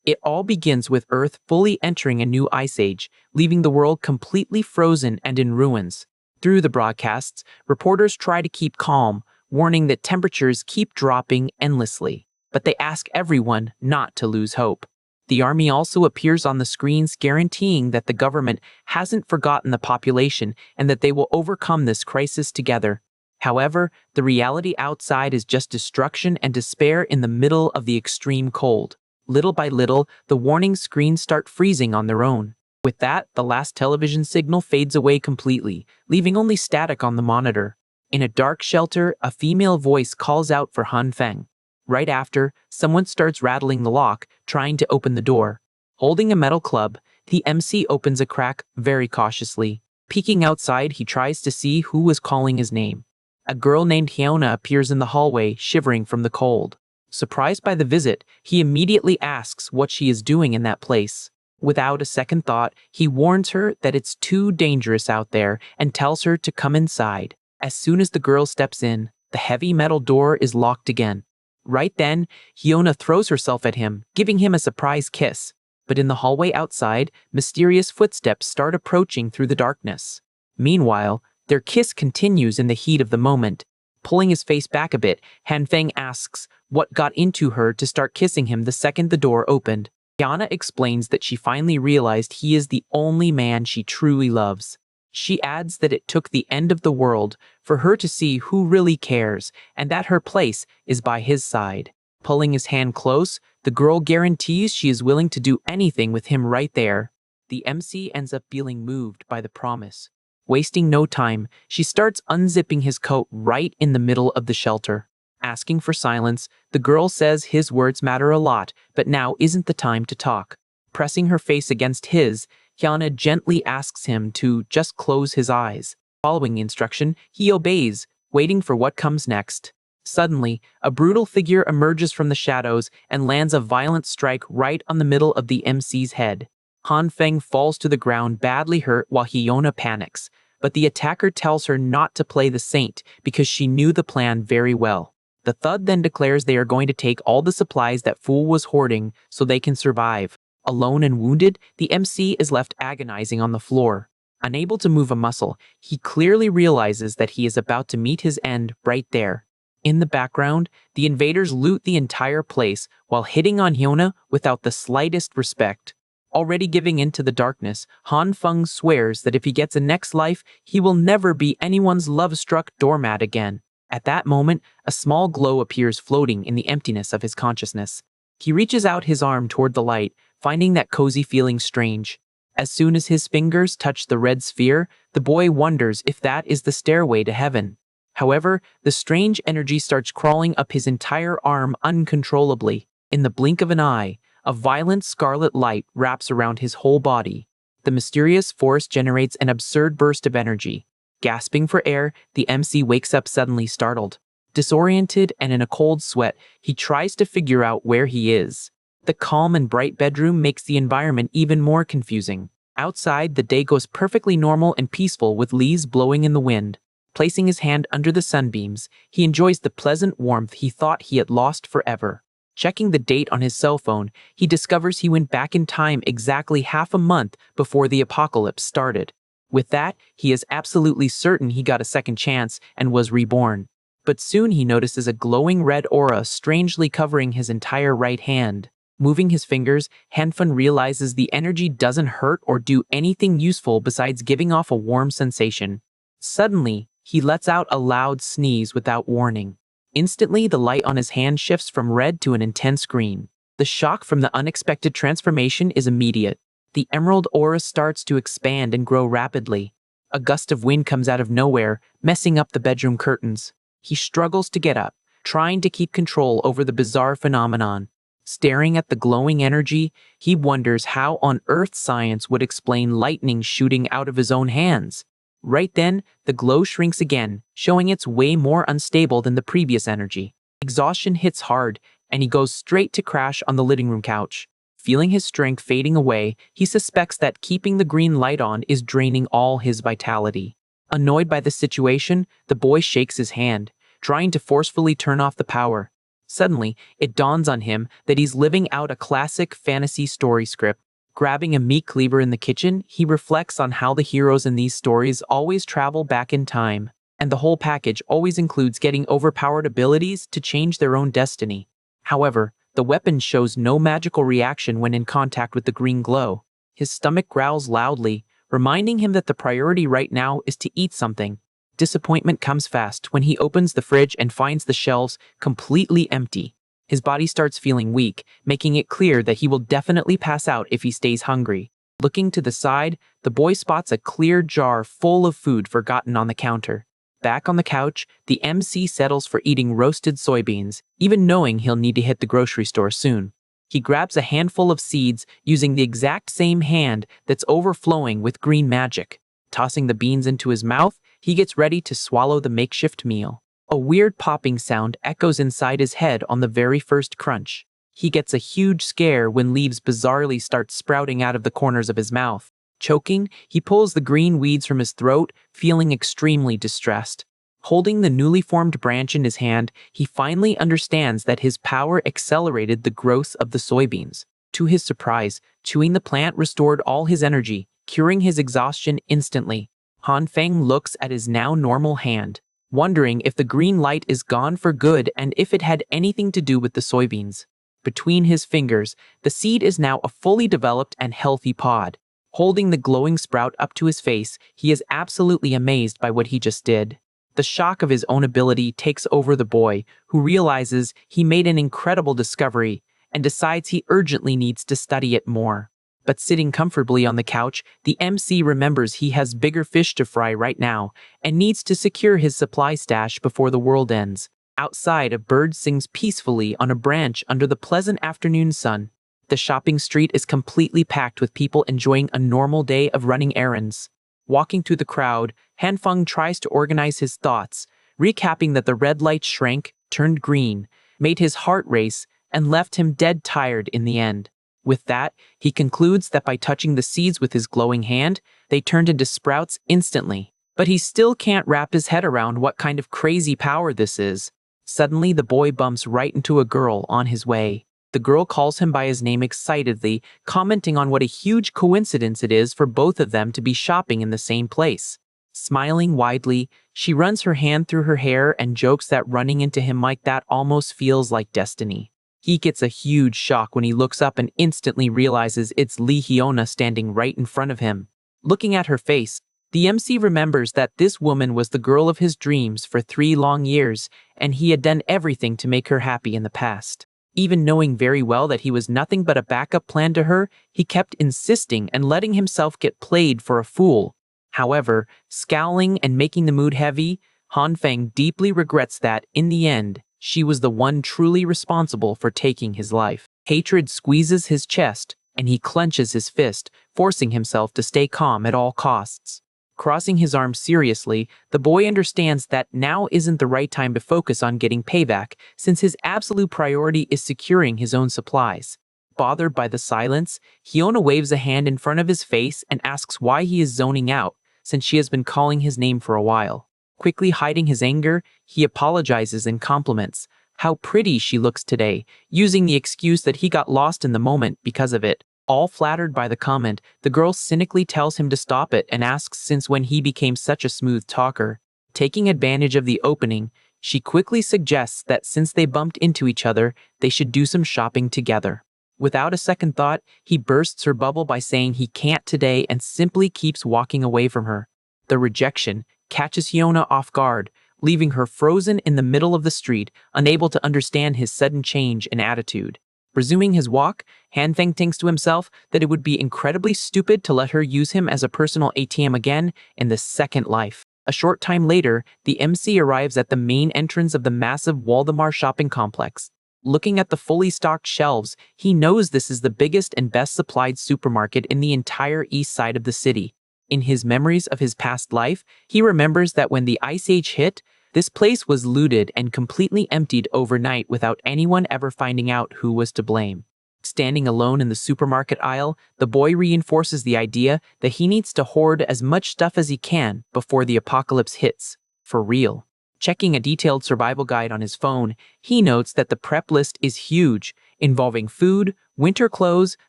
It all begins with Earth fully entering a new ice age, leaving the world completely frozen and in ruins. Through the broadcasts, reporters try to keep calm, warning that temperatures keep dropping endlessly. But they ask everyone not to lose hope. The army also appears on the screens, guaranteeing that the government hasn't forgotten the population and that they will overcome this crisis together. However, the reality outside is just destruction and despair in the middle of the extreme cold. Little by little, the warning screens start freezing on their own. With that, the last television signal fades away completely, leaving only static on the monitor. In a dark shelter, a female voice calls out for Han Feng. Right after, someone starts rattling the lock, trying to open the door. Holding a metal club, the MC opens a crack very cautiously. Peeking outside, he tries to see who was calling his name. A girl named Hyuna appears in the hallway, shivering from the cold. Surprised by the visit, he immediately asks what she is doing in that place. Without a second thought, he warns her that it's too dangerous out there and tells her to come inside. As soon as the girl steps in, the heavy metal door is locked again. Right then, Hyuna throws herself at him, giving him a surprise kiss. But in the hallway outside, mysterious footsteps start approaching through the darkness. Meanwhile, their kiss continues in the heat of the moment. Pulling his face back a bit, Han Feng asks what got into her to start kissing him the second the door opened. Hyuna explains that she finally realized he is the only man she truly loves. She adds that it took the end of the world for her to see who really cares and that her place is by his side. Pulling his hand close, the girl guarantees she is willing to do anything with him right there. The MC ends up feeling moved by the promise. Wasting no time, she starts unzipping his coat right in the middle of the shelter. Asking for silence, the girl says his words matter a lot, but now isn't the time to talk. Pressing her face against his, Hyuna gently asks him to just close his eyes. Following the instruction, he obeys, waiting for what comes next. Suddenly, a brutal figure emerges from the shadows and lands a violent strike right on the middle of the MC's head. Han Feng falls to the ground badly hurt while Hyuna panics, but the attacker tells her not to play the saint because she knew the plan very well. The thug then declares they are going to take all the supplies that Fool was hoarding so they can survive. Alone and wounded, the MC is left agonizing on the floor. Unable to move a muscle, he clearly realizes that he is about to meet his end right there. In the background, the invaders loot the entire place while hitting on Hyuna without the slightest respect. Already giving in to the darkness, Han Feng swears that if he gets a next life, he will never be anyone's love-struck doormat again. At that moment, a small glow appears floating in the emptiness of his consciousness. He reaches out his arm toward the light, finding that cozy feeling strange. As soon as his fingers touch the red sphere, the boy wonders if that is the stairway to heaven. However, the strange energy starts crawling up his entire arm uncontrollably. In the blink of an eye, a violent scarlet light wraps around his whole body. The mysterious force generates an absurd burst of energy. Gasping for air, the MC wakes up suddenly startled. Disoriented and in a cold sweat, he tries to figure out where he is. The calm and bright bedroom makes the environment even more confusing. Outside, the day goes perfectly normal and peaceful with leaves blowing in the wind. Placing his hand under the sunbeams, he enjoys the pleasant warmth he thought he had lost forever. Checking the date on his cell phone, he discovers he went back in time exactly half a month before the apocalypse started. With that, he is absolutely certain he got a second chance and was reborn. But soon he notices a glowing red aura strangely covering his entire right hand. Moving his fingers, Han Feng realizes the energy doesn't hurt or do anything useful besides giving off a warm sensation. Suddenly, he lets out a loud sneeze without warning. Instantly, the light on his hand shifts from red to an intense green. The shock from the unexpected transformation is immediate. The emerald aura starts to expand and grow rapidly. A gust of wind comes out of nowhere, messing up the bedroom curtains. He struggles to get up, trying to keep control over the bizarre phenomenon. Staring at the glowing energy, he wonders how on earth science would explain lightning shooting out of his own hands. Right then, the glow shrinks again, showing it's way more unstable than the previous energy. Exhaustion hits hard, and he goes straight to crash on the living room couch. Feeling his strength fading away, he suspects that keeping the green light on is draining all his vitality. Annoyed by the situation, the boy shakes his hand, trying to forcefully turn off the power. Suddenly, it dawns on him that he's living out a classic fantasy story script. Grabbing a meat cleaver in the kitchen, he reflects on how the heroes in these stories always travel back in time, and the whole package always includes getting overpowered abilities to change their own destiny. However, the weapon shows no magical reaction when in contact with the green glow. His stomach growls loudly, reminding him that the priority right now is to eat something. Disappointment comes fast when he opens the fridge and finds the shelves completely empty. His body starts feeling weak, making it clear that he will definitely pass out if he stays hungry. Looking to the side, the boy spots a clear jar full of food forgotten on the counter. Back on the couch, the MC settles for eating roasted soybeans, even knowing he'll need to hit the grocery store soon. He grabs a handful of seeds using the exact same hand that's overflowing with green magic. Tossing the beans into his mouth, he gets ready to swallow the makeshift meal. A weird popping sound echoes inside his head on the very first crunch. He gets a huge scare when leaves bizarrely start sprouting out of the corners of his mouth. Choking, he pulls the green weeds from his throat, feeling extremely distressed. Holding the newly formed branch in his hand, he finally understands that his power accelerated the growth of the soybeans. To his surprise, chewing the plant restored all his energy, curing his exhaustion instantly. Han Feng looks at his now normal hand, wondering if the green light is gone for good and if it had anything to do with the soybeans. Between his fingers, the seed is now a fully developed and healthy pod. Holding the glowing sprout up to his face, he is absolutely amazed by what he just did. The shock of his own ability takes over the boy, who realizes he made an incredible discovery and decides he urgently needs to study it more. But sitting comfortably on the couch, the MC remembers he has bigger fish to fry right now and needs to secure his supply stash before the world ends. Outside, a bird sings peacefully on a branch under the pleasant afternoon sun. The shopping street is completely packed with people enjoying a normal day of running errands. Walking through the crowd, Han Feng tries to organize his thoughts, recapping that the red light shrank, turned green, made his heart race, and left him dead tired in the end. With that, he concludes that by touching the seeds with his glowing hand, they turned into sprouts instantly. But he still can't wrap his head around what kind of crazy power this is. Suddenly, the boy bumps right into a girl on his way. The girl calls him by his name excitedly, commenting on what a huge coincidence it is for both of them to be shopping in the same place. Smiling widely, she runs her hand through her hair and jokes that running into him like that almost feels like destiny. He gets a huge shock when he looks up and instantly realizes it's Lee Hyuna standing right in front of him. Looking at her face, the MC remembers that this woman was the girl of his dreams for 3 long years, and he had done everything to make her happy in the past. Even knowing very well that he was nothing but a backup plan to her, he kept insisting and letting himself get played for a fool. However, scowling and making the mood heavy, Han Feng deeply regrets that, in the end, she was the one truly responsible for taking his life. Hatred squeezes his chest, and he clenches his fist, forcing himself to stay calm at all costs. Crossing his arms seriously, the boy understands that now isn't the right time to focus on getting payback, since his absolute priority is securing his own supplies. Bothered by the silence, Hyuna waves a hand in front of his face and asks why he is zoning out, since she has been calling his name for a while. Quickly hiding his anger, he apologizes and compliments how pretty she looks today, using the excuse that he got lost in the moment because of it. All flattered by the comment, the girl cynically tells him to stop it and asks since when he became such a smooth talker. Taking advantage of the opening, she quickly suggests that since they bumped into each other, they should do some shopping together. Without a second thought, he bursts her bubble by saying he can't today and simply keeps walking away from her. The rejection catches Hyuna off guard, leaving her frozen in the middle of the street, unable to understand his sudden change in attitude. Resuming his walk, Han Feng thinks to himself that it would be incredibly stupid to let her use him as a personal ATM again in the second life. A short time later, the MC arrives at the main entrance of the massive Waldemar shopping complex. Looking at the fully stocked shelves, he knows this is the biggest and best supplied supermarket in the entire east side of the city. In his memories of his past life, he remembers that when the Ice Age hit, this place was looted and completely emptied overnight without anyone ever finding out who was to blame. Standing alone in the supermarket aisle, the boy reinforces the idea that he needs to hoard as much stuff as he can before the apocalypse hits. For real. Checking a detailed survival guide on his phone, he notes that the prep list is huge, involving food, winter clothes,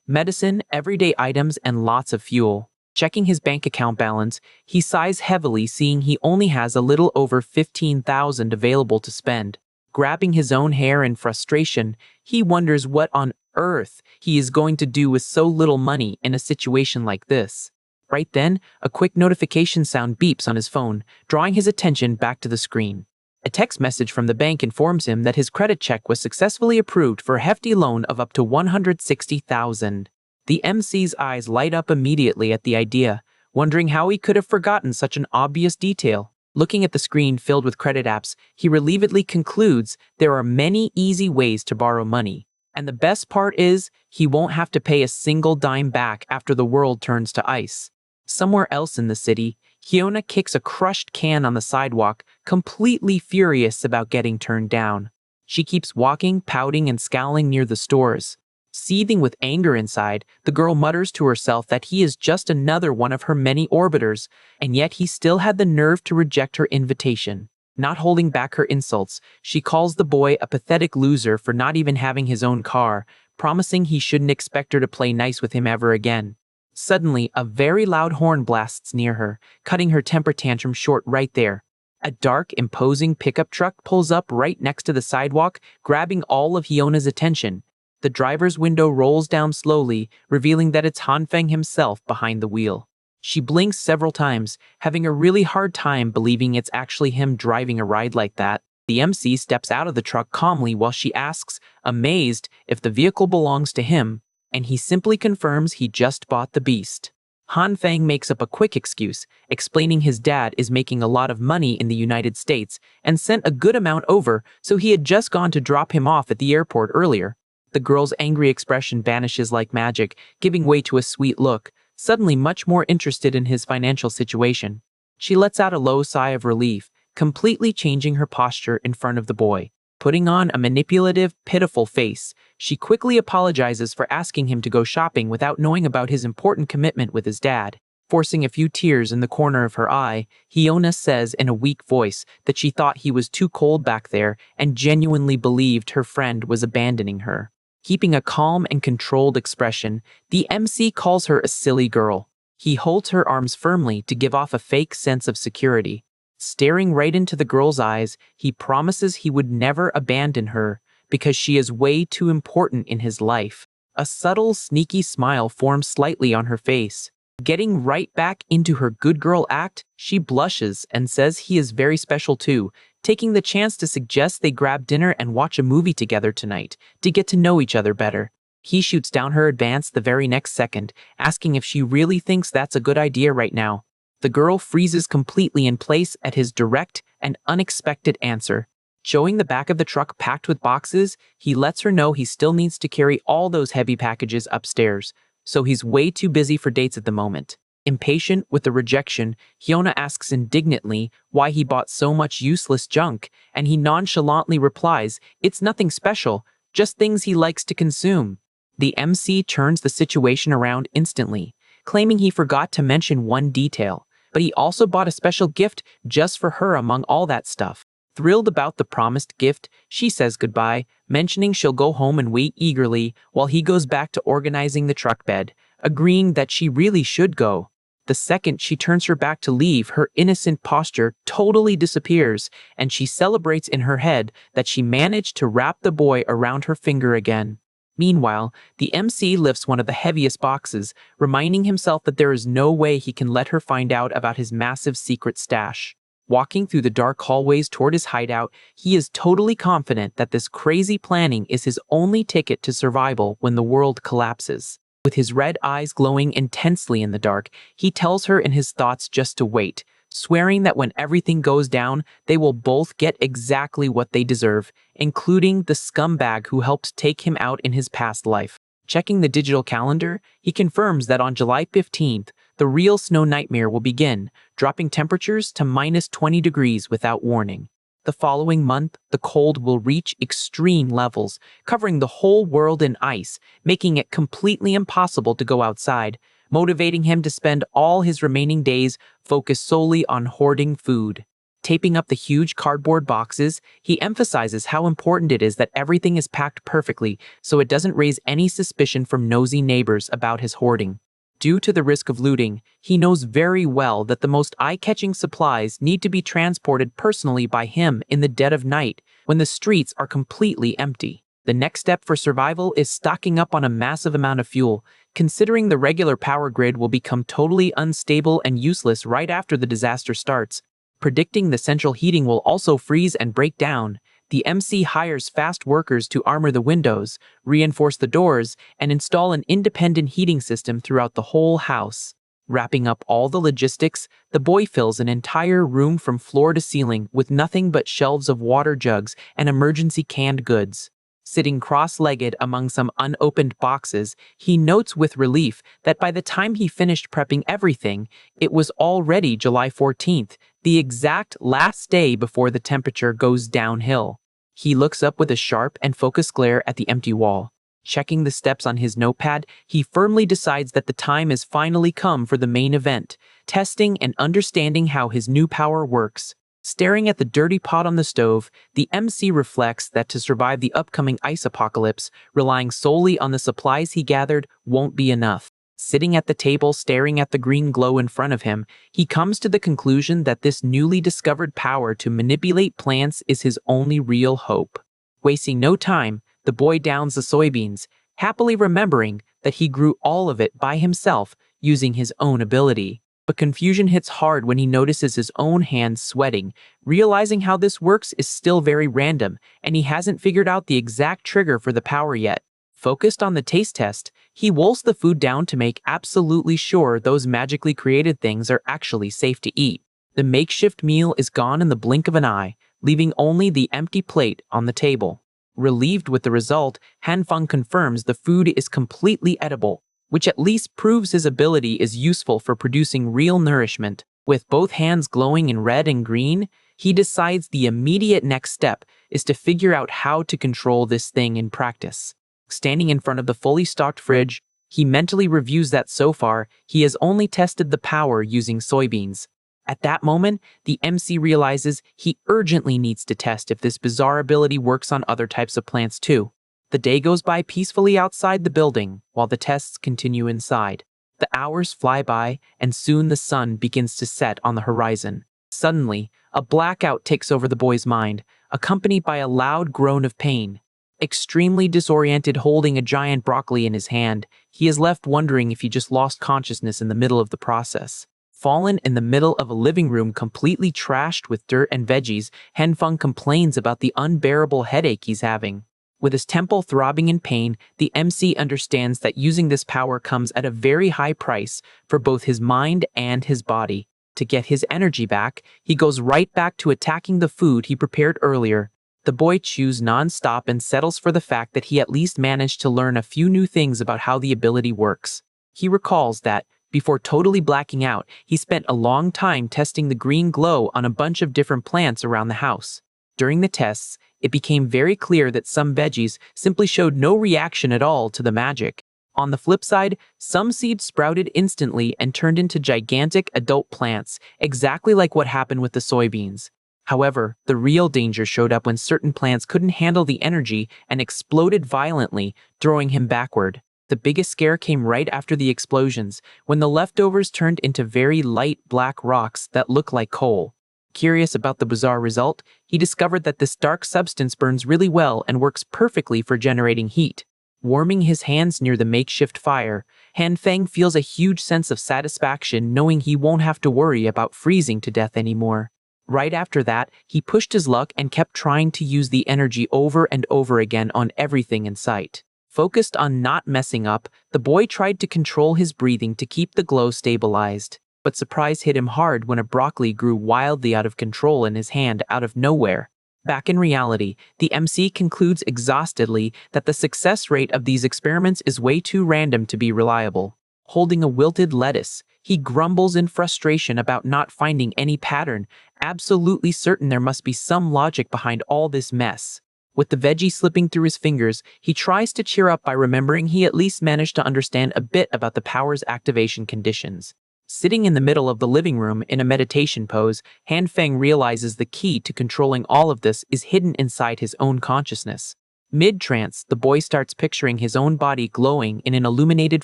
medicine, everyday items, and lots of fuel. Checking his bank account balance, he sighs heavily seeing he only has a little over 15,000 available to spend. Grabbing his own hair in frustration, he wonders what on earth he is going to do with so little money in a situation like this. Right then, a quick notification sound beeps on his phone, drawing his attention back to the screen. A text message from the bank informs him that his credit check was successfully approved for a hefty loan of up to 160,000. The MC's eyes light up immediately at the idea, wondering how he could have forgotten such an obvious detail. Looking at the screen filled with credit apps, he relievedly concludes there are many easy ways to borrow money. And the best part is, he won't have to pay a single dime back after the world turns to ice. Somewhere else in the city, Hyuna kicks a crushed can on the sidewalk, completely furious about getting turned down. She keeps walking, pouting, and scowling near the stores. Seething with anger inside, the girl mutters to herself that he is just another one of her many orbiters, and yet he still had the nerve to reject her invitation. Not holding back her insults, she calls the boy a pathetic loser for not even having his own car, promising he shouldn't expect her to play nice with him ever again. Suddenly, a very loud horn blasts near her, cutting her temper tantrum short right there. A dark, imposing pickup truck pulls up right next to the sidewalk, grabbing all of Hyona's attention. The driver's window rolls down slowly, revealing that it's Hanfeng himself behind the wheel. She blinks several times, having a really hard time believing it's actually him driving a ride like that. The MC steps out of the truck calmly while she asks, amazed, if the vehicle belongs to him, and he simply confirms he just bought the beast. Hanfeng makes up a quick excuse, explaining his dad is making a lot of money in the United States and sent a good amount over, so he had just gone to drop him off at the airport earlier. The girl's angry expression vanishes like magic, giving way to a sweet look, suddenly much more interested in his financial situation. She lets out a low sigh of relief, completely changing her posture in front of the boy. Putting on a manipulative, pitiful face, she quickly apologizes for asking him to go shopping without knowing about his important commitment with his dad. Forcing a few tears in the corner of her eye, Hyuna says in a weak voice that she thought he was too cold back there and genuinely believed her friend was abandoning her. Keeping a calm and controlled expression, the MC calls her a silly girl. He holds her arms firmly to give off a fake sense of security. Staring right into the girl's eyes, he promises he would never abandon her because she is way too important in his life. A subtle, sneaky smile forms slightly on her face. Getting right back into her good girl act, she blushes and says he is very special too, taking the chance to suggest they grab dinner and watch a movie together tonight to get to know each other better. He shoots down her advance the very next second, asking if she really thinks that's a good idea right now. The girl freezes completely in place at his direct and unexpected answer. Showing the back of the truck packed with boxes, he lets her know he still needs to carry all those heavy packages upstairs, so he's way too busy for dates at the moment. Impatient with the rejection, Hyuna asks indignantly why he bought so much useless junk, and he nonchalantly replies, it's nothing special, just things he likes to consume. The MC turns the situation around instantly, claiming he forgot to mention one detail, but he also bought a special gift just for her among all that stuff. Thrilled about the promised gift, she says goodbye, mentioning she'll go home and wait eagerly while he goes back to organizing the truck bed, agreeing that she really should go. The second she turns her back to leave, her innocent posture totally disappears, and she celebrates in her head that she managed to wrap the boy around her finger again. Meanwhile, the MC lifts one of the heaviest boxes, reminding himself that there is no way he can let her find out about his massive secret stash. Walking through the dark hallways toward his hideout, he is totally confident that this crazy planning is his only ticket to survival when the world collapses. With his red eyes glowing intensely in the dark, he tells her in his thoughts just to wait, swearing that when everything goes down, they will both get exactly what they deserve, including the scumbag who helped take him out in his past life. Checking the digital calendar, he confirms that on July 15th, the real snow nightmare will begin, dropping temperatures to -20 degrees without warning. The following month, the cold will reach extreme levels, covering the whole world in ice, making it completely impossible to go outside, motivating him to spend all his remaining days focused solely on hoarding food. Taping up the huge cardboard boxes, he emphasizes how important it is that everything is packed perfectly so it doesn't raise any suspicion from nosy neighbors about his hoarding. Due to the risk of looting, he knows very well that the most eye-catching supplies need to be transported personally by him in the dead of night when the streets are completely empty. The next step for survival is stocking up on a massive amount of fuel, considering the regular power grid will become totally unstable and useless right after the disaster starts. Predicting the central heating will also freeze and break down, the MC hires fast workers to armor the windows, reinforce the doors, and install an independent heating system throughout the whole house. Wrapping up all the logistics, the boy fills an entire room from floor to ceiling with nothing but shelves of water jugs and emergency canned goods. Sitting cross-legged among some unopened boxes, he notes with relief that by the time he finished prepping everything, it was already July 14th, the exact last day before the temperature goes downhill. He looks up with a sharp and focused glare at the empty wall. Checking the steps on his notepad, he firmly decides that the time has finally come for the main event, testing and understanding how his new power works. Staring at the dirty pot on the stove, the MC reflects that to survive the upcoming ice apocalypse, relying solely on the supplies he gathered won't be enough. Sitting at the table staring at the green glow in front of him, he comes to the conclusion that this newly discovered power to manipulate plants is his only real hope. Wasting no time, the boy downs the soybeans, happily remembering that he grew all of it by himself using his own ability. But confusion hits hard when he notices his own hands sweating, realizing how this works is still very random, and he hasn't figured out the exact trigger for the power yet. Focused on the taste test, he wolfs the food down to make absolutely sure those magically created things are actually safe to eat. The makeshift meal is gone in the blink of an eye, leaving only the empty plate on the table. Relieved with the result, Hanfeng confirms the food is completely edible, which at least proves his ability is useful for producing real nourishment. With both hands glowing in red and green, he decides the immediate next step is to figure out how to control this thing in practice. Standing in front of the fully stocked fridge, he mentally reviews that so far, he has only tested the power using soybeans. At that moment, the MC realizes he urgently needs to test if this bizarre ability works on other types of plants too. The day goes by peacefully outside the building, while the tests continue inside. The hours fly by, and soon the sun begins to set on the horizon. Suddenly, a blackout takes over the boy's mind, accompanied by a loud groan of pain. Extremely disoriented, holding a giant broccoli in his hand, he is left wondering if he just lost consciousness in the middle of the process. Fallen in the middle of a living room completely trashed with dirt and veggies, Hanfeng complains about the unbearable headache he's having. With his temple throbbing in pain, the MC understands that using this power comes at a very high price for both his mind and his body. To get his energy back, he goes right back to attacking the food he prepared earlier. The boy chews non-stop and settles for the fact that he at least managed to learn a few new things about how the ability works. He recalls that, before totally blacking out, he spent a long time testing the green glow on a bunch of different plants around the house. During the tests, it became very clear that some veggies simply showed no reaction at all to the magic. On the flip side, some seeds sprouted instantly and turned into gigantic adult plants, exactly like what happened with the soybeans. However, the real danger showed up when certain plants couldn't handle the energy and exploded violently, throwing him backward. The biggest scare came right after the explosions, when the leftovers turned into very light black rocks that look like coal. Curious about the bizarre result, he discovered that this dark substance burns really well and works perfectly for generating heat. Warming his hands near the makeshift fire, Hanfeng feels a huge sense of satisfaction knowing he won't have to worry about freezing to death anymore. Right after that, he pushed his luck and kept trying to use the energy over and over again on everything in sight. Focused on not messing up, the boy tried to control his breathing to keep the glow stabilized. But surprise hit him hard when a broccoli grew wildly out of control in his hand out of nowhere. Back in reality, the MC concludes exhaustedly that the success rate of these experiments is way too random to be reliable. Holding a wilted lettuce, he grumbles in frustration about not finding any pattern, absolutely certain there must be some logic behind all this mess. With the veggie slipping through his fingers, he tries to cheer up by remembering he at least managed to understand a bit about the power's activation conditions. Sitting in the middle of the living room in a meditation pose, Han Feng realizes the key to controlling all of this is hidden inside his own consciousness. Mid-trance, the boy starts picturing his own body glowing in an illuminated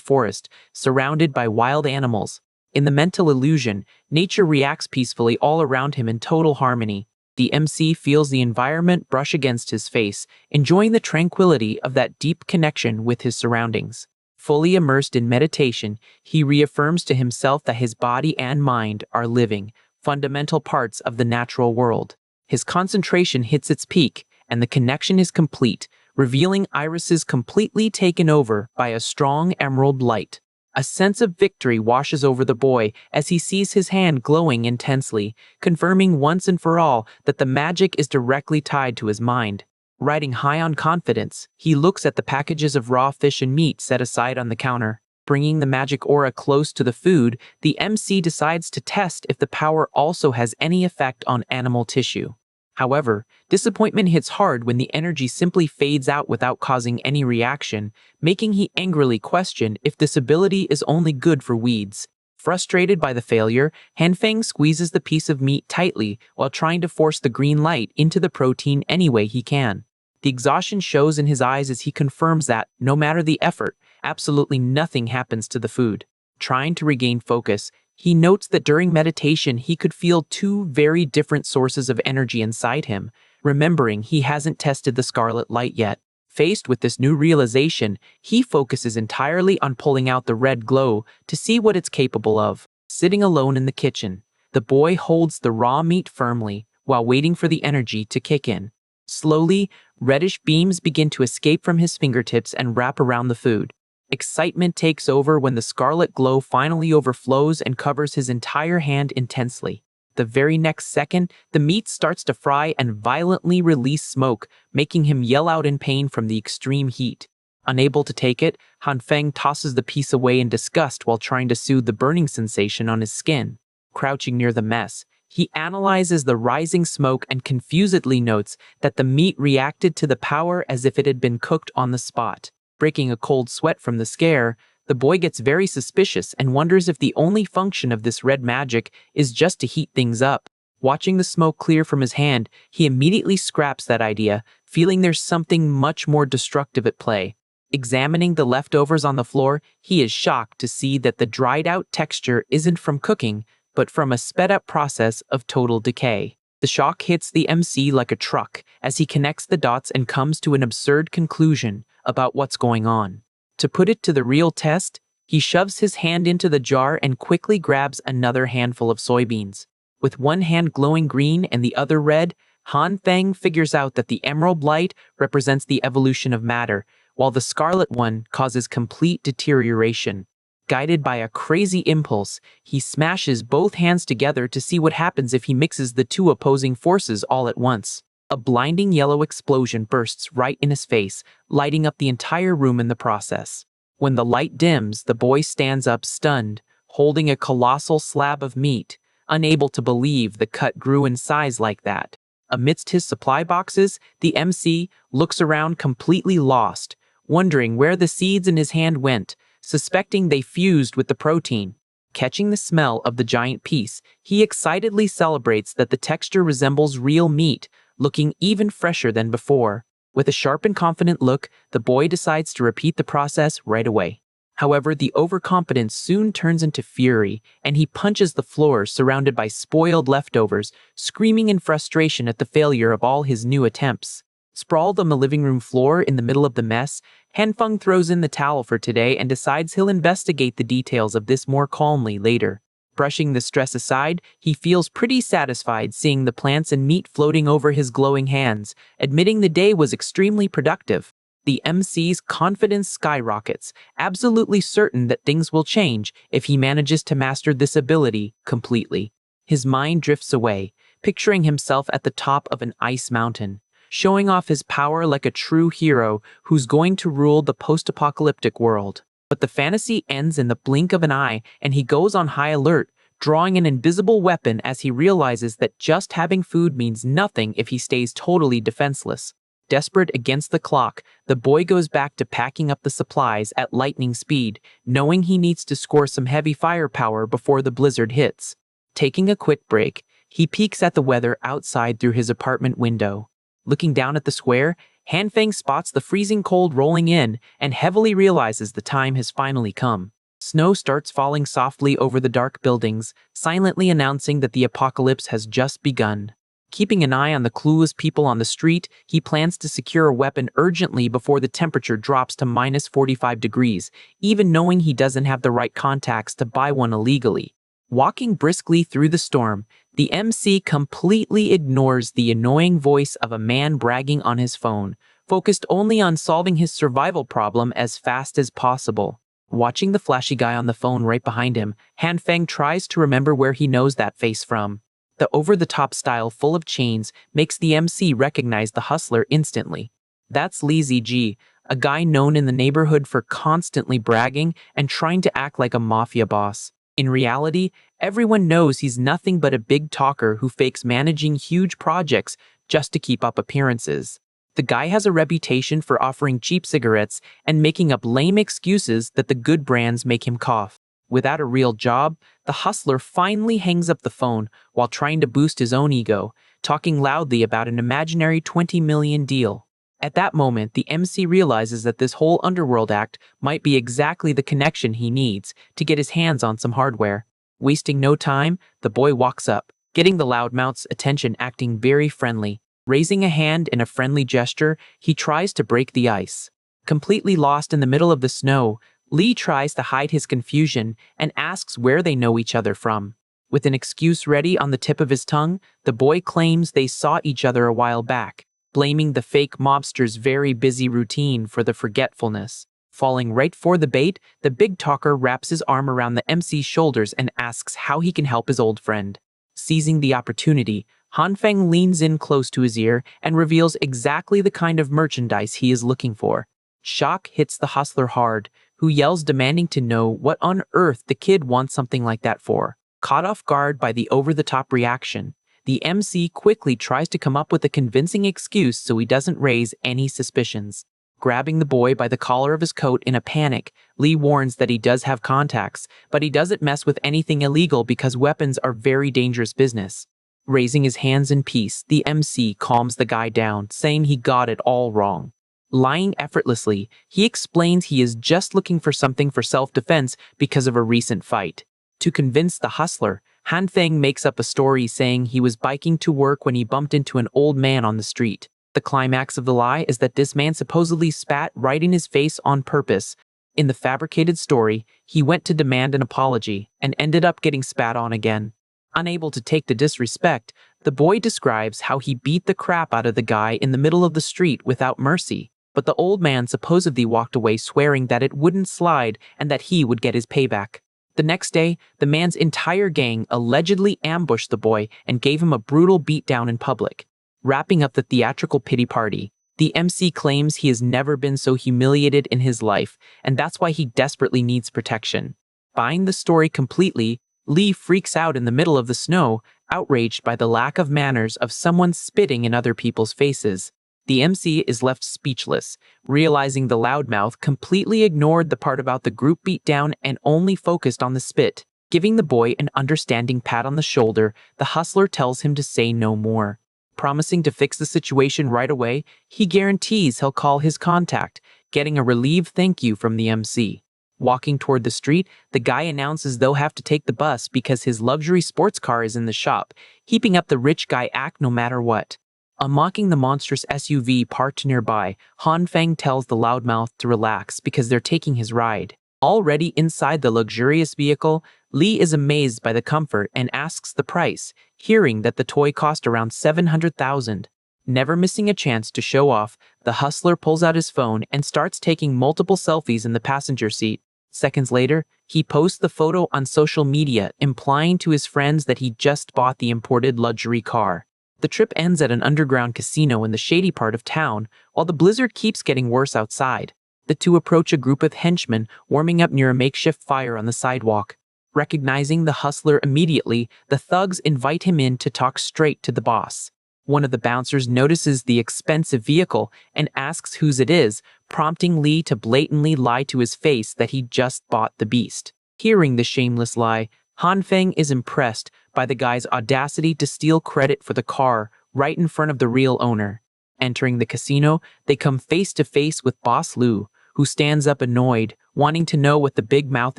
forest, surrounded by wild animals. In the mental illusion, nature reacts peacefully all around him in total harmony. The MC feels the environment brush against his face, enjoying the tranquility of that deep connection with his surroundings. Fully immersed in meditation, he reaffirms to himself that his body and mind are living, fundamental parts of the natural world. His concentration hits its peak, and the connection is complete, revealing irises completely taken over by a strong emerald light. A sense of victory washes over the boy as he sees his hand glowing intensely, confirming once and for all that the magic is directly tied to his mind. Riding high on confidence, he looks at the packages of raw fish and meat set aside on the counter. Bringing the magic aura close to the food, the MC decides to test if the power also has any effect on animal tissue. However, disappointment hits hard when the energy simply fades out without causing any reaction, making he angrily question if this ability is only good for weeds. Frustrated by the failure, Han Feng squeezes the piece of meat tightly while trying to force the green light into the protein any way he can. The exhaustion shows in his eyes as he confirms that, no matter the effort, absolutely nothing happens to the food. Trying to regain focus, he notes that during meditation he could feel two very different sources of energy inside him, remembering he hasn't tested the scarlet light yet. Faced with this new realization, he focuses entirely on pulling out the red glow to see what it's capable of. Sitting alone in the kitchen, the boy holds the raw meat firmly while waiting for the energy to kick in. Slowly, reddish beams begin to escape from his fingertips and wrap around the food. Excitement takes over when the scarlet glow finally overflows and covers his entire hand intensely. The very next second, the meat starts to fry and violently release smoke, making him yell out in pain from the extreme heat. Unable to take it, Han Feng tosses the piece away in disgust while trying to soothe the burning sensation on his skin. Crouching near the mess, he analyzes the rising smoke and confusedly notes that the meat reacted to the power as if it had been cooked on the spot. Breaking a cold sweat from the scare, the boy gets very suspicious and wonders if the only function of this red magic is just to heat things up. Watching the smoke clear from his hand, he immediately scraps that idea, feeling there's something much more destructive at play. Examining the leftovers on the floor, he is shocked to see that the dried-out texture isn't from cooking, but from a sped-up process of total decay. The shock hits the MC like a truck as he connects the dots and comes to an absurd conclusion about what's going on. To put it to the real test, he shoves his hand into the jar and quickly grabs another handful of soybeans. With one hand glowing green and the other red, Han Feng figures out that the emerald light represents the evolution of matter, while the scarlet one causes complete deterioration. Guided by a crazy impulse, he smashes both hands together to see what happens if he mixes the two opposing forces all at once. A blinding yellow explosion bursts right in his face, lighting up the entire room in the process. When the light dims, the boy stands up stunned, holding a colossal slab of meat, unable to believe the cut grew in size like that. Amidst his supply boxes, the MC looks around completely lost, wondering where the seeds in his hand went, suspecting they fused with the protein. Catching the smell of the giant piece, he excitedly celebrates that the texture resembles real meat, looking even fresher than before. With a sharp and confident look, the boy decides to repeat the process right away. However, the overconfidence soon turns into fury, and he punches the floor surrounded by spoiled leftovers, screaming in frustration at the failure of all his new attempts. Sprawled on the living room floor in the middle of the mess, Han Feng throws in the towel for today and decides he'll investigate the details of this more calmly later. Brushing the stress aside, he feels pretty satisfied seeing the plants and meat floating over his glowing hands, admitting the day was extremely productive. The MC's confidence skyrockets, absolutely certain that things will change if he manages to master this ability completely. His mind drifts away, picturing himself at the top of an ice mountain, showing off his power like a true hero who's going to rule the post-apocalyptic world. But the fantasy ends in the blink of an eye, and he goes on high alert, drawing an invisible weapon as he realizes that just having food means nothing if he stays totally defenseless. Desperate against the clock, the boy goes back to packing up the supplies at lightning speed, knowing he needs to score some heavy firepower before the blizzard hits. Taking a quick break, he peeks at the weather outside through his apartment window. Looking down at the square, Hanfeng spots the freezing cold rolling in and heavily realizes the time has finally come. Snow starts falling softly over the dark buildings, silently announcing that the apocalypse has just begun. Keeping an eye on the clueless people on the street, he plans to secure a weapon urgently before the temperature drops to minus 45 degrees, even knowing he doesn't have the right contacts to buy one illegally. Walking briskly through the storm, the MC completely ignores the annoying voice of a man bragging on his phone, focused only on solving his survival problem as fast as possible. Watching the flashy guy on the phone right behind him, Hanfeng tries to remember where he knows that face from. The over-the-top style full of chains makes the MC recognize the hustler instantly. That's Li Ziji, a guy known in the neighborhood for constantly bragging and trying to act like a mafia boss. In reality, everyone knows he's nothing but a big talker who fakes managing huge projects just to keep up appearances. The guy has a reputation for offering cheap cigarettes and making up lame excuses that the good brands make him cough. Without a real job, the hustler finally hangs up the phone while trying to boost his own ego, talking loudly about an imaginary 20 million deal. At that moment, the MC realizes that this whole underworld act might be exactly the connection he needs to get his hands on some hardware. Wasting no time, the boy walks up, getting the loudmouth's attention, acting very friendly. Raising a hand in a friendly gesture, he tries to break the ice. Completely lost in the middle of the snow, Lee tries to hide his confusion and asks where they know each other from. With an excuse ready on the tip of his tongue, the boy claims they saw each other a while back, blaming the fake mobster's very busy routine for the forgetfulness. Falling right for the bait, the big talker wraps his arm around the MC's shoulders and asks how he can help his old friend. Seizing the opportunity, Hanfeng leans in close to his ear and reveals exactly the kind of merchandise he is looking for. Shock hits the hustler hard, who yells demanding to know what on earth the kid wants something like that for. Caught off guard by the over-the-top reaction, the MC quickly tries to come up with a convincing excuse so he doesn't raise any suspicions. Grabbing the boy by the collar of his coat in a panic, Lee warns that he does have contacts, but he doesn't mess with anything illegal because weapons are very dangerous business. Raising his hands in peace, the MC calms the guy down, saying he got it all wrong. Lying effortlessly, he explains he is just looking for something for self-defense because of a recent fight. To convince the hustler, Hanfeng makes up a story saying he was biking to work when he bumped into an old man on the street. The climax of the lie is that this man supposedly spat right in his face on purpose. In the fabricated story, he went to demand an apology and ended up getting spat on again. Unable to take the disrespect, the boy describes how he beat the crap out of the guy in the middle of the street without mercy. But the old man supposedly walked away swearing that it wouldn't slide and that he would get his payback. The next day, the man's entire gang allegedly ambushed the boy and gave him a brutal beatdown in public. Wrapping up the theatrical pity party, the MC claims he has never been so humiliated in his life, and that's why he desperately needs protection. Buying the story completely, Lee freaks out in the middle of the snow, outraged by the lack of manners of someone spitting in other people's faces. The MC is left speechless, realizing the loudmouth completely ignored the part about the group beatdown and only focused on the spit. Giving the boy an understanding pat on the shoulder, the hustler tells him to say no more. Promising to fix the situation right away, he guarantees he'll call his contact, getting a relieved thank you from the MC. Walking toward the street, the guy announces they'll have to take the bus because his luxury sports car is in the shop, heaping up the rich guy act no matter what. Unlocking the monstrous SUV parked nearby, Hanfeng tells the loudmouth to relax because they're taking his ride. Already inside the luxurious vehicle, Lee is amazed by the comfort and asks the price, hearing that the toy cost around 700,000. Never missing a chance to show off, the hustler pulls out his phone and starts taking multiple selfies in the passenger seat. Seconds later, he posts the photo on social media, implying to his friends that he just bought the imported luxury car. The trip ends at an underground casino in the shady part of town, while the blizzard keeps getting worse outside. The two approach a group of henchmen warming up near a makeshift fire on the sidewalk. Recognizing the hustler immediately, the thugs invite him in to talk straight to the boss. One of the bouncers notices the expensive vehicle and asks whose it is, prompting Lee to blatantly lie to his face that he just bought the beast. Hearing the shameless lie, Hanfeng is impressed by the guy's audacity to steal credit for the car right in front of the real owner. Entering the casino, they come face to face with Boss Lu, who stands up annoyed, wanting to know what the big mouth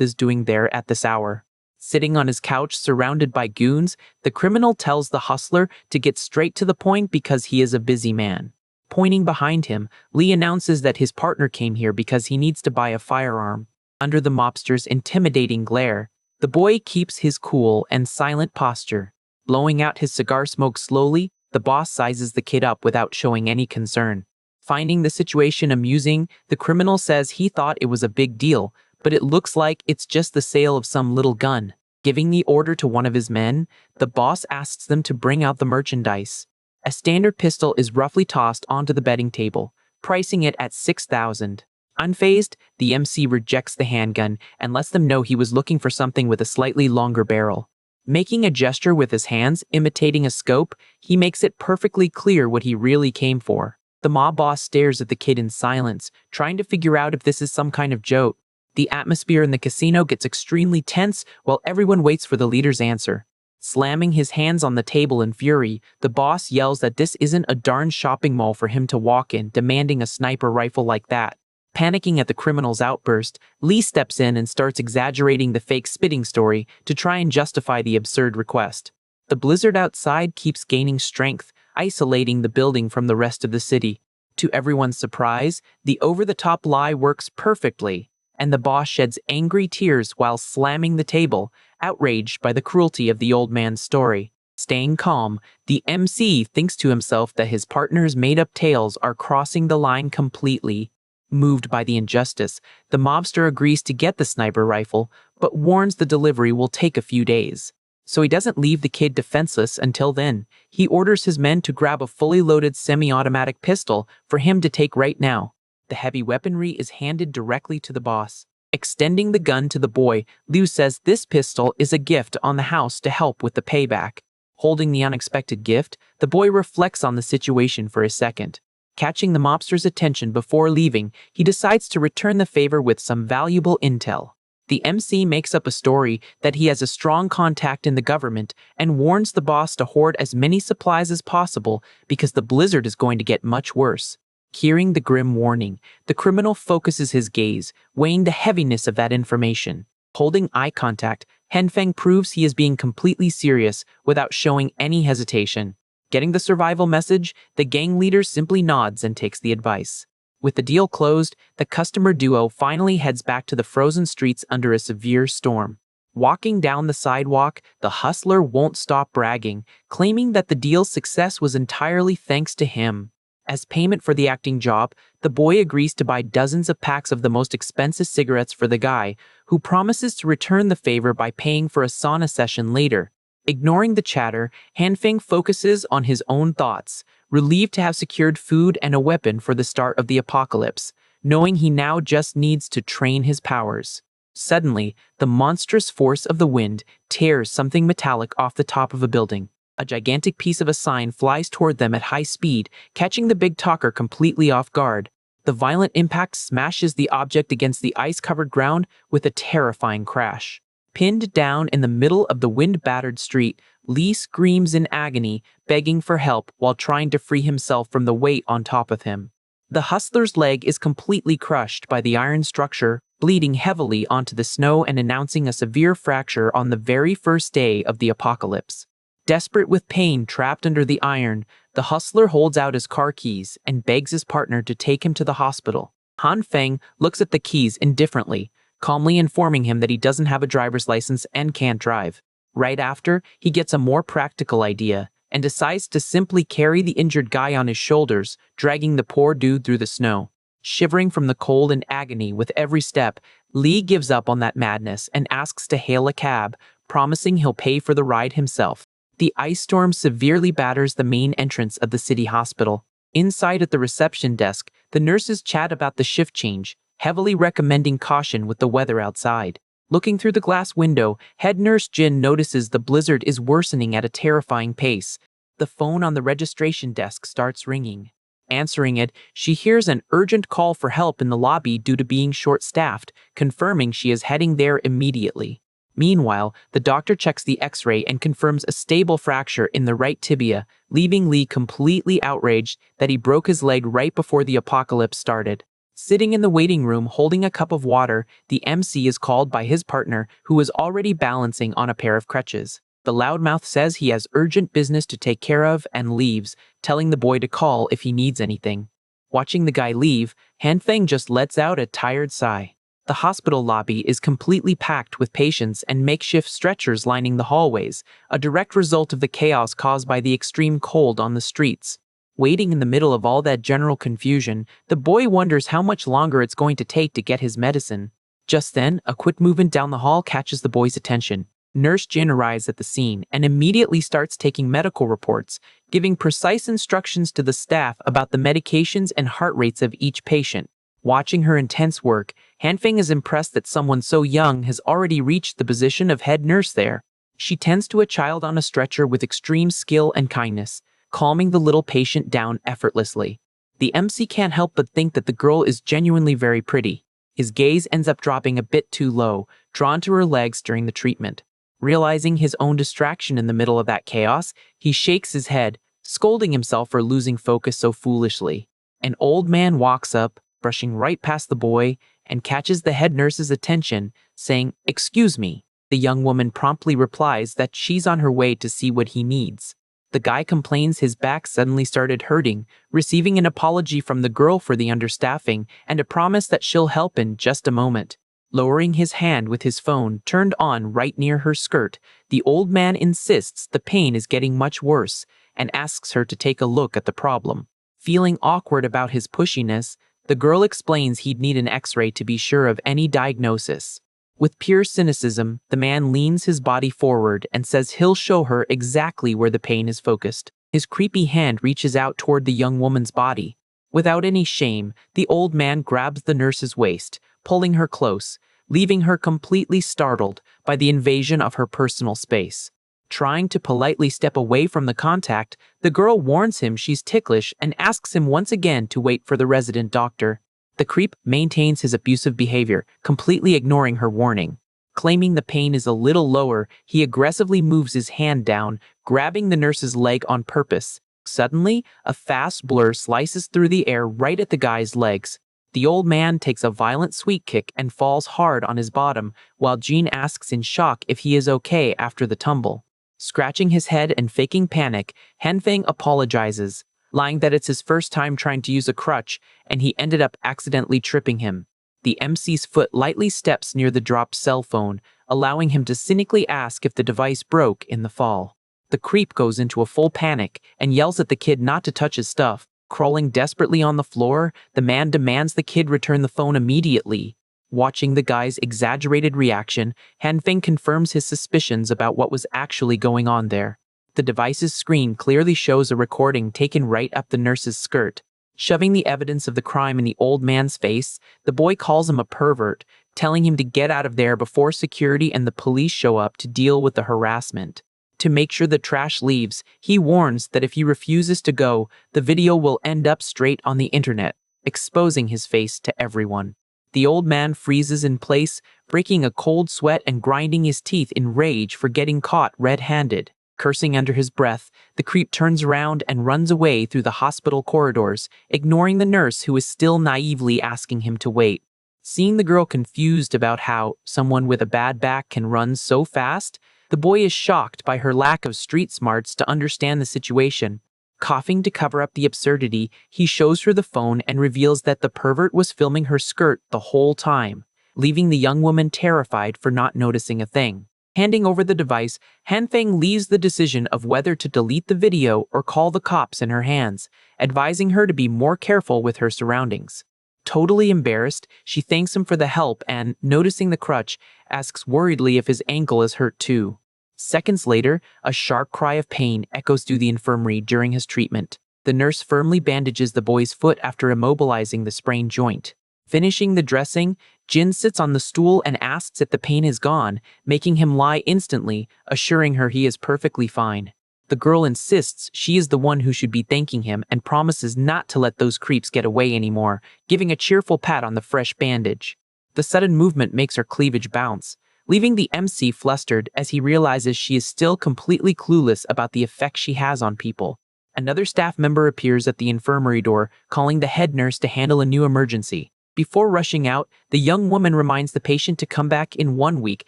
is doing there at this hour. Sitting on his couch surrounded by goons, the criminal tells the hustler to get straight to the point because he is a busy man. Pointing behind him, Lee announces that his partner came here because he needs to buy a firearm. Under the mobster's intimidating glare, the boy keeps his cool and silent posture. Blowing out his cigar smoke slowly, the boss sizes the kid up without showing any concern. Finding the situation amusing, the criminal says he thought it was a big deal, but it looks like it's just the sale of some little gun. Giving the order to one of his men, the boss asks them to bring out the merchandise. A standard pistol is roughly tossed onto the betting table, pricing it at 6,000. Unfazed, the MC rejects the handgun and lets them know he was looking for something with a slightly longer barrel. Making a gesture with his hands, imitating a scope, he makes it perfectly clear what he really came for. The mob boss stares at the kid in silence, trying to figure out if this is some kind of joke. The atmosphere in the casino gets extremely tense while everyone waits for the leader's answer. Slamming his hands on the table in fury, the boss yells that this isn't a darn shopping mall for him to walk in, demanding a sniper rifle like that. Panicking at the criminal's outburst, Lee steps in and starts exaggerating the fake spitting story to try and justify the absurd request. The blizzard outside keeps gaining strength, isolating the building from the rest of the city. To everyone's surprise, the over-the-top lie works perfectly, and the boss sheds angry tears while slamming the table, outraged by the cruelty of the old man's story. Staying calm, the MC thinks to himself that his partner's made-up tales are crossing the line completely. Moved by the injustice, the mobster agrees to get the sniper rifle, but warns the delivery will take a few days. So he doesn't leave the kid defenseless until then. He orders his men to grab a fully loaded semi-automatic pistol for him to take right now. The heavy weaponry is handed directly to the boss. Extending the gun to the boy, Liu says this pistol is a gift on the house to help with the payback. Holding the unexpected gift, the boy reflects on the situation for a second. Catching the mobster's attention before leaving, he decides to return the favor with some valuable intel. The MC makes up a story that he has a strong contact in the government and warns the boss to hoard as many supplies as possible because the blizzard is going to get much worse. Hearing the grim warning, the criminal focuses his gaze, weighing the heaviness of that information. Holding eye contact, Hanfeng proves he is being completely serious without showing any hesitation. Getting the survival message, the gang leader simply nods and takes the advice. With the deal closed, the customer duo finally heads back to the frozen streets under a severe storm. Walking down the sidewalk, the hustler won't stop bragging, claiming that the deal's success was entirely thanks to him. As payment for the acting job, the boy agrees to buy dozens of packs of the most expensive cigarettes for the guy, who promises to return the favor by paying for a sauna session later. Ignoring the chatter, Hanfeng focuses on his own thoughts, relieved to have secured food and a weapon for the start of the apocalypse, knowing he now just needs to train his powers. Suddenly, the monstrous force of the wind tears something metallic off the top of a building. A gigantic piece of a sign flies toward them at high speed, catching the big talker completely off guard. The violent impact smashes the object against the ice-covered ground with a terrifying crash. Pinned down in the middle of the wind-battered street, Lee screams in agony, begging for help while trying to free himself from the weight on top of him. The hustler's leg is completely crushed by the iron structure, bleeding heavily onto the snow and announcing a severe fracture on the very first day of the apocalypse. Desperate with pain trapped under the iron, the hustler holds out his car keys and begs his partner to take him to the hospital. Hanfeng looks at the keys indifferently, calmly informing him that he doesn't have a driver's license and can't drive. Right after, he gets a more practical idea and decides to simply carry the injured guy on his shoulders, dragging the poor dude through the snow. Shivering from the cold and agony with every step, Lee gives up on that madness and asks to hail a cab, promising he'll pay for the ride himself. The ice storm severely batters the main entrance of the city hospital. Inside at the reception desk, the nurses chat about the shift change, heavily recommending caution with the weather outside. Looking through the glass window, head nurse Jin notices the blizzard is worsening at a terrifying pace. The phone on the registration desk starts ringing. Answering it, she hears an urgent call for help in the lobby due to being short-staffed, confirming she is heading there immediately. Meanwhile, the doctor checks the x-ray and confirms a stable fracture in the right tibia, leaving Lee completely outraged that he broke his leg right before the apocalypse started. Sitting in the waiting room holding a cup of water, the MC is called by his partner, who is already balancing on a pair of crutches. The loudmouth says he has urgent business to take care of and leaves, telling the boy to call if he needs anything. Watching the guy leave, Hanfeng just lets out a tired sigh. The hospital lobby is completely packed with patients and makeshift stretchers lining the hallways, a direct result of the chaos caused by the extreme cold on the streets. Waiting in the middle of all that general confusion, the boy wonders how much longer it's going to take to get his medicine. Just then, a quick movement down the hall catches the boy's attention. Nurse Jin arrives at the scene and immediately starts taking medical reports, giving precise instructions to the staff about the medications and heart rates of each patient. Watching her intense work, Hanfeng is impressed that someone so young has already reached the position of head nurse there. She tends to a child on a stretcher with extreme skill and kindness, calming the little patient down effortlessly. The MC can't help but think that the girl is genuinely very pretty. His gaze ends up dropping a bit too low, drawn to her legs during the treatment. Realizing his own distraction in the middle of that chaos, he shakes his head, scolding himself for losing focus so foolishly. An old man walks up, brushing right past the boy, and catches the head nurse's attention, saying, "Excuse me." The young woman promptly replies that she's on her way to see what he needs. The guy complains his back suddenly started hurting, receiving an apology from the girl for the understaffing and a promise that she'll help in just a moment. Lowering his hand with his phone turned on right near her skirt, the old man insists the pain is getting much worse and asks her to take a look at the problem. Feeling awkward about his pushiness, the girl explains he'd need an x-ray to be sure of any diagnosis. With pure cynicism, the man leans his body forward and says he'll show her exactly where the pain is focused. His creepy hand reaches out toward the young woman's body. Without any shame, the old man grabs the nurse's waist, pulling her close, leaving her completely startled by the invasion of her personal space. Trying to politely step away from the contact, the girl warns him she's ticklish and asks him once again to wait for the resident doctor. The creep maintains his abusive behavior, completely ignoring her warning. Claiming the pain is a little lower, he aggressively moves his hand down, grabbing the nurse's leg on purpose. Suddenly, a fast blur slices through the air right at the guy's legs. The old man takes a violent sweet kick and falls hard on his bottom, while Jean asks in shock if he is okay after the tumble. Scratching his head and faking panic, Hanfeng apologizes, lying that it's his first time trying to use a crutch and he ended up accidentally tripping him. The MC's foot lightly steps near the dropped cell phone, allowing him to cynically ask if the device broke in the fall. The creep goes into a full panic and yells at the kid not to touch his stuff. Crawling desperately on the floor, the man demands the kid return the phone immediately. Watching the guy's exaggerated reaction, Hanfeng confirms his suspicions about what was actually going on there. The device's screen clearly shows a recording taken right up the nurse's skirt. Shoving the evidence of the crime in the old man's face, the boy calls him a pervert, telling him to get out of there before security and the police show up to deal with the harassment. To make sure the trash leaves, he warns that if he refuses to go, the video will end up straight on the internet, exposing his face to everyone. The old man freezes in place, breaking a cold sweat and grinding his teeth in rage for getting caught red-handed. Cursing under his breath, the creep turns around and runs away through the hospital corridors, ignoring the nurse who is still naively asking him to wait. Seeing the girl confused about how someone with a bad back can run so fast, the boy is shocked by her lack of street smarts to understand the situation. Coughing to cover up the absurdity, he shows her the phone and reveals that the pervert was filming her skirt the whole time, leaving the young woman terrified for not noticing a thing. Handing over the device, Hanfeng leaves the decision of whether to delete the video or call the cops in her hands, advising her to be more careful with her surroundings. Totally embarrassed, she thanks him for the help and, noticing the crutch, asks worriedly if his ankle is hurt too. Seconds later, a sharp cry of pain echoes through the infirmary during his treatment. The nurse firmly bandages the boy's foot after immobilizing the sprained joint. Finishing the dressing, Jin sits on the stool and asks if the pain is gone, making him lie instantly, assuring her he is perfectly fine. The girl insists she is the one who should be thanking him and promises not to let those creeps get away anymore, giving a cheerful pat on the fresh bandage. The sudden movement makes her cleavage bounce, leaving the MC flustered as he realizes she is still completely clueless about the effect she has on people. Another staff member appears at the infirmary door, calling the head nurse to handle a new emergency. Before rushing out, the young woman reminds the patient to come back in 1 week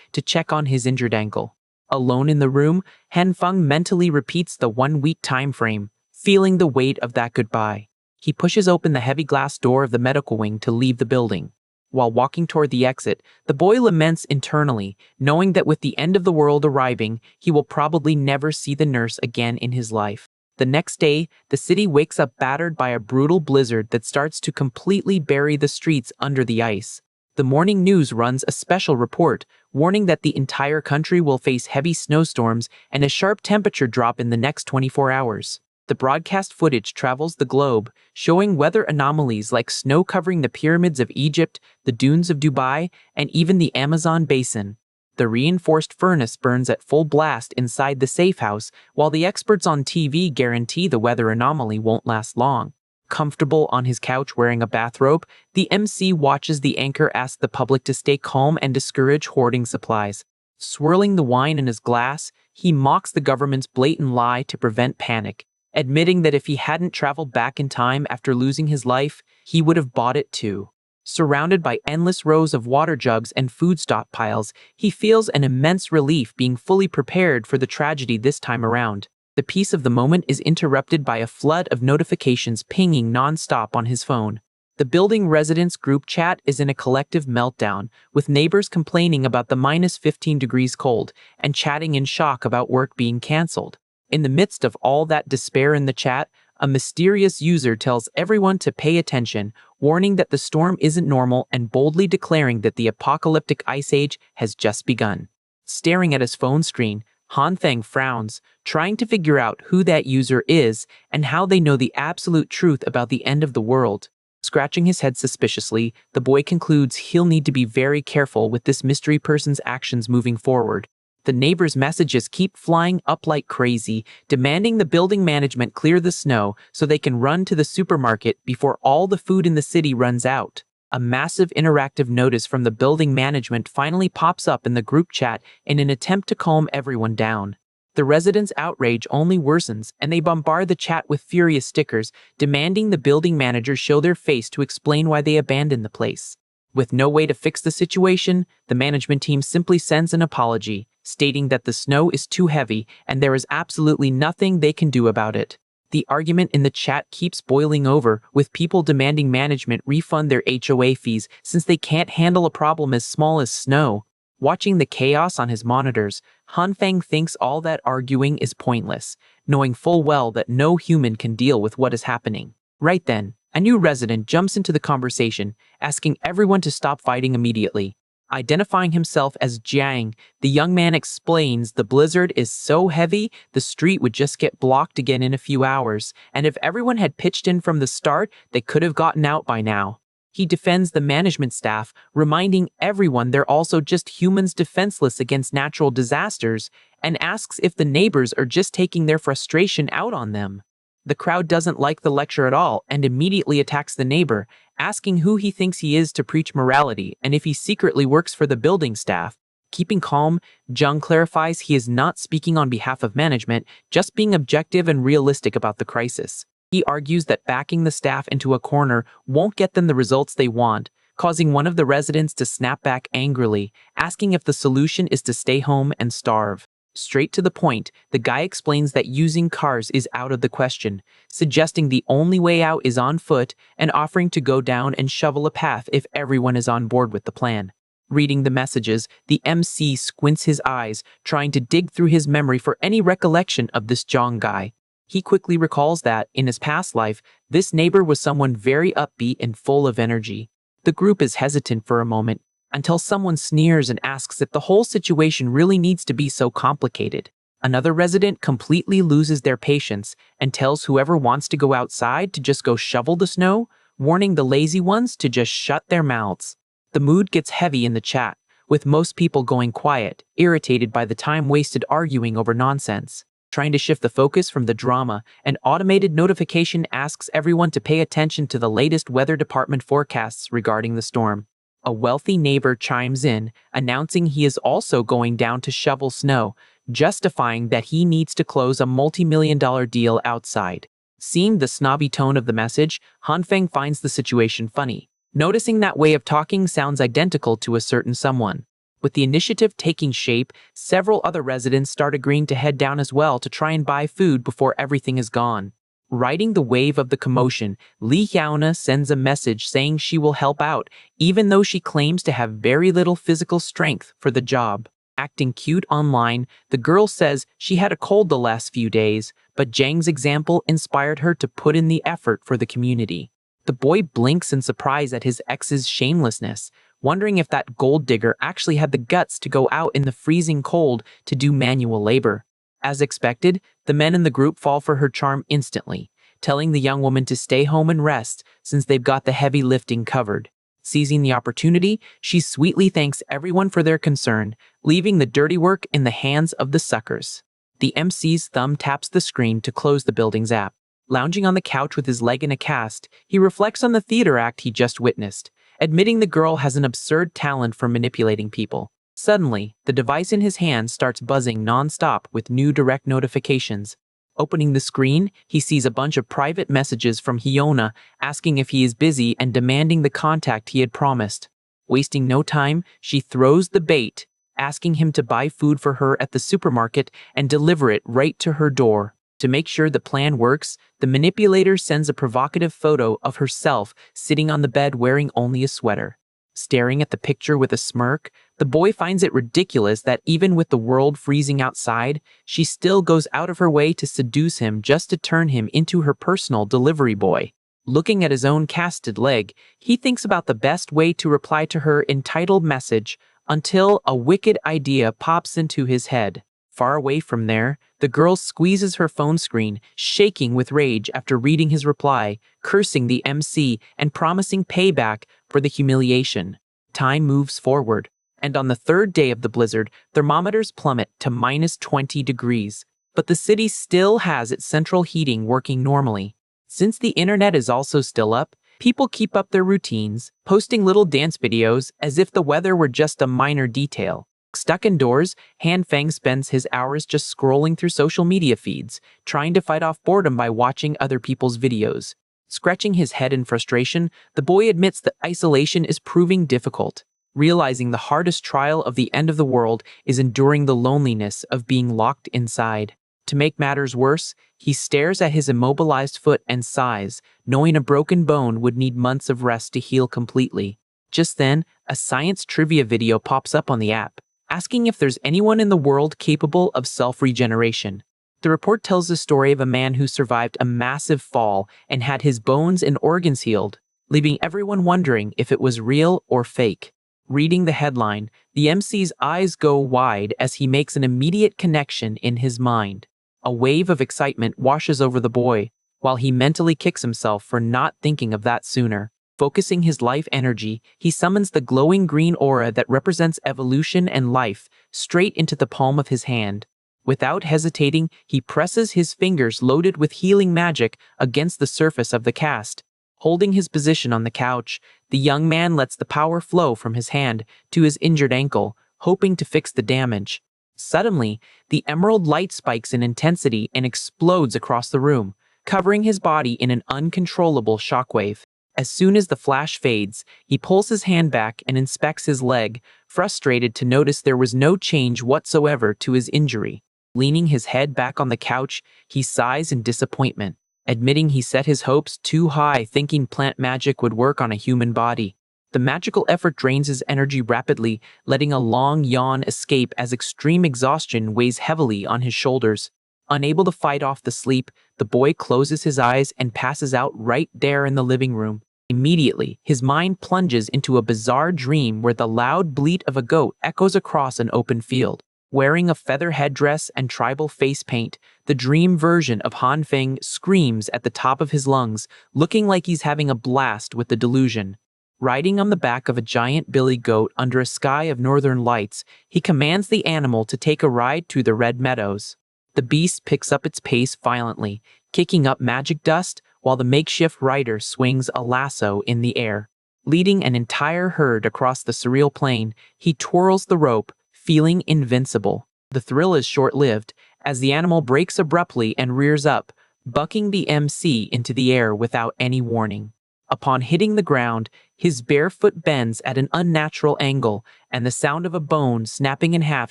to check on his injured ankle. Alone in the room, Hanfeng mentally repeats the 1 week time frame, feeling the weight of that goodbye. He pushes open the heavy glass door of the medical wing to leave the building. While walking toward the exit, the boy laments internally, knowing that with the end of the world arriving, he will probably never see the nurse again in his life. The next day, the city wakes up battered by a brutal blizzard that starts to completely bury the streets under the ice. The morning news runs a special report, warning that the entire country will face heavy snowstorms and a sharp temperature drop in the next 24 hours. The broadcast footage travels the globe, showing weather anomalies like snow covering the pyramids of Egypt, the dunes of Dubai, and even the Amazon basin. The reinforced furnace burns at full blast inside the safe house, while the experts on TV guarantee the weather anomaly won't last long. Comfortable on his couch wearing a bathrobe, the MC watches the anchor ask the public to stay calm and discourage hoarding supplies. Swirling the wine in his glass, he mocks the government's blatant lie to prevent panic, admitting that if he hadn't traveled back in time after losing his life, he would have bought it too. Surrounded by endless rows of water jugs and food stockpiles, he feels an immense relief being fully prepared for the tragedy this time around. The peace of the moment is interrupted by a flood of notifications pinging non-stop on his phone. The building residents group chat is in a collective meltdown, with neighbors complaining about the -15 degrees cold and chatting in shock about work being cancelled. In the midst of all that despair in the chat, a mysterious user tells everyone to pay attention, warning that the storm isn't normal and boldly declaring that the apocalyptic ice age has just begun. Staring at his phone screen, Hanfeng frowns, trying to figure out who that user is and how they know the absolute truth about the end of the world. Scratching his head suspiciously, the boy concludes he'll need to be very careful with this mystery person's actions moving forward. The neighbors' messages keep flying up like crazy, demanding the building management clear the snow so they can run to the supermarket before all the food in the city runs out. A massive interactive notice from the building management finally pops up in the group chat in an attempt to calm everyone down. The residents' outrage only worsens, and they bombard the chat with furious stickers, demanding the building managers show their face to explain why they abandoned the place. With no way to fix the situation, the management team simply sends an apology, stating that the snow is too heavy and there is absolutely nothing they can do about it. The argument in the chat keeps boiling over, with people demanding management refund their HOA fees since they can't handle a problem as small as snow. Watching the chaos on his monitors, Hanfeng thinks all that arguing is pointless, knowing full well that no human can deal with what is happening. Right then, a new resident jumps into the conversation, asking everyone to stop fighting immediately. Identifying himself as Jiang, the young man explains the blizzard is so heavy the street would just get blocked again in a few hours, and if everyone had pitched in from the start, they could have gotten out by now. He defends the management staff, reminding everyone they're also just humans defenseless against natural disasters, and asks if the neighbors are just taking their frustration out on them. The crowd doesn't like the lecture at all and immediately attacks the neighbor, asking who he thinks he is to preach morality and if he secretly works for the building staff. Keeping calm, Jung clarifies he is not speaking on behalf of management, just being objective and realistic about the crisis. He argues that backing the staff into a corner won't get them the results they want, causing one of the residents to snap back angrily, asking if the solution is to stay home and starve. Straight to the point, the guy explains that using cars is out of the question, suggesting the only way out is on foot and offering to go down and shovel a path if everyone is on board with the plan. Reading the messages, the MC squints his eyes, trying to dig through his memory for any recollection of this Zhang guy. He quickly recalls that, in his past life, this neighbor was someone very upbeat and full of energy. The group is hesitant for a moment, until someone sneers and asks if the whole situation really needs to be so complicated. Another resident completely loses their patience and tells whoever wants to go outside to just go shovel the snow, warning the lazy ones to just shut their mouths. The mood gets heavy in the chat, with most people going quiet, irritated by the time wasted arguing over nonsense. Trying to shift the focus from the drama, an automated notification asks everyone to pay attention to the latest weather department forecasts regarding the storm. A wealthy neighbor chimes in, announcing he is also going down to shovel snow, justifying that he needs to close a multi-million-dollar deal outside. Seeing the snobby tone of the message, Hanfeng finds the situation funny, noticing that way of talking sounds identical to a certain someone. With the initiative taking shape, several other residents start agreeing to head down as well to try and buy food before everything is gone. Riding the wave of the commotion, Li Yaona sends a message saying she will help out, even though she claims to have very little physical strength for the job. Acting cute online, the girl says she had a cold the last few days, but Zhang's example inspired her to put in the effort for the community. The boy blinks in surprise at his ex's shamelessness, wondering if that gold digger actually had the guts to go out in the freezing cold to do manual labor. As expected, the men in the group fall for her charm instantly, telling the young woman to stay home and rest since they've got the heavy lifting covered. Seizing the opportunity, she sweetly thanks everyone for their concern, leaving the dirty work in the hands of the suckers. The MC's thumb taps the screen to close the building's app. Lounging on the couch with his leg in a cast, he reflects on the theater act he just witnessed, admitting the girl has an absurd talent for manipulating people. Suddenly, the device in his hand starts buzzing non-stop with new direct notifications. Opening the screen, he sees a bunch of private messages from Hyona asking if he is busy and demanding the contact he had promised. Wasting no time, she throws the bait, asking him to buy food for her at the supermarket and deliver it right to her door. To make sure the plan works, the manipulator sends a provocative photo of herself sitting on the bed wearing only a sweater. Staring at the picture with a smirk, the boy finds it ridiculous that even with the world freezing outside, she still goes out of her way to seduce him just to turn him into her personal delivery boy. Looking at his own casted leg, he thinks about the best way to reply to her entitled message until a wicked idea pops into his head. Far away from there, the girl squeezes her phone screen, shaking with rage after reading his reply, cursing the MC and promising payback for the humiliation. Time moves forward, and on the third day of the blizzard, thermometers plummet to -20 degrees. But the city still has its central heating working normally. Since the internet is also still up, people keep up their routines, posting little dance videos as if the weather were just a minor detail. Stuck indoors, Han Feng spends his hours just scrolling through social media feeds, trying to fight off boredom by watching other people's videos. Scratching his head in frustration, the boy admits that isolation is proving difficult, realizing the hardest trial of the end of the world is enduring the loneliness of being locked inside. To make matters worse, he stares at his immobilized foot and sighs, knowing a broken bone would need months of rest to heal completely. Just then, a science trivia video pops up on the app, asking if there's anyone in the world capable of self-regeneration. The report tells the story of a man who survived a massive fall and had his bones and organs healed, leaving everyone wondering if it was real or fake. Reading the headline, the MC's eyes go wide as he makes an immediate connection in his mind. A wave of excitement washes over the boy, while he mentally kicks himself for not thinking of that sooner. Focusing his life energy, he summons the glowing green aura that represents evolution and life straight into the palm of his hand. Without hesitating, he presses his fingers loaded with healing magic against the surface of the cast. Holding his position on the couch, the young man lets the power flow from his hand to his injured ankle, hoping to fix the damage. Suddenly, the emerald light spikes in intensity and explodes across the room, covering his body in an uncontrollable shockwave. As soon as the flash fades, he pulls his hand back and inspects his leg, frustrated to notice there was no change whatsoever to his injury. Leaning his head back on the couch, he sighs in disappointment, admitting he set his hopes too high thinking plant magic would work on a human body. The magical effort drains his energy rapidly, letting a long yawn escape as extreme exhaustion weighs heavily on his shoulders. Unable to fight off the sleep, the boy closes his eyes and passes out right there in the living room. Immediately, his mind plunges into a bizarre dream where the loud bleat of a goat echoes across an open field. Wearing a feather headdress and tribal face paint, the dream version of Han Feng screams at the top of his lungs, looking like he's having a blast with the delusion. Riding on the back of a giant billy goat under a sky of northern lights, he commands the animal to take a ride through the red meadows. The beast picks up its pace violently, kicking up magic dust while the makeshift rider swings a lasso in the air. Leading an entire herd across the surreal plain, he twirls the rope, feeling invincible. The thrill is short-lived, as the animal breaks abruptly and rears up, bucking the MC into the air without any warning. Upon hitting the ground, his bare foot bends at an unnatural angle, and the sound of a bone snapping in half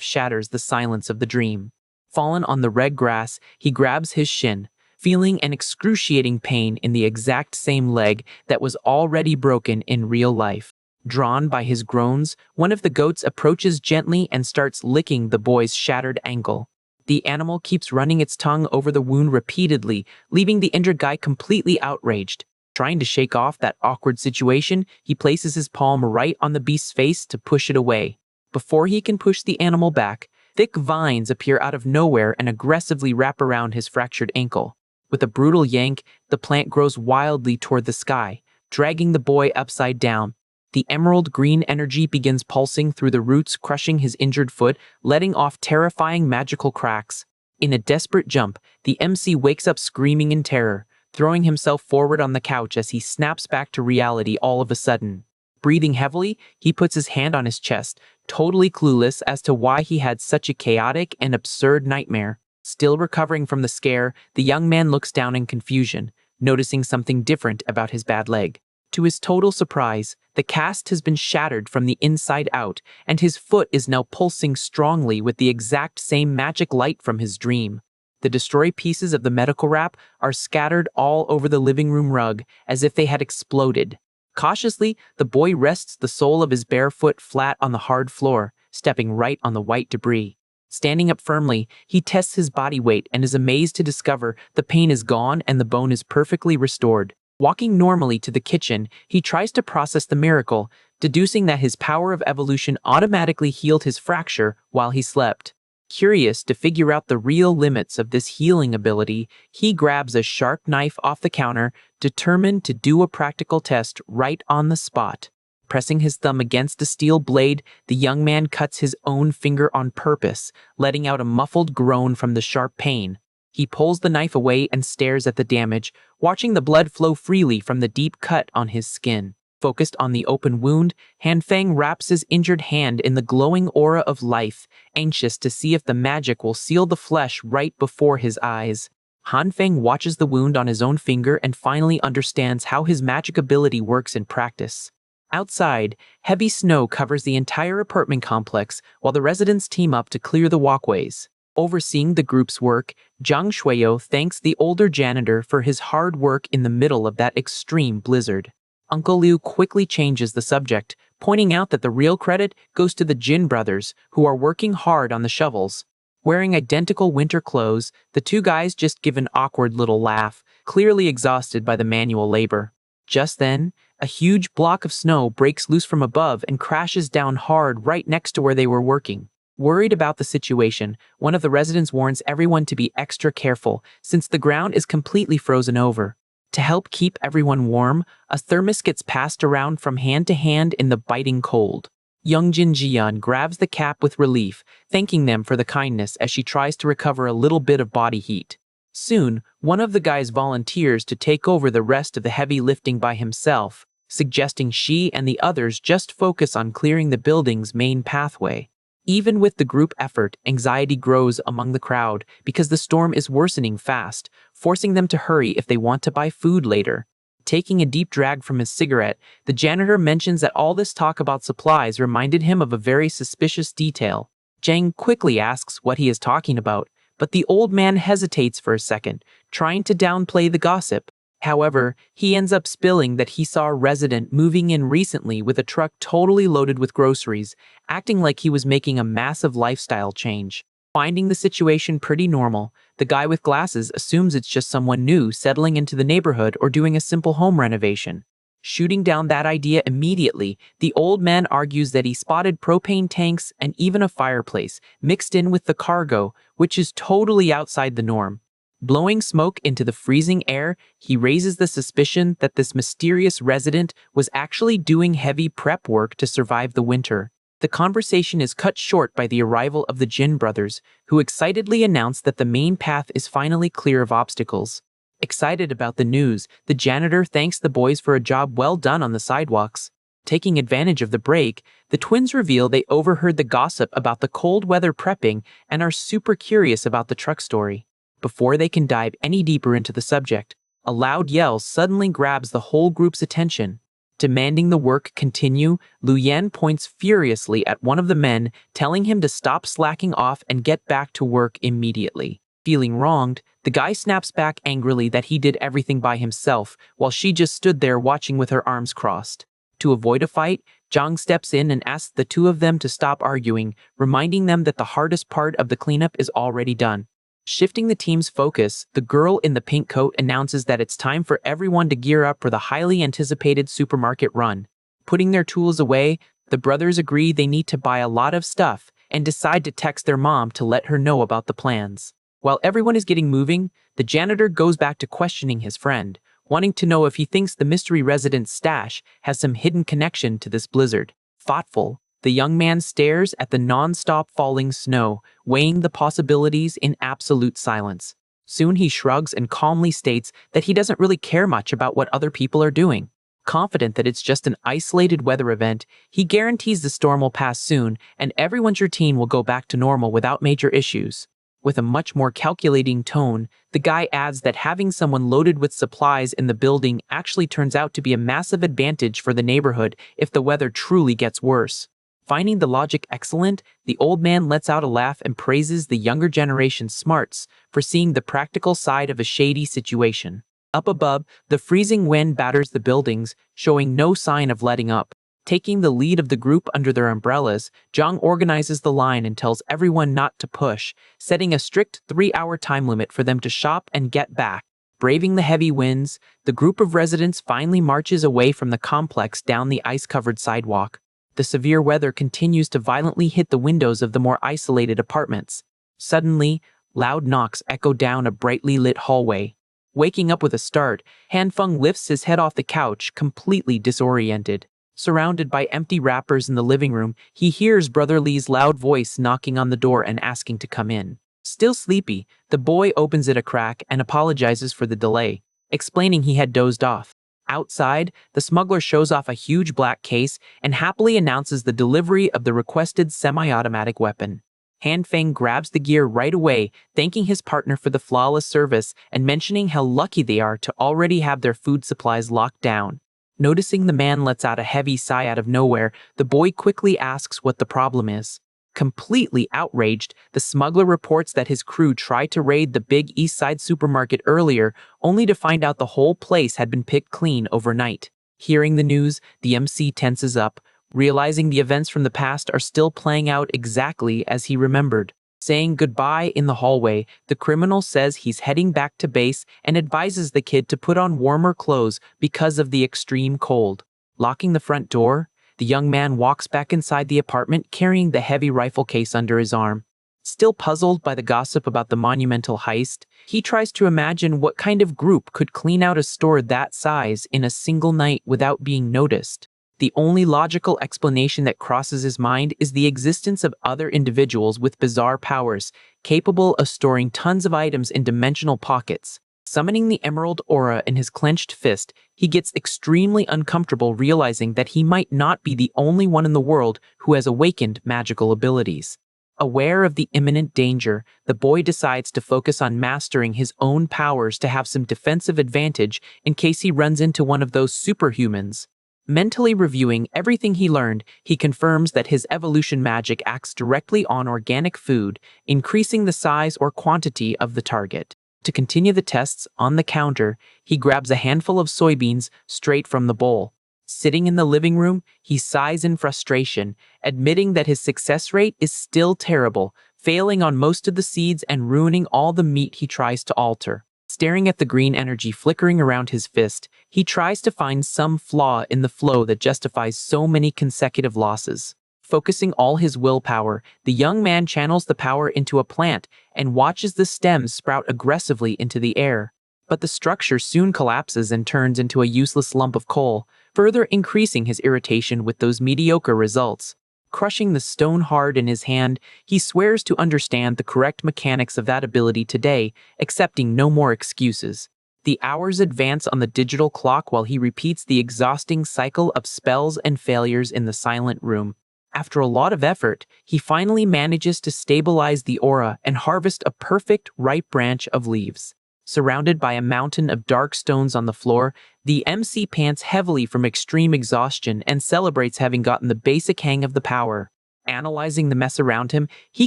shatters the silence of the dream. Fallen on the red grass, he grabs his shin, feeling an excruciating pain in the exact same leg that was already broken in real life. Drawn by his groans, one of the goats approaches gently and starts licking the boy's shattered ankle. The animal keeps running its tongue over the wound repeatedly, leaving the injured guy completely outraged. Trying to shake off that awkward situation, he places his palm right on the beast's face to push it away. Before he can push the animal back, thick vines appear out of nowhere and aggressively wrap around his fractured ankle. With a brutal yank, the plant grows wildly toward the sky, dragging the boy upside down. The emerald green energy begins pulsing through the roots, crushing his injured foot, letting off terrifying magical cracks. In a desperate jump, the MC wakes up screaming in terror, throwing himself forward on the couch as he snaps back to reality all of a sudden. Breathing heavily, he puts his hand on his chest, totally clueless as to why he had such a chaotic and absurd nightmare. Still recovering from the scare, the young man looks down in confusion, noticing something different about his bad leg. To his total surprise, the cast has been shattered from the inside out, and his foot is now pulsing strongly with the exact same magic light from his dream. The destroyed pieces of the medical wrap are scattered all over the living room rug as if they had exploded. Cautiously, the boy rests the sole of his bare foot flat on the hard floor, stepping right on the white debris. Standing up firmly, he tests his body weight and is amazed to discover the pain is gone and the bone is perfectly restored. Walking normally to the kitchen, he tries to process the miracle, deducing that his power of evolution automatically healed his fracture while he slept. Curious to figure out the real limits of this healing ability, he grabs a sharp knife off the counter, determined to do a practical test right on the spot. Pressing his thumb against the steel blade, the young man cuts his own finger on purpose, letting out a muffled groan from the sharp pain. He pulls the knife away and stares at the damage, watching the blood flow freely from the deep cut on his skin. Focused on the open wound, Hanfang wraps his injured hand in the glowing aura of life, anxious to see if the magic will seal the flesh right before his eyes. Hanfang watches the wound on his own finger and finally understands how his magic ability works in practice. Outside, heavy snow covers the entire apartment complex while the residents team up to clear the walkways. Overseeing the group's work, Zhang Shuio thanks the older janitor for his hard work in the middle of that extreme blizzard. Uncle Liu quickly changes the subject, pointing out that the real credit goes to the Jin brothers, who are working hard on the shovels. Wearing identical winter clothes, the two guys just give an awkward little laugh, clearly exhausted by the manual labor. Just then, a huge block of snow breaks loose from above and crashes down hard right next to where they were working. Worried about the situation, one of the residents warns everyone to be extra careful since the ground is completely frozen over. To help keep everyone warm, a thermos gets passed around from hand to hand in the biting cold. Youngjin Jian grabs the cap with relief, thanking them for the kindness as she tries to recover a little bit of body heat. Soon, one of the guys volunteers to take over the rest of the heavy lifting by himself, suggesting she and the others just focus on clearing the building's main pathway. Even with the group effort, anxiety grows among the crowd because the storm is worsening fast, forcing them to hurry if they want to buy food later. Taking a deep drag from his cigarette, the janitor mentions that all this talk about supplies reminded him of a very suspicious detail. Zhang quickly asks what he is talking about, but the old man hesitates for a second, trying to downplay the gossip. However, he ends up spilling that he saw a resident moving in recently with a truck totally loaded with groceries, acting like he was making a massive lifestyle change. Finding the situation pretty normal, the guy with glasses assumes it's just someone new settling into the neighborhood or doing a simple home renovation. Shooting down that idea immediately, the old man argues that he spotted propane tanks and even a fireplace mixed in with the cargo, which is totally outside the norm. Blowing smoke into the freezing air, he raises the suspicion that this mysterious resident was actually doing heavy prep work to survive the winter. The conversation is cut short by the arrival of the Jin brothers, who excitedly announce that the main path is finally clear of obstacles. Excited about the news, the janitor thanks the boys for a job well done on the sidewalks. Taking advantage of the break, the twins reveal they overheard the gossip about the cold weather prepping and are super curious about the truck story. Before they can dive any deeper into the subject, a loud yell suddenly grabs the whole group's attention. Demanding the work continue, Lu Yan points furiously at one of the men, telling him to stop slacking off and get back to work immediately. Feeling wronged, the guy snaps back angrily that he did everything by himself, while she just stood there watching with her arms crossed. To avoid a fight, Zhang steps in and asks the two of them to stop arguing, reminding them that the hardest part of the cleanup is already done. Shifting the team's focus, the girl in the pink coat announces that it's time for everyone to gear up for the highly anticipated supermarket run. Putting their tools away, the brothers agree they need to buy a lot of stuff and decide to text their mom to let her know about the plans. While everyone is getting moving, the janitor goes back to questioning his friend, wanting to know if he thinks the mystery resident's stash has some hidden connection to this blizzard. Thoughtful, the young man stares at the non-stop falling snow, weighing the possibilities in absolute silence. Soon he shrugs and calmly states that he doesn't really care much about what other people are doing. Confident that it's just an isolated weather event, he guarantees the storm will pass soon and everyone's routine will go back to normal without major issues. With a much more calculating tone, the guy adds that having someone loaded with supplies in the building actually turns out to be a massive advantage for the neighborhood if the weather truly gets worse. Finding the logic excellent, the old man lets out a laugh and praises the younger generation's smarts for seeing the practical side of a shady situation. Up above, the freezing wind batters the buildings, showing no sign of letting up. Taking the lead of the group under their umbrellas, Zhang organizes the line and tells everyone not to push, setting a strict 3-hour time limit for them to shop and get back. Braving the heavy winds, the group of residents finally marches away from the complex down the ice-covered sidewalk. The severe weather continues to violently hit the windows of the more isolated apartments. Suddenly, loud knocks echo down a brightly lit hallway. Waking up with a start, Hanfeng lifts his head off the couch, completely disoriented. Surrounded by empty wrappers in the living room, he hears Brother Li's loud voice knocking on the door and asking to come in. Still sleepy, the boy opens it a crack and apologizes for the delay, explaining he had dozed off. Outside, the smuggler shows off a huge black case and happily announces the delivery of the requested semi-automatic weapon. Hanfeng grabs the gear right away, thanking his partner for the flawless service and mentioning how lucky they are to already have their food supplies locked down. Noticing the man lets out a heavy sigh out of nowhere, the boy quickly asks what the problem is. Completely outraged, the smuggler reports that his crew tried to raid the big East Side supermarket earlier, only to find out the whole place had been picked clean overnight. Hearing the news, the MC tenses up, realizing the events from the past are still playing out exactly as he remembered. Saying goodbye in the hallway, the criminal says he's heading back to base and advises the kid to put on warmer clothes because of the extreme cold. Locking the front door, the young man walks back inside the apartment carrying the heavy rifle case under his arm. Still puzzled by the gossip about the monumental heist, he tries to imagine what kind of group could clean out a store that size in a single night without being noticed. The only logical explanation that crosses his mind is the existence of other individuals with bizarre powers, capable of storing tons of items in dimensional pockets. Summoning the emerald aura in his clenched fist, he gets extremely uncomfortable realizing that he might not be the only one in the world who has awakened magical abilities. Aware of the imminent danger, the boy decides to focus on mastering his own powers to have some defensive advantage in case he runs into one of those superhumans. Mentally reviewing everything he learned, he confirms that his evolution magic acts directly on organic food, increasing the size or quantity of the target. To continue the tests on the counter, he grabs a handful of soybeans straight from the bowl. Sitting in the living room, he sighs in frustration, admitting that his success rate is still terrible, failing on most of the seeds and ruining all the meat he tries to alter. Staring at the green energy flickering around his fist, he tries to find some flaw in the flow that justifies so many consecutive losses. Focusing all his willpower, the young man channels the power into a plant and watches the stems sprout aggressively into the air. But the structure soon collapses and turns into a useless lump of coal, further increasing his irritation with those mediocre results. Crushing the stone hard in his hand, he swears to understand the correct mechanics of that ability today, accepting no more excuses. The hours advance on the digital clock while he repeats the exhausting cycle of spells and failures in the silent room. After a lot of effort, he finally manages to stabilize the aura and harvest a perfect, ripe branch of leaves. Surrounded by a mountain of dark stones on the floor, the MC pants heavily from extreme exhaustion and celebrates having gotten the basic hang of the power. Analyzing the mess around him, he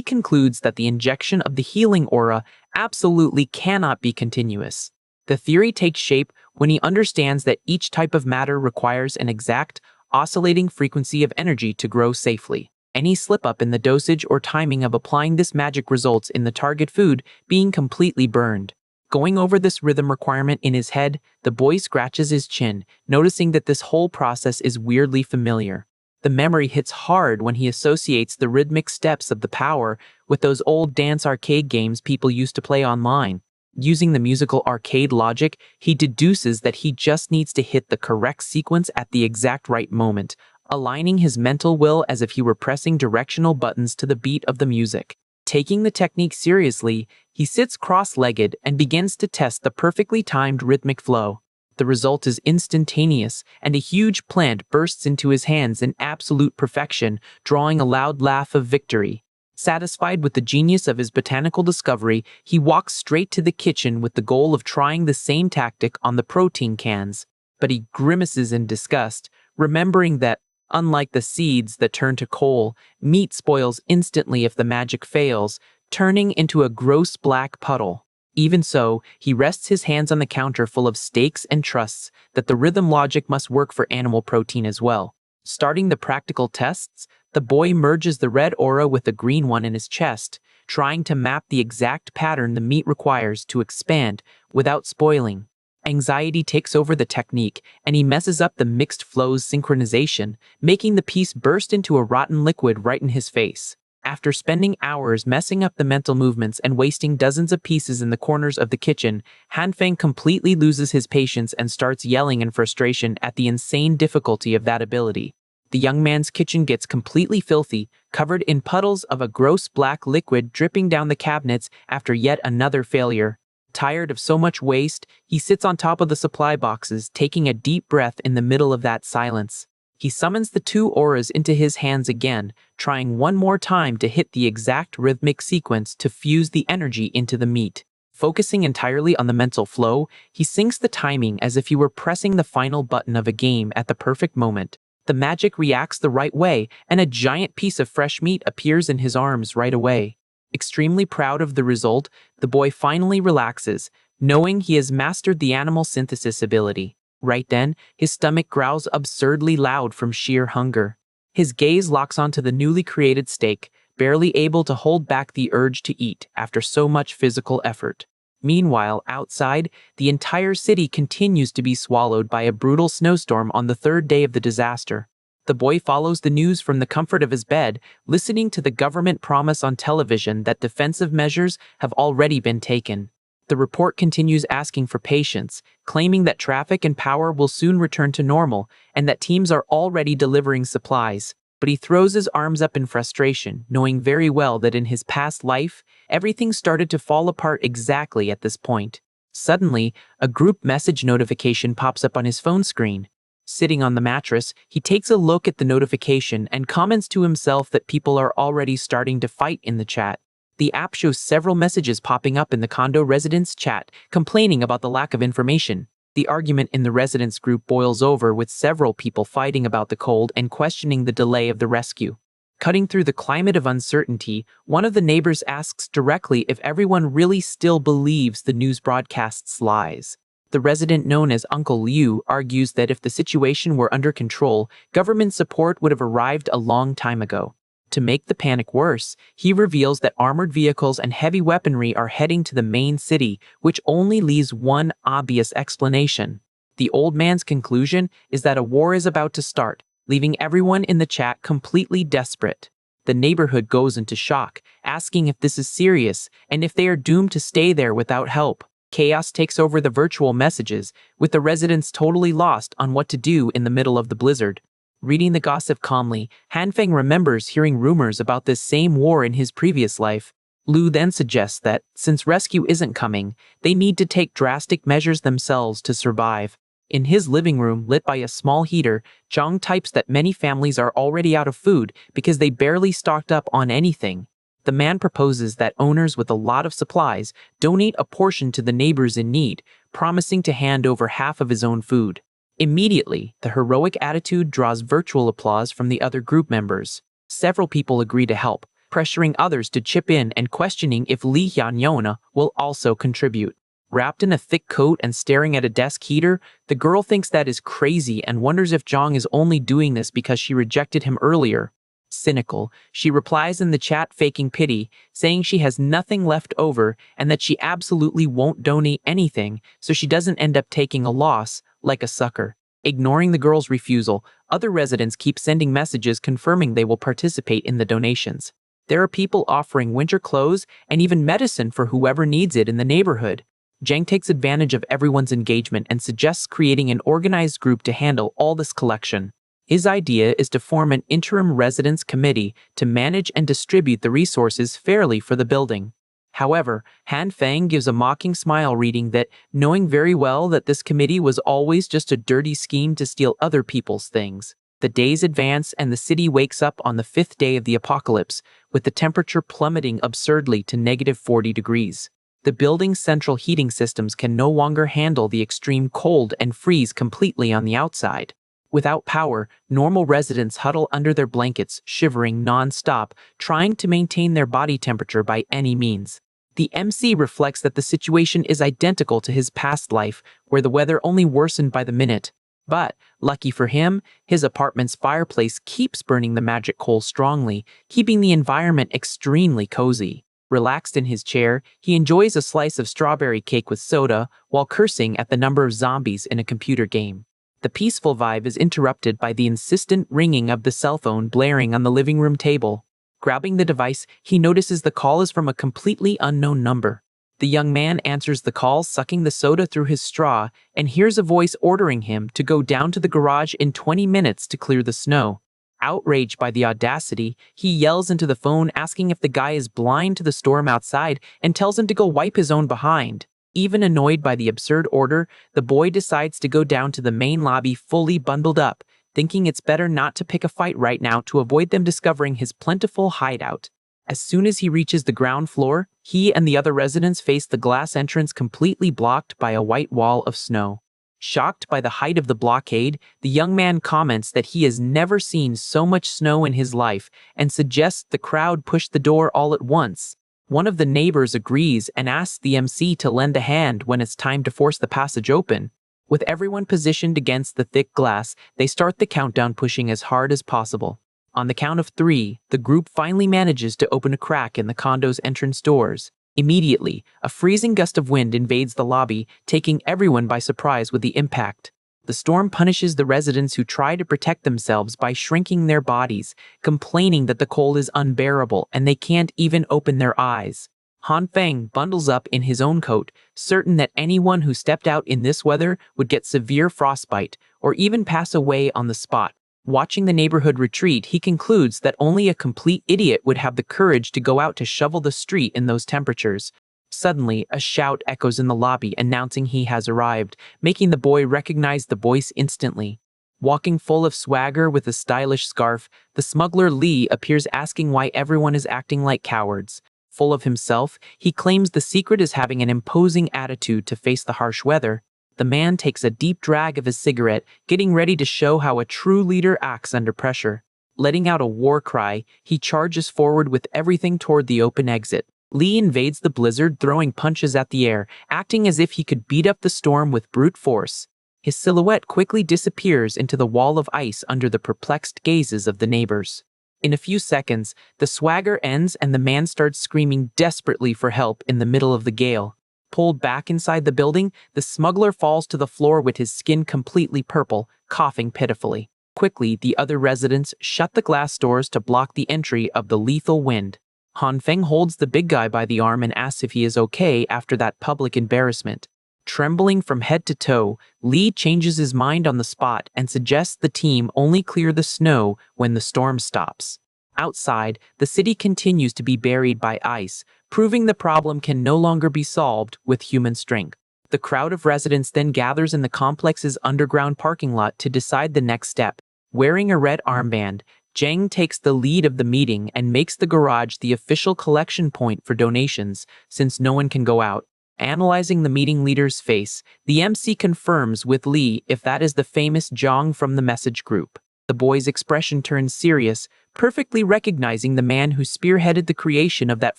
concludes that the injection of the healing aura absolutely cannot be continuous. The theory takes shape when he understands that each type of matter requires an exact, oscillating frequency of energy to grow safely. Any slip-up in the dosage or timing of applying this magic results in the target food being completely burned. Going over this rhythm requirement in his head, the boy scratches his chin, noticing that this whole process is weirdly familiar. The memory hits hard when he associates the rhythmic steps of the power with those old dance arcade games people used to play online. Using the musical arcade logic, he deduces that he just needs to hit the correct sequence at the exact right moment, aligning his mental will as if he were pressing directional buttons to the beat of the music. Taking the technique seriously, he sits cross-legged and begins to test the perfectly timed rhythmic flow. The result is instantaneous, and a huge plant bursts into his hands in absolute perfection, drawing a loud laugh of victory. Satisfied with the genius of his botanical discovery, he walks straight to the kitchen with the goal of trying the same tactic on the protein cans. But he grimaces in disgust, remembering that, unlike the seeds that turn to coal, meat spoils instantly if the magic fails, turning into a gross black puddle. Even so, he rests his hands on the counter full of stakes and trusts that the rhythm logic must work for animal protein as well. Starting the practical tests, the boy merges the red aura with the green one in his chest, trying to map the exact pattern the meat requires to expand without spoiling. Anxiety takes over the technique, and he messes up the mixed flows synchronization, making the piece burst into a rotten liquid right in his face. After spending hours messing up the mental movements and wasting dozens of pieces in the corners of the kitchen, Hanfeng completely loses his patience and starts yelling in frustration at the insane difficulty of that ability. The young man's kitchen gets completely filthy, covered in puddles of a gross black liquid dripping down the cabinets after yet another failure. Tired of so much waste, he sits on top of the supply boxes, taking a deep breath in the middle of that silence. He summons the two auras into his hands again, trying one more time to hit the exact rhythmic sequence to fuse the energy into the meat. Focusing entirely on the mental flow, he syncs the timing as if he were pressing the final button of a game at the perfect moment. The magic reacts the right way, and a giant piece of fresh meat appears in his arms right away. Extremely proud of the result, the boy finally relaxes, knowing he has mastered the animal synthesis ability. Right then, his stomach growls absurdly loud from sheer hunger. His gaze locks onto the newly created steak, barely able to hold back the urge to eat after so much physical effort. Meanwhile, outside, the entire city continues to be swallowed by a brutal snowstorm on the third day of the disaster. The boy follows the news from the comfort of his bed, listening to the government promise on television that defensive measures have already been taken. The report continues asking for patience, claiming that traffic and power will soon return to normal and that teams are already delivering supplies. But he throws his arms up in frustration, knowing very well that in his past life, everything started to fall apart exactly at this point. Suddenly, a group message notification pops up on his phone screen. Sitting on the mattress, he takes a look at the notification and comments to himself that people are already starting to fight in the chat. The app shows several messages popping up in the condo residents' chat, complaining about the lack of information. The argument in the residents group boils over with several people fighting about the cold and questioning the delay of the rescue. Cutting through the climate of uncertainty, one of the neighbors asks directly if everyone really still believes the news broadcast's lies. The resident known as Uncle Liu argues that if the situation were under control, government support would have arrived a long time ago. To make the panic worse, he reveals that armored vehicles and heavy weaponry are heading to the main city, which only leaves one obvious explanation. The old man's conclusion is that a war is about to start, leaving everyone in the chat completely desperate. The neighborhood goes into shock, asking if this is serious and if they are doomed to stay there without help. Chaos takes over the virtual messages, with the residents totally lost on what to do in the middle of the blizzard. Reading the gossip calmly, Hanfeng remembers hearing rumors about this same war in his previous life. Lu then suggests that, since rescue isn't coming, they need to take drastic measures themselves to survive. In his living room, lit by a small heater, Zhang types that many families are already out of food because they barely stocked up on anything. The man proposes that owners with a lot of supplies donate a portion to the neighbors in need, promising to hand over half of his own food. Immediately, the heroic attitude draws virtual applause from the other group members. Several people agree to help, pressuring others to chip in and questioning if Li Hyanyona will also contribute. Wrapped in a thick coat and staring at a desk heater, the girl thinks that is crazy and wonders if Zhang is only doing this because she rejected him earlier. Cynical, she replies in the chat faking pity, saying she has nothing left over and that she absolutely won't donate anything so she doesn't end up taking a loss like a sucker. Ignoring the girl's refusal, other residents keep sending messages confirming they will participate in the donations. There are people offering winter clothes and even medicine for whoever needs it in the neighborhood. Zhang takes advantage of everyone's engagement and suggests creating an organized group to handle all this collection. His idea is to form an interim residence committee to manage and distribute the resources fairly for the building. However, Han Feng gives a mocking smile, reading that, knowing very well that this committee was always just a dirty scheme to steal other people's things. The days advance and the city wakes up on the 5th day of the apocalypse, with the temperature plummeting absurdly to -40 degrees. The building's central heating systems can no longer handle the extreme cold and freeze completely on the outside. Without power, normal residents huddle under their blankets, shivering non-stop, trying to maintain their body temperature by any means. The MC reflects that the situation is identical to his past life, where the weather only worsened by the minute. But, lucky for him, his apartment's fireplace keeps burning the magic coal strongly, keeping the environment extremely cozy. Relaxed in his chair, he enjoys a slice of strawberry cake with soda while cursing at the number of zombies in a computer game. The peaceful vibe is interrupted by the insistent ringing of the cell phone blaring on the living room table. Grabbing the device, he notices the call is from a completely unknown number. The young man answers the call, sucking the soda through his straw, and hears a voice ordering him to go down to the garage in 20 minutes to clear the snow. Outraged by the audacity, he yells into the phone asking if the guy is blind to the storm outside and tells him to go wipe his own behind. Even annoyed by the absurd order, the boy decides to go down to the main lobby fully bundled up, thinking it's better not to pick a fight right now to avoid them discovering his plentiful hideout. As soon as he reaches the ground floor, he and the other residents face the glass entrance completely blocked by a white wall of snow. Shocked by the height of the blockade, the young man comments that he has never seen so much snow in his life and suggests the crowd push the door all at once. One of the neighbors agrees and asks the MC to lend a hand when it's time to force the passage open. With everyone positioned against the thick glass, they start the countdown, pushing as hard as possible. On the count of 3, the group finally manages to open a crack in the condo's entrance doors. Immediately, a freezing gust of wind invades the lobby, taking everyone by surprise with the impact. The storm punishes the residents who try to protect themselves by shrinking their bodies, complaining that the cold is unbearable and they can't even open their eyes. Han Feng bundles up in his own coat, certain that anyone who stepped out in this weather would get severe frostbite or even pass away on the spot. Watching the neighborhood retreat, he concludes that only a complete idiot would have the courage to go out to shovel the street in those temperatures. Suddenly, a shout echoes in the lobby announcing he has arrived, making the boy recognize the voice instantly. Walking full of swagger with a stylish scarf, the smuggler Li appears, asking why everyone is acting like cowards. Full of himself, he claims the secret is having an imposing attitude to face the harsh weather. The man takes a deep drag of his cigarette, getting ready to show how a true leader acts under pressure. Letting out a war cry, he charges forward with everything toward the open exit. Li invades the blizzard, throwing punches at the air, acting as if he could beat up the storm with brute force. His silhouette quickly disappears into the wall of ice under the perplexed gazes of the neighbors. In a few seconds, the swagger ends and the man starts screaming desperately for help in the middle of the gale. Pulled back inside the building, the smuggler falls to the floor with his skin completely purple, coughing pitifully. Quickly, the other residents shut the glass doors to block the entry of the lethal wind. Han Feng holds the big guy by the arm and asks if he is okay after that public embarrassment. Trembling from head to toe, Lee changes his mind on the spot and suggests the team only clear the snow when the storm stops. Outside, the city continues to be buried by ice, proving the problem can no longer be solved with human strength. The crowd of residents then gathers in the complex's underground parking lot to decide the next step. Wearing a red armband, Jang takes the lead of the meeting and makes the garage the official collection point for donations, since no one can go out. Analyzing the meeting leader's face, the MC confirms with Lee if that is the famous Jong from the message group. The boy's expression turns serious, perfectly recognizing the man who spearheaded the creation of that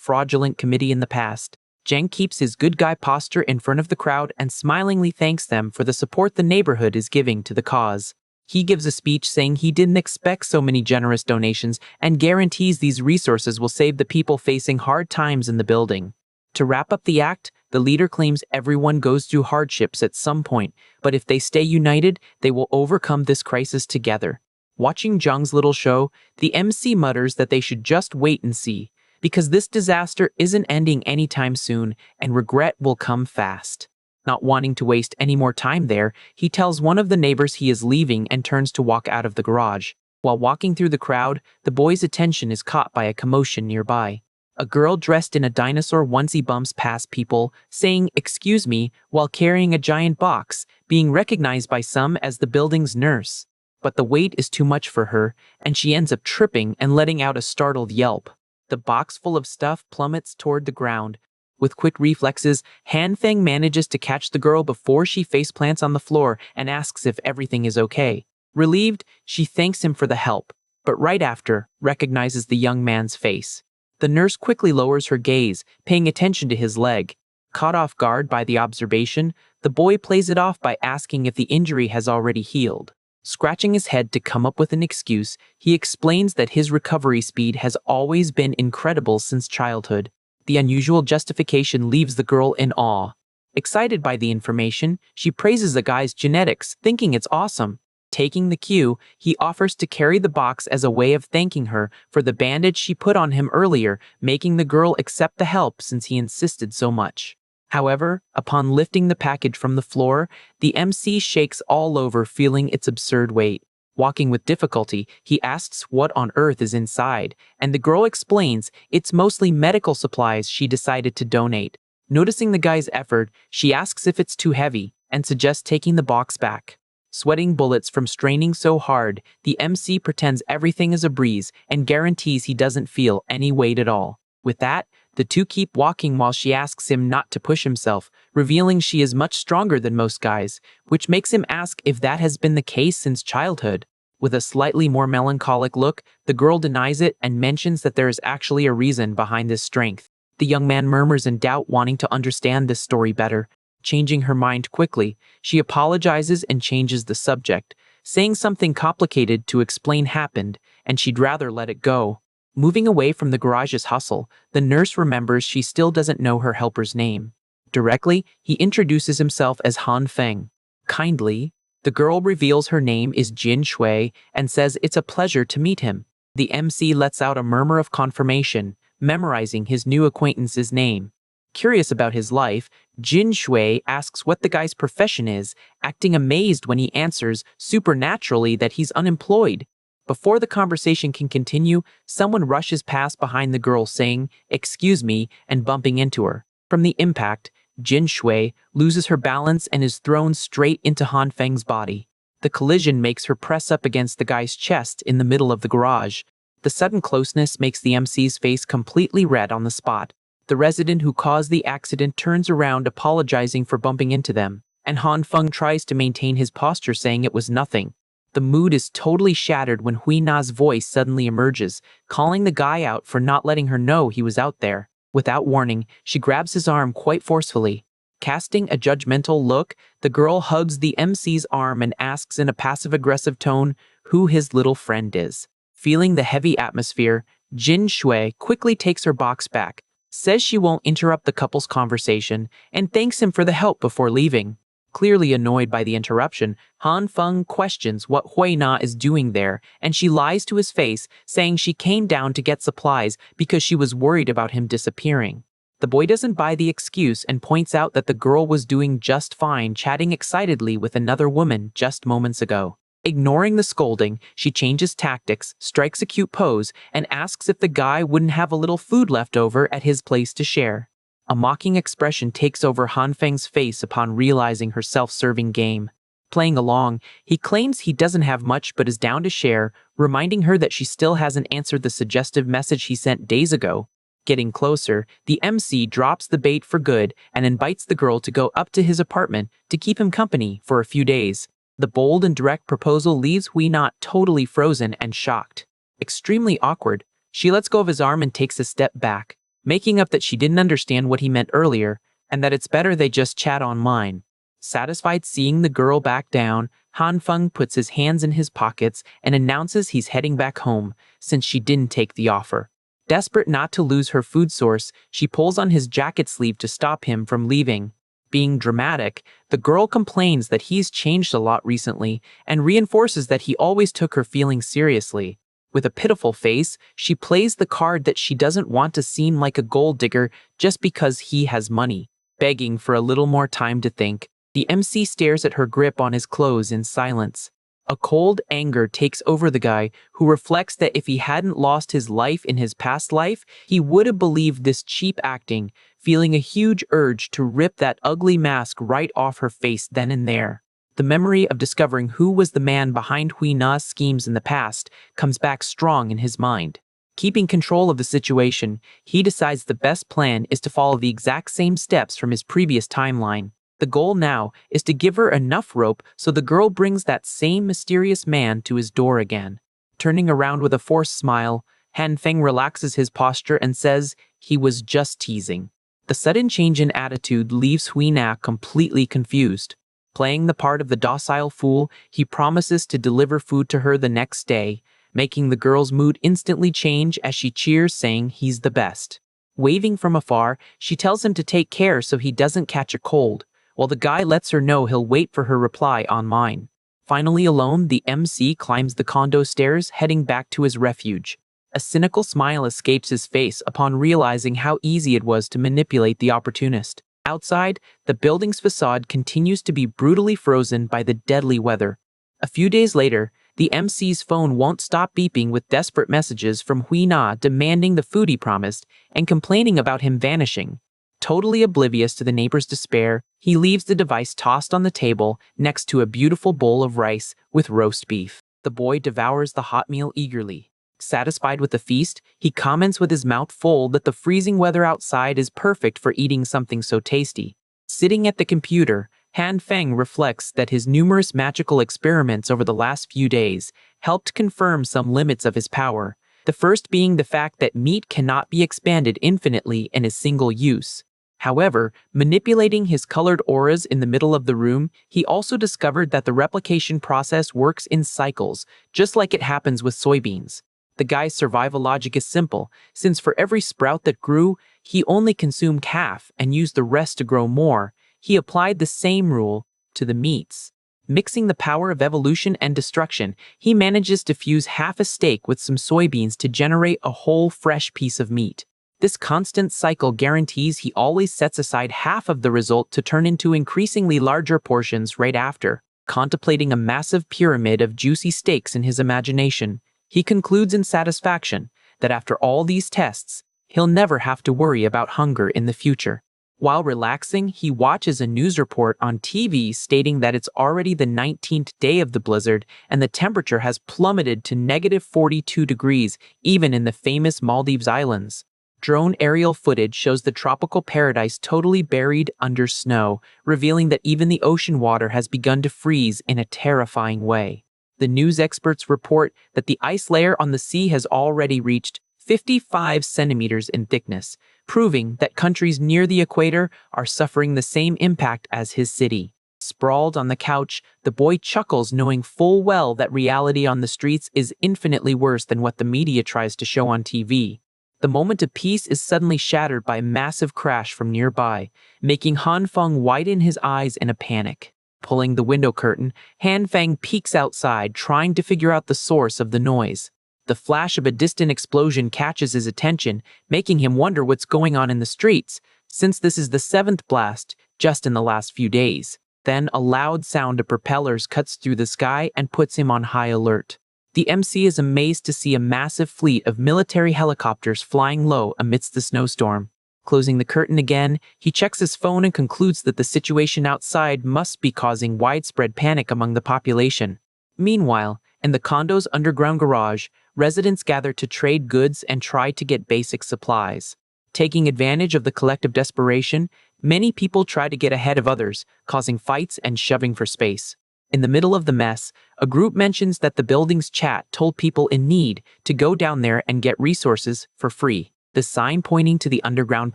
fraudulent committee in the past. Jang keeps his good guy posture in front of the crowd and smilingly thanks them for the support the neighborhood is giving to the cause. He gives a speech saying he didn't expect so many generous donations and guarantees these resources will save the people facing hard times in the building. To wrap up the act, the leader claims everyone goes through hardships at some point, but if they stay united, they will overcome this crisis together. Watching Jung's little show, the MC mutters that they should just wait and see, because this disaster isn't ending anytime soon and regret will come fast. Not wanting to waste any more time there, he tells one of the neighbors he is leaving and turns to walk out of the garage. While walking through the crowd, the boy's attention is caught by a commotion nearby. A girl dressed in a dinosaur onesie bumps past people, saying "excuse me" while carrying a giant box, being recognized by some as the building's nurse. But the weight is too much for her, and she ends up tripping and letting out a startled yelp. The box full of stuff plummets toward the ground. With quick reflexes, Han Feng manages to catch the girl before she faceplants on the floor and asks if everything is okay. Relieved, she thanks him for the help, but right after, recognizes the young man's face. The nurse quickly lowers her gaze, paying attention to his leg. Caught off guard by the observation, the boy plays it off by asking if the injury has already healed. Scratching his head to come up with an excuse, he explains that his recovery speed has always been incredible since childhood. The unusual justification leaves the girl in awe. Excited by the information, she praises the guy's genetics, thinking it's awesome. Taking the cue, he offers to carry the box as a way of thanking her for the bandage she put on him earlier, making the girl accept the help since he insisted so much. However, upon lifting the package from the floor, the MC shakes all over, feeling its absurd weight. Walking with difficulty, he asks what on earth is inside, and the girl explains it's mostly medical supplies she decided to donate. Noticing the guy's effort, she asks if it's too heavy, and suggests taking the box back. Sweating bullets from straining so hard, the MC pretends everything is a breeze and guarantees he doesn't feel any weight at all. With that, the two keep walking while she asks him not to push himself, revealing she is much stronger than most guys, which makes him ask if that has been the case since childhood. With a slightly more melancholic look, the girl denies it and mentions that there is actually a reason behind this strength. The young man murmurs in doubt, wanting to understand this story better. Changing her mind quickly, she apologizes and changes the subject, saying something complicated to explain happened, and she'd rather let it go. Moving away from the garage's hustle, the nurse remembers she still doesn't know her helper's name. Directly, he introduces himself as Han Feng. Kindly, the girl reveals her name is Jin Shui and says it's a pleasure to meet him. The MC lets out a murmur of confirmation, memorizing his new acquaintance's name. Curious about his life, Jin Shui asks what the guy's profession is, acting amazed when he answers supernaturally that he's unemployed. Before the conversation can continue, someone rushes past behind the girl saying, "excuse me," and bumping into her. From the impact, Jin Shui loses her balance and is thrown straight into Han Feng's body. The collision makes her press up against the guy's chest in the middle of the garage. The sudden closeness makes the MC's face completely red on the spot. The resident who caused the accident turns around apologizing for bumping into them, and Han Feng tries to maintain his posture saying it was nothing. The mood is totally shattered when Hui Na's voice suddenly emerges, calling the guy out for not letting her know he was out there. Without warning, she grabs his arm quite forcefully. Casting a judgmental look, the girl hugs the MC's arm and asks in a passive-aggressive tone who his little friend is. Feeling the heavy atmosphere, Jin Shui quickly takes her box back, says she won't interrupt the couple's conversation, and thanks him for the help before leaving. Clearly annoyed by the interruption, Han Feng questions what Hui Na is doing there, and she lies to his face, saying she came down to get supplies because she was worried about him disappearing. The boy doesn't buy the excuse and points out that the girl was doing just fine, chatting excitedly with another woman just moments ago. Ignoring the scolding, she changes tactics, strikes a cute pose, and asks if the guy wouldn't have a little food left over at his place to share. A mocking expression takes over Han Feng's face upon realizing her self-serving game. Playing along, he claims he doesn't have much but is down to share, reminding her that she still hasn't answered the suggestive message he sent days ago. Getting closer, the MC drops the bait for good and invites the girl to go up to his apartment to keep him company for a few days. The bold and direct proposal leaves Hui Na totally frozen and shocked. Extremely awkward, she lets go of his arm and takes a step back, making up that she didn't understand what he meant earlier and that it's better they just chat online. Satisfied seeing the girl back down, Han Feng puts his hands in his pockets and announces he's heading back home since she didn't take the offer. Desperate not to lose her food source, she pulls on his jacket sleeve to stop him from leaving. Being dramatic, the girl complains that he's changed a lot recently and reinforces that he always took her feelings seriously. With a pitiful face, she plays the card that she doesn't want to seem like a gold digger just because he has money. Begging for a little more time to think, the MC stares at her grip on his clothes in silence. A cold anger takes over the guy, who reflects that if he hadn't lost his life in his past life, he would have believed this cheap acting, feeling a huge urge to rip that ugly mask right off her face then and there. The memory of discovering who was the man behind Hui Na's schemes in the past comes back strong in his mind. Keeping control of the situation, he decides the best plan is to follow the exact same steps from his previous timeline. The goal now is to give her enough rope so the girl brings that same mysterious man to his door again. Turning around with a forced smile, Han Feng relaxes his posture and says he was just teasing. The sudden change in attitude leaves Hui Na completely confused. Playing the part of the docile fool, he promises to deliver food to her the next day, making the girl's mood instantly change as she cheers, saying he's the best. Waving from afar, she tells him to take care so he doesn't catch a cold, while the guy lets her know he'll wait for her reply online. Finally alone, the MC climbs the condo stairs, heading back to his refuge. A cynical smile escapes his face upon realizing how easy it was to manipulate the opportunist. Outside, the building's facade continues to be brutally frozen by the deadly weather. A few days later, the MC's phone won't stop beeping with desperate messages from Hui Na demanding the food he promised and complaining about him vanishing. Totally oblivious to the neighbor's despair, he leaves the device tossed on the table next to a beautiful bowl of rice with roast beef. The boy devours the hot meal eagerly. Satisfied with the feast, he comments with his mouth full that the freezing weather outside is perfect for eating something so tasty. Sitting at the computer, Han Feng reflects that his numerous magical experiments over the last few days helped confirm some limits of his power, the first being the fact that meat cannot be expanded infinitely in a single use. However, manipulating his colored auras in the middle of the room, he also discovered that the replication process works in cycles, just like it happens with soybeans. The guy's survival logic is simple, since for every sprout that grew, he only consumed half and used the rest to grow more. He applied the same rule to the meats. Mixing the power of evolution and destruction, he manages to fuse half a steak with some soybeans to generate a whole fresh piece of meat. This constant cycle guarantees he always sets aside half of the result to turn into increasingly larger portions right after. Contemplating a massive pyramid of juicy steaks in his imagination, he concludes in satisfaction that after all these tests, he'll never have to worry about hunger in the future. While relaxing, he watches a news report on TV stating that it's already the 19th day of the blizzard and the temperature has plummeted to -42 degrees even in the famous Maldives Islands. Drone aerial footage shows the tropical paradise totally buried under snow, revealing that even the ocean water has begun to freeze in a terrifying way. The news experts report that the ice layer on the sea has already reached 55 centimeters in thickness, proving that countries near the equator are suffering the same impact as his city. Sprawled on the couch, the boy chuckles, knowing full well that reality on the streets is infinitely worse than what the media tries to show on TV. The moment of peace is suddenly shattered by a massive crash from nearby, making Han Feng widen his eyes in a panic. Pulling the window curtain, Han Feng peeks outside, trying to figure out the source of the noise. The flash of a distant explosion catches his attention, making him wonder what's going on in the streets, since this is the 7th blast just in the last few days. Then a loud sound of propellers cuts through the sky and puts him on high alert. The MC is amazed to see a massive fleet of military helicopters flying low amidst the snowstorm. Closing the curtain again, he checks his phone and concludes that the situation outside must be causing widespread panic among the population. Meanwhile, in the condo's underground garage, residents gather to trade goods and try to get basic supplies. Taking advantage of the collective desperation, many people try to get ahead of others, causing fights and shoving for space. In the middle of the mess, a group mentions that the building's chat told people in need to go down there and get resources for free. The sign pointing to the underground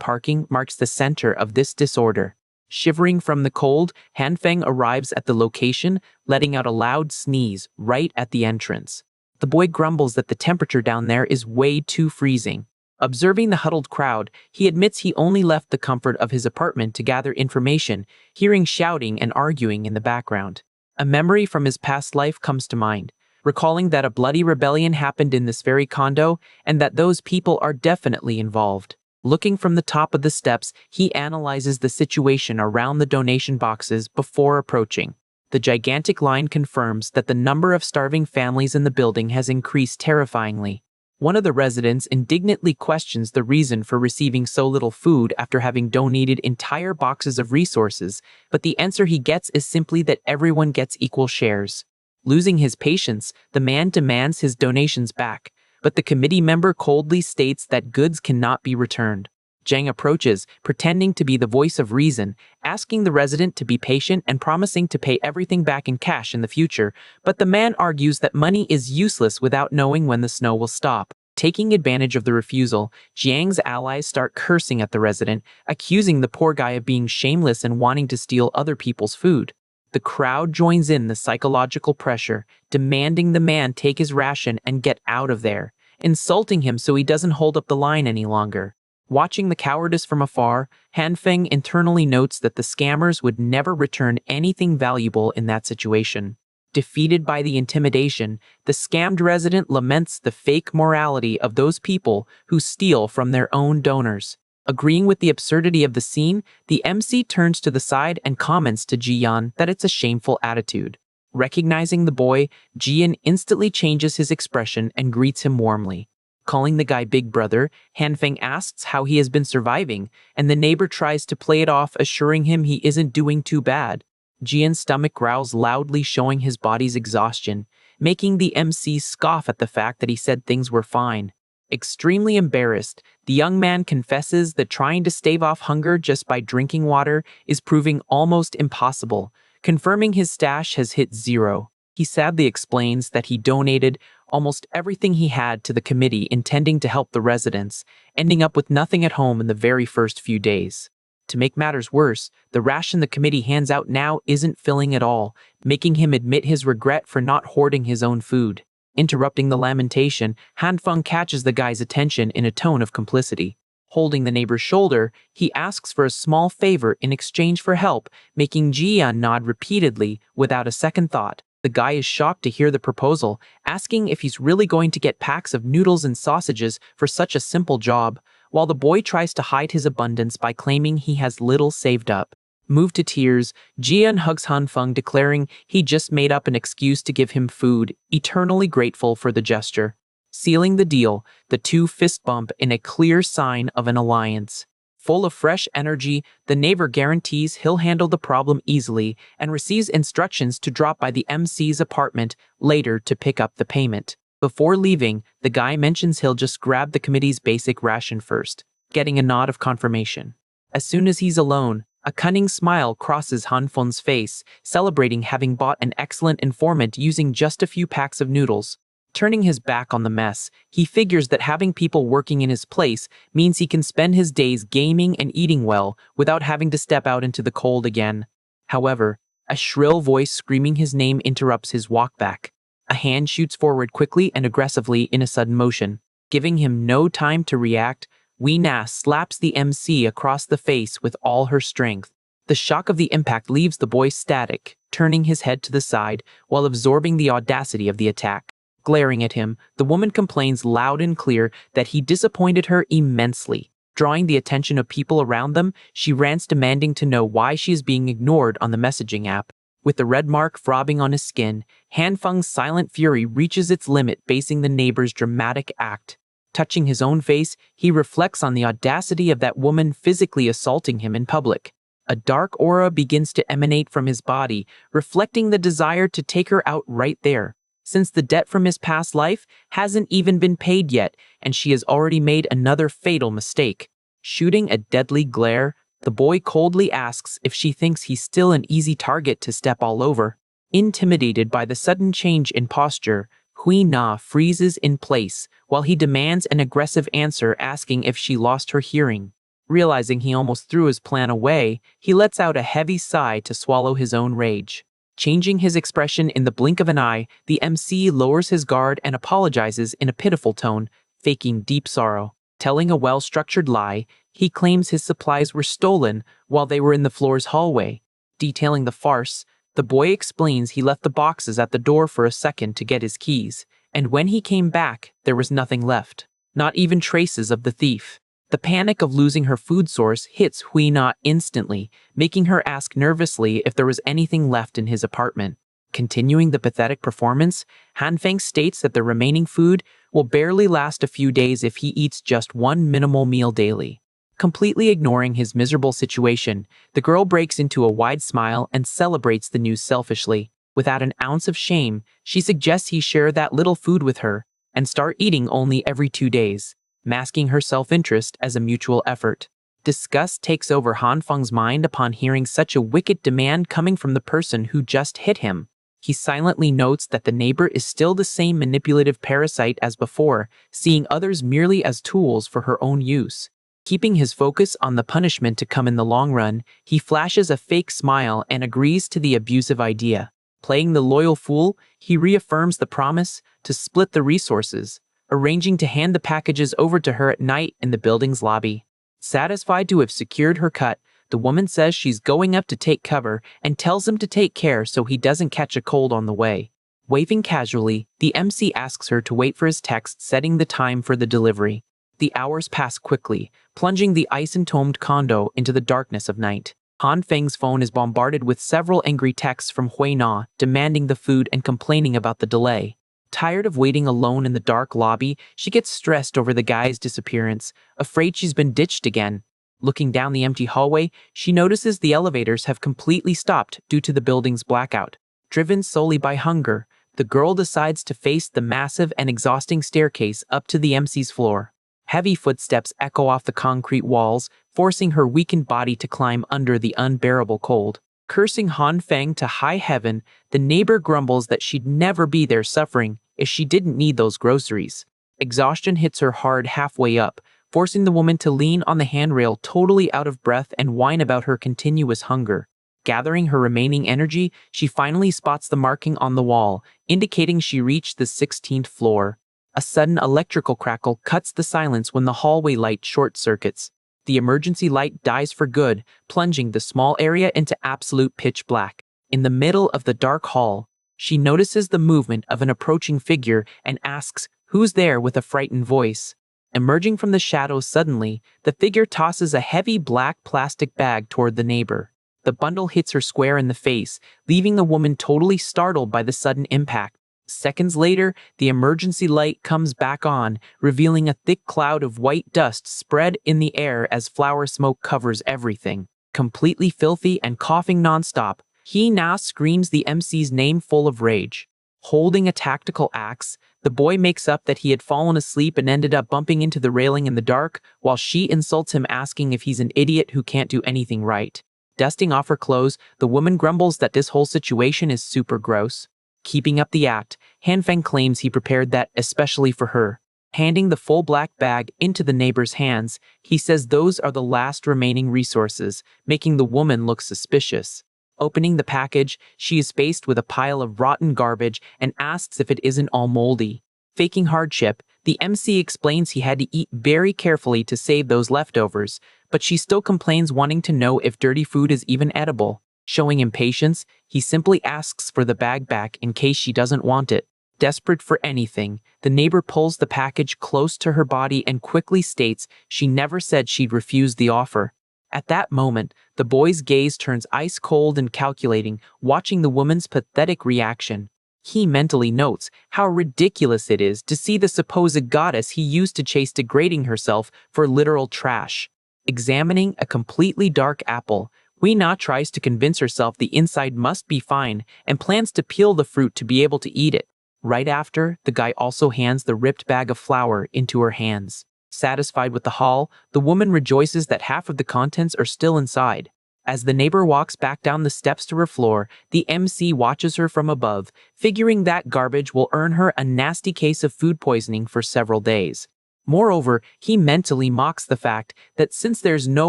parking marks the center of this disorder. Shivering from the cold, Hanfeng arrives at the location, letting out a loud sneeze right at the entrance. The boy grumbles that the temperature down there is way too freezing. Observing the huddled crowd, he admits he only left the comfort of his apartment to gather information, hearing shouting and arguing in the background. A memory from his past life comes to mind, recalling that a bloody rebellion happened in this very condo and that those people are definitely involved. Looking from the top of the steps, he analyzes the situation around the donation boxes before approaching. The gigantic line confirms that the number of starving families in the building has increased terrifyingly. One of the residents indignantly questions the reason for receiving so little food after having donated entire boxes of resources, but the answer he gets is simply that everyone gets equal shares. Losing his patience, the man demands his donations back, but the committee member coldly states that goods cannot be returned. Zhang approaches, pretending to be the voice of reason, asking the resident to be patient and promising to pay everything back in cash in the future, but the man argues that money is useless without knowing when the snow will stop. Taking advantage of the refusal, Jiang's allies start cursing at the resident, accusing the poor guy of being shameless and wanting to steal other people's food. The crowd joins in the psychological pressure, demanding the man take his ration and get out of there, insulting him so he doesn't hold up the line any longer. Watching the cowardice from afar, Hanfeng internally notes that the scammers would never return anything valuable in that situation. Defeated by the intimidation, the scammed resident laments the fake morality of those people who steal from their own donors. Agreeing with the absurdity of the scene, the MC turns to the side and comments to Jian that it's a shameful attitude. Recognizing the boy, Jian instantly changes his expression and greets him warmly. Calling the guy Big Brother, Hanfeng asks how he has been surviving, and the neighbor tries to play it off, assuring him he isn't doing too bad. Jian's stomach growls loudly, showing his body's exhaustion, making the MC scoff at the fact that he said things were fine. Extremely embarrassed, the young man confesses that trying to stave off hunger just by drinking water is proving almost impossible, confirming his stash has hit zero. He sadly explains that he donated almost everything he had to the committee intending to help the residents, ending up with nothing at home in the very first few days. To make matters worse, the ration the committee hands out now isn't filling at all, making him admit his regret for not hoarding his own food. Interrupting the lamentation, Hanfeng catches the guy's attention in a tone of complicity. Holding the neighbor's shoulder, he asks for a small favor in exchange for help, making Jian nod repeatedly without a second thought. The guy is shocked to hear the proposal, asking if he's really going to get packs of noodles and sausages for such a simple job, while the boy tries to hide his abundance by claiming he has little saved up. Moved to tears, Jian hugs Hanfeng, declaring he just made up an excuse to give him food, eternally grateful for the gesture. Sealing the deal, the two fist bump in a clear sign of an alliance. Full of fresh energy, the neighbor guarantees he'll handle the problem easily and receives instructions to drop by the MC's apartment later to pick up the payment. Before leaving, the guy mentions he'll just grab the committee's basic ration first, getting a nod of confirmation. As soon as he's alone, a cunning smile crosses Hanfeng's face, celebrating having bought an excellent informant using just a few packs of noodles. Turning his back on the mess, he figures that having people working in his place means he can spend his days gaming and eating well without having to step out into the cold again. However, a shrill voice screaming his name interrupts his walk back. A hand shoots forward quickly and aggressively in a sudden motion. Giving him no time to react, Weena slaps the MC across the face with all her strength. The shock of the impact leaves the boy static, turning his head to the side while absorbing the audacity of the attack. Glaring at him, the woman complains loud and clear that he disappointed her immensely. Drawing the attention of people around them, she rants demanding to know why she is being ignored on the messaging app. With the red mark throbbing on his skin, Hanfeng's silent fury reaches its limit facing the neighbor's dramatic act. Touching his own face, he reflects on the audacity of that woman physically assaulting him in public. A dark aura begins to emanate from his body, reflecting the desire to take her out right there. Since the debt from his past life hasn't even been paid yet, and she has already made another fatal mistake. Shooting a deadly glare, the boy coldly asks if she thinks he's still an easy target to step all over. Intimidated by the sudden change in posture, Hui Na freezes in place while he demands an aggressive answer, asking if she lost her hearing. Realizing he almost threw his plan away, he lets out a heavy sigh to swallow his own rage. Changing his expression in the blink of an eye, the MC lowers his guard and apologizes in a pitiful tone, faking deep sorrow. Telling a well-structured lie, he claims his supplies were stolen while they were in the floor's hallway. Detailing the farce, the boy explains he left the boxes at the door for a second to get his keys, and when he came back, there was nothing left. Not even traces of the thief. The panic of losing her food source hits Hui Na instantly, making her ask nervously if there was anything left in his apartment. Continuing the pathetic performance, Hanfeng states that the remaining food will barely last a few days if he eats just one minimal meal daily. Completely ignoring his miserable situation, the girl breaks into a wide smile and celebrates the news selfishly. Without an ounce of shame, she suggests he share that little food with her and start eating only every 2 days, masking her self-interest as a mutual effort. Disgust takes over Hanfeng's mind upon hearing such a wicked demand coming from the person who just hit him. He silently notes that the neighbor is still the same manipulative parasite as before, seeing others merely as tools for her own use. Keeping his focus on the punishment to come in the long run, he flashes a fake smile and agrees to the abusive idea. Playing the loyal fool, he reaffirms the promise to split the resources, arranging to hand the packages over to her at night in the building's lobby. Satisfied to have secured her cut, the woman says she's going up to take cover and tells him to take care so he doesn't catch a cold on the way. Waving casually, the MC asks her to wait for his text setting the time for the delivery. The hours pass quickly, plunging the ice-entombed condo into the darkness of night. Hanfeng's phone is bombarded with several angry texts from Hui Na, demanding the food and complaining about the delay. Tired of waiting alone in the dark lobby, she gets stressed over the guy's disappearance, afraid she's been ditched again. Looking down the empty hallway, she notices the elevators have completely stopped due to the building's blackout. Driven solely by hunger, the girl decides to face the massive and exhausting staircase up to the MC's floor. Heavy footsteps echo off the concrete walls, forcing her weakened body to climb under the unbearable cold. Cursing Hanfeng to high heaven, the neighbor grumbles that she'd never be there suffering if she didn't need those groceries. Exhaustion hits her hard halfway up, forcing the woman to lean on the handrail totally out of breath and whine about her continuous hunger. Gathering her remaining energy, she finally spots the marking on the wall, indicating she reached the 16th floor. A sudden electrical crackle cuts the silence when the hallway light short-circuits. The emergency light dies for good, plunging the small area into absolute pitch black. In the middle of the dark hall, she notices the movement of an approaching figure and asks, "Who's there?" with a frightened voice. Emerging from the shadows suddenly, the figure tosses a heavy black plastic bag toward the neighbor. The bundle hits her square in the face, leaving the woman totally startled by the sudden impact. Seconds later, the emergency light comes back on, revealing a thick cloud of white dust spread in the air as flour smoke covers everything. Completely filthy and coughing nonstop, he now screams the MC's name full of rage. Holding a tactical axe, the boy makes up that he had fallen asleep and ended up bumping into the railing in the dark, while she insults him, asking if he's an idiot who can't do anything right. Dusting off her clothes, the woman grumbles that this whole situation is super gross. Keeping up the act, Hanfeng claims he prepared that especially for her. Handing the full black bag into the neighbor's hands, he says those are the last remaining resources, making the woman look suspicious. Opening the package, she is faced with a pile of rotten garbage and asks if it isn't all moldy. Faking hardship, the MC explains he had to eat very carefully to save those leftovers, but she still complains, wanting to know if dirty food is even edible. Showing impatience, he simply asks for the bag back in case she doesn't want it. Desperate for anything, the neighbor pulls the package close to her body and quickly states she never said she'd refuse the offer. At that moment, the boy's gaze turns ice cold and calculating, watching the woman's pathetic reaction. He mentally notes how ridiculous it is to see the supposed goddess he used to chase degrading herself for literal trash. Examining a completely dark apple, Weena tries to convince herself the inside must be fine and plans to peel the fruit to be able to eat it. Right after, the guy also hands the ripped bag of flour into her hands. Satisfied with the haul, the woman rejoices that half of the contents are still inside. As the neighbor walks back down the steps to her floor, the MC watches her from above, figuring that garbage will earn her a nasty case of food poisoning for several days. Moreover, he mentally mocks the fact that since there's no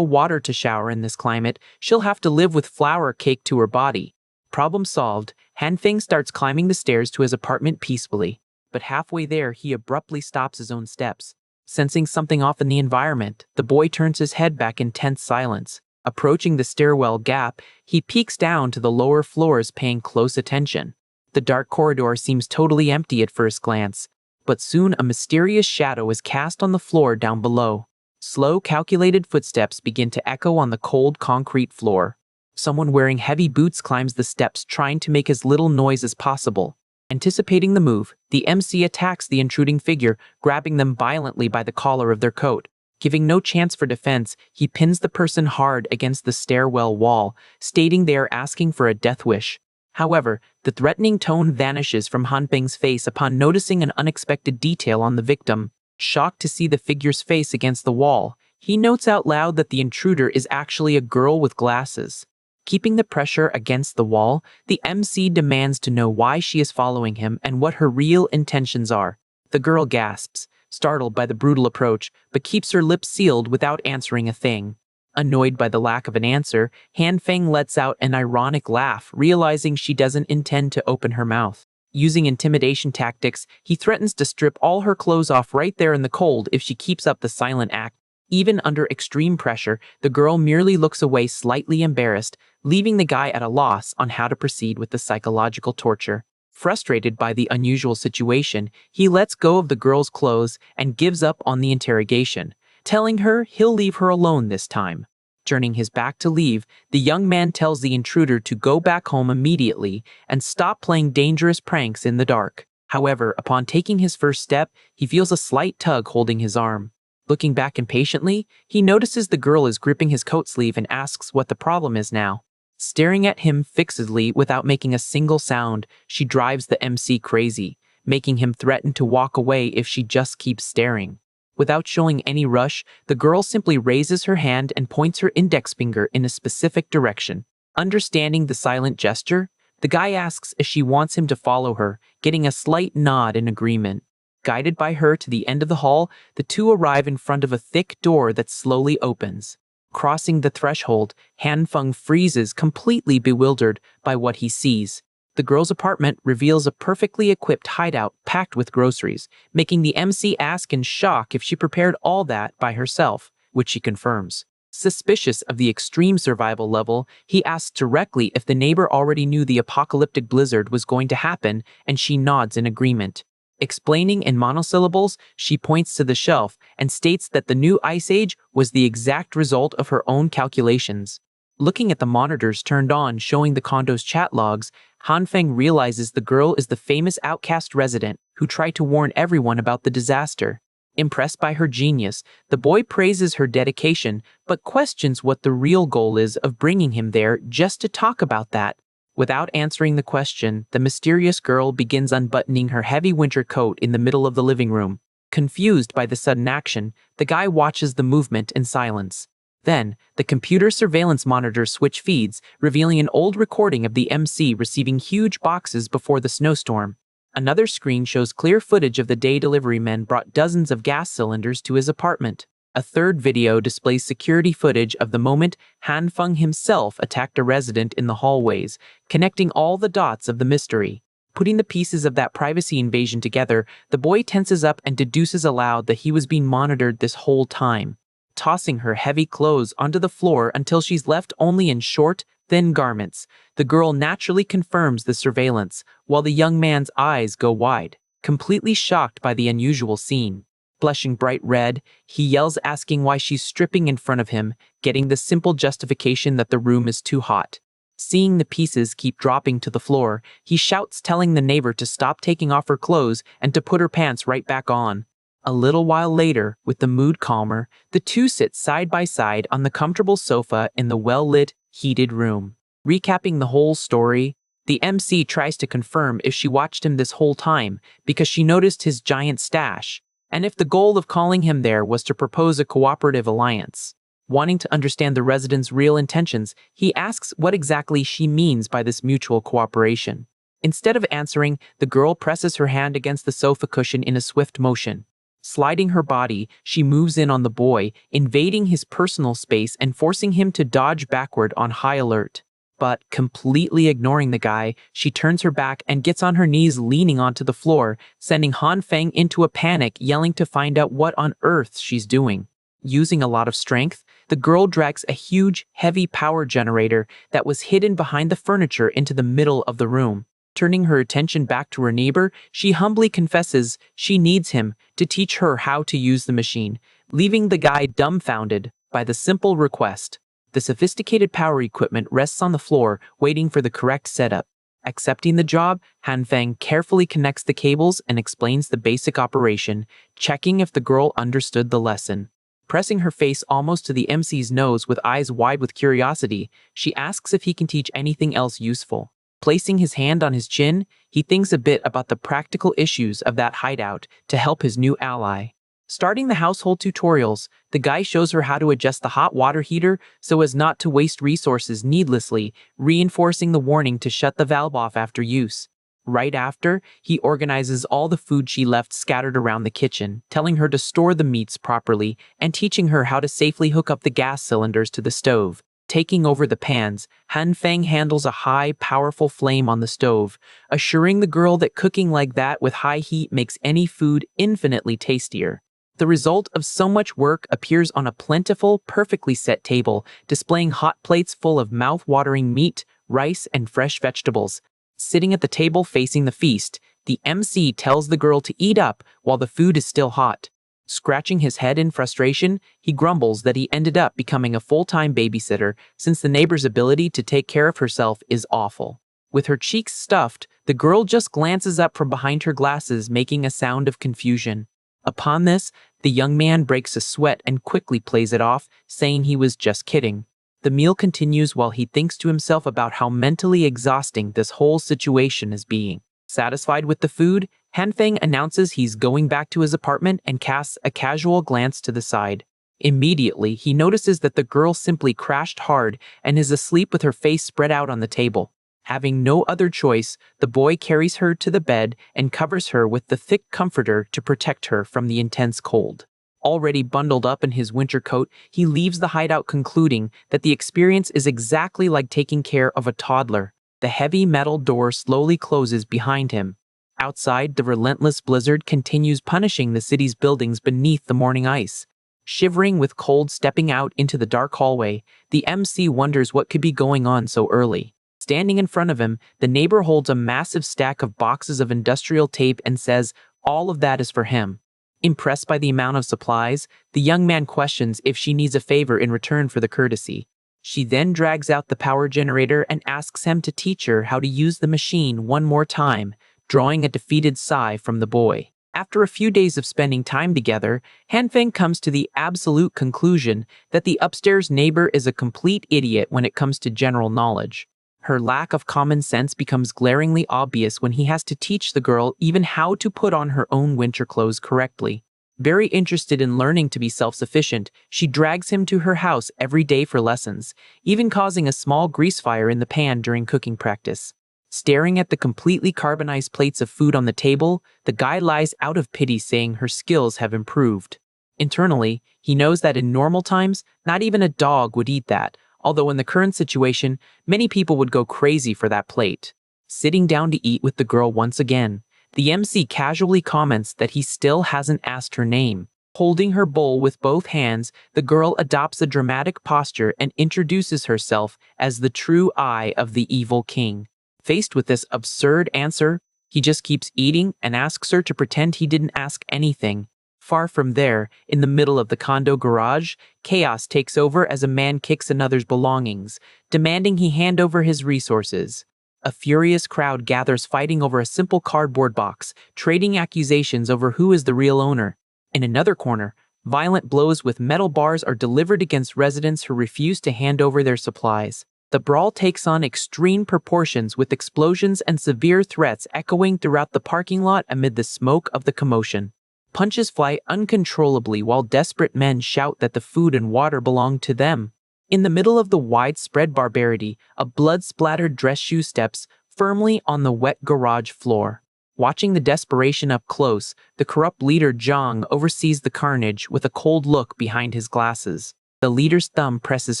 water to shower in this climate, she'll have to live with flour caked to her body. Problem solved, Hanfeng starts climbing the stairs to his apartment peacefully, but halfway there he abruptly stops his own steps. Sensing something off in the environment, the boy turns his head back in tense silence. Approaching the stairwell gap, he peeks down to the lower floors paying close attention. The dark corridor seems totally empty at first glance, but soon a mysterious shadow is cast on the floor down below. Slow, calculated footsteps begin to echo on the cold concrete floor. Someone wearing heavy boots climbs the steps trying to make as little noise as possible. Anticipating the move, the MC attacks the intruding figure, grabbing them violently by the collar of their coat. Giving no chance for defense, he pins the person hard against the stairwell wall, stating they are asking for a death wish. However, the threatening tone vanishes from Hanfeng's face upon noticing an unexpected detail on the victim. Shocked to see the figure's face against the wall, he notes out loud that the intruder is actually a girl with glasses. Keeping the pressure against the wall, the MC demands to know why she is following him and what her real intentions are. The girl gasps, startled by the brutal approach, but keeps her lips sealed without answering a thing. Annoyed by the lack of an answer, Hanfeng lets out an ironic laugh, realizing she doesn't intend to open her mouth. Using intimidation tactics, he threatens to strip all her clothes off right there in the cold if she keeps up the silent act. Even under extreme pressure, the girl merely looks away slightly embarrassed, leaving the guy at a loss on how to proceed with the psychological torture. Frustrated by the unusual situation, he lets go of the girl's clothes and gives up on the interrogation, telling her he'll leave her alone this time. Turning his back to leave, the young man tells the intruder to go back home immediately and stop playing dangerous pranks in the dark. However, upon taking his first step, he feels a slight tug holding his arm. Looking back impatiently, he notices the girl is gripping his coat sleeve and asks what the problem is now. Staring at him fixedly without making a single sound, she drives the MC crazy, making him threaten to walk away if she just keeps staring. Without showing any rush, the girl simply raises her hand and points her index finger in a specific direction. Understanding the silent gesture, the guy asks if she wants him to follow her, getting a slight nod in agreement. Guided by her to the end of the hall, the two arrive in front of a thick door that slowly opens. Crossing the threshold, Hanfeng freezes, completely bewildered by what he sees. The girl's apartment reveals a perfectly equipped hideout packed with groceries, making the MC ask in shock if she prepared all that by herself, which she confirms. Suspicious of the extreme survival level, he asks directly if the neighbor already knew the apocalyptic blizzard was going to happen, and she nods in agreement. Explaining in monosyllables, she points to the shelf and states that the new ice age was the exact result of her own calculations. Looking at the monitors turned on showing the condo's chat logs, Hanfeng realizes the girl is the famous outcast resident who tried to warn everyone about the disaster. Impressed by her genius, the boy praises her dedication but questions what the real goal is of bringing him there just to talk about that. Without answering the question, the mysterious girl begins unbuttoning her heavy winter coat in the middle of the living room. Confused by the sudden action, the guy watches the movement in silence. Then, the computer surveillance monitor switch feeds, revealing an old recording of the MC receiving huge boxes before the snowstorm. Another screen shows clear footage of the day delivery men brought dozens of gas cylinders to his apartment. A third video displays security footage of the moment Hanfeng himself attacked a resident in the hallways, connecting all the dots of the mystery. Putting the pieces of that privacy invasion together, the boy tenses up and deduces aloud that he was being monitored this whole time. Tossing her heavy clothes onto the floor until she's left only in short, thin garments, the girl naturally confirms the surveillance, while the young man's eyes go wide. completely shocked by the unusual scene. Blushing bright red, he yells asking why she's stripping in front of him, getting the simple justification that the room is too hot. Seeing the pieces keep dropping to the floor, he shouts telling the neighbor to stop taking off her clothes and to put her pants right back on. A little while later, with the mood calmer, the two sit side by side on the comfortable sofa in the well-lit, heated room. Recapping the whole story, the MC tries to confirm if she watched him this whole time because she noticed his giant stash, and if the goal of calling him there was to propose a cooperative alliance. Wanting to understand the resident's real intentions, he asks what exactly she means by this mutual cooperation. Instead of answering, the girl presses her hand against the sofa cushion in a swift motion. Sliding her body, she moves in on the boy, invading his personal space and forcing him to dodge backward on high alert. But, completely ignoring the guy, she turns her back and gets on her knees leaning onto the floor, sending Han Feng into a panic, yelling to find out what on earth she's doing. Using a lot of strength, the girl drags a huge, heavy power generator that was hidden behind the furniture into the middle of the room. Turning her attention back to her neighbor, she humbly confesses she needs him to teach her how to use the machine, leaving the guy dumbfounded by the simple request. The sophisticated power equipment rests on the floor, waiting for the correct setup. Accepting the job, Han Feng carefully connects the cables and explains the basic operation, checking if the girl understood the lesson. Pressing her face almost to the MC's nose with eyes wide with curiosity, she asks if he can teach anything else useful. Placing his hand on his chin, he thinks a bit about the practical issues of that hideout to help his new ally. Starting the household tutorials, the guy shows her how to adjust the hot water heater so as not to waste resources needlessly, reinforcing the warning to shut the valve off after use. Right after, he organizes all the food she left scattered around the kitchen, telling her to store the meats properly and teaching her how to safely hook up the gas cylinders to the stove. Taking over the pans, Han Feng handles a high, powerful flame on the stove, assuring the girl that cooking like that with high heat makes any food infinitely tastier. The result of so much work appears on a plentiful, perfectly set table, displaying hot plates full of mouth-watering meat, rice, and fresh vegetables. Sitting at the table facing the feast, the MC tells the girl to eat up while the food is still hot. Scratching his head in frustration, he grumbles that he ended up becoming a full-time babysitter since the neighbor's ability to take care of herself is awful. With her cheeks stuffed, the girl just glances up from behind her glasses, making a sound of confusion. Upon this, the young man breaks a sweat and quickly plays it off, saying he was just kidding. The meal continues while he thinks to himself about how mentally exhausting this whole situation is being. Satisfied with the food, Han Feng announces he's going back to his apartment and casts a casual glance to the side. Immediately, he notices that the girl simply crashed hard and is asleep with her face spread out on the table. Having no other choice, the boy carries her to the bed and covers her with the thick comforter to protect her from the intense cold. Already bundled up in his winter coat, he leaves the hideout concluding that the experience is exactly like taking care of a toddler. The heavy metal door slowly closes behind him. Outside, the relentless blizzard continues punishing the city's buildings beneath the morning ice. Shivering with cold stepping out into the dark hallway, the MC wonders what could be going on so early. Standing in front of him, the neighbor holds a massive stack of boxes of industrial tape and says all of that is for him. Impressed by the amount of supplies, the young man questions if she needs a favor in return for the courtesy. She then drags out the power generator and asks him to teach her how to use the machine one more time, drawing a defeated sigh from the boy. After a few days of spending time together, Han Feng comes to the absolute conclusion that the upstairs neighbor is a complete idiot when it comes to general knowledge. Her lack of common sense becomes glaringly obvious when he has to teach the girl even how to put on her own winter clothes correctly. Very interested in learning to be self-sufficient, she drags him to her house every day for lessons, even causing a small grease fire in the pan during cooking practice. Staring at the completely carbonized plates of food on the table, the guy lies out of pity saying her skills have improved. Internally, he knows that in normal times, not even a dog would eat that, although in the current situation, many people would go crazy for that plate. Sitting down to eat with the girl once again, the MC casually comments that he still hasn't asked her name. Holding her bowl with both hands, the girl adopts a dramatic posture and introduces herself as the true eye of the evil king. Faced with this absurd answer, He just keeps eating and asks her to pretend he didn't ask anything. Far from there, in the middle of the condo garage, chaos takes over as a man kicks another's belongings, demanding he hand over his resources. A furious crowd gathers fighting over a simple cardboard box, trading accusations over who is the real owner. In another corner, violent blows with metal bars are delivered against residents who refuse to hand over their supplies. The brawl takes on extreme proportions with explosions and severe threats echoing throughout the parking lot amid the smoke of the commotion. Punches fly uncontrollably while desperate men shout that the food and water belong to them. In the middle of the widespread barbarity, a blood-splattered dress shoe steps firmly on the wet garage floor. Watching the desperation up close, the corrupt leader Zhang oversees the carnage with a cold look behind his glasses. The leader's thumb presses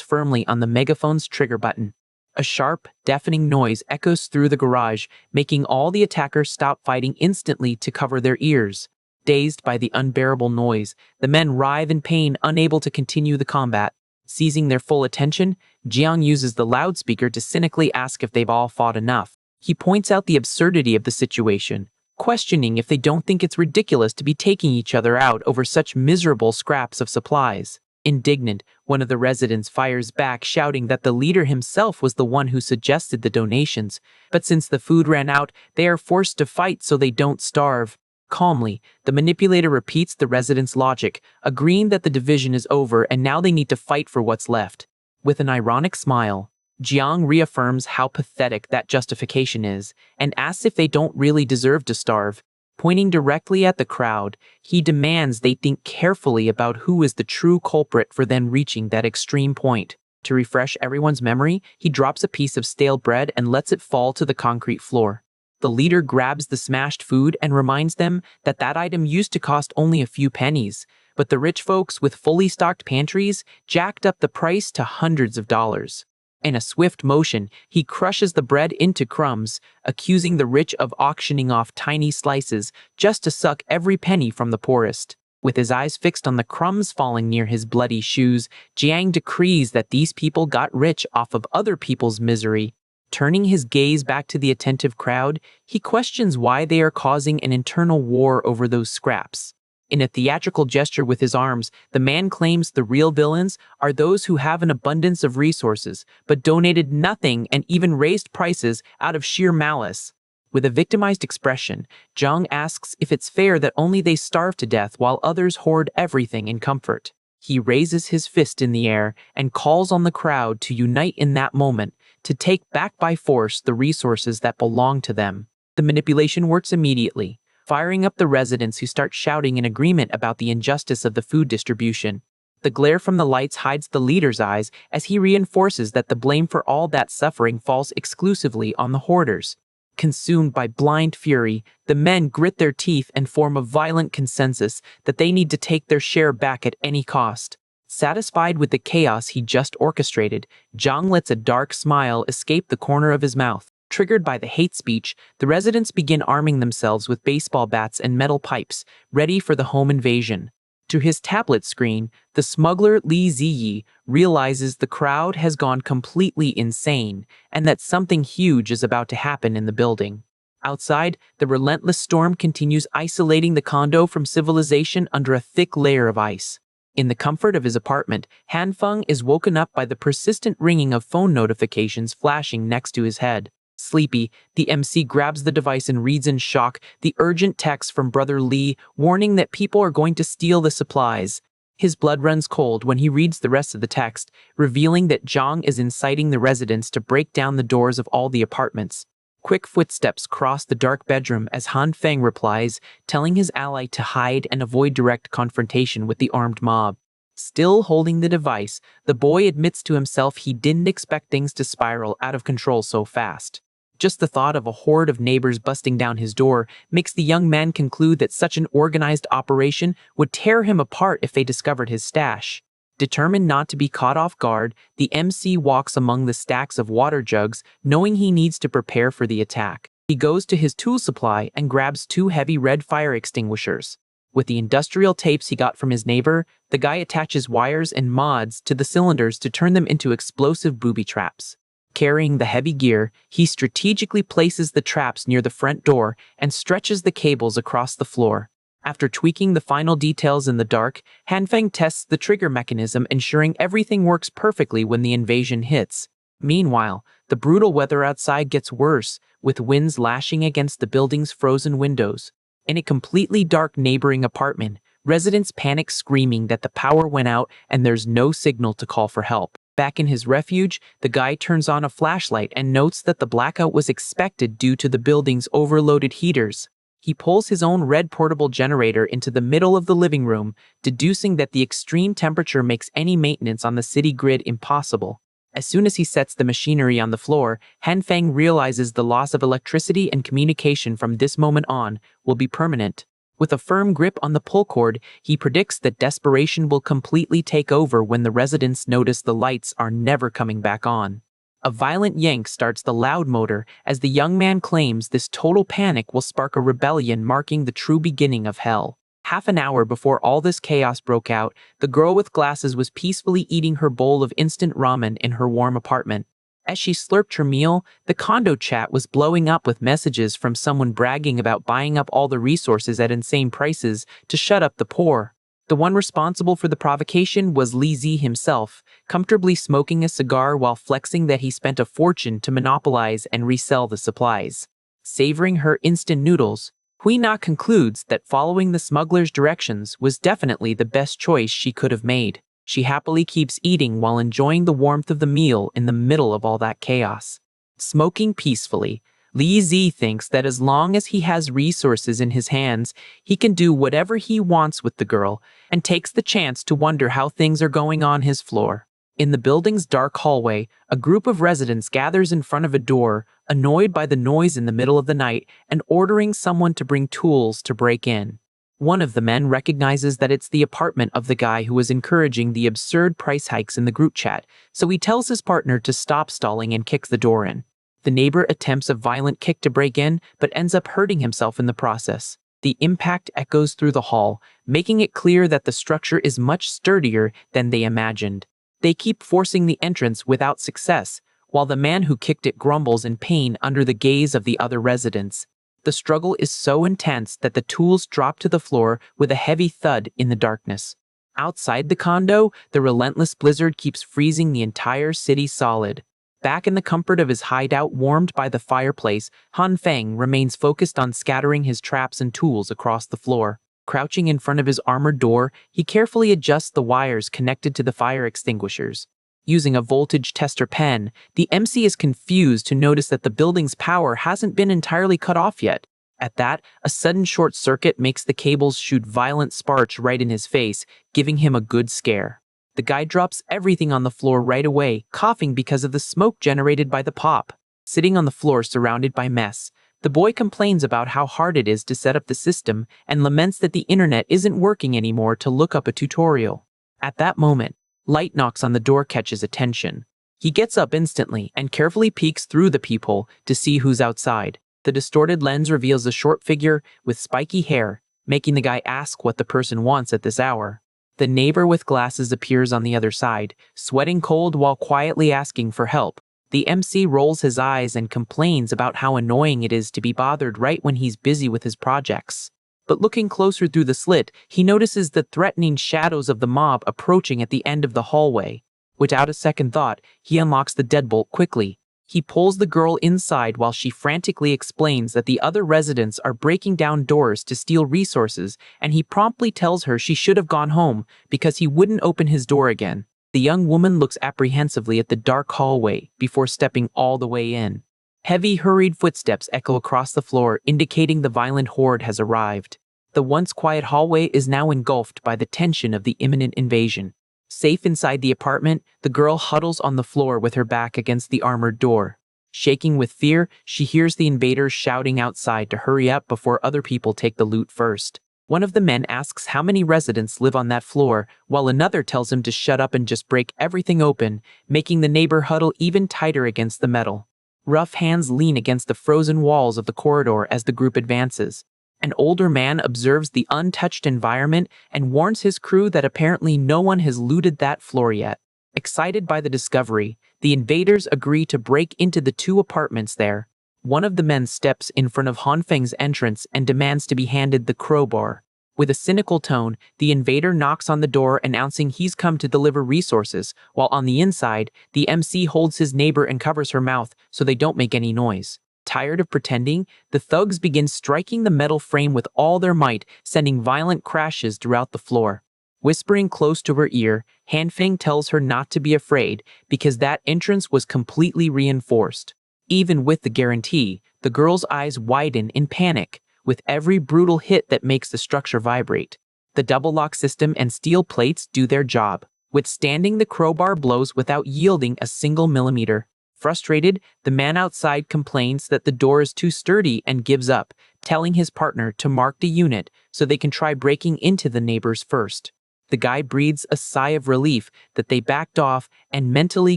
firmly on the megaphone's trigger button. A sharp, deafening noise echoes through the garage, making all the attackers stop fighting instantly to cover their ears. Dazed by the unbearable noise, the men writhe in pain, unable to continue the combat. Seizing their full attention, Jiang uses the loudspeaker to cynically ask if they've all fought enough. He points out the absurdity of the situation, questioning if they don't think it's ridiculous to be taking each other out over such miserable scraps of supplies. Indignant, one of the residents fires back, shouting that the leader himself was the one who suggested the donations, but since the food ran out, they are forced to fight so they don't starve. Calmly, the manipulator repeats the residents' logic, agreeing that the division is over and now they need to fight for what's left. With an ironic smile, Jiang reaffirms how pathetic that justification is and asks if they don't really deserve to starve. Pointing directly at the crowd, he demands they think carefully about who is the true culprit for then reaching that extreme point. To refresh everyone's memory, he drops a piece of stale bread and lets it fall to the concrete floor. The leader grabs the smashed food and reminds them that that item used to cost only a few pennies, but the rich folks with fully stocked pantries jacked up the price to hundreds of dollars. In a swift motion, he crushes the bread into crumbs, accusing the rich of auctioning off tiny slices just to suck every penny from the poorest. With his eyes fixed on the crumbs falling near his bloody shoes, Jiang decrees that these people got rich off of other people's misery. Turning his gaze back to the attentive crowd, he questions why they are causing an internal war over those scraps. In a theatrical gesture with his arms, the man claims the real villains are those who have an abundance of resources, but donated nothing and even raised prices out of sheer malice. With a victimized expression, Zhang asks if it's fair that only they starve to death while others hoard everything in comfort. He raises his fist in the air and calls on the crowd to unite in that moment, to take back by force the resources that belong to them. The manipulation works immediately, firing up the residents who start shouting in agreement about the injustice of the food distribution. The glare from the lights hides the leader's eyes as he reinforces that the blame for all that suffering falls exclusively on the hoarders. Consumed by blind fury, the men grit their teeth and form a violent consensus that they need to take their share back at any cost. Satisfied with the chaos he just orchestrated, Zhang lets a dark smile escape the corner of his mouth. Triggered by the hate speech, the residents begin arming themselves with baseball bats and metal pipes, ready for the home invasion. To his tablet screen, the smuggler Li Ziyi realizes the crowd has gone completely insane and that something huge is about to happen in the building. Outside, the relentless storm continues, isolating the condo from civilization under a thick layer of ice. In the comfort of his apartment, Hanfeng is woken up by the persistent ringing of phone notifications flashing next to his head. Sleepy, the MC grabs the device and reads in shock the urgent text from Brother Li warning that people are going to steal the supplies. His blood runs cold when he reads the rest of the text, revealing that Zhang is inciting the residents to break down the doors of all the apartments. Quick footsteps cross the dark bedroom as Han Feng replies, telling his ally to hide and avoid direct confrontation with the armed mob. Still holding the device, the boy admits to himself he didn't expect things to spiral out of control so fast. Just the thought of a horde of neighbors busting down his door makes the young man conclude that such an organized operation would tear him apart if they discovered his stash. Determined not to be caught off guard, the MC walks among the stacks of water jugs, knowing he needs to prepare for the attack. He goes to his tool supply and grabs 2 heavy red fire extinguishers. With the industrial tapes he got from his neighbor, the guy attaches wires and mods to the cylinders to turn them into explosive booby traps. Carrying the heavy gear, he strategically places the traps near the front door and stretches the cables across the floor. After tweaking the final details in the dark, Hanfeng tests the trigger mechanism, ensuring everything works perfectly when the invasion hits. Meanwhile, the brutal weather outside gets worse, with winds lashing against the building's frozen windows. In a completely dark neighboring apartment, residents panic, screaming that the power went out and there's no signal to call for help. Back in his refuge, the guy turns on a flashlight and notes that the blackout was expected due to the building's overloaded heaters. He pulls his own red portable generator into the middle of the living room, deducing that the extreme temperature makes any maintenance on the city grid impossible. As soon as he sets the machinery on the floor, Hanfeng realizes the loss of electricity and communication from this moment on will be permanent. With a firm grip on the pull cord, he predicts that desperation will completely take over when the residents notice the lights are never coming back on. A violent yank starts the loud motor as the young man claims this total panic will spark a rebellion, marking the true beginning of hell. Half an hour before all this chaos broke out, the girl with glasses was peacefully eating her bowl of instant ramen in her warm apartment. As she slurped her meal, the condo chat was blowing up with messages from someone bragging about buying up all the resources at insane prices to shut up the poor. The one responsible for the provocation was Li Zi himself, comfortably smoking a cigar while flexing that he spent a fortune to monopolize and resell the supplies. Savoring her instant noodles, Hui Na concludes that following the smuggler's directions was definitely the best choice she could have made. She happily keeps eating while enjoying the warmth of the meal in the middle of all that chaos. Smoking peacefully, Li Zi thinks that as long as he has resources in his hands, he can do whatever he wants with the girl, and takes the chance to wonder how things are going on his floor. In the building's dark hallway, a group of residents gathers in front of a door, annoyed by the noise in the middle of the night and ordering someone to bring tools to break in. One of the men recognizes that it's the apartment of the guy who was encouraging the absurd price hikes in the group chat, so he tells his partner to stop stalling and kicks the door in. The neighbor attempts a violent kick to break in, but ends up hurting himself in the process. The impact echoes through the hall, making it clear that the structure is much sturdier than they imagined. They keep forcing the entrance without success, while the man who kicked it grumbles in pain under the gaze of the other residents. The struggle is so intense that the tools drop to the floor with a heavy thud in the darkness. Outside the condo, the relentless blizzard keeps freezing the entire city solid. Back in the comfort of his hideout warmed by the fireplace, Han Feng remains focused on scattering his traps and tools across the floor. Crouching in front of his armored door, he carefully adjusts the wires connected to the fire extinguishers. Using a voltage tester pen, the MC is confused to notice that the building's power hasn't been entirely cut off yet. At that, a sudden short circuit makes the cables shoot violent sparks right in his face, giving him a good scare. The guy drops everything on the floor right away, coughing because of the smoke generated by the pop. Sitting on the floor surrounded by mess, the boy complains about how hard it is to set up the system and laments that the internet isn't working anymore to look up a tutorial. At that moment, light knocks on the door catches attention. He gets up instantly and carefully peeks through the peephole to see who's outside. The distorted lens reveals a short figure with spiky hair, making the guy ask what the person wants at this hour. The neighbor with glasses appears on the other side, sweating cold while quietly asking for help. The MC rolls his eyes and complains about how annoying it is to be bothered right when he's busy with his projects. But looking closer through the slit, he notices the threatening shadows of the mob approaching at the end of the hallway. Without a second thought, he unlocks the deadbolt quickly. He pulls the girl inside while she frantically explains that the other residents are breaking down doors to steal resources, and he promptly tells her she should have gone home because he wouldn't open his door again. The young woman looks apprehensively at the dark hallway before stepping all the way in. Heavy, hurried footsteps echo across the floor, indicating the violent horde has arrived. The once quiet hallway is now engulfed by the tension of the imminent invasion. Safe inside the apartment, the girl huddles on the floor with her back against the armored door. Shaking with fear, she hears the invaders shouting outside to hurry up before other people take the loot first. One of the men asks how many residents live on that floor, while another tells him to shut up and just break everything open, making the neighbor huddle even tighter against the metal. Rough hands lean against the frozen walls of the corridor as the group advances. An older man observes the untouched environment and warns his crew that apparently no one has looted that floor yet. Excited by the discovery, the invaders agree to break into the two apartments there. One of the men steps in front of Hanfeng's entrance and demands to be handed the crowbar. With a cynical tone, the invader knocks on the door announcing he's come to deliver resources, while on the inside, the MC holds his neighbor and covers her mouth so they don't make any noise. Tired of pretending, the thugs begin striking the metal frame with all their might, sending violent crashes throughout the floor. Whispering close to her ear, Hanfeng tells her not to be afraid because that entrance was completely reinforced. Even with the guarantee, the girl's eyes widen in panic with every brutal hit that makes the structure vibrate. The double lock system and steel plates do their job, withstanding the crowbar blows without yielding a single millimeter. Frustrated, the man outside complains that the door is too sturdy and gives up, telling his partner to mark the unit so they can try breaking into the neighbors first. The guy breathes a sigh of relief that they backed off and mentally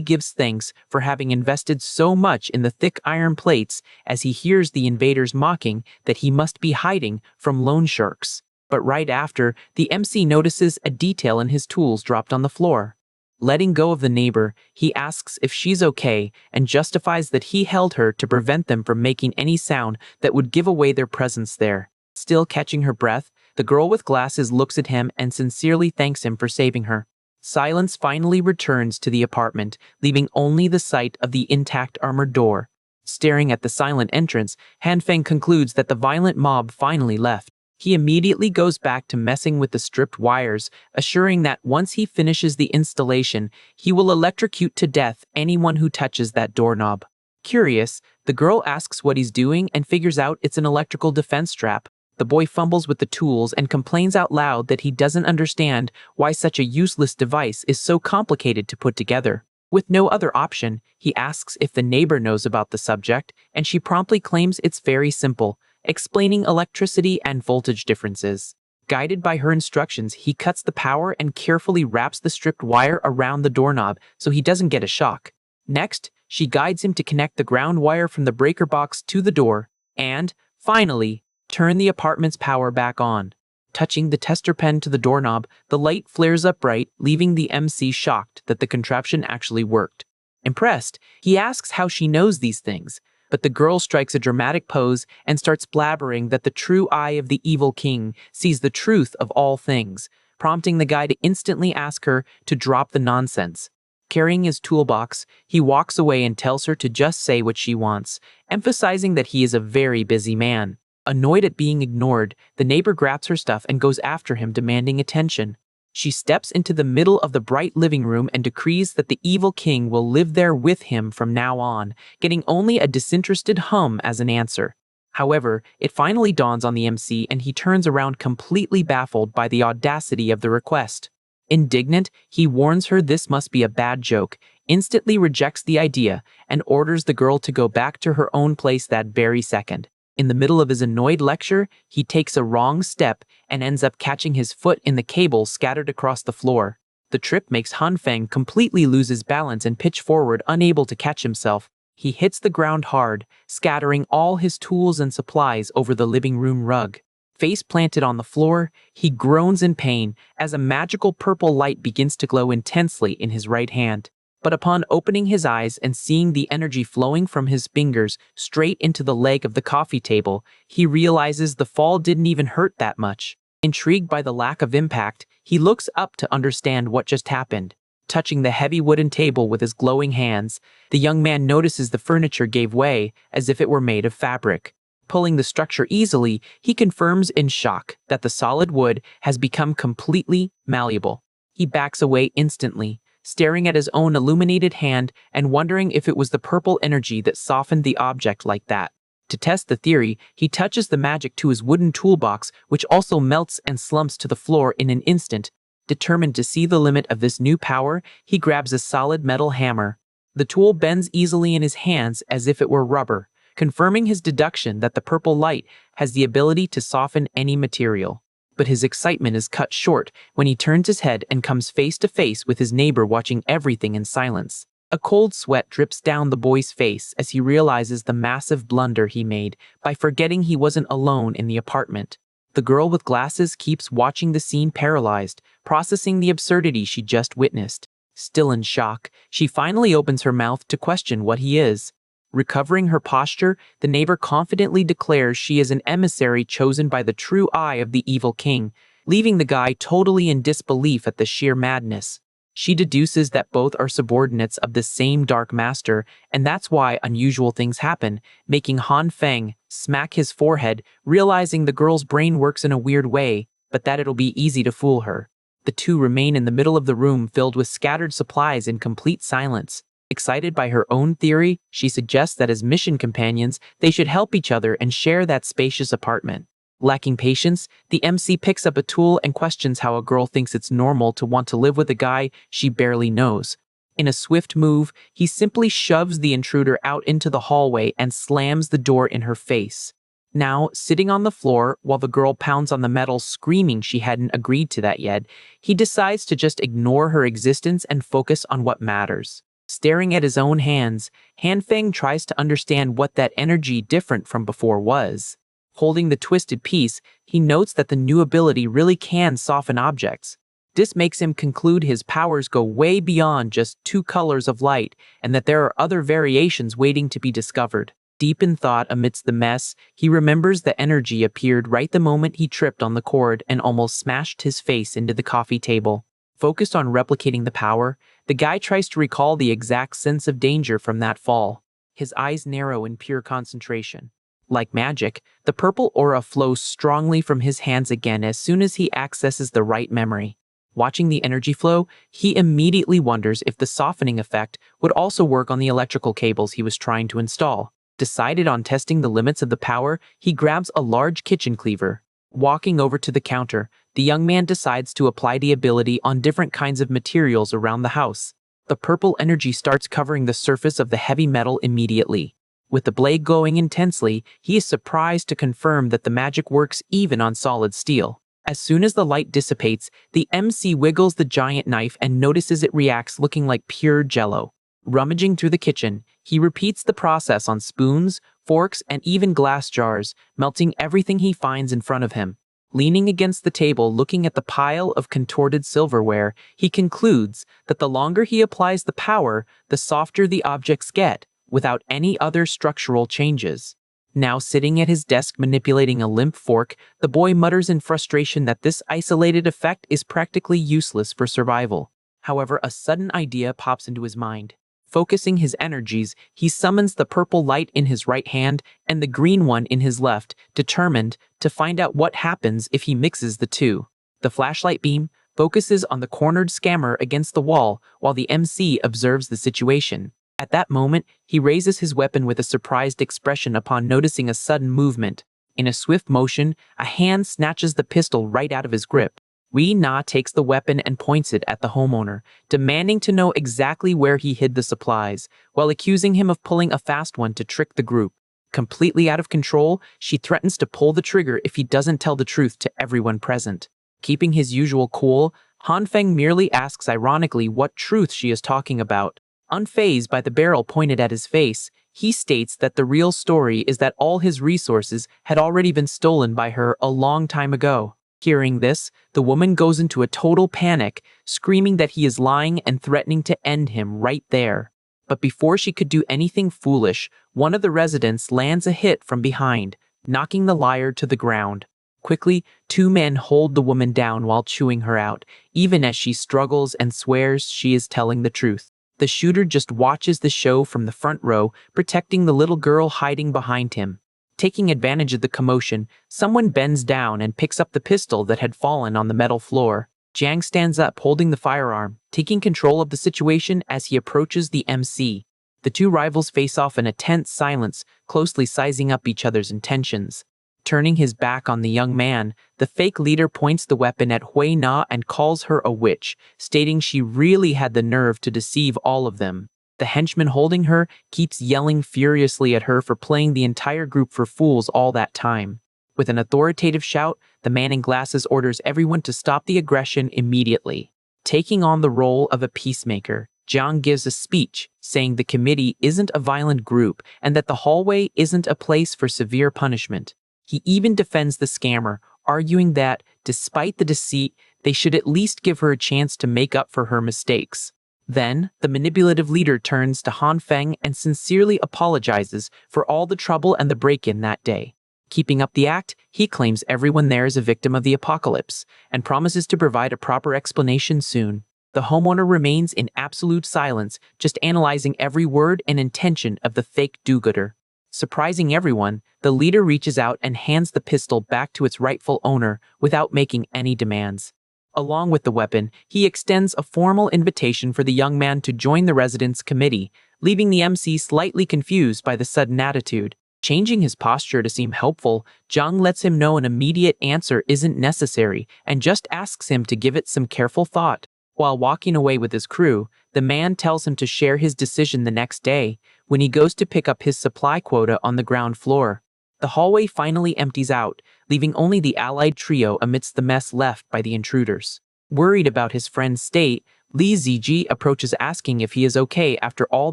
gives thanks for having invested so much in the thick iron plates as he hears the invaders mocking that he must be hiding from loan sharks. But right after, the MC notices a detail in his tools dropped on the floor. Letting go of the neighbor, he asks if she's okay and justifies that he held her to prevent them from making any sound that would give away their presence there. Still catching her breath, the girl with glasses looks at him and sincerely thanks him for saving her. Silence finally returns to the apartment, leaving only the sight of the intact armored door. Staring at the silent entrance, Hanfeng concludes that the violent mob finally left. He immediately goes back to messing with the stripped wires, assuring that once he finishes the installation, he will electrocute to death anyone who touches that doorknob. Curious, the girl asks what he's doing and figures out it's an electrical defense strap. The boy fumbles with the tools and complains out loud that he doesn't understand why such a useless device is so complicated to put together. With no other option, he asks if the neighbor knows about the subject, and she promptly claims it's very simple, explaining electricity and voltage differences. Guided by her instructions, he cuts the power and carefully wraps the stripped wire around the doorknob so he doesn't get a shock. Next, she guides him to connect the ground wire from the breaker box to the door, and, finally, turn the apartment's power back on. Touching the tester pen to the doorknob, the light flares up bright, leaving the MC shocked that the contraption actually worked. Impressed, he asks how she knows these things, but the girl strikes a dramatic pose and starts blabbering that the true eye of the evil king sees the truth of all things, prompting the guy to instantly ask her to drop the nonsense. Carrying his toolbox, he walks away and tells her to just say what she wants, emphasizing that he is a very busy man. Annoyed at being ignored, the neighbor grabs her stuff and goes after him, demanding attention. She steps into the middle of the bright living room and decrees that the evil king will live there with him from now on, getting only a disinterested hum as an answer. However, it finally dawns on the MC and he turns around completely baffled by the audacity of the request. Indignant, he warns her this must be a bad joke, instantly rejects the idea, and orders the girl to go back to her own place that very second. In the middle of his annoyed lecture, he takes a wrong step and ends up catching his foot in the cable scattered across the floor. The trip makes Hanfeng completely lose his balance and pitch forward, unable to catch himself. He hits the ground hard, scattering all his tools and supplies over the living room rug. Face planted on the floor, he groans in pain as a magical purple light begins to glow intensely in his right hand. But upon opening his eyes and seeing the energy flowing from his fingers straight into the leg of the coffee table, he realizes the fall didn't even hurt that much. Intrigued by the lack of impact, he looks up to understand what just happened. Touching the heavy wooden table with his glowing hands, the young man notices the furniture gave way as if it were made of fabric. Pulling the structure easily, he confirms in shock that the solid wood has become completely malleable. He backs away instantly, staring at his own illuminated hand and wondering if it was the purple energy that softened the object like that. To test the theory, he touches the magic to his wooden toolbox, which also melts and slumps to the floor in an instant. Determined to see the limit of this new power, he grabs a solid metal hammer. The tool bends easily in his hands as if it were rubber, confirming his deduction that the purple light has the ability to soften any material. But his excitement is cut short when he turns his head and comes face to face with his neighbor watching everything in silence. A cold sweat drips down the boy's face as he realizes the massive blunder he made by forgetting he wasn't alone in the apartment. The girl with glasses keeps watching the scene paralyzed, processing the absurdity she just witnessed. Still in shock, she finally opens her mouth to question what he is. Recovering her posture, the neighbor confidently declares she is an emissary chosen by the true eye of the evil king, leaving the guy totally in disbelief at the sheer madness. She deduces that both are subordinates of the same dark master, and that's why unusual things happen, making Han Feng smack his forehead, realizing the girl's brain works in a weird way, but that it'll be easy to fool her. The two remain in the middle of the room filled with scattered supplies in complete silence. Excited by her own theory, she suggests that as mission companions, they should help each other and share that spacious apartment. Lacking patience, the MC picks up a tool and questions how a girl thinks it's normal to want to live with a guy she barely knows. In a swift move, he simply shoves the intruder out into the hallway and slams the door in her face. Now, sitting on the floor while the girl pounds on the metal screaming she hadn't agreed to that yet, he decides to just ignore her existence and focus on what matters. Staring at his own hands, Han Feng tries to understand what that energy different from before was. Holding the twisted piece, he notes that the new ability really can soften objects. This makes him conclude his powers go way beyond just two colors of light and that there are other variations waiting to be discovered. Deep in thought amidst the mess, he remembers the energy appeared right the moment he tripped on the cord and almost smashed his face into the coffee table. Focused on replicating the power, the guy tries to recall the exact sense of danger from that fall. His eyes narrow in pure concentration. Like magic, the purple aura flows strongly from his hands again as soon as he accesses the right memory. Watching the energy flow, he immediately wonders if the softening effect would also work on the electrical cables he was trying to install. Decided on testing the limits of the power, he grabs a large kitchen cleaver. Walking over to the counter, the young man decides to apply the ability on different kinds of materials around the house. The purple energy starts covering the surface of the heavy metal immediately. With the blade glowing intensely, he is surprised to confirm that the magic works even on solid steel. As soon as the light dissipates, the MC wiggles the giant knife and notices it reacts looking like pure jello. Rummaging through the kitchen, he repeats the process on spoons, forks, and even glass jars, melting everything he finds in front of him. Leaning against the table looking at the pile of contorted silverware, he concludes that the longer he applies the power, the softer the objects get, without any other structural changes. Now sitting at his desk manipulating a limp fork, the boy mutters in frustration that this isolated effect is practically useless for survival. However, a sudden idea pops into his mind. Focusing his energies, he summons the purple light in his right hand and the green one in his left, determined to find out what happens if he mixes the two. The flashlight beam focuses on the cornered scammer against the wall while the MC observes the situation. At that moment, he raises his weapon with a surprised expression upon noticing a sudden movement. In a swift motion, a hand snatches the pistol right out of his grip. Wee Na takes the weapon and points it at the homeowner, demanding to know exactly where he hid the supplies, while accusing him of pulling a fast one to trick the group. Completely out of control, she threatens to pull the trigger if he doesn't tell the truth to everyone present. Keeping his usual cool, Han Feng merely asks ironically what truth she is talking about. Unfazed by the barrel pointed at his face, he states that the real story is that all his resources had already been stolen by her a long time ago. Hearing this, the woman goes into a total panic, screaming that he is lying and threatening to end him right there. But before she could do anything foolish, one of the residents lands a hit from behind, knocking the liar to the ground. Quickly, two men hold the woman down while chewing her out, even as she struggles and swears she is telling the truth. The shooter just watches the show from the front row, protecting the little girl hiding behind him. Taking advantage of the commotion, someone bends down and picks up the pistol that had fallen on the metal floor. Jiang stands up holding the firearm, taking control of the situation as he approaches the MC. The two rivals face off in a tense silence, closely sizing up each other's intentions. Turning his back on the young man, the fake leader points the weapon at Hui Na and calls her a witch, stating she really had the nerve to deceive all of them. The henchman holding her keeps yelling furiously at her for playing the entire group for fools all that time. With an authoritative shout, the man in glasses orders everyone to stop the aggression immediately. Taking on the role of a peacemaker, Jiang gives a speech saying the committee isn't a violent group and that the hallway isn't a place for severe punishment. He even defends the scammer, arguing that, despite the deceit, they should at least give her a chance to make up for her mistakes. Then, the manipulative leader turns to Han Feng and sincerely apologizes for all the trouble and the break-in that day. Keeping up the act, he claims everyone there is a victim of the apocalypse and promises to provide a proper explanation soon. The homeowner remains in absolute silence, just analyzing every word and intention of the fake do-gooder. Surprising everyone, the leader reaches out and hands the pistol back to its rightful owner without making any demands. Along with the weapon, he extends a formal invitation for the young man to join the residence committee, leaving the MC slightly confused by the sudden attitude. Changing his posture to seem helpful, Zhang lets him know an immediate answer isn't necessary and just asks him to give it some careful thought. While walking away with his crew, the man tells him to share his decision the next day, when he goes to pick up his supply quota on the ground floor. The hallway finally empties out, leaving only the allied trio amidst the mess left by the intruders. Worried about his friend's state, Li Ziji approaches asking if he is okay after all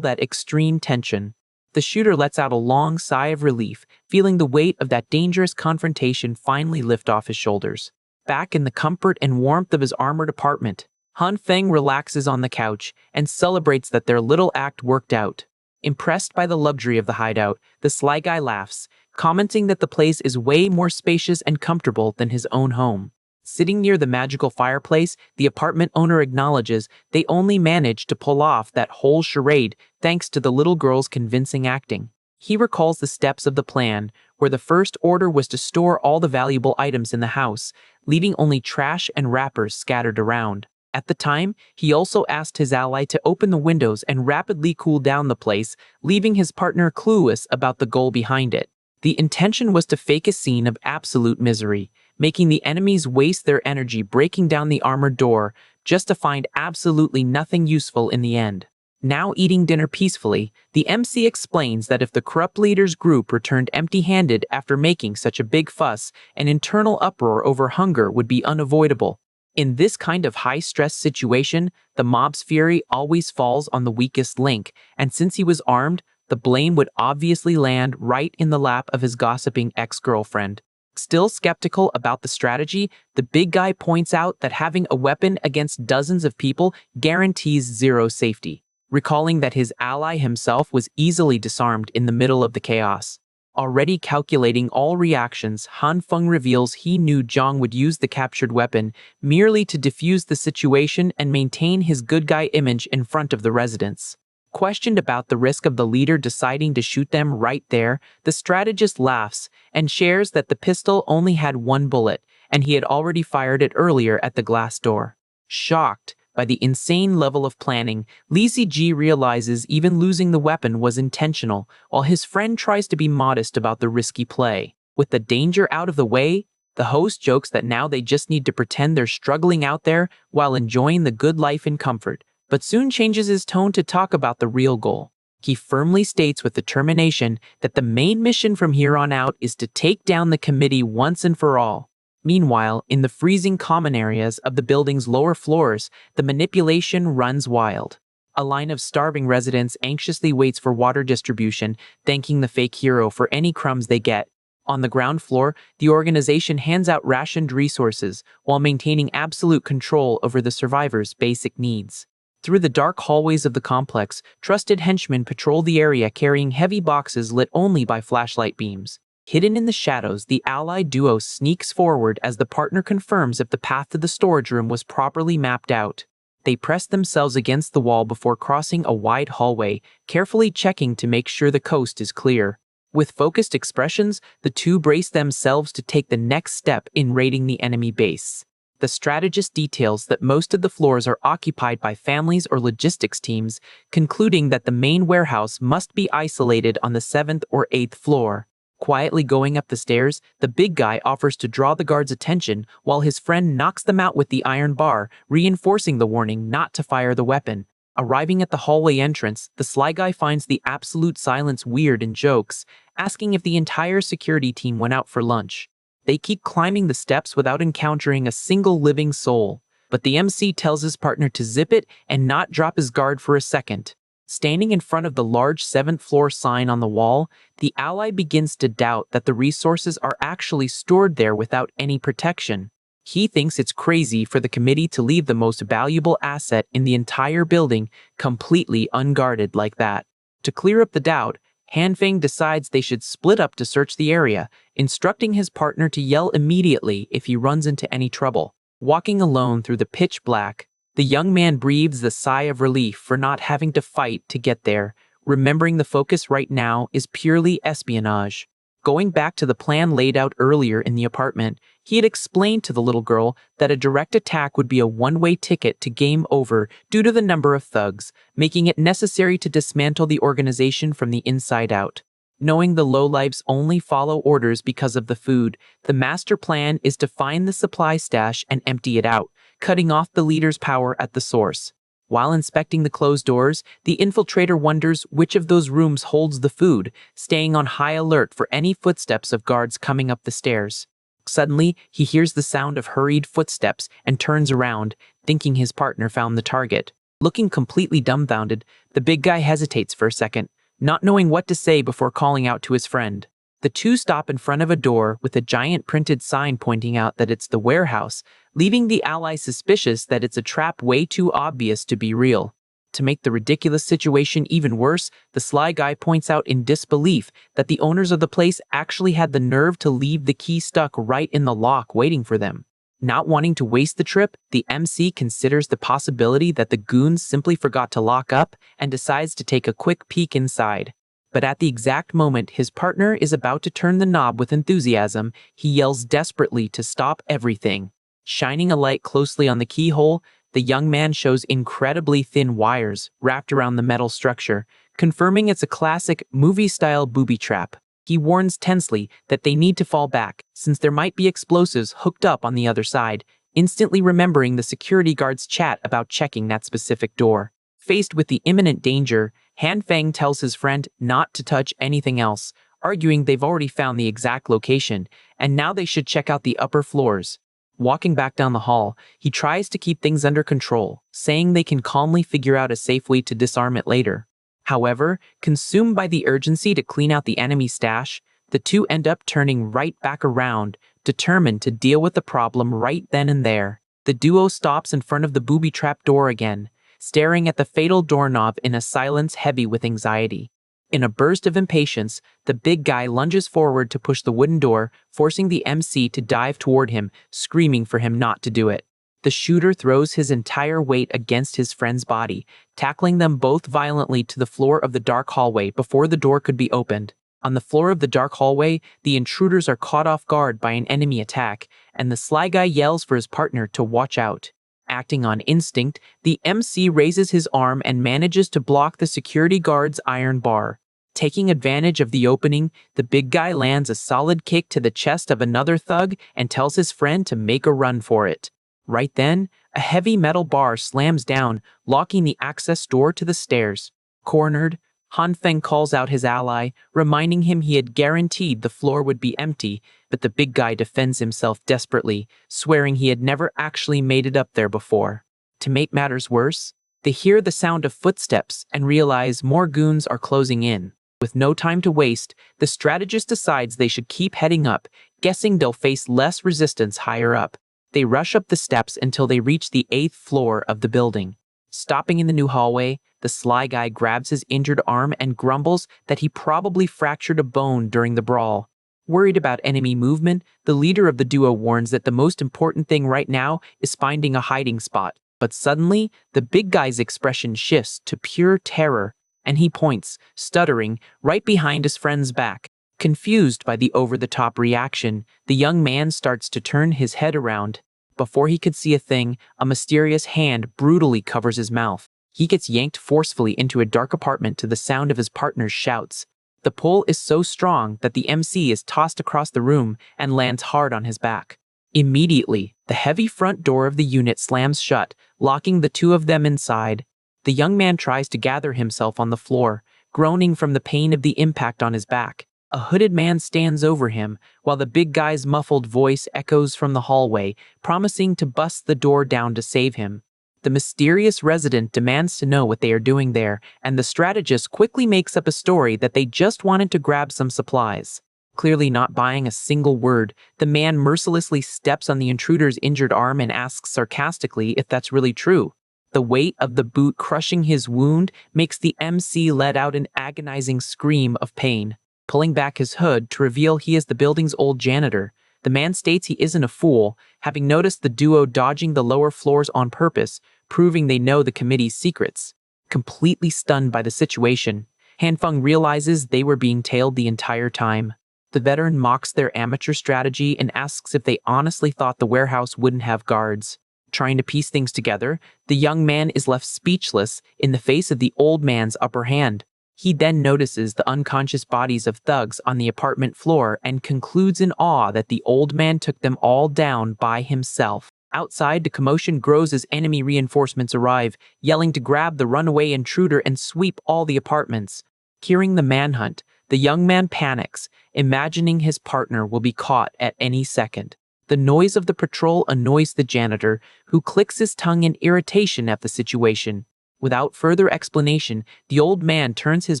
that extreme tension. The shooter lets out a long sigh of relief, feeling the weight of that dangerous confrontation finally lift off his shoulders. Back in the comfort and warmth of his armored apartment, Han Feng relaxes on the couch and celebrates that their little act worked out. Impressed by the luxury of the hideout, the sly guy laughs, commenting that the place is way more spacious and comfortable than his own home. Sitting near the magical fireplace, the apartment owner acknowledges they only managed to pull off that whole charade thanks to the little girl's convincing acting. He recalls the steps of the plan, where the first order was to store all the valuable items in the house, leaving only trash and wrappers scattered around. At the time, he also asked his ally to open the windows and rapidly cool down the place, leaving his partner clueless about the goal behind it. The intention was to fake a scene of absolute misery, making the enemies waste their energy breaking down the armored door just to find absolutely nothing useful in the end. Now eating dinner peacefully, the MC explains that if the corrupt leader's group returned empty-handed after making such a big fuss, an internal uproar over hunger would be unavoidable. In this kind of high-stress situation, the mob's fury always falls on the weakest link, and since he was armed, the blame would obviously land right in the lap of his gossiping ex-girlfriend. Still skeptical about the strategy, the big guy points out that having a weapon against dozens of people guarantees zero safety, recalling that his ally himself was easily disarmed in the middle of the chaos. Already calculating all reactions, Han Feng reveals he knew Zhang would use the captured weapon merely to defuse the situation and maintain his good guy image in front of the residents. Questioned about the risk of the leader deciding to shoot them right there, the strategist laughs and shares that the pistol only had one bullet, and he had already fired it earlier at the glass door. Shocked by the insane level of planning, Li Ziji realizes even losing the weapon was intentional, while his friend tries to be modest about the risky play. With the danger out of the way, the host jokes that now they just need to pretend they're struggling out there while enjoying the good life in comfort, but soon changes his tone to talk about the real goal. He firmly states with determination that the main mission from here on out is to take down the committee once and for all. Meanwhile, in the freezing common areas of the building's lower floors, the manipulation runs wild. A line of starving residents anxiously waits for water distribution, thanking the fake hero for any crumbs they get. On the ground floor, the organization hands out rationed resources while maintaining absolute control over the survivors' basic needs. Through the dark hallways of the complex, trusted henchmen patrol the area carrying heavy boxes lit only by flashlight beams. Hidden in the shadows, the allied duo sneaks forward as the partner confirms if the path to the storage room was properly mapped out. They press themselves against the wall before crossing a wide hallway, carefully checking to make sure the coast is clear. With focused expressions, the two brace themselves to take the next step in raiding the enemy base. The strategist details that most of the floors are occupied by families or logistics teams, concluding that the main warehouse must be isolated on the 7th or 8th floor. Quietly going up the stairs, the big guy offers to draw the guards' attention while his friend knocks them out with the iron bar, reinforcing the warning not to fire the weapon. Arriving at the hallway entrance, the sly guy finds the absolute silence weird and jokes, asking if the entire security team went out for lunch. They keep climbing the steps without encountering a single living soul, but the MC tells his partner to zip it and not drop his guard for a second. Standing in front of the large 7th floor sign on the wall, the ally begins to doubt that the resources are actually stored there without any protection. He thinks it's crazy for the committee to leave the most valuable asset in the entire building completely unguarded like that. To clear up the doubt, Hanfeng decides they should split up to search the area, instructing his partner to yell immediately if he runs into any trouble. Walking alone through the pitch black, the young man breathes the sigh of relief for not having to fight to get there, remembering the focus right now is purely espionage. Going back to the plan laid out earlier in the apartment, he had explained to the little girl that a direct attack would be a one-way ticket to game over due to the number of thugs, making it necessary to dismantle the organization from the inside out. Knowing the lowlifes only follow orders because of the food, the master plan is to find the supply stash and empty it out, cutting off the leader's power at the source. While inspecting the closed doors, the infiltrator wonders which of those rooms holds the food, staying on high alert for any footsteps of guards coming up the stairs. Suddenly, he hears the sound of hurried footsteps and turns around, thinking his partner found the target. Looking completely dumbfounded, the big guy hesitates for a second, not knowing what to say before calling out to his friend. The two stop in front of a door with a giant printed sign pointing out that it's the warehouse, leaving the ally suspicious that it's a trap way too obvious to be real. To make the ridiculous situation even worse, the sly guy points out in disbelief that the owners of the place actually had the nerve to leave the key stuck right in the lock waiting for them. Not wanting to waste the trip, the MC considers the possibility that the goons simply forgot to lock up and decides to take a quick peek inside. But at the exact moment his partner is about to turn the knob with enthusiasm, he yells desperately to stop everything. Shining a light closely on the keyhole, the young man shows incredibly thin wires wrapped around the metal structure, confirming it's a classic movie-style booby trap. He warns tensely that they need to fall back, since there might be explosives hooked up on the other side, instantly remembering the security guard's chat about checking that specific door. Faced with the imminent danger, Hanfeng tells his friend not to touch anything else, arguing they've already found the exact location, and now they should check out the upper floors. Walking back down the hall, he tries to keep things under control, saying they can calmly figure out a safe way to disarm it later. However, consumed by the urgency to clean out the enemy stash, the two end up turning right back around, determined to deal with the problem right then and there. The duo stops in front of the booby trap door again, staring at the fatal doorknob in a silence heavy with anxiety. In a burst of impatience, the big guy lunges forward to push the wooden door, forcing the MC to dive toward him, screaming for him not to do it. The shooter throws his entire weight against his friend's body, tackling them both violently to the floor of the dark hallway before the door could be opened. On the floor of the dark hallway, the intruders are caught off guard by an enemy attack, and the sly guy yells for his partner to watch out. Acting on instinct, the MC raises his arm and manages to block the security guard's iron bar. Taking advantage of the opening, the big guy lands a solid kick to the chest of another thug and tells his friend to make a run for it. Right then, a heavy metal bar slams down, locking the access door to the stairs. Cornered, Hanfeng calls out his ally, reminding him he had guaranteed the floor would be empty, but the big guy defends himself desperately, swearing he had never actually made it up there before. To make matters worse, they hear the sound of footsteps and realize more goons are closing in. With no time to waste, the strategist decides they should keep heading up, guessing they'll face less resistance higher up. They rush up the steps until they reach the 8th floor of the building. Stopping in the new hallway, the sly guy grabs his injured arm and grumbles that he probably fractured a bone during the brawl. Worried about enemy movement, the leader of the duo warns that the most important thing right now is finding a hiding spot. But suddenly, the big guy's expression shifts to pure terror, and he points, stuttering, right behind his friend's back. Confused by the over-the-top reaction, the young man starts to turn his head around. Before he could see a thing, a mysterious hand brutally covers his mouth. He gets yanked forcefully into a dark apartment to the sound of his partner's shouts. The pull is so strong that the MC is tossed across the room and lands hard on his back. Immediately, the heavy front door of the unit slams shut, locking the two of them inside. The young man tries to gather himself on the floor, groaning from the pain of the impact on his back. A hooded man stands over him, while the big guy's muffled voice echoes from the hallway, promising to bust the door down to save him. The mysterious resident demands to know what they are doing there, and the strategist quickly makes up a story that they just wanted to grab some supplies. Clearly not buying a single word, the man mercilessly steps on the intruder's injured arm and asks sarcastically if that's really true. The weight of the boot crushing his wound makes the MC let out an agonizing scream of pain. Pulling back his hood to reveal he is the building's old janitor, the man states he isn't a fool, having noticed the duo dodging the lower floors on purpose, proving they know the committee's secrets. Completely stunned by the situation, Hanfeng realizes they were being tailed the entire time. The veteran mocks their amateur strategy and asks if they honestly thought the warehouse wouldn't have guards. Trying to piece things together, the young man is left speechless in the face of the old man's upper hand. He then notices the unconscious bodies of thugs on the apartment floor and concludes in awe that the old man took them all down by himself. Outside, the commotion grows as enemy reinforcements arrive, yelling to grab the runaway intruder and sweep all the apartments. Hearing the manhunt, the young man panics, imagining his partner will be caught at any second. The noise of the patrol annoys the janitor, who clicks his tongue in irritation at the situation. Without further explanation, the old man turns his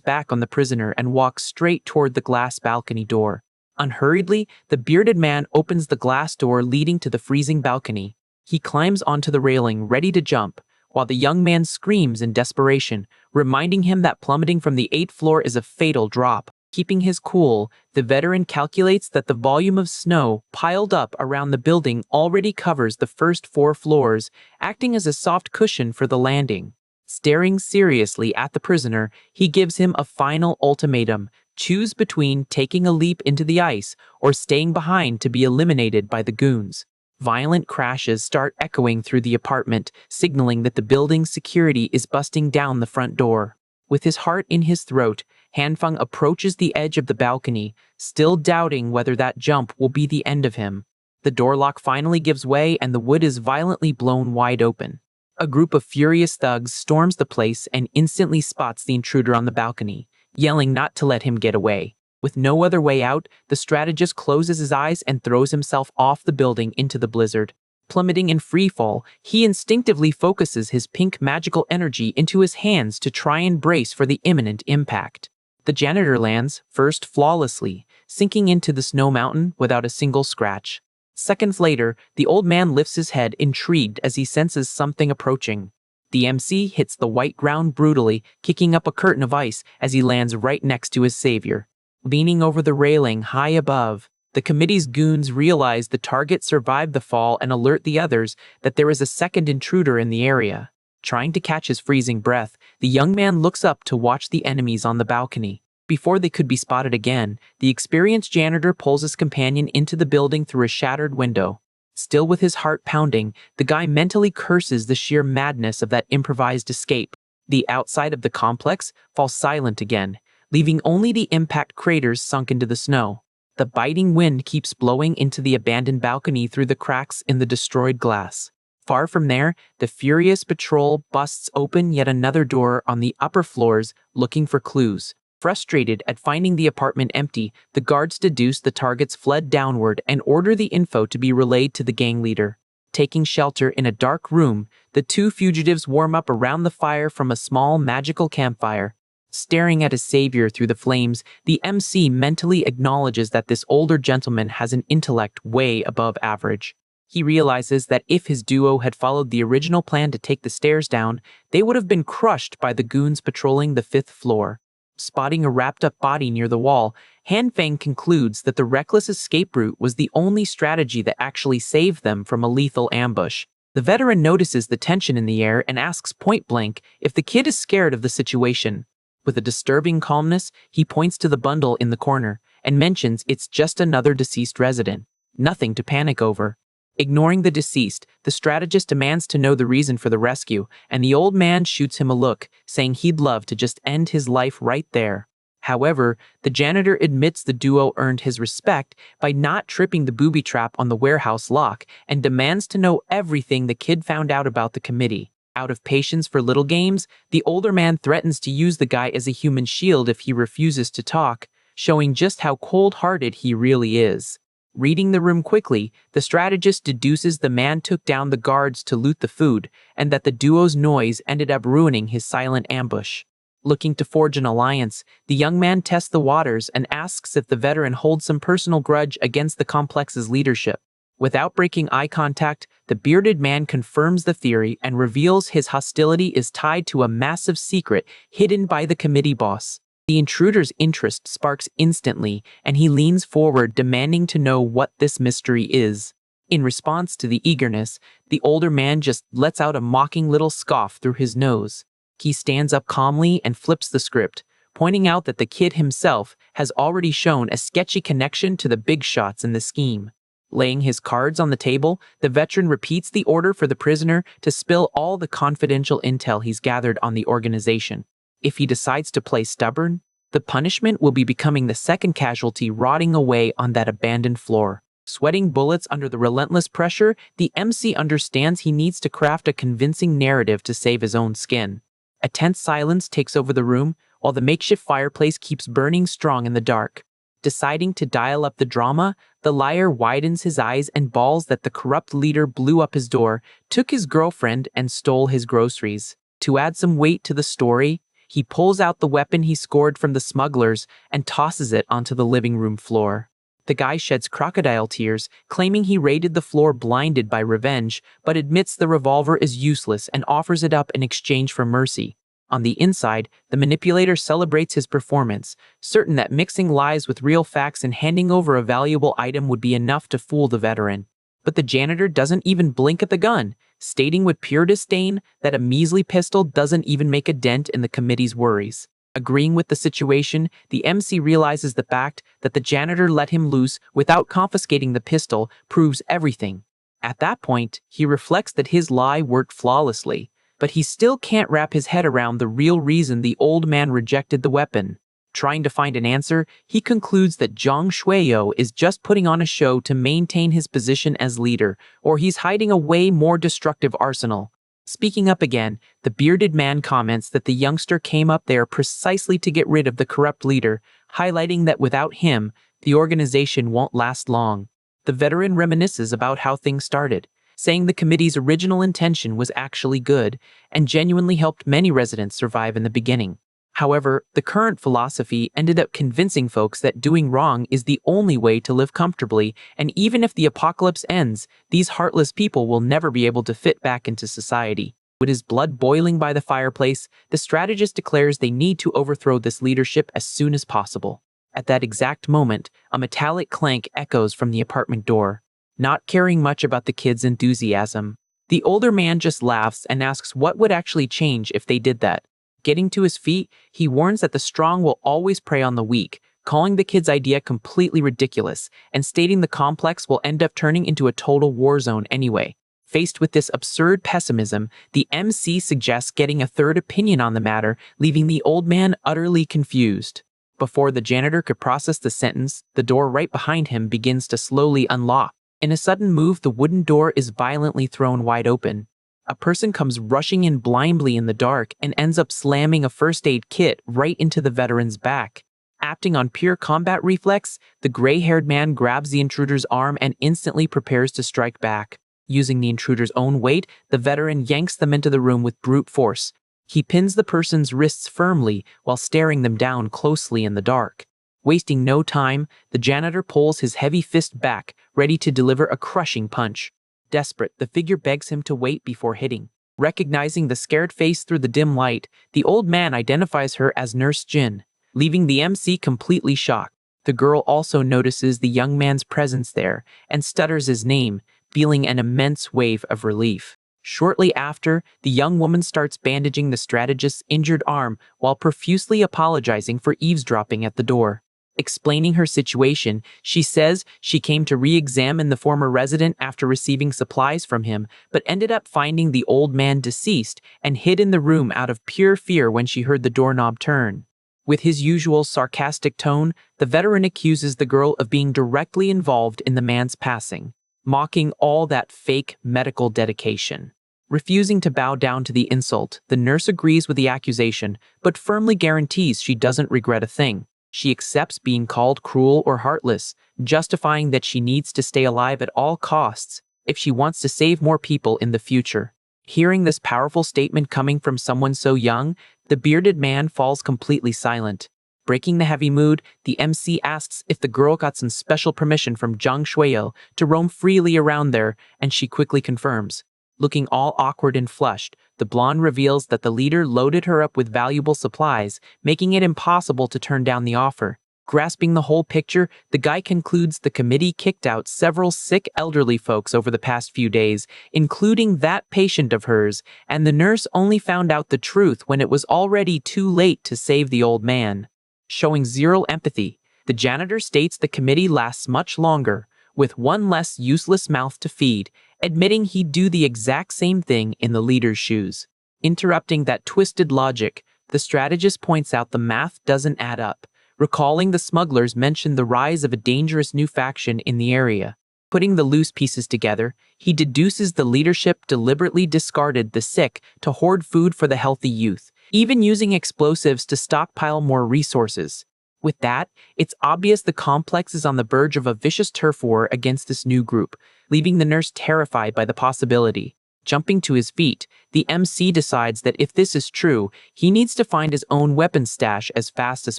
back on the prisoner and walks straight toward the glass balcony door. Unhurriedly, the bearded man opens the glass door leading to the freezing balcony. He climbs onto the railing, ready to jump, while the young man screams in desperation, reminding him that plummeting from the 8th floor is a fatal drop. Keeping his cool, the veteran calculates that the volume of snow piled up around the building already covers the first 4 floors, acting as a soft cushion for the landing. Staring seriously at the prisoner, he gives him a final ultimatum: choose between taking a leap into the ice or staying behind to be eliminated by the goons. Violent crashes start echoing through the apartment, signaling that the building's security is busting down the front door. With his heart in his throat, Hanfeng approaches the edge of the balcony, still doubting whether that jump will be the end of him. The door lock finally gives way and the wood is violently blown wide open. A group of furious thugs storms the place and instantly spots the intruder on the balcony, yelling not to let him get away. With no other way out, the strategist closes his eyes and throws himself off the building into the blizzard. Plummeting in freefall, he instinctively focuses his pink magical energy into his hands to try and brace for the imminent impact. The janitor lands, first flawlessly, sinking into the snow mountain without a single scratch. Seconds later, the old man lifts his head, intrigued as he senses something approaching. The MC hits the white ground brutally, kicking up a curtain of ice as he lands right next to his savior. Leaning over the railing high above, the committee's goons realize the target survived the fall and alert the others that there is a second intruder in the area. Trying to catch his freezing breath, the young man looks up to watch the enemies on the balcony. Before they could be spotted again, the experienced janitor pulls his companion into the building through a shattered window. Still with his heart pounding, the guy mentally curses the sheer madness of that improvised escape. The outside of the complex falls silent again, leaving only the impact craters sunk into the snow. The biting wind keeps blowing into the abandoned balcony through the cracks in the destroyed glass. Far from there, the furious patrol busts open yet another door on the upper floors, looking for clues. Frustrated at finding the apartment empty, the guards deduce the targets fled downward and order the info to be relayed to the gang leader. Taking shelter in a dark room, the 2 fugitives warm up around the fire from a small magical campfire. Staring at his savior through the flames, the MC mentally acknowledges that this older gentleman has an intellect way above average. He realizes that if his duo had followed the original plan to take the stairs down, they would have been crushed by the goons patrolling the 5th floor. Spotting a wrapped-up body near the wall, Hanfeng concludes that the reckless escape route was the only strategy that actually saved them from a lethal ambush. The veteran notices the tension in the air and asks point-blank if the kid is scared of the situation. With a disturbing calmness, he points to the bundle in the corner and mentions it's just another deceased resident. Nothing to panic over. Ignoring the deceased, the strategist demands to know the reason for the rescue, and the old man shoots him a look, saying he'd love to just end his life right there. However, the janitor admits the duo earned his respect by not tripping the booby trap on the warehouse lock and demands to know everything the kid found out about the committee. Out of patience for little games, the older man threatens to use the guy as a human shield if he refuses to talk, showing just how cold-hearted he really is. Reading the room quickly, the strategist deduces the man took down the guards to loot the food, and that the duo's noise ended up ruining his silent ambush. Looking to forge an alliance, the young man tests the waters and asks if the veteran holds some personal grudge against the complex's leadership. Without breaking eye contact, the bearded man confirms the theory and reveals his hostility is tied to a massive secret hidden by the committee boss. The intruder's interest sparks instantly, and he leans forward demanding to know what this mystery is. In response to the eagerness, the older man just lets out a mocking little scoff through his nose. He stands up calmly and flips the script, pointing out that the kid himself has already shown a sketchy connection to the big shots in the scheme. Laying his cards on the table, the veteran repeats the order for the prisoner to spill all the confidential intel he's gathered on the organization. If he decides to play stubborn, the punishment will be becoming the second casualty rotting away on that abandoned floor. Sweating bullets under the relentless pressure, the MC understands he needs to craft a convincing narrative to save his own skin. A tense silence takes over the room, while the makeshift fireplace keeps burning strong in the dark. Deciding to dial up the drama, the liar widens his eyes and bawls that the corrupt leader blew up his door, took his girlfriend, and stole his groceries. To add some weight to the story, he pulls out the weapon he scored from the smugglers and tosses it onto the living room floor. The guy sheds crocodile tears, claiming he raided the floor blinded by revenge, but admits the revolver is useless and offers it up in exchange for mercy. On the inside, the manipulator celebrates his performance, certain that mixing lies with real facts and handing over a valuable item would be enough to fool the veteran. But the janitor doesn't even blink at the gun, stating with pure disdain that a measly pistol doesn't even make a dent in the committee's worries. Agreeing with the situation, the MC realizes the fact that the janitor let him loose without confiscating the pistol proves everything. At that point, he reflects that his lie worked flawlessly, but he still can't wrap his head around the real reason the old man rejected the weapon. Trying to find an answer, he concludes that Zhang Shuiyo is just putting on a show to maintain his position as leader, or he's hiding a way more destructive arsenal. Speaking up again, the bearded man comments that the youngster came up there precisely to get rid of the corrupt leader, highlighting that without him, the organization won't last long. The veteran reminisces about how things started, saying the committee's original intention was actually good and genuinely helped many residents survive in the beginning. However, the current philosophy ended up convincing folks that doing wrong is the only way to live comfortably, and even if the apocalypse ends, these heartless people will never be able to fit back into society. With his blood boiling by the fireplace, the strategist declares they need to overthrow this leadership as soon as possible. At that exact moment, a metallic clank echoes from the apartment door. Not caring much about the kid's enthusiasm, the older man just laughs and asks what would actually change if they did that. Getting to his feet, he warns that the strong will always prey on the weak, calling the kid's idea completely ridiculous and stating the complex will end up turning into a total war zone anyway. Faced with this absurd pessimism, the MC suggests getting a third opinion on the matter, leaving the old man utterly confused. Before the janitor could process the sentence, the door right behind him begins to slowly unlock. In a sudden move, the wooden door is violently thrown wide open. A person comes rushing in blindly in the dark and ends up slamming a first aid kit right into the veteran's back. Acting on pure combat reflex, the gray-haired man grabs the intruder's arm and instantly prepares to strike back. Using the intruder's own weight, the veteran yanks them into the room with brute force. He pins the person's wrists firmly while staring them down closely in the dark. Wasting no time, the janitor pulls his heavy fist back, ready to deliver a crushing punch. Desperate, the figure begs him to wait before hitting. Recognizing the scared face through the dim light, the old man identifies her as Nurse Jin, leaving the MC completely shocked. The girl also notices the young man's presence there and stutters his name, feeling an immense wave of relief. Shortly after, the young woman starts bandaging the strategist's injured arm while profusely apologizing for eavesdropping at the door. Explaining her situation, she says she came to re-examine the former resident after receiving supplies from him, but ended up finding the old man deceased and hid in the room out of pure fear when she heard the doorknob turn. With his usual sarcastic tone, the veteran accuses the girl of being directly involved in the man's passing, mocking all that fake medical dedication. Refusing to bow down to the insult, the nurse agrees with the accusation, but firmly guarantees she doesn't regret a thing. She accepts being called cruel or heartless, justifying that she needs to stay alive at all costs if she wants to save more people in the future. Hearing this powerful statement coming from someone so young, The bearded man falls completely silent. Breaking the heavy mood, the MC asks if the girl got some special permission from Zhang Shuiyo to roam freely around there, and she quickly confirms. Looking all awkward and flushed, the blonde reveals that the leader loaded her up with valuable supplies, making it impossible to turn down the offer. Grasping the whole picture, the guy concludes the committee kicked out several sick elderly folks over the past few days, including that patient of hers, and the nurse only found out the truth when it was already too late to save the old man. Showing zero empathy, the janitor states the committee lasts much longer, with one less useless mouth to feed, admitting he'd do the exact same thing in the leader's shoes. Interrupting that twisted logic, the strategist points out the math doesn't add up, recalling the smugglers mentioned the rise of a dangerous new faction in the area. Putting the loose pieces together, he deduces the leadership deliberately discarded the sick to hoard food for the healthy youth, even using explosives to stockpile more resources. With that, it's obvious the complex is on the verge of a vicious turf war against this new group, leaving the nurse terrified by the possibility. Jumping to his feet, the MC decides that if this is true, he needs to find his own weapon stash as fast as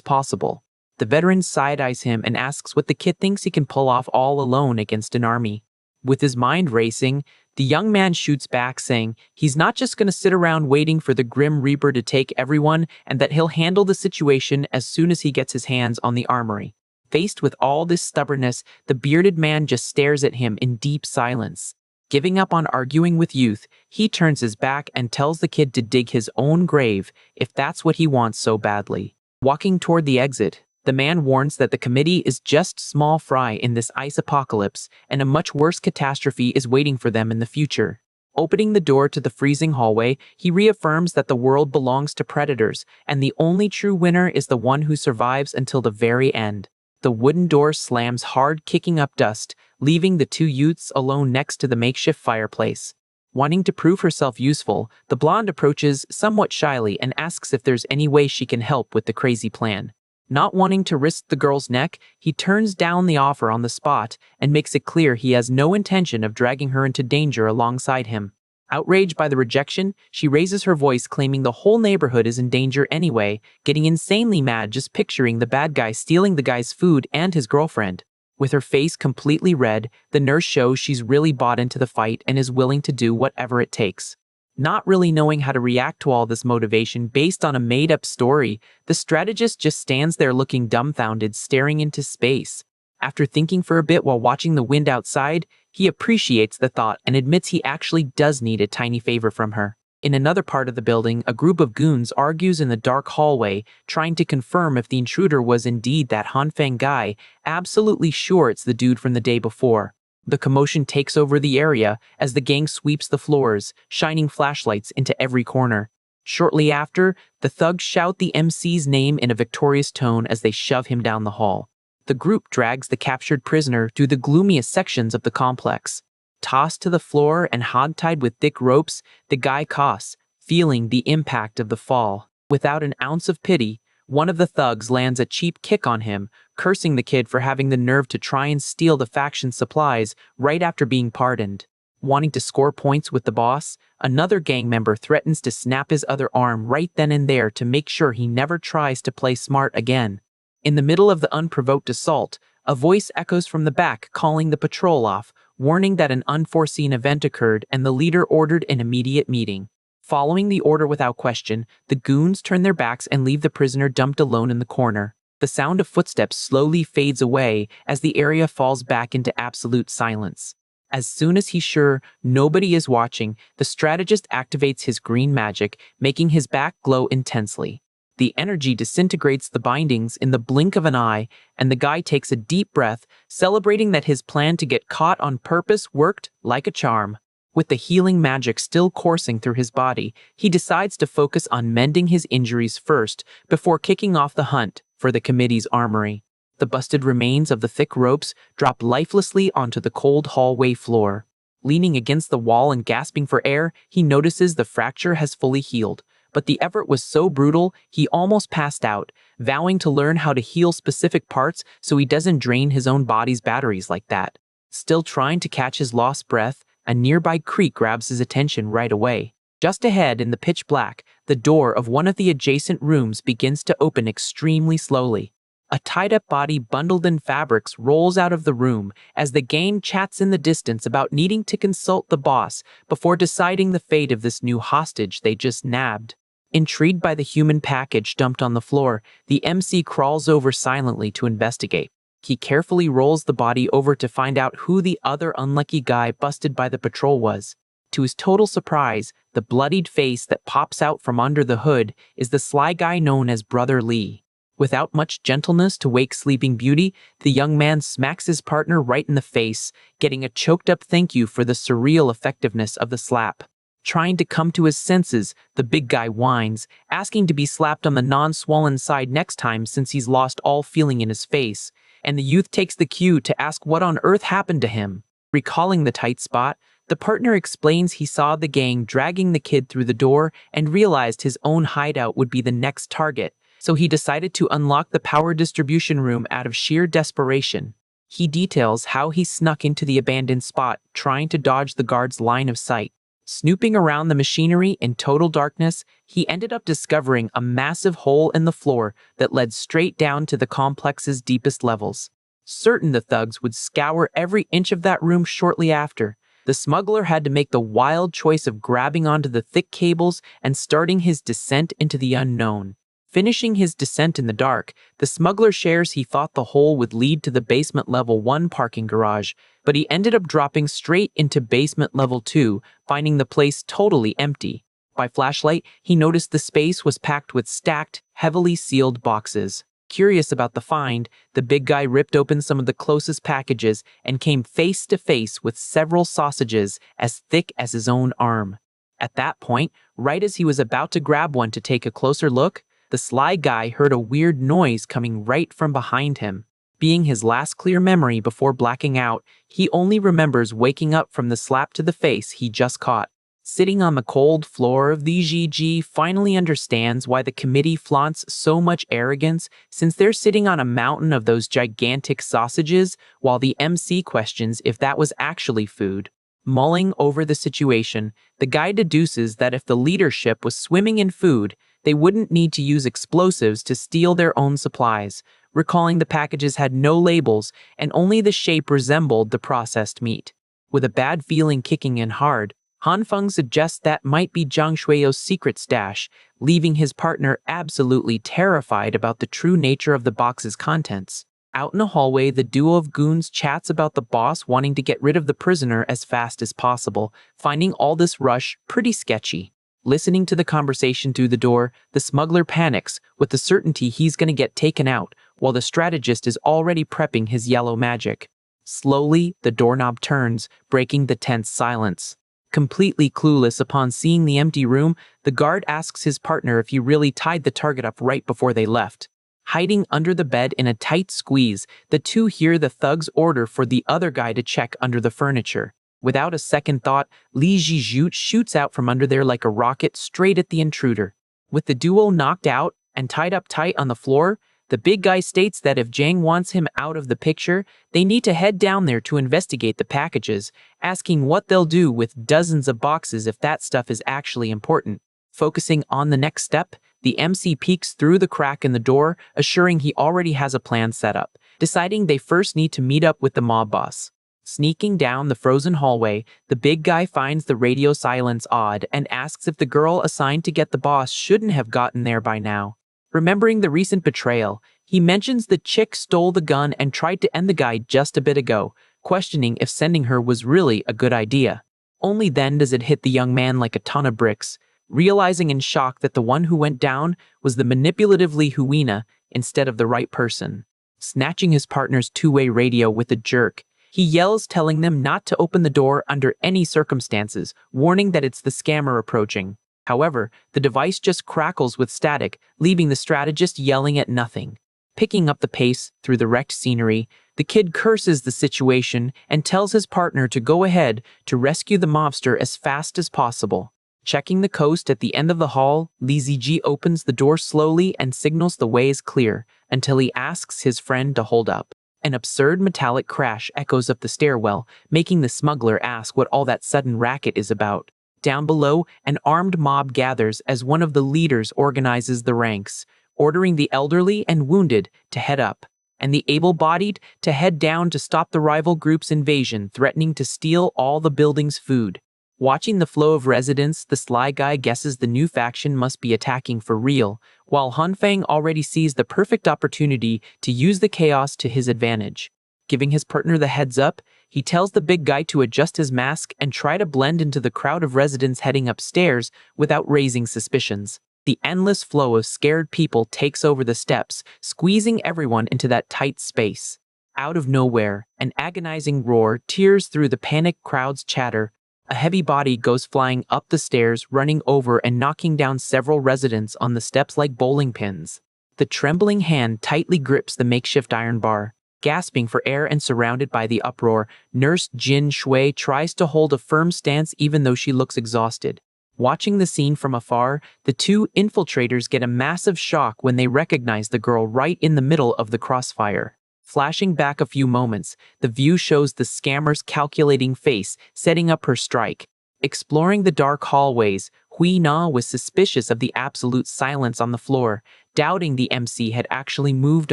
possible. The veteran side-eyes him and asks what the kid thinks he can pull off all alone against an army. With his mind racing, the young man shoots back, saying he's not just going to sit around waiting for the Grim Reaper to take everyone, and that he'll handle the situation as soon as he gets his hands on the armory. Faced with all this stubbornness, the bearded man just stares at him in deep silence. Giving up on arguing with youth, he turns his back and tells the kid to dig his own grave if that's what he wants so badly. Walking toward the exit, the man warns that the committee is just small fry in this ice apocalypse, and a much worse catastrophe is waiting for them in the future. Opening the door to the freezing hallway, he reaffirms that the world belongs to predators, and the only true winner is the one who survives until the very end. The wooden door slams hard, kicking up dust, leaving the two youths alone next to the makeshift fireplace. Wanting to prove herself useful, the blonde approaches somewhat shyly and asks if there's any way she can help with the crazy plan. Not wanting to risk the girl's neck, he turns down the offer on the spot and makes it clear he has no intention of dragging her into danger alongside him. Outraged by the rejection, she raises her voice, claiming the whole neighborhood is in danger anyway, getting insanely mad just picturing the bad guy stealing the guy's food and his girlfriend. With her face completely red, the nurse shows she's really bought into the fight and is willing to do whatever it takes. Not really knowing how to react to all this motivation based on a made-up story, the strategist just stands there looking dumbfounded, staring into space. After thinking for a bit while watching the wind outside, he appreciates the thought and admits he actually does need a tiny favor from her. In another part of the building, a group of goons argues in the dark hallway, trying to confirm if the intruder was indeed that Hanfeng guy, absolutely sure it's the dude from the day before. The commotion takes over the area as the gang sweeps the floors, shining flashlights into every corner. Shortly after, the thugs shout the MC's name in a victorious tone as they shove him down the hall. The group drags the captured prisoner through the gloomiest sections of the complex. Tossed to the floor and hogtied with thick ropes, the guy coughs, feeling the impact of the fall. Without an ounce of pity, one of the thugs lands a cheap kick on him, cursing the kid for having the nerve to try and steal the faction's supplies right after being pardoned. Wanting to score points with the boss, another gang member threatens to snap his other arm right then and there to make sure he never tries to play smart again. In the middle of the unprovoked assault, a voice echoes from the back calling the patrol off, warning that an unforeseen event occurred and the leader ordered an immediate meeting. Following the order without question, the goons turn their backs and leave the prisoner dumped alone in the corner. The sound of footsteps slowly fades away as the area falls back into absolute silence. As soon as he's sure nobody is watching, the strategist activates his green magic, making his back glow intensely. The energy disintegrates the bindings in the blink of an eye, and the guy takes a deep breath, celebrating that his plan to get caught on purpose worked like a charm. With the healing magic still coursing through his body, he decides to focus on mending his injuries first before kicking off the hunt for the committee's armory. The busted remains of the thick ropes drop lifelessly onto the cold hallway floor. Leaning against the wall and gasping for air, he notices the fracture has fully healed, but the effort was so brutal he almost passed out, vowing to learn how to heal specific parts so he doesn't drain his own body's batteries like that. Still trying to catch his lost breath, a nearby creak grabs his attention right away. Just ahead in the pitch black, the door of one of the adjacent rooms begins to open extremely slowly. A tied-up body bundled in fabrics rolls out of the room as the gang chats in the distance about needing to consult the boss before deciding the fate of this new hostage they just nabbed. Intrigued by the human package dumped on the floor, the MC crawls over silently to investigate. He carefully rolls the body over to find out who the other unlucky guy busted by the patrol was. To his total surprise, the bloodied face that pops out from under the hood is the sly guy known as Brother Lee. Without much gentleness to wake Sleeping Beauty, the young man smacks his partner right in the face, getting a choked-up thank you for the surreal effectiveness of the slap. Trying to come to his senses, the big guy whines, asking to be slapped on the non-swollen side next time since he's lost all feeling in his face, and the youth takes the cue to ask what on earth happened to him. Recalling the tight spot, the partner explains he saw the gang dragging the kid through the door and realized his own hideout would be the next target, so he decided to unlock the power distribution room out of sheer desperation. He details how he snuck into the abandoned spot, trying to dodge the guard's line of sight. Snooping around the machinery in total darkness, he ended up discovering a massive hole in the floor that led straight down to the complex's deepest levels. Certain the thugs would scour every inch of that room shortly after, the smuggler had to make the wild choice of grabbing onto the thick cables and starting his descent into the unknown. Finishing his descent in the dark, the smuggler shares he thought the hole would lead to the basement level 1 parking garage, but he ended up dropping straight into basement level 2, finding the place totally empty. By flashlight, he noticed the space was packed with stacked, heavily sealed boxes. Curious about the find, the big guy ripped open some of the closest packages and came face to face with several sausages as thick as his own arm. At that point, right as he was about to grab one to take a closer look, the sly guy heard a weird noise coming right from behind him. Being his last clear memory before blacking out, he only remembers waking up from the slap to the face he just caught. Sitting on the cold floor of the GG finally understands why the committee flaunts so much arrogance since they're sitting on a mountain of those gigantic sausages while the MC questions if that was actually food. Mulling over the situation, the guy deduces that if the leadership was swimming in food, they wouldn't need to use explosives to steal their own supplies, recalling the packages had no labels and only the shape resembled the processed meat. With a bad feeling kicking in hard, Hanfeng suggests that might be Zhang Shui's secret stash, leaving his partner absolutely terrified about the true nature of the box's contents. Out in the hallway, the duo of goons chats about the boss wanting to get rid of the prisoner as fast as possible, finding all this rush pretty sketchy. Listening to the conversation through the door, the smuggler panics with the certainty he's going to get taken out, while the strategist is already prepping his yellow magic. Slowly, the doorknob turns, breaking the tense silence. Completely clueless upon seeing the empty room, the guard asks his partner if he really tied the target up right before they left. Hiding under the bed in a tight squeeze, the two hear the thug's order for the other guy to check under the furniture. Without a second thought, Li Zhizhut shoots out from under there like a rocket straight at the intruder. With the duo knocked out and tied up tight on the floor, the big guy states that if Zhang wants him out of the picture, they need to head down there to investigate the packages, asking what they'll do with dozens of boxes if that stuff is actually important. Focusing on the next step, the MC peeks through the crack in the door, assuring he already has a plan set up, deciding they first need to meet up with the mob boss. Sneaking down the frozen hallway, the big guy finds the radio silence odd and asks if the girl assigned to get the boss shouldn't have gotten there by now. Remembering the recent betrayal, he mentions the chick stole the gun and tried to end the guy just a bit ago, questioning if sending her was really a good idea. Only then does it hit the young man like a ton of bricks, realizing in shock that the one who went down was the manipulative Li Huina instead of the right person. Snatching his partner's two-way radio with a jerk, he yells telling them not to open the door under any circumstances, warning that it's the scammer approaching. However, the device just crackles with static, leaving the strategist yelling at nothing. Picking up the pace through the wrecked scenery, the kid curses the situation and tells his partner to go ahead to rescue the mobster as fast as possible. Checking the coast at the end of the hall, Li Ziji opens the door slowly and signals the way is clear until he asks his friend to hold up. An absurd metallic crash echoes up the stairwell, making the smuggler ask what all that sudden racket is about. Down below, an armed mob gathers as one of the leaders organizes the ranks, ordering the elderly and wounded to head up, and the able-bodied to head down to stop the rival group's invasion, threatening to steal all the building's food. Watching the flow of residents, the sly guy guesses the new faction must be attacking for real, while Hanfeng already sees the perfect opportunity to use the chaos to his advantage. Giving his partner the heads up, he tells the big guy to adjust his mask and try to blend into the crowd of residents heading upstairs without raising suspicions. The endless flow of scared people takes over the steps, squeezing everyone into that tight space. Out of nowhere, an agonizing roar tears through the panicked crowd's chatter. A heavy body goes flying up the stairs, running over and knocking down several residents on the steps like bowling pins. The trembling hand tightly grips the makeshift iron bar. Gasping for air and surrounded by the uproar, Nurse Jin Shui tries to hold a firm stance even though she looks exhausted. Watching the scene from afar, the two infiltrators get a massive shock when they recognize the girl right in the middle of the crossfire. Flashing back a few moments, the view shows the scammer's calculating face setting up her strike. Exploring the dark hallways, Hui Na was suspicious of the absolute silence on the floor, doubting the MC had actually moved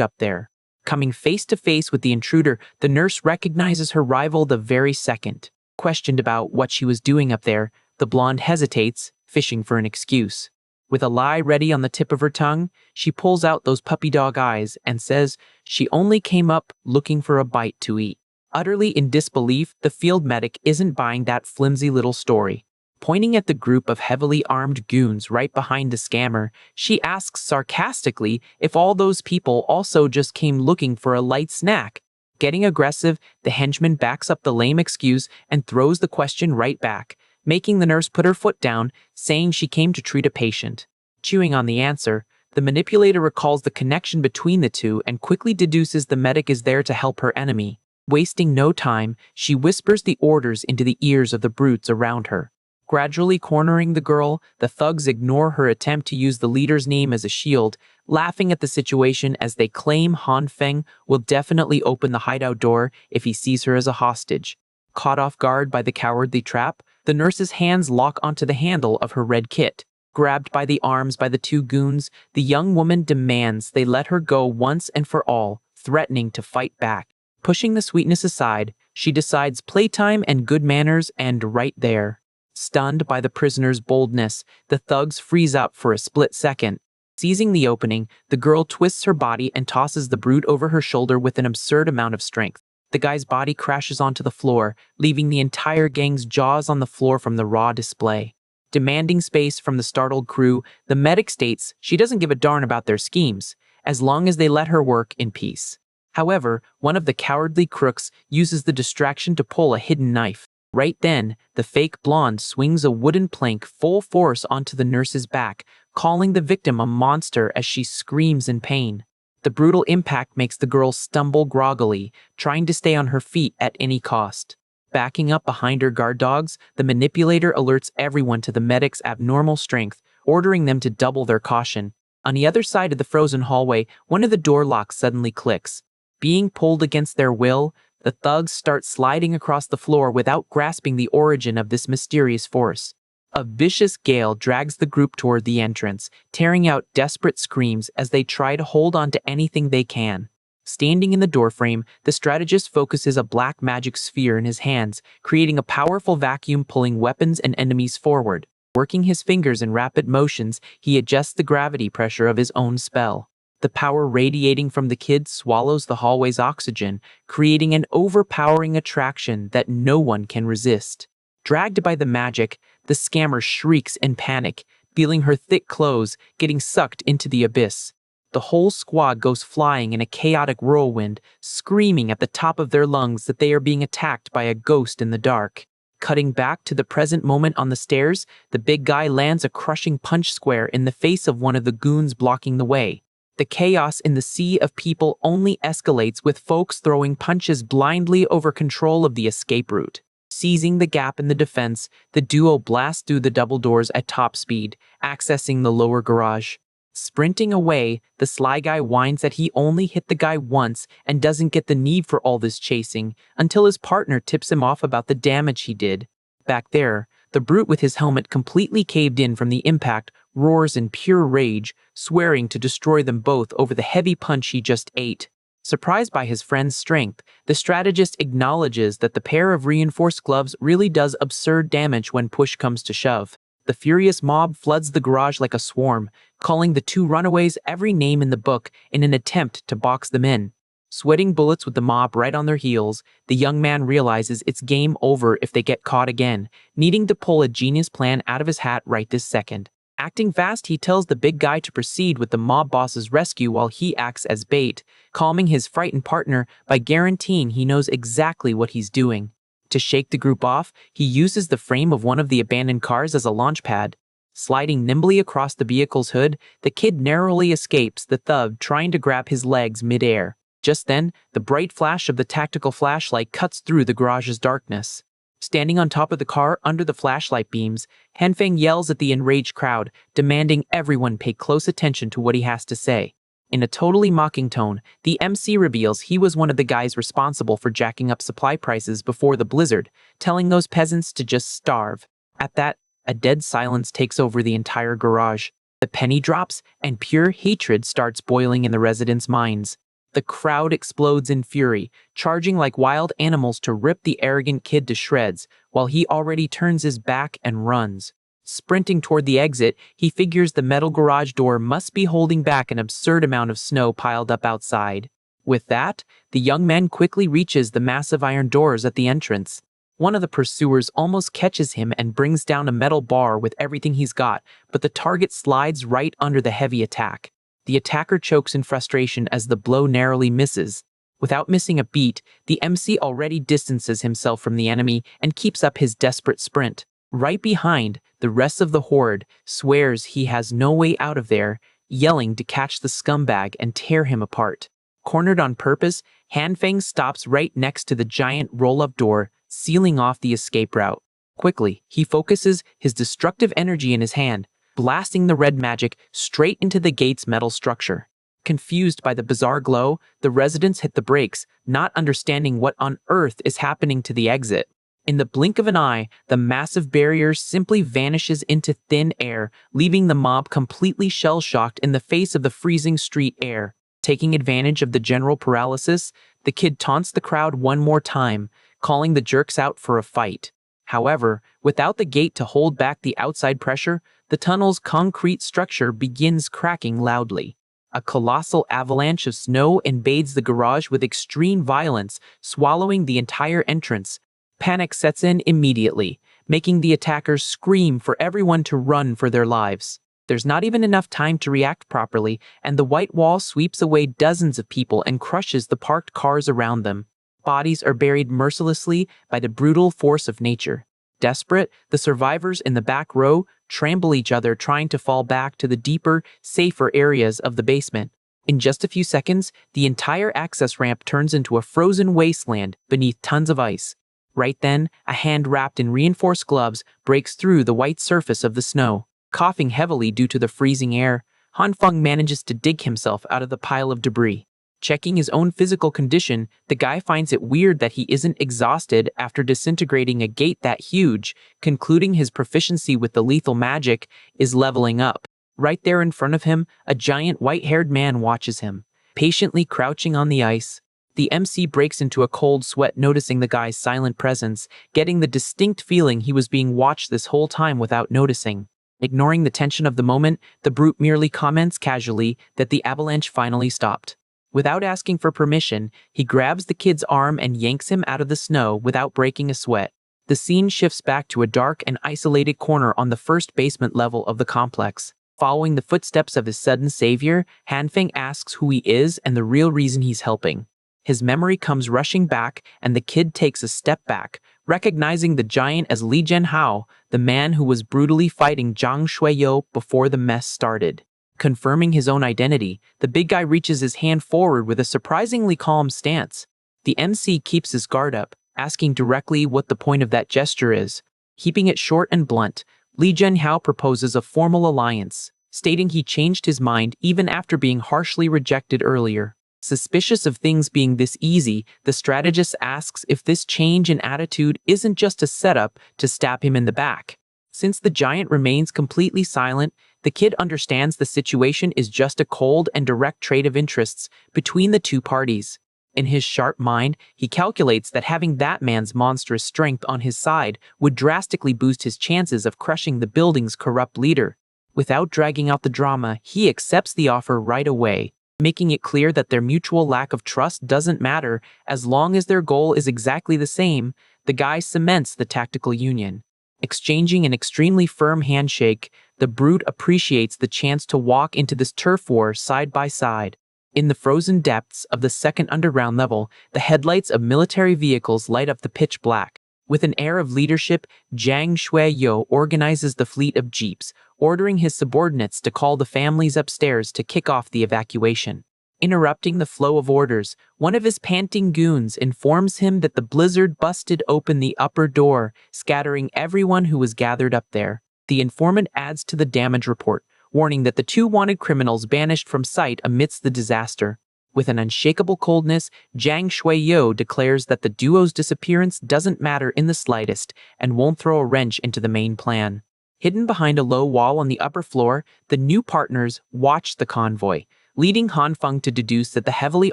up there. Coming face to face with the intruder, the nurse recognizes her rival the very second. Questioned about what she was doing up there, the blonde hesitates, fishing for an excuse. With a lie ready on the tip of her tongue, she pulls out those puppy dog eyes and says she only came up looking for a bite to eat. Utterly in disbelief, the field medic isn't buying that flimsy little story. Pointing at the group of heavily armed goons right behind the scammer, she asks sarcastically if all those people also just came looking for a light snack. Getting aggressive, the henchman backs up the lame excuse and throws the question right back, making the nurse put her foot down, saying she came to treat a patient. Chewing on the answer, the manipulator recalls the connection between the two and quickly deduces the medic is there to help her enemy. Wasting no time, she whispers the orders into the ears of the brutes around her. Gradually cornering the girl, the thugs ignore her attempt to use the leader's name as a shield, laughing at the situation as they claim Han Feng will definitely open the hideout door if he sees her as a hostage. Caught off guard by the cowardly trap, the nurse's hands lock onto the handle of her red kit. Grabbed by the arms by the two goons, the young woman demands they let her go once and for all, threatening to fight back. Pushing the sweetness aside, she decides playtime and good manners and right there. Stunned by the prisoner's boldness, the thugs freeze up for a split second. Seizing the opening, the girl twists her body and tosses the brute over her shoulder with an absurd amount of strength. The guy's body crashes onto the floor, leaving the entire gang's jaws on the floor from the raw display. Demanding space from the startled crew, the medic states she doesn't give a darn about their schemes, as long as they let her work in peace. However, one of the cowardly crooks uses the distraction to pull a hidden knife. Right then, the fake blonde swings a wooden plank full force onto the nurse's back, calling the victim a monster as she screams in pain. The brutal impact makes the girl stumble groggily, trying to stay on her feet at any cost. Backing up behind her guard dogs, the manipulator alerts everyone to the medic's abnormal strength, ordering them to double their caution. On the other side of the frozen hallway, one of the door locks suddenly clicks. Being pulled against their will, the thugs start sliding across the floor without grasping the origin of this mysterious force. A vicious gale drags the group toward the entrance, tearing out desperate screams as they try to hold on to anything they can. Standing in the doorframe, the strategist focuses a black magic sphere in his hands, creating a powerful vacuum pulling weapons and enemies forward. Working his fingers in rapid motions, he adjusts the gravity pressure of his own spell. The power radiating from the kid swallows the hallway's oxygen, creating an overpowering attraction that no one can resist. Dragged by the magic, the scammer shrieks in panic, feeling her thick clothes getting sucked into the abyss. The whole squad goes flying in a chaotic whirlwind, screaming at the top of their lungs that they are being attacked by a ghost in the dark. Cutting back to the present moment on the stairs, the big guy lands a crushing punch square in the face of one of the goons blocking the way. The chaos in the sea of people only escalates with folks throwing punches blindly over control of the escape route. Seizing the gap in the defense, the duo blasts through the double doors at top speed, accessing the lower garage. Sprinting away, the sly guy whines that he only hit the guy once and doesn't get the need for all this chasing until his partner tips him off about the damage he did. Back there, The brute with his helmet completely caved in from the impact roars in pure rage, swearing to destroy them both over the heavy punch he just ate. Surprised by his friend's strength, the strategist acknowledges that the pair of reinforced gloves really does absurd damage when push comes to shove. The furious mob floods the garage like a swarm, calling the two runaways every name in the book in an attempt to box them in. Sweating bullets with the mob right on their heels, the young man realizes it's game over if they get caught again, needing to pull a genius plan out of his hat right this second. Acting fast, he tells the big guy to proceed with the mob boss's rescue while he acts as bait, calming his frightened partner by guaranteeing he knows exactly what he's doing. To shake the group off, he uses the frame of one of the abandoned cars as a launch pad. Sliding nimbly across the vehicle's hood, the kid narrowly escapes the thug trying to grab his legs mid-air. Just then, the bright flash of the tactical flashlight cuts through the garage's darkness. Standing on top of the car under the flashlight beams, Hanfeng yells at the enraged crowd, demanding everyone pay close attention to what he has to say. In a totally mocking tone, the MC reveals he was one of the guys responsible for jacking up supply prices before the blizzard, telling those peasants to just starve. At that, a dead silence takes over the entire garage. The penny drops, and pure hatred starts boiling in the residents' minds. The crowd explodes in fury, charging like wild animals to rip the arrogant kid to shreds, while he already turns his back and runs. Sprinting toward the exit, he figures the metal garage door must be holding back an absurd amount of snow piled up outside. With that, the young man quickly reaches the massive iron doors at the entrance. One of the pursuers almost catches him and brings down a metal bar with everything he's got, but the target slides right under the heavy attack. The attacker chokes in frustration as the blow narrowly misses. Without missing a beat, the MC already distances himself from the enemy and keeps up his desperate sprint. Right behind, the rest of the horde swears he has no way out of there, yelling to catch the scumbag and tear him apart. Cornered on purpose, Hanfeng stops right next to the giant roll-up door, sealing off the escape route. Quickly, he focuses his destructive energy in his hand, blasting the red magic straight into the gate's metal structure. Confused by the bizarre glow, the residents hit the brakes, not understanding what on earth is happening to the exit. In the blink of an eye, the massive barrier simply vanishes into thin air, leaving the mob completely shell-shocked in the face of the freezing street air. Taking advantage of the general paralysis, the kid taunts the crowd one more time, calling the jerks out for a fight. However, without the gate to hold back the outside pressure, the tunnel's concrete structure begins cracking loudly. A colossal avalanche of snow invades the garage with extreme violence, swallowing the entire entrance. Panic sets in immediately, making the attackers scream for everyone to run for their lives. There's not even enough time to react properly, and the white wall sweeps away dozens of people and crushes the parked cars around them. Bodies are buried mercilessly by the brutal force of nature. Desperate, the survivors in the back row trample each other trying to fall back to the deeper, safer areas of the basement. In just a few seconds, the entire access ramp turns into a frozen wasteland beneath tons of ice. Right then, a hand wrapped in reinforced gloves breaks through the white surface of the snow. Coughing heavily due to the freezing air, Hanfeng manages to dig himself out of the pile of debris. Checking his own physical condition, the guy finds it weird that he isn't exhausted after disintegrating a gate that huge, concluding his proficiency with the lethal magic is leveling up. Right there in front of him, a giant white-haired man watches him, patiently crouching on the ice. The MC breaks into a cold sweat noticing the guy's silent presence, getting the distinct feeling he was being watched this whole time without noticing. Ignoring the tension of the moment, the brute merely comments casually that the avalanche finally stopped. Without asking for permission, he grabs the kid's arm and yanks him out of the snow without breaking a sweat. The scene shifts back to a dark and isolated corner on the first basement level of the complex. Following the footsteps of his sudden savior, Hanfeng asks who he is and the real reason he's helping. His memory comes rushing back, and the kid takes a step back, recognizing the giant as Li Jianhao, the man who was brutally fighting Zhang Shuiyo before the mess started. Confirming his own identity, the big guy reaches his hand forward with a surprisingly calm stance. The MC keeps his guard up, asking directly what the point of that gesture is. Keeping it short and blunt, Li Jianhao proposes a formal alliance, stating he changed his mind even after being harshly rejected earlier. Suspicious of things being this easy, the strategist asks if this change in attitude isn't just a setup to stab him in the back. Since the giant remains completely silent, the kid understands the situation is just a cold and direct trade of interests between the two parties. In his sharp mind, he calculates that having that man's monstrous strength on his side would drastically boost his chances of crushing the building's corrupt leader. Without dragging out the drama, he accepts the offer right away, making it clear that their mutual lack of trust doesn't matter as long as their goal is exactly the same. The guy cements the tactical union. Exchanging an extremely firm handshake, the brute appreciates the chance to walk into this turf war side by side. In the frozen depths of the second underground level, the headlights of military vehicles light up the pitch black. With an air of leadership, Zhang Shuiyo organizes the fleet of jeeps, ordering his subordinates to call the families upstairs to kick off the evacuation. Interrupting the flow of orders, one of his panting goons informs him that the blizzard busted open the upper door, scattering everyone who was gathered up there. The informant adds to the damage report, warning that the two wanted criminals vanished from sight amidst the disaster. With an unshakable coldness, Zhang Shuiyo declares that the duo's disappearance doesn't matter in the slightest and won't throw a wrench into the main plan. Hidden behind a low wall on the upper floor, the new partners watch the convoy, leading Hanfeng to deduce that the heavily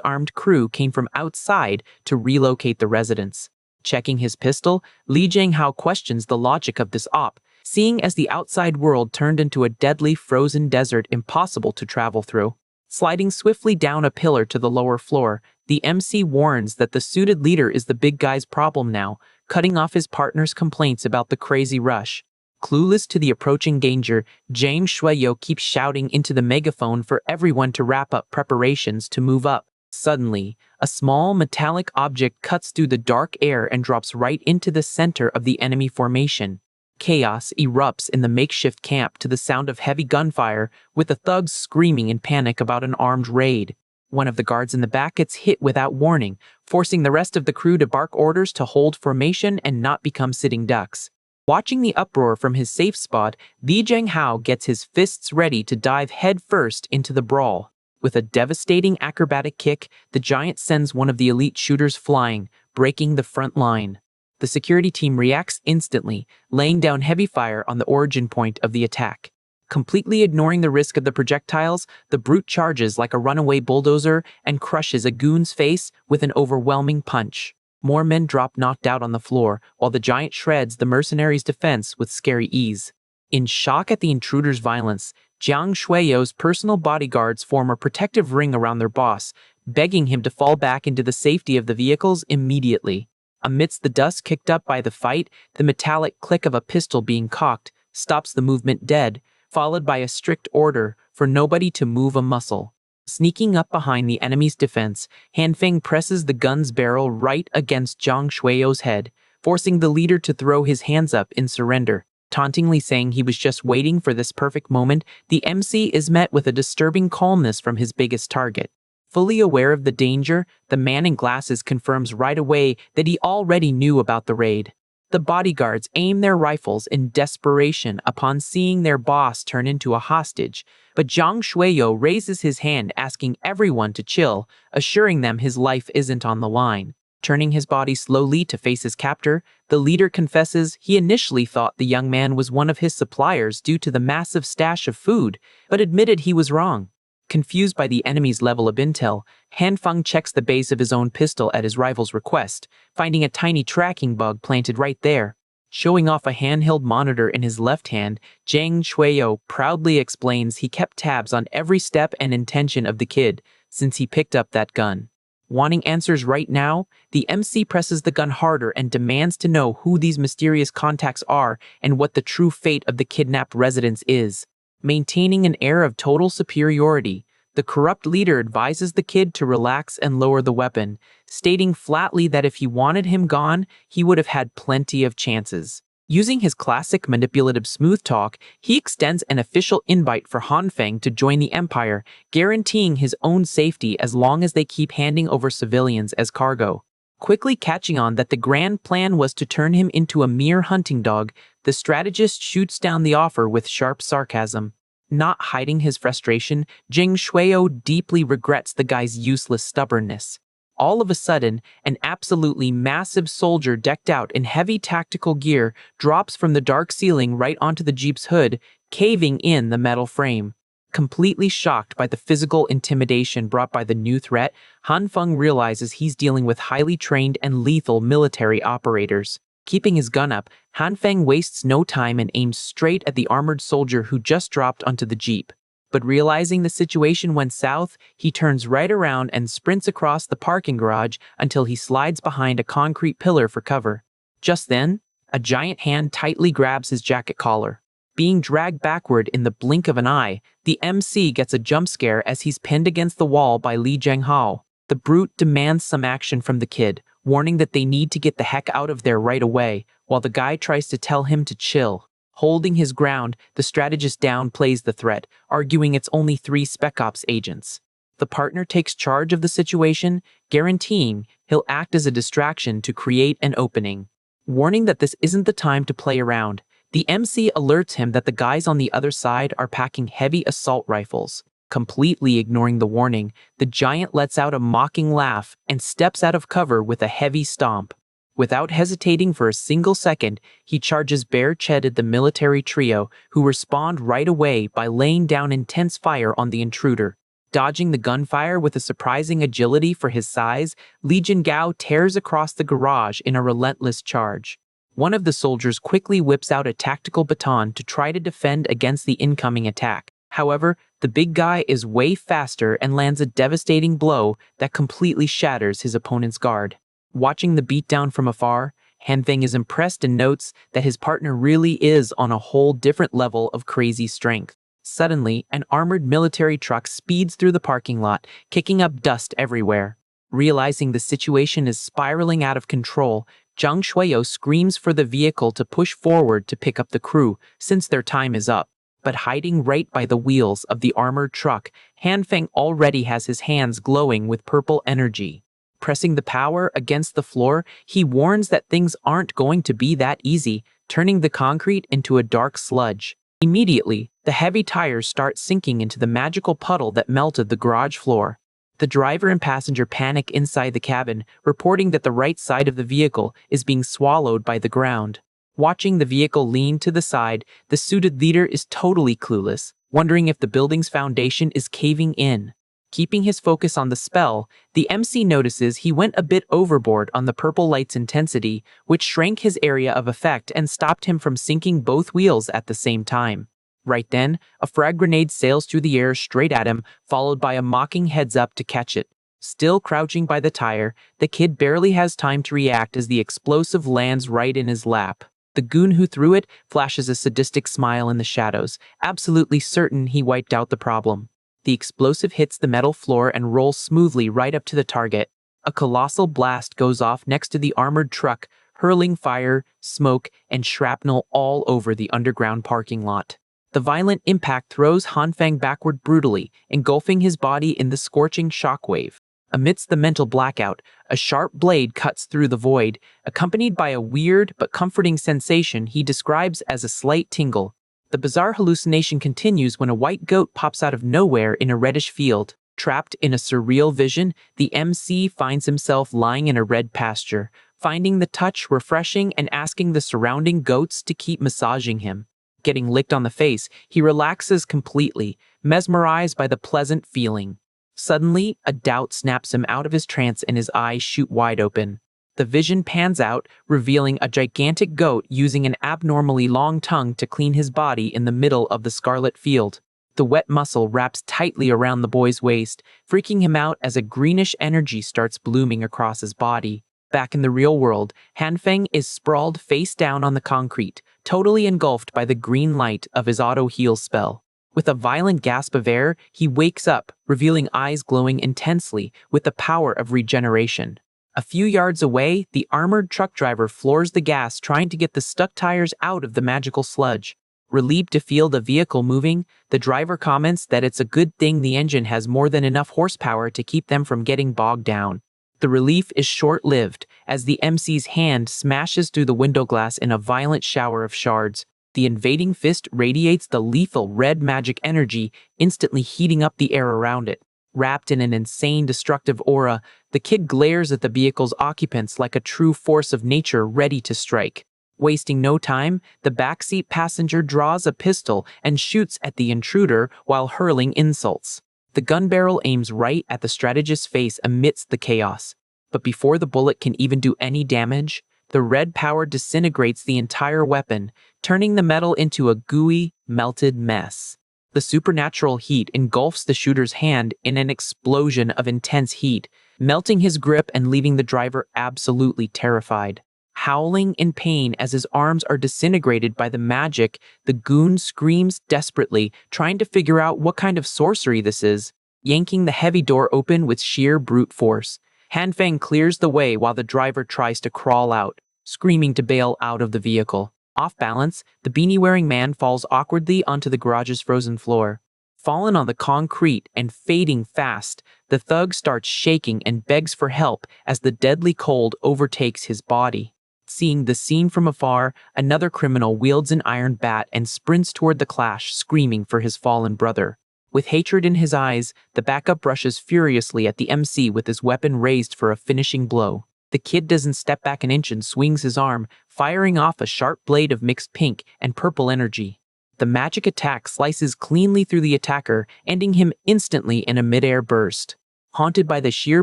armed crew came from outside to relocate the residents. Checking his pistol, Li Jianghao questions the logic of this op, seeing as the outside world turned into a deadly frozen desert impossible to travel through. Sliding swiftly down a pillar to the lower floor, the MC warns that the suited leader is the big guy's problem now, cutting off his partner's complaints about the crazy rush. Clueless to the approaching danger, Zhang Shuiyo keeps shouting into the megaphone for everyone to wrap up preparations to move up. Suddenly, a small metallic object cuts through the dark air and drops right into the center of the enemy formation. Chaos erupts in the makeshift camp to the sound of heavy gunfire, with the thugs screaming in panic about an armed raid. One of the guards in the back gets hit without warning, forcing the rest of the crew to bark orders to hold formation and not become sitting ducks. Watching the uproar from his safe spot, Li Jianghao gets his fists ready to dive headfirst into the brawl. With a devastating acrobatic kick, the giant sends one of the elite shooters flying, breaking the front line. The security team reacts instantly, laying down heavy fire on the origin point of the attack. Completely ignoring the risk of the projectiles, the brute charges like a runaway bulldozer and crushes a goon's face with an overwhelming punch. More men drop knocked out on the floor, while the giant shreds the mercenaries' defense with scary ease. In shock at the intruder's violence, Zhang Shuiyo's personal bodyguards form a protective ring around their boss, begging him to fall back into the safety of the vehicles immediately. Amidst the dust kicked up by the fight, the metallic click of a pistol being cocked stops the movement dead, followed by a strict order for nobody to move a muscle. Sneaking up behind the enemy's defense, Hanfeng presses the gun's barrel right against Zhang Shuiyo's head, forcing the leader to throw his hands up in surrender. Tauntingly saying he was just waiting for this perfect moment, the MC is met with a disturbing calmness from his biggest target. Fully aware of the danger, the man in glasses confirms right away that he already knew about the raid. The bodyguards aim their rifles in desperation upon seeing their boss turn into a hostage, but Zhang Shuiyo raises his hand asking everyone to chill, assuring them his life isn't on the line. Turning his body slowly to face his captor, the leader confesses he initially thought the young man was one of his suppliers due to the massive stash of food, but admitted he was wrong. Confused by the enemy's level of intel, Hanfeng checks the base of his own pistol at his rival's request, finding a tiny tracking bug planted right there. Showing off a handheld monitor in his left hand, Zhang Shuiyo proudly explains he kept tabs on every step and intention of the kid since he picked up that gun. Wanting answers right now, the MC presses the gun harder and demands to know who these mysterious contacts are and what the true fate of the kidnapped residents is. Maintaining an air of total superiority, the corrupt leader advises the kid to relax and lower the weapon, stating flatly that if he wanted him gone, he would have had plenty of chances. Using his classic manipulative smooth talk, he extends an official invite for Hanfeng to join the Empire, guaranteeing his own safety as long as they keep handing over civilians as cargo. Quickly catching on that the grand plan was to turn him into a mere hunting dog, the strategist shoots down the offer with sharp sarcasm. Not hiding his frustration, Zhang Shuiyo deeply regrets the guy's useless stubbornness. All of a sudden, an absolutely massive soldier decked out in heavy tactical gear drops from the dark ceiling right onto the Jeep's hood, caving in the metal frame. Completely shocked by the physical intimidation brought by the new threat, Han Feng realizes he's dealing with highly trained and lethal military operators. Keeping his gun up, Han Feng wastes no time and aims straight at the armored soldier who just dropped onto the Jeep. But realizing the situation went south, he turns right around and sprints across the parking garage until he slides behind a concrete pillar for cover. Just then, a giant hand tightly grabs his jacket collar. Being dragged backward in the blink of an eye, the MC gets a jump scare as he's pinned against the wall by Li Zhenghao. The brute demands some action from the kid, warning that they need to get the heck out of there right away, while the guy tries to tell him to chill. Holding his ground, the strategist downplays the threat, arguing it's only 3 Spec Ops agents. The partner takes charge of the situation, guaranteeing he'll act as a distraction to create an opening. Warning that this isn't the time to play around, the MC alerts him that the guys on the other side are packing heavy assault rifles. Completely ignoring the warning, the giant lets out a mocking laugh and steps out of cover with a heavy stomp. Without hesitating for a single second, he charges bare-chested the military trio, who respond right away by laying down intense fire on the intruder. Dodging the gunfire with a surprising agility for his size, Li Zhenghao tears across the garage in a relentless charge. One of the soldiers quickly whips out a tactical baton to try to defend against the incoming attack. However, the big guy is way faster and lands a devastating blow that completely shatters his opponent's guard. Watching the beatdown from afar, Han Feng is impressed and notes that his partner really is on a whole different level of crazy strength. Suddenly, an armored military truck speeds through the parking lot, kicking up dust everywhere. Realizing the situation is spiraling out of control, Zhang Shuio screams for the vehicle to push forward to pick up the crew, since their time is up. But hiding right by the wheels of the armored truck, Han Feng already has his hands glowing with purple energy. Pressing the power against the floor, he warns that things aren't going to be that easy, turning the concrete into a dark sludge. Immediately, the heavy tires start sinking into the magical puddle that melted the garage floor. The driver and passenger panic inside the cabin, reporting that the right side of the vehicle is being swallowed by the ground. Watching the vehicle lean to the side, the suited leader is totally clueless, wondering if the building's foundation is caving in. Keeping his focus on the spell, the MC notices he went a bit overboard on the purple light's intensity, which shrank his area of effect and stopped him from sinking both wheels at the same time. Right then, a frag grenade sails through the air straight at him, followed by a mocking heads-up to catch it. Still crouching by the tire, the kid barely has time to react as the explosive lands right in his lap. The goon who threw it flashes a sadistic smile in the shadows, absolutely certain he wiped out the problem. The explosive hits the metal floor and rolls smoothly right up to the target. A colossal blast goes off next to the armored truck, hurling fire, smoke, and shrapnel all over the underground parking lot. The violent impact throws Han Feng backward brutally, engulfing his body in the scorching shockwave. Amidst the mental blackout, a sharp blade cuts through the void, accompanied by a weird but comforting sensation he describes as a slight tingle. The bizarre hallucination continues when a white goat pops out of nowhere in a reddish field. Trapped in a surreal vision, the MC finds himself lying in a red pasture, finding the touch refreshing and asking the surrounding goats to keep massaging him. Getting licked on the face, he relaxes completely, mesmerized by the pleasant feeling. Suddenly, a doubt snaps him out of his trance and his eyes shoot wide open. The vision pans out, revealing a gigantic goat using an abnormally long tongue to clean his body in the middle of the scarlet field. The wet muscle wraps tightly around the boy's waist, freaking him out as a greenish energy starts blooming across his body. Back in the real world, Han Feng is sprawled face down on the concrete, totally engulfed by the green light of his auto-heal spell. With a violent gasp of air, he wakes up, revealing eyes glowing intensely with the power of regeneration. A few yards away, the armored truck driver floors the gas trying to get the stuck tires out of the magical sludge. Relieved to feel the vehicle moving, the driver comments that it's a good thing the engine has more than enough horsepower to keep them from getting bogged down. The relief is short-lived, as the MC's hand smashes through the window glass in a violent shower of shards. The invading fist radiates the lethal red magic energy, instantly heating up the air around it. Wrapped in an insane destructive aura, the kid glares at the vehicle's occupants like a true force of nature ready to strike. Wasting no time, the backseat passenger draws a pistol and shoots at the intruder while hurling insults. The gun barrel aims right at the strategist's face amidst the chaos. But before the bullet can even do any damage, the red power disintegrates the entire weapon, turning the metal into a gooey, melted mess. The supernatural heat engulfs the shooter's hand in an explosion of intense heat, melting his grip and leaving the driver absolutely terrified. Howling in pain as his arms are disintegrated by the magic, the goon screams desperately, trying to figure out what kind of sorcery this is, yanking the heavy door open with sheer brute force. Hanfang clears the way while the driver tries to crawl out, screaming to bail out of the vehicle. Off balance, the beanie-wearing man falls awkwardly onto the garage's frozen floor. Fallen on the concrete and fading fast, the thug starts shaking and begs for help as the deadly cold overtakes his body. Seeing the scene from afar, another criminal wields an iron bat and sprints toward the clash, screaming for his fallen brother. With hatred in his eyes, the backup rushes furiously at the MC with his weapon raised for a finishing blow. The kid doesn't step back an inch and swings his arm, firing off a sharp blade of mixed pink and purple energy. The magic attack slices cleanly through the attacker, ending him instantly in a mid-air burst. Haunted by the sheer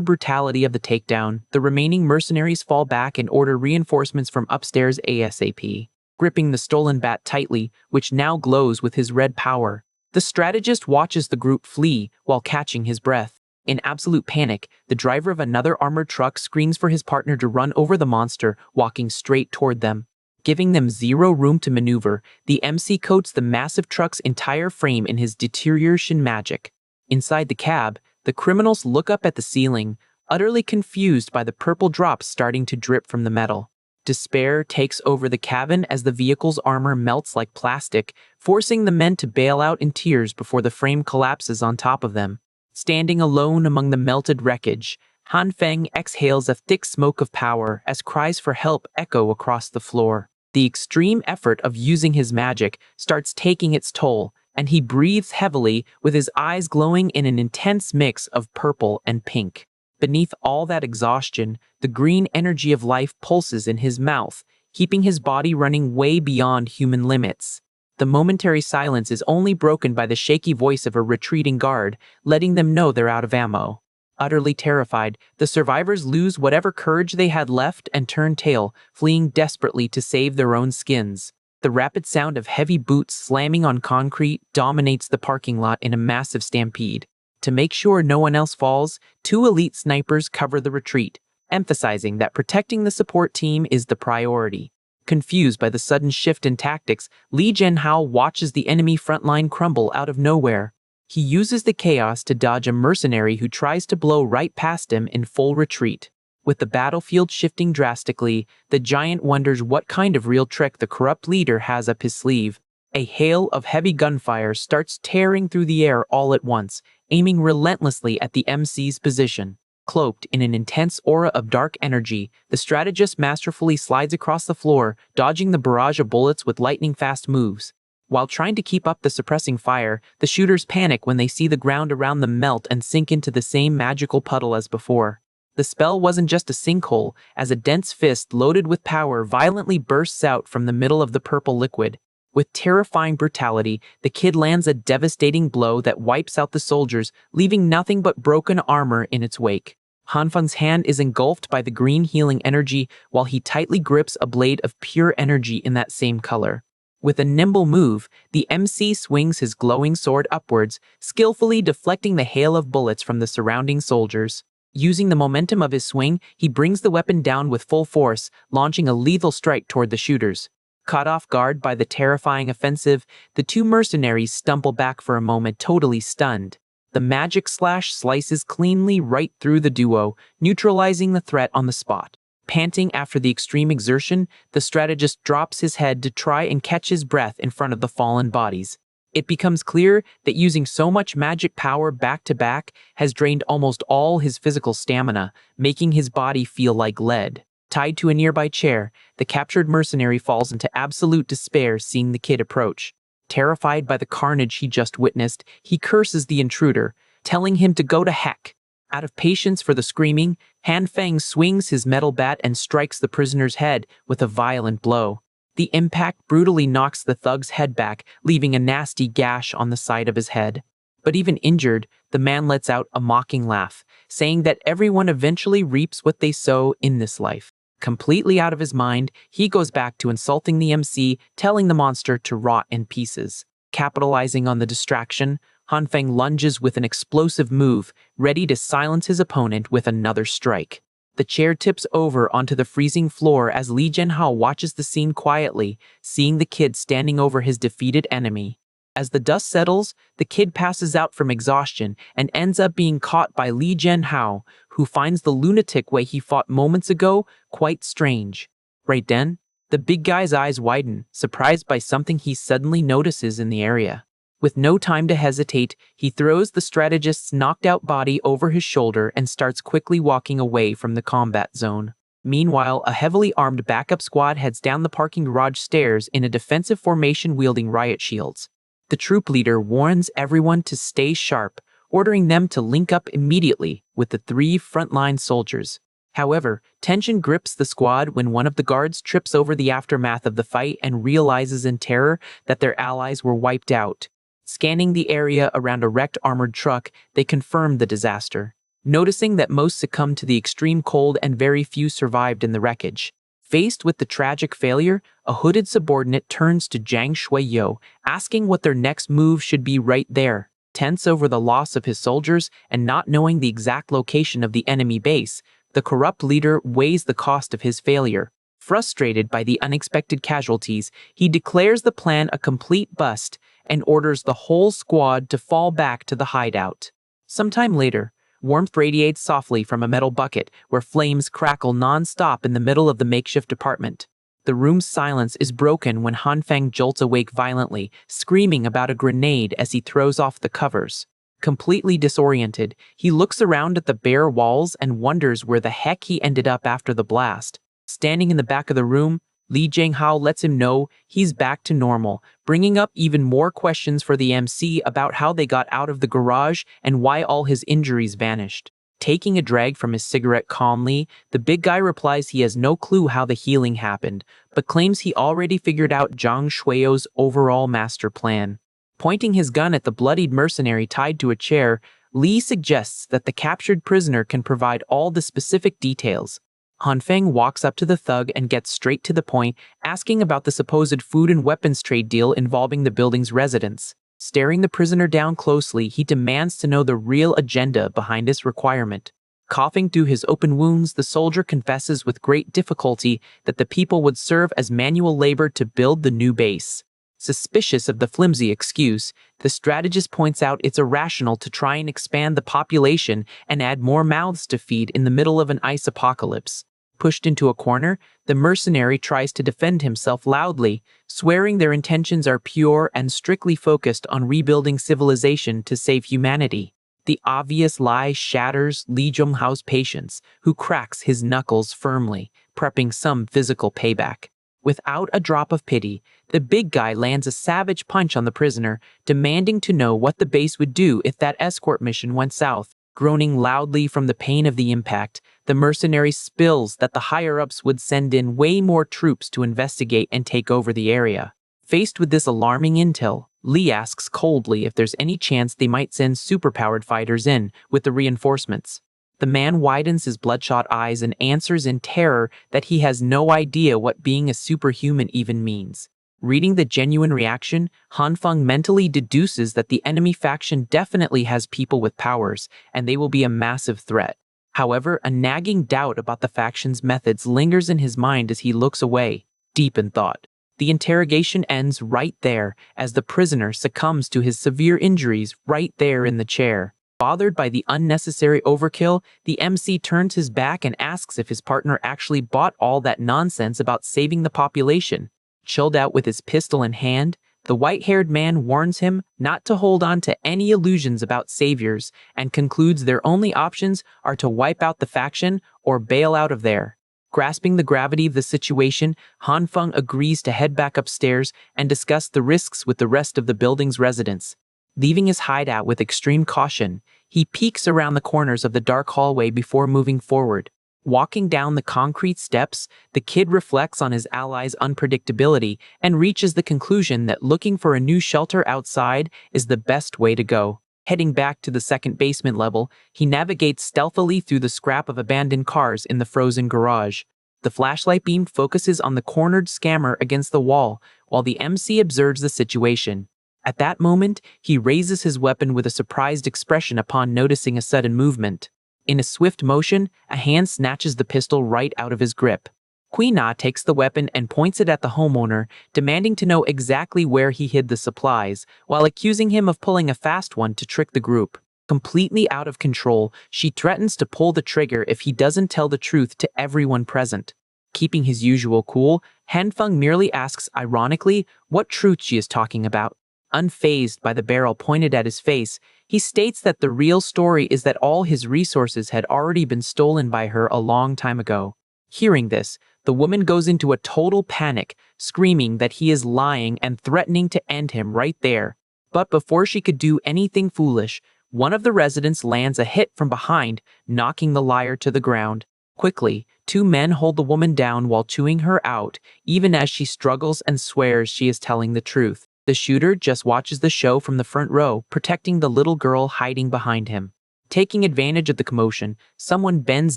brutality of the takedown, the remaining mercenaries fall back and order reinforcements from upstairs ASAP. Gripping the stolen bat tightly, which now glows with his red power, the strategist watches the group flee while catching his breath. In absolute panic, the driver of another armored truck screams for his partner to run over the monster, walking straight toward them. Giving them zero room to maneuver, the MC coats the massive truck's entire frame in his deterioration magic. Inside the cab, the criminals look up at the ceiling, utterly confused by the purple drops starting to drip from the metal. Despair takes over the cabin as the vehicle's armor melts like plastic, forcing the men to bail out in tears before the frame collapses on top of them. Standing alone among the melted wreckage, Han Feng exhales a thick smoke of power as cries for help echo across the floor. The extreme effort of using his magic starts taking its toll, and he breathes heavily with his eyes glowing in an intense mix of purple and pink. Beneath all that exhaustion, the green energy of life pulses in his mouth, keeping his body running way beyond human limits. The momentary silence is only broken by the shaky voice of a retreating guard, letting them know they're out of ammo. Utterly terrified, the survivors lose whatever courage they had left and turn tail, fleeing desperately to save their own skins. The rapid sound of heavy boots slamming on concrete dominates the parking lot in a massive stampede. To make sure no one else falls, two elite snipers cover the retreat, emphasizing that protecting the support team is the priority. Confused by the sudden shift in tactics, Li Zhenhao watches the enemy front line crumble out of nowhere. He uses the chaos to dodge a mercenary who tries to blow right past him in full retreat. With the battlefield shifting drastically, the giant wonders what kind of real trick the corrupt leader has up his sleeve. A hail of heavy gunfire starts tearing through the air all at once, aiming relentlessly at the MC's position. Cloaked in an intense aura of dark energy, the strategist masterfully slides across the floor, dodging the barrage of bullets with lightning-fast moves. While trying to keep up the suppressing fire, the shooters panic when they see the ground around them melt and sink into the same magical puddle as before. The spell wasn't just a sinkhole, as a dense fist loaded with power violently bursts out from the middle of the purple liquid. With terrifying brutality, the kid lands a devastating blow that wipes out the soldiers, leaving nothing but broken armor in its wake. Hanfeng's hand is engulfed by the green healing energy while he tightly grips a blade of pure energy in that same color. With a nimble move, the MC swings his glowing sword upwards, skillfully deflecting the hail of bullets from the surrounding soldiers. Using the momentum of his swing, he brings the weapon down with full force, launching a lethal strike toward the shooters. Caught off guard by the terrifying offensive, the two mercenaries stumble back for a moment, totally stunned. The magic slash slices cleanly right through the duo, neutralizing the threat on the spot. Panting after the extreme exertion, the strategist drops his head to try and catch his breath in front of the fallen bodies. It becomes clear that using so much magic power back-to-back has drained almost all his physical stamina, making his body feel like lead. Tied to a nearby chair, the captured mercenary falls into absolute despair seeing the kid approach. Terrified by the carnage he just witnessed, he curses the intruder, telling him to go to heck. Out of patience for the screaming, Han Feng swings his metal bat and strikes the prisoner's head with a violent blow. The impact brutally knocks the thug's head back, leaving a nasty gash on the side of his head. But even injured, the man lets out a mocking laugh, saying that everyone eventually reaps what they sow in this life. Completely out of his mind, he goes back to insulting the MC, telling the monster to rot in pieces. Capitalizing on the distraction, Han Feng lunges with an explosive move, ready to silence his opponent with another strike. The chair tips over onto the freezing floor as Li Jianhao watches the scene quietly, seeing the kid standing over his defeated enemy. As the dust settles, the kid passes out from exhaustion and ends up being caught by Li Jianhao, who finds the lunatic way he fought moments ago quite strange. Right then, the big guy's eyes widen, surprised by something he suddenly notices in the area. With no time to hesitate, he throws the strategist's knocked-out body over his shoulder and starts quickly walking away from the combat zone. Meanwhile, a heavily armed backup squad heads down the parking garage stairs in a defensive formation wielding riot shields. The troop leader warns everyone to stay sharp, ordering them to link up immediately with the 3 frontline soldiers. However, tension grips the squad when one of the guards trips over the aftermath of the fight and realizes in terror that their allies were wiped out. Scanning the area around a wrecked armored truck, they confirm the disaster, noticing that most succumbed to the extreme cold and very few survived in the wreckage. Faced with the tragic failure, a hooded subordinate turns to Zhang Shuiyo, asking what their next move should be right there. Tense over the loss of his soldiers and not knowing the exact location of the enemy base, the corrupt leader weighs the cost of his failure. Frustrated by the unexpected casualties, he declares the plan a complete bust and orders the whole squad to fall back to the hideout. Sometime later, warmth radiates softly from a metal bucket where flames crackle non-stop in the middle of the makeshift apartment. The room's silence is broken when Han Feng jolts awake violently, screaming about a grenade as he throws off the covers. Completely disoriented, he looks around at the bare walls and wonders where the heck he ended up after the blast. Standing in the back of the room, Li Jianhao lets him know he's back to normal, bringing up even more questions for the MC about how they got out of the garage and why all his injuries vanished. Taking a drag from his cigarette calmly, the big guy replies he has no clue how the healing happened, but claims he already figured out Zhang Shuiyo's overall master plan. Pointing his gun at the bloodied mercenary tied to a chair, Li suggests that the captured prisoner can provide all the specific details. Han Feng walks up to the thug and gets straight to the point, asking about the supposed food and weapons trade deal involving the building's residents. Staring the prisoner down closely, he demands to know the real agenda behind this requirement. Coughing through his open wounds, the soldier confesses with great difficulty that the people would serve as manual labor to build the new base. Suspicious of the flimsy excuse, the strategist points out it's irrational to try and expand the population and add more mouths to feed in the middle of an ice apocalypse. Pushed into a corner, the mercenary tries to defend himself loudly, swearing their intentions are pure and strictly focused on rebuilding civilization to save humanity. The obvious lie shatters Li Jianhao's patience, who cracks his knuckles firmly, prepping some physical payback. Without a drop of pity, the big guy lands a savage punch on the prisoner, demanding to know what the base would do if that escort mission went south. Groaning loudly from the pain of the impact, the mercenary spills that the higher-ups would send in way more troops to investigate and take over the area. Faced with this alarming intel, Li asks coldly if there's any chance they might send superpowered fighters in with the reinforcements. The man widens his bloodshot eyes and answers in terror that he has no idea what being a superhuman even means. Reading the genuine reaction, Han Feng mentally deduces that the enemy faction definitely has people with powers, and they will be a massive threat. However, a nagging doubt about the faction's methods lingers in his mind as he looks away, deep in thought. The interrogation ends right there, as the prisoner succumbs to his severe injuries right there in the chair. Bothered by the unnecessary overkill, the MC turns his back and asks if his partner actually bought all that nonsense about saving the population. Chilled out with his pistol in hand, the white-haired man warns him not to hold on to any illusions about saviors and concludes their only options are to wipe out the faction or bail out of there. Grasping the gravity of the situation, Han Feng agrees to head back upstairs and discuss the risks with the rest of the building's residents. Leaving his hideout with extreme caution, He peeks around the corners of the dark hallway before moving forward. Walking down the concrete steps, the kid reflects on his ally's unpredictability and reaches the conclusion that looking for a new shelter outside is the best way to go. Heading back to the second basement level, he navigates stealthily through the scrap of abandoned cars in the frozen garage. The flashlight beam focuses on the cornered scammer against the wall, while the MC observes the situation. At that moment, he raises his weapon with a surprised expression upon noticing a sudden movement. In a swift motion, a hand snatches the pistol right out of his grip. Quina takes the weapon and points it at the homeowner, demanding to know exactly where he hid the supplies, while accusing him of pulling a fast one to trick the group. Completely out of control, she threatens to pull the trigger if he doesn't tell the truth to everyone present. Keeping his usual cool, Hanfeng merely asks ironically what truth she is talking about. Unfazed by the barrel pointed at his face, he states that the real story is that all his resources had already been stolen by her a long time ago. Hearing this, the woman goes into a total panic, screaming that he is lying and threatening to end him right there. But before she could do anything foolish, one of the residents lands a hit from behind, knocking the liar to the ground. Quickly, two men hold the woman down while chewing her out, even as she struggles and swears she is telling the truth. The shooter just watches the show from the front row, protecting the little girl hiding behind him. Taking advantage of the commotion, someone bends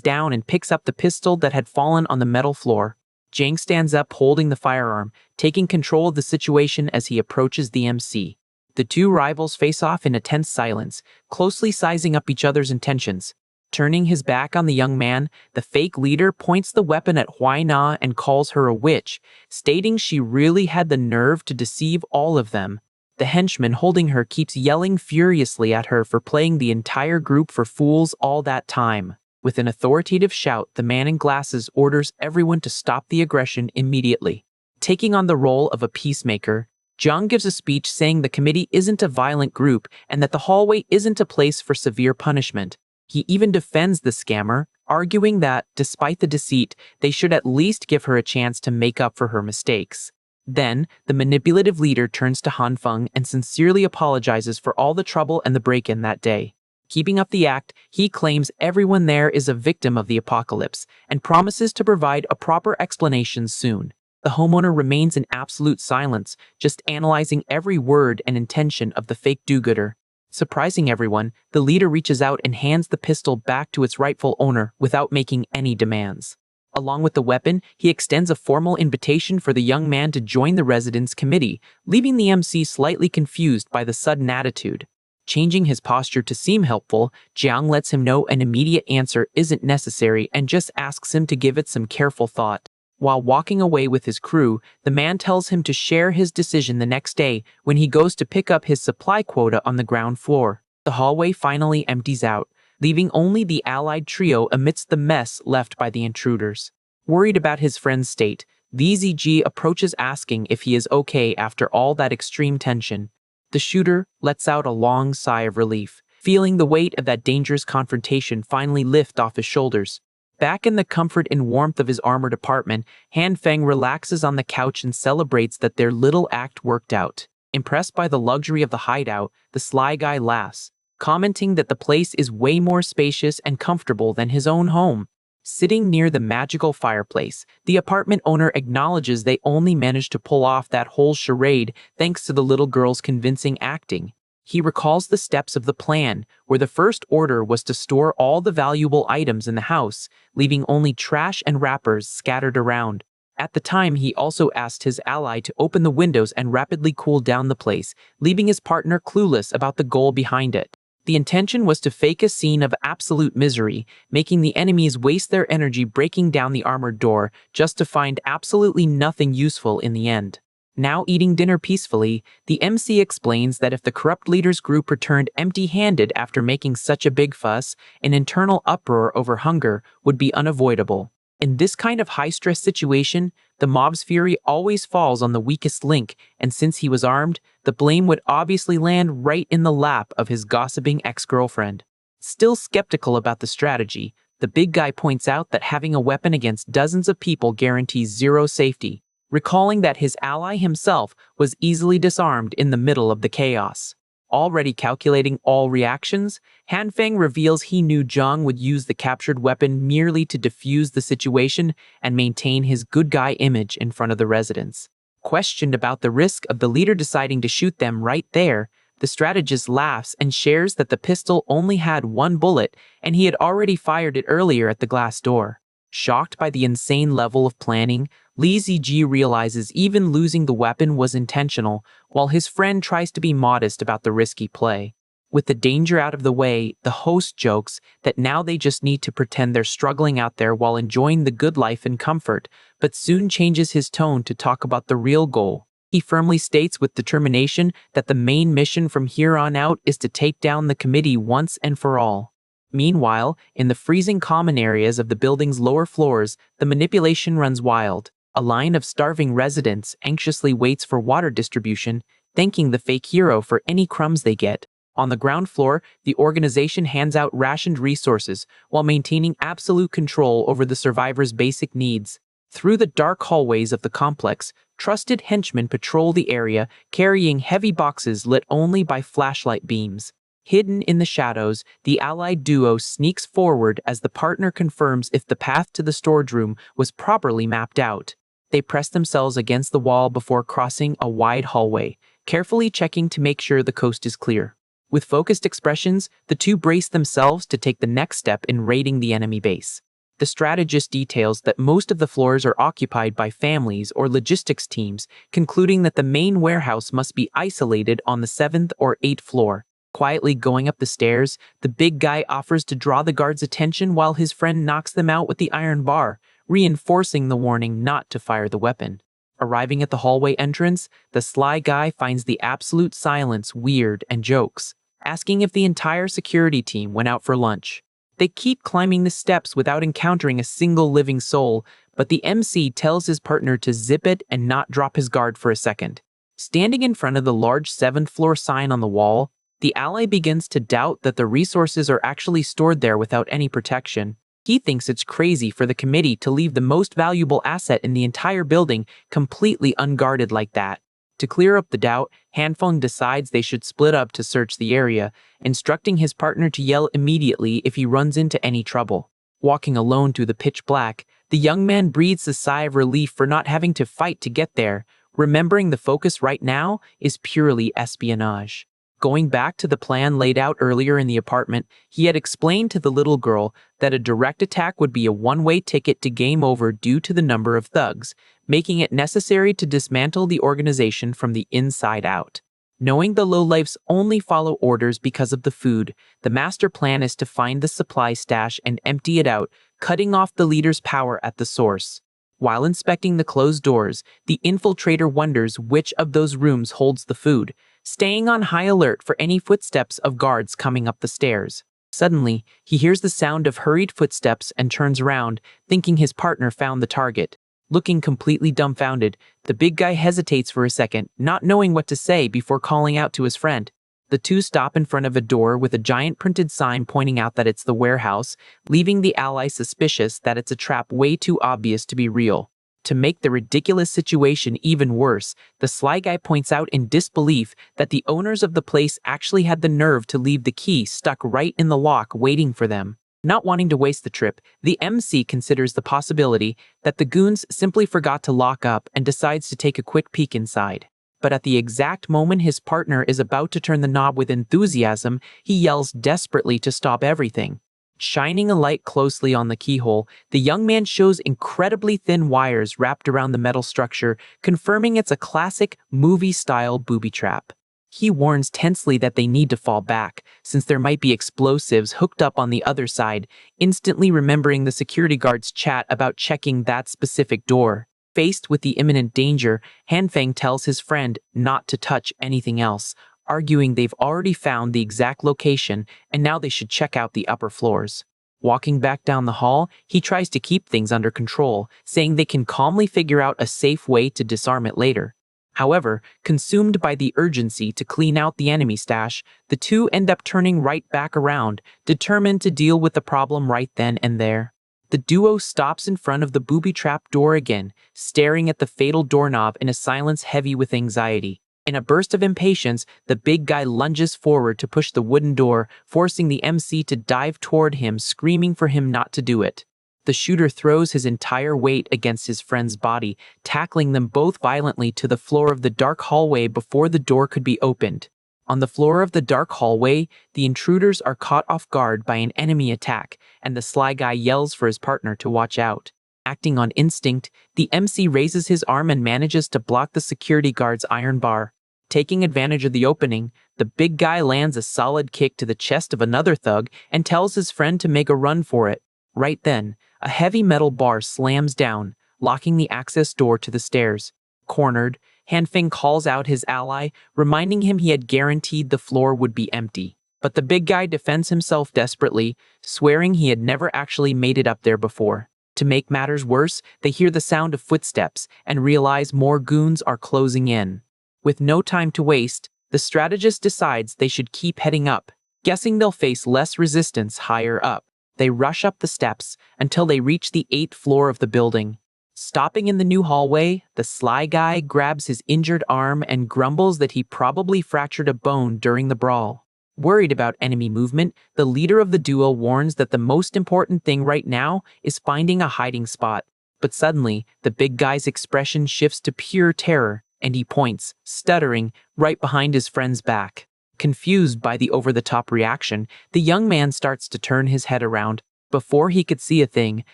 down and picks up the pistol that had fallen on the metal floor. Jang stands up holding the firearm, taking control of the situation as he approaches the MC. The two rivals face off in a tense silence, closely sizing up each other's intentions. Turning his back on the young man, the fake leader points the weapon at Huaina and calls her a witch, stating she really had the nerve to deceive all of them. The henchman holding her keeps yelling furiously at her for playing the entire group for fools all that time. With an authoritative shout, the man in glasses orders everyone to stop the aggression immediately. Taking on the role of a peacemaker, Zhang gives a speech saying the committee isn't a violent group and that the hallway isn't a place for severe punishment. He even defends the scammer, arguing that, despite the deceit, they should at least give her a chance to make up for her mistakes. Then, the manipulative leader turns to Hanfeng and sincerely apologizes for all the trouble and the break-in that day. Keeping up the act, he claims everyone there is a victim of the apocalypse and promises to provide a proper explanation soon. The homeowner remains in absolute silence, just analyzing every word and intention of the fake do-gooder. Surprising everyone, the leader reaches out and hands the pistol back to its rightful owner without making any demands. Along with the weapon, he extends a formal invitation for the young man to join the residence committee, leaving the MC slightly confused by the sudden attitude. Changing his posture to seem helpful, Jiang lets him know an immediate answer isn't necessary and just asks him to give it some careful thought. While walking away with his crew, the man tells him to share his decision the next day when he goes to pick up his supply quota on the ground floor. The hallway finally empties out, leaving only the allied trio amidst the mess left by the intruders. Worried about his friend's state, VZG approaches asking if he is okay after all that extreme tension. The shooter lets out a long sigh of relief, feeling the weight of that dangerous confrontation finally lift off his shoulders. Back in the comfort and warmth of his armored apartment, Han Feng relaxes on the couch and celebrates that their little act worked out. Impressed by the luxury of the hideout, the sly guy laughs, commenting that the place is way more spacious and comfortable than his own home. Sitting near the magical fireplace, the apartment owner acknowledges they only managed to pull off that whole charade thanks to the little girl's convincing acting. He recalls the steps of the plan, where the first order was to store all the valuable items in the house, leaving only trash and wrappers scattered around. At the time, he also asked his ally to open the windows and rapidly cool down the place, leaving his partner clueless about the goal behind it. The intention was to fake a scene of absolute misery, making the enemies waste their energy breaking down the armored door just to find absolutely nothing useful in the end. Now eating dinner peacefully, the MC explains that if the corrupt leader's group returned empty-handed after making such a big fuss, an internal uproar over hunger would be unavoidable. In this kind of high-stress situation, the mob's fury always falls on the weakest link, and since he was armed, the blame would obviously land right in the lap of his gossiping ex-girlfriend. Still skeptical about the strategy, the big guy points out that having a weapon against dozens of people guarantees zero safety, recalling that his ally himself was easily disarmed in the middle of the chaos. Already calculating all reactions, Hanfeng reveals he knew Zhang would use the captured weapon merely to defuse the situation and maintain his good guy image in front of the residents. Questioned about the risk of the leader deciding to shoot them right there, the strategist laughs and shares that the pistol only had one bullet and he had already fired it earlier at the glass door. Shocked by the insane level of planning, Li Ziji realizes even losing the weapon was intentional, while his friend tries to be modest about the risky play. With the danger out of the way, the host jokes that now they just need to pretend they're struggling out there while enjoying the good life and comfort, but soon changes his tone to talk about the real goal. He firmly states with determination that the main mission from here on out is to take down the committee once and for all. Meanwhile, in the freezing common areas of the building's lower floors, the manipulation runs wild. A line of starving residents anxiously waits for water distribution, thanking the fake hero for any crumbs they get. On the ground floor, the organization hands out rationed resources while maintaining absolute control over the survivors' basic needs. Through the dark hallways of the complex, trusted henchmen patrol the area, carrying heavy boxes lit only by flashlight beams. Hidden in the shadows, the allied duo sneaks forward as the partner confirms if the path to the storage room was properly mapped out. They press themselves against the wall before crossing a wide hallway, carefully checking to make sure the coast is clear. With focused expressions, the two brace themselves to take the next step in raiding the enemy base. The strategist details that most of the floors are occupied by families or logistics teams, concluding that the main warehouse must be isolated on the 7th or 8th floor. Quietly going up the stairs, the big guy offers to draw the guards' attention while his friend knocks them out with the iron bar, reinforcing the warning not to fire the weapon. Arriving at the hallway entrance, the sly guy finds the absolute silence weird and jokes, asking if the entire security team went out for lunch. They keep climbing the steps without encountering a single living soul, but the MC tells his partner to zip it and not drop his guard for a second. Standing in front of the large 7th floor sign on the wall, the ally begins to doubt that the resources are actually stored there without any protection. He thinks it's crazy for the committee to leave the most valuable asset in the entire building completely unguarded like that. To clear up the doubt, Hanfeng decides they should split up to search the area, instructing his partner to yell immediately if he runs into any trouble. Walking alone through the pitch black, the young man breathes a sigh of relief for not having to fight to get there, remembering the focus right now is purely espionage. Going back to the plan laid out earlier in the apartment, he had explained to the little girl that a direct attack would be a one-way ticket to game over due to the number of thugs, making it necessary to dismantle the organization from the inside out. Knowing the lowlifes only follow orders because of the food, the master plan is to find the supply stash and empty it out, cutting off the leader's power at the source. While inspecting the closed doors, the infiltrator wonders which of those rooms holds the food, staying on high alert for any footsteps of guards coming up the stairs. Suddenly, he hears the sound of hurried footsteps and turns around, thinking his partner found the target. Looking completely dumbfounded, the big guy hesitates for a second, not knowing what to say before calling out to his friend. The two stop in front of a door with a giant printed sign pointing out that it's the warehouse, leaving the ally suspicious that it's a trap way too obvious to be real. To make the ridiculous situation even worse, the sly guy points out in disbelief that the owners of the place actually had the nerve to leave the key stuck right in the lock waiting for them. Not wanting to waste the trip, the MC considers the possibility that the goons simply forgot to lock up and decides to take a quick peek inside. But at the exact moment his partner is about to turn the knob with enthusiasm, he yells desperately to stop everything. Shining a light closely on the keyhole, the young man shows incredibly thin wires wrapped around the metal structure, confirming it's a classic movie-style booby trap. He warns tensely that they need to fall back, since there might be explosives hooked up on the other side, instantly remembering the security guard's chat about checking that specific door. Faced with the imminent danger, Hanfeng tells his friend not to touch anything else, arguing they've already found the exact location and now they should check out the upper floors. Walking back down the hall, he tries to keep things under control, saying they can calmly figure out a safe way to disarm it later. However, consumed by the urgency to clean out the enemy stash, the two end up turning right back around, determined to deal with the problem right then and there. The duo stops in front of the booby trap door again, staring at the fatal doorknob in a silence heavy with anxiety. In a burst of impatience, the big guy lunges forward to push the wooden door, forcing the MC to dive toward him, screaming for him not to do it. The shooter throws his entire weight against his friend's body, tackling them both violently to the floor of the dark hallway before the door could be opened. On the floor of the dark hallway, the intruders are caught off guard by an enemy attack, and the sly guy yells for his partner to watch out. Acting on instinct, the MC raises his arm and manages to block the security guard's iron bar. Taking advantage of the opening, the big guy lands a solid kick to the chest of another thug and tells his friend to make a run for it. Right then, a heavy metal bar slams down, locking the access door to the stairs. Cornered, Hanfeng calls out his ally, reminding him he had guaranteed the floor would be empty. But the big guy defends himself desperately, swearing he had never actually made it up there before. To make matters worse, they hear the sound of footsteps and realize more goons are closing in. With no time to waste, the strategist decides they should keep heading up, guessing they'll face less resistance higher up. They rush up the steps until they reach the 8th floor of the building. Stopping in the new hallway, the sly guy grabs his injured arm and grumbles that he probably fractured a bone during the brawl. Worried about enemy movement, the leader of the duo warns that the most important thing right now is finding a hiding spot. But suddenly, the big guy's expression shifts to pure terror, and he points, stuttering, right behind his friend's back. Confused by the over-the-top reaction, the young man starts to turn his head around. Before he could see a thing,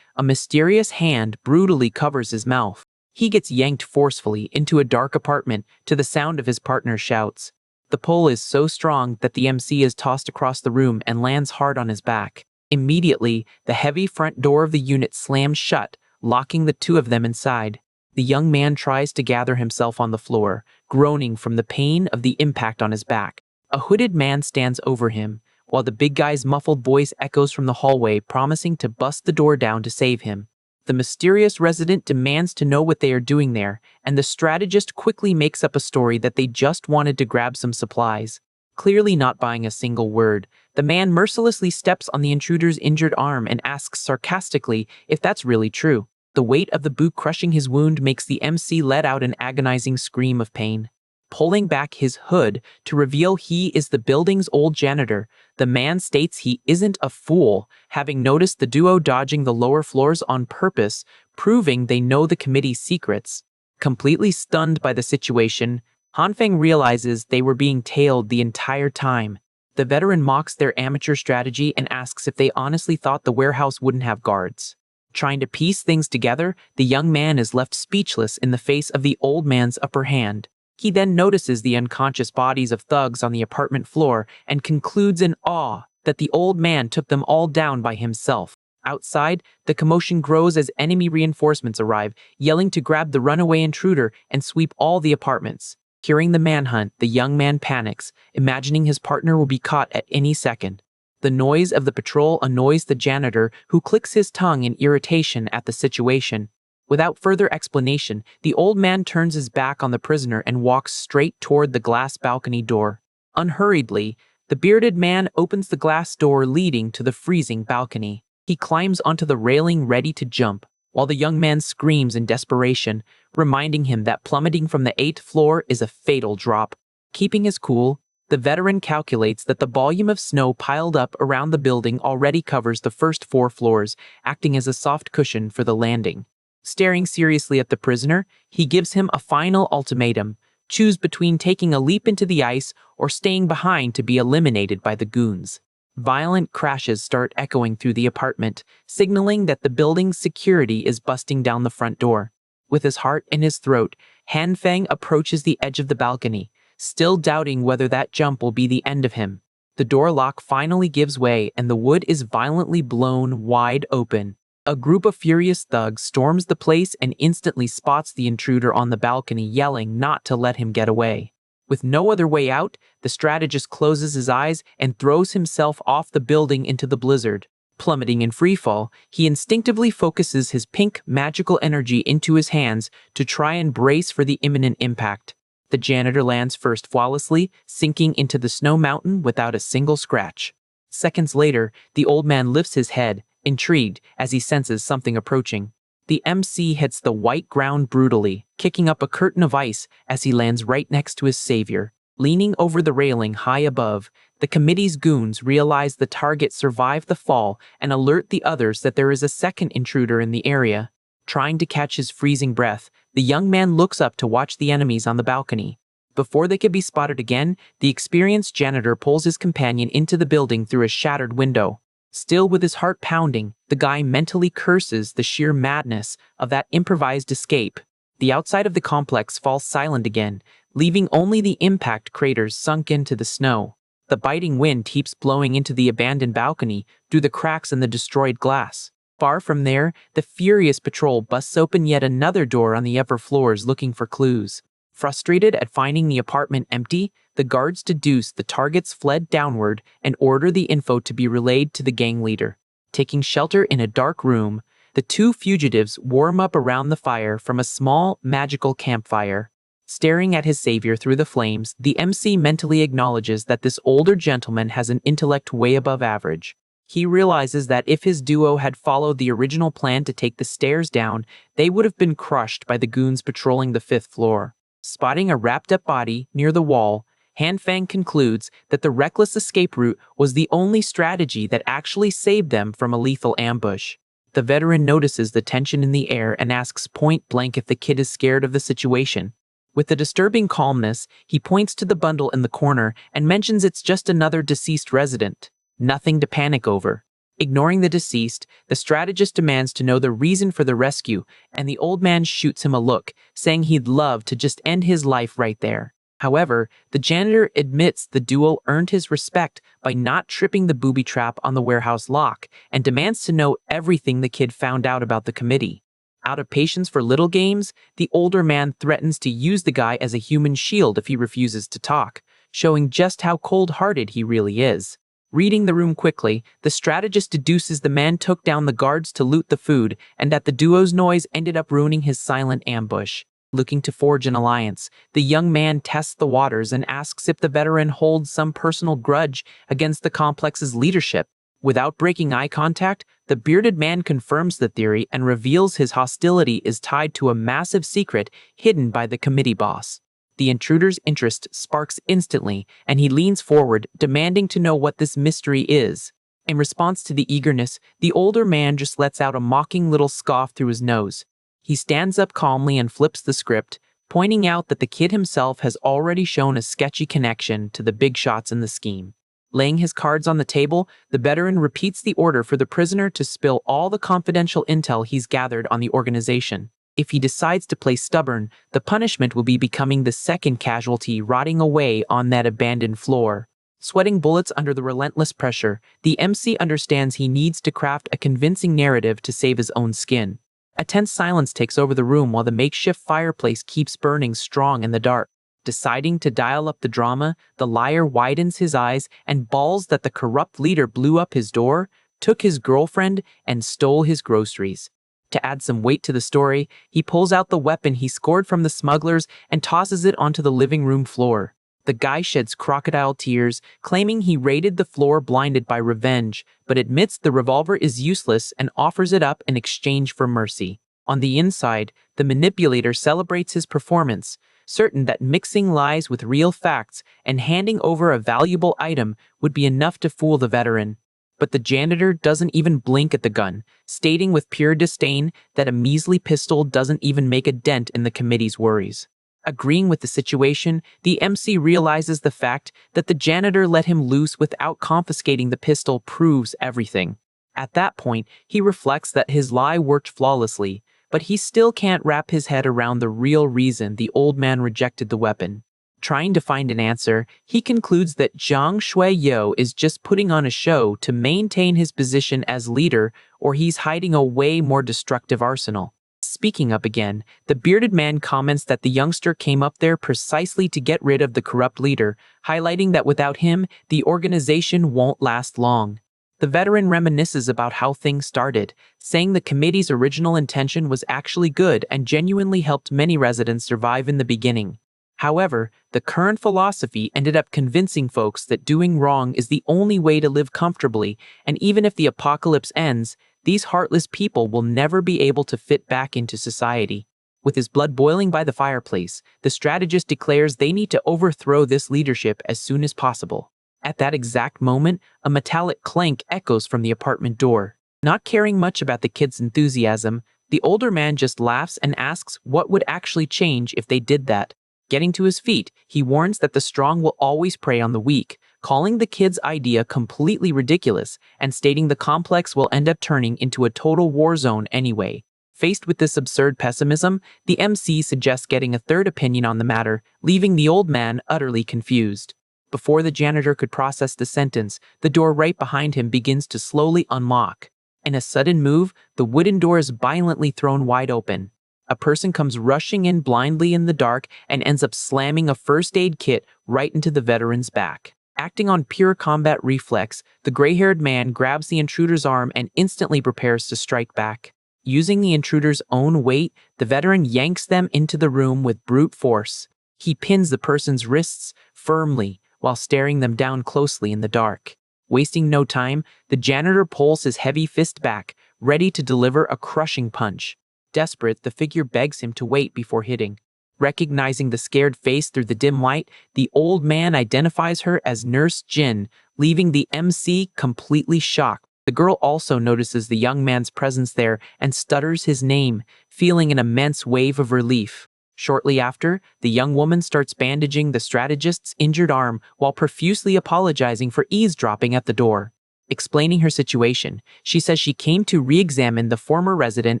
a mysterious hand brutally covers his mouth. He gets yanked forcefully into a dark apartment to the sound of his partner's shouts. The pull is so strong that the MC is tossed across the room and lands hard on his back. Immediately, the heavy front door of the unit slams shut, locking the two of them inside. The young man tries to gather himself on the floor, groaning from the pain of the impact on his back. A hooded man stands over him, while the big guy's muffled voice echoes from the hallway, promising to bust the door down to save him. The mysterious resident demands to know what they are doing there, and the strategist quickly makes up a story that they just wanted to grab some supplies. Clearly not buying a single word, the man mercilessly steps on the intruder's injured arm and asks sarcastically if that's really true. The weight of the boot crushing his wound makes the MC let out an agonizing scream of pain. Pulling back his hood to reveal he is the building's old janitor, the man states he isn't a fool, having noticed the duo dodging the lower floors on purpose, proving they know the committee's secrets. Completely stunned by the situation, Hanfeng realizes they were being tailed the entire time. The veteran mocks their amateur strategy and asks if they honestly thought the warehouse wouldn't have guards. Trying to piece things together, the young man is left speechless in the face of the old man's upper hand. He then notices the unconscious bodies of thugs on the apartment floor and concludes in awe that the old man took them all down by himself. Outside, the commotion grows as enemy reinforcements arrive, yelling to grab the runaway intruder and sweep all the apartments. Hearing the manhunt, the young man panics, imagining his partner will be caught at any second. The noise of the patrol annoys the janitor, who clicks his tongue in irritation at the situation. Without further explanation, the old man turns his back on the prisoner and walks straight toward the glass balcony door. Unhurriedly, the bearded man opens the glass door leading to the freezing balcony. He climbs onto the railing ready to jump, while the young man screams in desperation, reminding him that plummeting from the 8th floor is a fatal drop. Keeping his cool, the veteran calculates that the volume of snow piled up around the building already covers the first 4 floors, acting as a soft cushion for the landing. Staring seriously at the prisoner, he gives him a final ultimatum: choose between taking a leap into the ice or staying behind to be eliminated by the goons. Violent crashes start echoing through the apartment, signaling that the building's security is busting down the front door. With his heart in his throat, Hanfeng approaches the edge of the balcony, still doubting whether that jump will be the end of him. The door lock finally gives way and the wood is violently blown wide open. A group of furious thugs storms the place and instantly spots the intruder on the balcony, yelling not to let him get away. With no other way out, the strategist closes his eyes and throws himself off the building into the blizzard. Plummeting in freefall, he instinctively focuses his pink magical energy into his hands to try and brace for the imminent impact. The janitor lands first flawlessly, sinking into the snow mountain without a single scratch. Seconds later, the old man lifts his head, intrigued as he senses something approaching. the MC hits the white ground brutally, kicking up a curtain of ice as he lands right next to his savior. Leaning over the railing high above, the committee's goons realize the target survived the fall and alert the others that there is a second intruder in the area. Trying to catch his freezing breath, the young man looks up to watch the enemies on the balcony. Before they could be spotted again, the experienced janitor pulls his companion into the building through a shattered window. Still with his heart pounding, the guy mentally curses the sheer madness of that improvised escape. The outside of the complex falls silent again, leaving only the impact craters sunk into the snow. The biting wind keeps blowing into the abandoned balcony through the cracks in the destroyed glass. Far from there, the furious patrol busts open yet another door on the upper floors looking for clues. Frustrated at finding the apartment empty, the guards deduce the targets fled downward and order the info to be relayed to the gang leader. Taking shelter in a dark room, the two fugitives warm up around the fire from a small, magical campfire. Staring at his savior through the flames, the MC mentally acknowledges that this older gentleman has an intellect way above average. He realizes that if his duo had followed the original plan to take the stairs down, they would have been crushed by the goons patrolling the 5th floor. Spotting a wrapped-up body near the wall, Hanfang concludes that the reckless escape route was the only strategy that actually saved them from a lethal ambush. The veteran notices the tension in the air and asks point-blank if the kid is scared of the situation. With a disturbing calmness, he points to the bundle in the corner and mentions it's just another deceased resident. Nothing to panic over. Ignoring the deceased, the strategist demands to know the reason for the rescue, and the old man shoots him a look, saying he'd love to just end his life right there. However, the janitor admits the duo earned his respect by not tripping the booby trap on the warehouse lock, and demands to know everything the kid found out about the committee. Out of patience for little games, the older man threatens to use the guy as a human shield if he refuses to talk, showing just how cold-hearted he really is. Reading the room quickly, the strategist deduces the man took down the guards to loot the food and that the duo's noise ended up ruining his silent ambush. Looking to forge an alliance, the young man tests the waters and asks if the veteran holds some personal grudge against the complex's leadership. Without breaking eye contact, the bearded man confirms the theory and reveals his hostility is tied to a massive secret hidden by the committee boss. The intruder's interest sparks instantly, and he leans forward, demanding to know what this mystery is. In response to the eagerness, the older man just lets out a mocking little scoff through his nose. He stands up calmly and flips the script, pointing out that the kid himself has already shown a sketchy connection to the big shots in the scheme. Laying his cards on the table, the veteran repeats the order for the prisoner to spill all the confidential intel he's gathered on the organization. If he decides to play stubborn, the punishment will be becoming the second casualty rotting away on that abandoned floor. Sweating bullets under the relentless pressure, the MC understands he needs to craft a convincing narrative to save his own skin. A tense silence takes over the room while the makeshift fireplace keeps burning strong in the dark. Deciding to dial up the drama, the liar widens his eyes and bawls that the corrupt leader blew up his door, took his girlfriend, and stole his groceries. To add some weight to the story, he pulls out the weapon he scored from the smugglers and tosses it onto the living room floor. The guy sheds crocodile tears, claiming he raided the floor blinded by revenge, but admits the revolver is useless and offers it up in exchange for mercy. On the inside, the manipulator celebrates his performance, certain that mixing lies with real facts and handing over a valuable item would be enough to fool the veteran. But the janitor doesn't even blink at the gun, stating with pure disdain that a measly pistol doesn't even make a dent in the committee's worries. Agreeing with the situation, the MC realizes the fact that the janitor let him loose without confiscating the pistol proves everything. At that point, he reflects that his lie worked flawlessly, but he still can't wrap his head around the real reason the old man rejected the weapon. Trying to find an answer, he concludes that Zhang Shuiyo is just putting on a show to maintain his position as leader, or he's hiding a way more destructive arsenal. Speaking up again, the bearded man comments that the youngster came up there precisely to get rid of the corrupt leader, highlighting that without him, the organization won't last long. The veteran reminisces about how things started, saying the committee's original intention was actually good and genuinely helped many residents survive in the beginning. However, the current philosophy ended up convincing folks that doing wrong is the only way to live comfortably, and even if the apocalypse ends, these heartless people will never be able to fit back into society. With his blood boiling by the fireplace, the strategist declares they need to overthrow this leadership as soon as possible. At that exact moment, a metallic clank echoes from the apartment door. Not caring much about the kid's enthusiasm, the older man just laughs and asks what would actually change if they did that. Getting to his feet, he warns that the strong will always prey on the weak, calling the kid's idea completely ridiculous and stating the complex will end up turning into a total war zone anyway. Faced with this absurd pessimism, the MC suggests getting a third opinion on the matter, leaving the old man utterly confused. Before the janitor could process the sentence, the door right behind him begins to slowly unlock. In a sudden move, the wooden door is violently thrown wide open. A person comes rushing in blindly in the dark and ends up slamming a first aid kit right into the veteran's back. Acting on pure combat reflex, the gray-haired man grabs the intruder's arm and instantly prepares to strike back. Using the intruder's own weight, the veteran yanks them into the room with brute force. He pins the person's wrists firmly while staring them down closely in the dark. Wasting no time, the janitor pulls his heavy fist back, ready to deliver a crushing punch. Desperate, the figure begs him to wait before hitting. Recognizing the scared face through the dim light, the old man identifies her as Nurse Jin, leaving the MC completely shocked. The girl also notices the young man's presence there and stutters his name, feeling an immense wave of relief. Shortly after, the young woman starts bandaging the strategist's injured arm while profusely apologizing for eavesdropping at the door. Explaining her situation, she says she came to re-examine the former resident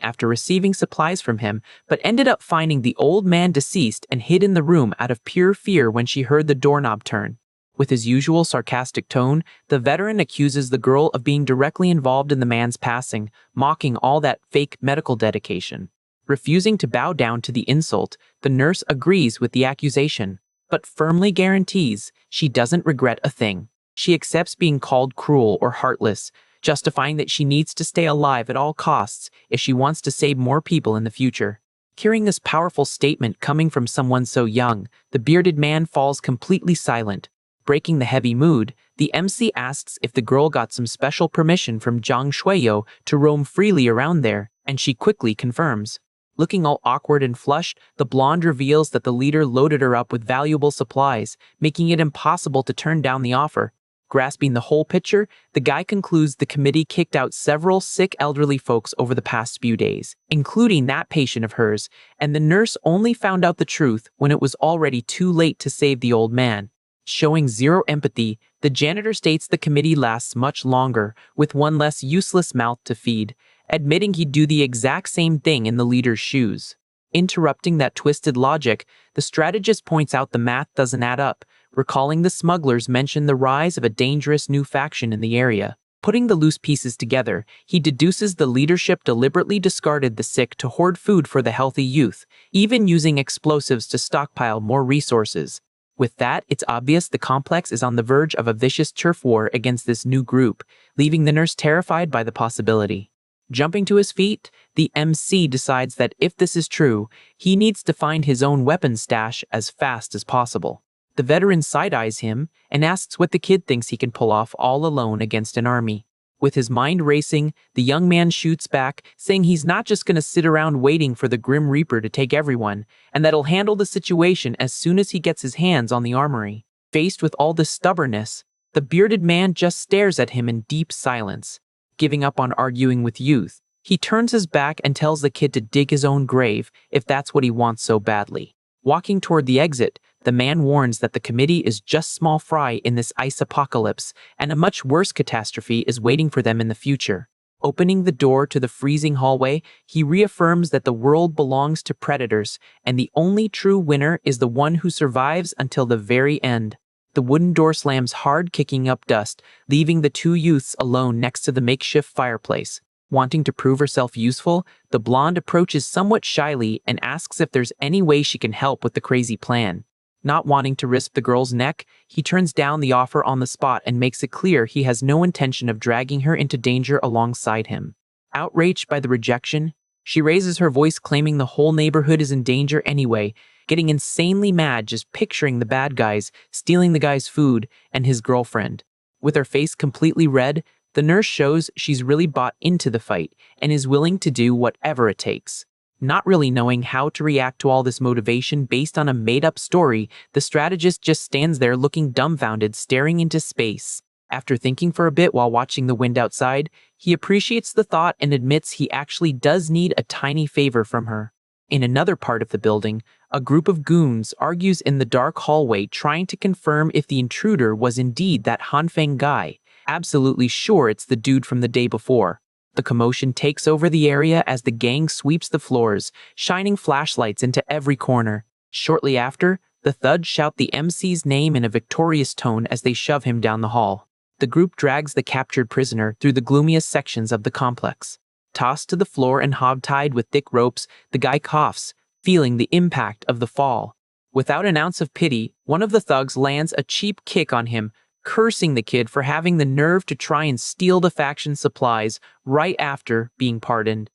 after receiving supplies from him, but ended up finding the old man deceased and hid in the room out of pure fear when she heard the doorknob turn. With his usual sarcastic tone, the veteran accuses the girl of being directly involved in the man's passing, mocking all that fake medical dedication. Refusing to bow down to the insult, the nurse agrees with the accusation, but firmly guarantees she doesn't regret a thing. She accepts being called cruel or heartless, justifying that she needs to stay alive at all costs if she wants to save more people in the future. Hearing this powerful statement coming from someone so young, the bearded man falls completely silent. Breaking the heavy mood, the MC asks if the girl got some special permission from Zhang Shuiyo to roam freely around there, and she quickly confirms. Looking all awkward and flushed, the blonde reveals that the leader loaded her up with valuable supplies, making it impossible to turn down the offer. Grasping the whole picture, the guy concludes the committee kicked out several sick elderly folks over the past few days, including that patient of hers, and the nurse only found out the truth when it was already too late to save the old man. Showing zero empathy, the janitor states the committee lasts much longer, with one less useless mouth to feed, admitting he'd do the exact same thing in the leader's shoes. Interrupting that twisted logic, the strategist points out the math doesn't add up, recalling the smugglers mentioned the rise of a dangerous new faction in the area. Putting the loose pieces together, he deduces the leadership deliberately discarded the sick to hoard food for the healthy youth, even using explosives to stockpile more resources. With that, it's obvious the complex is on the verge of a vicious turf war against this new group, leaving the nurse terrified by the possibility. Jumping to his feet, the MC decides that if this is true, he needs to find his own weapons stash as fast as possible. The veteran side-eyes him and asks what the kid thinks he can pull off all alone against an army. With his mind racing, the young man shoots back, saying he's not just going to sit around waiting for the Grim Reaper to take everyone, and that he'll handle the situation as soon as he gets his hands on the armory. Faced with all this stubbornness, the bearded man just stares at him in deep silence. Giving up on arguing with youth, he turns his back and tells the kid to dig his own grave if that's what he wants so badly. Walking toward the exit, the man warns that the committee is just small fry in this ice apocalypse, and a much worse catastrophe is waiting for them in the future. Opening the door to the freezing hallway, he reaffirms that the world belongs to predators, and the only true winner is the one who survives until the very end. The wooden door slams hard, kicking up dust, leaving the two youths alone next to the makeshift fireplace. Wanting to prove herself useful, the blonde approaches somewhat shyly and asks if there's any way she can help with the crazy plan. Not wanting to risk the girl's neck, he turns down the offer on the spot and makes it clear he has no intention of dragging her into danger alongside him. Outraged by the rejection, she raises her voice claiming the whole neighborhood is in danger anyway, getting insanely mad just picturing the bad guys stealing the guy's food and his girlfriend. With her face completely red, The nurse shows she's really bought into the fight and is willing to do whatever it takes. Not really knowing how to react to all this motivation based on a made-up story, the strategist just stands there looking dumbfounded, staring into space. After thinking for a bit while watching the wind outside, he appreciates the thought and admits he actually does need a tiny favor from her. In another part of the building, a group of goons argues in the dark hallway trying to confirm if the intruder was indeed that Hanfeng guy, absolutely sure it's the dude from the day before. The commotion takes over the area as the gang sweeps the floors, shining flashlights into every corner. Shortly after, the thugs shout the MC's name in a victorious tone as they shove him down the hall. The group drags the captured prisoner through the gloomiest sections of the complex. Tossed to the floor and hogtied with thick ropes, the guy coughs, feeling the impact of the fall. Without an ounce of pity, one of the thugs lands a cheap kick on him, cursing the kid for having the nerve to try and steal the faction's supplies right after being pardoned.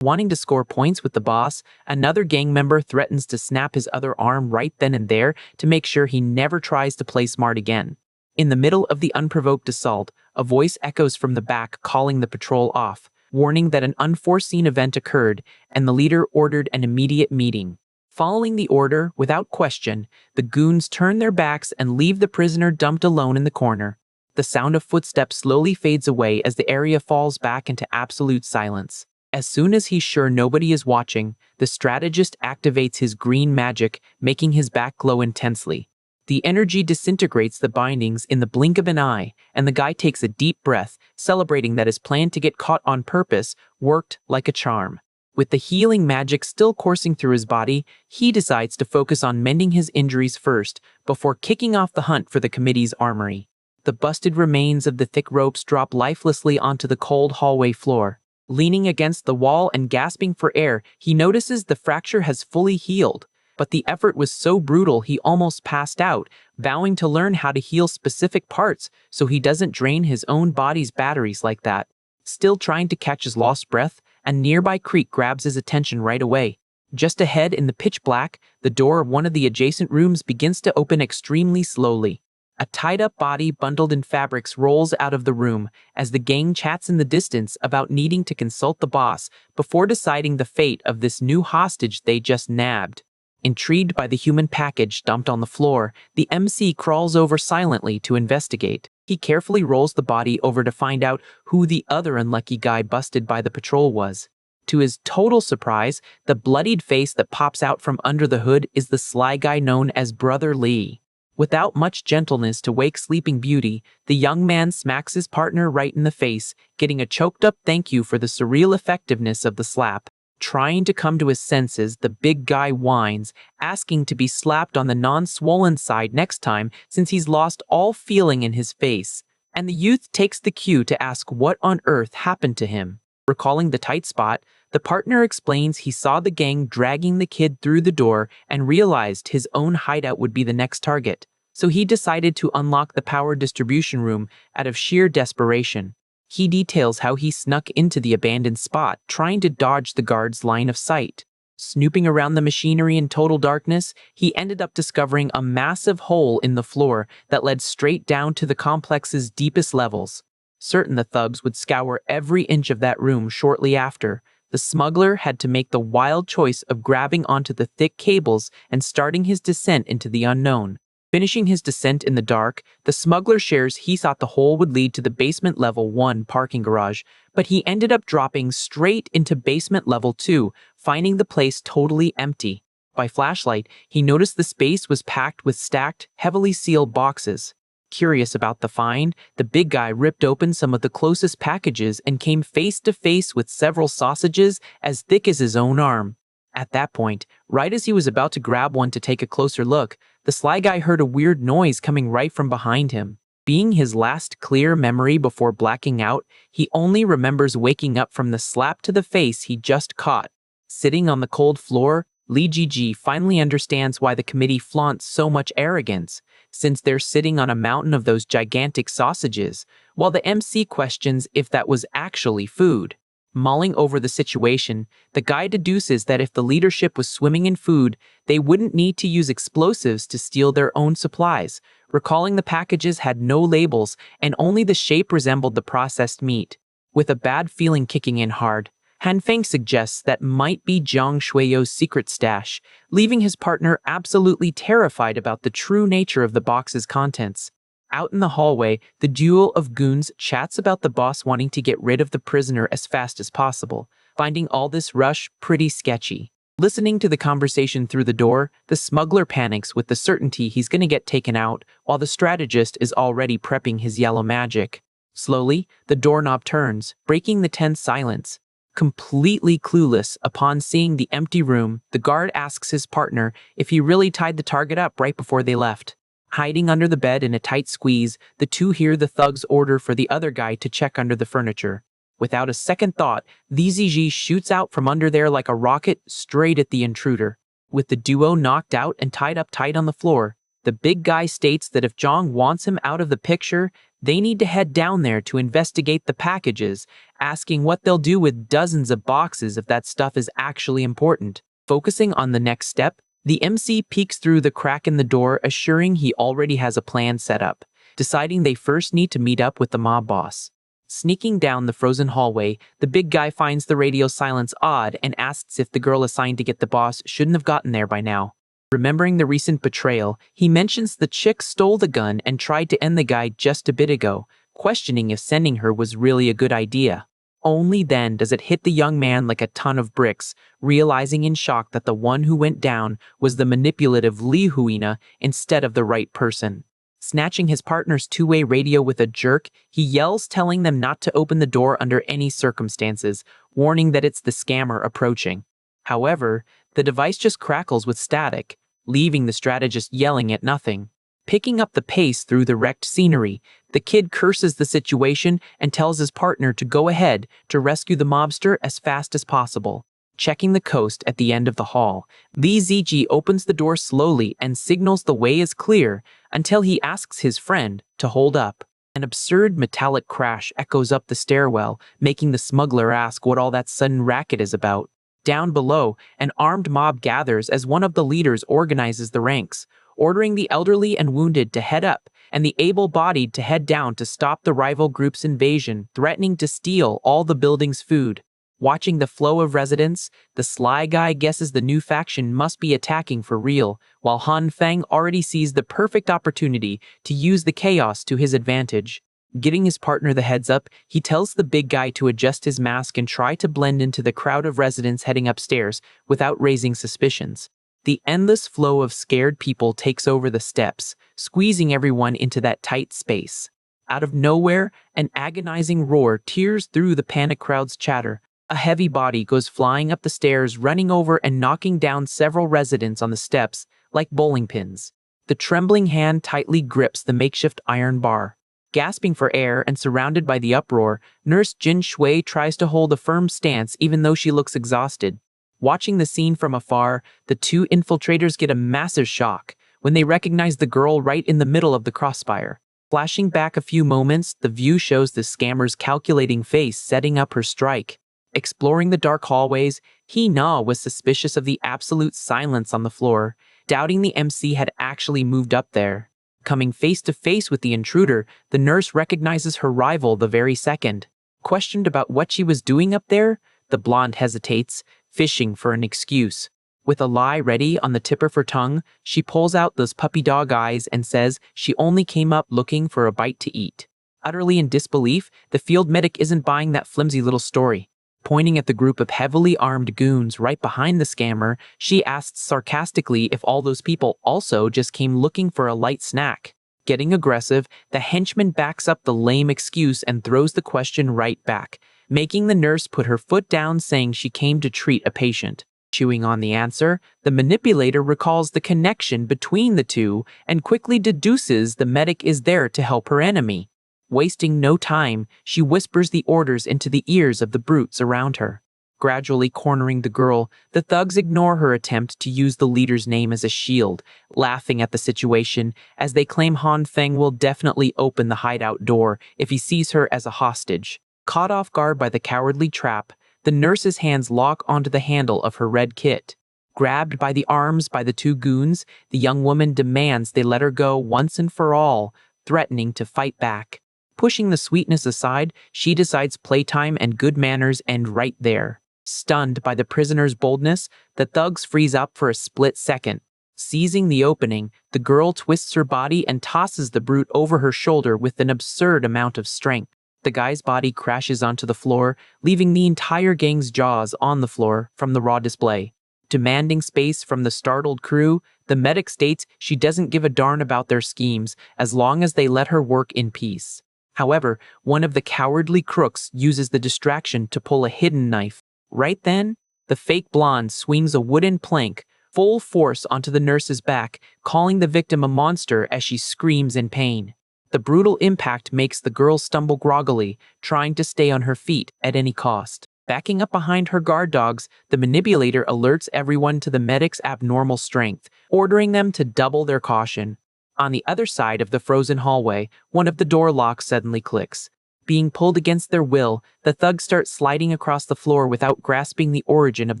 Wanting to score points with the boss, another gang member threatens to snap his other arm right then and there to make sure he never tries to play smart again. In the middle of the unprovoked assault, a voice echoes from the back calling the patrol off, warning that an unforeseen event occurred and the leader ordered an immediate meeting. Following the order, without question, the goons turn their backs and leave the prisoner dumped alone in the corner. The sound of footsteps slowly fades away as the area falls back into absolute silence. As soon as he's sure nobody is watching, the strategist activates his green magic, making his back glow intensely. The energy disintegrates the bindings in the blink of an eye, and the guy takes a deep breath, celebrating that his plan to get caught on purpose worked like a charm. With the healing magic still coursing through his body, he decides to focus on mending his injuries first, before kicking off the hunt for the committee's armory. The busted remains of the thick ropes drop lifelessly onto the cold hallway floor. Leaning against the wall and gasping for air, he notices the fracture has fully healed. But the effort was so brutal he almost passed out, vowing to learn how to heal specific parts so he doesn't drain his own body's batteries like that. Still trying to catch his lost breath, a nearby creak grabs his attention right away. Just ahead in the pitch black, the door of one of the adjacent rooms begins to open extremely slowly. A tied-up body bundled in fabrics rolls out of the room as the gang chats in the distance about needing to consult the boss before deciding the fate of this new hostage they just nabbed. Intrigued by the human package dumped on the floor, the MC crawls over silently to investigate. He carefully rolls the body over to find out who the other unlucky guy busted by the patrol was. To his total surprise, the bloodied face that pops out from under the hood is the sly guy known as Brother Lee. Without much gentleness to wake Sleeping Beauty, the young man smacks his partner right in the face, getting a choked-up thank you for the surreal effectiveness of the slap. Trying to come to his senses, the big guy whines, asking to be slapped on the non-swollen side next time since he's lost all feeling in his face. And the youth takes the cue to ask what on earth happened to him. Recalling the tight spot, the partner explains he saw the gang dragging the kid through the door and realized his own hideout would be the next target. So he decided to unlock the power distribution room out of sheer desperation. He details how he snuck into the abandoned spot, trying to dodge the guard's line of sight. Snooping around the machinery in total darkness, he ended up discovering a massive hole in the floor that led straight down to the complex's deepest levels. Certain the thugs would scour every inch of that room shortly after, the smuggler had to make the wild choice of grabbing onto the thick cables and starting his descent into the unknown. Finishing his descent in the dark, the smuggler shares he thought the hole would lead to the basement level 1 parking garage, but he ended up dropping straight into basement level 2, finding the place totally empty. By flashlight, he noticed the space was packed with stacked, heavily sealed boxes. Curious about the find, the big guy ripped open some of the closest packages and came face to face with several sausages as thick as his own arm. At that point, right as he was about to grab one to take a closer look, the sly guy heard a weird noise coming right from behind him. Being his last clear memory before blacking out, he only remembers waking up from the slap to the face he just caught. Sitting on the cold floor, Lee Ji finally understands why the committee flaunts so much arrogance, since they're sitting on a mountain of those gigantic sausages, while the MC questions if that was actually food. Mulling over the situation, the guy deduces that if the leadership was swimming in food, they wouldn't need to use explosives to steal their own supplies, recalling the packages had no labels and only the shape resembled the processed meat. With a bad feeling kicking in hard, Han Feng suggests that might be Jiang Shuiyo's secret stash, leaving his partner absolutely terrified about the true nature of the box's contents. Out in the hallway, the duo of goons chats about the boss wanting to get rid of the prisoner as fast as possible, finding all this rush pretty sketchy. Listening to the conversation through the door, the smuggler panics with the certainty he's gonna get taken out, while the strategist is already prepping his yellow magic. Slowly, the doorknob turns, breaking the tense silence. Completely clueless upon seeing the empty room, the guard asks his partner if he really tied the target up right before they left. Hiding under the bed in a tight squeeze, the two hear the thug's order for the other guy to check under the furniture. Without a second thought, VZG shoots out from under there like a rocket straight at the intruder. With the duo knocked out and tied up tight on the floor, the big guy states that if Zhang wants him out of the picture, they need to head down there to investigate the packages, asking what they'll do with dozens of boxes if that stuff is actually important. Focusing on the next step, the MC peeks through the crack in the door, assuring he already has a plan set up, deciding they first need to meet up with the mob boss. Sneaking down the frozen hallway, the big guy finds the radio silence odd and asks if the girl assigned to get the boss shouldn't have gotten there by now. Remembering the recent betrayal, he mentions the chick stole the gun and tried to end the guy just a bit ago, questioning if sending her was really a good idea. Only then does it hit the young man like a ton of bricks, realizing in shock that the one who went down was the manipulative Li Huina instead of the right person. Snatching his partner's two-way radio with a jerk, he yells, telling them not to open the door under any circumstances, warning that it's the scammer approaching. However, the device just crackles with static, leaving the strategist yelling at nothing. Picking up the pace through the wrecked scenery, the kid curses the situation and tells his partner to go ahead to rescue the mobster as fast as possible. Checking the coast at the end of the hall, VZG opens the door slowly and signals the way is clear until he asks his friend to hold up. An absurd metallic crash echoes up the stairwell, making the smuggler ask what all that sudden racket is about. Down below, an armed mob gathers as one of the leaders organizes the ranks, ordering the elderly and wounded to head up and the able-bodied to head down to stop the rival group's invasion, threatening to steal all the building's food. Watching the flow of residents, the sly guy guesses the new faction must be attacking for real, while Han Feng already sees the perfect opportunity to use the chaos to his advantage. Giving his partner the heads up, he tells the big guy to adjust his mask and try to blend into the crowd of residents heading upstairs without raising suspicions. The endless flow of scared people takes over the steps, squeezing everyone into that tight space. Out of nowhere, an agonizing roar tears through the panic crowd's chatter. A heavy body goes flying up the stairs, running over and knocking down several residents on the steps like bowling pins. The trembling hand tightly grips the makeshift iron bar. Gasping for air and surrounded by the uproar, Nurse Jin Shui tries to hold a firm stance even though she looks exhausted. Watching the scene from afar, the two infiltrators get a massive shock when they recognize the girl right in the middle of the crossfire. Flashing back a few moments, the view shows the scammer's calculating face setting up her strike. Exploring the dark hallways, He Na was suspicious of the absolute silence on the floor, doubting the MC had actually moved up there. Coming face to face with the intruder, the nurse recognizes her rival the very second. Questioned about what she was doing up there, the blonde hesitates, fishing for an excuse. With a lie ready on the tip of her tongue, she pulls out those puppy dog eyes and says she only came up looking for a bite to eat. Utterly in disbelief, the field medic isn't buying that flimsy little story. Pointing at the group of heavily armed goons right behind the scammer, she asks sarcastically if all those people also just came looking for a light snack. Getting aggressive, the henchman backs up the lame excuse and throws the question right back, making the nurse put her foot down, saying she came to treat a patient. Chewing on the answer, the manipulator recalls the connection between the two and quickly deduces the medic is there to help her enemy. Wasting no time, she whispers the orders into the ears of the brutes around her. Gradually cornering the girl, the thugs ignore her attempt to use the leader's name as a shield, laughing at the situation as they claim Han Feng will definitely open the hideout door if he sees her as a hostage. Caught off guard by the cowardly trap, the nurse's hands lock onto the handle of her red kit. Grabbed by the arms by the two goons, the young woman demands they let her go once and for all, threatening to fight back. Pushing the sweetness aside, she decides playtime and good manners end right there. Stunned by the prisoner's boldness, the thugs freeze up for a split second. Seizing the opening, the girl twists her body and tosses the brute over her shoulder with an absurd amount of strength. The guy's body crashes onto the floor, leaving the entire gang's jaws on the floor from the raw display. Demanding space from the startled crew, the medic states she doesn't give a darn about their schemes as long as they let her work in peace. However, one of the cowardly crooks uses the distraction to pull a hidden knife. Right then, the fake blonde swings a wooden plank full force onto the nurse's back, calling the victim a monster as she screams in pain. The brutal impact makes the girl stumble groggily, trying to stay on her feet at any cost. Backing up behind her guard dogs, the manipulator alerts everyone to the medic's abnormal strength, ordering them to double their caution. On the other side of the frozen hallway, one of the door locks suddenly clicks. Being pulled against their will, the thugs start sliding across the floor without grasping the origin of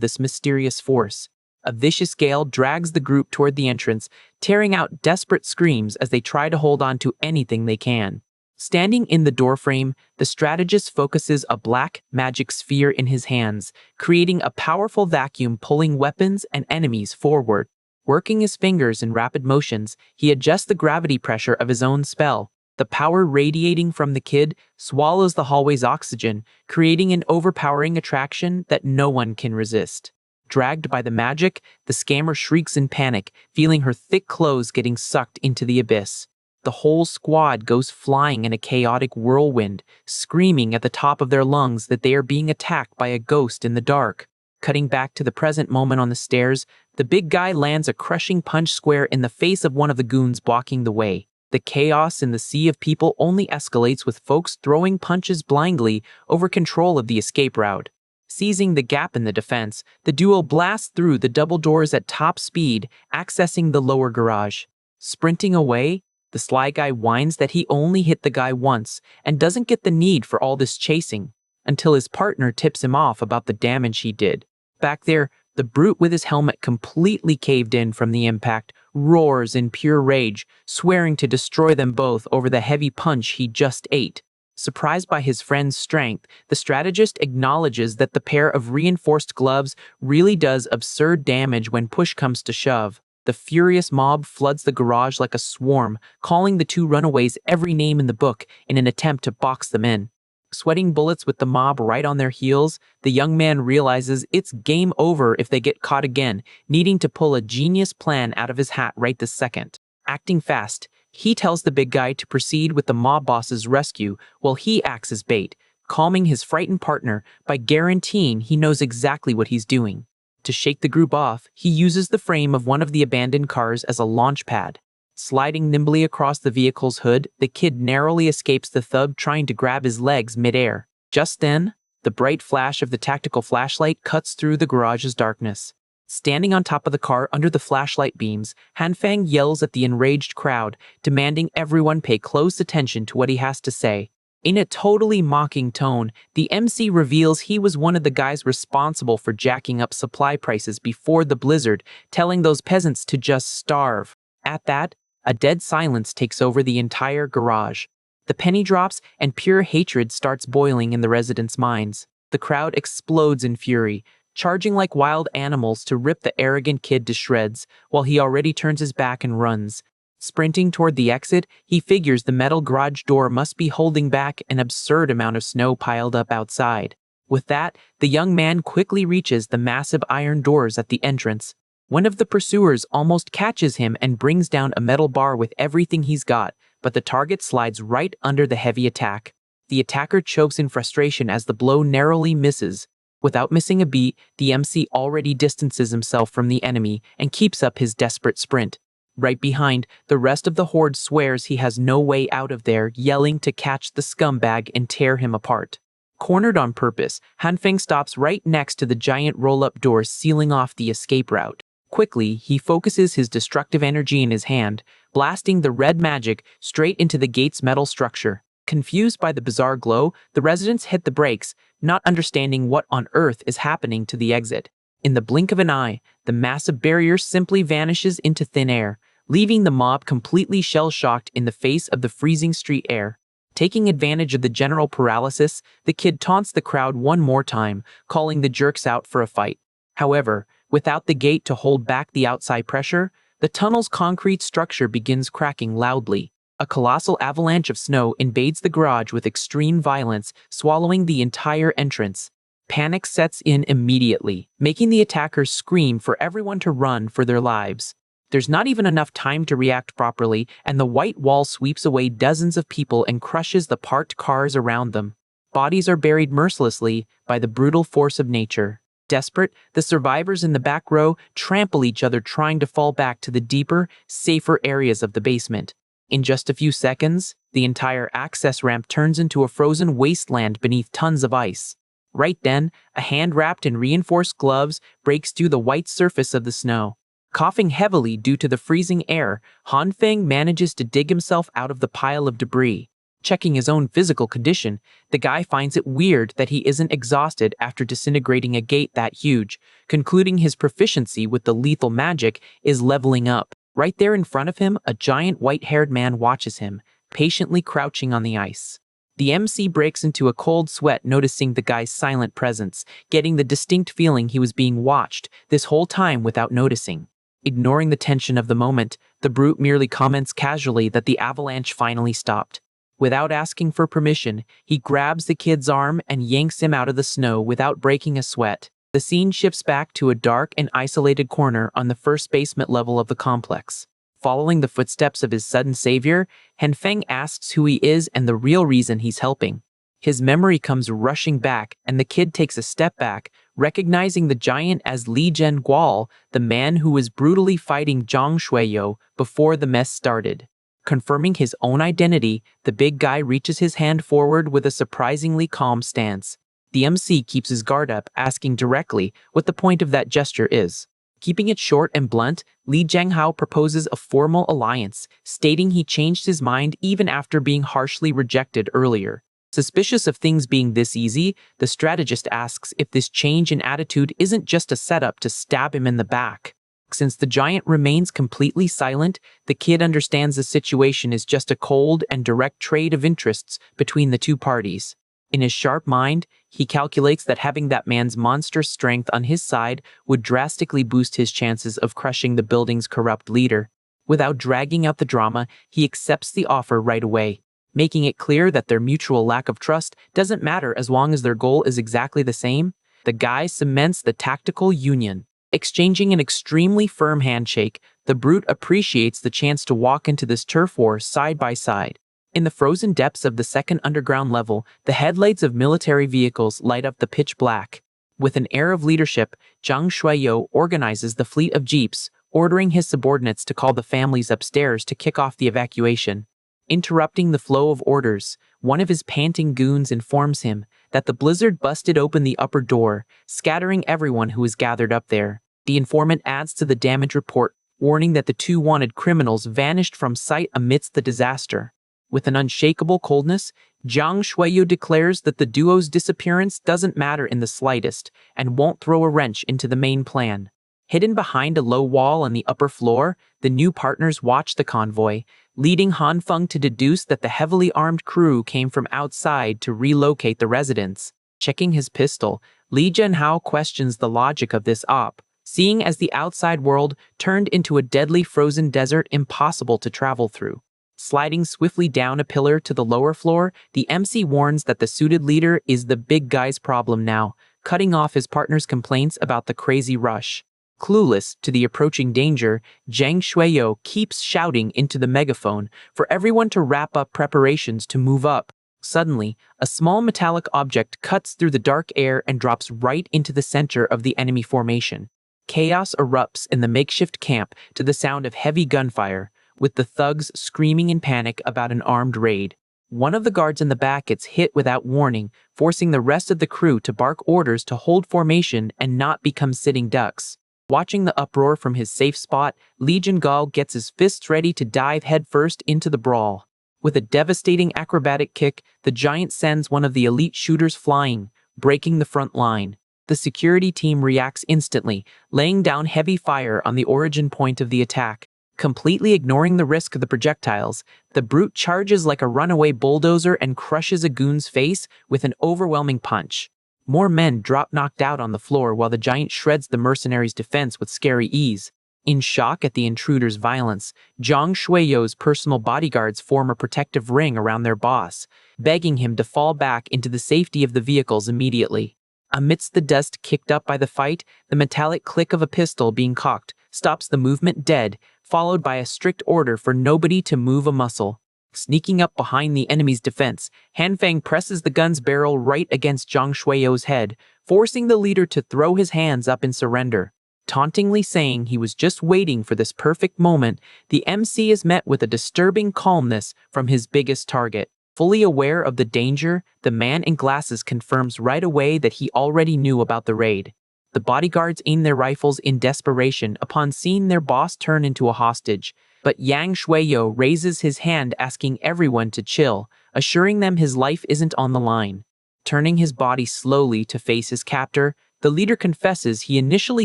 this mysterious force. A vicious gale drags the group toward the entrance, tearing out desperate screams as they try to hold on to anything they can. Standing in the doorframe, the strategist focuses a black magic sphere in his hands, creating a powerful vacuum pulling weapons and enemies forward. Working his fingers in rapid motions, he adjusts the gravity pressure of his own spell. The power radiating from the kid swallows the hallway's oxygen, creating an overpowering attraction that no one can resist. Dragged by the magic, the scammer shrieks in panic, feeling her thick clothes getting sucked into the abyss. The whole squad goes flying in a chaotic whirlwind, screaming at the top of their lungs that they are being attacked by a ghost in the dark. Cutting back to the present moment on the stairs, the big guy lands a crushing punch square in the face of one of the goons blocking the way. The chaos in the sea of people only escalates with folks throwing punches blindly over control of the escape route. Seizing the gap in the defense, the duo blasts through the double doors at top speed, accessing the lower garage. Sprinting away, the sly guy whines that he only hit the guy once and doesn't get the need for all this chasing, until his partner tips him off about the damage he did. Back there, the brute with his helmet completely caved in from the impact roars in pure rage, swearing to destroy them both over the heavy punch he just ate. Surprised by his friend's strength, the strategist acknowledges that the pair of reinforced gloves really does absurd damage when push comes to shove. The furious mob floods the garage like a swarm, calling the two runaways every name in the book in an attempt to box them in. Sweating bullets with the mob right on their heels, the young man realizes it's game over if they get caught again, needing to pull a genius plan out of his hat right this second. Acting fast, he tells the big guy to proceed with the mob boss's rescue while he acts as bait, calming his frightened partner by guaranteeing he knows exactly what he's doing. To shake the group off, he uses the frame of one of the abandoned cars as a launch pad. Sliding nimbly across the vehicle's hood, the kid narrowly escapes the thug trying to grab his legs midair. Just then, the bright flash of the tactical flashlight cuts through the garage's darkness. Standing on top of the car under the flashlight beams, Hanfang yells at the enraged crowd, demanding everyone pay close attention to what he has to say. In a totally mocking tone, the MC reveals he was one of the guys responsible for jacking up supply prices before the blizzard, telling those peasants to just starve. At that, a dead silence takes over the entire garage. The penny drops and pure hatred starts boiling in the residents' minds. The crowd explodes in fury, charging like wild animals to rip the arrogant kid to shreds, while he already turns his back and runs. Sprinting toward the exit, he figures the metal garage door must be holding back an absurd amount of snow piled up outside. With that, the young man quickly reaches the massive iron doors at the entrance. One of the pursuers almost catches him and brings down a metal bar with everything he's got, but the target slides right under the heavy attack. The attacker chokes in frustration as the blow narrowly misses. Without missing a beat, the MC already distances himself from the enemy and keeps up his desperate sprint. Right behind, the rest of the horde swears he has no way out of there, yelling to catch the scumbag and tear him apart. Cornered on purpose, Hanfeng stops right next to the giant roll-up door sealing off the escape route. Quickly, he focuses his destructive energy in his hand, blasting the red magic straight into the gate's metal structure. Confused by the bizarre glow, the residents hit the brakes, not understanding what on earth is happening to the exit. In the blink of an eye, the massive barrier simply vanishes into thin air, leaving the mob completely shell-shocked in the face of the freezing street air. Taking advantage of the general paralysis, the kid taunts the crowd one more time, calling the jerks out for a fight. However, without the gate to hold back the outside pressure, the tunnel's concrete structure begins cracking loudly. A colossal avalanche of snow invades the garage with extreme violence, swallowing the entire entrance. Panic sets in immediately, making the attackers scream for everyone to run for their lives. There's not even enough time to react properly, and the white wall sweeps away dozens of people and crushes the parked cars around them. Bodies are buried mercilessly by the brutal force of nature. Desperate, the survivors in the back row trample each other trying to fall back to the deeper, safer areas of the basement. In just a few seconds, the entire access ramp turns into a frozen wasteland beneath tons of ice. Right then, a hand wrapped in reinforced gloves breaks through the white surface of the snow. Coughing heavily due to the freezing air, Hanfeng manages to dig himself out of the pile of debris. Checking his own physical condition, the guy finds it weird that he isn't exhausted after disintegrating a gate that huge, concluding his proficiency with the lethal magic is leveling up. Right there in front of him, a giant white-haired man watches him, patiently crouching on the ice. The MC breaks into a cold sweat noticing the guy's silent presence, getting the distinct feeling he was being watched this whole time without noticing. Ignoring the tension of the moment, the brute merely comments casually that the avalanche finally stopped. Without asking for permission, he grabs the kid's arm and yanks him out of the snow without breaking a sweat. The scene shifts back to a dark and isolated corner on the first basement level of the complex. Following the footsteps of his sudden savior, Hanfeng asks who he is and the real reason he's helping. His memory comes rushing back, and the kid takes a step back, recognizing the giant as Li Zhenguo, the man who was brutally fighting Zhang Shuiyo before the mess started. Confirming his own identity, the big guy reaches his hand forward with a surprisingly calm stance. The MC keeps his guard up, asking directly what the point of that gesture is. Keeping it short and blunt, Li Zhenghao proposes a formal alliance, stating he changed his mind even after being harshly rejected earlier. Suspicious of things being this easy, the strategist asks if this change in attitude isn't just a setup to stab him in the back. Since the giant remains completely silent, the kid understands the situation is just a cold and direct trade of interests between the two parties. In his sharp mind, he calculates that having that man's monstrous strength on his side would drastically boost his chances of crushing the building's corrupt leader. Without dragging out the drama, he accepts the offer right away, making it clear that their mutual lack of trust doesn't matter as long as their goal is exactly the same. The guy cements the tactical union. Exchanging an extremely firm handshake, the brute appreciates the chance to walk into this turf war side by side. In the frozen depths of the second underground level, the headlights of military vehicles light up the pitch black. With an air of leadership, Zhang Shuiyo organizes the fleet of jeeps, ordering his subordinates to call the families upstairs to kick off the evacuation. Interrupting the flow of orders, one of his panting goons informs him that the blizzard busted open the upper door, scattering everyone who was gathered up there. The informant adds to the damage report, warning that the two wanted criminals vanished from sight amidst the disaster. With an unshakable coldness, Zhang Shuiyu declares that the duo's disappearance doesn't matter in the slightest and won't throw a wrench into the main plan. Hidden behind a low wall on the upper floor, the new partners watch the convoy, leading Hanfeng to deduce that the heavily armed crew came from outside to relocate the residents. Checking his pistol, Li Zhenhao questions the logic of this op, seeing as the outside world turned into a deadly frozen desert impossible to travel through. Sliding swiftly down a pillar to the lower floor, the MC warns that the suited leader is the big guy's problem now, cutting off his partner's complaints about the crazy rush. Clueless to the approaching danger, Zhang Shuiyo keeps shouting into the megaphone for everyone to wrap up preparations to move up. Suddenly, a small metallic object cuts through the dark air and drops right into the center of the enemy formation. Chaos erupts in the makeshift camp to the sound of heavy gunfire, with the thugs screaming in panic about an armed raid. One of the guards in the back gets hit without warning, forcing the rest of the crew to bark orders to hold formation and not become sitting ducks. Watching the uproar from his safe spot, Li Zhenguo gets his fists ready to dive headfirst into the brawl. With a devastating acrobatic kick, the giant sends one of the elite shooters flying, breaking the front line. The security team reacts instantly, laying down heavy fire on the origin point of the attack. Completely ignoring the risk of the projectiles, the brute charges like a runaway bulldozer and crushes a goon's face with an overwhelming punch. More men drop knocked out on the floor while the giant shreds the mercenary's defense with scary ease. In shock at the intruder's violence, Zhang Shuiyo's personal bodyguards form a protective ring around their boss, begging him to fall back into the safety of the vehicles immediately. Amidst the dust kicked up by the fight, the metallic click of a pistol being cocked stops the movement dead, followed by a strict order for nobody to move a muscle. Sneaking up behind the enemy's defense, Hanfang presses the gun's barrel right against Zhang Shuiyo's head, forcing the leader to throw his hands up in surrender. Tauntingly saying he was just waiting for this perfect moment, the MC is met with a disturbing calmness from his biggest target. Fully aware of the danger, the man in glasses confirms right away that he already knew about the raid. The bodyguards aim their rifles in desperation upon seeing their boss turn into a hostage, but Yang Shuiyo raises his hand asking everyone to chill, assuring them his life isn't on the line. Turning his body slowly to face his captor, the leader confesses he initially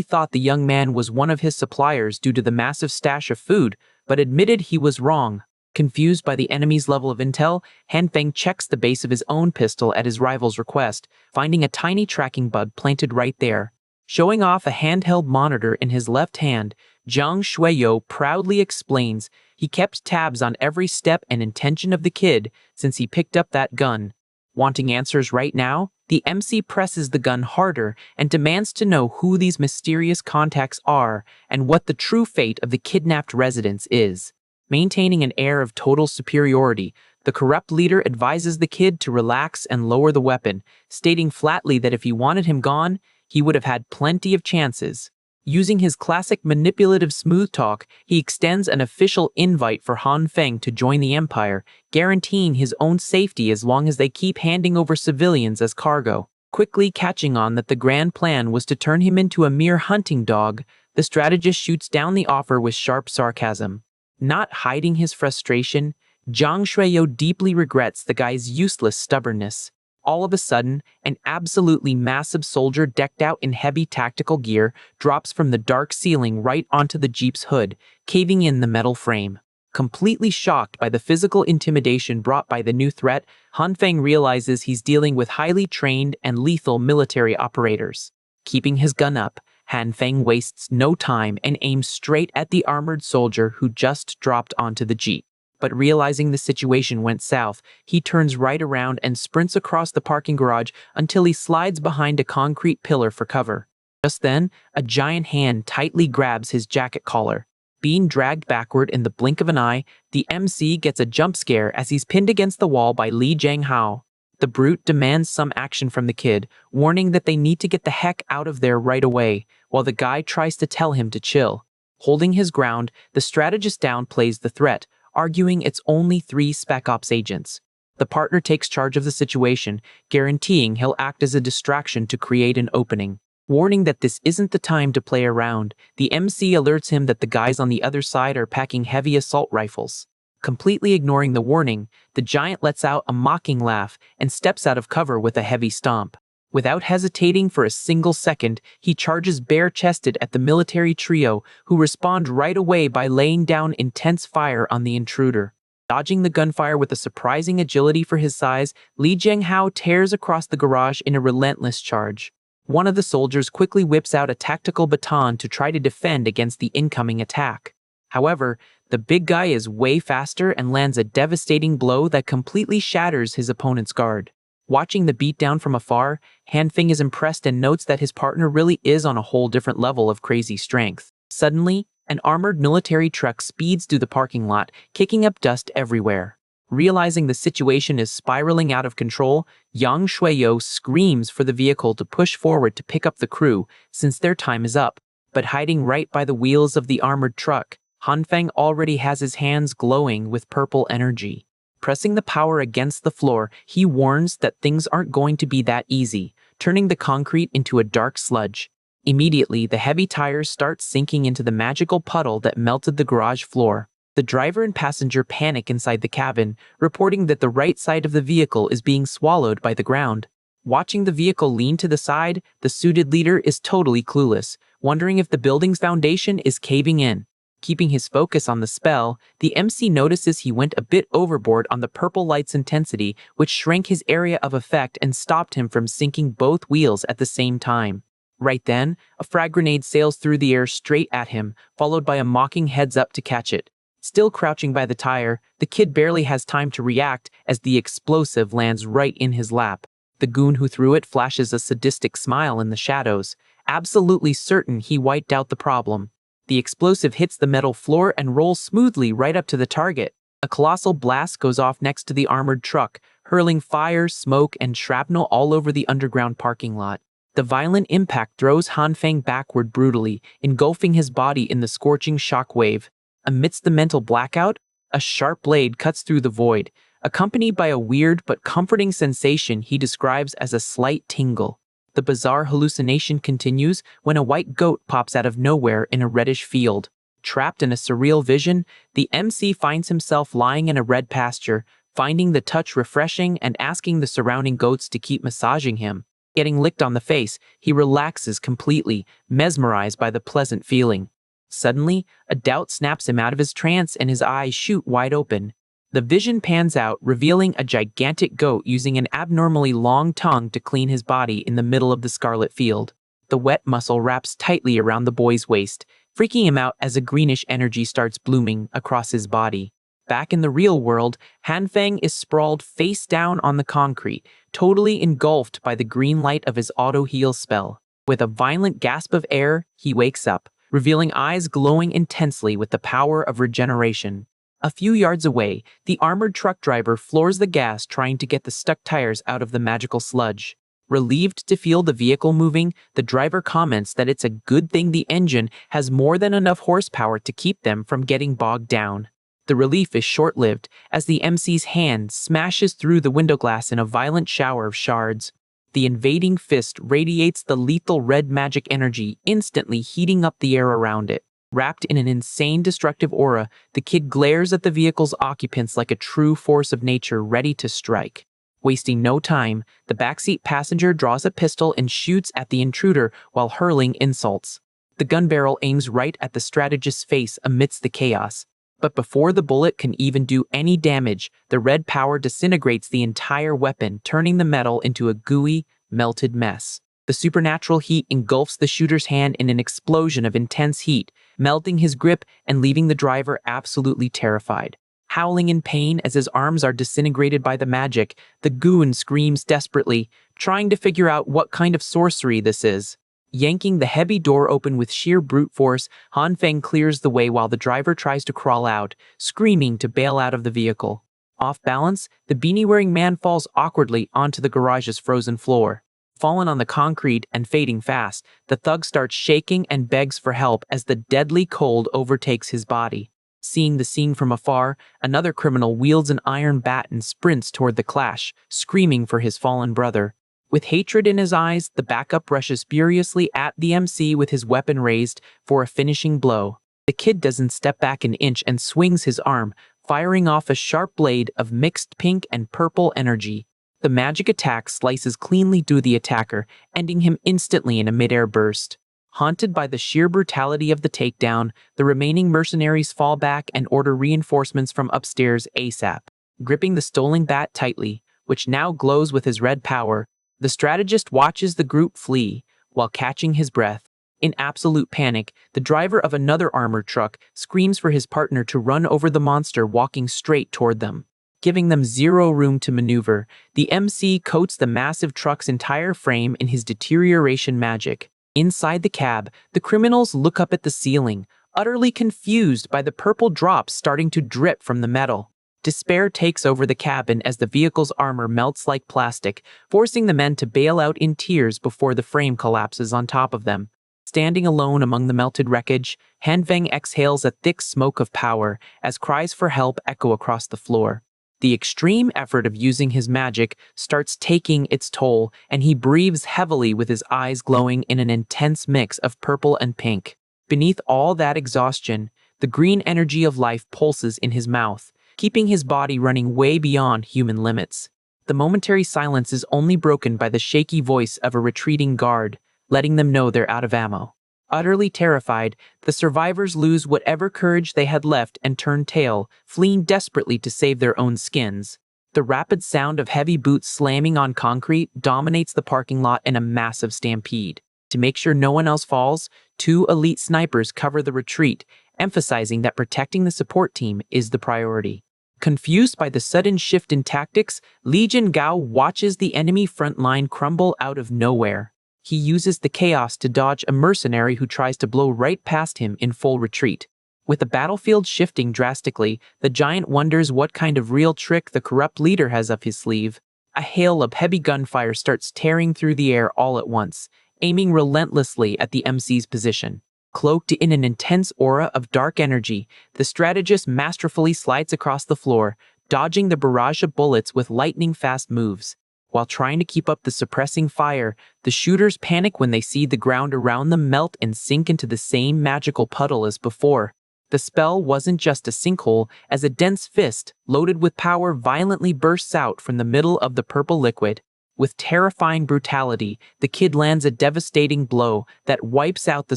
thought the young man was one of his suppliers due to the massive stash of food, but admitted he was wrong. Confused by the enemy's level of intel, Hanfeng checks the base of his own pistol at his rival's request, finding a tiny tracking bud planted right there. Showing off a handheld monitor in his left hand, Zhang Shuiyo proudly explains he kept tabs on every step and intention of the kid since he picked up that gun. Wanting answers right now, the MC presses the gun harder and demands to know who these mysterious contacts are and what the true fate of the kidnapped residents is. Maintaining an air of total superiority, the corrupt leader advises the kid to relax and lower the weapon, stating flatly that if he wanted him gone, he would have had plenty of chances. Using his classic manipulative smooth talk, he extends an official invite for Han Feng to join the Empire, guaranteeing his own safety as long as they keep handing over civilians as cargo. Quickly catching on that the grand plan was to turn him into a mere hunting dog, the strategist shoots down the offer with sharp sarcasm. Not hiding his frustration, Zhang Shuiyo deeply regrets the guy's useless stubbornness. All of a sudden, an absolutely massive soldier decked out in heavy tactical gear drops from the dark ceiling right onto the Jeep's hood, caving in the metal frame. Completely shocked by the physical intimidation brought by the new threat, Hanfeng realizes he's dealing with highly trained and lethal military operators. Keeping his gun up, Hanfeng wastes no time and aims straight at the armored soldier who just dropped onto the Jeep. But realizing the situation went south, he turns right around and sprints across the parking garage until he slides behind a concrete pillar for cover. Just then, a giant hand tightly grabs his jacket collar. Being dragged backward in the blink of an eye, the MC gets a jump scare as he's pinned against the wall by Li Jianghao. The brute demands some action from the kid, warning that they need to get the heck out of there right away, while the guy tries to tell him to chill. Holding his ground, the strategist downplays the threat, arguing it's only 3 Spec Ops agents. The partner takes charge of the situation, guaranteeing he'll act as a distraction to create an opening. Warning that this isn't the time to play around, the MC alerts him that the guys on the other side are packing heavy assault rifles. Completely ignoring the warning, the giant lets out a mocking laugh and steps out of cover with a heavy stomp. Without hesitating for a single second, he charges bare-chested at the military trio, who respond right away by laying down intense fire on the intruder. Dodging the gunfire with a surprising agility for his size, Li Jianghao tears across the garage in a relentless charge. One of the soldiers quickly whips out a tactical baton to try to defend against the incoming attack. However, the big guy is way faster and lands a devastating blow that completely shatters his opponent's guard. Watching the beatdown from afar, Hanfeng is impressed and notes that his partner really is on a whole different level of crazy strength. Suddenly, an armored military truck speeds through the parking lot, kicking up dust everywhere. Realizing the situation is spiraling out of control, Yang Shuiyo screams for the vehicle to push forward to pick up the crew, since their time is up. But hiding right by the wheels of the armored truck, Hanfeng already has his hands glowing with purple energy. Pressing the power against the floor, he warns that things aren't going to be that easy, turning the concrete into a dark sludge. Immediately, the heavy tires start sinking into the magical puddle that melted the garage floor. The driver and passenger panic inside the cabin, reporting that the right side of the vehicle is being swallowed by the ground. Watching the vehicle lean to the side, the suited leader is totally clueless, wondering if the building's foundation is caving in. Keeping his focus on the spell, the MC notices he went a bit overboard on the purple light's intensity, which shrank his area of effect and stopped him from sinking both wheels at the same time. Right then, a frag grenade sails through the air straight at him, followed by a mocking heads up to catch it. Still crouching by the tire, the kid barely has time to react as the explosive lands right in his lap. The goon who threw it flashes a sadistic smile in the shadows, absolutely certain he wiped out the problem. The explosive hits the metal floor and rolls smoothly right up to the target. A colossal blast goes off next to the armored truck, hurling fire, smoke, and shrapnel all over the underground parking lot. The violent impact throws Hanfeng backward brutally, engulfing his body in the scorching shockwave. Amidst the mental blackout, a sharp blade cuts through the void, accompanied by a weird but comforting sensation he describes as a slight tingle. The bizarre hallucination continues when a white goat pops out of nowhere in a reddish field. Trapped in a surreal vision, the MC finds himself lying in a red pasture, finding the touch refreshing and asking the surrounding goats to keep massaging him. Getting licked on the face, he relaxes completely, mesmerized by the pleasant feeling. Suddenly, a doubt snaps him out of his trance and his eyes shoot wide open. The vision pans out, revealing a gigantic goat using an abnormally long tongue to clean his body in the middle of the scarlet field. The wet muscle wraps tightly around the boy's waist, freaking him out as a greenish energy starts blooming across his body. Back in the real world, Hanfeng is sprawled face down on the concrete, totally engulfed by the green light of his auto-heal spell. With a violent gasp of air, he wakes up, revealing eyes glowing intensely with the power of regeneration. A few yards away, the armored truck driver floors the gas trying to get the stuck tires out of the magical sludge. Relieved to feel the vehicle moving, the driver comments that it's a good thing the engine has more than enough horsepower to keep them from getting bogged down. The relief is short-lived as the MC's hand smashes through the window glass in a violent shower of shards. The invading fist radiates the lethal red magic energy, instantly heating up the air around it. Wrapped in an insane destructive aura, the kid glares at the vehicle's occupants like a true force of nature ready to strike. Wasting no time, the backseat passenger draws a pistol and shoots at the intruder while hurling insults. The gun barrel aims right at the strategist's face amidst the chaos. But before the bullet can even do any damage, the red power disintegrates the entire weapon, turning the metal into a gooey, melted mess. The supernatural heat engulfs the shooter's hand in an explosion of intense heat, melting his grip and leaving the driver absolutely terrified. Howling in pain as his arms are disintegrated by the magic, the goon screams desperately, trying to figure out what kind of sorcery this is. Yanking the heavy door open with sheer brute force, Hanfeng clears the way while the driver tries to crawl out, screaming to bail out of the vehicle. Off balance, the beanie-wearing man falls awkwardly onto the garage's frozen floor. Fallen on the concrete and fading fast, the thug starts shaking and begs for help as the deadly cold overtakes his body. Seeing the scene from afar, another criminal wields an iron bat and sprints toward the clash, screaming for his fallen brother. With hatred in his eyes, the backup rushes furiously at the MC with his weapon raised for a finishing blow. The kid doesn't step back an inch and swings his arm, firing off a sharp blade of mixed pink and purple energy. The magic attack slices cleanly through the attacker, ending him instantly in a mid-air burst. Haunted by the sheer brutality of the takedown, the remaining mercenaries fall back and order reinforcements from upstairs ASAP. Gripping the stolen bat tightly, which now glows with his red power, the strategist watches the group flee, while catching his breath. In absolute panic, the driver of another armored truck screams for his partner to run over the monster walking straight toward them. Giving them zero room to maneuver, the MC coats the massive truck's entire frame in his deterioration magic. Inside the cab, the criminals look up at the ceiling, utterly confused by the purple drops starting to drip from the metal. Despair takes over the cabin as the vehicle's armor melts like plastic, forcing the men to bail out in tears before the frame collapses on top of them. Standing alone among the melted wreckage, Hanfeng exhales a thick smoke of power as cries for help echo across the floor. The extreme effort of using his magic starts taking its toll, and he breathes heavily with his eyes glowing in an intense mix of purple and pink. Beneath all that exhaustion, The green energy of life pulses in his mouth, keeping his body running way beyond human limits. The momentary silence is only broken by the shaky voice of a retreating guard, letting them know they're out of ammo. Utterly terrified, the survivors lose whatever courage they had left and turn tail, fleeing desperately to save their own skins. The rapid sound of heavy boots slamming on concrete dominates the parking lot in a massive stampede. To make sure no one else falls, 2 elite snipers cover the retreat, emphasizing that protecting the support team is the priority. Confused by the sudden shift in tactics, Li Jiangao watches the enemy front line crumble out of nowhere. He uses the chaos to dodge a mercenary who tries to blow right past him in full retreat. With the battlefield shifting drastically, the giant wonders what kind of real trick the corrupt leader has up his sleeve. A hail of heavy gunfire starts tearing through the air all at once, aiming relentlessly at the MC's position. Cloaked in an intense aura of dark energy, the strategist masterfully slides across the floor, dodging the barrage of bullets with lightning-fast moves. While trying to keep up the suppressing fire, the shooters panic when they see the ground around them melt and sink into the same magical puddle as before. The spell wasn't just a sinkhole, as a dense fist, loaded with power, violently bursts out from the middle of the purple liquid. With terrifying brutality, the kid lands a devastating blow that wipes out the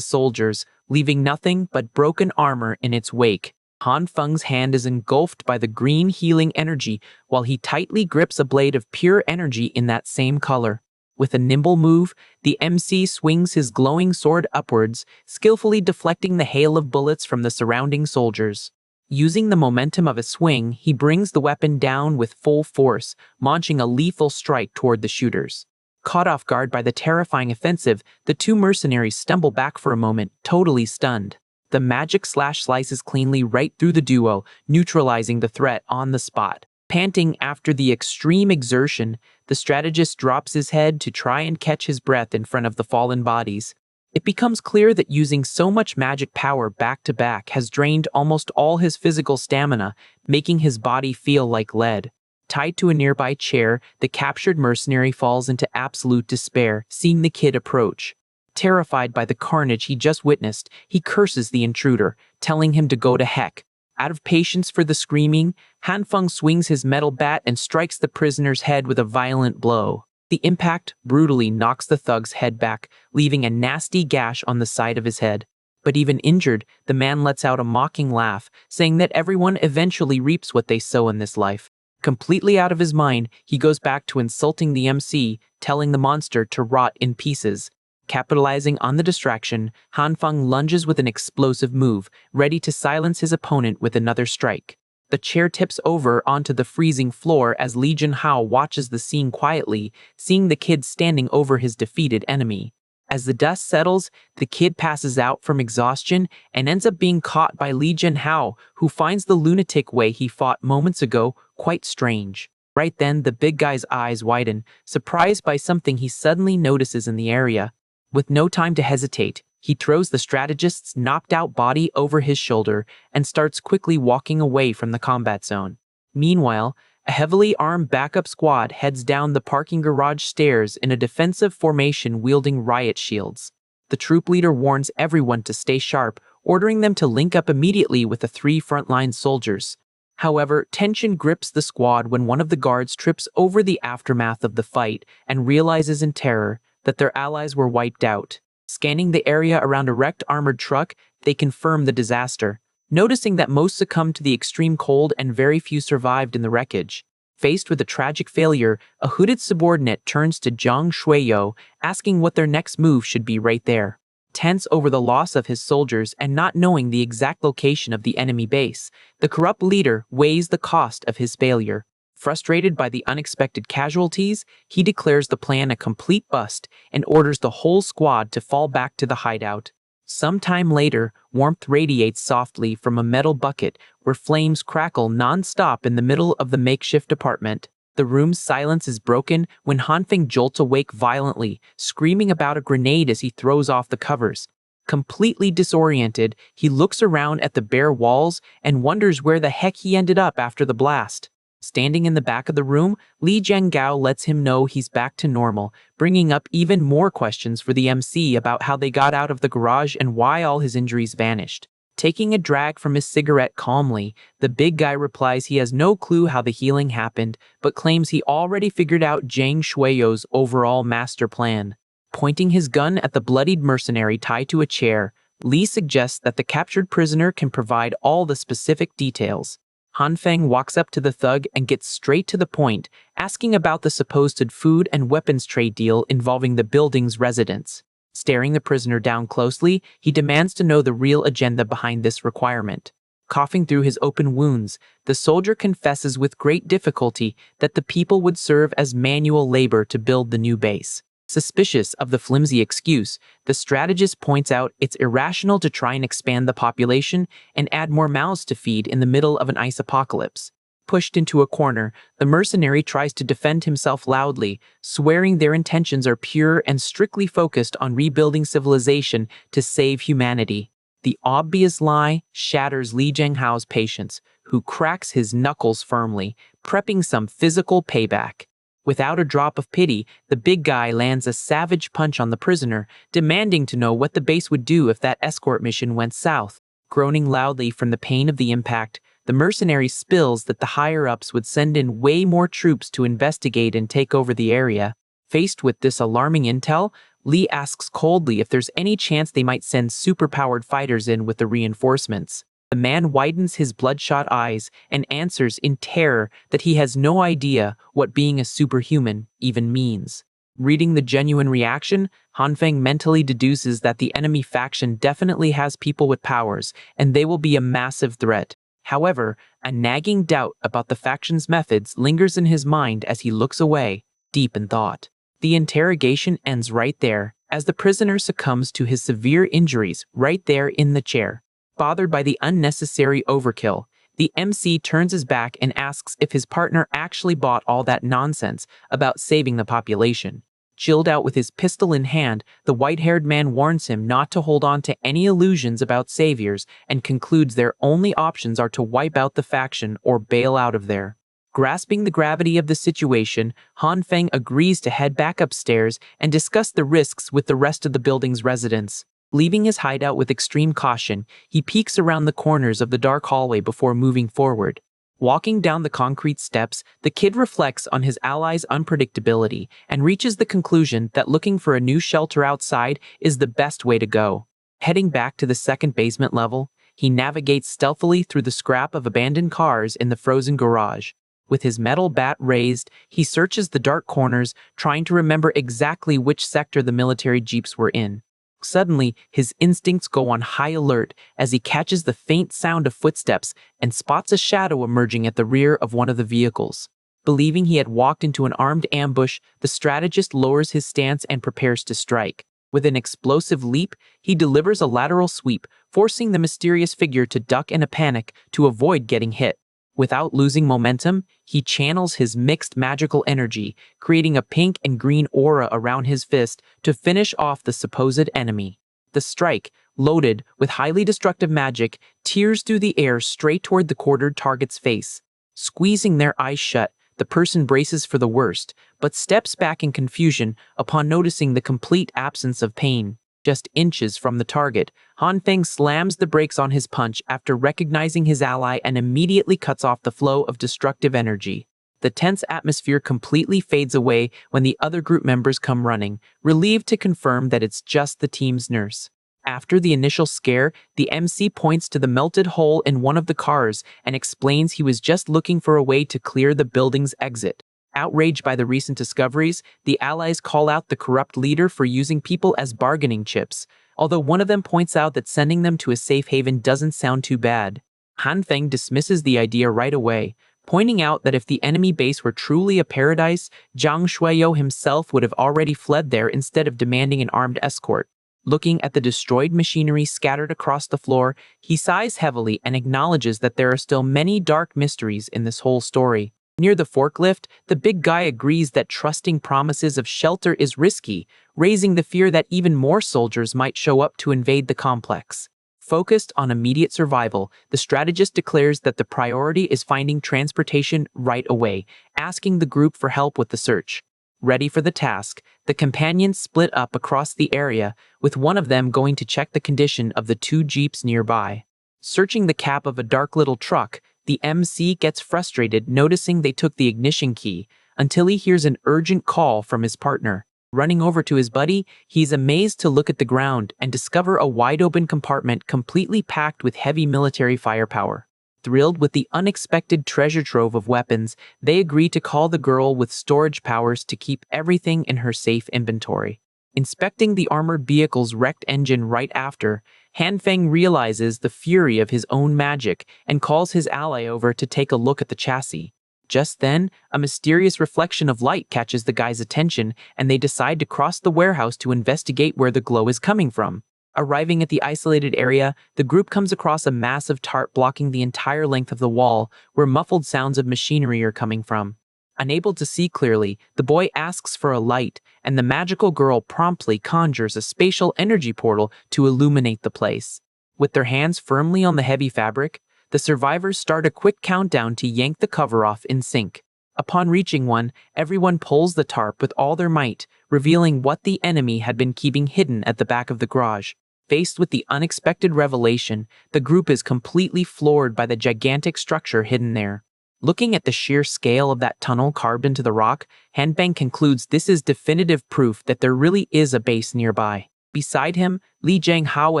soldiers, leaving nothing but broken armor in its wake. Han Feng's hand is engulfed by the green healing energy while he tightly grips a blade of pure energy in that same color. With a nimble move, the MC swings his glowing sword upwards, skillfully deflecting the hail of bullets from the surrounding soldiers. Using the momentum of a swing, he brings the weapon down with full force, launching a lethal strike toward the shooters. Caught off guard by the terrifying offensive, the 2 mercenaries stumble back for a moment, totally stunned. The magic slash slices cleanly right through the duo, neutralizing the threat on the spot. Panting after the extreme exertion, the strategist drops his head to try and catch his breath in front of the fallen bodies. It becomes clear that using so much magic power back-to-back has drained almost all his physical stamina, making his body feel like lead. Tied to a nearby chair, the captured mercenary falls into absolute despair, seeing the kid approach. Terrified by the carnage he just witnessed, he curses the intruder, telling him to go to heck. Out of patience for the screaming, Han Feng swings his metal bat and strikes the prisoner's head with a violent blow. The impact brutally knocks the thug's head back, leaving a nasty gash on the side of his head. But even injured, the man lets out a mocking laugh, saying that everyone eventually reaps what they sow in this life. Completely out of his mind, he goes back to insulting the MC, telling the monster to rot in pieces. Capitalizing on the distraction, Han Feng lunges with an explosive move, ready to silence his opponent with another strike. The chair tips over onto the freezing floor as Li Jianhao watches the scene quietly, seeing the kid standing over his defeated enemy. As the dust settles, the kid passes out from exhaustion and ends up being caught by Li Jianhao, who finds the lunatic way he fought moments ago quite strange. Right then, the big guy's eyes widen, surprised by something he suddenly notices in the area. With no time to hesitate, he throws the strategist's knocked-out body over his shoulder and starts quickly walking away from the combat zone. Meanwhile, a heavily armed backup squad heads down the parking garage stairs in a defensive formation wielding riot shields. The troop leader warns everyone to stay sharp, ordering them to link up immediately with the 3 frontline soldiers. However, tension grips the squad when one of the guards trips over the aftermath of the fight and realizes in terror that their allies were wiped out. Scanning the area around a wrecked armored truck, they confirm the disaster, noticing that most succumbed to the extreme cold and very few survived in the wreckage. Faced with a tragic failure, a hooded subordinate turns to Zhang Shuiyo, asking what their next move should be right there. Tense over the loss of his soldiers and not knowing the exact location of the enemy base, the corrupt leader weighs the cost of his failure. Frustrated by the unexpected casualties, he declares the plan a complete bust and orders the whole squad to fall back to the hideout. Sometime later, warmth radiates softly from a metal bucket where flames crackle non-stop in the middle of the makeshift apartment. The room's silence is broken when Hanfeng jolts awake violently, screaming about a grenade as he throws off the covers. Completely disoriented, he looks around at the bare walls and wonders where the heck he ended up after the blast. Standing in the back of the room, Li Jiangao lets him know he's back to normal, bringing up even more questions for the MC about how they got out of the garage and why all his injuries vanished. Taking a drag from his cigarette calmly, the big guy replies he has no clue how the healing happened, but claims he already figured out Zhang Shuiyo's overall master plan. Pointing his gun at the bloodied mercenary tied to a chair, Li suggests that the captured prisoner can provide all the specific details. Han Feng walks up to the thug and gets straight to the point, asking about the supposed food and weapons trade deal involving the building's residents. Staring the prisoner down closely, he demands to know the real agenda behind this requirement. Coughing through his open wounds, the soldier confesses with great difficulty that the people would serve as manual labor to build the new base. Suspicious of the flimsy excuse, the strategist points out it's irrational to try and expand the population and add more mouths to feed in the middle of an ice apocalypse. Pushed into a corner, the mercenary tries to defend himself loudly, swearing their intentions are pure and strictly focused on rebuilding civilization to save humanity. The obvious lie shatters Li Zhenghao's patience, who cracks his knuckles firmly, prepping some physical payback. Without a drop of pity, the big guy lands a savage punch on the prisoner, demanding to know what the base would do if that escort mission went south. Groaning loudly from the pain of the impact, the mercenary spills that the higher-ups would send in way more troops to investigate and take over the area. Faced with this alarming intel, Li asks coldly if there's any chance they might send superpowered fighters in with the reinforcements. The man widens his bloodshot eyes and answers in terror that he has no idea what being a superhuman even means. Reading the genuine reaction, Han Feng mentally deduces that the enemy faction definitely has people with powers, and they will be a massive threat. However, a nagging doubt about the faction's methods lingers in his mind as he looks away, deep in thought. The interrogation ends right there, as the prisoner succumbs to his severe injuries right there in the chair. Bothered by the unnecessary overkill, the MC turns his back and asks if his partner actually bought all that nonsense about saving the population. Chilled out with his pistol in hand, the white-haired man warns him not to hold on to any illusions about saviors and concludes their only options are to wipe out the faction or bail out of there. Grasping the gravity of the situation, Han Feng agrees to head back upstairs and discuss the risks with the rest of the building's residents. Leaving his hideout with extreme caution, he peeks around the corners of the dark hallway before moving forward. Walking down the concrete steps, the kid reflects on his allies' unpredictability and reaches the conclusion that looking for a new shelter outside is the best way to go. Heading back to the second basement level, he navigates stealthily through the scrap of abandoned cars in the frozen garage. With his metal bat raised, he searches the dark corners, trying to remember exactly which sector the military jeeps were in. Suddenly, his instincts go on high alert as he catches the faint sound of footsteps and spots a shadow emerging at the rear of one of the vehicles. Believing he had walked into an armed ambush, the strategist lowers his stance and prepares to strike. With an explosive leap, he delivers a lateral sweep, forcing the mysterious figure to duck in a panic to avoid getting hit. Without losing momentum, he channels his mixed magical energy, creating a pink and green aura around his fist to finish off the supposed enemy. The strike, loaded with highly destructive magic, tears through the air straight toward the quartered target's face. Squeezing their eyes shut, the person braces for the worst, but steps back in confusion upon noticing the complete absence of pain. Just inches from the target, Han Feng slams the brakes on his punch after recognizing his ally and immediately cuts off the flow of destructive energy. The tense atmosphere completely fades away when the other group members come running, relieved to confirm that it's just the team's nurse. After the initial scare, the MC points to the melted hole in one of the cars and explains he was just looking for a way to clear the building's exit. Outraged by the recent discoveries, the allies call out the corrupt leader for using people as bargaining chips, although one of them points out that sending them to a safe haven doesn't sound too bad. Han Feng dismisses the idea right away, pointing out that if the enemy base were truly a paradise, Zhang Shuiyo himself would have already fled there instead of demanding an armed escort. Looking at the destroyed machinery scattered across the floor, he sighs heavily and acknowledges that there are still many dark mysteries in this whole story. Near the forklift, the big guy agrees that trusting promises of shelter is risky, raising the fear that even more soldiers might show up to invade the complex. Focused on immediate survival, the strategist declares that the priority is finding transportation right away, asking the group for help with the search. Ready for the task, the companions split up across the area, with one of them going to check the condition of the two jeeps nearby. Searching the cab of a dark little truck, the MC gets frustrated noticing they took the ignition key until he hears an urgent call from his partner. Running over to his buddy, he's amazed to look at the ground and discover a wide-open compartment completely packed with heavy military firepower. Thrilled with the unexpected treasure trove of weapons, they agree to call the girl with storage powers to keep everything in her safe inventory. Inspecting the armored vehicle's wrecked engine right after, Hanfeng realizes the fury of his own magic and calls his ally over to take a look at the chassis. Just then, a mysterious reflection of light catches the guy's attention, and they decide to cross the warehouse to investigate where the glow is coming from. Arriving at the isolated area, the group comes across a massive tarp blocking the entire length of the wall, where muffled sounds of machinery are coming from. Unable to see clearly, the boy asks for a light, and the magical girl promptly conjures a spatial energy portal to illuminate the place. With their hands firmly on the heavy fabric, the survivors start a quick countdown to yank the cover off in sync. Upon reaching one, everyone pulls the tarp with all their might, revealing what the enemy had been keeping hidden at the back of the garage. Faced with the unexpected revelation, the group is completely floored by the gigantic structure hidden there. Looking at the sheer scale of that tunnel carved into the rock, Hanbang concludes this is definitive proof that there really is a base nearby. Beside him, Li Jianghao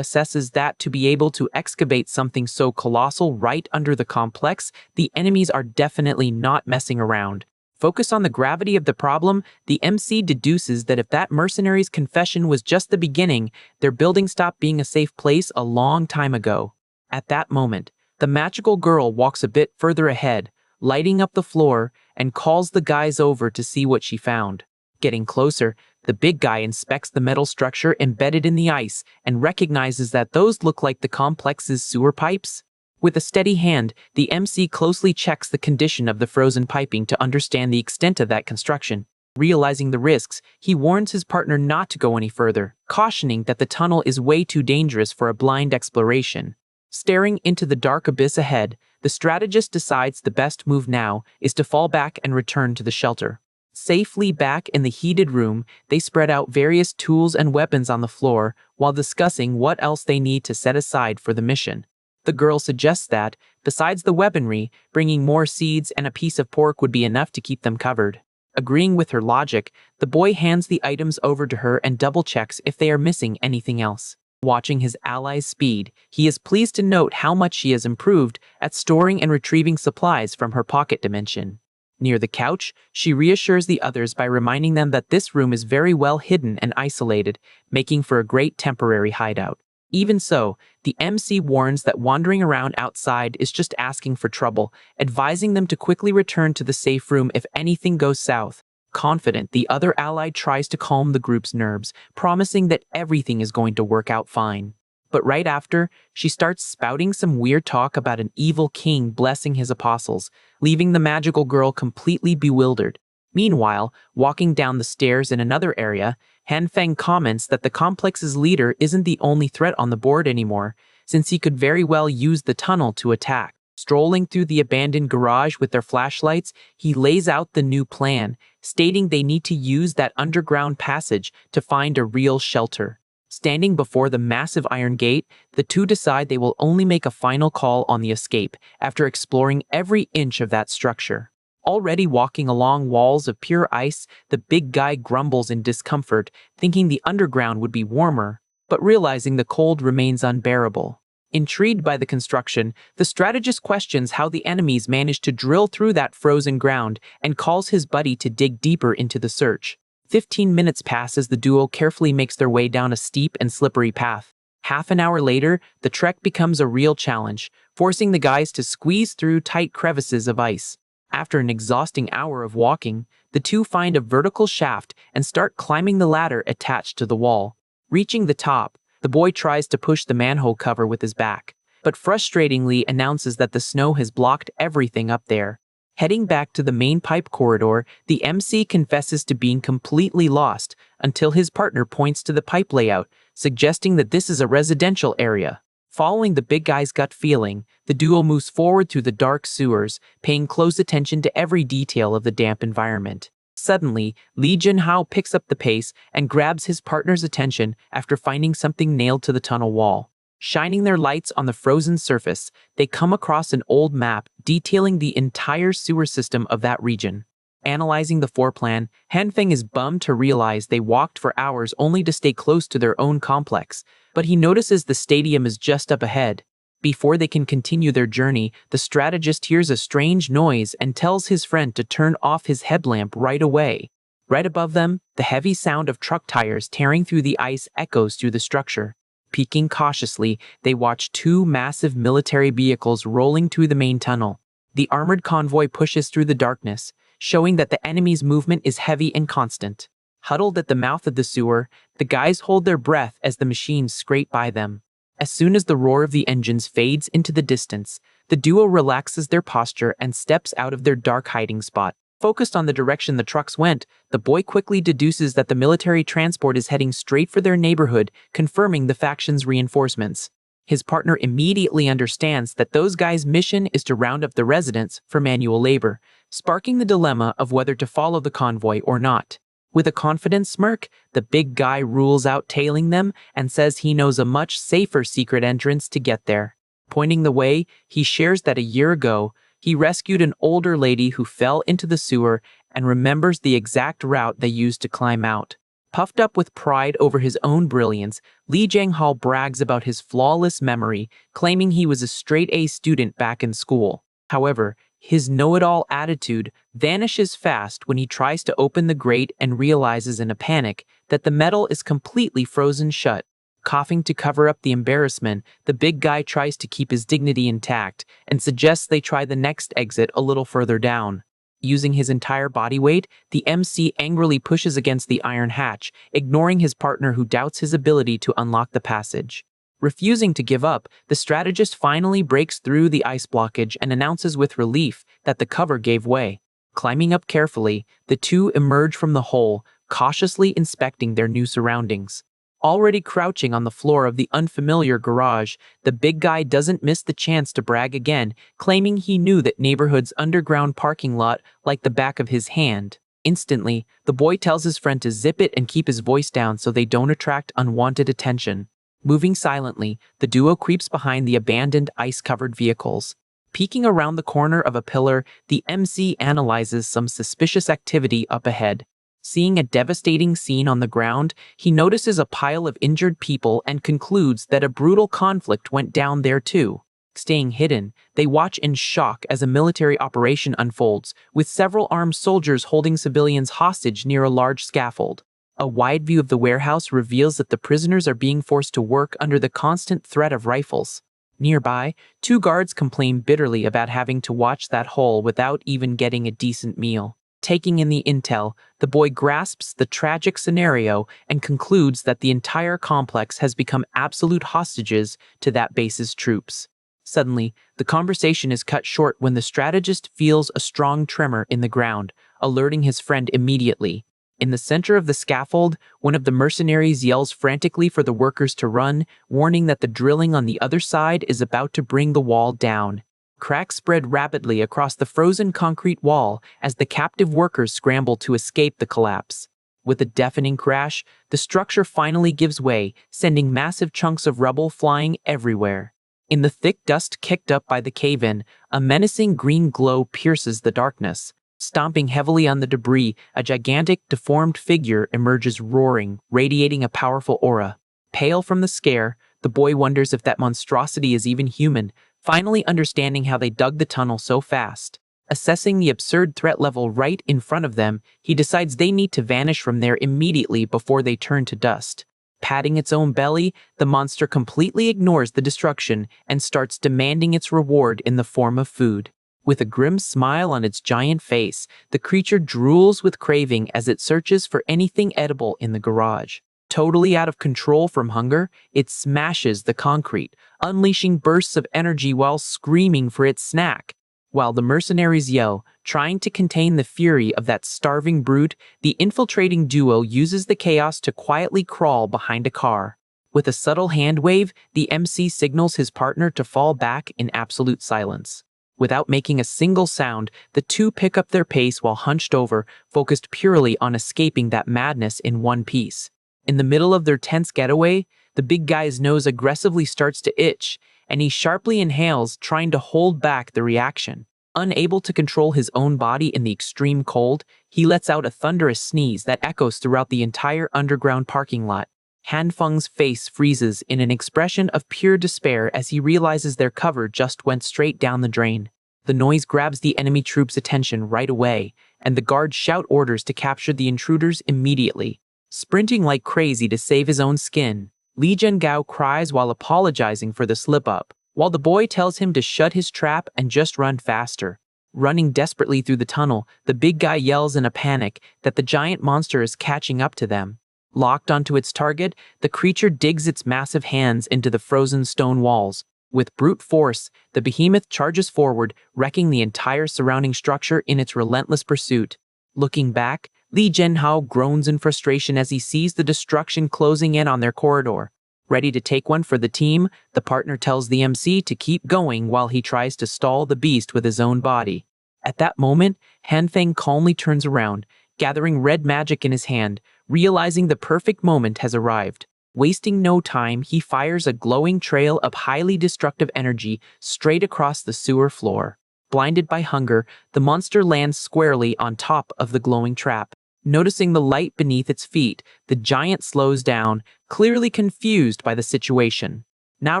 assesses that to be able to excavate something so colossal right under the complex, the enemies are definitely not messing around. Focused on the gravity of the problem, the MC deduces that if that mercenary's confession was just the beginning, their building stopped being a safe place a long time ago. At that moment, the magical girl walks a bit further ahead, lighting up the floor, and calls the guys over to see what she found. Getting closer, the big guy inspects the metal structure embedded in the ice and recognizes that those look like the complex's sewer pipes. With a steady hand, the MC closely checks the condition of the frozen piping to understand the extent of that construction. Realizing the risks, he warns his partner not to go any further, cautioning that the tunnel is way too dangerous for a blind exploration. Staring into the dark abyss ahead, the strategist decides the best move now is to fall back and return to the shelter. Safely back in the heated room, they spread out various tools and weapons on the floor while discussing what else they need to set aside for the mission. The girl suggests that, besides the weaponry, bringing more seeds and a piece of pork would be enough to keep them covered. Agreeing with her logic, the boy hands the items over to her and double-checks if they are missing anything else. Watching his ally's speed, he is pleased to note how much she has improved at storing and retrieving supplies from her pocket dimension. Near the couch, she reassures the others by reminding them that this room is very well hidden and isolated, making for a great temporary hideout. Even so, the MC warns that wandering around outside is just asking for trouble, advising them to quickly return to the safe room if anything goes south. Confident, the other ally tries to calm the group's nerves, promising that everything is going to work out fine. But right after, she starts spouting some weird talk about an evil king blessing his apostles, leaving the magical girl completely bewildered. Meanwhile, walking down the stairs in another area, Hanfeng comments that the complex's leader isn't the only threat on the board anymore, since he could very well use the tunnel to attack. Strolling through the abandoned garage with their flashlights, he lays out the new plan, stating they need to use that underground passage to find a real shelter. Standing before the massive iron gate, the two decide they will only make a final call on the escape after exploring every inch of that structure. Already walking along walls of pure ice, the big guy grumbles in discomfort, thinking the underground would be warmer, but realizing the cold remains unbearable. Intrigued by the construction, the strategist questions how the enemies managed to drill through that frozen ground and calls his buddy to dig deeper into the search. 15 minutes pass as the duo carefully makes their way down a steep and slippery path. Half an hour later, the trek becomes a real challenge, forcing the guys to squeeze through tight crevices of ice. After an exhausting hour of walking, the two find a vertical shaft and start climbing the ladder attached to the wall. Reaching the top, the boy tries to push the manhole cover with his back, but frustratingly announces that the snow has blocked everything up there. Heading back to the main pipe corridor, the MC confesses to being completely lost until his partner points to the pipe layout, suggesting that this is a residential area. Following the big guy's gut feeling, the duo moves forward through the dark sewers, paying close attention to every detail of the damp environment. Suddenly, Li Jianhao picks up the pace and grabs his partner's attention after finding something nailed to the tunnel wall. Shining their lights on the frozen surface, they come across an old map detailing the entire sewer system of that region. Analyzing the floor plan, Hanfeng is bummed to realize they walked for hours only to stay close to their own complex, but he notices the stadium is just up ahead. Before they can continue their journey, the strategist hears a strange noise and tells his friend to turn off his headlamp right away. Right above them, the heavy sound of truck tires tearing through the ice echoes through the structure. Peeking cautiously, they watch two massive military vehicles rolling through the main tunnel. The armored convoy pushes through the darkness, showing that the enemy's movement is heavy and constant. Huddled at the mouth of the sewer, the guys hold their breath as the machines scrape by them. As soon as the roar of the engines fades into the distance, the duo relaxes their posture and steps out of their dark hiding spot. Focused on the direction the trucks went, the boy quickly deduces that the military transport is heading straight for their neighborhood, confirming the faction's reinforcements. His partner immediately understands that those guys' mission is to round up the residents for manual labor, sparking the dilemma of whether to follow the convoy or not. With a confident smirk, the big guy rules out tailing them and says he knows a much safer secret entrance to get there. Pointing the way, he shares that a year ago, he rescued an older lady who fell into the sewer and remembers the exact route they used to climb out. Puffed up with pride over his own brilliance, Li Jianghao brags about his flawless memory, claiming he was a straight-A student back in school. However, his know-it-all attitude vanishes fast when he tries to open the grate and realizes in a panic that the metal is completely frozen shut. Coughing to cover up the embarrassment, the big guy tries to keep his dignity intact and suggests they try the next exit a little further down. Using his entire body weight, the MC angrily pushes against the iron hatch, ignoring his partner who doubts his ability to unlock the passage. Refusing to give up, the strategist finally breaks through the ice blockage and announces with relief that the cover gave way. Climbing up carefully, the two emerge from the hole, cautiously inspecting their new surroundings. Already crouching on the floor of the unfamiliar garage, the big guy doesn't miss the chance to brag again, claiming he knew that neighborhood's underground parking lot like the back of his hand. Instantly, the boy tells his friend to zip it and keep his voice down so they don't attract unwanted attention. Moving silently, the duo creeps behind the abandoned ice-covered vehicles. Peeking around the corner of a pillar, the MC analyzes some suspicious activity up ahead. Seeing a devastating scene on the ground, he notices a pile of injured people and concludes that a brutal conflict went down there too. Staying hidden, they watch in shock as a military operation unfolds, with several armed soldiers holding civilians hostage near a large scaffold. A wide view of the warehouse reveals that the prisoners are being forced to work under the constant threat of rifles. Nearby, two guards complain bitterly about having to watch that hole without even getting a decent meal. Taking in the intel, the boy grasps the tragic scenario and concludes that the entire complex has become absolute hostages to that base's troops. Suddenly, the conversation is cut short when the strategist feels a strong tremor in the ground, alerting his friend immediately. In the center of the scaffold, one of the mercenaries yells frantically for the workers to run, warning that the drilling on the other side is about to bring the wall down. Cracks spread rapidly across the frozen concrete wall as the captive workers scramble to escape the collapse. With a deafening crash, the structure finally gives way, sending massive chunks of rubble flying everywhere. In the thick dust kicked up by the cave-in, a menacing green glow pierces the darkness. Stomping heavily on the debris, a gigantic, deformed figure emerges roaring, radiating a powerful aura. Pale from the scare, the boy wonders if that monstrosity is even human, finally understanding how they dug the tunnel so fast. Assessing the absurd threat level right in front of them, he decides they need to vanish from there immediately before they turn to dust. Patting its own belly, the monster completely ignores the destruction and starts demanding its reward in the form of food. With a grim smile on its giant face, the creature drools with craving as it searches for anything edible in the garage. Totally out of control from hunger, it smashes the concrete, unleashing bursts of energy while screaming for its snack. While the mercenaries yell, trying to contain the fury of that starving brute, the infiltrating duo uses the chaos to quietly crawl behind a car. With a subtle hand wave, the MC signals his partner to fall back in absolute silence. Without making a single sound, the two pick up their pace while hunched over, focused purely on escaping that madness in one piece. In the middle of their tense getaway, the big guy's nose aggressively starts to itch, and he sharply inhales, trying to hold back the reaction. Unable to control his own body in the extreme cold, he lets out a thunderous sneeze that echoes throughout the entire underground parking lot. Hanfeng's face freezes in an expression of pure despair as he realizes their cover just went straight down the drain. The noise grabs the enemy troops' attention right away, and the guards shout orders to capture the intruders immediately. Sprinting like crazy to save his own skin, Li Zhengao cries while apologizing for the slip-up, while the boy tells him to shut his trap and just run faster. Running desperately through the tunnel, the big guy yells in a panic that the giant monster is catching up to them. Locked onto its target, the creature digs its massive hands into the frozen stone walls. With brute force, the behemoth charges forward, wrecking the entire surrounding structure in its relentless pursuit. Looking back, Li Zhenhao groans in frustration as he sees the destruction closing in on their corridor. Ready to take one for the team, the partner tells the MC to keep going while he tries to stall the beast with his own body. At that moment, Hanfeng calmly turns around, gathering red magic in his hand, realizing the perfect moment has arrived. Wasting no time, he fires a glowing trail of highly destructive energy straight across the sewer floor. Blinded by hunger, the monster lands squarely on top of the glowing trap. Noticing the light beneath its feet, the giant slows down, clearly confused by the situation. Now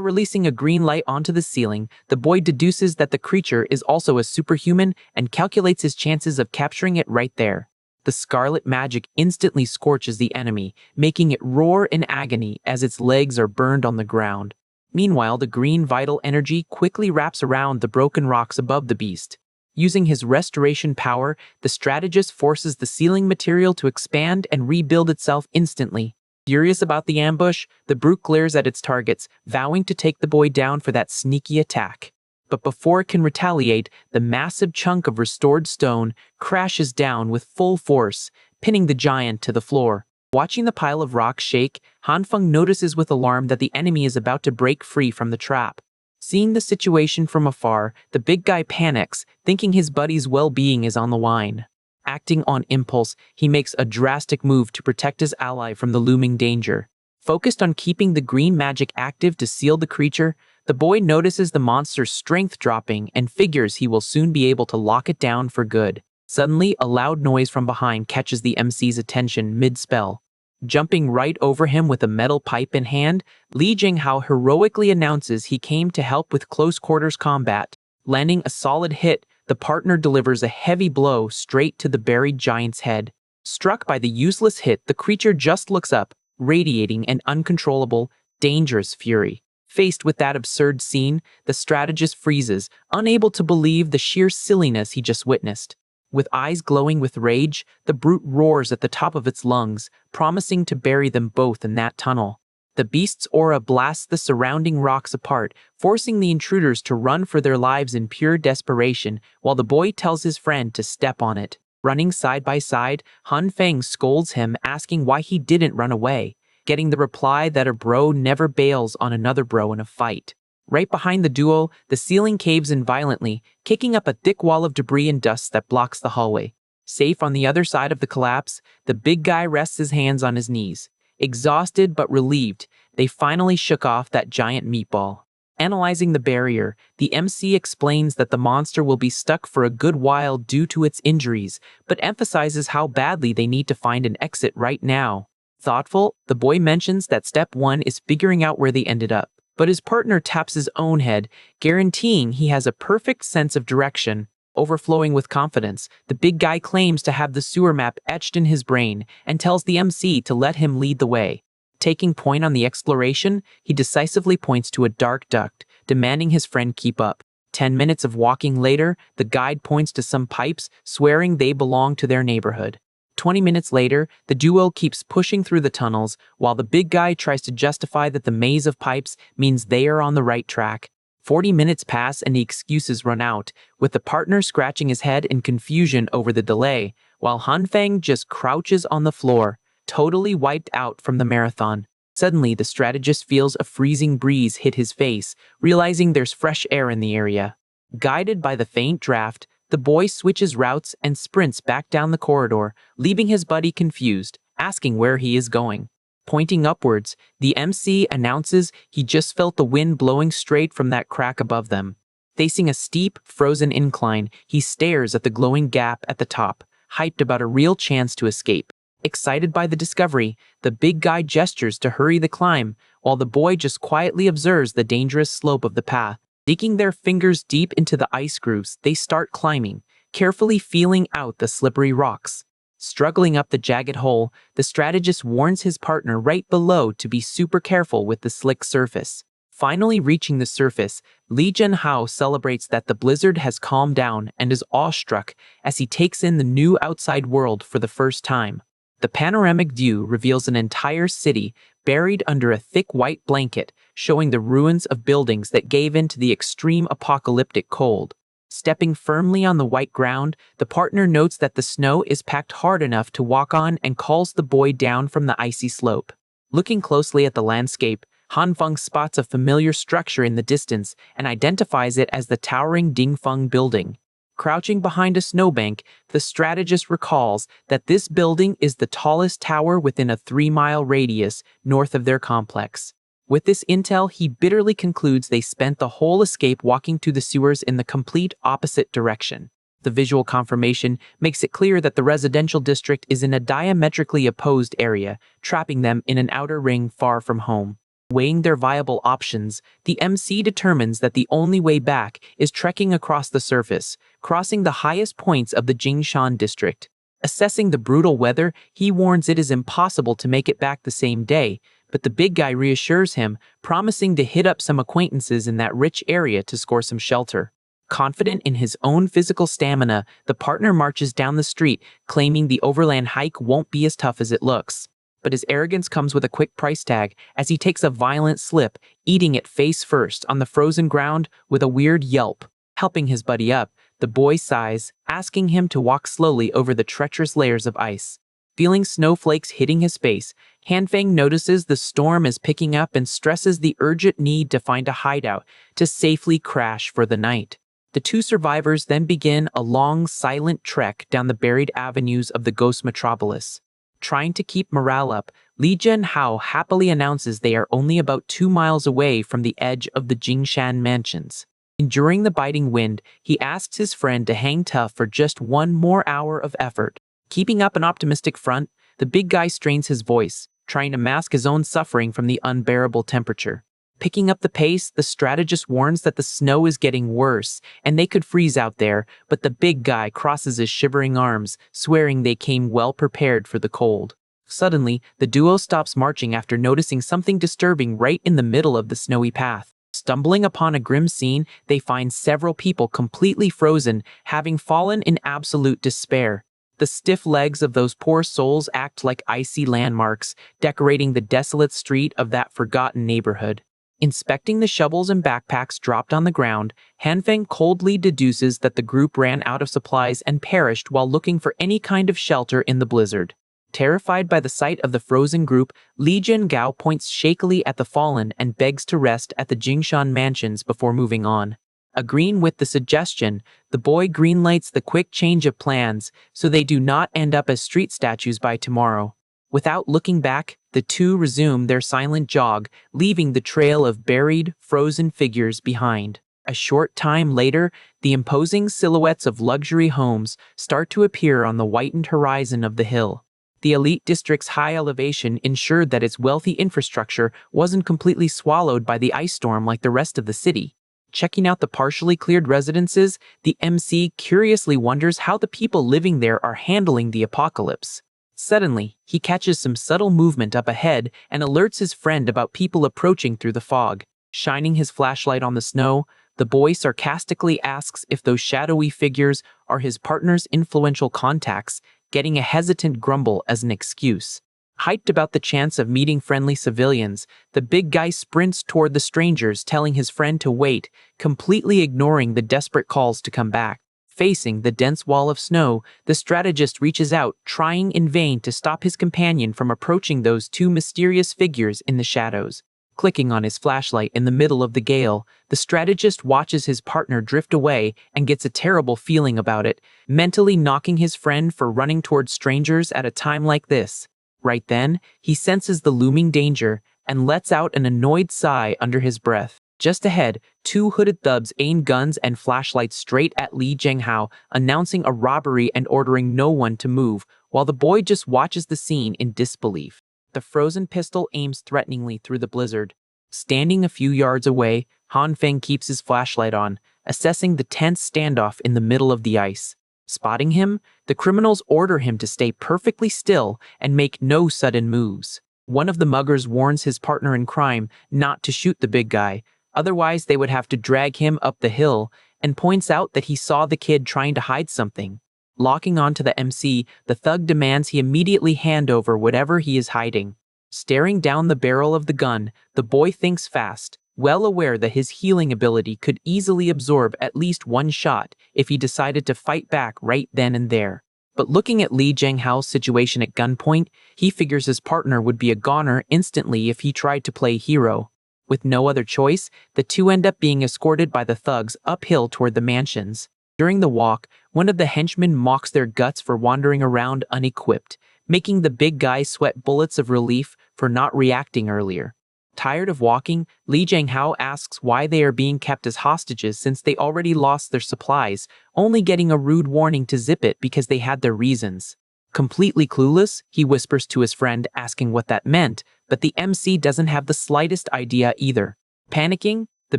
releasing a green light onto the ceiling, the boy deduces that the creature is also a superhuman and calculates his chances of capturing it right there. The scarlet magic instantly scorches the enemy, making it roar in agony as its legs are burned on the ground. Meanwhile, the green vital energy quickly wraps around the broken rocks above the beast. Using his restoration power, the strategist forces the ceiling material to expand and rebuild itself instantly. Furious about the ambush, the brute glares at its targets, vowing to take the boy down for that sneaky attack. But before it can retaliate, the massive chunk of restored stone crashes down with full force, pinning the giant to the floor. Watching the pile of rocks shake, Hanfeng notices with alarm that the enemy is about to break free from the trap. Seeing the situation from afar, the big guy panics, thinking his buddy's well-being is on the line. Acting on impulse, he makes a drastic move to protect his ally from the looming danger. Focused on keeping the green magic active to seal the creature, the boy notices the monster's strength dropping and figures he will soon be able to lock it down for good. Suddenly, a loud noise from behind catches the MC's attention mid-spell. Jumping right over him with a metal pipe in hand, Li Jinghao heroically announces he came to help with close-quarters combat. Landing a solid hit, the partner delivers a heavy blow straight to the buried giant's head. Struck by the useless hit, the creature just looks up, radiating an uncontrollable, dangerous fury. Faced with that absurd scene, the strategist freezes, unable to believe the sheer silliness he just witnessed. With eyes glowing with rage, the brute roars at the top of its lungs, promising to bury them both in that tunnel. The beast's aura blasts the surrounding rocks apart, forcing the intruders to run for their lives in pure desperation, while the boy tells his friend to step on it. Running side by side, Hanfeng scolds him, asking why he didn't run away, getting the reply that a bro never bails on another bro in a fight. Right behind the duo, the ceiling caves in violently, kicking up a thick wall of debris and dust that blocks the hallway. Safe on the other side of the collapse, the big guy rests his hands on his knees. Exhausted but relieved, they finally shook off that giant meatball. Analyzing the barrier, the MC explains that the monster will be stuck for a good while due to its injuries, but emphasizes how badly they need to find an exit right now. Thoughtful, the boy mentions that step 1 is figuring out where they ended up. But his partner taps his own head, guaranteeing he has a perfect sense of direction. Overflowing with confidence, the big guy claims to have the sewer map etched in his brain and tells the MC to let him lead the way. Taking point on the exploration, he decisively points to a dark duct, demanding his friend keep up. 10 minutes of walking later, the guide points to some pipes, swearing they belong to their neighborhood. 20 minutes later, the duo keeps pushing through the tunnels, while the big guy tries to justify that the maze of pipes means they are on the right track. 40 minutes pass and the excuses run out, with the partner scratching his head in confusion over the delay, while Hanfeng just crouches on the floor, totally wiped out from the marathon. Suddenly, the strategist feels a freezing breeze hit his face, realizing there's fresh air in the area. Guided by the faint draft, the boy switches routes and sprints back down the corridor, leaving his buddy confused, asking where he is going. Pointing upwards, the MC announces he just felt the wind blowing straight from that crack above them. Facing a steep, frozen incline, he stares at the glowing gap at the top, hyped about a real chance to escape. Excited by the discovery, the big guy gestures to hurry the climb, while the boy just quietly observes the dangerous slope of the path. Digging their fingers deep into the ice grooves, they start climbing, carefully feeling out the slippery rocks. Struggling up the jagged hole, the strategist warns his partner right below to be super careful with the slick surface. Finally reaching the surface, Lee Junhao celebrates that the blizzard has calmed down and is awestruck as he takes in the new outside world for the first time. The panoramic view reveals an entire city buried under a thick white blanket, showing the ruins of buildings that gave in to the extreme apocalyptic cold. Stepping firmly on the white ground, the partner notes that the snow is packed hard enough to walk on and calls the boy down from the icy slope. Looking closely at the landscape, Han Feng spots a familiar structure in the distance and identifies it as the towering Dingfeng building. Crouching behind a snowbank, the strategist recalls that this building is the tallest tower within a 3-mile radius north of their complex. With this intel, he bitterly concludes they spent the whole escape walking to the sewers in the complete opposite direction. The visual confirmation makes it clear that the residential district is in a diametrically opposed area, trapping them in an outer ring far from home. Weighing their viable options, the MC determines that the only way back is trekking across the surface, crossing the highest points of the Jingshan district. Assessing the brutal weather, he warns it is impossible to make it back the same day, but the big guy reassures him, promising to hit up some acquaintances in that rich area to score some shelter. Confident in his own physical stamina, the partner marches down the street, claiming the overland hike won't be as tough as it looks. But his arrogance comes with a quick price tag as he takes a violent slip, eating it face first on the frozen ground with a weird yelp. Helping his buddy up, the boy sighs, asking him to walk slowly over the treacherous layers of ice. Feeling snowflakes hitting his face, Hanfeng notices the storm is picking up and stresses the urgent need to find a hideout to safely crash for the night. The two survivors then begin a long, silent trek down the buried avenues of the ghost metropolis. Trying to keep morale up, Li Junhao happily announces they are only about 2 miles away from the edge of the Jingshan mansions. Enduring the biting wind, he asks his friend to hang tough for just 1 more hour of effort. Keeping up an optimistic front, the big guy strains his voice, trying to mask his own suffering from the unbearable temperature. Picking up the pace, the strategist warns that the snow is getting worse and they could freeze out there, but the big guy crosses his shivering arms, swearing they came well prepared for the cold. Suddenly, the duo stops marching after noticing something disturbing right in the middle of the snowy path. Stumbling upon a grim scene, they find several people completely frozen, having fallen in absolute despair. The stiff legs of those poor souls act like icy landmarks, decorating the desolate street of that forgotten neighborhood. Inspecting the shovels and backpacks dropped on the ground, Hanfeng coldly deduces that the group ran out of supplies and perished while looking for any kind of shelter in the blizzard. Terrified by the sight of the frozen group, Li Jingao points shakily at the fallen and begs to rest at the Jingshan mansions before moving on. Agreeing with the suggestion, the boy greenlights the quick change of plans so they do not end up as street statues by tomorrow. Without looking back, the two resume their silent jog, leaving the trail of buried, frozen figures behind. A short time later, the imposing silhouettes of luxury homes start to appear on the whitened horizon of the hill. The elite district's high elevation ensured that its wealthy infrastructure wasn't completely swallowed by the ice storm like the rest of the city. Checking out the partially cleared residences, the MC curiously wonders how the people living there are handling the apocalypse. Suddenly, he catches some subtle movement up ahead and alerts his friend about people approaching through the fog. Shining his flashlight on the snow, the boy sarcastically asks if those shadowy figures are his partner's influential contacts, getting a hesitant grumble as an excuse. Hyped about the chance of meeting friendly civilians, the big guy sprints toward the strangers, telling his friend to wait, completely ignoring the desperate calls to come back. Facing the dense wall of snow, the strategist reaches out, trying in vain to stop his companion from approaching those two mysterious figures in the shadows. Clicking on his flashlight in the middle of the gale, the strategist watches his partner drift away and gets a terrible feeling about it, mentally knocking his friend for running towards strangers at a time like this. Right then, he senses the looming danger and lets out an annoyed sigh under his breath. Just ahead, two hooded thugs aim guns and flashlights straight at Li Zhenghao, announcing a robbery and ordering no one to move, while the boy just watches the scene in disbelief. The frozen pistol aims threateningly through the blizzard. Standing a few yards away, Han Feng keeps his flashlight on, assessing the tense standoff in the middle of the ice. Spotting him, the criminals order him to stay perfectly still and make no sudden moves. One of the muggers warns his partner in crime not to shoot the big guy, otherwise they would have to drag him up the hill, and points out that he saw the kid trying to hide something. Locking onto the MC, the thug demands he immediately hand over whatever he is hiding. Staring down the barrel of the gun, the boy thinks fast, well aware that his healing ability could easily absorb at least one shot if he decided to fight back right then and there. But looking at Li Zhenghao's situation at gunpoint, he figures his partner would be a goner instantly if he tried to play hero. With no other choice, the two end up being escorted by the thugs uphill toward the mansions. During the walk, one of the henchmen mocks their guts for wandering around unequipped, making the big guy sweat bullets of relief for not reacting earlier. Tired of walking, Li Zhenghao asks why they are being kept as hostages since they already lost their supplies, only getting a rude warning to zip it because they had their reasons. Completely clueless, he whispers to his friend asking what that meant, but the MC doesn't have the slightest idea either. Panicking, the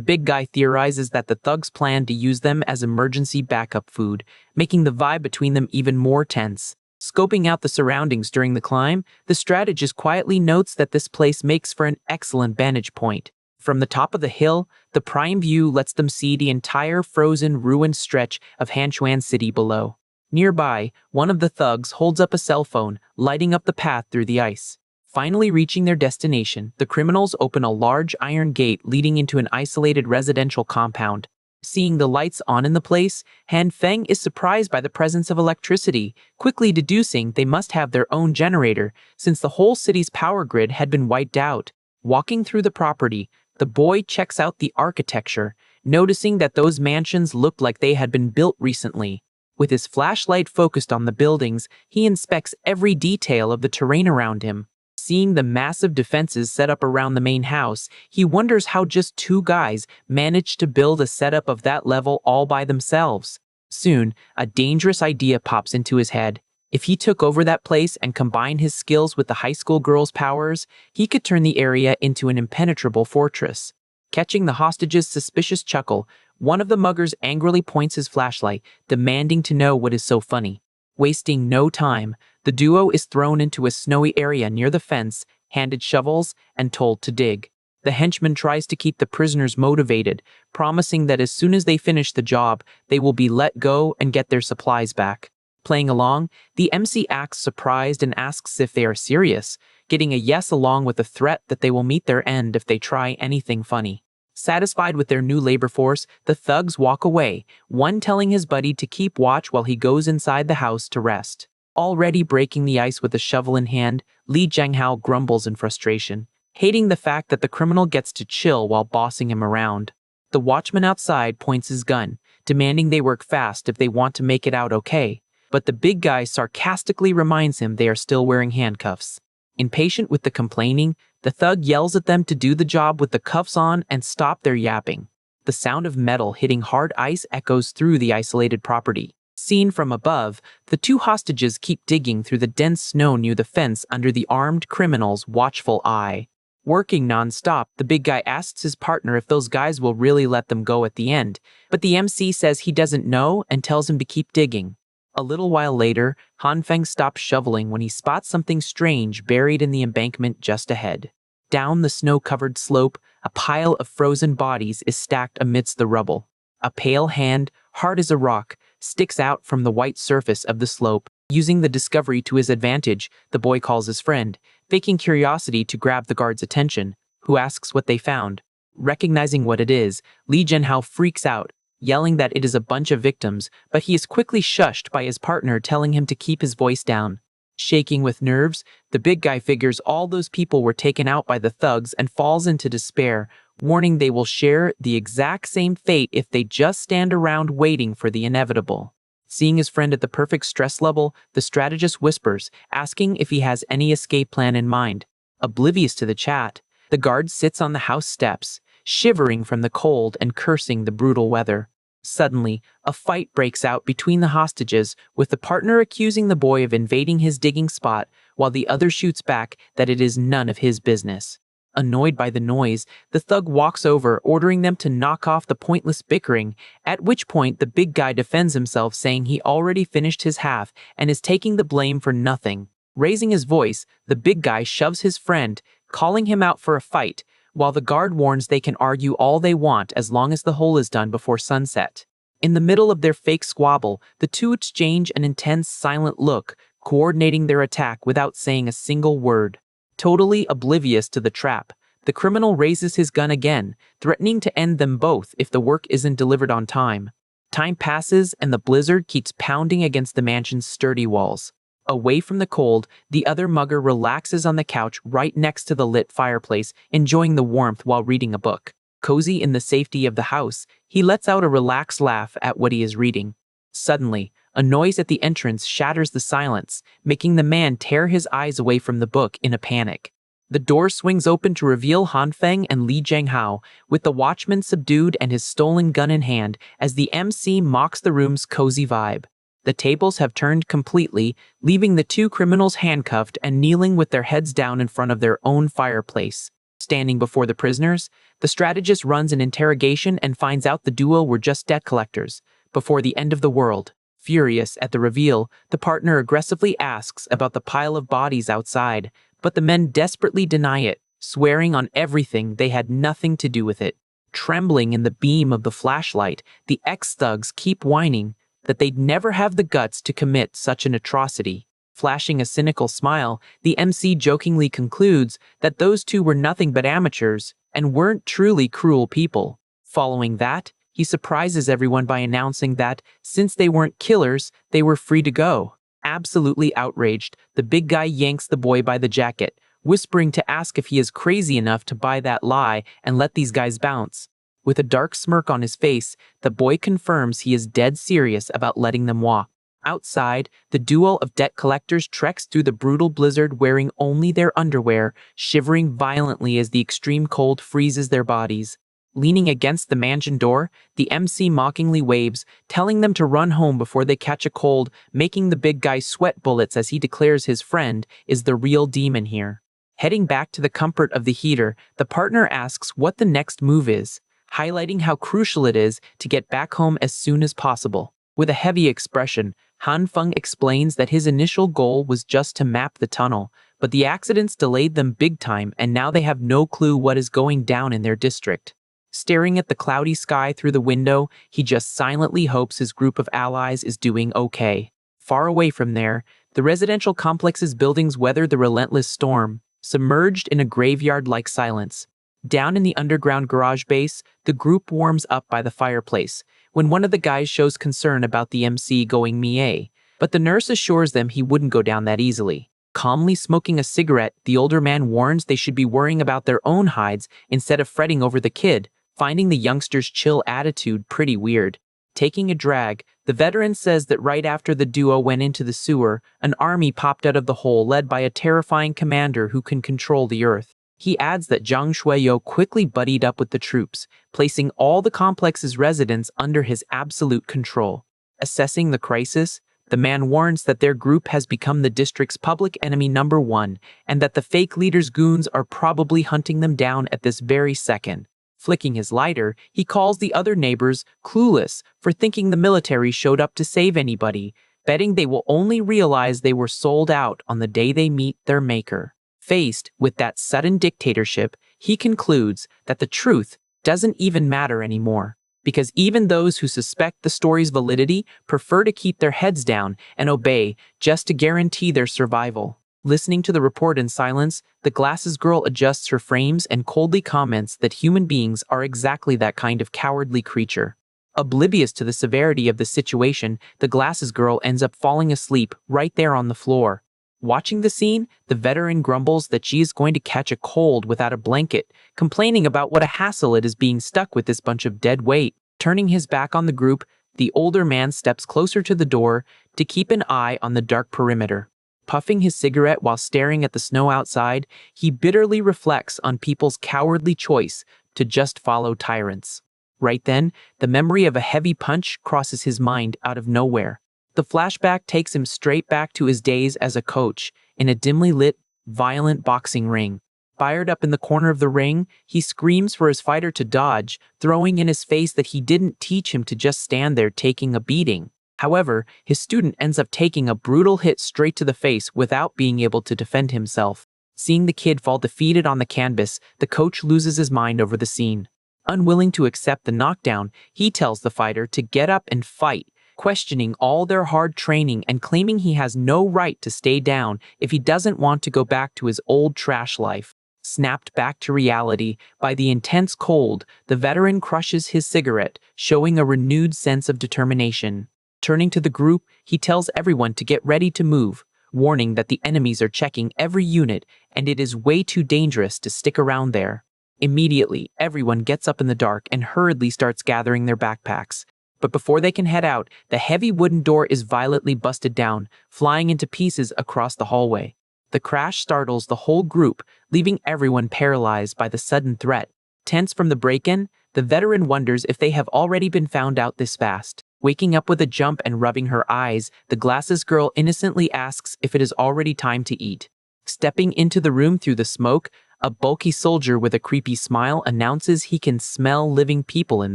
big guy theorizes that the thugs plan to use them as emergency backup food, making the vibe between them even more tense. Scoping out the surroundings during the climb, the strategist quietly notes that this place makes for an excellent vantage point. From the top of the hill, the prime view lets them see the entire frozen, ruined stretch of Hanchuan City below. Nearby, one of the thugs holds up a cell phone, lighting up the path through the ice. Finally reaching their destination, the criminals open a large iron gate leading into an isolated residential compound. Seeing the lights on in the place, Han Feng is surprised by the presence of electricity, quickly deducing they must have their own generator, since the whole city's power grid had been wiped out. Walking through the property, the boy checks out the architecture, noticing that those mansions looked like they had been built recently. With his flashlight focused on the buildings, he inspects every detail of the terrain around him. Seeing the massive defenses set up around the main house, he wonders how just two guys managed to build a setup of that level all by themselves. Soon, a dangerous idea pops into his head. If he took over that place and combined his skills with the high school girl's powers, he could turn the area into an impenetrable fortress. Catching the hostage's suspicious chuckle, one of the muggers angrily points his flashlight, demanding to know what is so funny. Wasting no time, the duo is thrown into a snowy area near the fence, handed shovels, and told to dig. The henchman tries to keep the prisoners motivated, promising that as soon as they finish the job, they will be let go and get their supplies back. Playing along, the MC acts surprised and asks if they are serious, getting a yes along with a threat that they will meet their end if they try anything funny. Satisfied with their new labor force, the thugs walk away, one telling his buddy to keep watch while he goes inside the house to rest. Already breaking the ice with a shovel in hand, Li Zhenghao grumbles in frustration, hating the fact that the criminal gets to chill while bossing him around. The watchman outside points his gun, demanding they work fast if they want to make it out okay, but the big guy sarcastically reminds him they are still wearing handcuffs. Impatient with the complaining, the thug yells at them to do the job with the cuffs on and stop their yapping. The sound of metal hitting hard ice echoes through the isolated property. Seen from above, the two hostages keep digging through the dense snow near the fence under the armed criminal's watchful eye. Working non-stop, the big guy asks his partner if those guys will really let them go at the end, but the MC says he doesn't know and tells him to keep digging. A little while later, Han Feng stops shoveling when he spots something strange buried in the embankment just ahead. Down the snow-covered slope, a pile of frozen bodies is stacked amidst the rubble. A pale hand, hard as a rock, sticks out from the white surface of the slope. Using the discovery to his advantage, the boy calls his friend, faking curiosity to grab the guard's attention, who asks what they found. Recognizing what it is, Li Zhenghao freaks out, yelling that it is a bunch of victims, but he is quickly shushed by his partner telling him to keep his voice down. Shaking with nerves, the big guy figures all those people were taken out by the thugs and falls into despair, warning they will share the exact same fate if they just stand around waiting for the inevitable. Seeing his friend at the perfect stress level, the strategist whispers, asking if he has any escape plan in mind. Oblivious to the chat, the guard sits on the house steps, shivering from the cold and cursing the brutal weather. Suddenly, a fight breaks out between the hostages, with the partner accusing the boy of invading his digging spot, while the other shoots back that it is none of his business. Annoyed by the noise, the thug walks over, ordering them to knock off the pointless bickering, at which point the big guy defends himself, saying he already finished his half and is taking the blame for nothing. Raising his voice, the big guy shoves his friend, calling him out for a fight, while the guard warns they can argue all they want as long as the hole is done before sunset. In the middle of their fake squabble, the two exchange an intense, silent look, coordinating their attack without saying a single word. Totally oblivious to the trap, the criminal raises his gun again, threatening to end them both if the work isn't delivered on time. Time passes and the blizzard keeps pounding against the mansion's sturdy walls. Away from the cold, the other mugger relaxes on the couch right next to the lit fireplace, enjoying the warmth while reading a book. Cozy in the safety of the house, he lets out a relaxed laugh at what he is reading. Suddenly, a noise at the entrance shatters the silence, making the man tear his eyes away from the book in a panic. The door swings open to reveal Han Feng and Li Jianghao, with the watchman subdued and his stolen gun in hand, as the MC mocks the room's cozy vibe. The tables have turned completely, leaving the two criminals handcuffed and kneeling with their heads down in front of their own fireplace. Standing before the prisoners, the strategist runs an interrogation and finds out the duo were just debt collectors, before the end of the world. Furious at the reveal, the partner aggressively asks about the pile of bodies outside, but the men desperately deny it, swearing on everything they had nothing to do with it. Trembling in the beam of the flashlight, the ex-thugs keep whining that they'd never have the guts to commit such an atrocity. Flashing a cynical smile, the MC jokingly concludes that those two were nothing but amateurs and weren't truly cruel people. Following that, he surprises everyone by announcing that, since they weren't killers, they were free to go. Absolutely outraged, the big guy yanks the boy by the jacket, whispering to ask if he is crazy enough to buy that lie and let these guys bounce. With a dark smirk on his face, the boy confirms he is dead serious about letting them walk. Outside, the duo of debt collectors treks through the brutal blizzard wearing only their underwear, shivering violently as the extreme cold freezes their bodies. Leaning against the mansion door, the MC mockingly waves, telling them to run home before they catch a cold, making the big guy sweat bullets as he declares his friend is the real demon here. Heading back to the comfort of the heater, the partner asks what the next move is, highlighting how crucial it is to get back home as soon as possible. With a heavy expression, Han Feng explains that his initial goal was just to map the tunnel, but the accidents delayed them big time and now they have no clue what is going down in their district. Staring at the cloudy sky through the window, he just silently hopes his group of allies is doing okay. Far away from there, the residential complex's buildings weather the relentless storm, submerged in a graveyard-like silence. Down in the underground garage base, the group warms up by the fireplace, when one of the guys shows concern about the MC going MIA, but the nurse assures them he wouldn't go down that easily. Calmly smoking a cigarette, the older man warns they should be worrying about their own hides instead of fretting over the kid, finding the youngster's chill attitude pretty weird. Taking a drag, the veteran says that right after the duo went into the sewer, an army popped out of the hole led by a terrifying commander who can control the earth. He adds that Zhang Shuiyo quickly buddied up with the troops, placing all the complex's residents under his absolute control. Assessing the crisis, the man warns that their group has become the district's public enemy number one, and that the fake leader's goons are probably hunting them down at this very second. Flicking his lighter, he calls the other neighbors clueless for thinking the military showed up to save anybody, betting they will only realize they were sold out on the day they meet their maker. Faced with that sudden dictatorship, he concludes that the truth doesn't even matter anymore, because even those who suspect the story's validity prefer to keep their heads down and obey just to guarantee their survival. Listening to the report in silence, the glasses girl adjusts her frames and coldly comments that human beings are exactly that kind of cowardly creature. Oblivious to the severity of the situation, the glasses girl ends up falling asleep right there on the floor. Watching the scene, the veteran grumbles that she is going to catch a cold without a blanket, complaining about what a hassle it is being stuck with this bunch of dead weight. Turning his back on the group, The older man steps closer to the door to keep an eye on the dark perimeter. Puffing his cigarette while staring at the snow outside, he bitterly reflects on people's cowardly choice to just follow tyrants. Right then, the memory of a heavy punch crosses his mind out of nowhere. The flashback takes him straight back to his days as a coach in a dimly lit, violent boxing ring. Fired up in the corner of the ring, he screams for his fighter to dodge, throwing in his face that he didn't teach him to just stand there taking a beating. However, his student ends up taking a brutal hit straight to the face without being able to defend himself. Seeing the kid fall defeated on the canvas, the coach loses his mind over the scene. Unwilling to accept the knockdown, he tells the fighter to get up and fight, questioning all their hard training and claiming he has no right to stay down if he doesn't want to go back to his old trash life. Snapped back to reality by the intense cold, the veteran crushes his cigarette, showing a renewed sense of determination. Turning to the group, he tells everyone to get ready to move, warning that the enemies are checking every unit and it is way too dangerous to stick around there. Immediately, everyone gets up in the dark and hurriedly starts gathering their backpacks. But before they can head out, the heavy wooden door is violently busted down, flying into pieces across the hallway. The crash startles the whole group, leaving everyone paralyzed by the sudden threat. Tense from the break-in, the veteran wonders if they have already been found out this fast. Waking up with a jump and rubbing her eyes, the glasses girl innocently asks if it is already time to eat. Stepping into the room through the smoke, a bulky soldier with a creepy smile announces he can smell living people in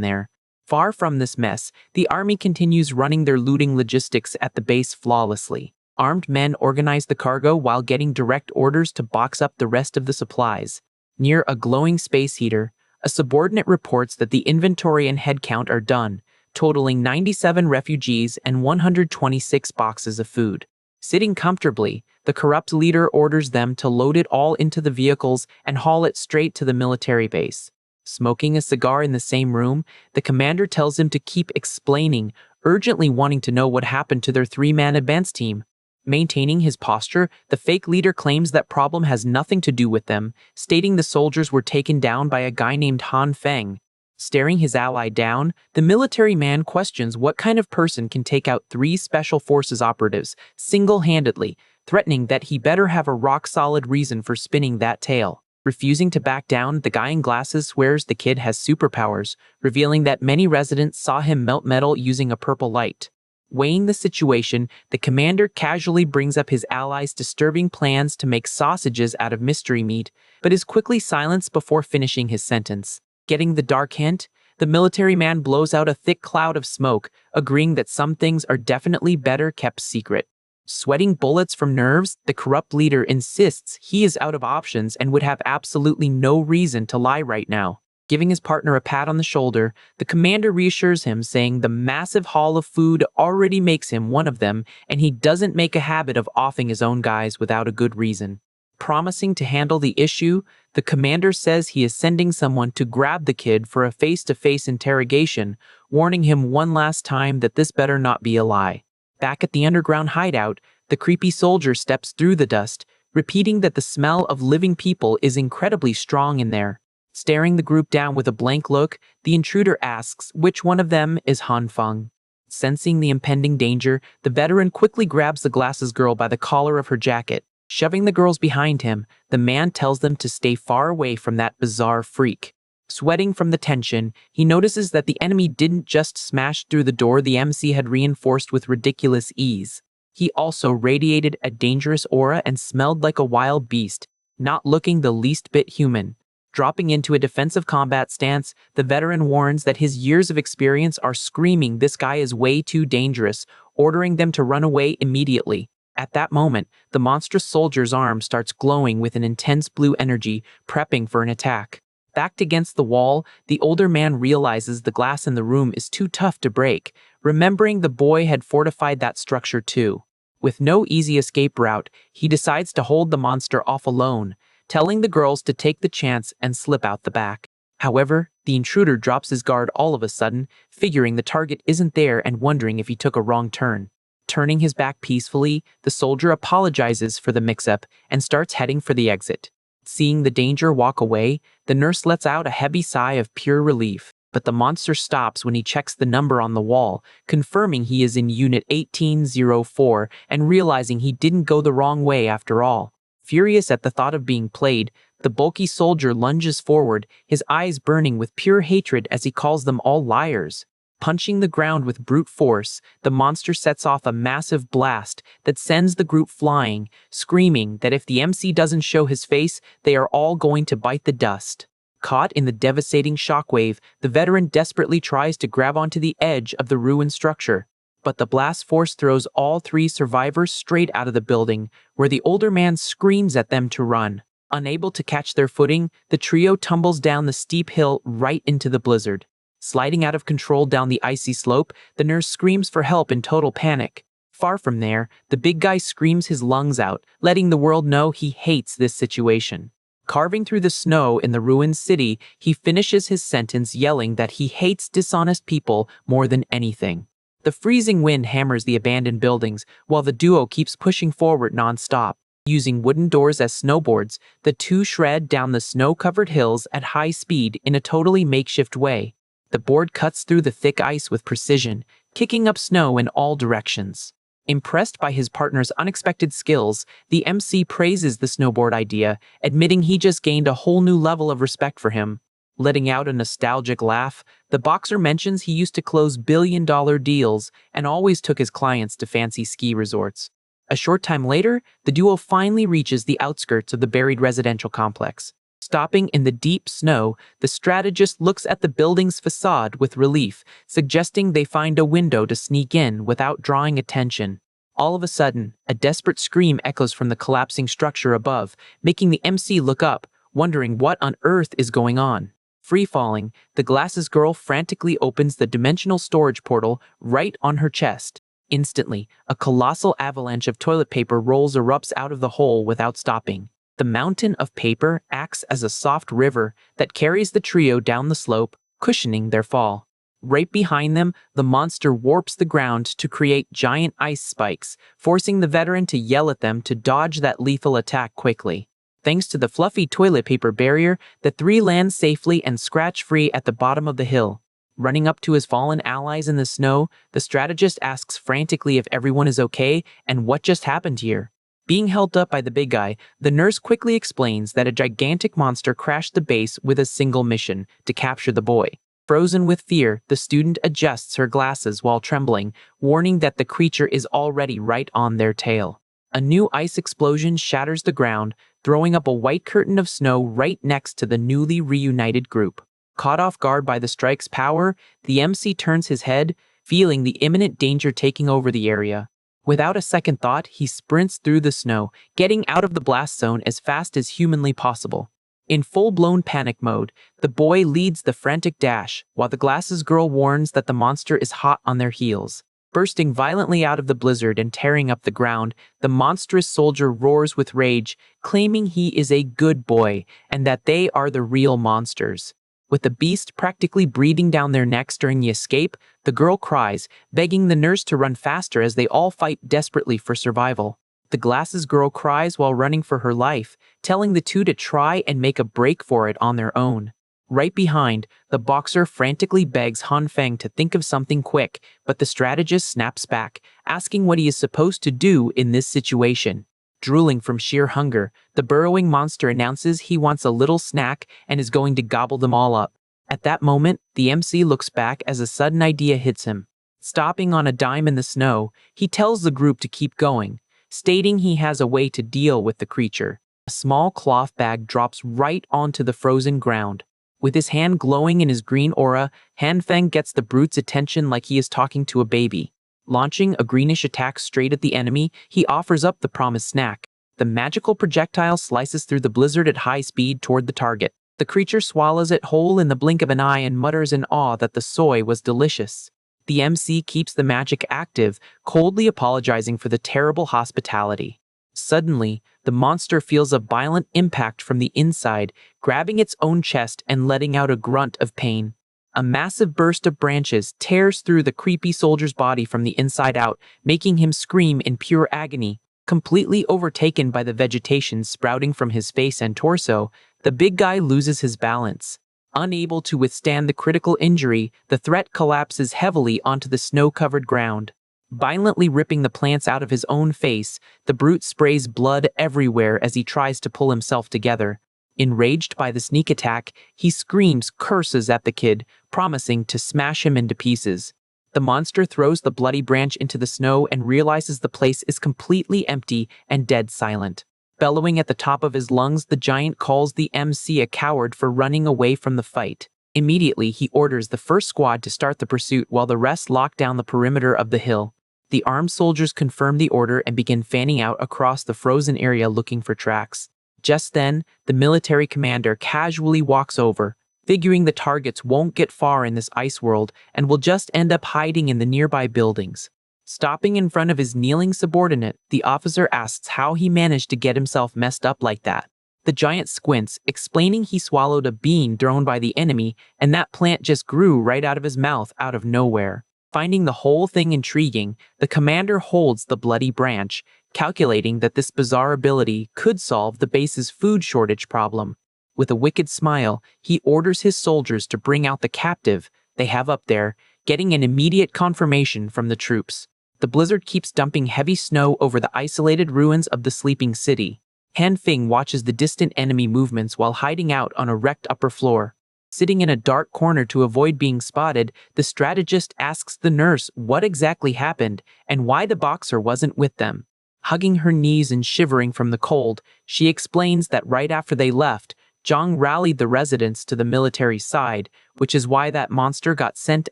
there. Far from this mess, the army continues running their looting logistics at the base flawlessly. Armed men organize the cargo while getting direct orders to box up the rest of the supplies. Near a glowing space heater, a subordinate reports that the inventory and headcount are done, totaling 97 refugees and 126 boxes of food. Sitting comfortably, the corrupt leader orders them to load it all into the vehicles and haul it straight to the military base. Smoking a cigar in the same room, the commander tells him to keep explaining, urgently wanting to know what happened to their three-man advance team. Maintaining his posture, the fake leader claims that problem has nothing to do with them, stating the soldiers were taken down by a guy named Han Feng. Staring his ally down, the military man questions what kind of person can take out 3 special forces operatives single-handedly, threatening that he better have a rock-solid reason for spinning that tale. Refusing to back down, the guy in glasses swears the kid has superpowers, revealing that many residents saw him melt metal using a purple light. Weighing the situation, the commander casually brings up his allies' disturbing plans to make sausages out of mystery meat, but is quickly silenced before finishing his sentence. Getting the dark hint, the military man blows out a thick cloud of smoke, agreeing that some things are definitely better kept secret. Sweating bullets from nerves, the corrupt leader insists he is out of options and would have absolutely no reason to lie right now. Giving his partner a pat on the shoulder, the commander reassures him, saying the massive haul of food already makes him one of them and he doesn't make a habit of offing his own guys without a good reason. Promising to handle the issue, the commander says he is sending someone to grab the kid for a face-to-face interrogation, warning him one last time that this better not be a lie. Back at the underground hideout, the creepy soldier steps through the dust, repeating that the smell of living people is incredibly strong in there. Staring the group down with a blank look, the intruder asks which one of them is Han Feng. Sensing the impending danger, the veteran quickly grabs the glasses girl by the collar of her jacket. Shoving the girls behind him, the man tells them to stay far away from that bizarre freak. Sweating from the tension, he notices that the enemy didn't just smash through the door the MC had reinforced with ridiculous ease. He also radiated a dangerous aura and smelled like a wild beast, not looking the least bit human. Dropping into a defensive combat stance, the veteran warns that his years of experience are screaming this guy is way too dangerous, ordering them to run away immediately. At that moment, the monstrous soldier's arm starts glowing with an intense blue energy, prepping for an attack. Backed against the wall, the older man realizes the glass in the room is too tough to break, remembering the boy had fortified that structure too. With no easy escape route, he decides to hold the monster off alone, telling the girls to take the chance and slip out the back. However, the intruder drops his guard all of a sudden, figuring the target isn't there and wondering if he took a wrong turn. Turning his back peacefully, the soldier apologizes for the mix-up and starts heading for the exit. Seeing the danger walk away, the nurse lets out a heavy sigh of pure relief. but the monster stops when he checks the number on the wall, confirming he is in Unit 1804 and realizing he didn't go the wrong way after all. Furious at the thought of being played, the bulky soldier lunges forward, his eyes burning with pure hatred as he calls them all liars. Punching the ground with brute force, the monster sets off a massive blast that sends the group flying, screaming that if the MC doesn't show his face, they are all going to bite the dust. Caught in the devastating shockwave, the veteran desperately tries to grab onto the edge of the ruined structure, but the blast force throws all three survivors straight out of the building, where the older man screams at them to run. Unable to catch their footing, the trio tumbles down the steep hill right into the blizzard. Sliding out of control down the icy slope, the nurse screams for help in total panic. Far from there, the big guy screams his lungs out, letting the world know he hates this situation. Carving through the snow in the ruined city, he finishes his sentence yelling that he hates dishonest people more than anything. The freezing wind hammers the abandoned buildings, while the duo keeps pushing forward non-stop. Using wooden doors as snowboards, the two shred down the snow-covered hills at high speed in a totally makeshift way. The board cuts through the thick ice with precision, kicking up snow in all directions. Impressed by his partner's unexpected skills, the MC praises the snowboard idea, admitting he just gained a whole new level of respect for him. Letting out a nostalgic laugh, the boxer mentions he used to close billion-dollar deals and always took his clients to fancy ski resorts. A short time later, the duo finally reaches the outskirts of the buried residential complex. Stopping in the deep snow, the strategist looks at the building's facade with relief, suggesting they find a window to sneak in without drawing attention. All of a sudden, a desperate scream echoes from the collapsing structure above, making the MC look up, wondering what on earth is going on. Free-falling, the glasses girl frantically opens the dimensional storage portal right on her chest. Instantly, a colossal avalanche of toilet paper erupts out of the hole without stopping. The mountain of paper acts as a soft river that carries the trio down the slope, cushioning their fall. Right behind them, the monster warps the ground to create giant ice spikes, forcing the veteran to yell at them to dodge that lethal attack quickly. Thanks to the fluffy toilet paper barrier, the three land safely and scratch-free at the bottom of the hill. Running up to his fallen allies in the snow, the strategist asks frantically if everyone is okay and what just happened here. Being held up by the big guy, the nurse quickly explains that a gigantic monster crashed the base with a single mission, to capture the boy. Frozen with fear, the student adjusts her glasses while trembling, warning that the creature is already right on their tail. A new ice explosion shatters the ground, throwing up a white curtain of snow right next to the newly reunited group. Caught off guard by the strike's power, the MC turns his head, feeling the imminent danger taking over the area. Without a second thought, he sprints through the snow, getting out of the blast zone as fast as humanly possible. In full-blown panic mode, the boy leads the frantic dash, while the glasses girl warns that the monster is hot on their heels. Bursting violently out of the blizzard and tearing up the ground, the monstrous soldier roars with rage, claiming he is a good boy and that they are the real monsters. With the beast practically breathing down their necks during the escape, the girl cries, begging the nurse to run faster as they all fight desperately for survival. The glasses girl cries while running for her life, telling the two to try and make a break for it on their own. Right behind, the boxer frantically begs Han Feng to think of something quick, but the strategist snaps back, asking what he is supposed to do in this situation. Drooling from sheer hunger, the burrowing monster announces he wants a little snack and is going to gobble them all up. At that moment, the MC looks back as a sudden idea hits him. Stopping on a dime in the snow, he tells the group to keep going, stating he has a way to deal with the creature. A small cloth bag drops right onto the frozen ground. With his hand glowing in his green aura, Han Feng gets the brute's attention like he is talking to a baby. Launching a greenish attack straight at the enemy, he offers up the promised snack. The magical projectile slices through the blizzard at high speed toward the target. The creature swallows it whole in the blink of an eye and mutters in awe that the soy was delicious. The MC keeps the magic active, coldly apologizing for the terrible hospitality. Suddenly, the monster feels a violent impact from the inside, grabbing its own chest and letting out a grunt of pain. A massive burst of branches tears through the creepy soldier's body from the inside out, making him scream in pure agony. Completely overtaken by the vegetation sprouting from his face and torso, the big guy loses his balance. Unable to withstand the critical injury, the threat collapses heavily onto the snow-covered ground. Violently ripping the plants out of his own face, the brute sprays blood everywhere as he tries to pull himself together. Enraged by the sneak attack, he screams curses at the kid, promising to smash him into pieces. The monster throws the bloody branch into the snow and realizes the place is completely empty and dead silent. Bellowing at the top of his lungs, the giant calls the MC a coward for running away from the fight. Immediately, he orders the first squad to start the pursuit while the rest lock down the perimeter of the hill. The armed soldiers confirm the order and begin fanning out across the frozen area looking for tracks. Just then, the military commander casually walks over, figuring the targets won't get far in this ice world and will just end up hiding in the nearby buildings. Stopping in front of his kneeling subordinate, the officer asks how he managed to get himself messed up like that. The giant squints, explaining he swallowed a bean thrown by the enemy, and that plant just grew right out of his mouth out of nowhere. Finding the whole thing intriguing, the commander holds the bloody branch, calculating that this bizarre ability could solve the base's food shortage problem. With a wicked smile, he orders his soldiers to bring out the captive they have up there, getting an immediate confirmation from the troops. The blizzard keeps dumping heavy snow over the isolated ruins of the sleeping city. Han Feng watches the distant enemy movements while hiding out on a wrecked upper floor. Sitting in a dark corner to avoid being spotted, the strategist asks the nurse what exactly happened and why the boxer wasn't with them. Hugging her knees and shivering from the cold, she explains that right after they left, Zhang rallied the residents to the military side, which is why that monster got sent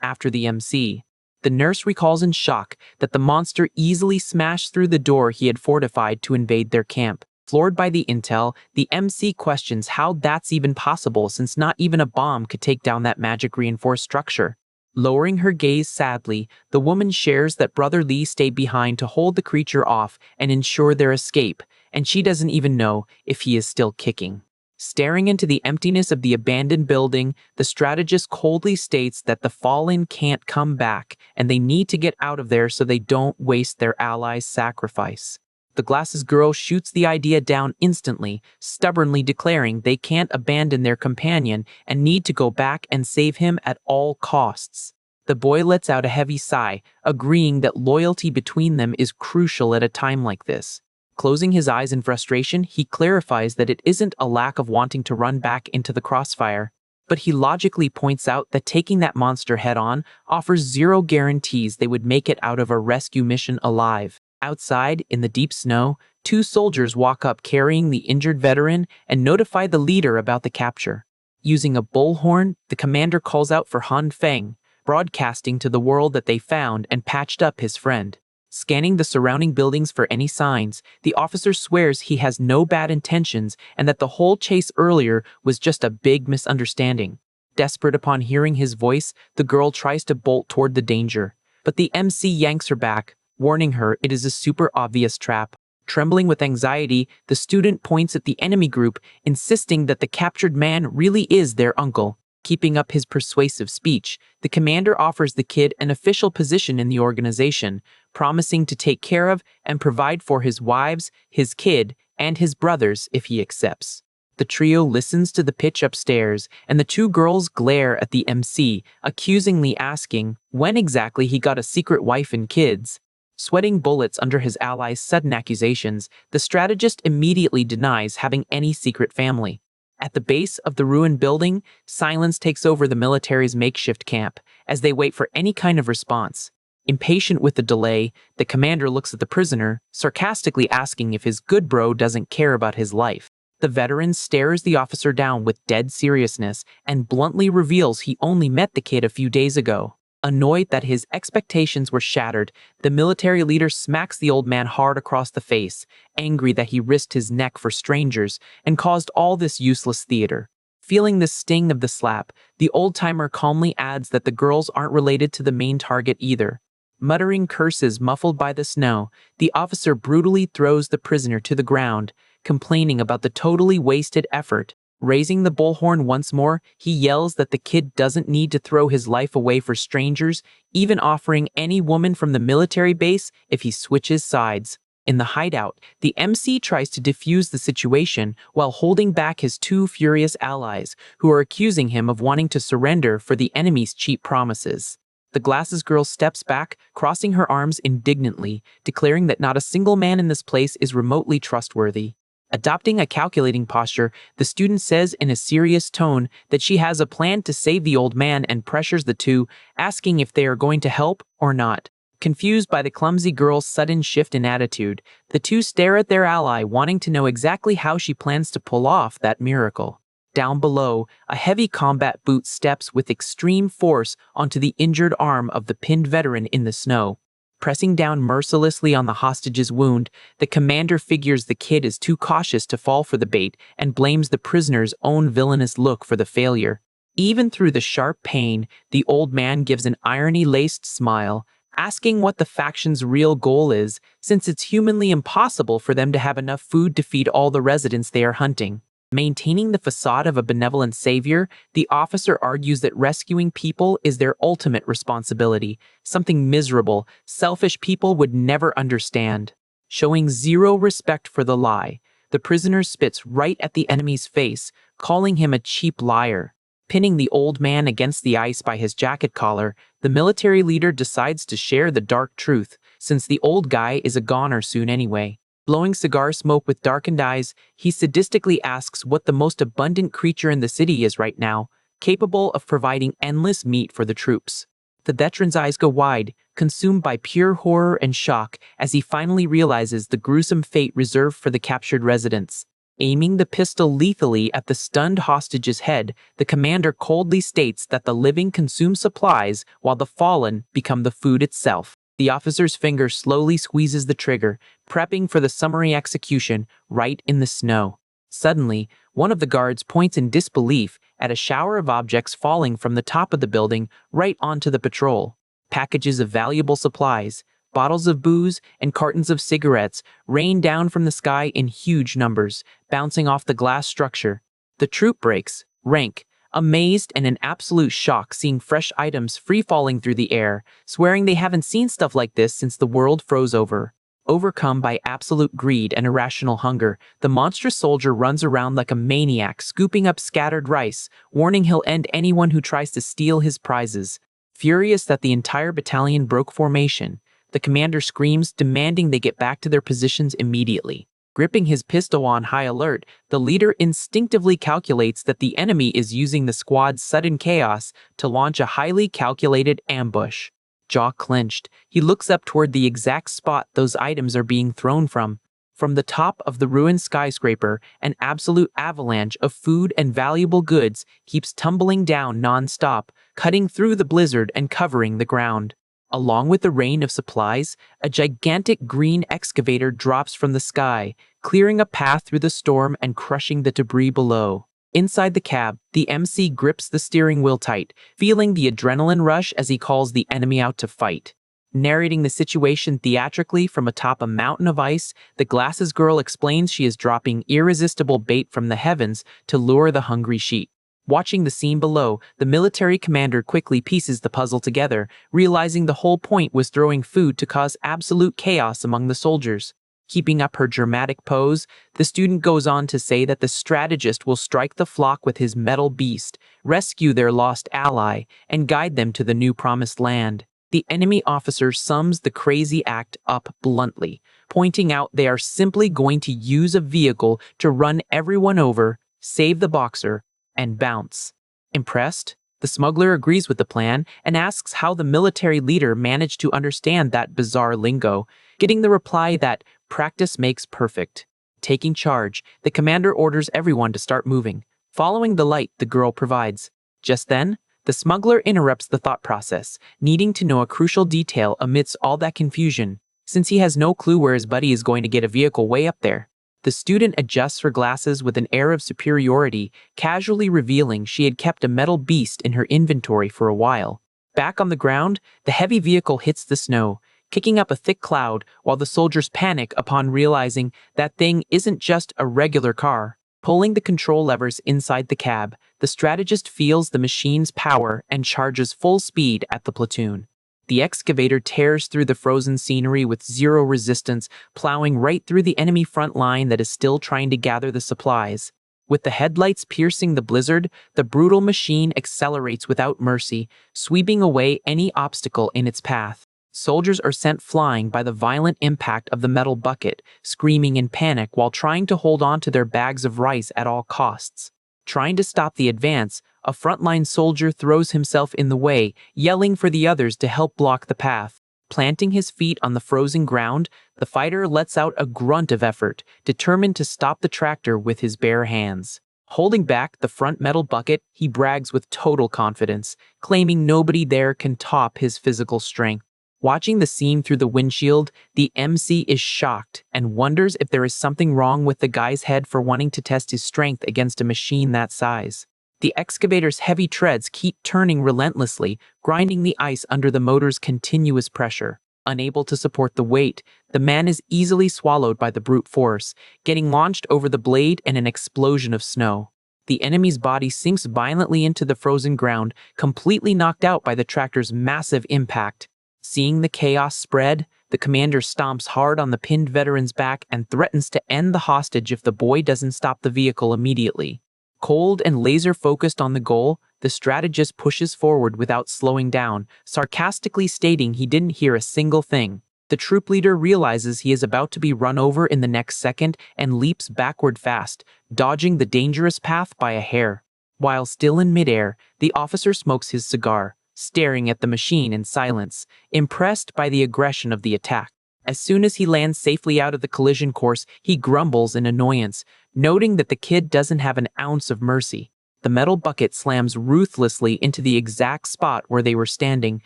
after the MC. The nurse recalls in shock that the monster easily smashed through the door he had fortified to invade their camp. Floored by the intel, the MC questions how that's even possible since not even a bomb could take down that magic-reinforced structure. Lowering her gaze sadly, the woman shares that Brother Lee stayed behind to hold the creature off and ensure their escape, and she doesn't even know if he is still kicking. Staring into the emptiness of the abandoned building, the strategist coldly states that the fallen can't come back, and they need to get out of there so they don't waste their allies' sacrifice. The glasses girl shoots the idea down instantly, stubbornly declaring they can't abandon their companion and need to go back and save him at all costs. The boy lets out a heavy sigh, agreeing that loyalty between them is crucial at a time like this. Closing his eyes in frustration, he clarifies that it isn't a lack of wanting to run back into the crossfire, but he logically points out that taking that monster head-on offers zero guarantees they would make it out of a rescue mission alive. Outside, in the deep snow, two soldiers walk up carrying the injured veteran and notify the leader about the capture. Using a bullhorn, the commander calls out for Han Feng, broadcasting to the world that they found and patched up his friend. Scanning the surrounding buildings for any signs, the officer swears he has no bad intentions and that the whole chase earlier was just a big misunderstanding. Desperate upon hearing his voice, the girl tries to bolt toward the danger, but the MC yanks her back, warning her it is a super obvious trap. Trembling with anxiety, the student points at the enemy group, insisting that the captured man really is their uncle. Keeping up his persuasive speech, the commander offers the kid an official position in the organization, promising to take care of and provide for his wives, his kid, and his brothers if he accepts. The trio listens to the pitch upstairs, and the two girls glare at the MC, accusingly asking when exactly he got a secret wife and kids. Sweating bullets under his allies' sudden accusations, the strategist immediately denies having any secret family. At the base of the ruined building, silence takes over the military's makeshift camp as they wait for any kind of response. Impatient with the delay, the commander looks at the prisoner, sarcastically asking if his good bro doesn't care about his life. The veteran stares the officer down with dead seriousness and bluntly reveals he only met the kid a few days ago. Annoyed that his expectations were shattered, the military leader smacks the old man hard across the face, angry that he risked his neck for strangers and caused all this useless theater. Feeling the sting of the slap, the old-timer calmly adds that the girls aren't related to the main target either. Muttering curses muffled by the snow, the officer brutally throws the prisoner to the ground, complaining about the totally wasted effort. Raising the bullhorn once more, he yells that the kid doesn't need to throw his life away for strangers, even offering any woman from the military base if he switches sides. In the hideout, the MC tries to defuse the situation while holding back his two furious allies, who are accusing him of wanting to surrender for the enemy's cheap promises. The glasses girl steps back, crossing her arms indignantly, declaring that not a single man in this place is remotely trustworthy. Adopting a calculating posture, the student says in a serious tone that she has a plan to save the old man and pressures the two, asking if they are going to help or not. Confused by the clumsy girl's sudden shift in attitude, the two stare at their ally, wanting to know exactly how she plans to pull off that miracle. Down below, a heavy combat boot steps with extreme force onto the injured arm of the pinned veteran in the snow. Pressing down mercilessly on the hostage's wound, the commander figures the kid is too cautious to fall for the bait and blames the prisoner's own villainous look for the failure. Even through the sharp pain, the old man gives an irony-laced smile, asking what the faction's real goal is, since it's humanly impossible for them to have enough food to feed all the residents they are hunting. Maintaining the facade of a benevolent savior, the officer argues that rescuing people is their ultimate responsibility, something miserable, selfish people would never understand. Showing zero respect for the lie, the prisoner spits right at the enemy's face, calling him a cheap liar. Pinning the old man against the ice by his jacket collar, the military leader decides to share the dark truth, since the old guy is a goner soon anyway. Blowing cigar smoke with darkened eyes, he sadistically asks what the most abundant creature in the city is right now, capable of providing endless meat for the troops. The veteran's eyes go wide, consumed by pure horror and shock as he finally realizes the gruesome fate reserved for the captured residents. Aiming the pistol lethally at the stunned hostage's head, the commander coldly states that the living consume supplies while the fallen become the food itself. The officer's finger slowly squeezes the trigger, prepping for the summary execution right in the snow. Suddenly, one of the guards points in disbelief at a shower of objects falling from the top of the building right onto the patrol. Packages of valuable supplies, bottles of booze, and cartons of cigarettes rain down from the sky in huge numbers, bouncing off the glass structure. The troop breaks, rank, amazed and in absolute shock seeing fresh items free-falling through the air, swearing they haven't seen stuff like this since the world froze over. Overcome by absolute greed and irrational hunger, the monstrous soldier runs around like a maniac, scooping up scattered rice, warning he'll end anyone who tries to steal his prizes. Furious that the entire battalion broke formation, the commander screams, demanding they get back to their positions immediately. Gripping his pistol on high alert, the leader instinctively calculates that the enemy is using the squad's sudden chaos to launch a highly calculated ambush. Jaw clenched, he looks up toward the exact spot those items are being thrown from. From the top of the ruined skyscraper, an absolute avalanche of food and valuable goods keeps tumbling down non-stop, cutting through the blizzard and covering the ground. Along with the rain of supplies, a gigantic green excavator drops from the sky, clearing a path through the storm and crushing the debris below. Inside the cab, the MC grips the steering wheel tight, feeling the adrenaline rush as he calls the enemy out to fight. Narrating the situation theatrically from atop a mountain of ice, the glasses girl explains she is dropping irresistible bait from the heavens to lure the hungry sheep. Watching the scene below, the military commander quickly pieces the puzzle together, realizing the whole point was throwing food to cause absolute chaos among the soldiers. Keeping up her dramatic pose, the student goes on to say that the strategist will strike the flock with his metal beast, rescue their lost ally, and guide them to the new promised land. The enemy officer sums the crazy act up bluntly, pointing out they are simply going to use a vehicle to run everyone over, save the boxer, and bounce. Impressed, the smuggler agrees with the plan and asks how the military leader managed to understand that bizarre lingo, getting the reply that practice makes perfect. Taking charge, the commander orders everyone to start moving, following the light the girl provides. Just then, the smuggler interrupts the thought process, needing to know a crucial detail amidst all that confusion, since he has no clue where his buddy is going to get a vehicle way up there. The student adjusts her glasses with an air of superiority, casually revealing she had kept a metal beast in her inventory for a while. Back on the ground, the heavy vehicle hits the snow, kicking up a thick cloud while the soldiers panic upon realizing that thing isn't just a regular car. Pulling the control levers inside the cab, the strategist feels the machine's power and charges full speed at the platoon. The excavator tears through the frozen scenery with zero resistance, plowing right through the enemy front line that is still trying to gather the supplies. With the headlights piercing the blizzard, the brutal machine accelerates without mercy, sweeping away any obstacle in its path. Soldiers are sent flying by the violent impact of the metal bucket, screaming in panic while trying to hold on to their bags of rice at all costs. Trying to stop the advance, a frontline soldier throws himself in the way, yelling for the others to help block the path. Planting his feet on the frozen ground, the fighter lets out a grunt of effort, determined to stop the tractor with his bare hands. Holding back the front metal bucket, he brags with total confidence, claiming nobody there can top his physical strength. Watching the scene through the windshield, the MC is shocked and wonders if there is something wrong with the guy's head for wanting to test his strength against a machine that size. The excavator's heavy treads keep turning relentlessly, grinding the ice under the motor's continuous pressure. Unable to support the weight, the man is easily swallowed by the brute force, getting launched over the blade in an explosion of snow. The enemy's body sinks violently into the frozen ground, completely knocked out by the tractor's massive impact. Seeing the chaos spread, the commander stomps hard on the pinned veteran's back and threatens to end the hostage if the boy doesn't stop the vehicle immediately. Cold and laser-focused on the goal, the strategist pushes forward without slowing down, sarcastically stating he didn't hear a single thing. The troop leader realizes he is about to be run over in the next second and leaps backward fast, dodging the dangerous path by a hair. While still in midair, the officer smokes his cigar, staring at the machine in silence, impressed by the aggression of the attack. As soon as he lands safely out of the collision course, he grumbles in annoyance, noting that the kid doesn't have an ounce of mercy. The metal bucket slams ruthlessly into the exact spot where they were standing,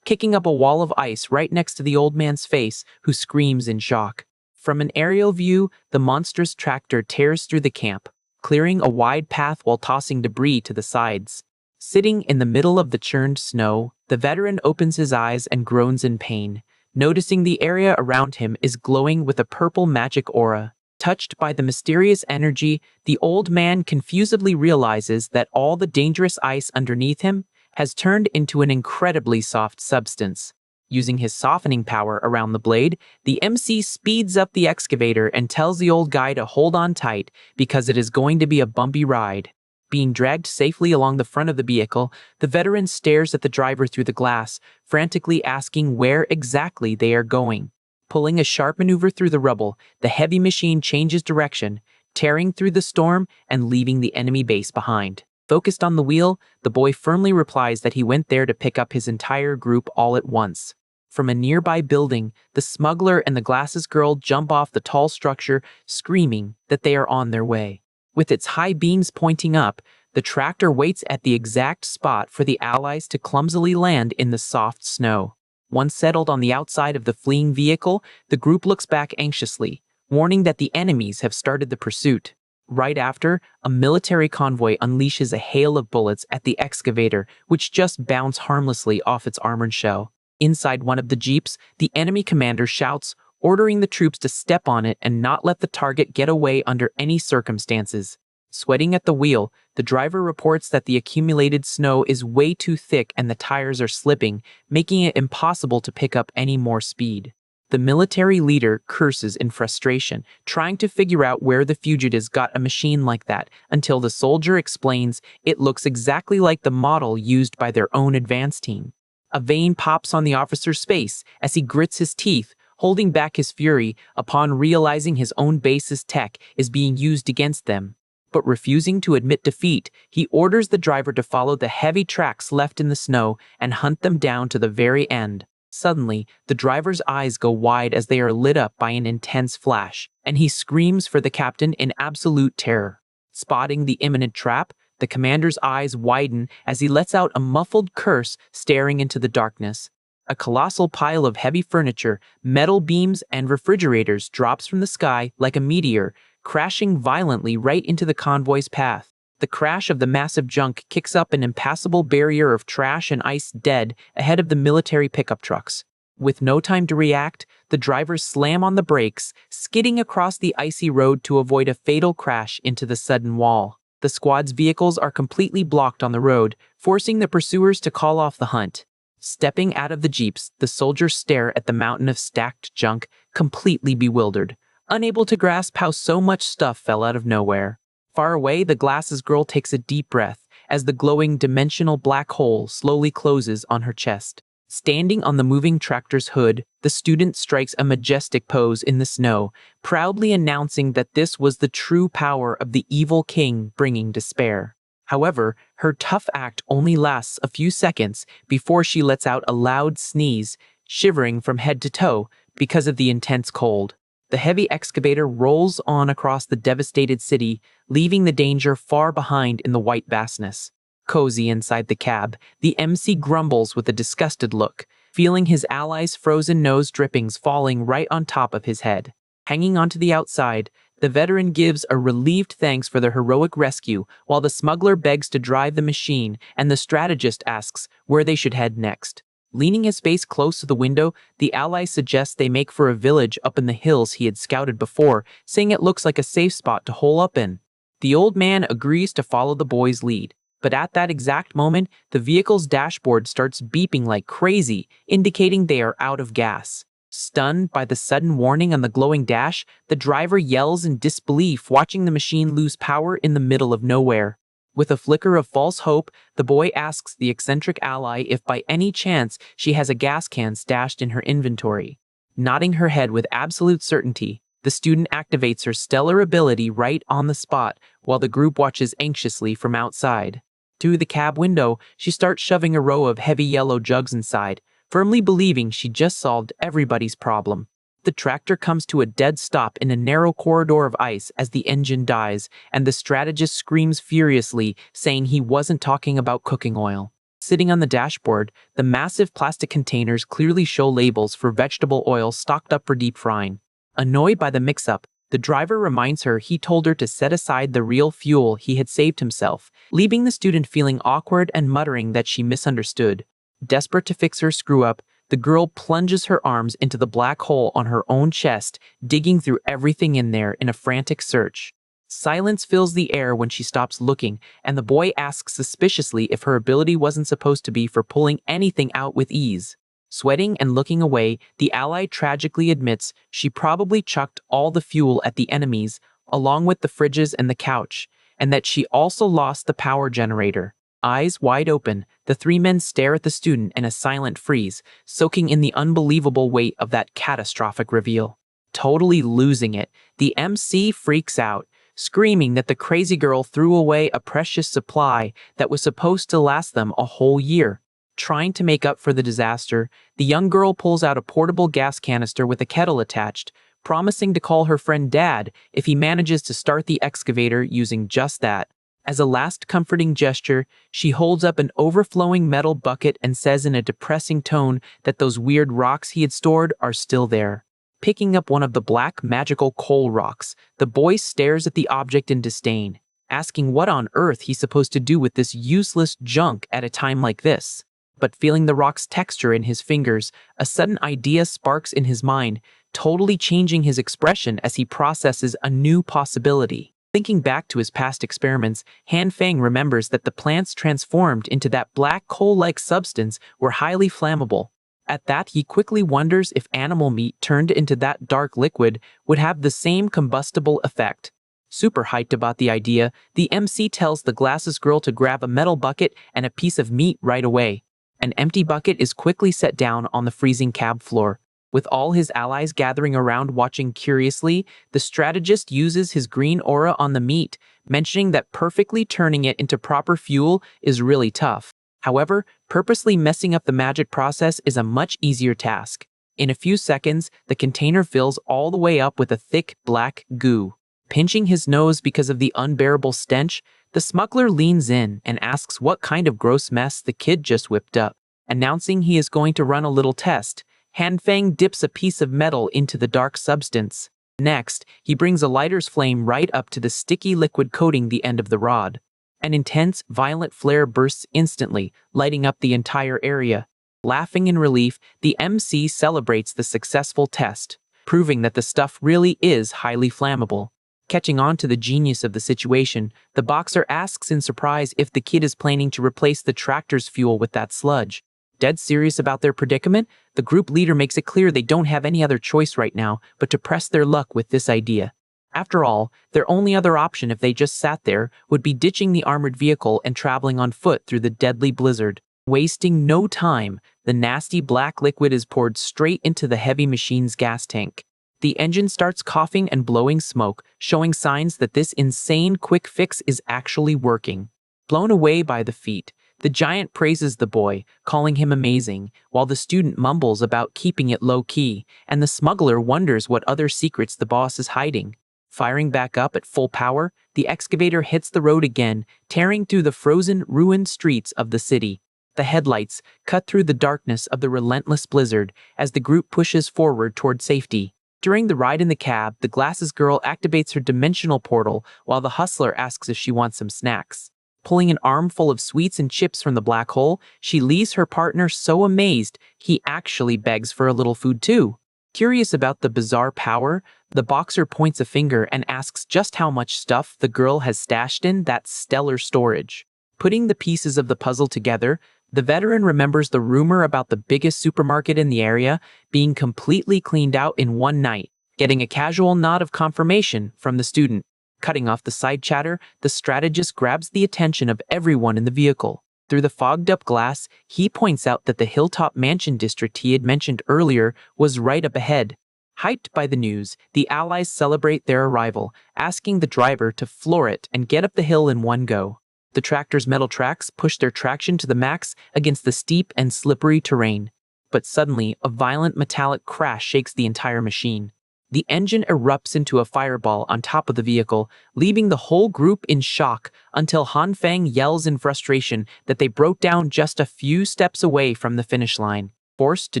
kicking up a wall of ice right next to the old man's face, who screams in shock. From an aerial view, the monstrous tractor tears through the camp, clearing a wide path while tossing debris to the sides. Sitting in the middle of the churned snow, the veteran opens his eyes and groans in pain, noticing the area around him is glowing with a purple magic aura. Touched by the mysterious energy, the old man confusedly realizes that all the dangerous ice underneath him has turned into an incredibly soft substance. Using his softening power around the blade, the MC speeds up the excavator and tells the old guy to hold on tight because it is going to be a bumpy ride. Being dragged safely along the front of the vehicle, the veteran stares at the driver through the glass, frantically asking where exactly they are going. Pulling a sharp maneuver through the rubble, the heavy machine changes direction, tearing through the storm and leaving the enemy base behind. Focused on the wheel, the boy firmly replies that he went there to pick up his entire group all at once. From a nearby building, the smuggler and the glasses girl jump off the tall structure, screaming that they are on their way. With its high beams pointing up, the tractor waits at the exact spot for the allies to clumsily land in the soft snow. Once settled on the outside of the fleeing vehicle, the group looks back anxiously, warning that the enemies have started the pursuit. Right after, a military convoy unleashes a hail of bullets at the excavator, which just bounce harmlessly off its armored shell. Inside one of the jeeps, the enemy commander shouts, ordering the troops to step on it and not let the target get away under any circumstances. Sweating at the wheel, the driver reports that the accumulated snow is way too thick and the tires are slipping, making it impossible to pick up any more speed. The military leader curses in frustration, trying to figure out where the fugitives got a machine like that, until the soldier explains it looks exactly like the model used by their own advance team. A vein pops on the officer's face as he grits his teeth, holding back his fury upon realizing his own base's tech is being used against them. But refusing to admit defeat, he orders the driver to follow the heavy tracks left in the snow and hunt them down to the very end. Suddenly, the driver's eyes go wide as they are lit up by an intense flash, and he screams for the captain in absolute terror. Spotting the imminent trap, the commander's eyes widen as he lets out a muffled curse staring into the darkness. A colossal pile of heavy furniture, metal beams, and refrigerators drops from the sky like a meteor, crashing violently right into the convoy's path. The crash of the massive junk kicks up an impassable barrier of trash and ice dead ahead of the military pickup trucks. With no time to react, the drivers slam on the brakes, skidding across the icy road to avoid a fatal crash into the sudden wall. The squad's vehicles are completely blocked on the road, forcing the pursuers to call off the hunt. Stepping out of the jeeps, the soldiers stare at the mountain of stacked junk, completely bewildered, unable to grasp how so much stuff fell out of nowhere. Far away, the glasses girl takes a deep breath as the glowing dimensional black hole slowly closes on her chest. Standing on the moving tractor's hood, the student strikes a majestic pose in the snow, proudly announcing that this was the true power of the evil king bringing despair. However, her tough act only lasts a few seconds before she lets out a loud sneeze, shivering from head to toe because of the intense cold. The heavy excavator rolls on across the devastated city, leaving the danger far behind in the white vastness. Cozy inside the cab, the MC grumbles with a disgusted look, feeling his ally's frozen nose drippings falling right on top of his head. Hanging onto the outside, the veteran gives a relieved thanks for their heroic rescue, while the smuggler begs to drive the machine and the strategist asks where they should head next. Leaning his face close to the window, the ally suggests they make for a village up in the hills he had scouted before, saying it looks like a safe spot to hole up in. The old man agrees to follow the boy's lead, but at that exact moment, the vehicle's dashboard starts beeping like crazy, indicating they are out of gas. Stunned by the sudden warning on the glowing dash, the driver yells in disbelief, watching the machine lose power in the middle of nowhere. With a flicker of false hope, the boy asks the eccentric ally if by any chance she has a gas can stashed in her inventory. Nodding her head with absolute certainty, the student activates her stellar ability right on the spot while the group watches anxiously from outside. Through the cab window, she starts shoving a row of heavy yellow jugs inside, firmly believing she just solved everybody's problem. The tractor comes to a dead stop in a narrow corridor of ice as the engine dies, and the strategist screams furiously, saying he wasn't talking about cooking oil. Sitting on the dashboard, the massive plastic containers clearly show labels for vegetable oil stocked up for deep frying. Annoyed by the mix-up, the driver reminds her he told her to set aside the real fuel he had saved himself, leaving the student feeling awkward and muttering that she misunderstood. Desperate to fix her screw-up, the girl plunges her arms into the black hole on her own chest, digging through everything in there in a frantic search. Silence fills the air when she stops looking, and the boy asks suspiciously if her ability wasn't supposed to be for pulling anything out with ease. Sweating and looking away, the ally tragically admits she probably chucked all the fuel at the enemies, along with the fridges and the couch, and that she also lost the power generator. Eyes wide open, the three men stare at the student in a silent freeze, soaking in the unbelievable weight of that catastrophic reveal. Totally losing it, the MC freaks out, screaming that the crazy girl threw away a precious supply that was supposed to last them a whole year. Trying to make up for the disaster, the young girl pulls out a portable gas canister with a kettle attached, promising to call her friend Dad if he manages to start the excavator using just that. As a last comforting gesture, she holds up an overflowing metal bucket and says in a depressing tone that those weird rocks he had stored are still there. Picking up one of the black magical coal rocks, the boy stares at the object in disdain, asking what on earth he's supposed to do with this useless junk at a time like this. But feeling the rock's texture in his fingers, a sudden idea sparks in his mind, totally changing his expression as he processes a new possibility. Thinking back to his past experiments, Han Feng remembers that the plants transformed into that black coal-like substance were highly flammable. At that, he quickly wonders if animal meat turned into that dark liquid would have the same combustible effect. Super hyped about the idea, the MC tells the glasses girl to grab a metal bucket and a piece of meat right away. An empty bucket is quickly set down on the freezing cab floor. With all his allies gathering around watching curiously, the strategist uses his green aura on the meat, mentioning that perfectly turning it into proper fuel is really tough. However, purposely messing up the magic process is a much easier task. In a few seconds, the container fills all the way up with a thick, black goo. Pinching his nose because of the unbearable stench, the smuggler leans in and asks what kind of gross mess the kid just whipped up. Announcing he is going to run a little test, Han Feng dips a piece of metal into the dark substance. Next, he brings a lighter's flame right up to the sticky liquid coating the end of the rod. An intense, violent flare bursts instantly, lighting up the entire area. Laughing in relief, the MC celebrates the successful test, proving that the stuff really is highly flammable. Catching on to the genius of the situation, the boxer asks in surprise if the kid is planning to replace the tractor's fuel with that sludge. Dead serious about their predicament, the group leader makes it clear they don't have any other choice right now but to press their luck with this idea. After all, their only other option if they just sat there would be ditching the armored vehicle and traveling on foot through the deadly blizzard. Wasting no time, the nasty black liquid is poured straight into the heavy machine's gas tank. The engine starts coughing and blowing smoke, showing signs that this insane quick fix is actually working. Blown away by the feat, the giant praises the boy, calling him amazing, while the student mumbles about keeping it low-key, and the smuggler wonders what other secrets the boss is hiding. Firing back up at full power, the excavator hits the road again, tearing through the frozen, ruined streets of the city. The headlights cut through the darkness of the relentless blizzard as the group pushes forward toward safety. During the ride in the cab, the glasses girl activates her dimensional portal while the hustler asks if she wants some snacks. Pulling an armful of sweets and chips from the black hole, she leaves her partner so amazed he actually begs for a little food too. Curious about the bizarre power, the boxer points a finger and asks just how much stuff the girl has stashed in that stellar storage. Putting the pieces of the puzzle together, the veteran remembers the rumor about the biggest supermarket in the area being completely cleaned out in one night, getting a casual nod of confirmation from the student. Cutting off the side chatter, the strategist grabs the attention of everyone in the vehicle. Through the fogged-up glass, he points out that the hilltop mansion district he had mentioned earlier was right up ahead. Hyped by the news, the allies celebrate their arrival, asking the driver to floor it and get up the hill in one go. The tractor's metal tracks push their traction to the max against the steep and slippery terrain. But suddenly, a violent metallic crash shakes the entire machine. The engine erupts into a fireball on top of the vehicle, leaving the whole group in shock until Han Feng yells in frustration that they broke down just a few steps away from the finish line. Forced to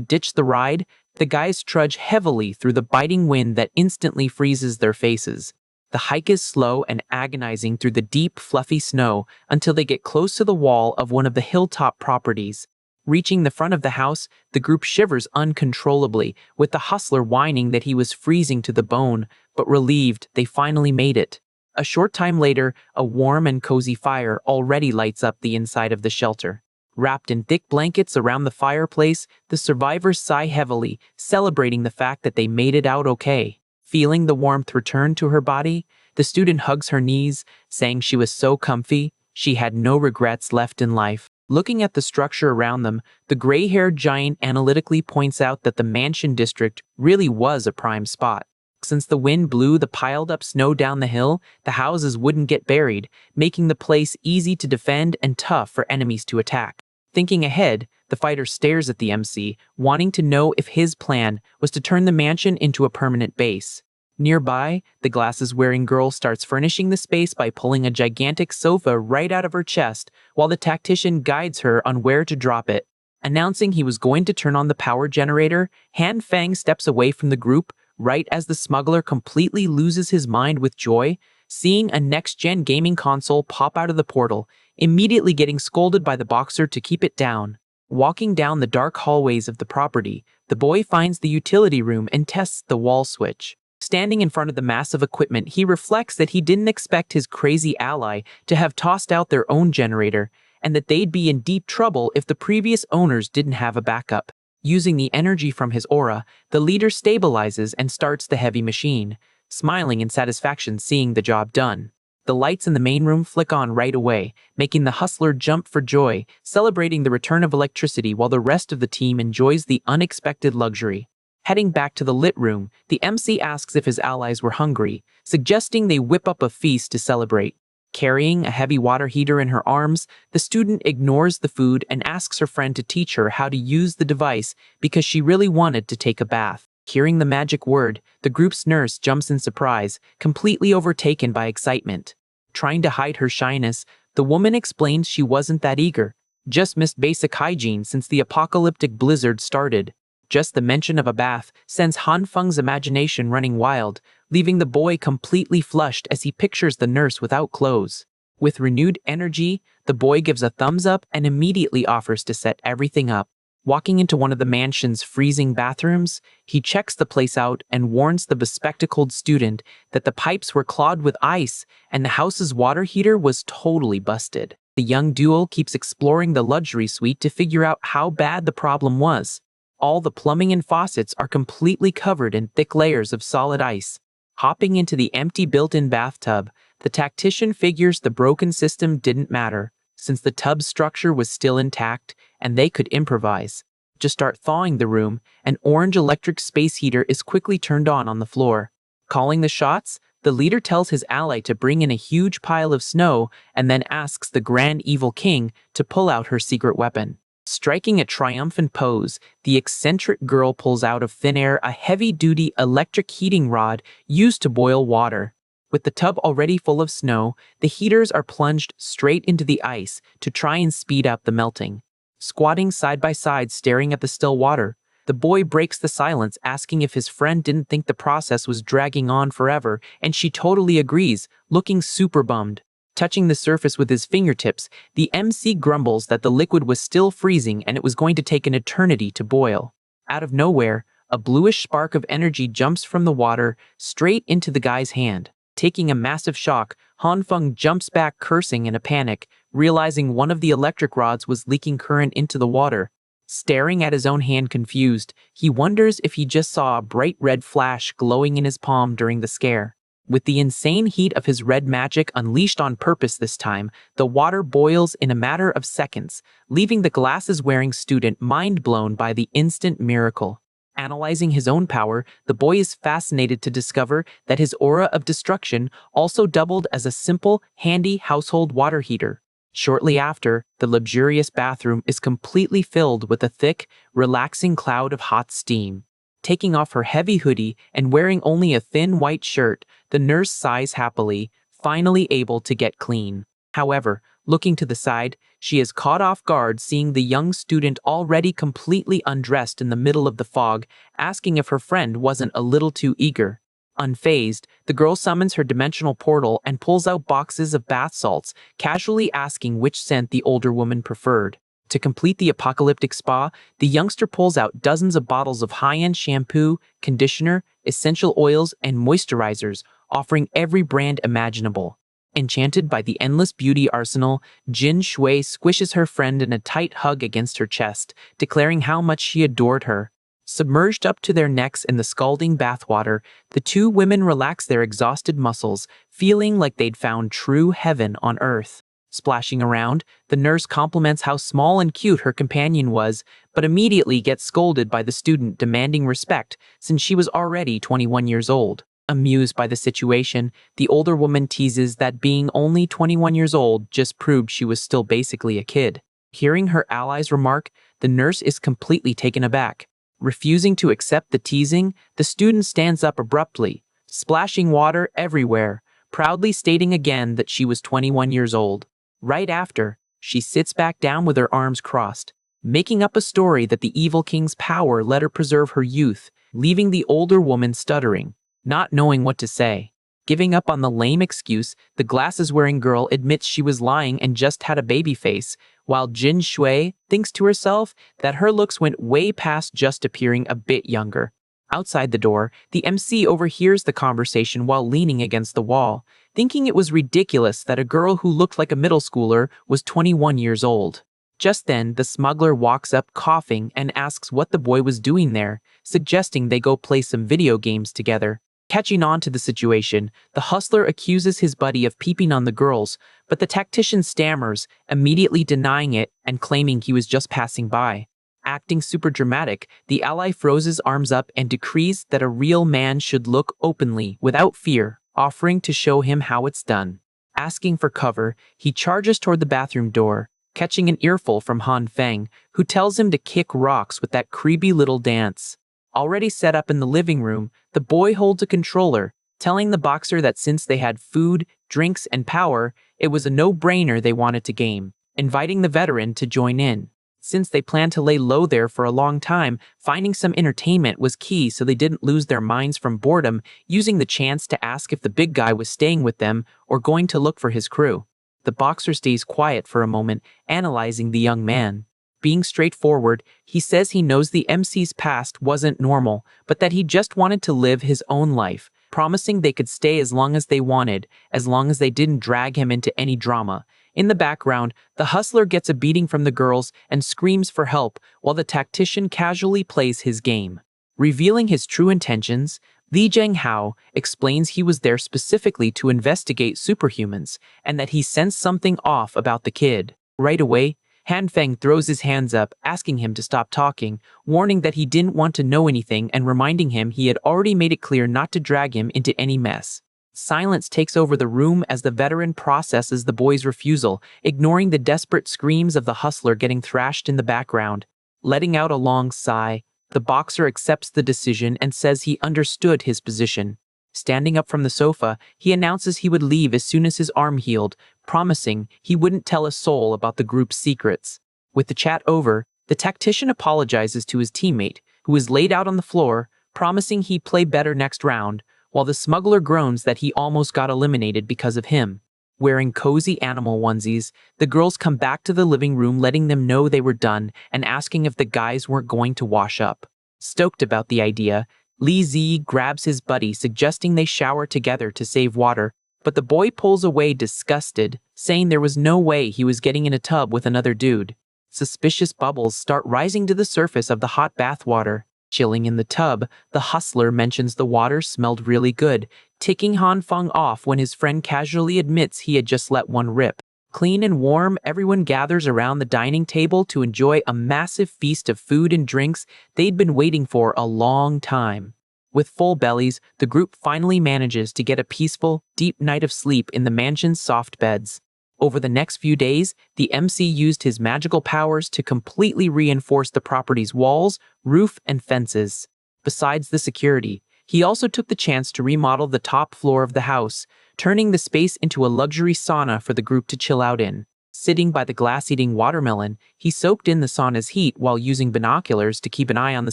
ditch the ride, the guys trudge heavily through the biting wind that instantly freezes their faces. The hike is slow and agonizing through the deep, fluffy snow until they get close to the wall of one of the hilltop properties. Reaching the front of the house, the group shivers uncontrollably, with the hustler whining that he was freezing to the bone, but relieved they finally made it. A short time later, a warm and cozy fire already lights up the inside of the shelter. Wrapped in thick blankets around the fireplace, the survivors sigh heavily, celebrating the fact that they made it out okay. Feeling the warmth return to her body, the student hugs her knees, saying she was so comfy, she had no regrets left in life. Looking at the structure around them, the gray-haired giant analytically points out that the mansion district really was a prime spot. Since the wind blew the piled-up snow down the hill, the houses wouldn't get buried, making the place easy to defend and tough for enemies to attack. Thinking ahead, the fighter stares at the MC, wanting to know if his plan was to turn the mansion into a permanent base. Nearby, the glasses-wearing girl starts furnishing the space by pulling a gigantic sofa right out of her chest, while the tactician guides her on where to drop it. Announcing he was going to turn on the power generator, Han Feng steps away from the group, right as the smuggler completely loses his mind with joy, seeing a next-gen gaming console pop out of the portal, immediately getting scolded by the boxer to keep it down. Walking down the dark hallways of the property, the boy finds the utility room and tests the wall switch. Standing in front of the massive equipment, he reflects that he didn't expect his crazy ally to have tossed out their own generator, and that they'd be in deep trouble if the previous owners didn't have a backup. Using the energy from his aura, the leader stabilizes and starts the heavy machine, smiling in satisfaction seeing the job done. The lights in the main room flick on right away, making the hustler jump for joy, celebrating the return of electricity while the rest of the team enjoys the unexpected luxury. Heading back to the lit room, the MC asks if his allies were hungry, suggesting they whip up a feast to celebrate. Carrying a heavy water heater in her arms, the student ignores the food and asks her friend to teach her how to use the device because she really wanted to take a bath. Hearing the magic word, the group's nurse jumps in surprise, completely overtaken by excitement. Trying to hide her shyness, the woman explains she wasn't that eager, just missed basic hygiene since the apocalyptic blizzard started. Just the mention of a bath sends Han Feng's imagination running wild, leaving the boy completely flushed as he pictures the nurse without clothes. With renewed energy, the boy gives a thumbs up and immediately offers to set everything up. Walking into one of the mansion's freezing bathrooms, he checks the place out and warns the bespectacled student that the pipes were clogged with ice and the house's water heater was totally busted. The young duo keeps exploring the luxury suite to figure out how bad the problem was. All the plumbing and faucets are completely covered in thick layers of solid ice. Hopping into the empty built-in bathtub, the tactician figures the broken system didn't matter, since the tub's structure was still intact and they could improvise. Just start thawing the room, an orange electric space heater is quickly turned on the floor. Calling the shots, the leader tells his ally to bring in a huge pile of snow and then asks the Grand Evil King to pull out her secret weapon. Striking a triumphant pose, the eccentric girl pulls out of thin air a heavy-duty electric heating rod used to boil water. With the tub already full of snow, the heaters are plunged straight into the ice to try and speed up the melting. Squatting side by side staring at the still water, the boy breaks the silence asking if his friend didn't think the process was dragging on forever, and she totally agrees, looking super bummed. Touching the surface with his fingertips, the MC grumbles that the liquid was still freezing and it was going to take an eternity to boil. Out of nowhere, a bluish spark of energy jumps from the water straight into the guy's hand. Taking a massive shock, Hanfeng jumps back cursing in a panic, realizing one of the electric rods was leaking current into the water. Staring at his own hand confused, he wonders if he just saw a bright red flash glowing in his palm during the scare. With the insane heat of his red magic unleashed on purpose this time, the water boils in a matter of seconds, leaving the glasses-wearing student mind-blown by the instant miracle. Analyzing his own power, the boy is fascinated to discover that his aura of destruction also doubled as a simple, handy household water heater. Shortly after, the luxurious bathroom is completely filled with a thick, relaxing cloud of hot steam. Taking off her heavy hoodie and wearing only a thin white shirt, the nurse sighs happily, finally able to get clean. However, looking to the side, she is caught off guard seeing the young student already completely undressed in the middle of the fog, asking if her friend wasn't a little too eager. Unfazed, the girl summons her dimensional portal and pulls out boxes of bath salts, casually asking which scent the older woman preferred. To complete the apocalyptic spa, the youngster pulls out dozens of bottles of high-end shampoo, conditioner, essential oils, and moisturizers, offering every brand imaginable. Enchanted by the endless beauty arsenal, Jin Shui squishes her friend in a tight hug against her chest, declaring how much she adored her. Submerged up to their necks in the scalding bathwater, the two women relax their exhausted muscles, feeling like they'd found true heaven on earth. Splashing around, the nurse compliments how small and cute her companion was, but immediately gets scolded by the student demanding respect since she was already 21 years old. Amused by the situation, the older woman teases that being only 21 years old just proved she was still basically a kid. Hearing her ally's remark, the nurse is completely taken aback. Refusing to accept the teasing, the student stands up abruptly, splashing water everywhere, proudly stating again that she was 21 years old. Right after, she sits back down with her arms crossed, making up a story that the evil king's power let her preserve her youth, leaving the older woman stuttering, not knowing what to say. Giving up on the lame excuse, the glasses-wearing girl admits she was lying and just had a baby face, while Jin Shui thinks to herself that her looks went way past just appearing a bit younger. Outside the door, the MC overhears the conversation while leaning against the wall, thinking it was ridiculous that a girl who looked like a middle schooler was 21 years old. Just then, the smuggler walks up coughing and asks what the boy was doing there, suggesting they go play some video games together. Catching on to the situation, the hustler accuses his buddy of peeping on the girls, but the tactician stammers, immediately denying it and claiming he was just passing by. Acting super dramatic, the ally throws his arms up and decrees that a real man should look openly, without fear, offering to show him how it's done. Asking for cover, he charges toward the bathroom door, catching an earful from Han Feng, who tells him to kick rocks with that creepy little dance. Already set up in the living room, the boy holds a controller, telling the boxer that since they had food, drinks, and power, it was a no-brainer they wanted to game, inviting the veteran to join in. Since they planned to lay low there for a long time, finding some entertainment was key so they didn't lose their minds from boredom, using the chance to ask if the big guy was staying with them or going to look for his crew. The boxer stays quiet for a moment, analyzing the young man. Being straightforward, he says he knows the MC's past wasn't normal, but that he just wanted to live his own life, promising they could stay as long as they wanted, as long as they didn't drag him into any drama, In the background, the hustler gets a beating from the girls and screams for help while the tactician casually plays his game. Revealing his true intentions, Li Zhenghao explains he was there specifically to investigate superhumans and that he sensed something off about the kid. Right away, Han Feng throws his hands up, asking him to stop talking, warning that he didn't want to know anything and reminding him he had already made it clear not to drag him into any mess. Silence takes over the room as the veteran processes the boy's refusal, ignoring the desperate screams of the hustler getting thrashed in the background. Letting out a long sigh, the boxer accepts the decision and says he understood his position. Standing up from the sofa, he announces he would leave as soon as his arm healed, promising he wouldn't tell a soul about the group's secrets. With the chat over, the tactician apologizes to his teammate, who is laid out on the floor, promising he'd play better next round, while the smuggler groans that he almost got eliminated because of him. Wearing cozy animal onesies, the girls come back to the living room letting them know they were done and asking if the guys weren't going to wash up. Stoked about the idea, Li Zi grabs his buddy suggesting they shower together to save water, but the boy pulls away disgusted, saying there was no way he was getting in a tub with another dude. Suspicious bubbles start rising to the surface of the hot bath water. Chilling in the tub, the hustler mentions the water smelled really good, ticking Han Feng off when his friend casually admits he had just let one rip. Clean and warm, everyone gathers around the dining table to enjoy a massive feast of food and drinks they'd been waiting for a long time. With full bellies, the group finally manages to get a peaceful, deep night of sleep in the mansion's soft beds. Over the next few days, the MC used his magical powers to completely reinforce the property's walls, roof, and fences. Besides the security, he also took the chance to remodel the top floor of the house, turning the space into a luxury sauna for the group to chill out in. Sitting by the glass-eating watermelon, he soaked in the sauna's heat while using binoculars to keep an eye on the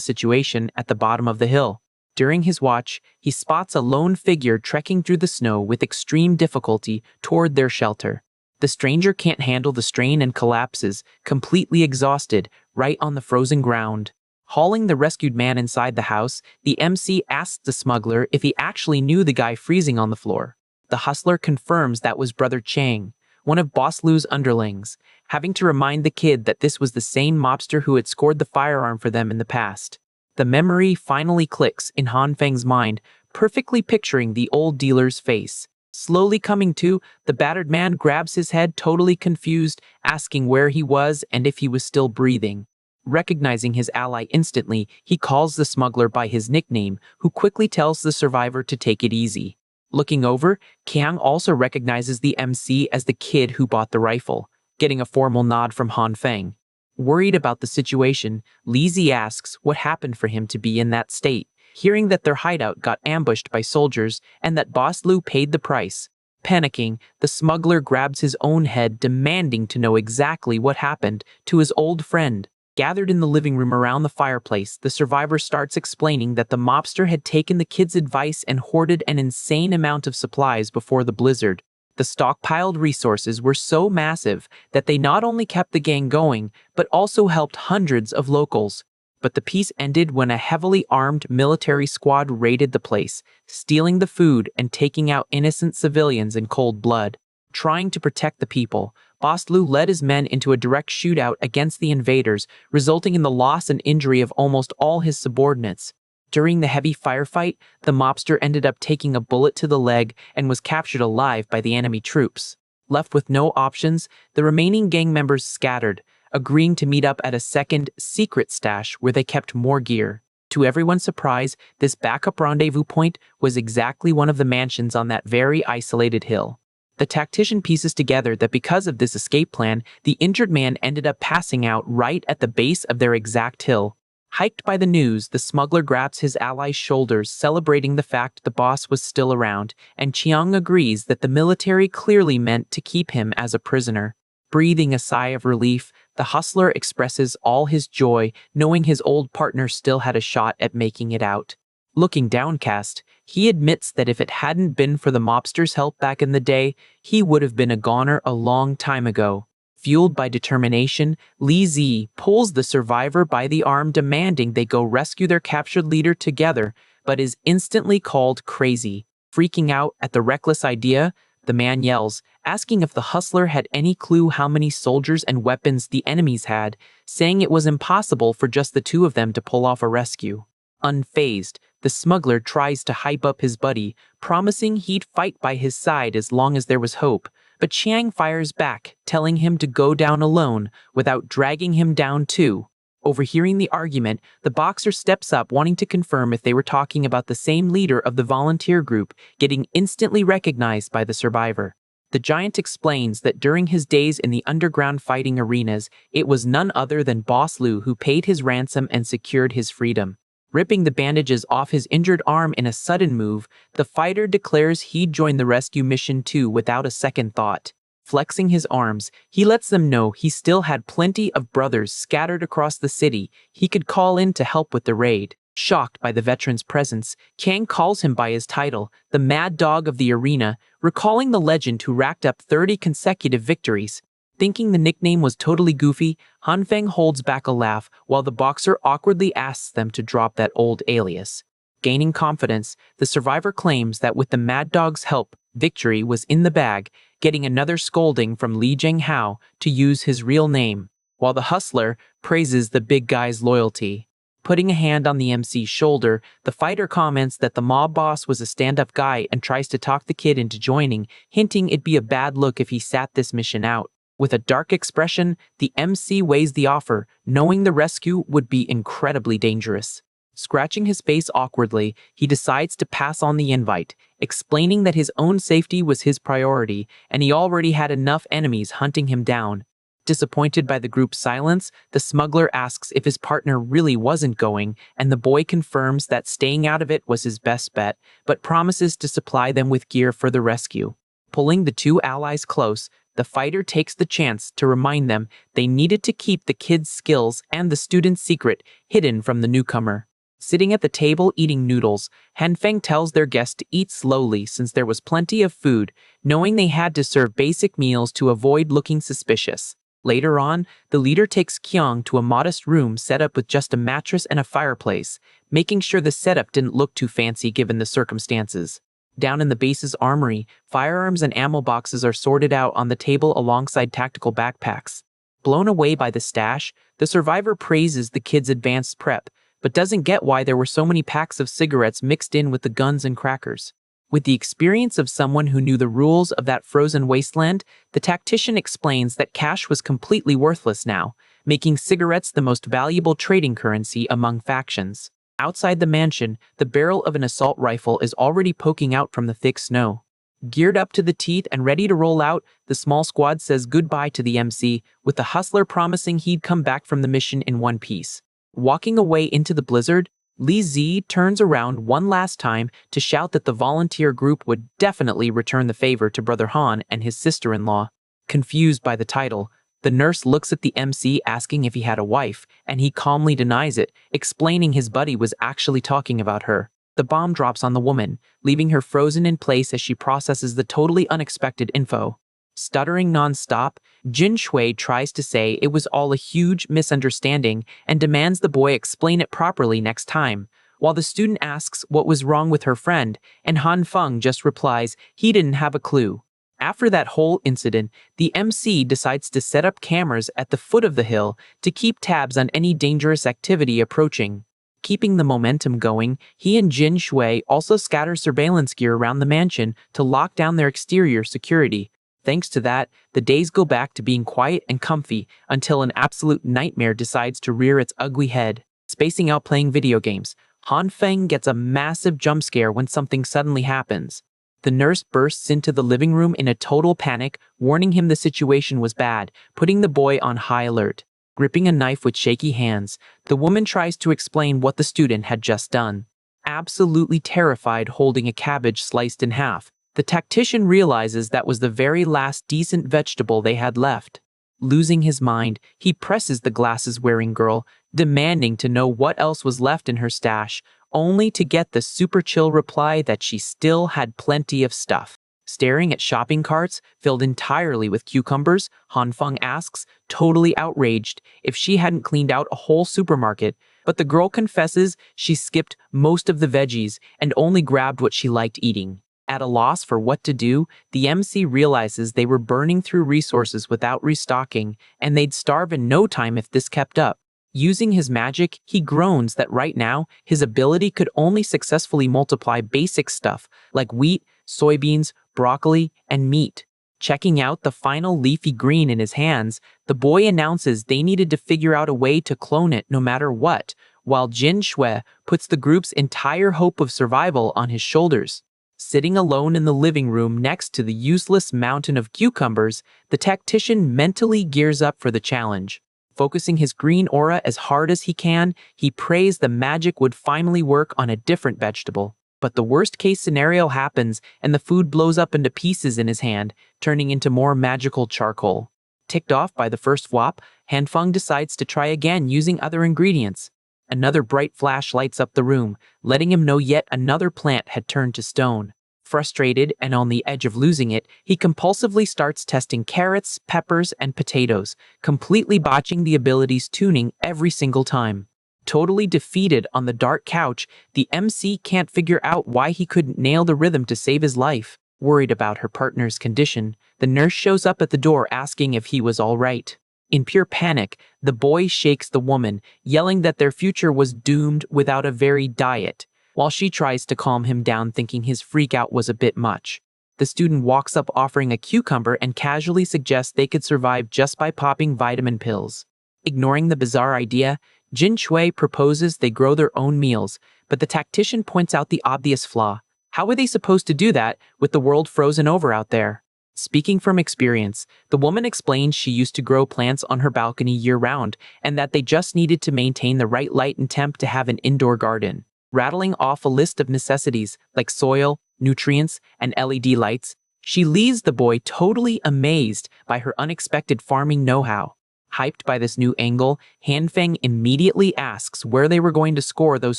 situation at the bottom of the hill. During his watch, he spots a lone figure trekking through the snow with extreme difficulty toward their shelter. The stranger can't handle the strain and collapses, completely exhausted, right on the frozen ground. Hauling the rescued man inside the house, the MC asks the smuggler if he actually knew the guy freezing on the floor. The hustler confirms that was Brother Chang, one of Boss Lu's underlings, having to remind the kid that this was the same mobster who had scored the firearm for them in the past. The memory finally clicks in Han Feng's mind, perfectly picturing the old dealer's face. Slowly coming to, the battered man grabs his head totally confused, asking where he was and if he was still breathing. Recognizing his ally instantly, he calls the smuggler by his nickname, who quickly tells the survivor to take it easy. Looking over, Kiang also recognizes the MC as the kid who bought the rifle, getting a formal nod from Han Feng. Worried about the situation, Li Zi asks what happened for him to be in that state, hearing that their hideout got ambushed by soldiers and that Boss Lu paid the price. Panicking, the smuggler grabs his own head, demanding to know exactly what happened to his old friend. Gathered in the living room around the fireplace, the survivor starts explaining that the mobster had taken the kid's advice and hoarded an insane amount of supplies before the blizzard. The stockpiled resources were so massive that they not only kept the gang going, but also helped hundreds of locals. But the peace ended when a heavily armed military squad raided the place, stealing the food and taking out innocent civilians in cold blood. Trying to protect the people, Boss Lu led his men into a direct shootout against the invaders, resulting in the loss and injury of almost all his subordinates. During the heavy firefight, the mobster ended up taking a bullet to the leg and was captured alive by the enemy troops. Left with no options, the remaining gang members scattered, agreeing to meet up at a second, secret stash where they kept more gear. To everyone's surprise, this backup rendezvous point was exactly one of the mansions on that very isolated hill. The tactician pieces together that because of this escape plan, the injured man ended up passing out right at the base of their exact hill. Hiked by the news, the smuggler grabs his ally's shoulders, celebrating the fact the boss was still around, and Chiang agrees that the military clearly meant to keep him as a prisoner. Breathing a sigh of relief, the hustler expresses all his joy, knowing his old partner still had a shot at making it out. Looking downcast, he admits that if it hadn't been for the mobster's help back in the day, he would have been a goner a long time ago. Fueled by determination, Li Zi pulls the survivor by the arm, demanding they go rescue their captured leader together, but is instantly called crazy. Freaking out at the reckless idea, the man yells, asking if the hustler had any clue how many soldiers and weapons the enemies had, saying it was impossible for just the two of them to pull off a rescue. Unfazed, the smuggler tries to hype up his buddy, promising he'd fight by his side as long as there was hope, but Chiang fires back, telling him to go down alone without dragging him down too. Overhearing the argument, the boxer steps up wanting to confirm if they were talking about the same leader of the volunteer group, getting instantly recognized by the survivor. The giant explains that during his days in the underground fighting arenas, it was none other than Boss Lu who paid his ransom and secured his freedom. Ripping the bandages off his injured arm in a sudden move, the fighter declares he'd join the rescue mission too without a second thought. Flexing his arms, he lets them know he still had plenty of brothers scattered across the city he could call in to help with the raid. Shocked by the veteran's presence, Kang calls him by his title, the Mad Dog of the Arena, recalling the legend who racked up 30 consecutive victories. Thinking the nickname was totally goofy, Han Feng holds back a laugh while the boxer awkwardly asks them to drop that old alias. Gaining confidence, the survivor claims that with the Mad Dog's help, victory was in the bag, getting another scolding from Li Zhenghao to use his real name, while the hustler praises the big guy's loyalty. Putting a hand on the MC's shoulder, the fighter comments that the mob boss was a stand-up guy and tries to talk the kid into joining, hinting it'd be a bad look if he sat this mission out. With a dark expression, the MC weighs the offer, knowing the rescue would be incredibly dangerous. Scratching his face awkwardly, he decides to pass on the invite, explaining that his own safety was his priority and he already had enough enemies hunting him down. Disappointed by the group's silence, the smuggler asks if his partner really wasn't going, and the boy confirms that staying out of it was his best bet, but promises to supply them with gear for the rescue. Pulling the two allies close, the fighter takes the chance to remind them they needed to keep the kid's skills and the student's secret hidden from the newcomer. Sitting at the table eating noodles, Han Feng tells their guests to eat slowly since there was plenty of food, knowing they had to serve basic meals to avoid looking suspicious. Later on, the leader takes Kyung to a modest room set up with just a mattress and a fireplace, making sure the setup didn't look too fancy given the circumstances. Down in the base's armory, firearms and ammo boxes are sorted out on the table alongside tactical backpacks. Blown away by the stash, the survivor praises the kid's advanced prep, but doesn't get why there were so many packs of cigarettes mixed in with the guns and crackers. With the experience of someone who knew the rules of that frozen wasteland, the tactician explains that cash was completely worthless now, making cigarettes the most valuable trading currency among factions. Outside the mansion, the barrel of an assault rifle is already poking out from the thick snow. Geared up to the teeth and ready to roll out, the small squad says goodbye to the MC, with the hustler promising he'd come back from the mission in one piece. Walking away into the blizzard, Li Zi turns around one last time to shout that the volunteer group would definitely return the favor to Brother Han and his sister-in-law. Confused by the title, the nurse looks at the MC asking if he had a wife, and he calmly denies it, explaining his buddy was actually talking about her. The bomb drops on the woman, leaving her frozen in place as she processes the totally unexpected info. Stuttering non-stop, Jin Shui tries to say it was all a huge misunderstanding and demands the boy explain it properly next time, while the student asks what was wrong with her friend, and Han Feng just replies he didn't have a clue. After that whole incident, the MC decides to set up cameras at the foot of the hill to keep tabs on any dangerous activity approaching. Keeping the momentum going, he and Jin Shui also scatter surveillance gear around the mansion to lock down their exterior security. Thanks to that, the days go back to being quiet and comfy until an absolute nightmare decides to rear its ugly head. Spacing out playing video games, Han Feng gets a massive jump scare when something suddenly happens. The nurse bursts into the living room in a total panic, warning him the situation was bad, putting the boy on high alert. Gripping a knife with shaky hands, the woman tries to explain what the student had just done. Absolutely terrified holding a cabbage sliced in half, the tactician realizes that was the very last decent vegetable they had left. Losing his mind, he presses the glasses-wearing girl, demanding to know what else was left in her stash, only to get the super chill reply that she still had plenty of stuff. Staring at shopping carts filled entirely with cucumbers, Han Feng asks, totally outraged, if she hadn't cleaned out a whole supermarket, but the girl confesses she skipped most of the veggies and only grabbed what she liked eating. At a loss for what to do, the MC realizes they were burning through resources without restocking, and they'd starve in no time if this kept up. Using his magic, he groans that right now, his ability could only successfully multiply basic stuff like wheat, soybeans, broccoli, and meat. Checking out the final leafy green in his hands, the boy announces they needed to figure out a way to clone it no matter what, while Jin Shui puts the group's entire hope of survival on his shoulders. Sitting alone in the living room next to the useless mountain of cucumbers, the tactician mentally gears up for the challenge. Focusing his green aura as hard as he can, he prays the magic would finally work on a different vegetable. But the worst-case scenario happens, and the food blows up into pieces in his hand, turning into more magical charcoal. Ticked off by the first flop, Hanfeng decides to try again using other ingredients. Another bright flash lights up the room, letting him know yet another plant had turned to stone. Frustrated and on the edge of losing it, he compulsively starts testing carrots, peppers, and potatoes, completely botching the ability's tuning every single time. Totally defeated on the dark couch, the MC can't figure out why he couldn't nail the rhythm to save his life. Worried about her partner's condition, the nurse shows up at the door asking if he was all right. In pure panic, the boy shakes the woman, yelling that their future was doomed without a varied diet, while she tries to calm him down thinking his freakout was a bit much. The student walks up offering a cucumber and casually suggests they could survive just by popping vitamin pills. Ignoring the bizarre idea, Jin Shui proposes they grow their own meals, but the tactician points out the obvious flaw. How were they supposed to do that with the world frozen over out there? Speaking from experience, the woman explains she used to grow plants on her balcony year-round and that they just needed to maintain the right light and temp to have an indoor garden. Rattling off a list of necessities like soil, nutrients, and LED lights, she leaves the boy totally amazed by her unexpected farming know-how. Hyped by this new angle, Hanfeng immediately asks where they were going to score those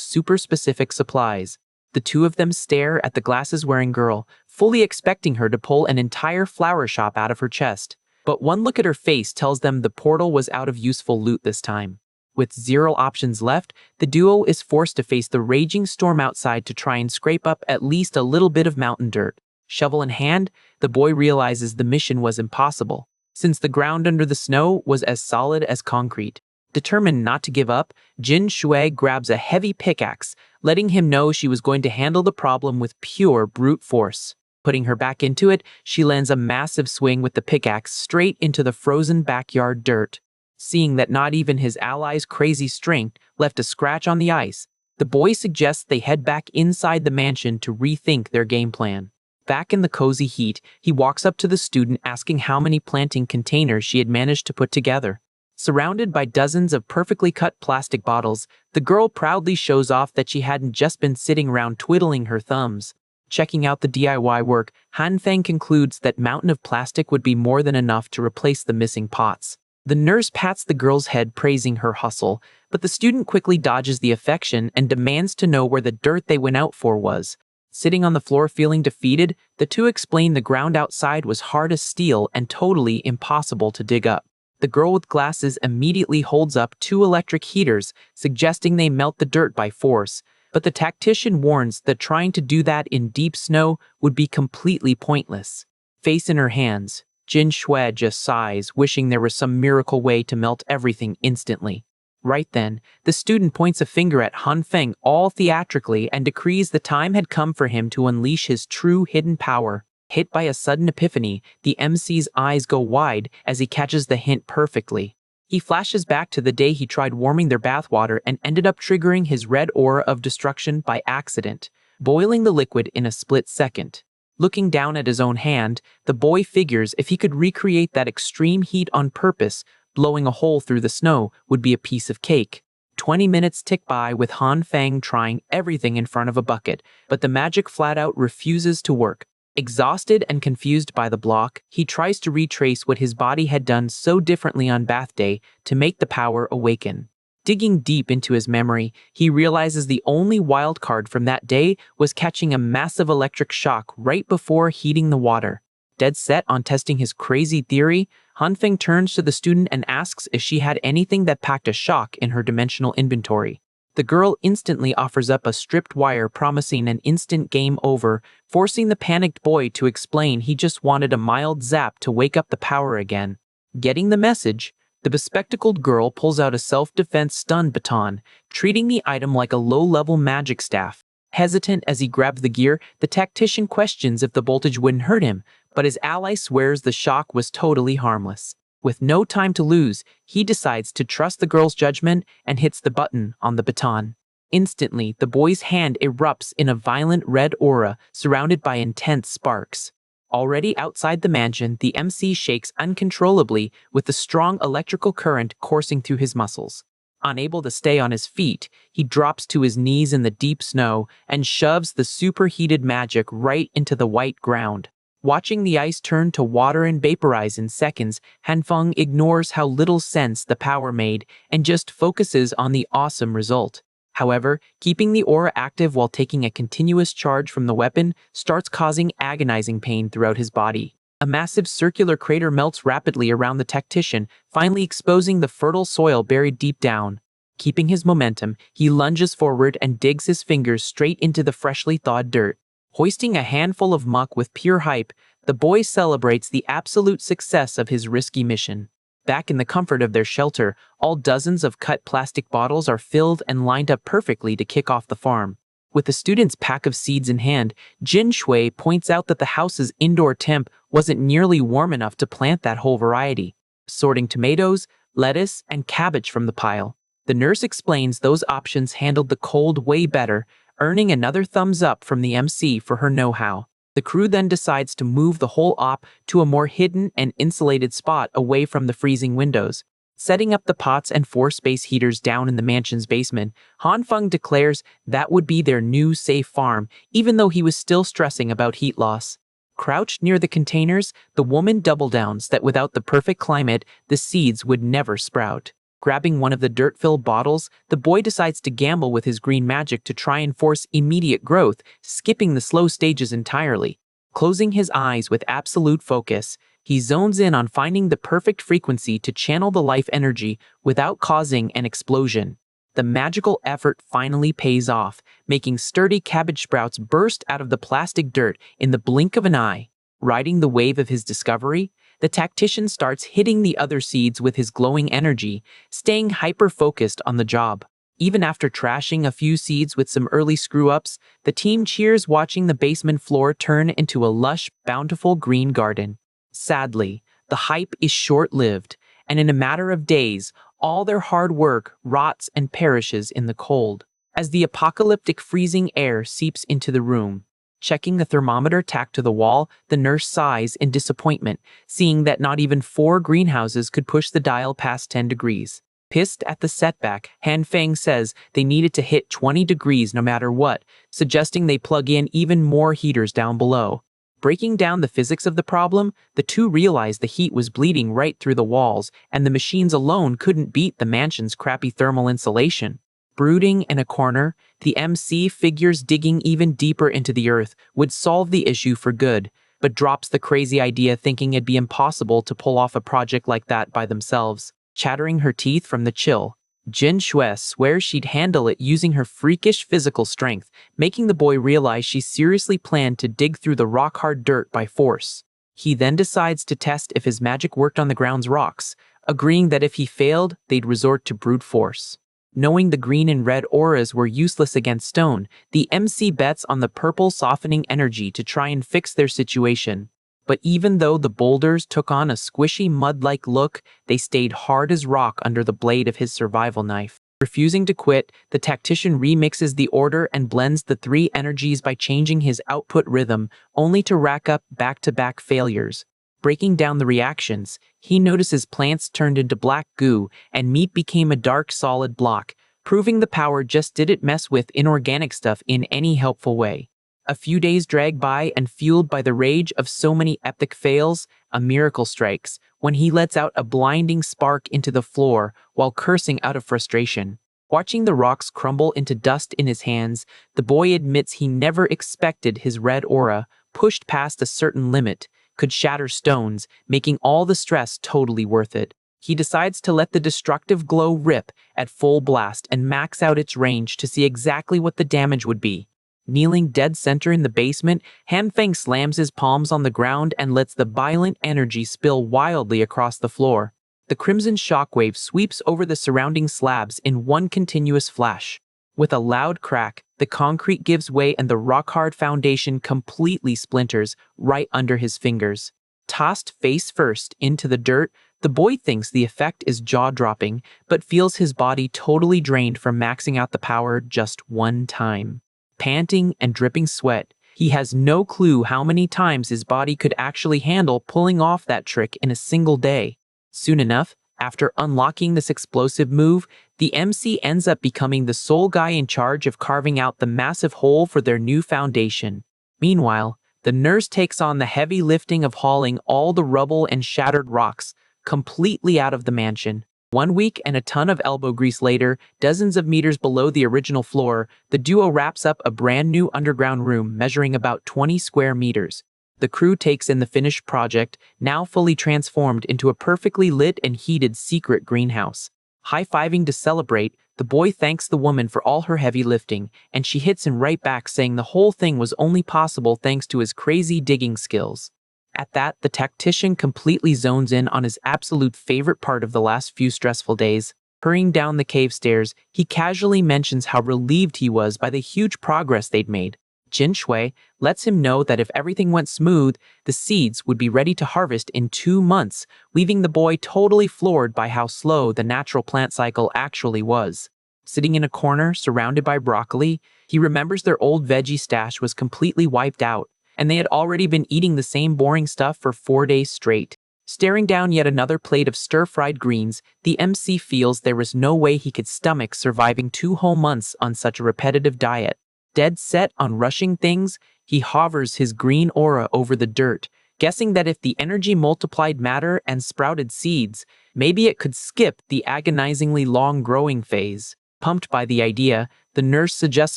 super-specific supplies. The two of them stare at the glasses-wearing girl, fully expecting her to pull an entire flower shop out of her chest. But one look at her face tells them the portal was out of useful loot this time. With 0 options left, the duo is forced to face the raging storm outside to try and scrape up at least a little bit of mountain dirt. Shovel in hand, the boy realizes the mission was impossible, since the ground under the snow was as solid as concrete. Determined not to give up, Jin Shui grabs a heavy pickaxe, letting him know she was going to handle the problem with pure brute force. Putting her back into it, she lands a massive swing with the pickaxe straight into the frozen backyard dirt. Seeing that not even his ally's crazy strength left a scratch on the ice, the boy suggests they head back inside the mansion to rethink their game plan. Back in the cozy heat, he walks up to the student asking how many planting containers she had managed to put together. Surrounded by dozens of perfectly cut plastic bottles, the girl proudly shows off that she hadn't just been sitting around twiddling her thumbs. Checking out the DIY work, Hanfeng concludes that mountain of plastic would be more than enough to replace the missing pots. The nurse pats the girl's head praising her hustle, but the student quickly dodges the affection and demands to know where the dirt they went out for was. Sitting on the floor feeling defeated, the two explain the ground outside was hard as steel and totally impossible to dig up. The girl with glasses immediately holds up 2 electric heaters, suggesting they melt the dirt by force, but the tactician warns that trying to do that in deep snow would be completely pointless. Face in her hands, Jin Shui just sighs, wishing there was some miracle way to melt everything instantly. Right then, the student points a finger at Hanfeng all theatrically and decrees the time had come for him to unleash his true hidden power. Hit by a sudden epiphany, the MC's eyes go wide as he catches the hint perfectly. He flashes back to the day he tried warming their bathwater and ended up triggering his red aura of destruction by accident, boiling the liquid in a split second. Looking down at his own hand, the boy figures if he could recreate that extreme heat on purpose, blowing a hole through the snow would be a piece of cake. 20 minutes tick by with Hanfeng trying everything in front of a bucket, but the magic flat out refuses to work. Exhausted and confused by the block, he tries to retrace what his body had done so differently on bath day to make the power awaken. Digging deep into his memory, he realizes the only wild card from that day was catching a massive electric shock right before heating the water. Dead set on testing his crazy theory, Hanfeng turns to the student and asks if she had anything that packed a shock in her dimensional inventory. The girl instantly offers up a stripped wire promising an instant game over, forcing the panicked boy to explain he just wanted a mild zap to wake up the power again. Getting the message, the bespectacled girl pulls out a self-defense stun baton, treating the item like a low-level magic staff. Hesitant as he grabs the gear, the tactician questions if the voltage wouldn't hurt him, but his ally swears the shock was totally harmless. With no time to lose, he decides to trust the girl's judgment and hits the button on the baton. Instantly, the boy's hand erupts in a violent red aura surrounded by intense sparks. Already outside the mansion, the MC shakes uncontrollably with the strong electrical current coursing through his muscles. Unable to stay on his feet, he drops to his knees in the deep snow and shoves the superheated magic right into the white ground. Watching the ice turn to water and vaporize in seconds, Hanfeng ignores how little sense the power made and just focuses on the awesome result. However, keeping the aura active while taking a continuous charge from the weapon starts causing agonizing pain throughout his body. A massive circular crater melts rapidly around the tactician, finally exposing the fertile soil buried deep down. Keeping his momentum, he lunges forward and digs his fingers straight into the freshly thawed dirt. Hoisting a handful of muck with pure hype, the boy celebrates the absolute success of his risky mission. Back in the comfort of their shelter, all dozens of cut plastic bottles are filled and lined up perfectly to kick off the farm. With the student's pack of seeds in hand, Jin Shui points out that the house's indoor temp wasn't nearly warm enough to plant that whole variety. Sorting tomatoes, lettuce, and cabbage from the pile, the nurse explains those options handled the cold way better, earning another thumbs up from the MC for her know-how. The crew then decides to move the whole op to a more hidden and insulated spot away from the freezing windows. Setting up the pots and 4 space heaters down in the mansion's basement, Hanfeng declares that would be their new safe farm, even though he was still stressing about heat loss. Crouched near the containers, the woman double-downs that without the perfect climate, the seeds would never sprout. Grabbing one of the dirt-filled bottles, the boy decides to gamble with his green magic to try and force immediate growth, skipping the slow stages entirely. Closing his eyes with absolute focus, he zones in on finding the perfect frequency to channel the life energy without causing an explosion. The magical effort finally pays off, making sturdy cabbage sprouts burst out of the plastic dirt in the blink of an eye. Riding the wave of his discovery, the tactician starts hitting the other seeds with his glowing energy, staying hyper-focused on the job. Even after trashing a few seeds with some early screw-ups, the team cheers watching the basement floor turn into a lush, bountiful green garden. Sadly, the hype is short-lived, and in a matter of days, all their hard work rots and perishes in the cold. As the apocalyptic freezing air seeps into the room, checking the thermometer tacked to the wall, the nurse sighs in disappointment, seeing that not even 4 greenhouses could push the dial past 10 degrees. Pissed at the setback, Hanfeng says they needed to hit 20 degrees no matter what, suggesting they plug in even more heaters down below. Breaking down the physics of the problem, the two realized the heat was bleeding right through the walls, and the machines alone couldn't beat the mansion's crappy thermal insulation. Brooding in a corner, the MC figures digging even deeper into the earth would solve the issue for good, but drops the crazy idea thinking it'd be impossible to pull off a project like that by themselves. Chattering her teeth from the chill, Jin Shui swears she'd handle it using her freakish physical strength, making the boy realize she seriously planned to dig through the rock-hard dirt by force. He then decides to test if his magic worked on the ground's rocks, agreeing that if he failed, they'd resort to brute force. Knowing the green and red auras were useless against stone, the MC bets on the purple softening energy to try and fix their situation. But even though the boulders took on a squishy mud-like look, they stayed hard as rock under the blade of his survival knife. Refusing to quit, the tactician remixes the order and blends the 3 energies by changing his output rhythm, only to rack up back-to-back failures. Breaking down the reactions, he notices plants turned into black goo and meat became a dark solid block, proving the power just didn't mess with inorganic stuff in any helpful way. A few days drag by and fueled by the rage of so many epic fails, a miracle strikes when he lets out a blinding spark into the floor while cursing out of frustration. Watching the rocks crumble into dust in his hands, the boy admits he never expected his red aura, pushed past a certain limit, could shatter stones, making all the stress totally worth it. He decides to let the destructive glow rip at full blast and max out its range to see exactly what the damage would be. Kneeling dead center in the basement, Hanfeng slams his palms on the ground and lets the violent energy spill wildly across the floor. The crimson shockwave sweeps over the surrounding slabs in one continuous flash. With a loud crack, the concrete gives way and the rock-hard foundation completely splinters right under his fingers. Tossed face first into the dirt, the boy thinks the effect is jaw-dropping, but feels his body totally drained from maxing out the power just one time. Panting and dripping sweat, he has no clue how many times his body could actually handle pulling off that trick in a single day. Soon enough, after unlocking this explosive move, the MC ends up becoming the sole guy in charge of carving out the massive hole for their new foundation. Meanwhile, the nurse takes on the heavy lifting of hauling all the rubble and shattered rocks completely out of the mansion. 1 week and a ton of elbow grease later, dozens of meters below the original floor, the duo wraps up a brand new underground room measuring about 20 square meters. The crew takes in the finished project, now fully transformed into a perfectly lit and heated secret greenhouse. High-fiving to celebrate, the boy thanks the woman for all her heavy lifting, and she hits him right back saying the whole thing was only possible thanks to his crazy digging skills. At that, the tactician completely zones in on his absolute favorite part of the last few stressful days. Hurrying down the cave stairs, he casually mentions how relieved he was by the huge progress they'd made. Jin Shui lets him know that if everything went smooth, the seeds would be ready to harvest in 2 months, leaving the boy totally floored by how slow the natural plant cycle actually was. Sitting in a corner, surrounded by broccoli, he remembers their old veggie stash was completely wiped out, and they had already been eating the same boring stuff for 4 days straight. Staring down yet another plate of stir-fried greens, the MC feels there was no way he could stomach surviving 2 whole months on such a repetitive diet. Dead set on rushing things, he hovers his green aura over the dirt, guessing that if the energy multiplied matter and sprouted seeds, maybe it could skip the agonizingly long growing phase. Pumped by the idea, the nurse suggests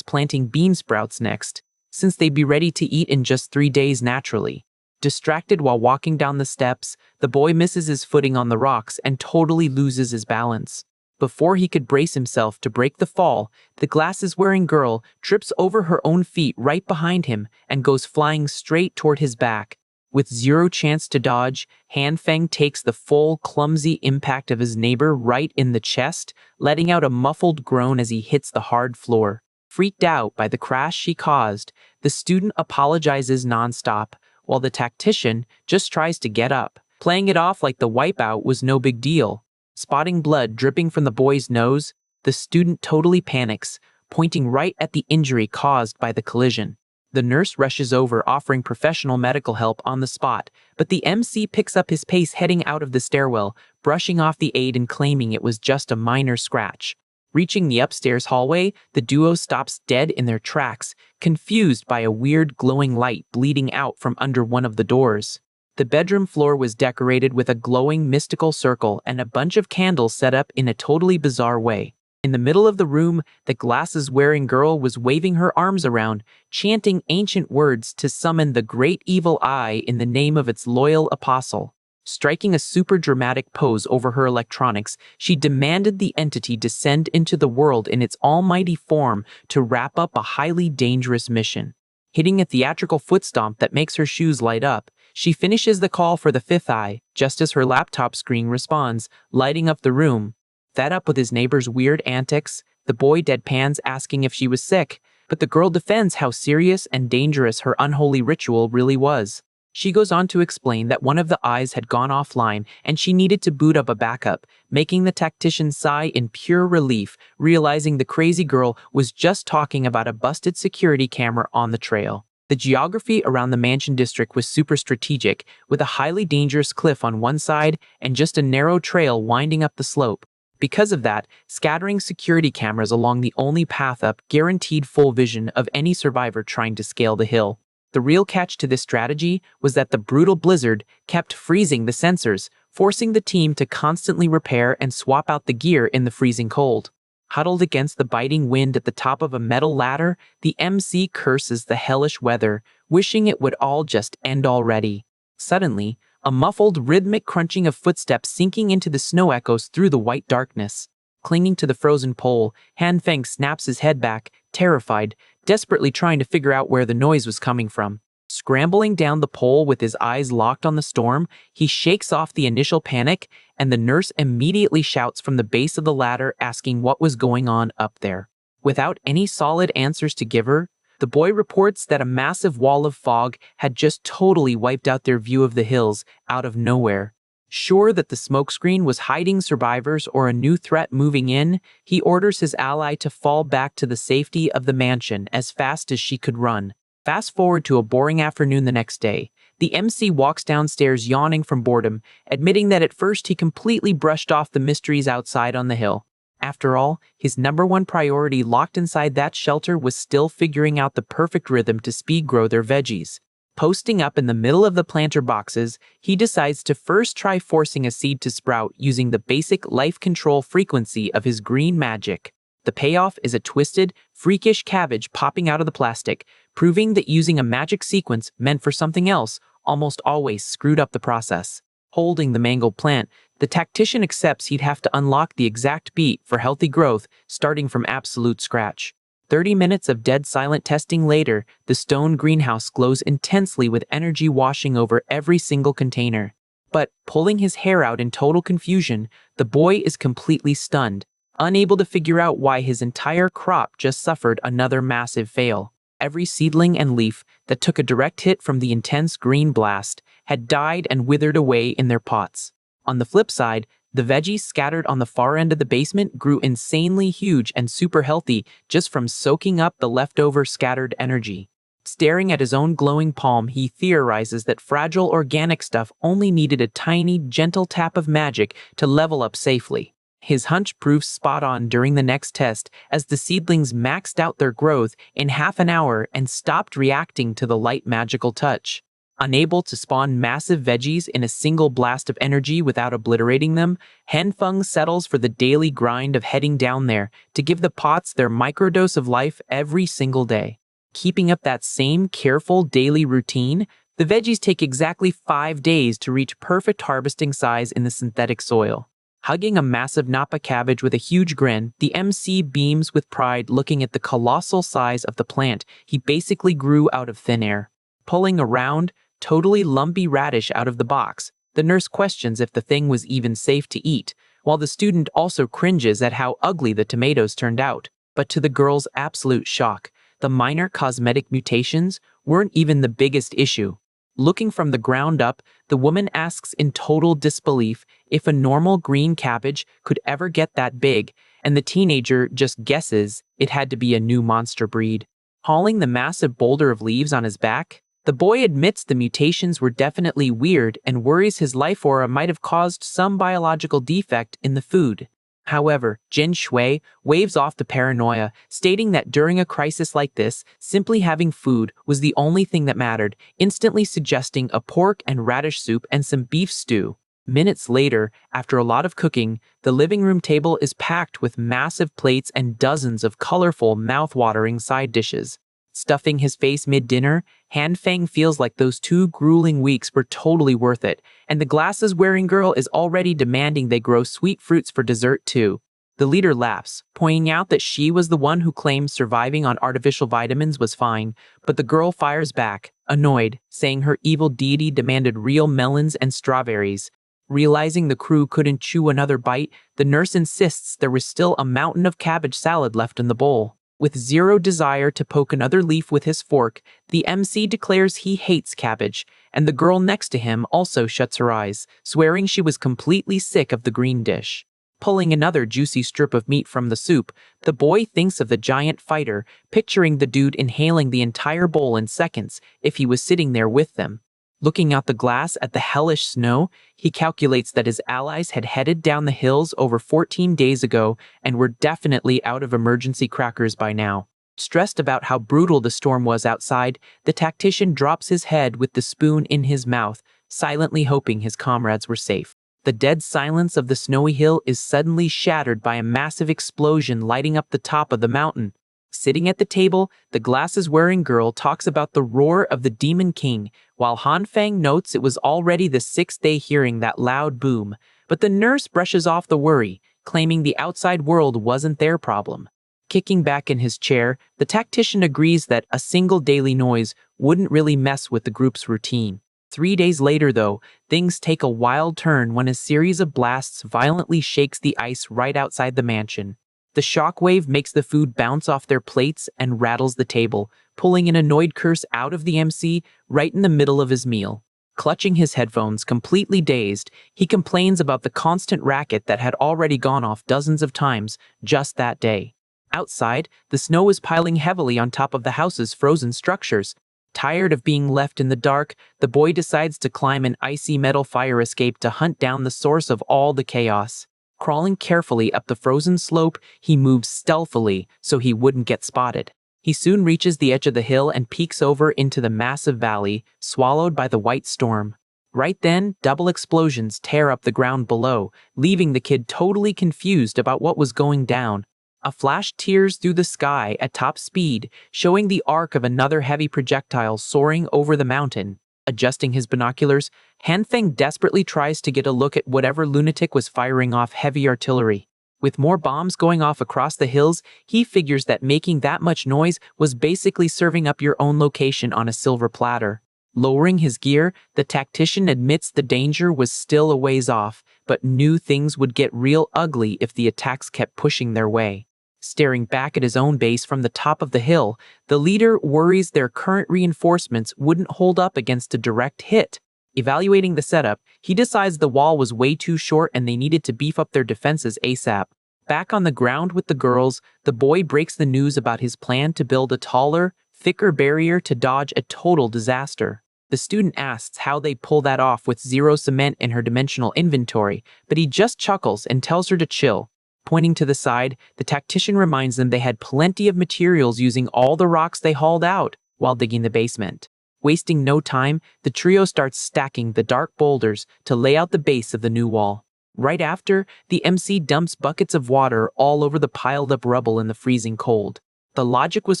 planting bean sprouts next, since they'd be ready to eat in just 3 days naturally. Distracted while walking down the steps, the boy misses his footing on the rocks and totally loses his balance. Before he could brace himself to break the fall, the glasses-wearing girl trips over her own feet right behind him and goes flying straight toward his back. With zero chance to dodge, Hanfeng takes the full, clumsy impact of his neighbor right in the chest, letting out a muffled groan as he hits the hard floor. Freaked out by the crash she caused, the student apologizes nonstop, while the tactician just tries to get up, playing it off like the wipeout was no big deal. Spotting blood dripping from the boy's nose, the student totally panics, pointing right at the injury caused by the collision. The nurse rushes over, offering professional medical help on the spot, but the MC picks up his pace heading out of the stairwell, brushing off the aid and claiming it was just a minor scratch. Reaching the upstairs hallway, the duo stops dead in their tracks, confused by a weird glowing light bleeding out from under one of the doors. The bedroom floor was decorated with a glowing mystical circle and a bunch of candles set up in a totally bizarre way. In the middle of the room, the glasses-wearing girl was waving her arms around, chanting ancient words to summon the great evil eye in the name of its loyal apostle. Striking a super dramatic pose over her electronics, she demanded the entity descend into the world in its almighty form to wrap up a highly dangerous mission. Hitting a theatrical foot stomp that makes her shoes light up, she finishes the call for the fifth eye, just as her laptop screen responds, lighting up the room. Fed up with his neighbor's weird antics, the boy deadpans asking if she was sick, but the girl defends how serious and dangerous her unholy ritual really was. She goes on to explain that one of the eyes had gone offline and she needed to boot up a backup, making the tactician sigh in pure relief, realizing the crazy girl was just talking about a busted security camera on the trail. The geography around the mansion district was super strategic, with a highly dangerous cliff on one side and just a narrow trail winding up the slope. Because of that, scattering security cameras along the only path up guaranteed full vision of any survivor trying to scale the hill. The real catch to this strategy was that the brutal blizzard kept freezing the sensors, forcing the team to constantly repair and swap out the gear in the freezing cold. Huddled against the biting wind at the top of a metal ladder, the MC curses the hellish weather, wishing it would all just end already. Suddenly, A muffled, rhythmic crunching of footsteps sinking into the snow echoes through the white darkness. Clinging to the frozen pole, Han Feng snaps his head back, terrified, desperately trying to figure out where the noise was coming from. Scrambling down the pole with his eyes locked on the storm, he shakes off the initial panic, and the nurse immediately shouts from the base of the ladder asking what was going on up there. Without any solid answers to give her, the boy reports that a massive wall of fog had just totally wiped out their view of the hills out of nowhere. Sure that the smokescreen was hiding survivors or a new threat moving in, he orders his ally to fall back to the safety of the mansion as fast as she could run. Fast forward to a boring afternoon the next day. The MC walks downstairs yawning from boredom, admitting that at first he completely brushed off the mysteries outside on the hill. After all, his #1 priority locked inside that shelter was still figuring out the perfect rhythm to speed grow their veggies. Posting up in the middle of the planter boxes, he decides to first try forcing a seed to sprout using the basic life control frequency of his green magic. The payoff is a twisted, freakish cabbage popping out of the plastic, proving that using a magic sequence meant for something else almost always screwed up the process. Holding the mangled plant, the tactician accepts he'd have to unlock the exact beat for healthy growth, starting from absolute scratch. 30 minutes of dead silent testing later, the stone greenhouse glows intensely with energy washing over every single container. But, pulling his hair out in total confusion, the boy is completely stunned, unable to figure out why his entire crop just suffered another massive fail. Every seedling and leaf that took a direct hit from the intense green blast had died and withered away in their pots. On the flip side, the veggies scattered on the far end of the basement grew insanely huge and super healthy just from soaking up the leftover scattered energy. Staring at his own glowing palm, he theorizes that fragile organic stuff only needed a tiny, gentle tap of magic to level up safely. His hunch proves spot on during the next test as the seedlings maxed out their growth in half an hour and stopped reacting to the light magical touch. Unable to spawn massive veggies in a single blast of energy without obliterating them, Han Feng settles for the daily grind of heading down there to give the pots their microdose of life every single day. Keeping up that same careful daily routine, the veggies take exactly 5 days to reach perfect harvesting size in the synthetic soil. Hugging a massive napa cabbage with a huge grin, the MC beams with pride looking at the colossal size of the plant he basically grew out of thin air. Pulling a round, totally lumpy radish out of the box, the nurse questions if the thing was even safe to eat, while the student also cringes at how ugly the tomatoes turned out. But to the girl's absolute shock, the minor cosmetic mutations weren't even the biggest issue. Looking from the ground up, the woman asks in total disbelief if a normal green cabbage could ever get that big, and the teenager just guesses it had to be a new monster breed. Hauling the massive boulder of leaves on his back, the boy admits the mutations were definitely weird and worries his life aura might have caused some biological defect in the food. However, Jin Shui waves off the paranoia, stating that during a crisis like this, simply having food was the only thing that mattered, instantly suggesting a pork and radish soup and some beef stew. Minutes later, after a lot of cooking, the living room table is packed with massive plates and dozens of colorful, mouth-watering side dishes. Stuffing his face mid-dinner, Han Feng feels like those 2 grueling weeks were totally worth it, and the glasses-wearing girl is already demanding they grow sweet fruits for dessert too. The leader laughs, pointing out that she was the one who claimed surviving on artificial vitamins was fine, but the girl fires back, annoyed, saying her evil deity demanded real melons and strawberries. Realizing the crew couldn't chew another bite, the nurse insists there was still a mountain of cabbage salad left in the bowl. With zero desire to poke another leaf with his fork, the MC declares he hates cabbage, and the girl next to him also shuts her eyes, swearing she was completely sick of the green dish. Pulling another juicy strip of meat from the soup, the boy thinks of the giant fighter, picturing the dude inhaling the entire bowl in seconds if he was sitting there with them. Looking out the glass at the hellish snow, he calculates that his allies had headed down the hills over 14 days ago and were definitely out of emergency crackers by now. Stressed about how brutal the storm was outside, the tactician drops his head with the spoon in his mouth, silently hoping his comrades were safe. The dead silence of the snowy hill is suddenly shattered by a massive explosion lighting up the top of the mountain. Sitting at the table, the glasses-wearing girl talks about the roar of the Demon King, while Han Feng notes it was already the sixth day hearing that loud boom. But the nurse brushes off the worry, claiming the outside world wasn't their problem. Kicking back in his chair, the tactician agrees that a single daily noise wouldn't really mess with the group's routine. 3 days later, though, things take a wild turn when a series of blasts violently shakes the ice right outside the mansion. The shockwave makes the food bounce off their plates and rattles the table, pulling an annoyed curse out of the MC right in the middle of his meal. Clutching his headphones, completely dazed, he complains about the constant racket that had already gone off dozens of times just that day. Outside, the snow is piling heavily on top of the house's frozen structures. Tired of being left in the dark, the boy decides to climb an icy metal fire escape to hunt down the source of all the chaos. Crawling carefully up the frozen slope, he moves stealthily so he wouldn't get spotted. He soon reaches the edge of the hill and peeks over into the massive valley, swallowed by the white storm. Right then, double explosions tear up the ground below, leaving the kid totally confused about what was going down. A flash tears through the sky at top speed, showing the arc of another heavy projectile soaring over the mountain. Adjusting his binoculars, Han Feng desperately tries to get a look at whatever lunatic was firing off heavy artillery. With more bombs going off across the hills, he figures that making that much noise was basically serving up your own location on a silver platter. Lowering his gear, the tactician admits the danger was still a ways off, but knew things would get real ugly if the attacks kept pushing their way. Staring back at his own base from the top of the hill, the leader worries their current reinforcements wouldn't hold up against a direct hit. Evaluating the setup, he decides the wall was way too short and they needed to beef up their defenses ASAP. Back on the ground with the girls, the boy breaks the news about his plan to build a taller, thicker barrier to dodge a total disaster. The student asks how they pull that off with zero cement in her dimensional inventory, but he just chuckles and tells her to chill. Pointing to the side, the tactician reminds them they had plenty of materials using all the rocks they hauled out while digging the basement. Wasting no time, the trio starts stacking the dark boulders to lay out the base of the new wall. Right after, the MC dumps buckets of water all over the piled-up rubble in the freezing cold. The logic was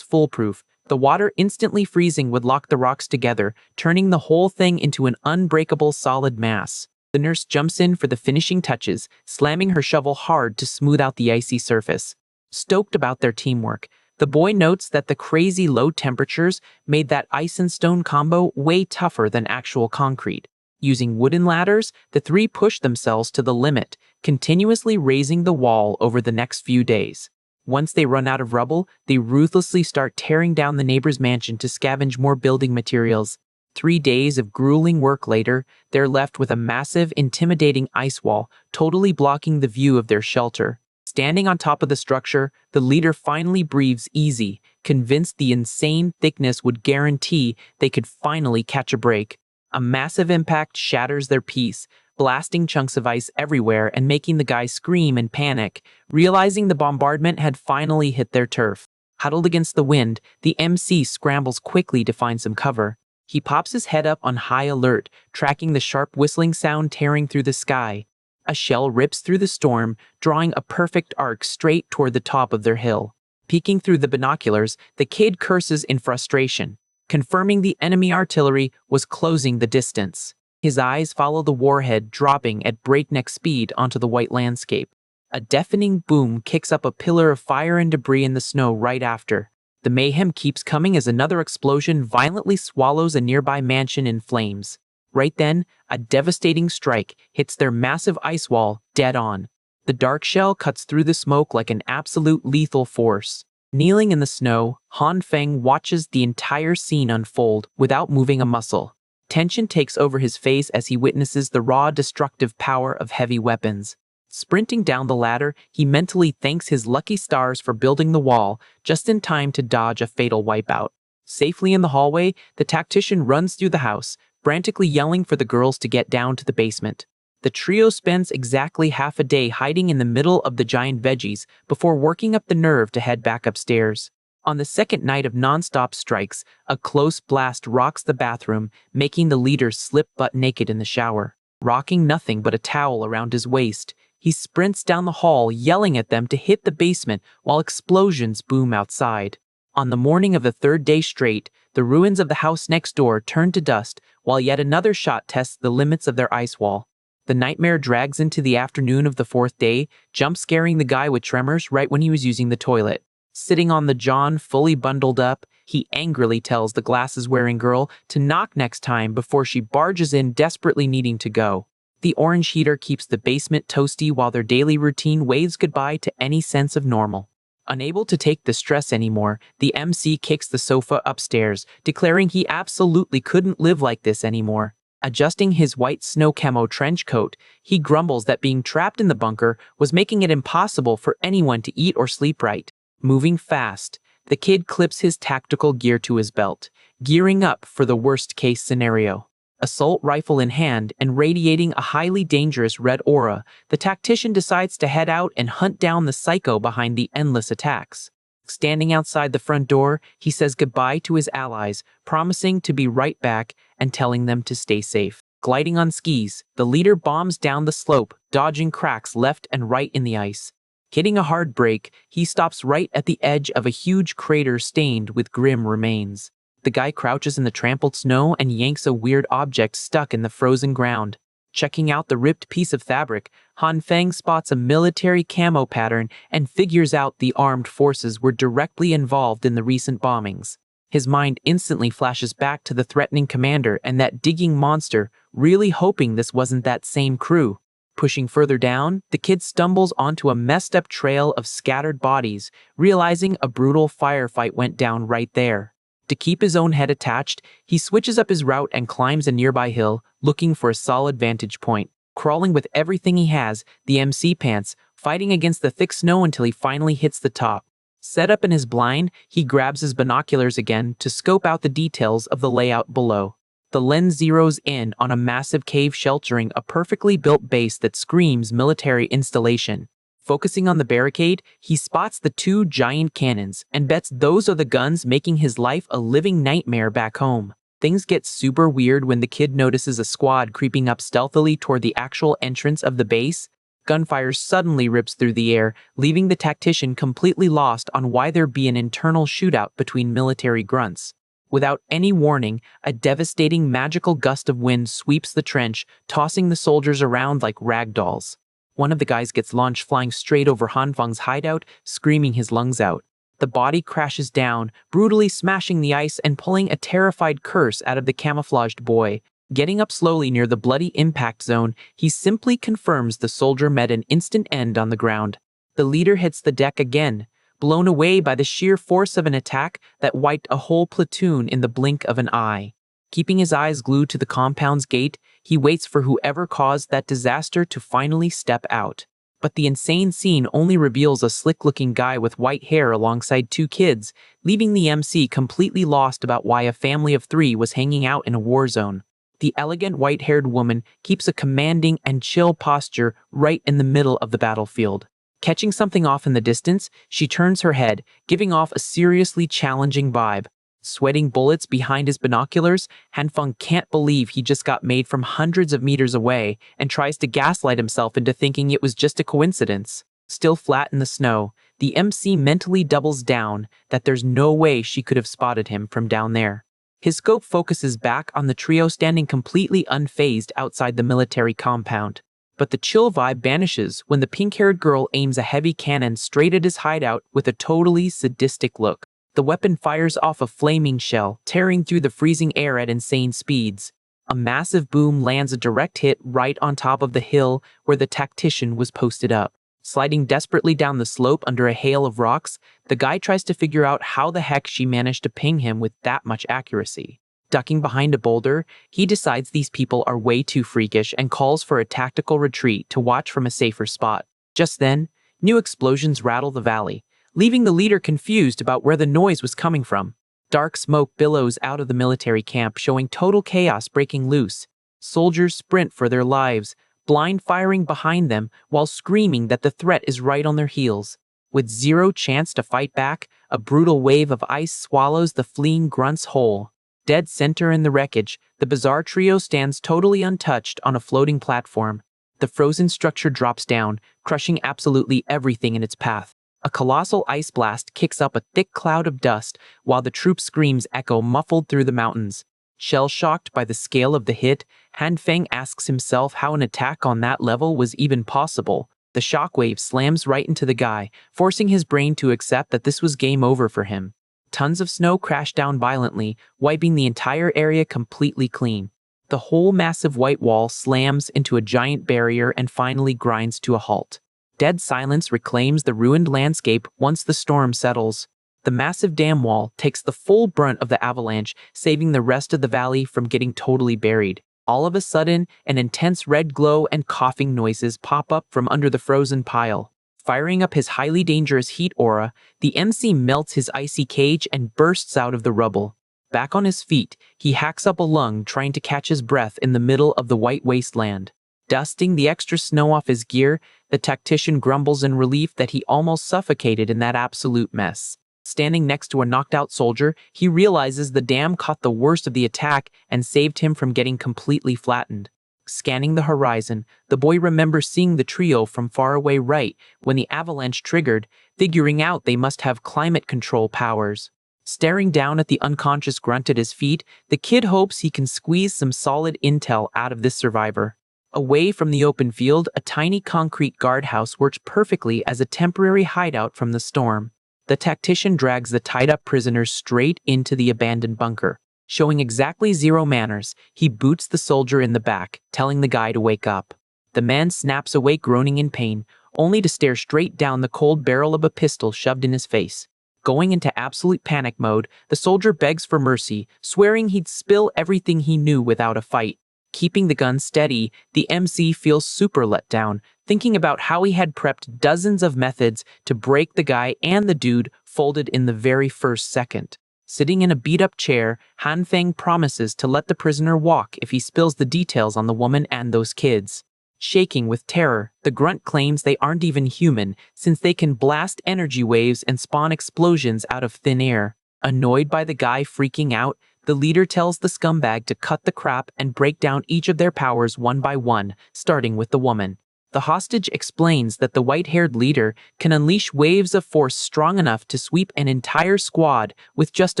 foolproof. The water instantly freezing would lock the rocks together, turning the whole thing into an unbreakable solid mass. The nurse jumps in for the finishing touches, slamming her shovel hard to smooth out the icy surface. Stoked about their teamwork, the boy notes that the crazy low temperatures made that ice and stone combo way tougher than actual concrete. Using wooden ladders, the three push themselves to the limit, continuously raising the wall over the next few days. Once they run out of rubble, they ruthlessly start tearing down the neighbor's mansion to scavenge more building materials. 3 days of grueling work later, they're left with a massive, intimidating ice wall, totally blocking the view of their shelter. Standing on top of the structure, the leader finally breathes easy, convinced the insane thickness would guarantee they could finally catch a break. A massive impact shatters their peace, blasting chunks of ice everywhere and making the guys scream in panic, realizing the bombardment had finally hit their turf. Huddled against the wind, the MC scrambles quickly to find some cover. He pops his head up on high alert, tracking the sharp whistling sound tearing through the sky. A shell rips through the storm, drawing a perfect arc straight toward the top of their hill. Peeking through the binoculars, the kid curses in frustration, confirming the enemy artillery was closing the distance. His eyes follow the warhead dropping at breakneck speed onto the white landscape. A deafening boom kicks up a pillar of fire and debris in the snow right after. The mayhem keeps coming as another explosion violently swallows a nearby mansion in flames. Right then, a devastating strike hits their massive ice wall dead on. The dark shell cuts through the smoke like an absolute lethal force. Kneeling in the snow, Han Feng watches the entire scene unfold without moving a muscle. Tension takes over his face as he witnesses the raw destructive power of heavy weapons. Sprinting down the ladder, he mentally thanks his lucky stars for building the wall just in time to dodge a fatal wipeout. Safely in the hallway, the tactician runs through the house, frantically yelling for the girls to get down to the basement. The trio spends exactly half a day hiding in the middle of the giant veggies before working up the nerve to head back upstairs. On the second night of non-stop strikes, a close blast rocks the bathroom, making the leader slip butt naked in the shower. Rocking nothing but a towel around his waist, he sprints down the hall, yelling at them to hit the basement while explosions boom outside. On the morning of the third day straight, the ruins of the house next door turn to dust, while yet another shot tests the limits of their ice wall. The nightmare drags into the afternoon of the fourth day, jump-scaring the guy with tremors right when he was using the toilet. Sitting on the john, fully bundled up, he angrily tells the glasses-wearing girl to knock next time before she barges in desperately needing to go. The orange heater keeps the basement toasty while their daily routine waves goodbye to any sense of normal. Unable to take the stress anymore, the MC kicks the sofa upstairs, declaring he absolutely couldn't live like this anymore. Adjusting his white snow camo trench coat, he grumbles that being trapped in the bunker was making it impossible for anyone to eat or sleep right. Moving fast, the kid clips his tactical gear to his belt, gearing up for the worst-case scenario. Assault rifle in hand and radiating a highly dangerous red aura, the tactician decides to head out and hunt down the psycho behind the endless attacks. Standing outside the front door, he says goodbye to his allies, promising to be right back and telling them to stay safe. Gliding on skis, the leader bombs down the slope, dodging cracks left and right in the ice. Hitting a hard break, he stops right at the edge of a huge crater stained with grim remains. The guy crouches in the trampled snow and yanks a weird object stuck in the frozen ground. Checking out the ripped piece of fabric, Han Feng spots a military camo pattern and figures out the armed forces were directly involved in the recent bombings. His mind instantly flashes back to the threatening commander and that digging monster, really hoping this wasn't that same crew. Pushing further down, the kid stumbles onto a messed-up trail of scattered bodies, realizing a brutal firefight went down right there. To keep his own head attached, he switches up his route and climbs a nearby hill, looking for a solid vantage point. Crawling with everything he has, the MC pants, fighting against the thick snow until he finally hits the top. Set up in his blind, he grabs his binoculars again to scope out the details of the layout below. The lens zeroes in on a massive cave sheltering a perfectly built base that screams military installation. Focusing on the barricade, he spots the two giant cannons and bets those are the guns making his life a living nightmare back home. Things get super weird when the kid notices a squad creeping up stealthily toward the actual entrance of the base. Gunfire suddenly rips through the air, leaving the tactician completely lost on why there be an internal shootout between military grunts. Without any warning, a devastating magical gust of wind sweeps the trench, tossing the soldiers around like rag dolls. One of the guys gets launched flying straight over Han Feng's hideout, screaming his lungs out. The body crashes down, brutally smashing the ice and pulling a terrified curse out of the camouflaged boy. Getting up slowly near the bloody impact zone, he simply confirms the soldier met an instant end on the ground. The leader hits the deck again, blown away by the sheer force of an attack that wiped a whole platoon in the blink of an eye. Keeping his eyes glued to the compound's gate, he waits for whoever caused that disaster to finally step out. But the insane scene only reveals a slick-looking guy with white hair alongside two kids, leaving the MC completely lost about why a family of three was hanging out in a war zone. The elegant white-haired woman keeps a commanding and chill posture right in the middle of the battlefield. Catching something off in the distance, she turns her head, giving off a seriously challenging vibe. Sweating bullets behind his binoculars, Han Feng can't believe he just got made from hundreds of meters away and tries to gaslight himself into thinking it was just a coincidence. Still flat in the snow, the MC mentally doubles down that there's no way she could have spotted him from down there. His scope focuses back on the trio standing completely unfazed outside the military compound. But the chill vibe vanishes when the pink-haired girl aims a heavy cannon straight at his hideout with a totally sadistic look. The weapon fires off a flaming shell, tearing through the freezing air at insane speeds. A massive boom lands a direct hit right on top of the hill where the tactician was posted up. Sliding desperately down the slope under a hail of rocks, the guy tries to figure out how the heck she managed to ping him with that much accuracy. Ducking behind a boulder, he decides these people are way too freakish and calls for a tactical retreat to watch from a safer spot. Just then, new explosions rattle the valley, leaving the leader confused about where the noise was coming from. Dark smoke billows out of the military camp, showing total chaos breaking loose. Soldiers sprint for their lives, blind firing behind them while screaming that the threat is right on their heels. With zero chance to fight back, a brutal wave of ice swallows the fleeing grunts whole. Dead center in the wreckage, the bizarre trio stands totally untouched on a floating platform. The frozen structure drops down, crushing absolutely everything in its path. A colossal ice blast kicks up a thick cloud of dust while the troops' screams echo muffled through the mountains. Shell-shocked by the scale of the hit, Han Feng asks himself how an attack on that level was even possible. The shockwave slams right into the guy, forcing his brain to accept that this was game over for him. Tons of snow crash down violently, wiping the entire area completely clean. The whole massive white wall slams into a giant barrier and finally grinds to a halt. Dead silence reclaims the ruined landscape once the storm settles. The massive dam wall takes the full brunt of the avalanche, saving the rest of the valley from getting totally buried. All of a sudden, an intense red glow and coughing noises pop up from under the frozen pile. Firing up his highly dangerous heat aura, the MC melts his icy cage and bursts out of the rubble. Back on his feet, he hacks up a lung trying to catch his breath in the middle of the white wasteland. Dusting the extra snow off his gear, the tactician grumbles in relief that he almost suffocated in that absolute mess. Standing next to a knocked-out soldier, he realizes the dam caught the worst of the attack and saved him from getting completely flattened. Scanning the horizon, the boy remembers seeing the trio from far away right when the avalanche triggered, figuring out they must have climate control powers. Staring down at the unconscious grunt at his feet, the kid hopes he can squeeze some solid intel out of this survivor. Away from the open field, a tiny concrete guardhouse works perfectly as a temporary hideout from the storm. The tactician drags the tied-up prisoners straight into the abandoned bunker. Showing exactly zero manners, he boots the soldier in the back, telling the guy to wake up. The man snaps awake groaning in pain, only to stare straight down the cold barrel of a pistol shoved in his face. Going into absolute panic mode, the soldier begs for mercy, swearing he'd spill everything he knew without a fight. Keeping the gun steady, the MC feels super let down, thinking about how he had prepped dozens of methods to break the guy and the dude folded in the very first second. Sitting in a beat-up chair, Han Feng promises to let the prisoner walk if he spills the details on the woman and those kids. Shaking with terror, the grunt claims they aren't even human, since they can blast energy waves and spawn explosions out of thin air. Annoyed by the guy freaking out, the leader tells the scumbag to cut the crap and break down each of their powers one by one, starting with the woman. The hostage explains that the white-haired leader can unleash waves of force strong enough to sweep an entire squad with just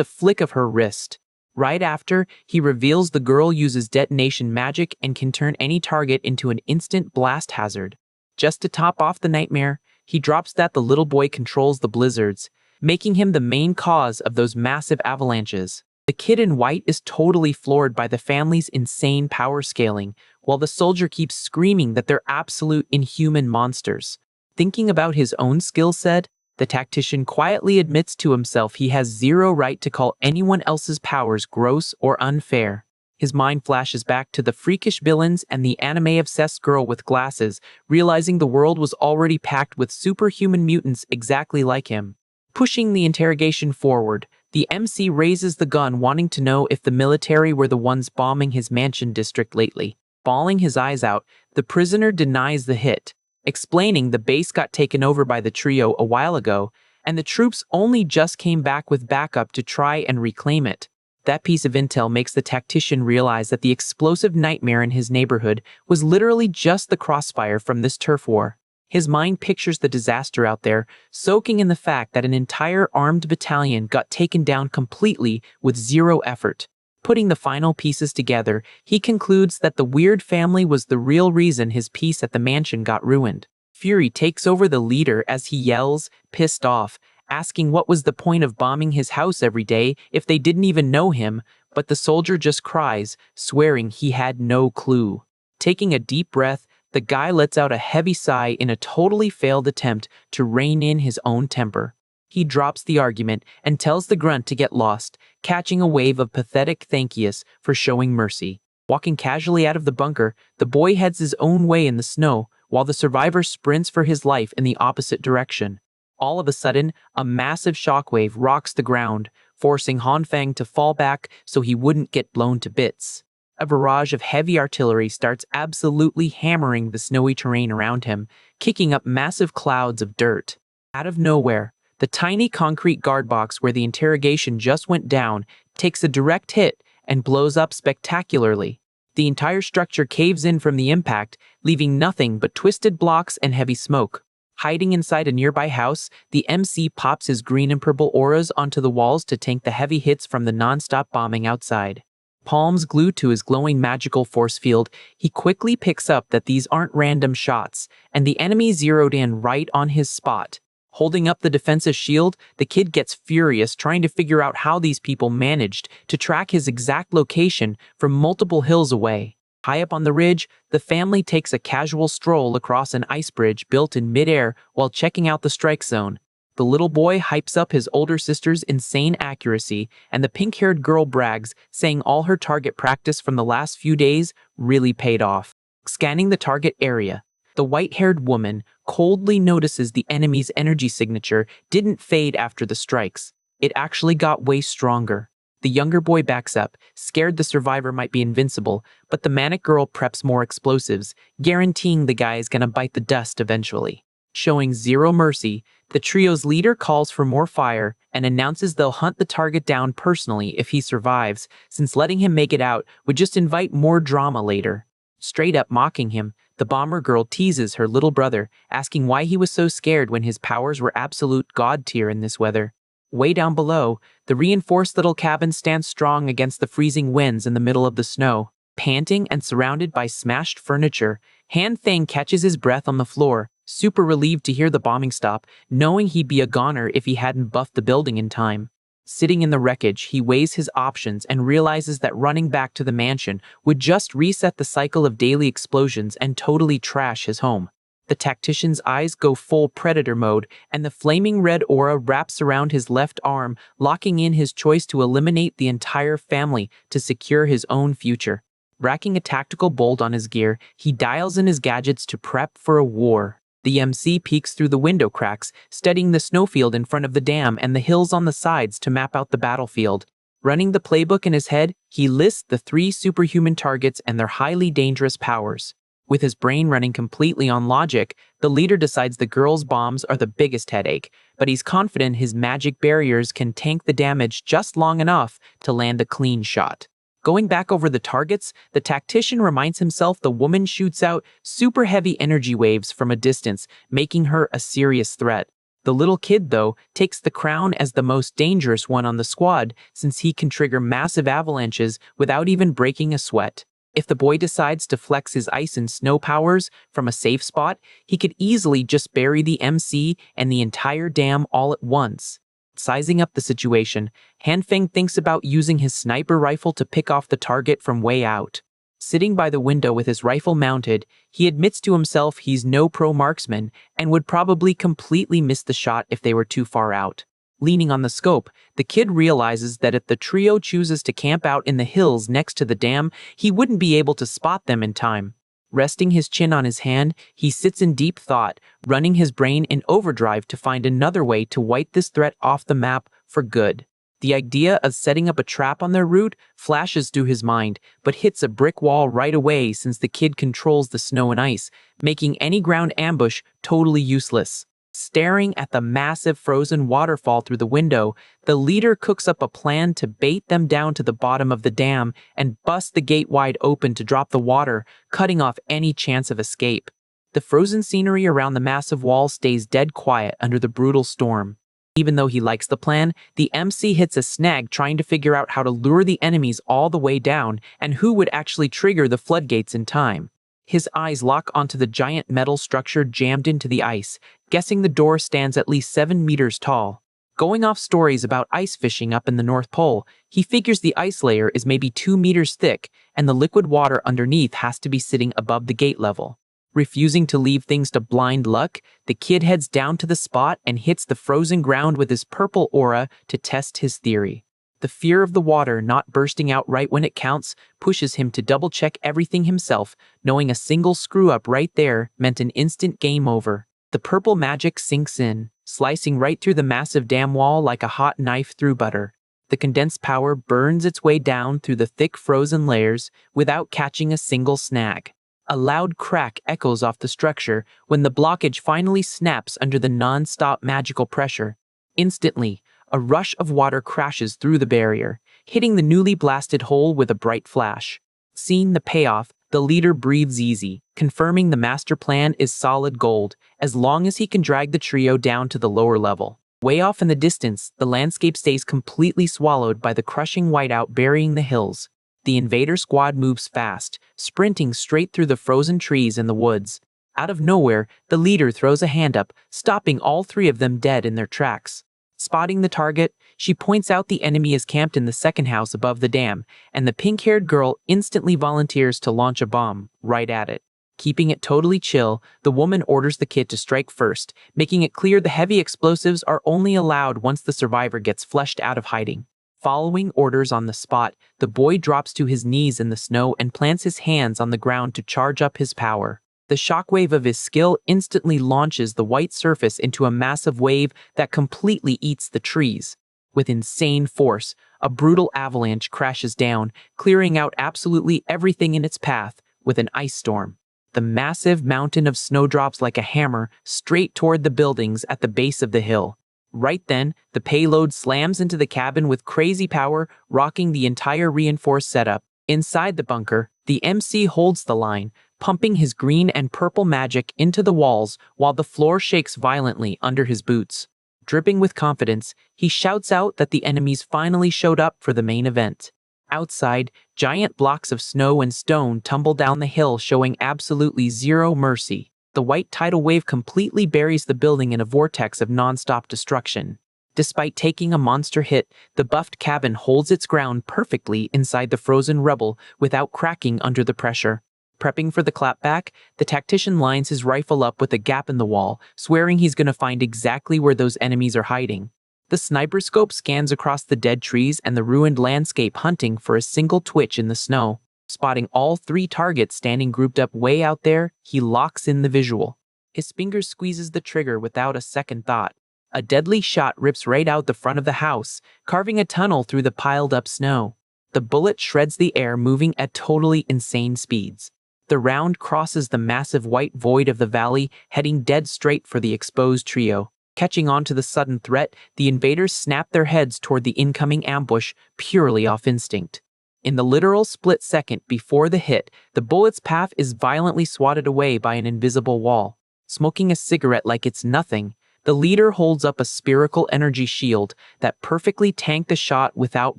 a flick of her wrist. Right after, he reveals the girl uses detonation magic and can turn any target into an instant blast hazard. Just to top off the nightmare, he drops that the little boy controls the blizzards, making him the main cause of those massive avalanches. The kid in white is totally floored by the family's insane power scaling, while the soldier keeps screaming that they're absolute inhuman monsters. Thinking about his own skill set, the tactician quietly admits to himself he has zero right to call anyone else's powers gross or unfair. His mind flashes back to the freakish villains and the anime-obsessed girl with glasses, realizing the world was already packed with superhuman mutants exactly like him. Pushing the interrogation forward, the MC raises the gun, wanting to know if the military were the ones bombing his mansion district lately. Bawling his eyes out, the prisoner denies the hit, explaining the base got taken over by the trio a while ago, and the troops only just came back with backup to try and reclaim it. That piece of intel makes the tactician realize that the explosive nightmare in his neighborhood was literally just the crossfire from this turf war. His mind pictures the disaster out there, soaking in the fact that an entire armed battalion got taken down completely with zero effort. Putting the final pieces together, he concludes that the weird family was the real reason his peace at the mansion got ruined. Fury takes over the leader as he yells, pissed off, asking what was the point of bombing his house every day if they didn't even know him, but the soldier just cries, swearing he had no clue. Taking a deep breath, the guy lets out a heavy sigh in a totally failed attempt to rein in his own temper. He drops the argument and tells the grunt to get lost, catching a wave of pathetic thank yous for showing mercy. Walking casually out of the bunker, the boy heads his own way in the snow, while the survivor sprints for his life in the opposite direction. All of a sudden, a massive shockwave rocks the ground, forcing Han Feng to fall back so he wouldn't get blown to bits. A barrage of heavy artillery starts absolutely hammering the snowy terrain around him, kicking up massive clouds of dirt. Out of nowhere, the tiny concrete guard box where the interrogation just went down takes a direct hit and blows up spectacularly. The entire structure caves in from the impact, leaving nothing but twisted blocks and heavy smoke. Hiding inside a nearby house, the MC pops his green and purple auras onto the walls to tank the heavy hits from the non-stop bombing outside. Palms glued to his glowing magical force field, he quickly picks up that these aren't random shots, and the enemy zeroed in right on his spot. Holding up the defensive shield, the kid gets furious trying to figure out how these people managed to track his exact location from multiple hills away. High up on the ridge, the family takes a casual stroll across an ice bridge built in midair while checking out the strike zone. The little boy hypes up his older sister's insane accuracy, and the pink-haired girl brags, saying all her target practice from the last few days really paid off. Scanning the target area, the white-haired woman coldly notices the enemy's energy signature didn't fade after the strikes. It actually got way stronger. The younger boy backs up, scared the survivor might be invincible, but the manic girl preps more explosives, guaranteeing the guy is gonna bite the dust eventually. Showing zero mercy, the trio's leader calls for more fire and announces they'll hunt the target down personally if he survives, since letting him make it out would just invite more drama later. Straight up mocking him, the bomber girl teases her little brother, asking why he was so scared when his powers were absolute god tier in this weather. Way down below, the reinforced little cabin stands strong against the freezing winds in the middle of the snow. Panting and surrounded by smashed furniture, Han Feng catches his breath on the floor, super relieved to hear the bombing stop, knowing he'd be a goner if he hadn't buffed the building in time. Sitting in the wreckage, he weighs his options and realizes that running back to the mansion would just reset the cycle of daily explosions and totally trash his home. The tactician's eyes go full predator mode, and the flaming red aura wraps around his left arm, locking in his choice to eliminate the entire family to secure his own future. Racking a tactical bolt on his gear, he dials in his gadgets to prep for a war. The MC peeks through the window cracks, studying the snowfield in front of the dam and the hills on the sides to map out the battlefield. Running the playbook in his head, he lists the 3 superhuman targets and their highly dangerous powers. With his brain running completely on logic, the leader decides the girls' bombs are the biggest headache, but he's confident his magic barriers can tank the damage just long enough to land a clean shot. Going back over the targets, the tactician reminds himself the woman shoots out super heavy energy waves from a distance, making her a serious threat. The little kid, though, takes the crown as the most dangerous one on the squad since he can trigger massive avalanches without even breaking a sweat. If the boy decides to flex his ice and snow powers from a safe spot, he could easily just bury the MC and the entire dam all at once. Sizing up the situation, Han Feng thinks about using his sniper rifle to pick off the target from way out. Sitting by the window with his rifle mounted, he admits to himself he's no pro marksman and would probably completely miss the shot if they were too far out. Leaning on the scope, the kid realizes that if the trio chooses to camp out in the hills next to the dam, he wouldn't be able to spot them in time. Resting his chin on his hand, he sits in deep thought, running his brain in overdrive to find another way to wipe this threat off the map for good. The idea of setting up a trap on their route flashes through his mind, but hits a brick wall right away since the kid controls the snow and ice, making any ground ambush totally useless. Staring at the massive frozen waterfall through the window, the leader cooks up a plan to bait them down to the bottom of the dam and bust the gate wide open to drop the water, cutting off any chance of escape. The frozen scenery around the massive wall stays dead quiet under the brutal storm. Even though he likes the plan, the MC hits a snag trying to figure out how to lure the enemies all the way down and who would actually trigger the floodgates in time. His eyes lock onto the giant metal structure jammed into the ice, guessing the door stands at least 7 meters tall. Going off stories about ice fishing up in the North Pole, he figures the ice layer is maybe 2 meters thick and the liquid water underneath has to be sitting above the gate level. Refusing to leave things to blind luck, the kid heads down to the spot and hits the frozen ground with his purple aura to test his theory. The fear of the water not bursting out right when it counts pushes him to double-check everything himself, knowing a single screw-up right there meant an instant game over. The purple magic sinks in, slicing right through the massive dam wall like a hot knife through butter. The condensed power burns its way down through the thick frozen layers without catching a single snag. A loud crack echoes off the structure when the blockage finally snaps under the non-stop magical pressure. Instantly, a rush of water crashes through the barrier, hitting the newly blasted hole with a bright flash. Seeing the payoff, The leader breathes easy, confirming the master plan is solid gold, as long as he can drag the trio down to the lower level. Way off in the distance, the landscape stays completely swallowed by the crushing whiteout burying the hills. The invader squad moves fast, sprinting straight through the frozen trees in the woods. Out of nowhere, the leader throws a hand up, stopping all three of them dead in their tracks. Spotting the target, she points out the enemy is camped in the second house above the dam, and the pink-haired girl instantly volunteers to launch a bomb right at it. Keeping it totally chill, the woman orders the kid to strike first, making it clear the heavy explosives are only allowed once the survivor gets fleshed out of hiding. Following orders on the spot, the boy drops to his knees in the snow and plants his hands on the ground to charge up his power. The shockwave of his skill instantly launches the white surface into a massive wave that completely eats the trees. With insane force, a brutal avalanche crashes down, clearing out absolutely everything in its path with an ice storm. The massive mountain of snow drops like a hammer straight toward the buildings at the base of the hill. Right then, the payload slams into the cabin with crazy power, rocking the entire reinforced setup. Inside the bunker, the MC holds the line, pumping his green and purple magic into the walls while the floor shakes violently under his boots. Dripping with confidence, he shouts out that the enemies finally showed up for the main event. Outside, giant blocks of snow and stone tumble down the hill, showing absolutely zero mercy. The white tidal wave completely buries the building in a vortex of non-stop destruction. Despite taking a monster hit, the buffed cabin holds its ground perfectly inside the frozen rubble without cracking under the pressure. Prepping for the clapback, the tactician lines his rifle up with a gap in the wall, swearing he's gonna find exactly where those enemies are hiding. The sniper scope scans across the dead trees and the ruined landscape, hunting for a single twitch in the snow. Spotting all three targets standing grouped up way out there, he locks in the visual. His fingers squeezes the trigger without a second thought. A deadly shot rips right out the front of the house, carving a tunnel through the piled-up snow. The bullet shreds the air, moving at totally insane speeds. The round crosses the massive white void of the valley, heading dead straight for the exposed trio. Catching on to the sudden threat, the invaders snap their heads toward the incoming ambush, purely off instinct. In the literal split second before the hit, the bullet's path is violently swatted away by an invisible wall. Smoking a cigarette like it's nothing, the leader holds up a spherical energy shield that perfectly tanked the shot without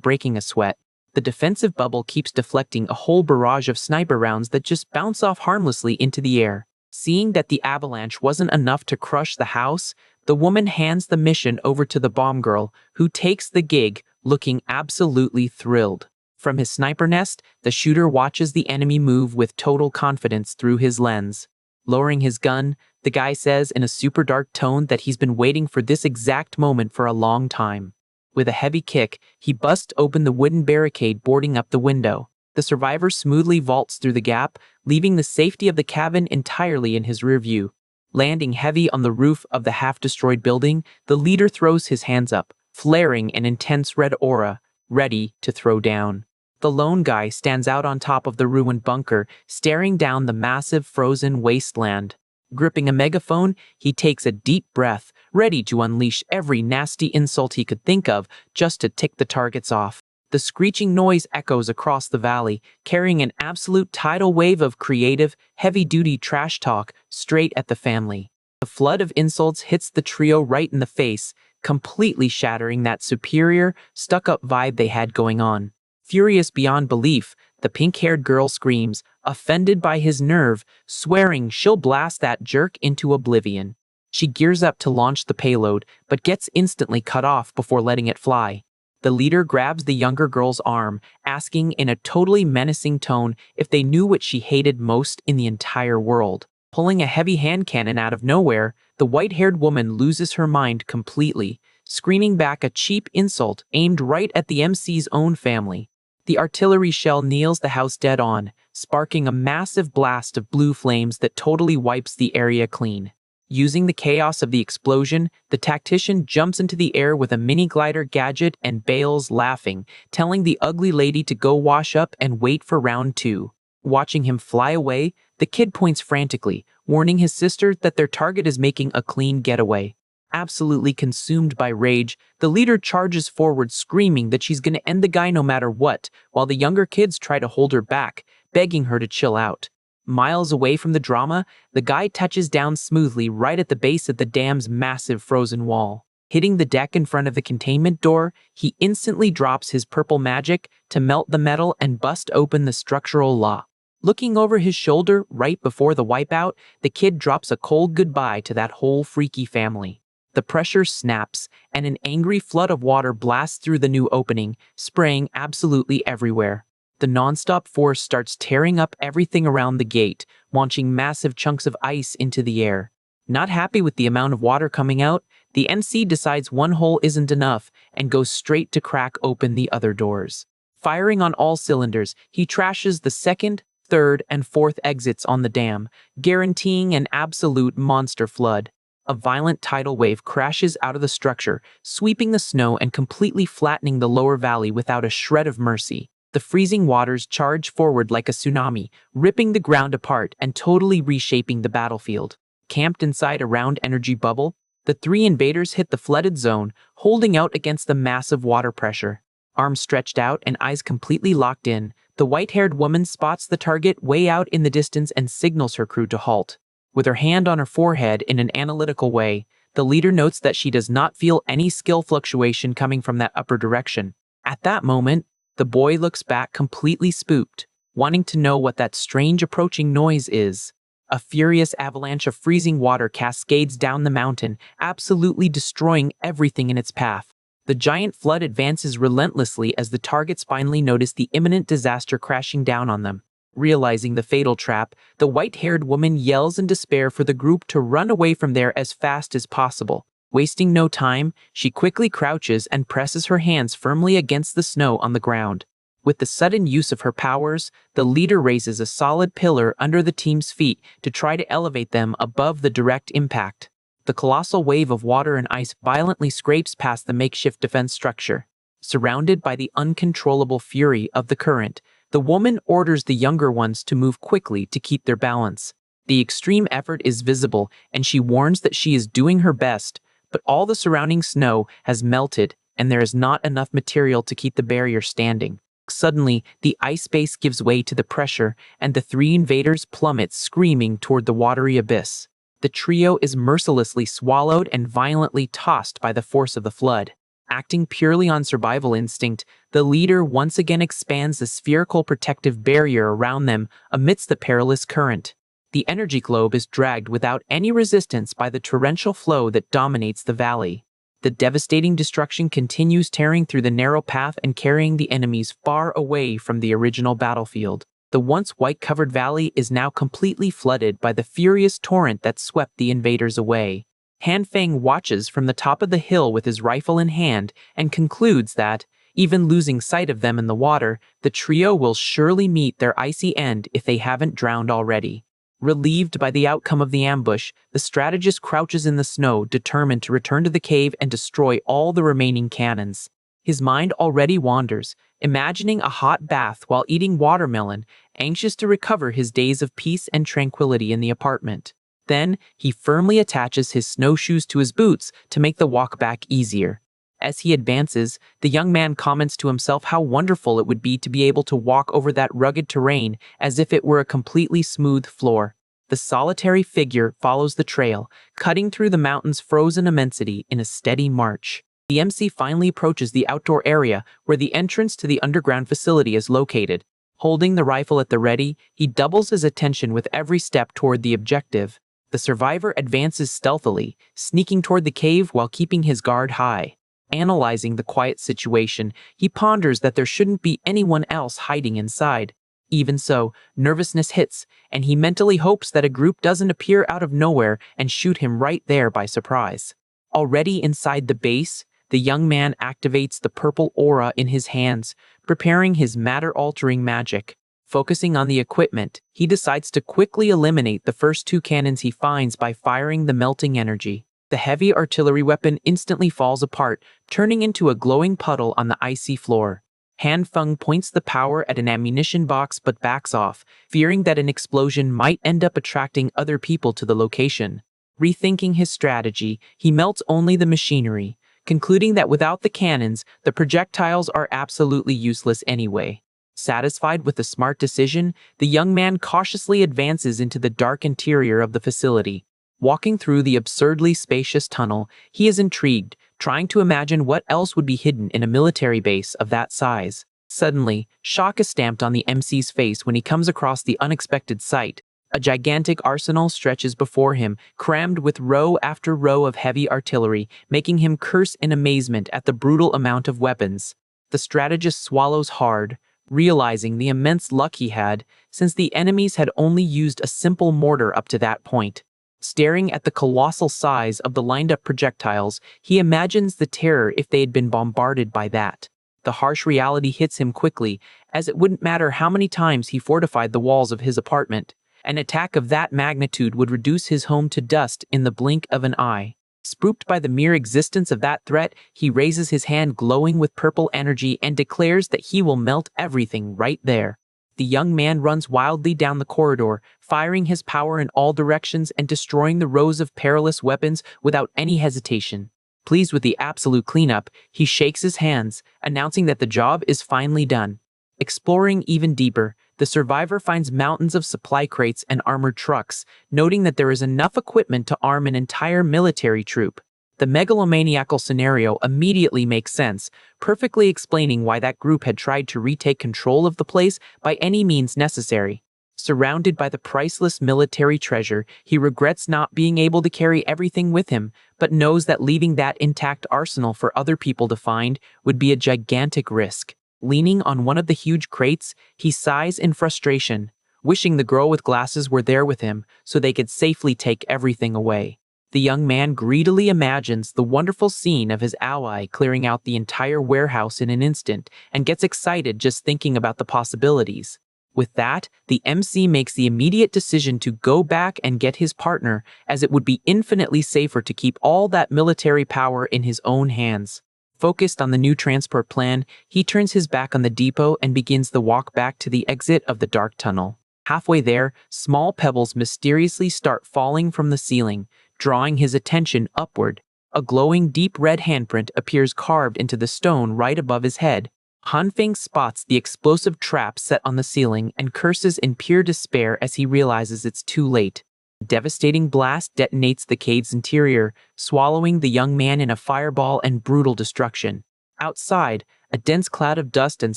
breaking a sweat. The defensive bubble keeps deflecting a whole barrage of sniper rounds that just bounce off harmlessly into the air. Seeing that the avalanche wasn't enough to crush the house, the woman hands the mission over to the bomb girl, who takes the gig, looking absolutely thrilled. From his sniper nest, the shooter watches the enemy move with total confidence through his lens. Lowering his gun, the guy says in a super dark tone that he's been waiting for this exact moment for a long time. With a heavy kick, he busts open the wooden barricade boarding up the window. The survivor smoothly vaults through the gap, leaving the safety of the cabin entirely in his rear view. Landing heavy on the roof of the half-destroyed building, the leader throws his hands up, flaring an intense red aura, ready to throw down. The lone guy stands out on top of the ruined bunker, staring down the massive frozen wasteland. Gripping a megaphone, he takes a deep breath, ready to unleash every nasty insult he could think of just to tick the targets off. The screeching noise echoes across the valley, carrying an absolute tidal wave of creative, heavy-duty trash talk straight at the family. The flood of insults hits the trio right in the face, completely shattering that superior, stuck-up vibe they had going on. Furious beyond belief, the pink-haired girl screams, offended by his nerve, swearing she'll blast that jerk into oblivion. She gears up to launch the payload, but gets instantly cut off before letting it fly. The leader grabs the younger girl's arm, asking in a totally menacing tone if they knew what she hated most in the entire world. Pulling a heavy hand cannon out of nowhere, the white-haired woman loses her mind completely, screaming back a cheap insult aimed right at the MC's own family. The artillery shell nails the house dead on, sparking a massive blast of blue flames that totally wipes the area clean. Using the chaos of the explosion, the tactician jumps into the air with a mini glider gadget and bails laughing, telling the ugly lady to go wash up and wait for round 2. Watching him fly away, the kid points frantically, warning his sister that their target is making a clean getaway. Absolutely consumed by rage, the leader charges forward screaming that she's gonna end the guy no matter what, while the younger kids try to hold her back, begging her to chill out. Miles away from the drama, the guy touches down smoothly right at the base of the dam's massive frozen wall. Hitting the deck in front of the containment door, he instantly drops his purple magic to melt the metal and bust open the structural lock. Looking over his shoulder right before the wipeout, the kid drops a cold goodbye to that whole freaky family. The pressure snaps, and an angry flood of water blasts through the new opening, spraying absolutely everywhere. The nonstop force starts tearing up everything around the gate, launching massive chunks of ice into the air. Not happy with the amount of water coming out, the MC decides one hole isn't enough and goes straight to crack open the other doors. Firing on all cylinders, he trashes the second, third, and fourth exits on the dam, guaranteeing an absolute monster flood. A violent tidal wave crashes out of the structure, sweeping the snow and completely flattening the lower valley without a shred of mercy. The freezing waters charge forward like a tsunami, ripping the ground apart and totally reshaping the battlefield. Camped inside a round energy bubble, the three invaders hit the flooded zone, holding out against the massive water pressure. Arms stretched out and eyes completely locked in, the white-haired woman spots the target way out in the distance and signals her crew to halt. With her hand on her forehead in an analytical way, the leader notes that she does not feel any skill fluctuation coming from that upper direction. At that moment, the boy looks back completely spooked, wanting to know what that strange approaching noise is. A furious avalanche of freezing water cascades down the mountain, absolutely destroying everything in its path. The giant flood advances relentlessly as the targets finally notice the imminent disaster crashing down on them. Realizing the fatal trap, the white-haired woman yells in despair for the group to run away from there as fast as possible. Wasting no time, she quickly crouches and presses her hands firmly against the snow on the ground. With the sudden use of her powers, the leader raises a solid pillar under the team's feet to try to elevate them above the direct impact. The colossal wave of water and ice violently scrapes past the makeshift defense structure. Surrounded by the uncontrollable fury of the current, the woman orders the younger ones to move quickly to keep their balance. The extreme effort is visible, and she warns that she is doing her best, but all the surrounding snow has melted and there is not enough material to keep the barrier standing. Suddenly, the ice base gives way to the pressure, and the three invaders plummet screaming toward the watery abyss. The trio is mercilessly swallowed and violently tossed by the force of the flood. Acting purely on survival instinct, the leader once again expands the spherical protective barrier around them amidst the perilous current. The energy globe is dragged without any resistance by the torrential flow that dominates the valley. The devastating destruction continues, tearing through the narrow path and carrying the enemies far away from the original battlefield. The once white-covered valley is now completely flooded by the furious torrent that swept the invaders away. Hanfang watches from the top of the hill with his rifle in hand and concludes that, even losing sight of them in the water, the trio will surely meet their icy end if they haven't drowned already. Relieved by the outcome of the ambush, the strategist crouches in the snow, determined to return to the cave and destroy all the remaining cannons. His mind already wanders, imagining a hot bath while eating watermelon, anxious to recover his days of peace and tranquility in the apartment. Then, he firmly attaches his snowshoes to his boots to make the walk back easier. As he advances, the young man comments to himself how wonderful it would be to be able to walk over that rugged terrain as if it were a completely smooth floor. The solitary figure follows the trail, cutting through the mountain's frozen immensity in a steady march. The MC finally approaches the outdoor area where the entrance to the underground facility is located. Holding the rifle at the ready, he doubles his attention with every step toward the objective. The survivor advances stealthily, sneaking toward the cave while keeping his guard high. Analyzing the quiet situation, he ponders that there shouldn't be anyone else hiding inside. Even so, nervousness hits, and he mentally hopes that a group doesn't appear out of nowhere and shoot him right there by surprise. Already inside the base, the young man activates the purple aura in his hands, preparing his matter-altering magic. Focusing on the equipment, he decides to quickly eliminate the first two cannons he finds by firing the melting energy. The heavy artillery weapon instantly falls apart, turning into a glowing puddle on the icy floor. Han Feng points the power at an ammunition box but backs off, fearing that an explosion might end up attracting other people to the location. Rethinking his strategy, he melts only the machinery, concluding that without the cannons, the projectiles are absolutely useless anyway. Satisfied with the smart decision, the young man cautiously advances into the dark interior of the facility. Walking through the absurdly spacious tunnel, he is intrigued, trying to imagine what else would be hidden in a military base of that size. Suddenly, shock is stamped on the MC's face when he comes across the unexpected sight. A gigantic arsenal stretches before him, crammed with row after row of heavy artillery, making him curse in amazement at the brutal amount of weapons. The strategist swallows hard, realizing the immense luck he had, since the enemies had only used a simple mortar up to that point. Staring at the colossal size of the lined-up projectiles, he imagines the terror if they had been bombarded by that. The harsh reality hits him quickly, as it wouldn't matter how many times he fortified the walls of his apartment. An attack of that magnitude would reduce his home to dust in the blink of an eye. Spooked by the mere existence of that threat, he raises his hand glowing with purple energy and declares that he will melt everything right there. The young man runs wildly down the corridor, firing his power in all directions and destroying the rows of perilous weapons without any hesitation. Pleased with the absolute cleanup, he shakes his hands, announcing that the job is finally done. Exploring even deeper, the survivor finds mountains of supply crates and armored trucks, noting that there is enough equipment to arm an entire military troop. The megalomaniacal scenario immediately makes sense, perfectly explaining why that group had tried to retake control of the place by any means necessary. Surrounded by the priceless military treasure, he regrets not being able to carry everything with him, but knows that leaving that intact arsenal for other people to find would be a gigantic risk. Leaning on one of the huge crates, he sighs in frustration, wishing the girl with glasses were there with him so they could safely take everything away. The young man greedily imagines the wonderful scene of his ally clearing out the entire warehouse in an instant and gets excited just thinking about the possibilities. With that, the MC makes the immediate decision to go back and get his partner, as it would be infinitely safer to keep all that military power in his own hands. Focused on the new transport plan, he turns his back on the depot and begins the walk back to the exit of the dark tunnel. Halfway there, small pebbles mysteriously start falling from the ceiling, drawing his attention upward. A glowing deep red handprint appears carved into the stone right above his head. Hanfeng spots the explosive trap set on the ceiling and curses in pure despair as he realizes it's too late. A devastating blast detonates the cave's interior, swallowing the young man in a fireball and brutal destruction. Outside, a dense cloud of dust and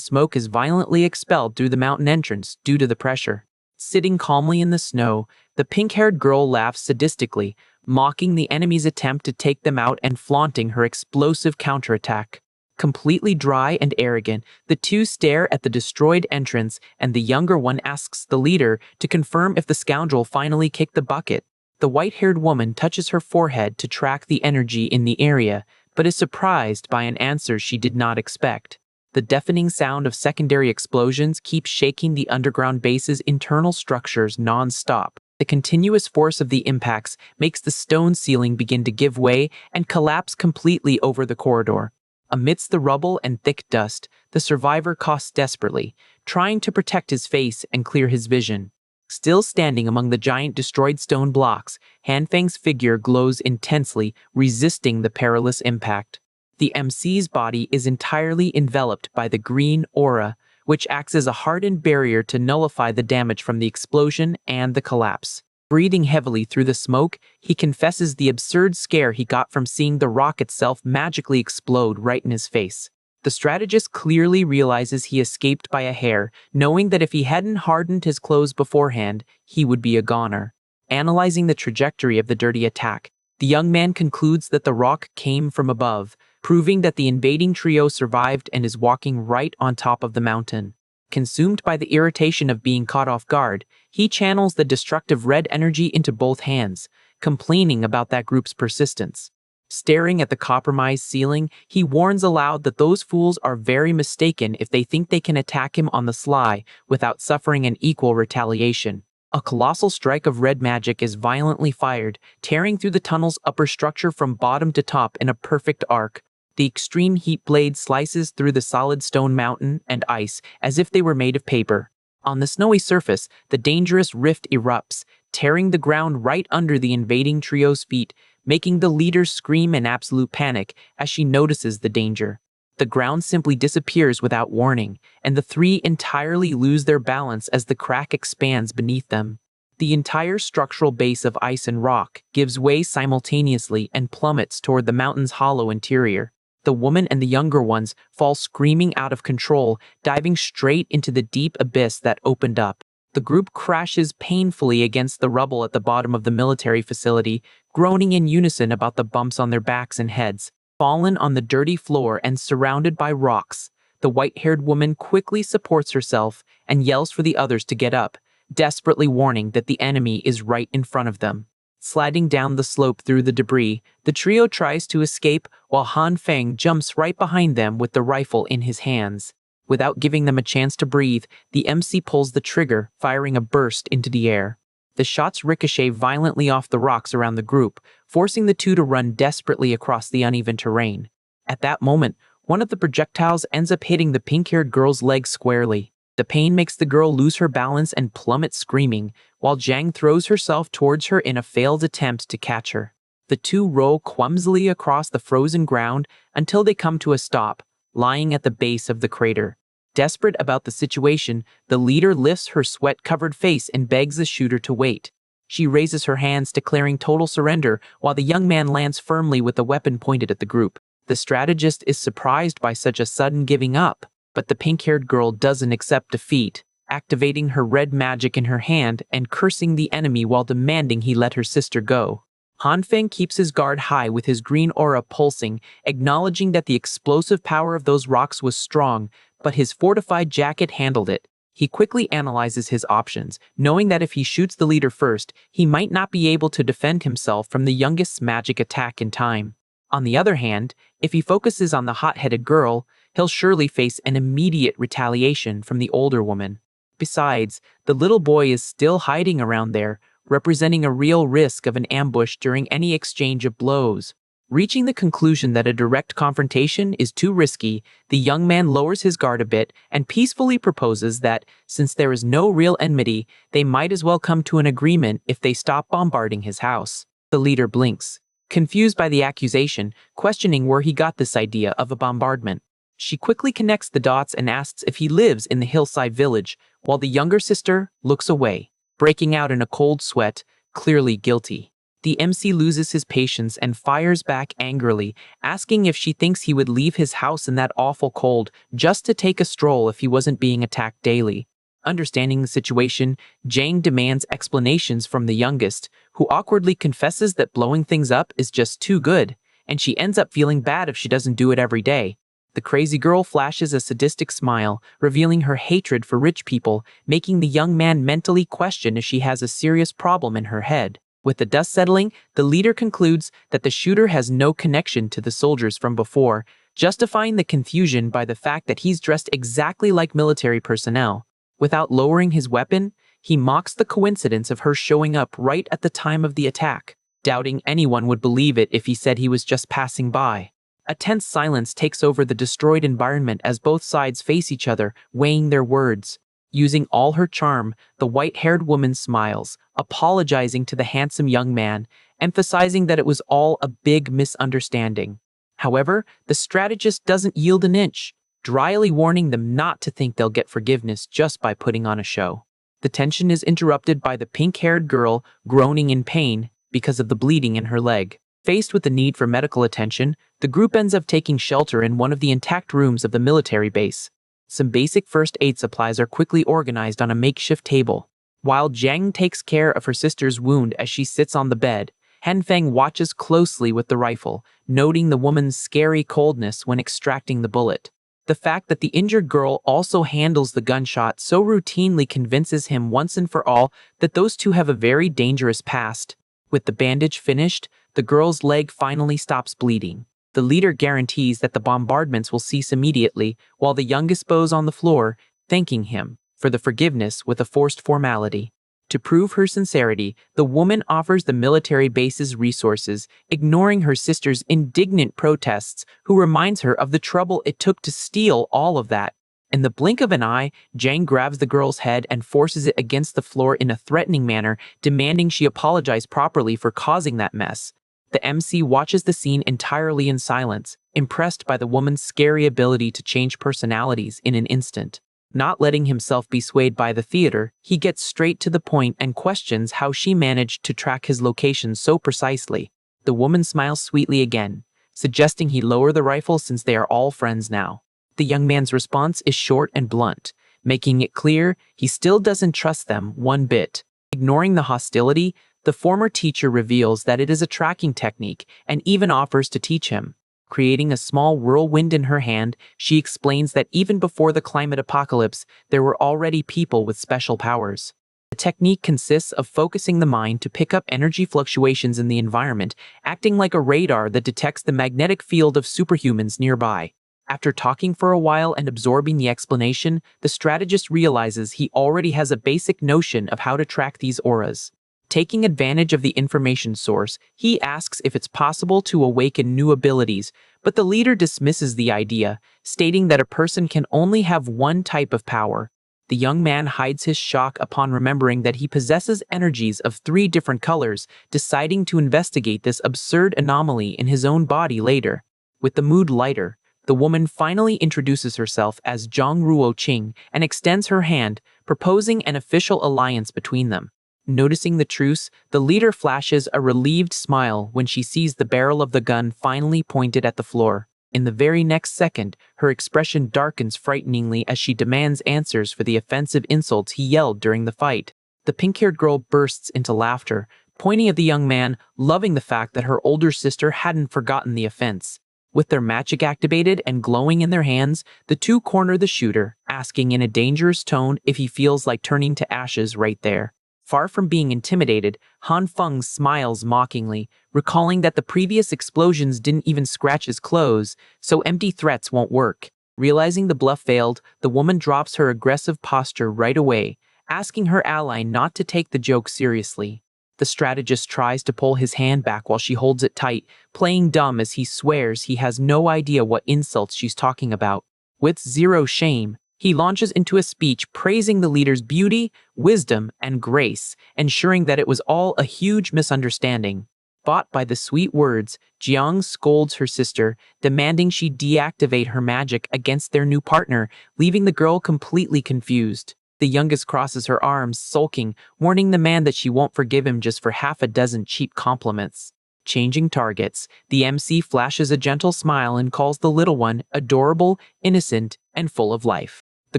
smoke is violently expelled through the mountain entrance due to the pressure. Sitting calmly in the snow, the pink-haired girl laughs sadistically, mocking the enemy's attempt to take them out and flaunting her explosive counterattack. Completely dry and arrogant, the two stare at the destroyed entrance, and the younger one asks the leader to confirm if the scoundrel finally kicked the bucket. The white-haired woman touches her forehead to track the energy in the area, but is surprised by an answer she did not expect. The deafening sound of secondary explosions keeps shaking the underground base's internal structures non-stop. The continuous force of the impacts makes the stone ceiling begin to give way and collapse completely over the corridor. Amidst the rubble and thick dust, the survivor coughs desperately, trying to protect his face and clear his vision. Still standing among the giant destroyed stone blocks, Hanfeng's figure glows intensely, resisting the perilous impact. The MC's body is entirely enveloped by the green aura, which acts as a hardened barrier to nullify the damage from the explosion and the collapse. Breathing heavily through the smoke, he confesses the absurd scare he got from seeing the rock itself magically explode right in his face. The strategist clearly realizes he escaped by a hair, knowing that if he hadn't hardened his clothes beforehand, he would be a goner. Analyzing the trajectory of the dirty attack, the young man concludes that the rock came from above, proving that the invading trio survived and is walking right on top of the mountain. Consumed by the irritation of being caught off guard, he channels the destructive red energy into both hands, complaining about that group's persistence. Staring at the compromised ceiling, he warns aloud that those fools are very mistaken if they think they can attack him on the sly without suffering an equal retaliation. A colossal strike of red magic is violently fired, tearing through the tunnel's upper structure from bottom to top in a perfect arc. The extreme heat blade slices through the solid stone mountain and ice as if they were made of paper. On the snowy surface, the dangerous rift erupts, tearing the ground right under the invading trio's feet, making the leader scream in absolute panic as she notices the danger. The ground simply disappears without warning, and the three entirely lose their balance as the crack expands beneath them. The entire structural base of ice and rock gives way simultaneously and plummets toward the mountain's hollow interior. The woman and the younger ones fall screaming out of control, diving straight into the deep abyss that opened up. The group crashes painfully against the rubble at the bottom of the military facility, groaning in unison about the bumps on their backs and heads. Fallen on the dirty floor and surrounded by rocks, the white-haired woman quickly supports herself and yells for the others to get up, desperately warning that the enemy is right in front of them. Sliding down the slope through the debris, the trio tries to escape while Han Feng jumps right behind them with the rifle in his hands. Without giving them a chance to breathe, the MC pulls the trigger, firing a burst into the air. The shots ricochet violently off the rocks around the group, forcing the two to run desperately across the uneven terrain. At that moment, one of the projectiles ends up hitting the pink-haired girl's leg squarely. The pain makes the girl lose her balance and plummet screaming, while Zhang throws herself towards her in a failed attempt to catch her. The two roll clumsily across the frozen ground until they come to a stop, lying at the base of the crater. Desperate about the situation, the leader lifts her sweat-covered face and begs the shooter to wait. She raises her hands, declaring total surrender, while the young man lands firmly with the weapon pointed at the group. The strategist is surprised by such a sudden giving up, but the pink-haired girl doesn't accept defeat, activating her red magic in her hand and cursing the enemy while demanding he let her sister go. Han Feng keeps his guard high with his green aura pulsing, acknowledging that the explosive power of those rocks was strong, but his fortified jacket handled it. He quickly analyzes his options, knowing that if he shoots the leader first, he might not be able to defend himself from the youngest's magic attack in time. On the other hand, if he focuses on the hot-headed girl, he'll surely face an immediate retaliation from the older woman. Besides, the little boy is still hiding around there, representing a real risk of an ambush during any exchange of blows. Reaching the conclusion that a direct confrontation is too risky, the young man lowers his guard a bit and peacefully proposes that, since there is no real enmity, they might as well come to an agreement if they stop bombarding his house. The leader blinks, confused by the accusation, questioning where he got this idea of a bombardment. She quickly connects the dots and asks if he lives in the hillside village, while the younger sister looks away, breaking out in a cold sweat, clearly guilty. The MC loses his patience and fires back angrily, asking if she thinks he would leave his house in that awful cold just to take a stroll if he wasn't being attacked daily. Understanding the situation, Zhang demands explanations from the youngest, who awkwardly confesses that blowing things up is just too good, and she ends up feeling bad if she doesn't do it every day. The crazy girl flashes a sadistic smile, revealing her hatred for rich people, making the young man mentally question if she has a serious problem in her head. With the dust settling, the leader concludes that the shooter has no connection to the soldiers from before, justifying the confusion by the fact that he's dressed exactly like military personnel. Without lowering his weapon, he mocks the coincidence of her showing up right at the time of the attack, doubting anyone would believe it if he said he was just passing by. A tense silence takes over the destroyed environment as both sides face each other, weighing their words. Using all her charm, the white-haired woman smiles, apologizing to the handsome young man, emphasizing that it was all a big misunderstanding. However, the strategist doesn't yield an inch, dryly warning them not to think they'll get forgiveness just by putting on a show. The tension is interrupted by the pink-haired girl groaning in pain because of the bleeding in her leg. Faced with the need for medical attention, the group ends up taking shelter in one of the intact rooms of the military base. Some basic first aid supplies are quickly organized on a makeshift table. While Zhang takes care of her sister's wound as she sits on the bed, Han Feng watches closely with the rifle, noting the woman's scary coldness when extracting the bullet. The fact that the injured girl also handles the gunshot so routinely convinces him once and for all that those two have a very dangerous past. With the bandage finished, the girl's leg finally stops bleeding. The leader guarantees that the bombardments will cease immediately, while the youngest bows on the floor, thanking him for the forgiveness with a forced formality. To prove her sincerity, the woman offers the military base's resources, ignoring her sister's indignant protests, who reminds her of the trouble it took to steal all of that. In the blink of an eye, Zhang grabs the girl's head and forces it against the floor in a threatening manner, demanding she apologize properly for causing that mess. The MC watches the scene entirely in silence, impressed by the woman's scary ability to change personalities in an instant. Not letting himself be swayed by the theater, he gets straight to the point and questions how she managed to track his location so precisely. The woman smiles sweetly again, suggesting he lower the rifle since they are all friends now. The young man's response is short and blunt, making it clear he still doesn't trust them one bit. Ignoring the hostility, the former teacher reveals that it is a tracking technique and even offers to teach him. Creating a small whirlwind in her hand, she explains that even before the climate apocalypse, there were already people with special powers. The technique consists of focusing the mind to pick up energy fluctuations in the environment, acting like a radar that detects the magnetic field of superhumans nearby. After talking for a while and absorbing the explanation, the strategist realizes he already has a basic notion of how to track these auras. Taking advantage of the information source, he asks if it's possible to awaken new abilities, but the leader dismisses the idea, stating that a person can only have one type of power. The young man hides his shock upon remembering that he possesses energies of 3 different colors, deciding to investigate this absurd anomaly in his own body later. With the mood lighter, the woman finally introduces herself as Zhang Ruo Qing and extends her hand, proposing an official alliance between them. Noticing the truce, the leader flashes a relieved smile when she sees the barrel of the gun finally pointed at the floor. In the very next second, her expression darkens frighteningly as she demands answers for the offensive insults he yelled during the fight. The pink-haired girl bursts into laughter, pointing at the young man, loving the fact that her older sister hadn't forgotten the offense. With their magic activated and glowing in their hands, the two corner the shooter, asking in a dangerous tone if he feels like turning to ashes right there. Far from being intimidated, Han Feng smiles mockingly, recalling that the previous explosions didn't even scratch his clothes, so empty threats won't work. Realizing the bluff failed, the woman drops her aggressive posture right away, asking her ally not to take the joke seriously. The strategist tries to pull his hand back while she holds it tight, playing dumb as he swears he has no idea what insults she's talking about. With zero shame, he launches into a speech praising the leader's beauty, wisdom, and grace, ensuring that it was all a huge misunderstanding. Bought by the sweet words, Jiang scolds her sister, demanding she deactivate her magic against their new partner, leaving the girl completely confused. The youngest crosses her arms, sulking, warning the man that she won't forgive him just for half a dozen cheap compliments. Changing targets, the MC flashes a gentle smile and calls the little one adorable, innocent, and full of life. The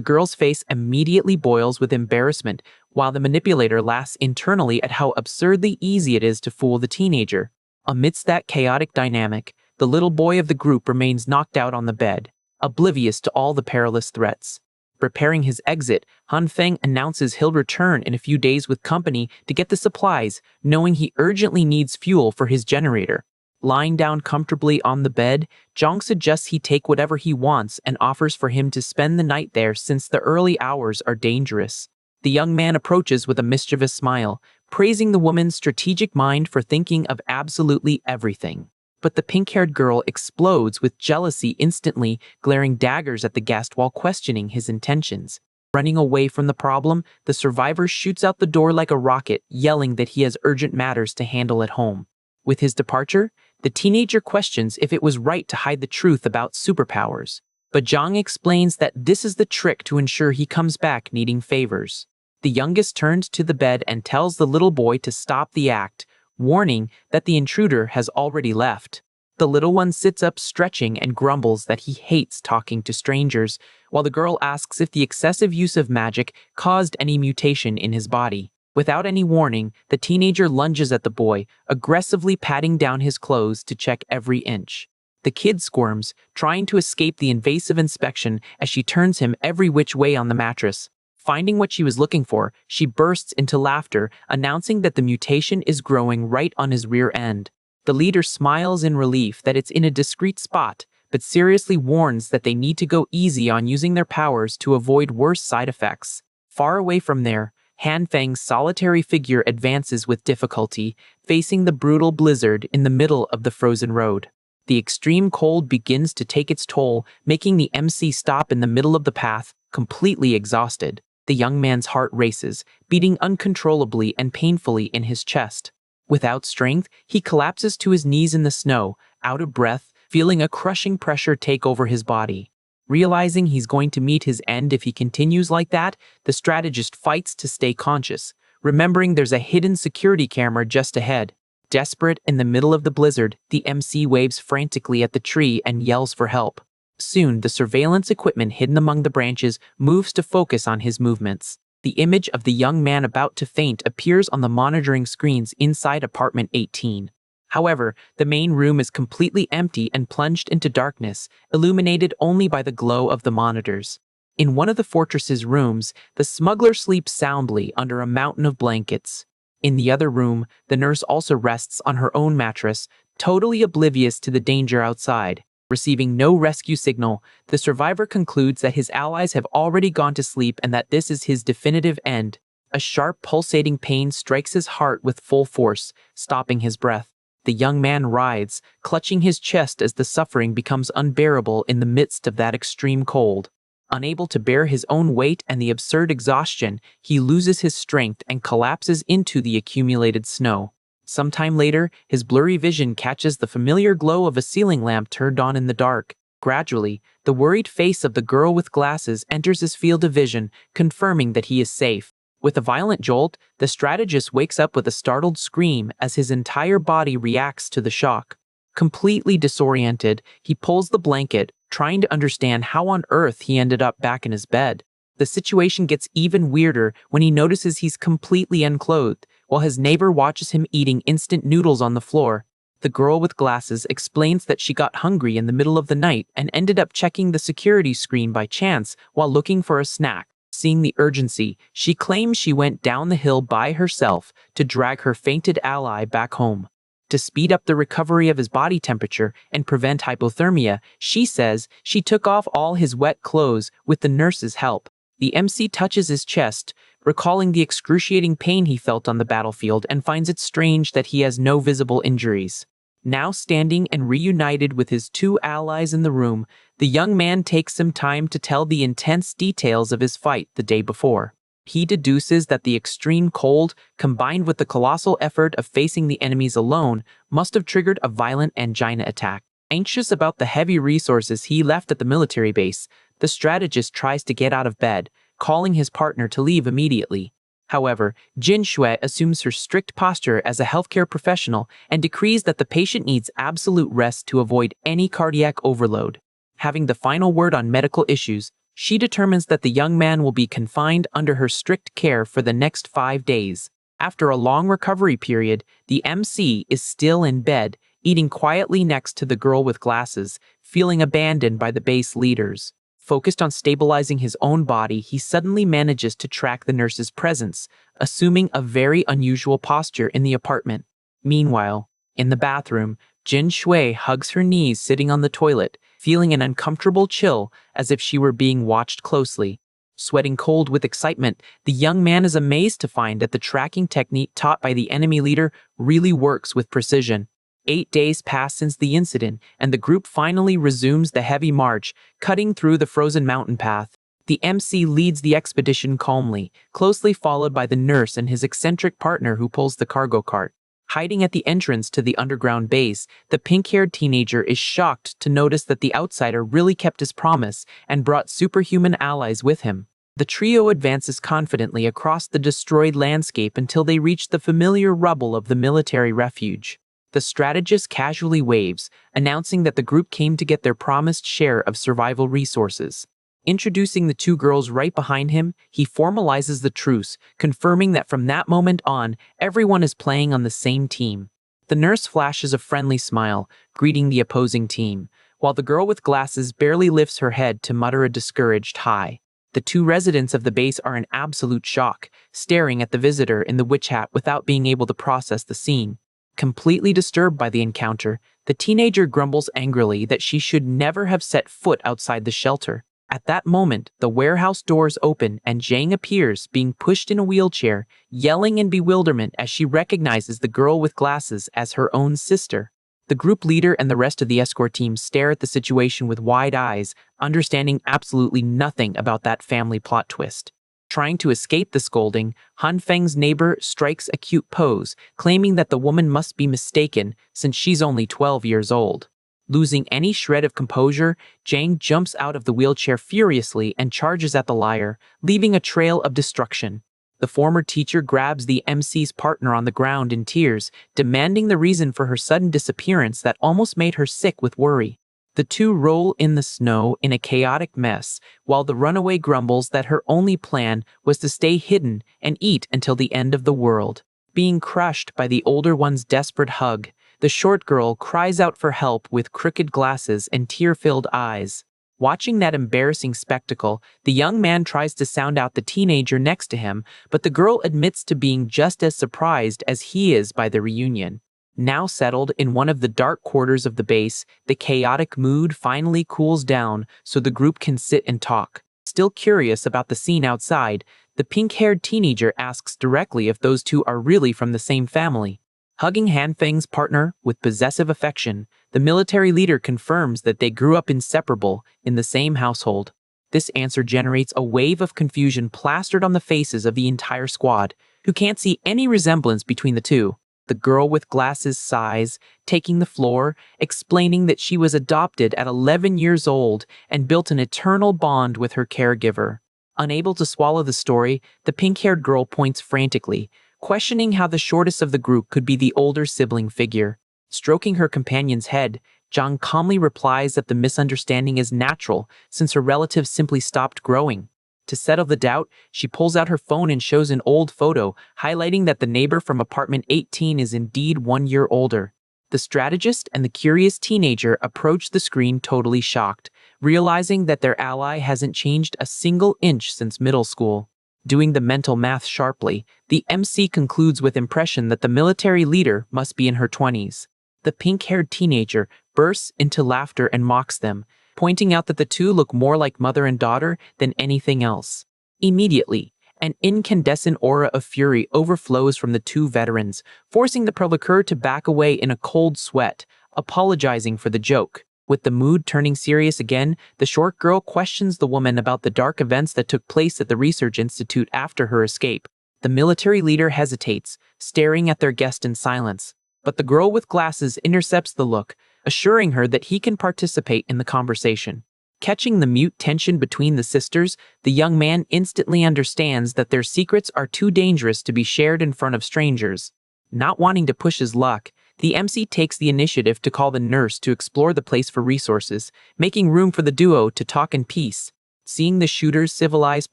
girl's face immediately boils with embarrassment, while the manipulator laughs internally at how absurdly easy it is to fool the teenager. Amidst that chaotic dynamic, the little boy of the group remains knocked out on the bed, oblivious to all the perilous threats. Preparing his exit, Han Feng announces he'll return in a few days with company to get the supplies, knowing he urgently needs fuel for his generator. Lying down comfortably on the bed, Zhang suggests he take whatever he wants and offers for him to spend the night there since the early hours are dangerous. The young man approaches with a mischievous smile, praising the woman's strategic mind for thinking of absolutely everything. But the pink-haired girl explodes with jealousy instantly, glaring daggers at the guest while questioning his intentions. Running away from the problem, the survivor shoots out the door like a rocket, yelling that he has urgent matters to handle at home. With his departure, the teenager questions if it was right to hide the truth about superpowers. But Zhang explains that this is the trick to ensure he comes back needing favors. The youngest turns to the bed and tells the little boy to stop the act, warning that the intruder has already left. The little one sits up stretching and grumbles that he hates talking to strangers, while the girl asks if the excessive use of magic caused any mutation in his body. Without any warning, the teenager lunges at the boy, aggressively patting down his clothes to check every inch. The kid squirms, trying to escape the invasive inspection as she turns him every which way on the mattress. Finding what she was looking for, she bursts into laughter, announcing that the mutation is growing right on his rear end. The leader smiles in relief that it's in a discreet spot, but seriously warns that they need to go easy on using their powers to avoid worse side effects. Far away from there, Han Feng's solitary figure advances with difficulty, facing the brutal blizzard in the middle of the frozen road. The extreme cold begins to take its toll, making the MC stop in the middle of the path, completely exhausted. The young man's heart races, beating uncontrollably and painfully in his chest. Without strength, he collapses to his knees in the snow, out of breath, feeling a crushing pressure take over his body. Realizing he's going to meet his end if he continues like that, the strategist fights to stay conscious, remembering there's a hidden security camera just ahead. Desperate in the middle of the blizzard, the MC waves frantically at the tree and yells for help. Soon, the surveillance equipment hidden among the branches moves to focus on his movements. The image of the young man about to faint appears on the monitoring screens inside apartment 18. However, the main room is completely empty and plunged into darkness, illuminated only by the glow of the monitors. In one of the fortress's rooms, the smuggler sleeps soundly under a mountain of blankets. In the other room, the nurse also rests on her own mattress, totally oblivious to the danger outside. Receiving no rescue signal, the survivor concludes that his allies have already gone to sleep and that this is his definitive end. A sharp, pulsating pain strikes his heart with full force, stopping his breath. The young man writhes, clutching his chest as the suffering becomes unbearable in the midst of that extreme cold. Unable to bear his own weight and the absurd exhaustion, he loses his strength and collapses into the accumulated snow. Sometime later, his blurry vision catches the familiar glow of a ceiling lamp turned on in the dark. Gradually, the worried face of the girl with glasses enters his field of vision, confirming that he is safe. With a violent jolt, the strategist wakes up with a startled scream as his entire body reacts to the shock. Completely disoriented, he pulls the blanket, trying to understand how on earth he ended up back in his bed. The situation gets even weirder when he notices he's completely unclothed, while his neighbor watches him eating instant noodles on the floor. The girl with glasses explains that she got hungry in the middle of the night and ended up checking the security screen by chance while looking for a snack. Seeing the urgency, she claims she went down the hill by herself to drag her fainted ally back home. To speed up the recovery of his body temperature and prevent hypothermia, she says she took off all his wet clothes with the nurse's help. The MC touches his chest, recalling the excruciating pain he felt on the battlefield, and finds it strange that he has no visible injuries. Now standing and reunited with his two allies in the room, the young man takes some time to tell the intense details of his fight the day before. He deduces that the extreme cold, combined with the colossal effort of facing the enemies alone, must have triggered a violent angina attack. Anxious about the heavy resources he left at the military base, the strategist tries to get out of bed, calling his partner to leave immediately. However, Jin Shui assumes her strict posture as a healthcare professional and decrees that the patient needs absolute rest to avoid any cardiac overload. Having the final word on medical issues, she determines that the young man will be confined under her strict care for the next 5 days. After a long recovery period, the MC is still in bed, eating quietly next to the girl with glasses, feeling abandoned by the base leaders. Focused on stabilizing his own body, he suddenly manages to track the nurse's presence, assuming a very unusual posture in the apartment. Meanwhile, in the bathroom, Jin Shui hugs her knees sitting on the toilet, feeling an uncomfortable chill as if she were being watched closely. Sweating cold with excitement, the young man is amazed to find that the tracking technique taught by the enemy leader really works with precision. 8 days pass since the incident, and the group finally resumes the heavy march, cutting through the frozen mountain path. The MC leads the expedition calmly, closely followed by the nurse and his eccentric partner who pulls the cargo cart. Hiding at the entrance to the underground base, the pink-haired teenager is shocked to notice that the outsider really kept his promise and brought superhuman allies with him. The trio advances confidently across the destroyed landscape until they reach the familiar rubble of the military refuge. The strategist casually waves, announcing that the group came to get their promised share of survival resources. Introducing the two girls right behind him, he formalizes the truce, confirming that from that moment on, everyone is playing on the same team. The nurse flashes a friendly smile, greeting the opposing team, while the girl with glasses barely lifts her head to mutter a discouraged hi. The two residents of the base are in absolute shock, staring at the visitor in the witch hat without being able to process the scene. Completely disturbed by the encounter, the teenager grumbles angrily that she should never have set foot outside the shelter. At that moment, the warehouse doors open and Zhang appears, being pushed in a wheelchair, yelling in bewilderment as she recognizes the girl with glasses as her own sister. The group leader and the rest of the escort team stare at the situation with wide eyes, understanding absolutely nothing about that family plot twist. Trying to escape the scolding, Han Feng's neighbor strikes a cute pose, claiming that the woman must be mistaken since she's only 12 years old. Losing any shred of composure, Jang jumps out of the wheelchair furiously and charges at the liar, leaving a trail of destruction. The former teacher grabs the MC's partner on the ground in tears, demanding the reason for her sudden disappearance that almost made her sick with worry. The two roll in the snow in a chaotic mess, while the runaway grumbles that her only plan was to stay hidden and eat until the end of the world. Being crushed by the older one's desperate hug, the short girl cries out for help with crooked glasses and tear-filled eyes. Watching that embarrassing spectacle, the young man tries to sound out the teenager next to him, but the girl admits to being just as surprised as he is by the reunion. Now settled in one of the dark quarters of the base, the chaotic mood finally cools down so the group can sit and talk. Still curious about the scene outside, the pink-haired teenager asks directly if those two are really from the same family. Hugging Han Feng's partner with possessive affection, the military leader confirms that they grew up inseparable in the same household. This answer generates a wave of confusion plastered on the faces of the entire squad, who can't see any resemblance between the two. The girl with glasses sighs, taking the floor, explaining that she was adopted at 11 years old and built an eternal bond with her caregiver. Unable to swallow the story, the pink-haired girl points frantically, questioning how the shortest of the group could be the older sibling figure. Stroking her companion's head, Zhang calmly replies that the misunderstanding is natural since her relative simply stopped growing. To settle the doubt, she pulls out her phone and shows an old photo, highlighting that the neighbor from apartment 18 is indeed 1 year older. The strategist and the curious teenager approach the screen totally shocked, realizing that their ally hasn't changed a single inch since middle school. Doing the mental math sharply, the MC concludes with impression that the military leader must be in her 20s. The pink-haired teenager bursts into laughter and mocks them, pointing out that the two look more like mother and daughter than anything else. Immediately, an incandescent aura of fury overflows from the two veterans, forcing the provocateur to back away in a cold sweat, apologizing for the joke. With the mood turning serious again, the short girl questions the woman about the dark events that took place at the research institute after her escape. The military leader hesitates, staring at their guest in silence, but the girl with glasses intercepts the look, assuring her that he can participate in the conversation. Catching the mute tension between the sisters, the young man instantly understands that their secrets are too dangerous to be shared in front of strangers. Not wanting to push his luck, the MC takes the initiative to call the nurse to explore the place for resources, making room for the duo to talk in peace. Seeing the shooter's civilized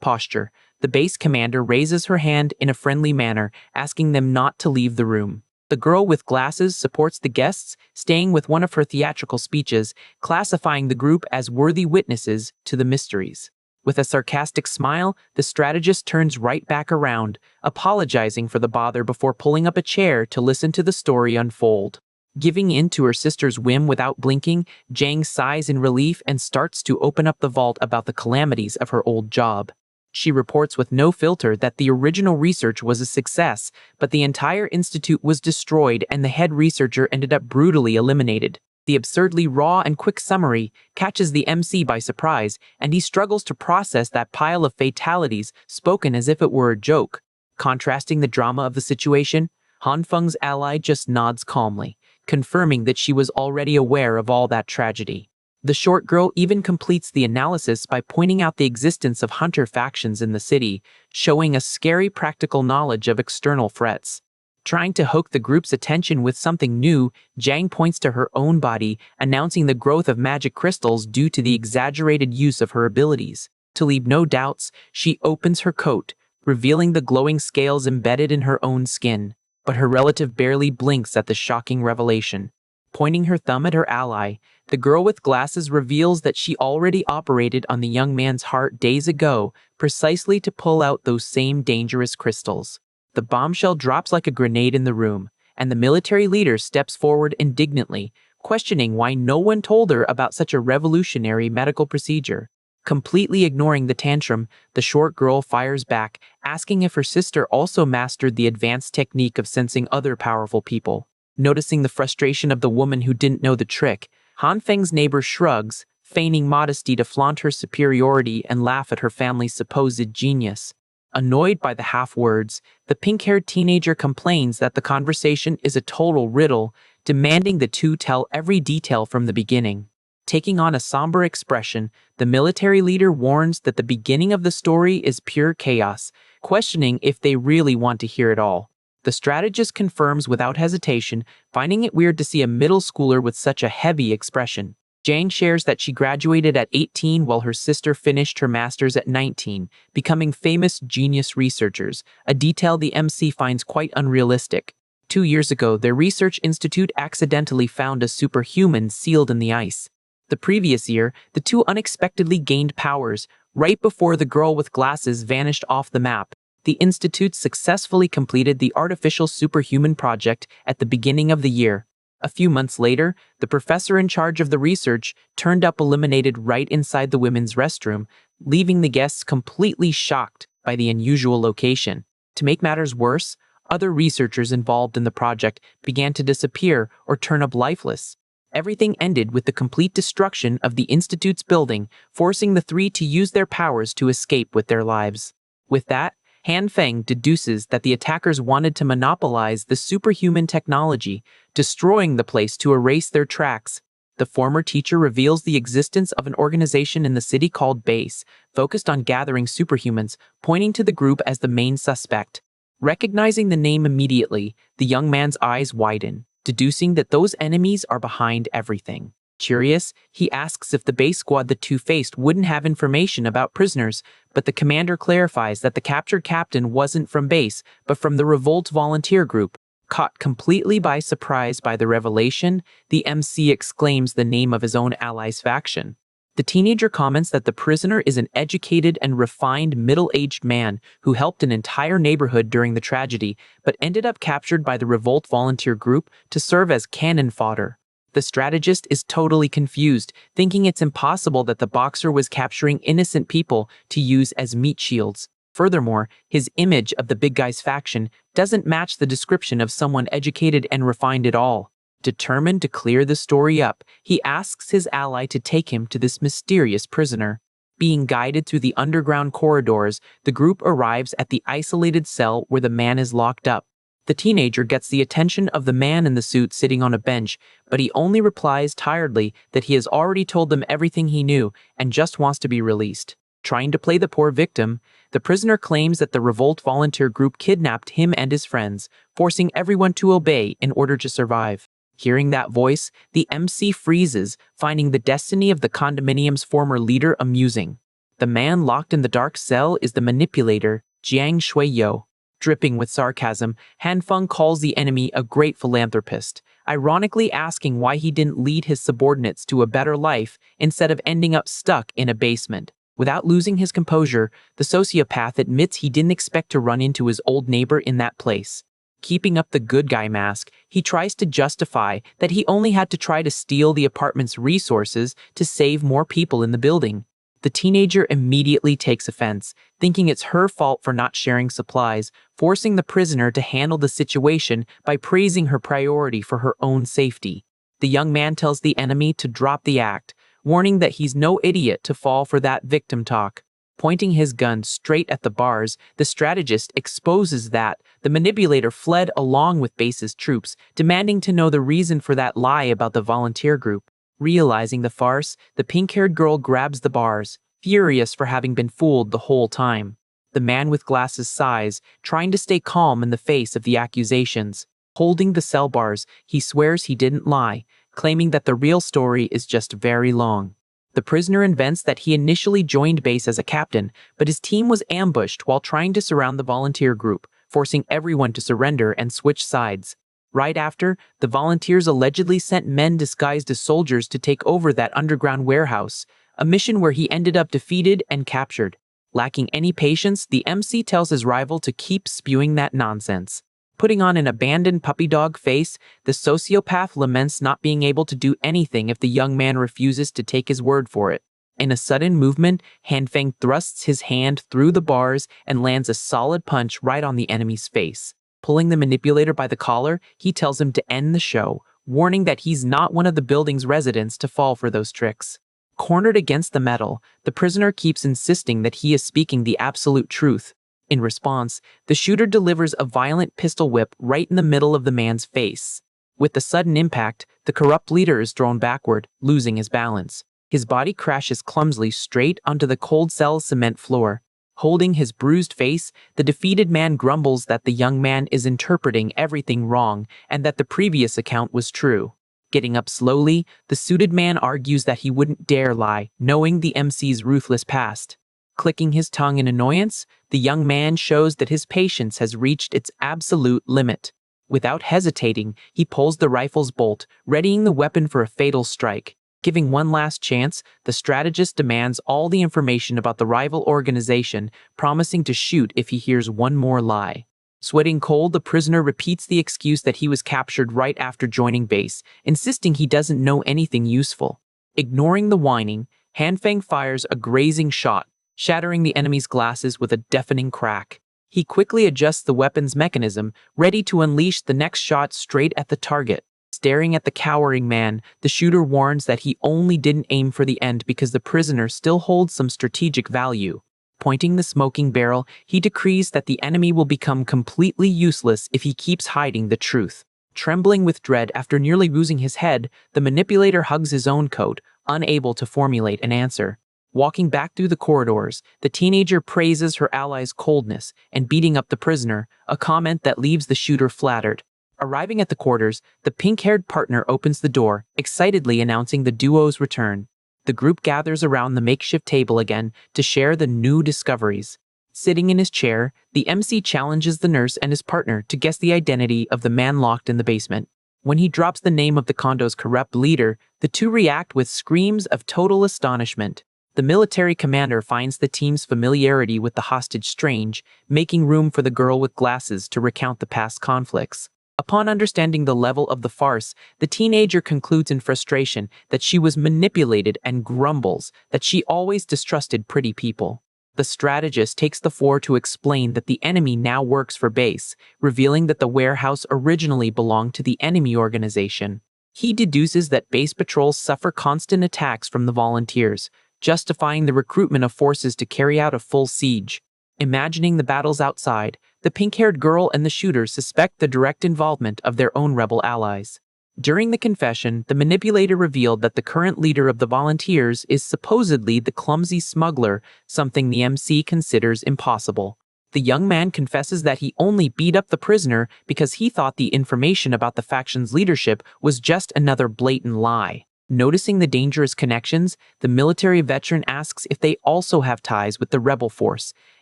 posture, the base commander raises her hand in a friendly manner, asking them not to leave the room. The girl with glasses supports the guests, staying with one of her theatrical speeches, classifying the group as worthy witnesses to the mysteries. With a sarcastic smile, the strategist turns right back around, apologizing for the bother before pulling up a chair to listen to the story unfold. Giving in to her sister's whim without blinking, Jang sighs in relief and starts to open up the vault about the calamities of her old job. She reports with no filter that the original research was a success, but the entire institute was destroyed and the head researcher ended up brutally eliminated. The absurdly raw and quick summary catches the MC by surprise, and he struggles to process that pile of fatalities spoken as if it were a joke. Contrasting the drama of the situation, Han Feng's ally just nods calmly, confirming that she was already aware of all that tragedy. The short girl even completes the analysis by pointing out the existence of hunter factions in the city, showing a scary practical knowledge of external threats. Trying to hook the group's attention with something new, Jang points to her own body, announcing the growth of magic crystals due to the exaggerated use of her abilities. To leave no doubts, she opens her coat, revealing the glowing scales embedded in her own skin. But her relative barely blinks at the shocking revelation. Pointing her thumb at her ally, the girl with glasses reveals that she already operated on the young man's heart days ago, precisely to pull out those same dangerous crystals. The bombshell drops like a grenade in the room, and the military leader steps forward indignantly, questioning why no one told her about such a revolutionary medical procedure. Completely ignoring the tantrum, the short girl fires back, asking if her sister also mastered the advanced technique of sensing other powerful people. Noticing the frustration of the woman who didn't know the trick, Han Feng's neighbor shrugs, feigning modesty to flaunt her superiority and laugh at her family's supposed genius. Annoyed by the half-words, the pink-haired teenager complains that the conversation is a total riddle, demanding the two tell every detail from the beginning. Taking on a somber expression, the military leader warns that the beginning of the story is pure chaos, questioning if they really want to hear it all. The strategist confirms without hesitation, finding it weird to see a middle schooler with such a heavy expression. Jang shares that she graduated at 18 while her sister finished her master's at 19, becoming famous genius researchers, a detail the MC finds quite unrealistic. 2 years ago, their research institute accidentally found a superhuman sealed in the ice. The previous year, the two unexpectedly gained powers, right before the girl with glasses vanished off the map. The institute successfully completed the artificial superhuman project at the beginning of the year. A few months later, the professor in charge of the research turned up eliminated right inside the women's restroom, leaving the guests completely shocked by the unusual location. To make matters worse, other researchers involved in the project began to disappear or turn up lifeless. Everything ended with the complete destruction of the institute's building, forcing the three to use their powers to escape with their lives. With that, Han Feng deduces that the attackers wanted to monopolize the superhuman technology, destroying the place to erase their tracks. The former teacher reveals the existence of an organization in the city called Base, focused on gathering superhumans, pointing to the group as the main suspect. Recognizing the name immediately, the young man's eyes widen, deducing that those enemies are behind everything. Curious, he asks if the base squad the two faced wouldn't have information about prisoners, but the commander clarifies that the captured captain wasn't from base, but from the revolt volunteer group. Caught completely by surprise by the revelation, the MC exclaims the name of his own ally's faction. The teenager comments that the prisoner is an educated and refined middle-aged man who helped an entire neighborhood during the tragedy, but ended up captured by the revolt volunteer group to serve as cannon fodder. The strategist is totally confused, thinking it's impossible that the boxer was capturing innocent people to use as meat shields. Furthermore, his image of the big guy's faction doesn't match the description of someone educated and refined at all. Determined to clear the story up, he asks his ally to take him to this mysterious prisoner. Being guided through the underground corridors, the group arrives at the isolated cell where the man is locked up. The teenager gets the attention of the man in the suit sitting on a bench, but he only replies tiredly that he has already told them everything he knew and just wants to be released. Trying to play the poor victim, the prisoner claims that the revolt volunteer group kidnapped him and his friends, forcing everyone to obey in order to survive. Hearing that voice, the MC freezes, finding the destiny of the condominium's former leader amusing. The man locked in the dark cell is the manipulator, Jiang Shuiyo. Dripping with sarcasm, Han Feng calls the enemy a great philanthropist, ironically asking why he didn't lead his subordinates to a better life instead of ending up stuck in a basement. Without losing his composure, the sociopath admits he didn't expect to run into his old neighbor in that place. Keeping up the good guy mask, he tries to justify that he only had to try to steal the apartment's resources to save more people in the building. The teenager immediately takes offense, thinking it's her fault for not sharing supplies, forcing the prisoner to handle the situation by praising her priority for her own safety. The young man tells the enemy to drop the act, warning that he's no idiot to fall for that victim talk. Pointing his gun straight at the bars, the strategist exposes that the manipulator fled along with Base's troops, demanding to know the reason for that lie about the volunteer group. Realizing the farce, the pink-haired girl grabs the bars, furious for having been fooled the whole time. The man with glasses sighs, trying to stay calm in the face of the accusations. Holding the cell bars, he swears he didn't lie, claiming that the real story is just very long. The prisoner invents that he initially joined Base as a captain, but his team was ambushed while trying to surround the volunteer group, forcing everyone to surrender and switch sides. Right after, the volunteers allegedly sent men disguised as soldiers to take over that underground warehouse, a mission where he ended up defeated and captured. Lacking any patience, the MC tells his rival to keep spewing that nonsense. Putting on an abandoned puppy dog face, the sociopath laments not being able to do anything if the young man refuses to take his word for it. In a sudden movement, Han Feng thrusts his hand through the bars and lands a solid punch right on the enemy's face. Pulling the manipulator by the collar, he tells him to end the show, warning that he's not one of the building's residents to fall for those tricks. Cornered against the metal, the prisoner keeps insisting that he is speaking the absolute truth. In response, the shooter delivers a violent pistol whip right in the middle of the man's face. With the sudden impact, the corrupt leader is thrown backward, losing his balance. His body crashes clumsily straight onto the cold cell cement floor. Holding his bruised face, the defeated man grumbles that the young man is interpreting everything wrong and that the previous account was true. Getting up slowly, the suited man argues that he wouldn't dare lie, knowing the MC's ruthless past. Clicking his tongue in annoyance, the young man shows that his patience has reached its absolute limit. Without hesitating, he pulls the rifle's bolt, readying the weapon for a fatal strike. Giving one last chance, the strategist demands all the information about the rival organization, promising to shoot if he hears one more lie. Sweating cold, the prisoner repeats the excuse that he was captured right after joining base, insisting he doesn't know anything useful. Ignoring the whining, Hanfang fires a grazing shot, shattering the enemy's glasses with a deafening crack. He quickly adjusts the weapon's mechanism, ready to unleash the next shot straight at the target. Staring at the cowering man, the shooter warns that he only didn't aim for the end because the prisoner still holds some strategic value. Pointing the smoking barrel, he decrees that the enemy will become completely useless if he keeps hiding the truth. Trembling with dread after nearly losing his head, the manipulator hugs his own coat, unable to formulate an answer. Walking back through the corridors, the teenager praises her ally's coldness and beating up the prisoner, a comment that leaves the shooter flattered. Arriving at the quarters, the pink-haired partner opens the door, excitedly announcing the duo's return. The group gathers around the makeshift table again to share the new discoveries. Sitting in his chair, the MC challenges the nurse and his partner to guess the identity of the man locked in the basement. When he drops the name of the condo's corrupt leader, the two react with screams of total astonishment. The military commander finds the team's familiarity with the hostage strange, making room for the girl with glasses to recount the past conflicts. Upon understanding the level of the farce, the teenager concludes in frustration that she was manipulated and grumbles that she always distrusted pretty people. The strategist takes the floor to explain that the enemy now works for base, revealing that the warehouse originally belonged to the enemy organization. He deduces that base patrols suffer constant attacks from the volunteers, justifying the recruitment of forces to carry out a full siege. Imagining the battles outside, the pink-haired girl and the shooter suspect the direct involvement of their own rebel allies. During the confession, the manipulator revealed that the current leader of the volunteers is supposedly the clumsy smuggler, something the MC considers impossible. The young man confesses that he only beat up the prisoner because he thought the information about the faction's leadership was just another blatant lie. Noticing the dangerous connections, the military veteran asks if they also have ties with the rebel force,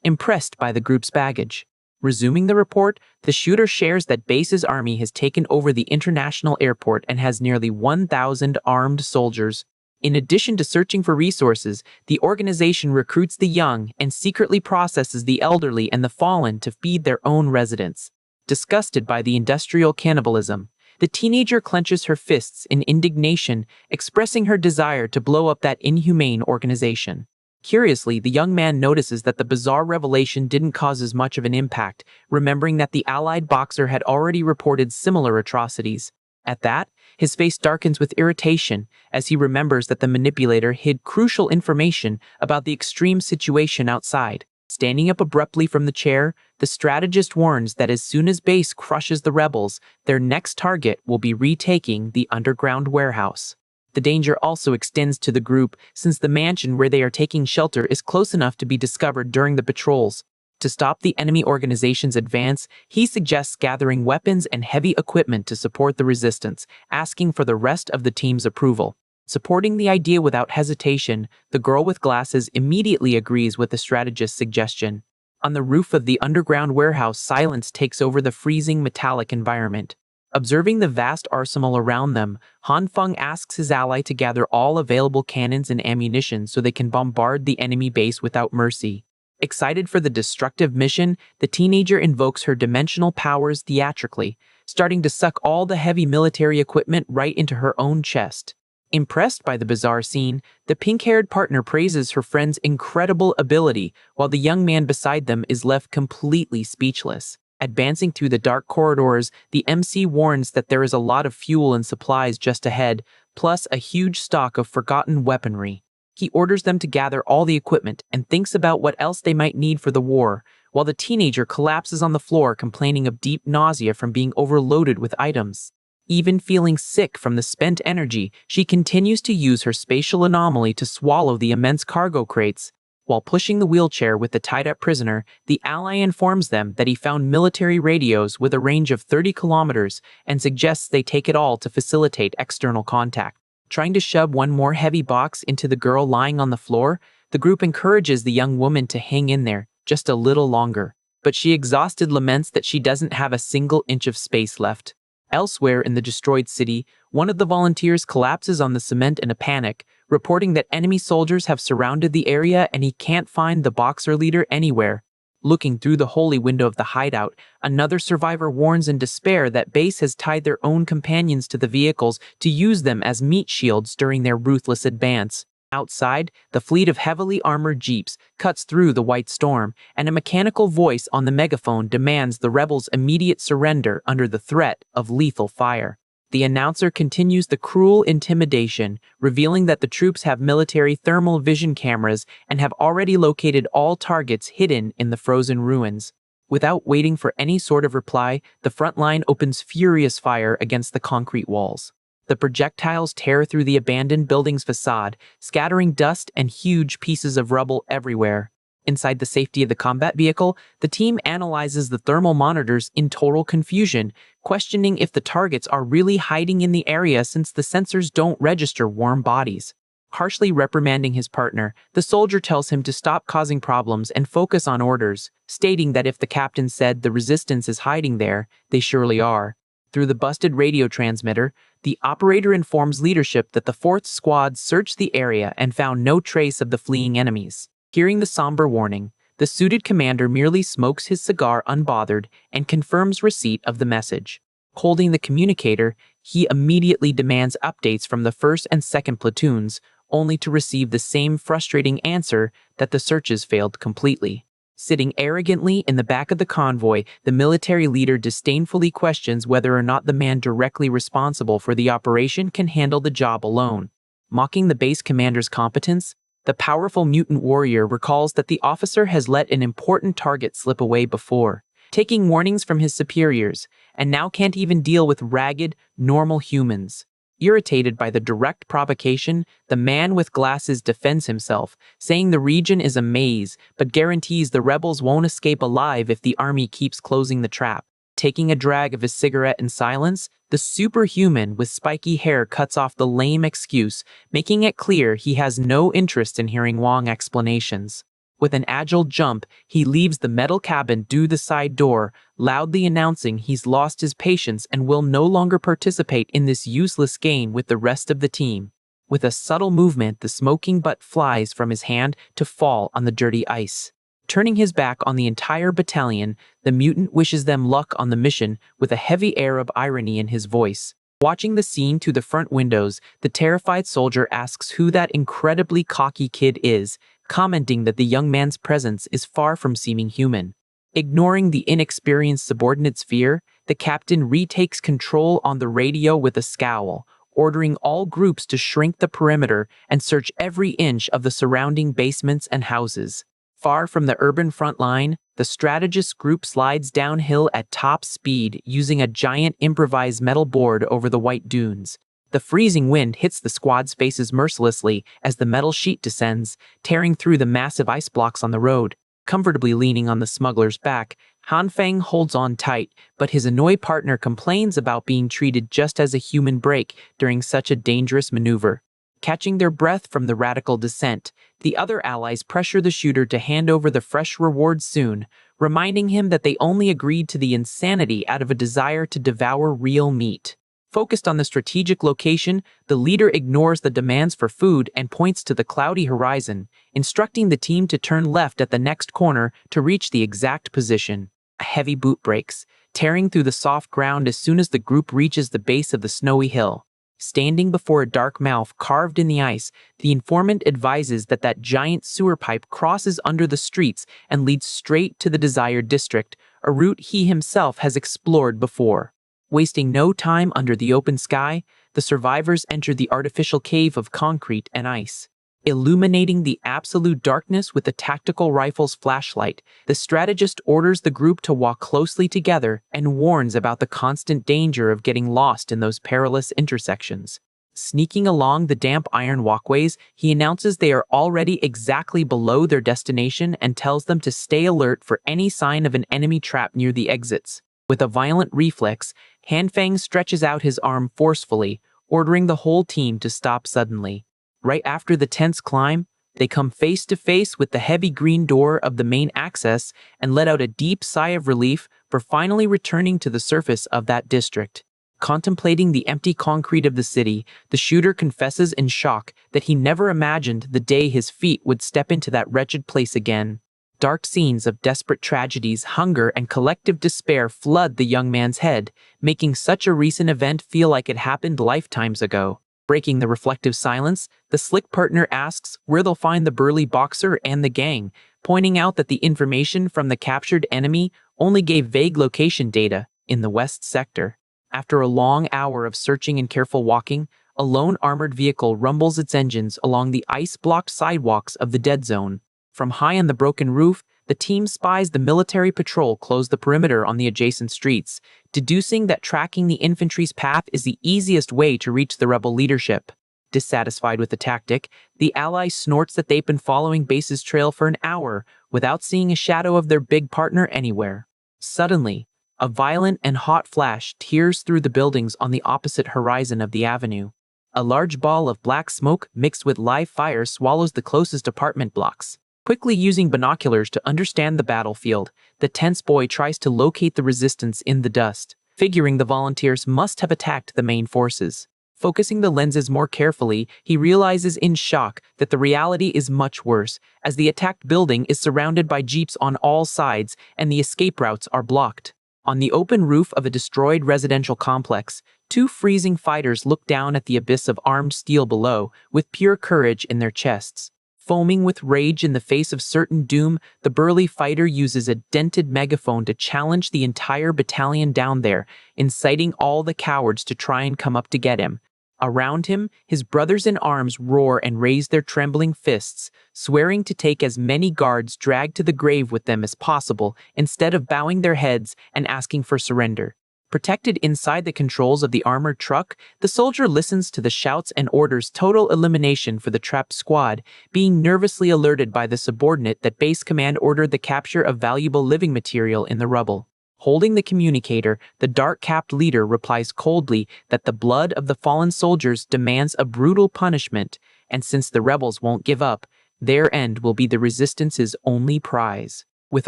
impressed by the group's baggage. Resuming the report, the shooter shares that base's army has taken over the international airport and has nearly 1,000 armed soldiers. In addition to searching for resources, the organization recruits the young and secretly processes the elderly and the fallen to feed their own residents. Disgusted by the industrial cannibalism, the teenager clenches her fists in indignation, expressing her desire to blow up that inhumane organization. Curiously, the young man notices that the bizarre revelation didn't cause as much of an impact, remembering that the allied boxer had already reported similar atrocities. At that, his face darkens with irritation as he remembers that the manipulator hid crucial information about the extreme situation outside. Standing up abruptly from the chair, the strategist warns that as soon as base crushes the rebels, their next target will be retaking the underground warehouse. The danger also extends to the group since the mansion where they are taking shelter is close enough to be discovered during the patrols. To stop the enemy organization's advance, he suggests gathering weapons and heavy equipment to support the resistance, asking for the rest of the team's approval. Supporting the idea without hesitation, the girl with glasses immediately agrees with the strategist's suggestion. On the roof of the underground warehouse, silence takes over the freezing metallic environment. Observing the vast arsenal around them, Han Feng asks his ally to gather all available cannons and ammunition so they can bombard the enemy base without mercy. Excited for the destructive mission, the teenager invokes her dimensional powers theatrically, starting to suck all the heavy military equipment right into her own chest. Impressed by the bizarre scene, the pink-haired partner praises her friend's incredible ability, while the young man beside them is left completely speechless. Advancing through the dark corridors, the MC warns that there is a lot of fuel and supplies just ahead, plus a huge stock of forgotten weaponry. He orders them to gather all the equipment and thinks about what else they might need for the war, while the teenager collapses on the floor complaining of deep nausea from being overloaded with items. Even feeling sick from the spent energy, she continues to use her spatial anomaly to swallow the immense cargo crates. While pushing the wheelchair with the tied-up prisoner, the ally informs them that he found military radios with a range of 30 kilometers and suggests they take it all to facilitate external contact. Trying to shove one more heavy box into the girl lying on the floor, the group encourages the young woman to hang in there just a little longer. But she exhausted laments that she doesn't have a single inch of space left. Elsewhere in the destroyed city, one of the volunteers collapses on the cement in a panic, reporting that enemy soldiers have surrounded the area and he can't find the boxer leader anywhere. Looking through the holy window of the hideout, another survivor warns in despair that base has tied their own companions to the vehicles to use them as meat shields during their ruthless advance. Outside, the fleet of heavily armored jeeps cuts through the white storm, and a mechanical voice on the megaphone demands the rebels' immediate surrender under the threat of lethal fire. The announcer continues the cruel intimidation, revealing that the troops have military thermal vision cameras and have already located all targets hidden in the frozen ruins. Without waiting for any sort of reply, the front line opens furious fire against the concrete walls. The projectiles tear through the abandoned building's facade, scattering dust and huge pieces of rubble everywhere. Inside the safety of the combat vehicle, the team analyzes the thermal monitors in total confusion, questioning if the targets are really hiding in the area since the sensors don't register warm bodies. Harshly reprimanding his partner, the soldier tells him to stop causing problems and focus on orders, stating that if the captain said the resistance is hiding there, they surely are. Through the busted radio transmitter, the operator informs leadership that the 4th Squad searched the area and found no trace of the fleeing enemies. Hearing the somber warning, the suited commander merely smokes his cigar unbothered and confirms receipt of the message. Holding the communicator, he immediately demands updates from the 1st and 2nd platoons, only to receive the same frustrating answer that the searches failed completely. Sitting arrogantly in the back of the convoy, the military leader disdainfully questions whether or not the man directly responsible for the operation can handle the job alone. Mocking the base commander's competence, the powerful mutant warrior recalls that the officer has let an important target slip away before, taking warnings from his superiors, and now can't even deal with ragged, normal humans. Irritated by the direct provocation, the man with glasses defends himself, saying the region is a maze, but guarantees the rebels won't escape alive if the army keeps closing the trap. Taking a drag of his cigarette in silence, the superhuman with spiky hair cuts off the lame excuse, making it clear he has no interest in hearing long explanations. With an agile jump, he leaves the metal cabin through the side door, loudly announcing he's lost his patience and will no longer participate in this useless game with the rest of the team. With a subtle movement, the smoking butt flies from his hand to fall on the dirty ice. Turning his back on the entire battalion, the mutant wishes them luck on the mission with a heavy air of irony in his voice. Watching the scene through the front windows, the terrified soldier asks who that incredibly cocky kid is, commenting that the young man's presence is far from seeming human. Ignoring the inexperienced subordinate's fear, the captain retakes control on the radio with a scowl, ordering all groups to shrink the perimeter and search every inch of the surrounding basements and houses. Far from the urban front line, the strategist group slides downhill at top speed using a giant improvised metal board over the white dunes. The freezing wind hits the squad's faces mercilessly as the metal sheet descends, tearing through the massive ice blocks on the road. Comfortably leaning on the smuggler's back, Han Feng holds on tight, but his annoyed partner complains about being treated just as a human brake during such a dangerous maneuver. Catching their breath from the radical descent, the other allies pressure the shooter to hand over the fresh rewards soon, reminding him that they only agreed to the insanity out of a desire to devour real meat. Focused on the strategic location, the leader ignores the demands for food and points to the cloudy horizon, instructing the team to turn left at the next corner to reach the exact position. A heavy boot breaks, tearing through the soft ground as soon as the group reaches the base of the snowy hill. Standing before a dark mouth carved in the ice, the informant advises that giant sewer pipe crosses under the streets and leads straight to the desired district, a route he himself has explored before. Wasting no time under the open sky, the survivors enter the artificial cave of concrete and ice. Illuminating the absolute darkness with the tactical rifle's flashlight, the strategist orders the group to walk closely together and warns about the constant danger of getting lost in those perilous intersections. Sneaking along the damp iron walkways, he announces they are already exactly below their destination and tells them to stay alert for any sign of an enemy trap near the exits. With a violent reflex, Hanfang stretches out his arm forcefully, ordering the whole team to stop suddenly. Right after the tense climb, they come face to face with the heavy green door of the main access and let out a deep sigh of relief for finally returning to the surface of that district. Contemplating the empty concrete of the city, the shooter confesses in shock that he never imagined the day his feet would step into that wretched place again. Dark scenes of desperate tragedies, hunger, and collective despair flood the young man's head, making such a recent event feel like it happened lifetimes ago. Breaking the reflective silence, the slick partner asks where they'll find the burly boxer and the gang, pointing out that the information from the captured enemy only gave vague location data in the west sector. After a long hour of searching and careful walking, a lone armored vehicle rumbles its engines along the ice-blocked sidewalks of the dead zone. From high on the broken roof, the team spies the military patrol close the perimeter on the adjacent streets, deducing that tracking the infantry's path is the easiest way to reach the rebel leadership. Dissatisfied with the tactic, the ally snorts that they've been following base's trail for an hour without seeing a shadow of their big partner anywhere. Suddenly, a violent and hot flash tears through the buildings on the opposite horizon of the avenue. A large ball of black smoke mixed with live fire swallows the closest apartment blocks. Quickly using binoculars to understand the battlefield, the tense boy tries to locate the resistance in the dust, figuring the volunteers must have attacked the main forces. Focusing the lenses more carefully, he realizes in shock that the reality is much worse, as the attacked building is surrounded by jeeps on all sides and the escape routes are blocked. On the open roof of a destroyed residential complex, two freezing fighters look down at the abyss of armed steel below, with pure courage in their chests. Foaming with rage in the face of certain doom, the burly fighter uses a dented megaphone to challenge the entire battalion down there, inciting all the cowards to try and come up to get him. Around him, his brothers in arms roar and raise their trembling fists, swearing to take as many guards dragged to the grave with them as possible instead of bowing their heads and asking for surrender. Protected inside the controls of the armored truck, the soldier listens to the shouts and orders total elimination for the trapped squad, being nervously alerted by the subordinate that base command ordered the capture of valuable living material in the rubble. Holding the communicator, the dark-capped leader replies coldly that the blood of the fallen soldiers demands a brutal punishment, and since the rebels won't give up, their end will be the resistance's only prize. With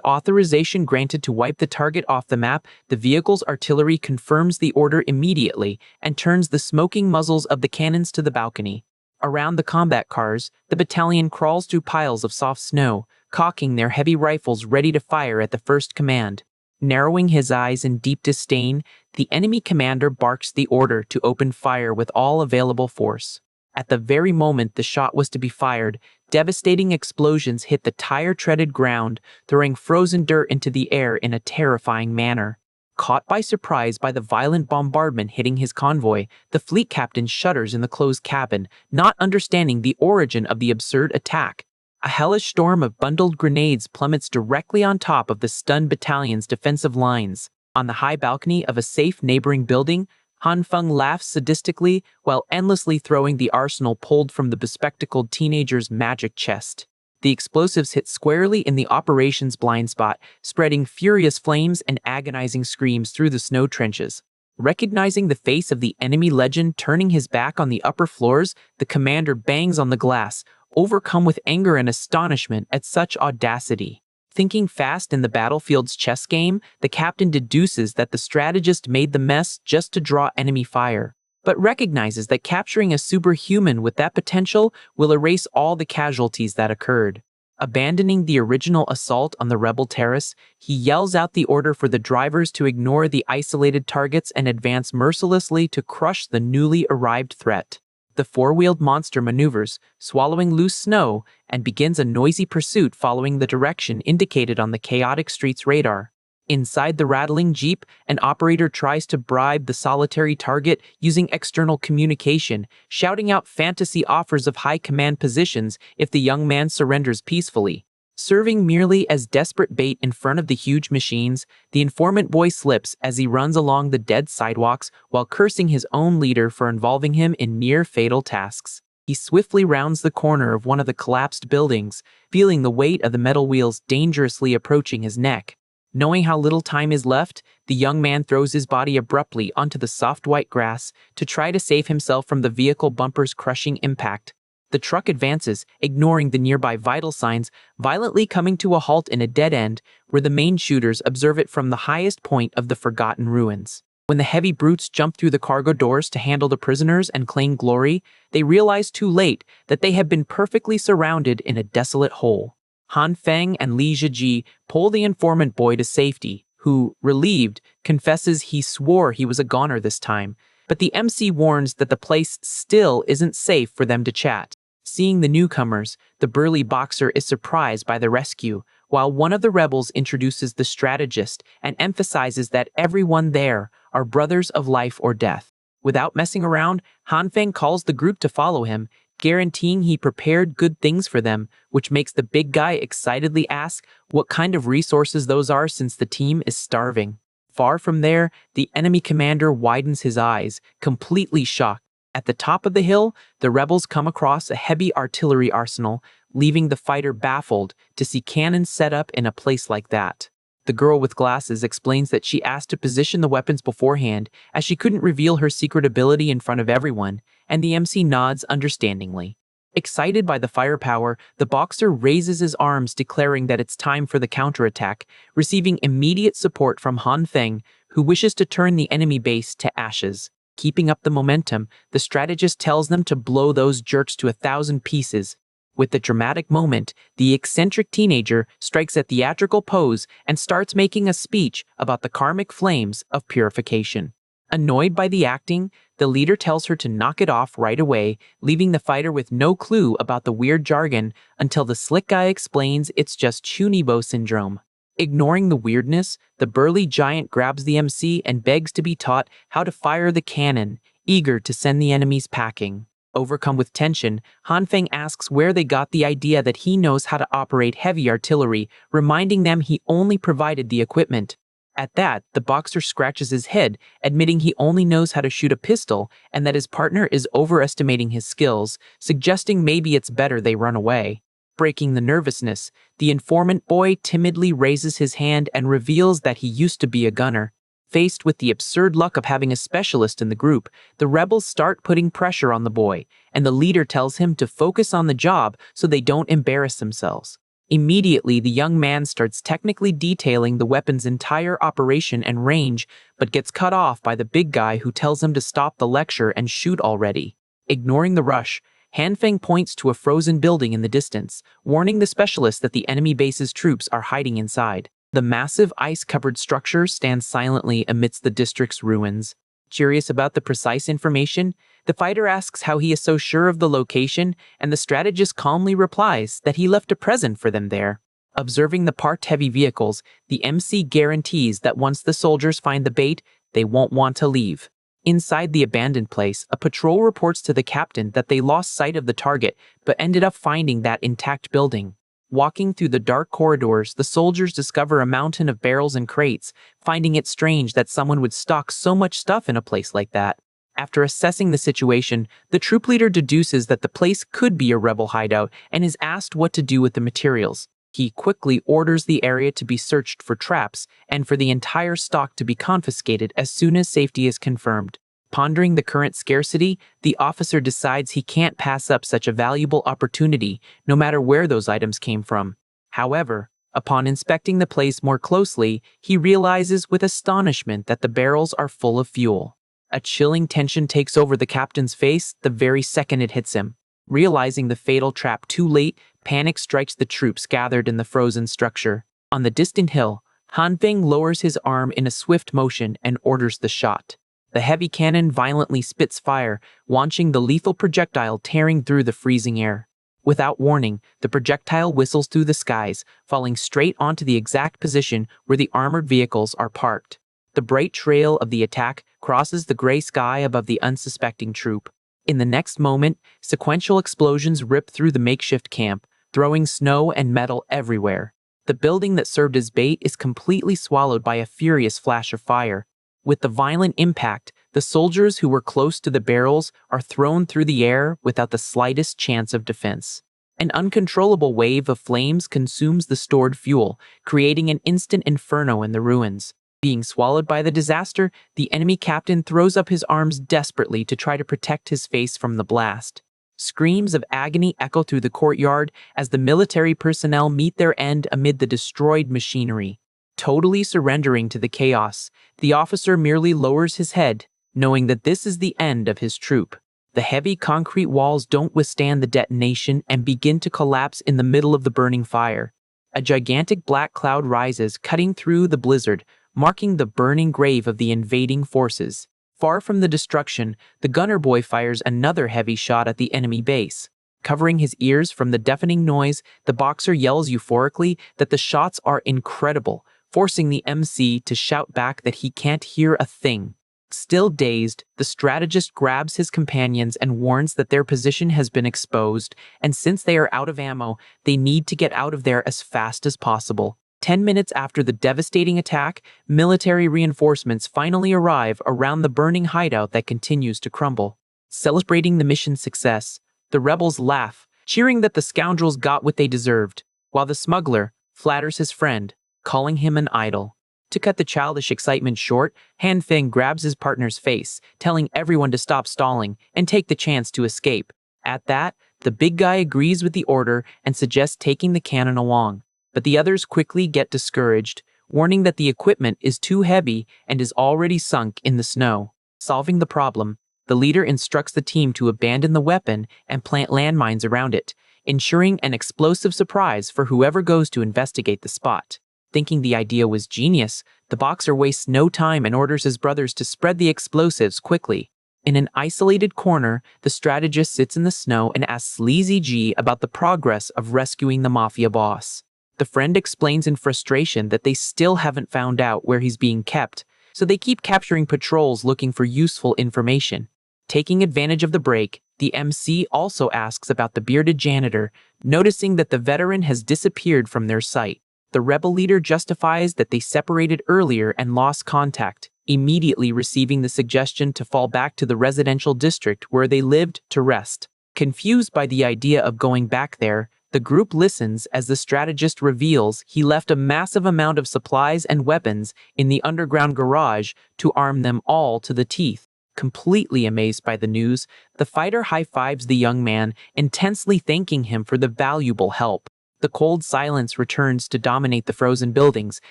authorization granted to wipe the target off the map, the vehicle's artillery confirms the order immediately and turns the smoking muzzles of the cannons to the balcony. Around the combat cars, the battalion crawls through piles of soft snow, cocking their heavy rifles ready to fire at the first command. Narrowing his eyes in deep disdain, the enemy commander barks the order to open fire with all available force. At the very moment the shot was to be fired, devastating explosions hit the tire-treaded ground, throwing frozen dirt into the air in a terrifying manner. Caught by surprise by the violent bombardment hitting his convoy, the fleet captain shudders in the closed cabin, not understanding the origin of the absurd attack. A hellish storm of bundled grenades plummets directly on top of the stunned battalion's defensive lines. On the high balcony of a safe neighboring building, Han Feng laughs sadistically while endlessly throwing the arsenal pulled from the bespectacled teenager's magic chest. The explosives hit squarely in the operation's blind spot, spreading furious flames and agonizing screams through the snow trenches. Recognizing the face of the enemy legend turning his back on the upper floors, the commander bangs on the glass, overcome with anger and astonishment at such audacity. Thinking fast in the battlefield's chess game, the captain deduces that the strategist made the mess just to draw enemy fire, but recognizes that capturing a superhuman with that potential will erase all the casualties that occurred. Abandoning the original assault on the rebel terrace, he yells out the order for the drivers to ignore the isolated targets and advance mercilessly to crush the newly arrived threat. The four-wheeled monster maneuvers, swallowing loose snow, and begins a noisy pursuit following the direction indicated on the chaotic street's radar. Inside the rattling jeep, an operator tries to bribe the solitary target using external communication, shouting out fantasy offers of high command positions if the young man surrenders peacefully. Serving merely as desperate bait in front of the huge machines, the informant boy slips as he runs along the dead sidewalks while cursing his own leader for involving him in near-fatal tasks. He swiftly rounds the corner of one of the collapsed buildings, feeling the weight of the metal wheels dangerously approaching his neck. Knowing how little time is left, the young man throws his body abruptly onto the soft white grass to try to save himself from the vehicle bumper's crushing impact. The truck advances, ignoring the nearby vital signs, violently coming to a halt in a dead end where the main shooters observe it from the highest point of the forgotten ruins. When the heavy brutes jump through the cargo doors to handle the prisoners and claim glory, they realize too late that they have been perfectly surrounded in a desolate hole. Han Feng and Li Zhiji pull the informant boy to safety, who, relieved, confesses he swore he was a goner this time, but the MC warns that the place still isn't safe for them to chat. Seeing the newcomers, the burly boxer is surprised by the rescue, while one of the rebels introduces the strategist and emphasizes that everyone there are brothers of life or death. Without messing around, Han Feng calls the group to follow him, guaranteeing he prepared good things for them, which makes the big guy excitedly ask what kind of resources those are since the team is starving. Far from there, the enemy commander widens his eyes, completely shocked. At the top of the hill, the rebels come across a heavy artillery arsenal, leaving the fighter baffled to see cannons set up in a place like that. The girl with glasses explains that she asked to position the weapons beforehand as she couldn't reveal her secret ability in front of everyone, and the MC nods understandingly. Excited by the firepower, the boxer raises his arms declaring that it's time for the counterattack, receiving immediate support from Han Feng, who wishes to turn the enemy base to ashes. Keeping up the momentum, the strategist tells them to blow those jerks to 1,000 pieces. With the dramatic moment, the eccentric teenager strikes a theatrical pose and starts making a speech about the karmic flames of purification. Annoyed by the acting, the leader tells her to knock it off right away, leaving the fighter with no clue about the weird jargon until the slick guy explains it's just Chunibo syndrome. Ignoring the weirdness, the burly giant grabs the MC and begs to be taught how to fire the cannon, eager to send the enemies packing. Overcome with tension, Han Feng asks where they got the idea that he knows how to operate heavy artillery, reminding them he only provided the equipment. At that, the boxer scratches his head, admitting he only knows how to shoot a pistol and that his partner is overestimating his skills, suggesting maybe it's better they run away. Breaking the nervousness, the informant boy timidly raises his hand and reveals that he used to be a gunner. Faced with the absurd luck of having a specialist in the group, the rebels start putting pressure on the boy, and the leader tells him to focus on the job so they don't embarrass themselves. Immediately, the young man starts technically detailing the weapon's entire operation and range, but gets cut off by the big guy who tells him to stop the lecture and shoot already. Ignoring the rush, Han Feng points to a frozen building in the distance, warning the specialist that the enemy base's troops are hiding inside. The massive ice-covered structure stands silently amidst the district's ruins. Curious about the precise information, the fighter asks how he is so sure of the location, and the strategist calmly replies that he left a present for them there. Observing the parked heavy vehicles, the MC guarantees that once the soldiers find the bait, they won't want to leave. Inside the abandoned place, a patrol reports to the captain that they lost sight of the target, but ended up finding that intact building. Walking through the dark corridors, the soldiers discover a mountain of barrels and crates, finding it strange that someone would stock so much stuff in a place like that. After assessing the situation, the troop leader deduces that the place could be a rebel hideout and is asked what to do with the materials. He quickly orders the area to be searched for traps and for the entire stock to be confiscated as soon as safety is confirmed. Pondering the current scarcity, the officer decides he can't pass up such a valuable opportunity, no matter where those items came from. However, upon inspecting the place more closely, he realizes with astonishment that the barrels are full of fuel. A chilling tension takes over the captain's face the very second it hits him. Realizing the fatal trap too late, panic strikes the troops gathered in the frozen structure. On the distant hill, Han Feng lowers his arm in a swift motion and orders the shot. The heavy cannon violently spits fire, launching the lethal projectile tearing through the freezing air. Without warning, the projectile whistles through the skies, falling straight onto the exact position where the armored vehicles are parked. The bright trail of the attack crosses the gray sky above the unsuspecting troop. In the next moment, sequential explosions rip through the makeshift camp, throwing snow and metal everywhere. The building that served as bait is completely swallowed by a furious flash of fire. With the violent impact, the soldiers who were close to the barrels are thrown through the air without the slightest chance of defense. An uncontrollable wave of flames consumes the stored fuel, creating an instant inferno in the ruins. Being swallowed by the disaster, the enemy captain throws up his arms desperately to try to protect his face from the blast. Screams of agony echo through the courtyard as the military personnel meet their end amid the destroyed machinery. Totally surrendering to the chaos, the officer merely lowers his head, knowing that this is the end of his troop. The heavy concrete walls don't withstand the detonation and begin to collapse in the middle of the burning fire. A gigantic black cloud rises, cutting through the blizzard, marking the burning grave of the invading forces. Far from the destruction, the gunner boy fires another heavy shot at the enemy base. Covering his ears from the deafening noise, the boxer yells euphorically that the shots are incredible, forcing the MC to shout back that he can't hear a thing. Still dazed, the strategist grabs his companions and warns that their position has been exposed, and since they are out of ammo, they need to get out of there as fast as possible. 10 minutes after the devastating attack, military reinforcements finally arrive around the burning hideout that continues to crumble. Celebrating the mission's success, the rebels laugh, cheering that the scoundrels got what they deserved, while the smuggler flatters his friend, calling him an idol. To cut the childish excitement short, Han Feng grabs his partner's face, telling everyone to stop stalling and take the chance to escape. At that, the big guy agrees with the order and suggests taking the cannon along. But the others quickly get discouraged, warning that the equipment is too heavy and is already sunk in the snow. Solving the problem, the leader instructs the team to abandon the weapon and plant landmines around it, ensuring an explosive surprise for whoever goes to investigate the spot. Thinking the idea was genius, the boxer wastes no time and orders his brothers to spread the explosives quickly. In an isolated corner, the strategist sits in the snow and asks Sleazy G about the progress of rescuing the mafia boss. The friend explains in frustration that they still haven't found out where he's being kept, so they keep capturing patrols looking for useful information. Taking advantage of the break, the MC also asks about the bearded janitor, noticing that the veteran has disappeared from their sight. The rebel leader justifies that they separated earlier and lost contact, immediately receiving the suggestion to fall back to the residential district where they lived to rest. Confused by the idea of going back there, the group listens as the strategist reveals he left a massive amount of supplies and weapons in the underground garage to arm them all to the teeth. Completely amazed by the news, the fighter high-fives the young man, intensely thanking him for the valuable help. The cold silence returns to dominate the frozen buildings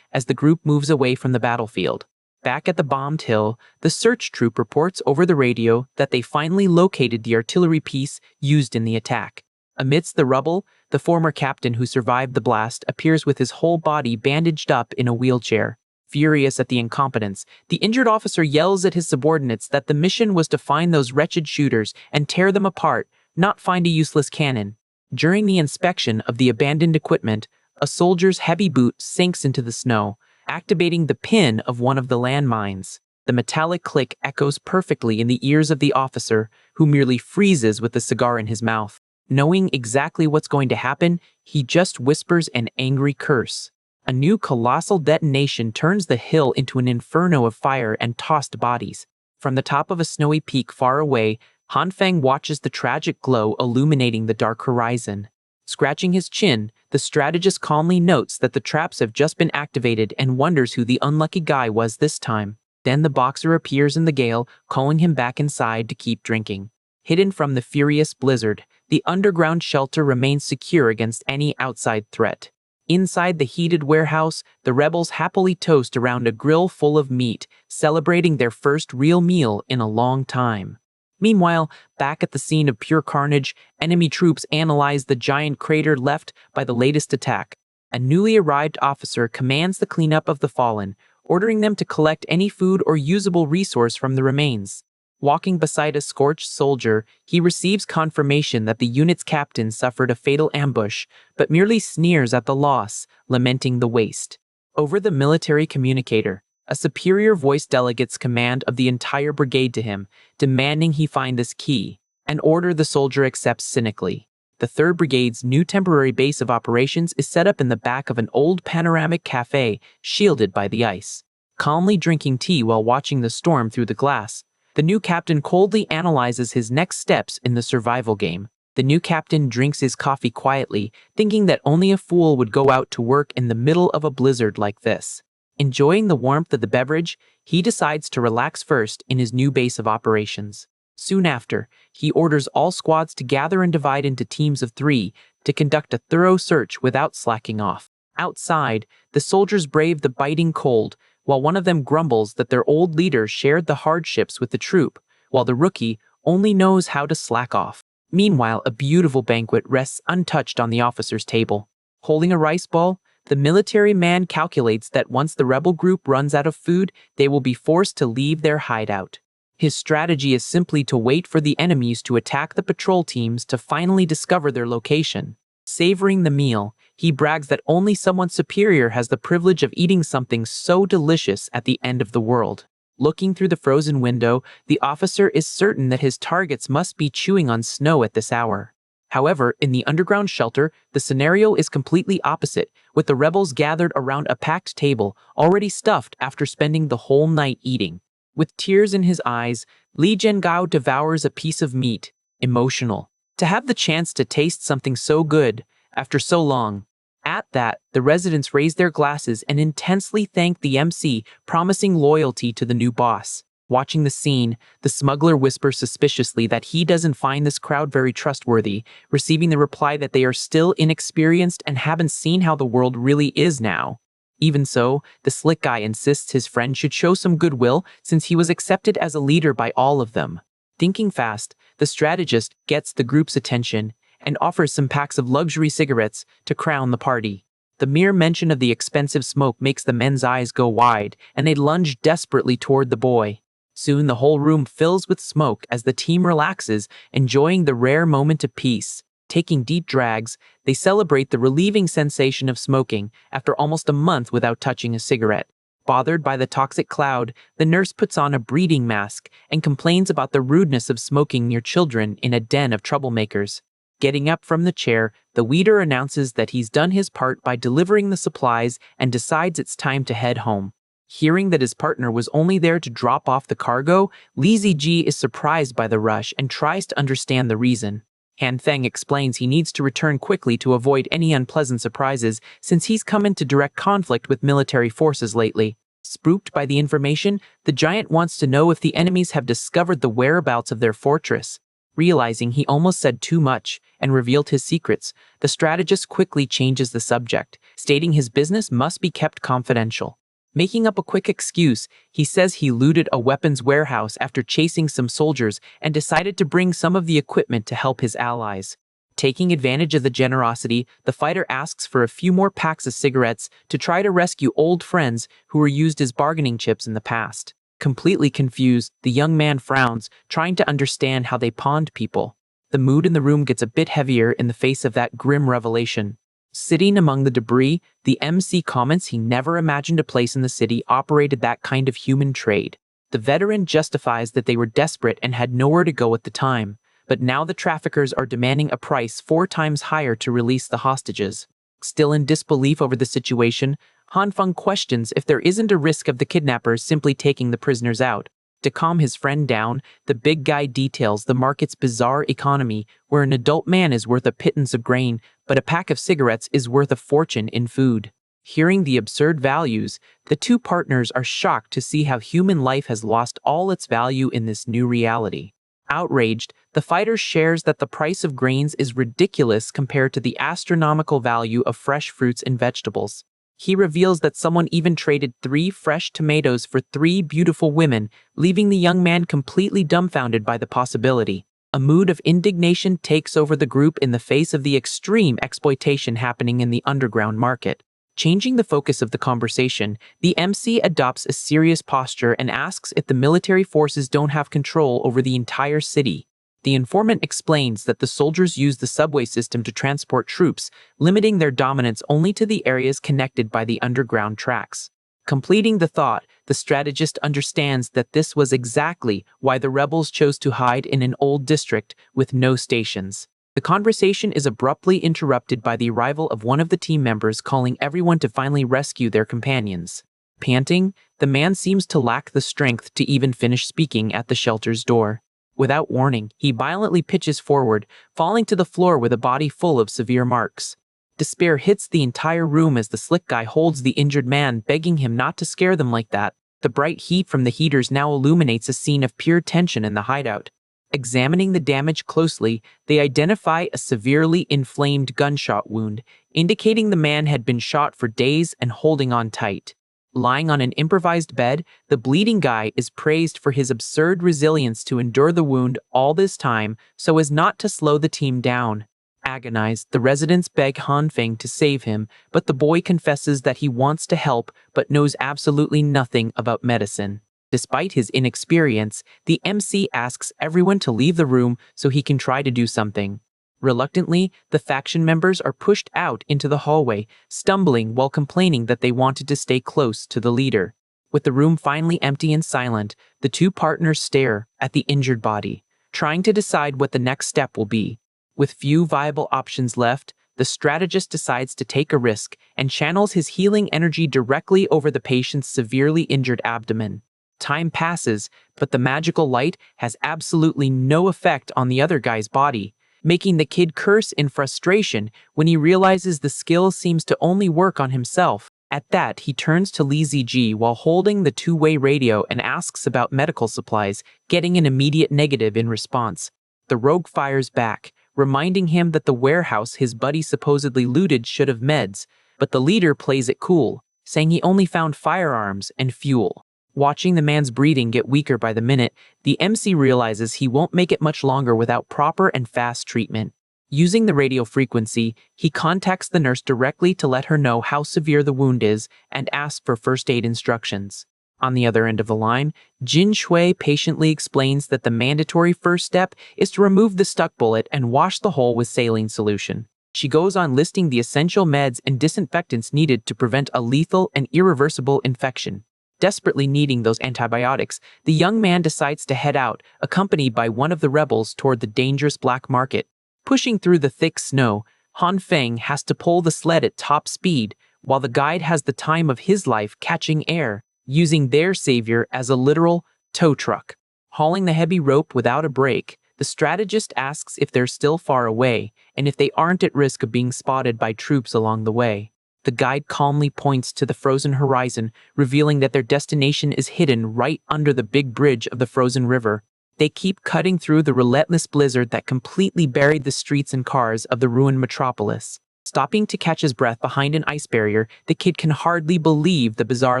as the group moves away from the battlefield. Back at the bombed hill, the search troop reports over the radio that they finally located the artillery piece used in the attack. Amidst the rubble, the former captain who survived the blast appears with his whole body bandaged up in a wheelchair. Furious at the incompetence, the injured officer yells at his subordinates that the mission was to find those wretched shooters and tear them apart, not find a useless cannon. During the inspection of the abandoned equipment, a soldier's heavy boot sinks into the snow, activating the pin of one of the landmines. The metallic click echoes perfectly in the ears of the officer, who merely freezes with the cigar in his mouth. Knowing exactly what's going to happen, he just whispers an angry curse. A new colossal detonation turns the hill into an inferno of fire and tossed bodies. From the top of a snowy peak far away, Han Feng watches the tragic glow illuminating the dark horizon. Scratching his chin, the strategist calmly notes that the traps have just been activated and wonders who the unlucky guy was this time. Then the boxer appears in the gale, calling him back inside to keep drinking. Hidden from the furious blizzard, the underground shelter remains secure against any outside threat. Inside the heated warehouse, the rebels happily toast around a grill full of meat, celebrating their first real meal in a long time. Meanwhile, back at the scene of pure carnage, enemy troops analyze the giant crater left by the latest attack. A newly arrived officer commands the cleanup of the fallen, ordering them to collect any food or usable resource from the remains. Walking beside a scorched soldier, he receives confirmation that the unit's captain suffered a fatal ambush, but merely sneers at the loss, lamenting the waste. Over the military communicator, a superior voice delegates command of the entire brigade to him, demanding he find this key, an order the soldier accepts cynically. The 3rd Brigade's new temporary base of operations is set up in the back of an old panoramic cafe, shielded by the ice. Calmly drinking tea while watching the storm through the glass, the new captain coldly analyzes his next steps in the survival game. The new captain drinks his coffee quietly, thinking that only a fool would go out to work in the middle of a blizzard like this. Enjoying the warmth of the beverage, he decides to relax first in his new base of operations. Soon after, he orders all squads to gather and divide into teams of 3 to conduct a thorough search without slacking off. Outside, the soldiers brave the biting cold, while one of them grumbles that their old leader shared the hardships with the troop, while the rookie only knows how to slack off. Meanwhile, a beautiful banquet rests untouched on the officer's table. Holding a rice ball, the military man calculates that once the rebel group runs out of food, they will be forced to leave their hideout. His strategy is simply to wait for the enemies to attack the patrol teams to finally discover their location. Savoring the meal, he brags that only someone superior has the privilege of eating something so delicious at the end of the world. Looking through the frozen window, the officer is certain that his targets must be chewing on snow at this hour. However, in the underground shelter, the scenario is completely opposite, with the rebels gathered around a packed table, already stuffed after spending the whole night eating. With tears in his eyes, Li Zhengao devours a piece of meat, emotional. To have the chance to taste something so good, after so long. At that, the residents raise their glasses and intensely thank the MC, promising loyalty to the new boss. Watching the scene, the smuggler whispers suspiciously that he doesn't find this crowd very trustworthy, receiving the reply that they are still inexperienced and haven't seen how the world really is now. Even so, the slick guy insists his friend should show some goodwill since he was accepted as a leader by all of them. Thinking fast, the strategist gets the group's attention and offers some packs of luxury cigarettes to crown the party. The mere mention of the expensive smoke makes the men's eyes go wide, and they lunge desperately toward the boy. Soon the whole room fills with smoke as the team relaxes, enjoying the rare moment of peace. Taking deep drags, they celebrate the relieving sensation of smoking after almost a month without touching a cigarette. Bothered by the toxic cloud, the nurse puts on a breathing mask and complains about the rudeness of smoking near children in a den of troublemakers. Getting up from the chair, the waiter announces that he's done his part by delivering the supplies and decides it's time to head home. Hearing that his partner was only there to drop off the cargo, Li Ziji is surprised by the rush and tries to understand the reason. Han Feng explains he needs to return quickly to avoid any unpleasant surprises since he's come into direct conflict with military forces lately. Spooked by the information, the giant wants to know if the enemies have discovered the whereabouts of their fortress. Realizing he almost said too much and revealed his secrets, the strategist quickly changes the subject, stating his business must be kept confidential. Making up a quick excuse, he says he looted a weapons warehouse after chasing some soldiers and decided to bring some of the equipment to help his allies. Taking advantage of the generosity, the fighter asks for a few more packs of cigarettes to try to rescue old friends who were used as bargaining chips in the past. Completely confused, the young man frowns, trying to understand how they pawned people. The mood in the room gets a bit heavier in the face of that grim revelation. Sitting among the debris, the MC comments he never imagined a place in the city operated that kind of human trade. The veteran justifies that they were desperate and had nowhere to go at the time, but now the traffickers are demanding a price 4 times higher to release the hostages. Still in disbelief over the situation, Han Feng questions if there isn't a risk of the kidnappers simply taking the prisoners out. To calm his friend down, the big guy details the market's bizarre economy where an adult man is worth a pittance of grain, but a pack of cigarettes is worth a fortune in food. Hearing the absurd values, the two partners are shocked to see how human life has lost all its value in this new reality. Outraged, the fighter shares that the price of grains is ridiculous compared to the astronomical value of fresh fruits and vegetables. He reveals that someone even traded 3 fresh tomatoes for 3 beautiful women, leaving the young man completely dumbfounded by the possibility. A mood of indignation takes over the group in the face of the extreme exploitation happening in the underground market. Changing the focus of the conversation, the MC adopts a serious posture and asks if the military forces don't have control over the entire city. The informant explains that the soldiers use the subway system to transport troops, limiting their dominance only to the areas connected by the underground tracks. Completing the thought, the strategist understands that this was exactly why the rebels chose to hide in an old district with no stations. The conversation is abruptly interrupted by the arrival of one of the team members calling everyone to finally rescue their companions. Panting, the man seems to lack the strength to even finish speaking at the shelter's door. Without warning, he violently pitches forward, falling to the floor with a body full of severe marks. Despair hits the entire room as the slick guy holds the injured man, begging him not to scare them like that. The bright heat from the heaters now illuminates a scene of pure tension in the hideout. Examining the damage closely, they identify a severely inflamed gunshot wound, indicating the man had been shot for days and holding on tight. Lying on an improvised bed, the bleeding guy is praised for his absurd resilience to endure the wound all this time so as not to slow the team down. Agonized, the residents beg Hanfeng to save him, but the boy confesses that he wants to help but knows absolutely nothing about medicine. Despite his inexperience, the MC asks everyone to leave the room so he can try to do something. Reluctantly, the faction members are pushed out into the hallway, stumbling while complaining that they wanted to stay close to the leader. With the room finally empty and silent, the two partners stare at the injured body, trying to decide what the next step will be. With few viable options left, the strategist decides to take a risk and channels his healing energy directly over the patient's severely injured abdomen. Time passes, but the magical light has absolutely no effect on the other guy's body, making the kid curse in frustration when he realizes the skill seems to only work on himself. At that, he turns to Li Ziji while holding the two-way radio and asks about medical supplies, getting an immediate negative in response. The rogue fires back, reminding him that the warehouse his buddy supposedly looted should have meds, but the leader plays it cool, saying he only found firearms and fuel. Watching the man's breathing get weaker by the minute, the MC realizes he won't make it much longer without proper and fast treatment. Using the radio frequency, he contacts the nurse directly to let her know how severe the wound is and asks for first aid instructions. On the other end of the line, Jin Shui patiently explains that the mandatory first step is to remove the stuck bullet and wash the hole with saline solution. She goes on listing the essential meds and disinfectants needed to prevent a lethal and irreversible infection. Desperately needing those antibiotics, the young man decides to head out, accompanied by one of the rebels toward the dangerous black market. Pushing through the thick snow, Han Feng has to pull the sled at top speed, while the guide has the time of his life catching air, using their savior as a literal tow truck. Hauling the heavy rope without a break, the strategist asks if they're still far away, and if they aren't at risk of being spotted by troops along the way. The guide calmly points to the frozen horizon, revealing that their destination is hidden right under the big bridge of the frozen river. They keep cutting through the relentless blizzard that completely buried the streets and cars of the ruined metropolis. Stopping to catch his breath behind an ice barrier, the kid can hardly believe the bizarre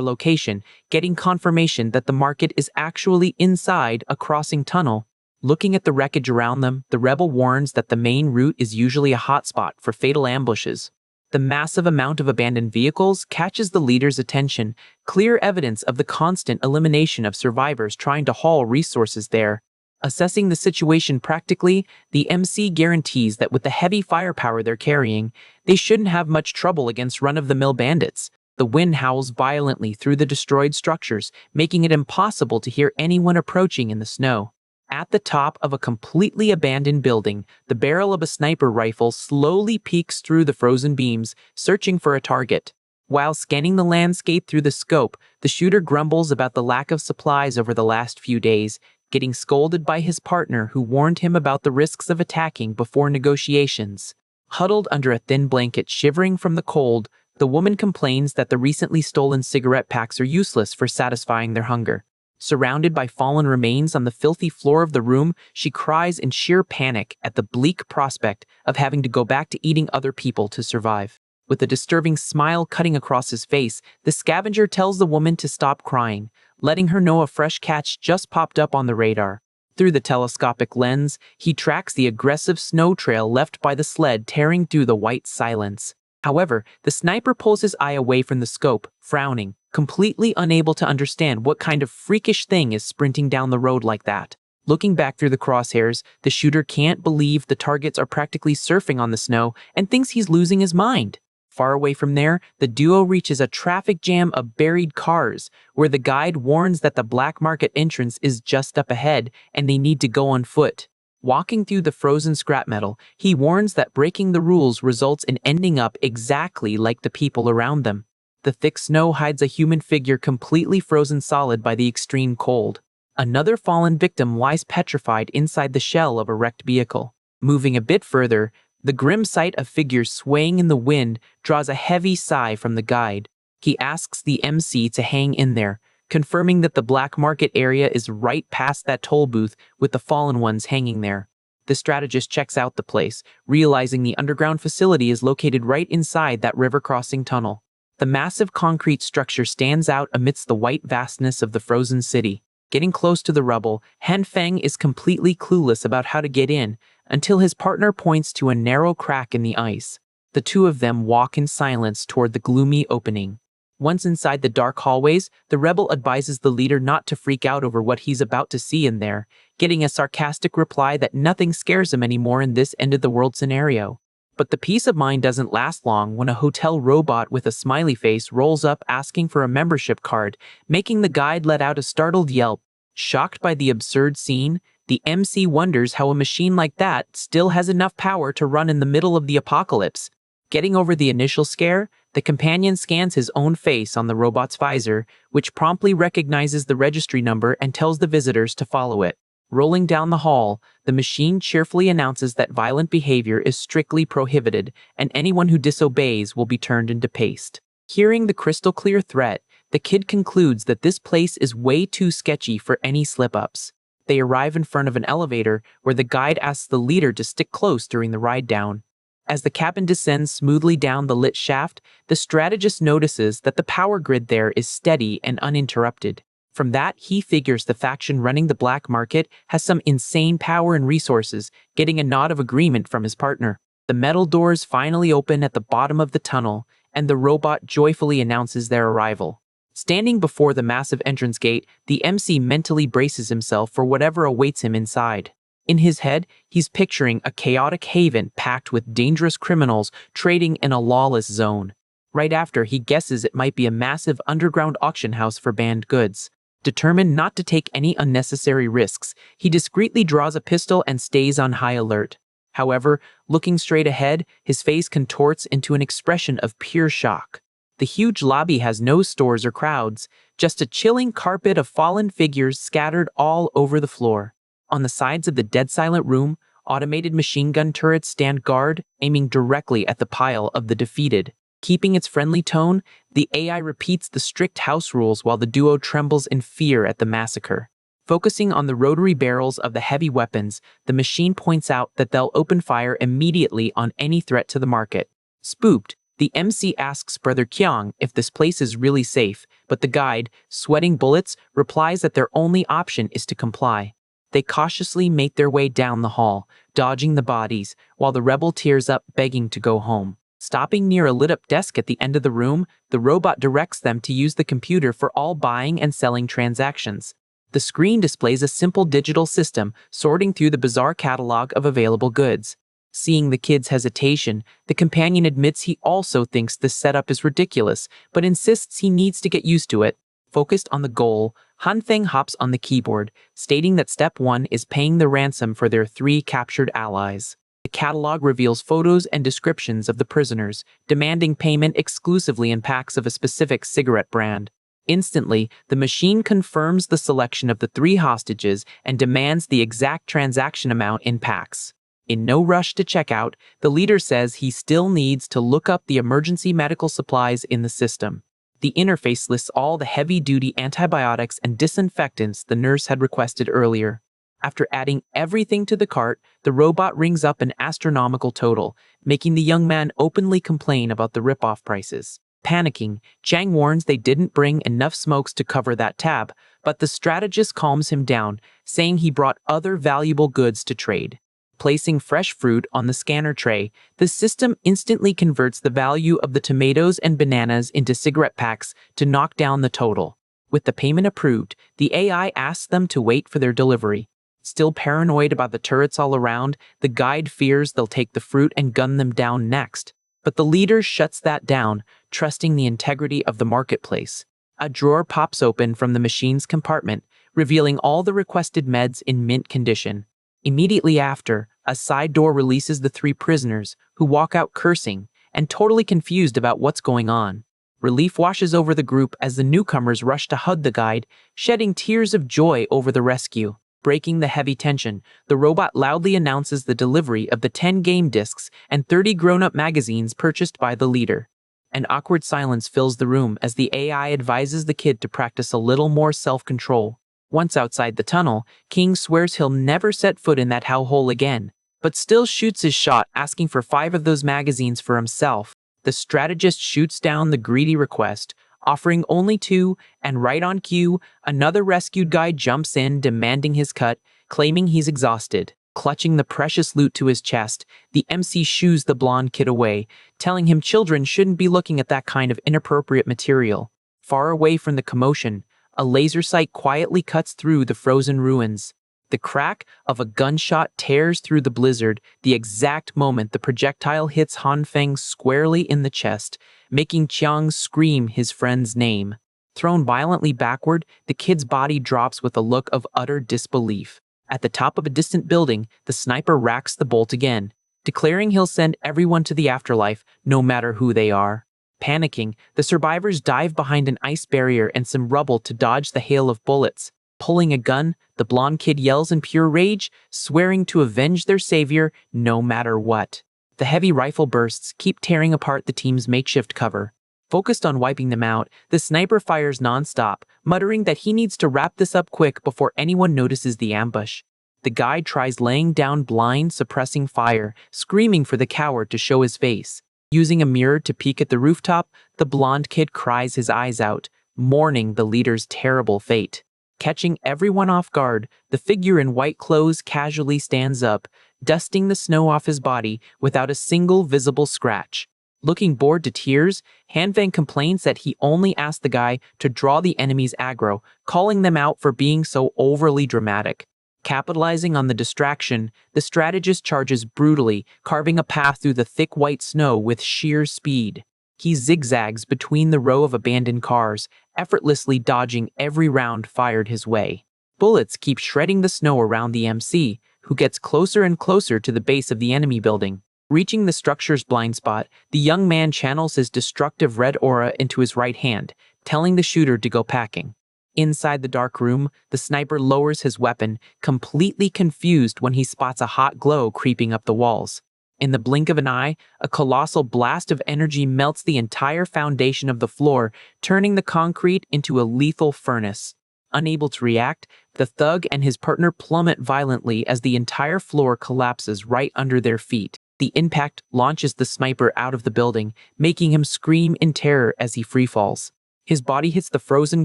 location, getting confirmation that the market is actually inside a crossing tunnel. Looking at the wreckage around them, the rebel warns that the main route is usually a hotspot for fatal ambushes. The massive amount of abandoned vehicles catches the leader's attention, clear evidence of the constant elimination of survivors trying to haul resources there. Assessing the situation practically, the MC guarantees that with the heavy firepower they're carrying, they shouldn't have much trouble against run-of-the-mill bandits. The wind howls violently through the destroyed structures, making it impossible to hear anyone approaching in the snow. At the top of a completely abandoned building, the barrel of a sniper rifle slowly peeks through the frozen beams, searching for a target. While scanning the landscape through the scope, the shooter grumbles about the lack of supplies over the last few days, getting scolded by his partner who warned him about the risks of attacking before negotiations. Huddled under a thin blanket shivering from the cold, the woman complains that the recently stolen cigarette packs are useless for satisfying their hunger. Surrounded by fallen remains on the filthy floor of the room, she cries in sheer panic at the bleak prospect of having to go back to eating other people to survive. With a disturbing smile cutting across his face, the scavenger tells the woman to stop crying, letting her know a fresh catch just popped up on the radar. Through the telescopic lens, he tracks the aggressive snow trail left by the sled tearing through the white silence. However, the sniper pulls his eye away from the scope, frowning, completely unable to understand what kind of freakish thing is sprinting down the road like that. Looking back through the crosshairs, the shooter can't believe the targets are practically surfing on the snow and thinks he's losing his mind. Far away from there, the duo reaches a traffic jam of buried cars, where the guide warns that the black market entrance is just up ahead and they need to go on foot. Walking through the frozen scrap metal, he warns that breaking the rules results in ending up exactly like the people around them. The thick snow hides a human figure completely frozen solid by the extreme cold. Another fallen victim lies petrified inside the shell of a wrecked vehicle. Moving a bit further, the grim sight of figures swaying in the wind draws a heavy sigh from the guide. He asks the MC to hang in there, confirming that the black market area is right past that toll booth with the fallen ones hanging there. The strategist checks out the place, realizing the underground facility is located right inside that river crossing tunnel. The massive concrete structure stands out amidst the white vastness of the frozen city. Getting close to the rubble, Han Feng is completely clueless about how to get in, until his partner points to a narrow crack in the ice. The two of them walk in silence toward the gloomy opening. Once inside the dark hallways, the rebel advises the leader not to freak out over what he's about to see in there, getting a sarcastic reply that nothing scares him anymore in this end-of-the-world scenario. But the peace of mind doesn't last long when a hotel robot with a smiley face rolls up asking for a membership card, making the guide let out a startled yelp. Shocked by the absurd scene, the MC wonders how a machine like that still has enough power to run in the middle of the apocalypse. Getting over the initial scare, the companion scans his own face on the robot's visor, which promptly recognizes the registry number and tells the visitors to follow it. Rolling down the hall, the machine cheerfully announces that violent behavior is strictly prohibited, and anyone who disobeys will be turned into paste. Hearing the crystal-clear threat, the kid concludes that this place is way too sketchy for any slip-ups. They arrive in front of an elevator, where the guide asks the leader to stick close during the ride down. As the cabin descends smoothly down the lit shaft, the strategist notices that the power grid there is steady and uninterrupted. From that, he figures the faction running the black market has some insane power and resources, getting a nod of agreement from his partner. The metal doors finally open at the bottom of the tunnel, and the robot joyfully announces their arrival. Standing before the massive entrance gate, the MC mentally braces himself for whatever awaits him inside. In his head, he's picturing a chaotic haven packed with dangerous criminals trading in a lawless zone. Right after, he guesses it might be a massive underground auction house for banned goods. Determined not to take any unnecessary risks, he discreetly draws a pistol and stays on high alert. However, looking straight ahead, his face contorts into an expression of pure shock. The huge lobby has no stores or crowds, just a chilling carpet of fallen figures scattered all over the floor. On the sides of the dead-silent room, automated machine gun turrets stand guard, aiming directly at the pile of the defeated. Keeping its friendly tone, the AI repeats the strict house rules while the duo trembles in fear at the massacre. Focusing on the rotary barrels of the heavy weapons, the machine points out that they'll open fire immediately on any threat to the market. Spooked, the MC asks Brother Kyung if this place is really safe, but the guide, sweating bullets, replies that their only option is to comply. They cautiously make their way down the hall, dodging the bodies, while the rebel tears up begging to go home. Stopping near a lit-up desk at the end of the room, the robot directs them to use the computer for all buying and selling transactions. The screen displays a simple digital system sorting through the bizarre catalog of available goods. Seeing the kid's hesitation, the companion admits he also thinks this setup is ridiculous, but insists he needs to get used to it. Focused on the goal, Han Feng hops on the keyboard, stating that step 1 is paying the ransom for their 3 captured allies. The catalog reveals photos and descriptions of the prisoners, demanding payment exclusively in packs of a specific cigarette brand. Instantly, the machine confirms the selection of the 3 hostages and demands the exact transaction amount in packs. In no rush to check out, the leader says he still needs to look up the emergency medical supplies in the system. The interface lists all the heavy-duty antibiotics and disinfectants the nurse had requested earlier. After adding everything to the cart, the robot rings up an astronomical total, making the young man openly complain about the rip-off prices. Panicking, Chang warns they didn't bring enough smokes to cover that tab, but the strategist calms him down, saying he brought other valuable goods to trade. Placing fresh fruit on the scanner tray, the system instantly converts the value of the tomatoes and bananas into cigarette packs to knock down the total. With the payment approved, the AI asks them to wait for their delivery. Still paranoid about the turrets all around, the guide fears they'll take the fruit and gun them down next. But the leader shuts that down, trusting the integrity of the marketplace. A drawer pops open from the machine's compartment, revealing all the requested meds in mint condition. Immediately after, a side door releases the three prisoners, who walk out cursing and totally confused about what's going on. Relief washes over the group as the newcomers rush to hug the guide, shedding tears of joy over the rescue. Breaking the heavy tension, the robot loudly announces the delivery of the 10 game discs and 30 grown-up magazines purchased by the leader. An awkward silence fills the room as the AI advises the kid to practice a little more self-control. Once outside the tunnel, King swears he'll never set foot in that hellhole again, but still shoots his shot, asking for 5 of those magazines for himself. The strategist shoots down the greedy request, offering only 2, and right on cue, another rescued guy jumps in, demanding his cut, claiming he's exhausted. Clutching the precious loot to his chest, the MC shoos the blonde kid away, telling him children shouldn't be looking at that kind of inappropriate material. Far away from the commotion, a laser sight quietly cuts through the frozen ruins. The crack of a gunshot tears through the blizzard the exact moment the projectile hits Hanfeng squarely in the chest, making Chiang scream his friend's name. Thrown violently backward, the kid's body drops with a look of utter disbelief. At the top of a distant building, the sniper racks the bolt again, declaring he'll send everyone to the afterlife, no matter who they are. Panicking, the survivors dive behind an ice barrier and some rubble to dodge the hail of bullets. Pulling a gun, the blonde kid yells in pure rage, swearing to avenge their savior no matter what. The heavy rifle bursts keep tearing apart the team's makeshift cover. Focused on wiping them out, the sniper fires nonstop, muttering that he needs to wrap this up quick before anyone notices the ambush. The guide tries laying down blind, suppressing fire, screaming for the coward to show his face. Using a mirror to peek at the rooftop, the blonde kid cries his eyes out, mourning the leader's terrible fate. Catching everyone off guard, the figure in white clothes casually stands up, dusting the snow off his body without a single visible scratch. Looking bored to tears, Hanfeng complains that he only asked the guy to draw the enemy's aggro, calling them out for being so overly dramatic. Capitalizing on the distraction, the strategist charges brutally, carving a path through the thick white snow with sheer speed. He zigzags between the row of abandoned cars, effortlessly dodging every round fired his way. Bullets keep shredding the snow around the MC, who gets closer and closer to the base of the enemy building. Reaching the structure's blind spot, the young man channels his destructive red aura into his right hand, telling the shooter to go packing. Inside the dark room, the sniper lowers his weapon, completely confused when he spots a hot glow creeping up the walls. In the blink of an eye, a colossal blast of energy melts the entire foundation of the floor, turning the concrete into a lethal furnace. Unable to react, the thug and his partner plummet violently as the entire floor collapses right under their feet. The impact launches the sniper out of the building, making him scream in terror as he freefalls. His body hits the frozen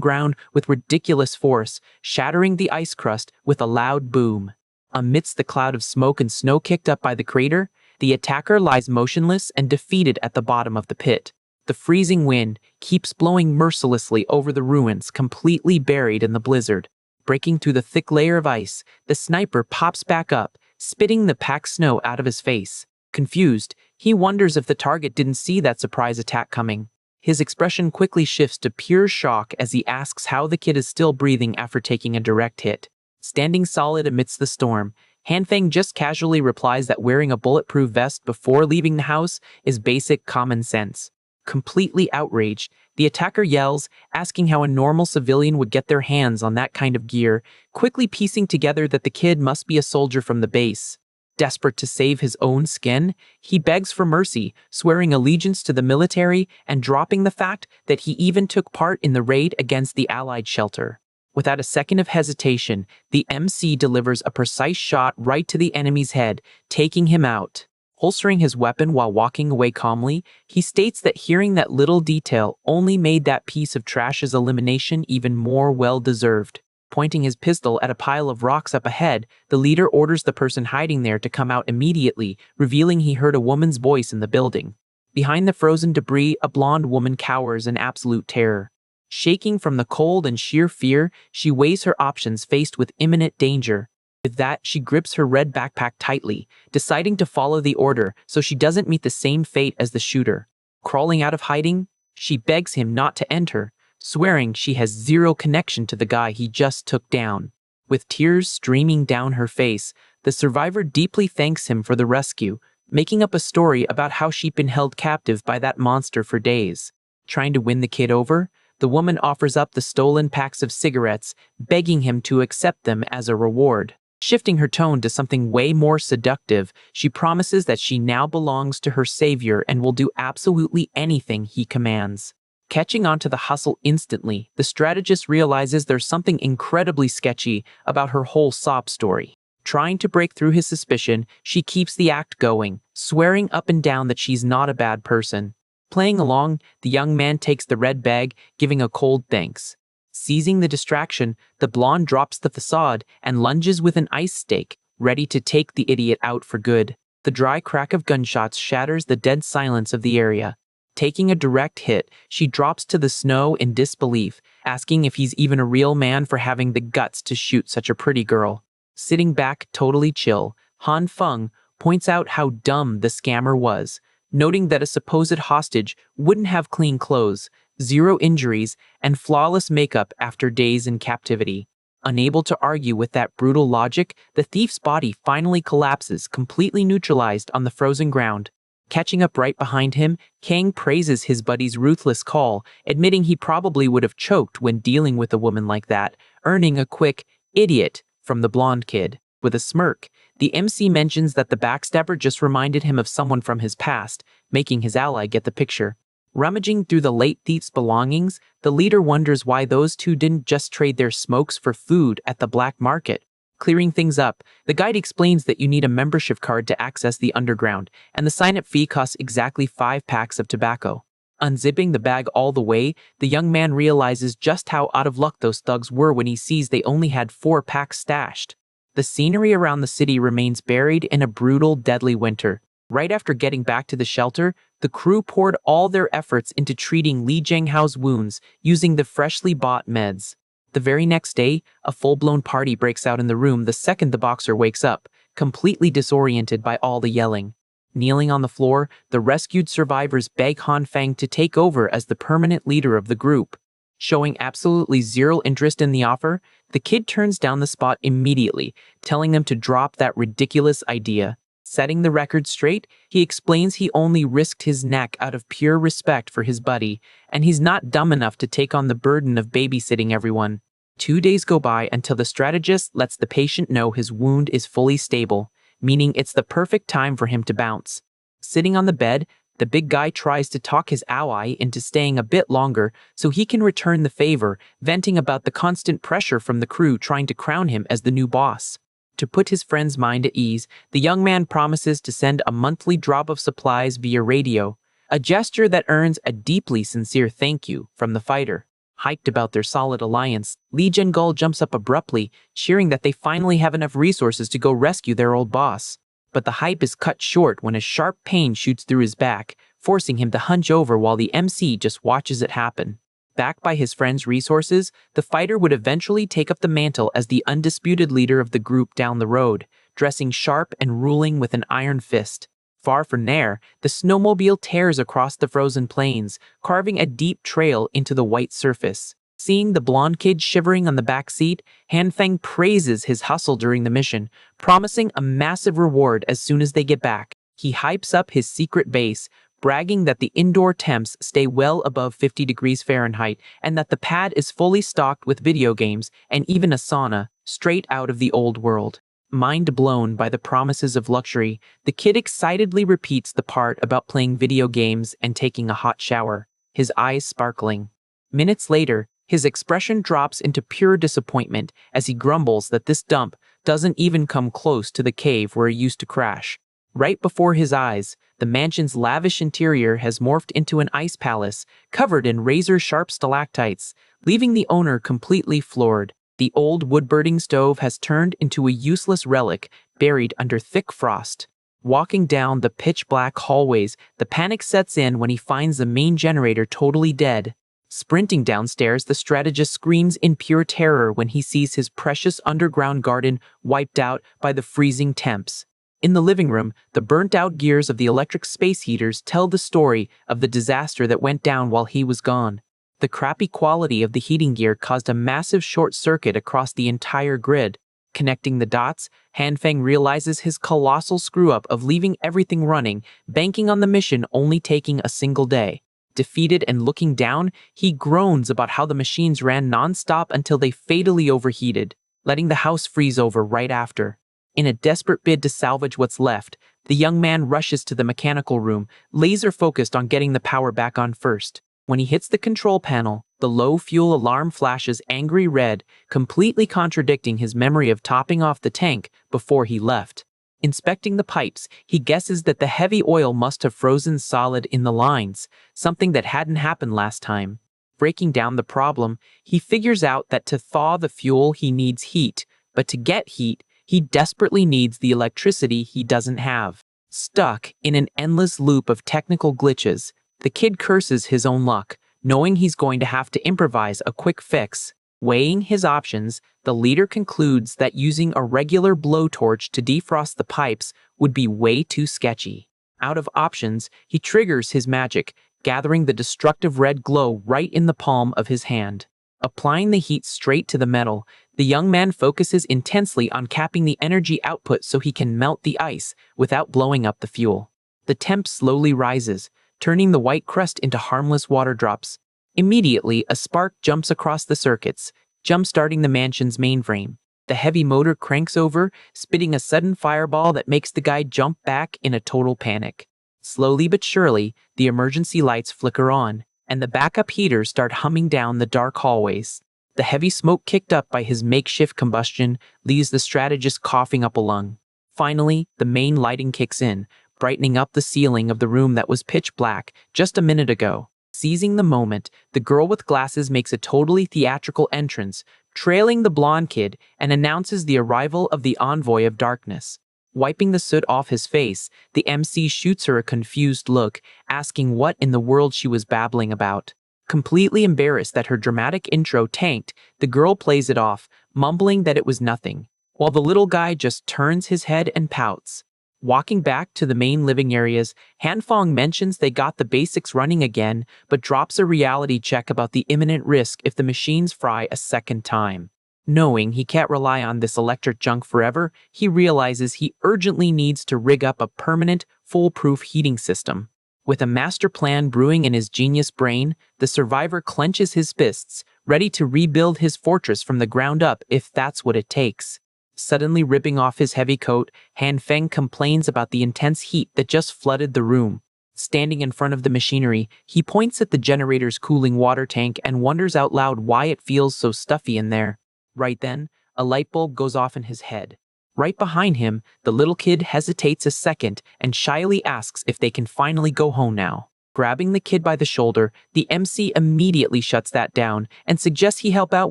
ground with ridiculous force, shattering the ice crust with a loud boom. Amidst the cloud of smoke and snow kicked up by the crater, the attacker lies motionless and defeated at the bottom of the pit. The freezing wind keeps blowing mercilessly over the ruins, completely buried in the blizzard. Breaking through the thick layer of ice, the sniper pops back up, spitting the packed snow out of his face. Confused, he wonders if the target didn't see that surprise attack coming. His expression quickly shifts to pure shock as he asks how the kid is still breathing after taking a direct hit. Standing solid amidst the storm, Hanfeng just casually replies that wearing a bulletproof vest before leaving the house is basic common sense. Completely outraged, the attacker yells, asking how a normal civilian would get their hands on that kind of gear, quickly piecing together that the kid must be a soldier from the base. Desperate to save his own skin, he begs for mercy, swearing allegiance to the military and dropping the fact that he even took part in the raid against the Allied shelter. Without a second of hesitation, the MC delivers a precise shot right to the enemy's head, taking him out. Holstering his weapon while walking away calmly, he states that hearing that little detail only made that piece of trash's elimination even more well-deserved. Pointing his pistol at a pile of rocks up ahead, the leader orders the person hiding there to come out immediately, revealing he heard a woman's voice in the building. Behind the frozen debris, a blonde woman cowers in absolute terror. Shaking from the cold and sheer fear, she weighs her options faced with imminent danger. With that, she grips her red backpack tightly, deciding to follow the order so she doesn't meet the same fate as the shooter. Crawling out of hiding, she begs him not to enter, swearing she has zero connection to the guy he just took down. With tears streaming down her face, the survivor deeply thanks him for the rescue, making up a story about how she'd been held captive by that monster for days. Trying to win the kid over, the woman offers up the stolen packs of cigarettes, begging him to accept them as a reward. Shifting her tone to something way more seductive, she promises that she now belongs to her savior and will do absolutely anything he commands. Catching on to the hustle instantly, the strategist realizes there's something incredibly sketchy about her whole sob story. Trying to break through his suspicion, she keeps the act going, swearing up and down that she's not a bad person. Playing along, the young man takes the red bag, giving a cold thanks. Seizing the distraction, the blonde drops the facade and lunges with an ice stake, ready to take the idiot out for good. The dry crack of gunshots shatters the dead silence of the area. Taking a direct hit, she drops to the snow in disbelief, asking if he's even a real man for having the guts to shoot such a pretty girl. Sitting back totally chill, Han Feng points out how dumb the scammer was, noting that a supposed hostage wouldn't have clean clothes, zero injuries, and flawless makeup after days in captivity. Unable to argue with that brutal logic, the thief's body finally collapses, completely neutralized on the frozen ground. Catching up right behind him, Kang praises his buddy's ruthless call, admitting he probably would have choked when dealing with a woman like that, earning a quick "idiot" from the blonde kid. With a smirk, the MC mentions that the backstabber just reminded him of someone from his past, making his ally get the picture. Rummaging through the late thief's belongings, the leader wonders why those two didn't just trade their smokes for food at the black market. Clearing things up, the guide explains that you need a membership card to access the underground, and the sign-up fee costs exactly 5 packs of tobacco. Unzipping the bag all the way, the young man realizes just how out of luck those thugs were when he sees they only had 4 packs stashed. The scenery around the city remains buried in a brutal, deadly winter. Right after getting back to the shelter, the crew poured all their efforts into treating Li Zhenghao's wounds using the freshly bought meds. The very next day, a full-blown party breaks out in the room the second the boxer wakes up, completely disoriented by all the yelling. Kneeling on the floor, the rescued survivors beg Han Feng to take over as the permanent leader of the group. Showing absolutely zero interest in the offer, the kid turns down the spot immediately, telling them to drop that ridiculous idea. Setting the record straight, he explains he only risked his neck out of pure respect for his buddy, and he's not dumb enough to take on the burden of babysitting everyone. 2 days go by until the strategist lets the patient know his wound is fully stable, meaning it's the perfect time for him to bounce. Sitting on the bed, the big guy tries to talk his ally into staying a bit longer so he can return the favor, venting about the constant pressure from the crew trying to crown him as the new boss. To put his friend's mind at ease, the young man promises to send a monthly drop of supplies via radio, a gesture that earns a deeply sincere thank you from the fighter. Hyped about their solid alliance, Li Zhenghao jumps up abruptly, cheering that they finally have enough resources to go rescue their old boss. But the hype is cut short when a sharp pain shoots through his back, forcing him to hunch over while the MC just watches it happen. Backed by his friend's resources, the fighter would eventually take up the mantle as the undisputed leader of the group down the road, dressing sharp and ruling with an iron fist. Far from there, the snowmobile tears across the frozen plains, carving a deep trail into the white surface. Seeing the blonde kid shivering on the back seat, Han Feng praises his hustle during the mission, promising a massive reward as soon as they get back. He hypes up his secret base, bragging that the indoor temps stay well above 50 degrees Fahrenheit and that the pad is fully stocked with video games and even a sauna, straight out of the old world. Mind blown by the promises of luxury, the kid excitedly repeats the part about playing video games and taking a hot shower, his eyes sparkling. Minutes later, his expression drops into pure disappointment as he grumbles that this dump doesn't even come close to the cave where he used to crash. Right before his eyes, the mansion's lavish interior has morphed into an ice palace covered in razor-sharp stalactites, leaving the owner completely floored. The old wood-burning stove has turned into a useless relic buried under thick frost. Walking down the pitch-black hallways, the panic sets in when he finds the main generator totally dead. Sprinting downstairs, the strategist screams in pure terror when he sees his precious underground garden wiped out by the freezing temps. In the living room, the burnt-out gears of the electric space heaters tell the story of the disaster that went down while he was gone. The crappy quality of the heating gear caused a massive short circuit across the entire grid. Connecting the dots, Hanfeng realizes his colossal screw-up of leaving everything running, banking on the mission only taking a single day. Defeated and looking down, he groans about how the machines ran non-stop until they fatally overheated, letting the house freeze over right after. In a desperate bid to salvage what's left, the young man rushes to the mechanical room, laser-focused on getting the power back on first. When he hits the control panel, the low fuel alarm flashes angry red, completely contradicting his memory of topping off the tank before he left. Inspecting the pipes, he guesses that the heavy oil must have frozen solid in the lines, something that hadn't happened last time. Breaking down the problem, he figures out that to thaw the fuel he needs heat, but to get heat, he desperately needs the electricity he doesn't have. Stuck in an endless loop of technical glitches, the kid curses his own luck, knowing he's going to have to improvise a quick fix. Weighing his options, the leader concludes that using a regular blowtorch to defrost the pipes would be way too sketchy. Out of options, he triggers his magic, gathering the destructive red glow right in the palm of his hand. Applying the heat straight to the metal, the young man focuses intensely on capping the energy output so he can melt the ice without blowing up the fuel. The temp slowly rises, turning the white crust into harmless water drops. Immediately, a spark jumps across the circuits, jump-starting the mansion's mainframe. The heavy motor cranks over, spitting a sudden fireball that makes the guy jump back in a total panic. Slowly but surely, the emergency lights flicker on, and the backup heaters start humming down the dark hallways. The heavy smoke kicked up by his makeshift combustion leaves the strategist coughing up a lung. Finally, the main lighting kicks in, brightening up the ceiling of the room that was pitch black just a minute ago. Seizing the moment, the girl with glasses makes a totally theatrical entrance, trailing the blonde kid, and announces the arrival of the envoy of darkness. Wiping the soot off his face, the MC shoots her a confused look, asking what in the world she was babbling about. Completely embarrassed that her dramatic intro tanked, the girl plays it off, mumbling that it was nothing, while the little guy just turns his head and pouts. Walking back to the main living areas, Hanfeng mentions they got the basics running again, but drops a reality check about the imminent risk if the machines fry a second time. Knowing he can't rely on this electric junk forever, he realizes he urgently needs to rig up a permanent, foolproof heating system. With a master plan brewing in his genius brain, the survivor clenches his fists, ready to rebuild his fortress from the ground up if that's what it takes. Suddenly ripping off his heavy coat, Hanfeng complains about the intense heat that just flooded the room. Standing in front of the machinery, he points at the generator's cooling water tank and wonders out loud why it feels so stuffy in there. Right then, a light bulb goes off in his head. Right behind him, the little kid hesitates a second and shyly asks if they can finally go home now. Grabbing the kid by the shoulder, the MC immediately shuts that down and suggests he help out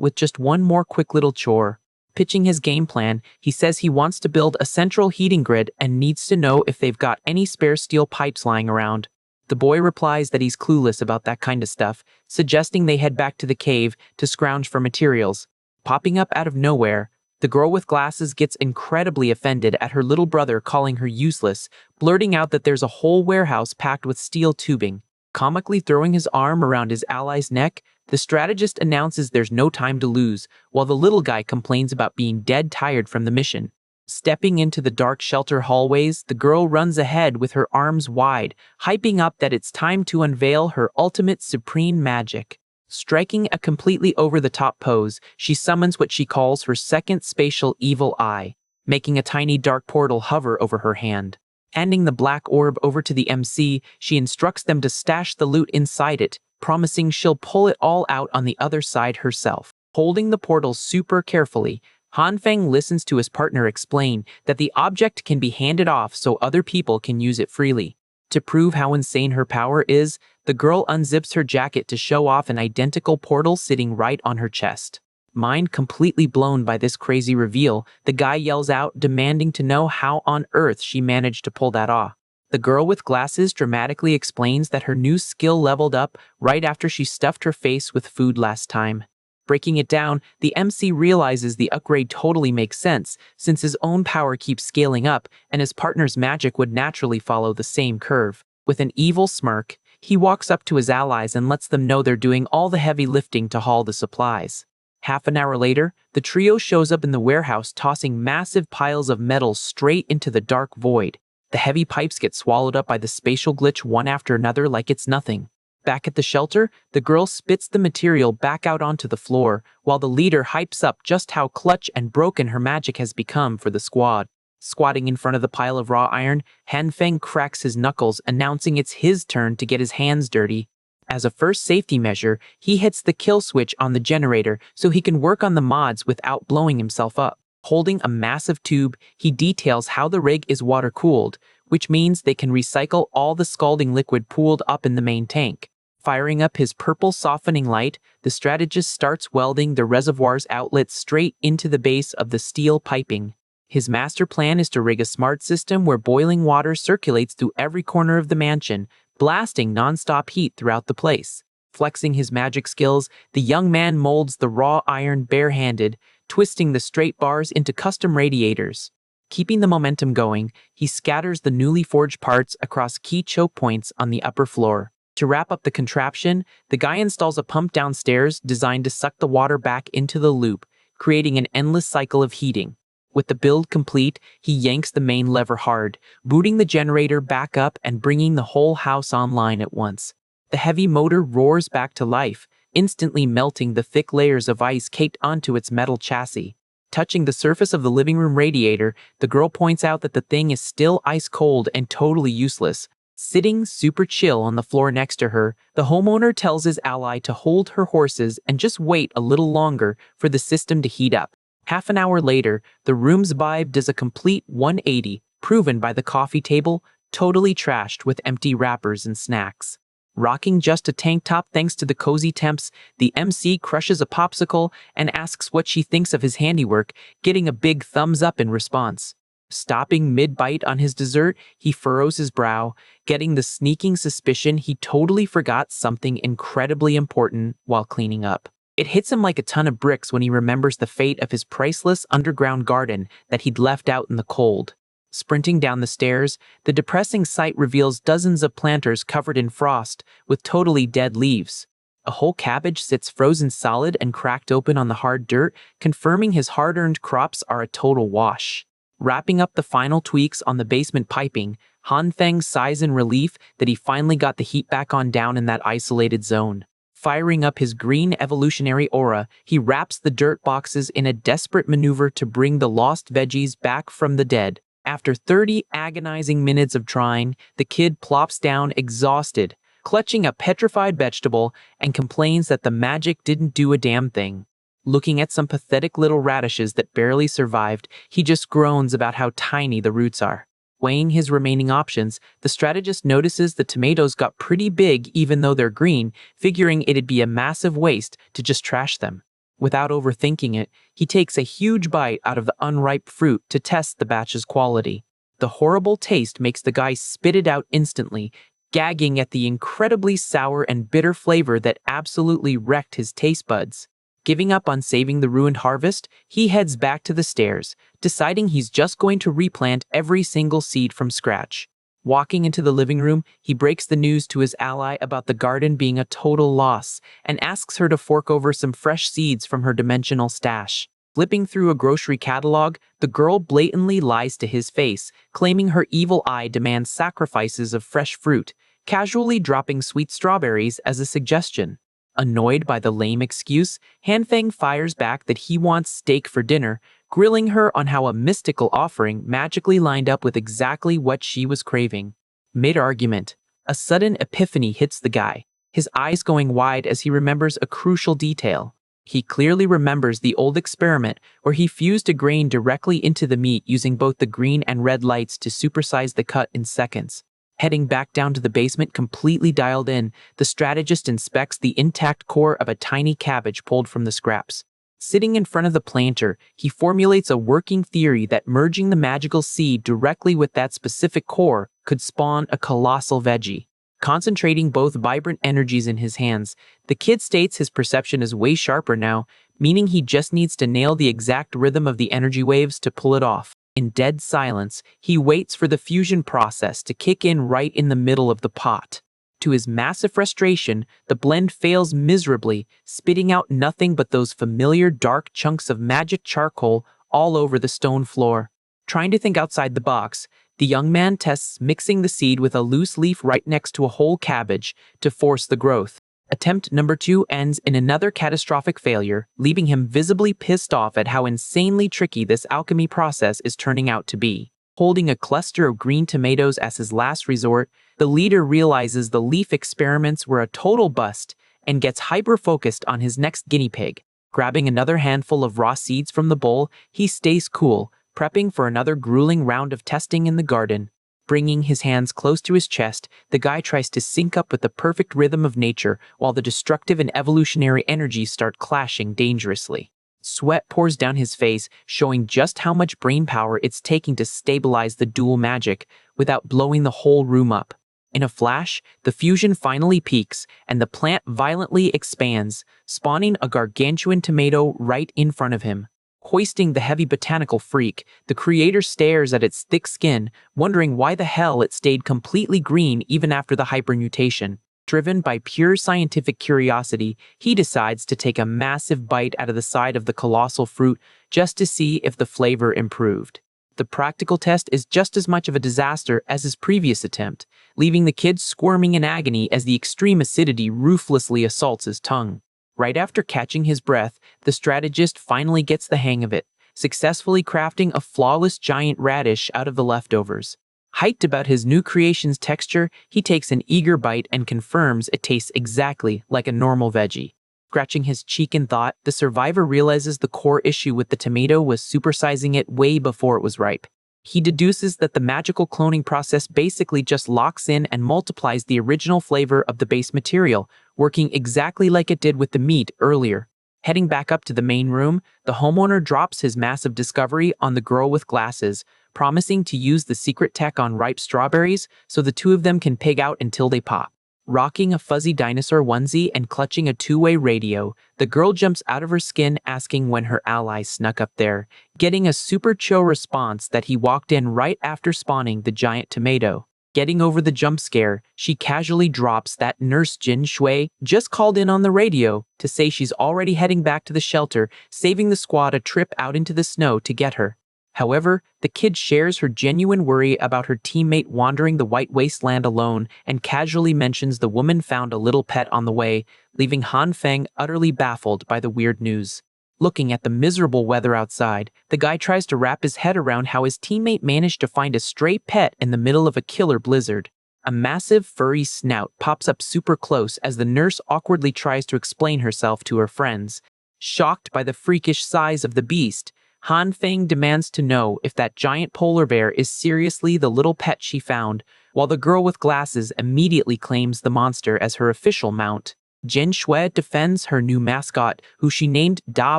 with just one more quick little chore. Pitching his game plan, he says he wants to build a central heating grid and needs to know if they've got any spare steel pipes lying around. The boy replies that he's clueless about that kind of stuff, suggesting they head back to the cave to scrounge for materials. Popping up out of nowhere, the girl with glasses gets incredibly offended at her little brother calling her useless, blurting out that there's a whole warehouse packed with steel tubing. Comically throwing his arm around his ally's neck, the strategist announces there's no time to lose, while the little guy complains about being dead tired from the mission. Stepping into the dark shelter hallways, the girl runs ahead with her arms wide, hyping up that it's time to unveil her ultimate supreme magic. Striking a completely over-the-top pose, she summons what she calls her second spatial evil eye, making a tiny dark portal hover over her hand. Handing the black orb over to the MC, she instructs them to stash the loot inside it, promising she'll pull it all out on the other side herself. Holding the portal super carefully, Hanfeng listens to his partner explain that the object can be handed off so other people can use it freely. To prove how insane her power is, the girl unzips her jacket to show off an identical portal sitting right on her chest. Mind completely blown by this crazy reveal, the guy yells out, demanding to know how on earth she managed to pull that off. The girl with glasses dramatically explains that her new skill leveled up right after she stuffed her face with food last time. Breaking it down, the MC realizes the upgrade totally makes sense, since his own power keeps scaling up and his partner's magic would naturally follow the same curve. With an evil smirk, he walks up to his allies and lets them know they're doing all the heavy lifting to haul the supplies. Half an hour later, the trio shows up in the warehouse tossing massive piles of metals straight into the dark void. The heavy pipes get swallowed up by the spatial glitch one after another like it's nothing. Back at the shelter, the girl spits the material back out onto the floor, while the leader hypes up just how clutch and broken her magic has become for the squad. Squatting in front of the pile of raw iron, Hanfeng cracks his knuckles, announcing it's his turn to get his hands dirty. As a first safety measure, he hits the kill switch on the generator so he can work on the mods without blowing himself up. Holding a massive tube, he details how the rig is water-cooled, which means they can recycle all the scalding liquid pooled up in the main tank. Firing up his purple softening light, the strategist starts welding the reservoir's outlet straight into the base of the steel piping. His master plan is to rig a smart system where boiling water circulates through every corner of the mansion, blasting non-stop heat throughout the place. Flexing his magic skills, the young man molds the raw iron barehanded, twisting the straight bars into custom radiators. Keeping the momentum going, he scatters the newly forged parts across key choke points on the upper floor. To wrap up the contraption, the guy installs a pump downstairs designed to suck the water back into the loop, creating an endless cycle of heating. With the build complete, he yanks the main lever hard, booting the generator back up and bringing the whole house online at once. The heavy motor roars back to life, instantly melting the thick layers of ice caked onto its metal chassis. Touching the surface of the living room radiator, the girl points out that the thing is still ice cold and totally useless. Sitting super chill on the floor next to her, the homeowner tells his ally to hold her horses and just wait a little longer for the system to heat up. Half an hour later, the room's vibe does a complete 180, proven by the coffee table, totally trashed with empty wrappers and snacks. Rocking just a tank top thanks to the cozy temps, the MC crushes a popsicle and asks what she thinks of his handiwork, getting a big thumbs up in response. Stopping mid-bite on his dessert, he furrows his brow, getting the sneaking suspicion he totally forgot something incredibly important while cleaning up. It hits him like a ton of bricks when he remembers the fate of his priceless underground garden that he'd left out in the cold. Sprinting down the stairs, the depressing sight reveals dozens of planters covered in frost with totally dead leaves. A whole cabbage sits frozen solid and cracked open on the hard dirt, confirming his hard-earned crops are a total wash. Wrapping up the final tweaks on the basement piping, Hanfeng sighs in relief that he finally got the heat back on down in that isolated zone. Firing up his green evolutionary aura, he wraps the dirt boxes in a desperate maneuver to bring the lost veggies back from the dead. After 30 agonizing minutes of trying, the kid plops down exhausted, clutching a petrified vegetable, and complains that the magic didn't do a damn thing. Looking at some pathetic little radishes that barely survived, he just groans about how tiny the roots are. Weighing his remaining options, the strategist notices the tomatoes got pretty big even though they're green, figuring it'd be a massive waste to just trash them. Without overthinking it, he takes a huge bite out of the unripe fruit to test the batch's quality. The horrible taste makes the guy spit it out instantly, gagging at the incredibly sour and bitter flavor that absolutely wrecked his taste buds. Giving up on saving the ruined harvest, he heads back to the stairs, deciding he's just going to replant every single seed from scratch. Walking into the living room, he breaks the news to his ally about the garden being a total loss and asks her to fork over some fresh seeds from her dimensional stash. Flipping through a grocery catalog, the girl blatantly lies to his face, claiming her evil eye demands sacrifices of fresh fruit, casually dropping sweet strawberries as a suggestion. Annoyed by the lame excuse, Hanfeng fires back that he wants steak for dinner, grilling her on how a mystical offering magically lined up with exactly what she was craving. Mid-argument, a sudden epiphany hits the guy, his eyes going wide as he remembers a crucial detail. He clearly remembers the old experiment where he fused a grain directly into the meat using both the green and red lights to supersize the cut in seconds. Heading back down to the basement completely dialed in, the strategist inspects the intact core of a tiny cabbage pulled from the scraps. Sitting in front of the planter, he formulates a working theory that merging the magical seed directly with that specific core could spawn a colossal veggie. Concentrating both vibrant energies in his hands, the kid states his perception is way sharper now, meaning he just needs to nail the exact rhythm of the energy waves to pull it off. In dead silence, he waits for the fusion process to kick in right in the middle of the pot. To his massive frustration, the blend fails miserably, spitting out nothing but those familiar dark chunks of magic charcoal all over the stone floor. Trying to think outside the box, the young man tests mixing the seed with a loose leaf right next to a whole cabbage to force the growth. Attempt number 2 ends in another catastrophic failure, leaving him visibly pissed off at how insanely tricky this alchemy process is turning out to be. Holding a cluster of green tomatoes as his last resort, the leader realizes the leaf experiments were a total bust and gets hyper-focused on his next guinea pig. Grabbing another handful of raw seeds from the bowl, he stays cool, prepping for another grueling round of testing in the garden. Bringing his hands close to his chest, the guy tries to sync up with the perfect rhythm of nature while the destructive and evolutionary energies start clashing dangerously. Sweat pours down his face, showing just how much brainpower it's taking to stabilize the dual magic without blowing the whole room up. In a flash, the fusion finally peaks, and the plant violently expands, spawning a gargantuan tomato right in front of him. Hoisting the heavy botanical freak, the creator stares at its thick skin, wondering why the hell it stayed completely green even after the hypermutation. Driven by pure scientific curiosity, he decides to take a massive bite out of the side of the colossal fruit just to see if the flavor improved. The practical test is just as much of a disaster as his previous attempt, leaving the kid squirming in agony as the extreme acidity ruthlessly assaults his tongue. Right after catching his breath, the strategist finally gets the hang of it, successfully crafting a flawless giant radish out of the leftovers. Hyped about his new creation's texture, he takes an eager bite and confirms it tastes exactly like a normal veggie. Scratching his cheek in thought, the survivor realizes the core issue with the tomato was supersizing it way before it was ripe. He deduces that the magical cloning process basically just locks in and multiplies the original flavor of the base material, working exactly like it did with the meat earlier. Heading back up to the main room, the homeowner drops his massive discovery on the girl with glasses, promising to use the secret tech on ripe strawberries so the two of them can pig out until they pop. Rocking a fuzzy dinosaur onesie and clutching a two-way radio, the girl jumps out of her skin asking when her ally snuck up there, getting a super chill response that he walked in right after spawning the giant tomato. Getting over the jump scare, she casually drops that nurse Jin Shui just called in on the radio to say she's already heading back to the shelter, saving the squad a trip out into the snow to get her. However, the kid shares her genuine worry about her teammate wandering the white wasteland alone and casually mentions the woman found a little pet on the way, leaving Han Feng utterly baffled by the weird news. Looking at the miserable weather outside, the guy tries to wrap his head around how his teammate managed to find a stray pet in the middle of a killer blizzard. A massive furry snout pops up super close as the nurse awkwardly tries to explain herself to her friends. Shocked by the freakish size of the beast, Han Feng demands to know if that giant polar bear is seriously the little pet she found, while the girl with glasses immediately claims the monster as her official mount. Jin Shui defends her new mascot, who she named Da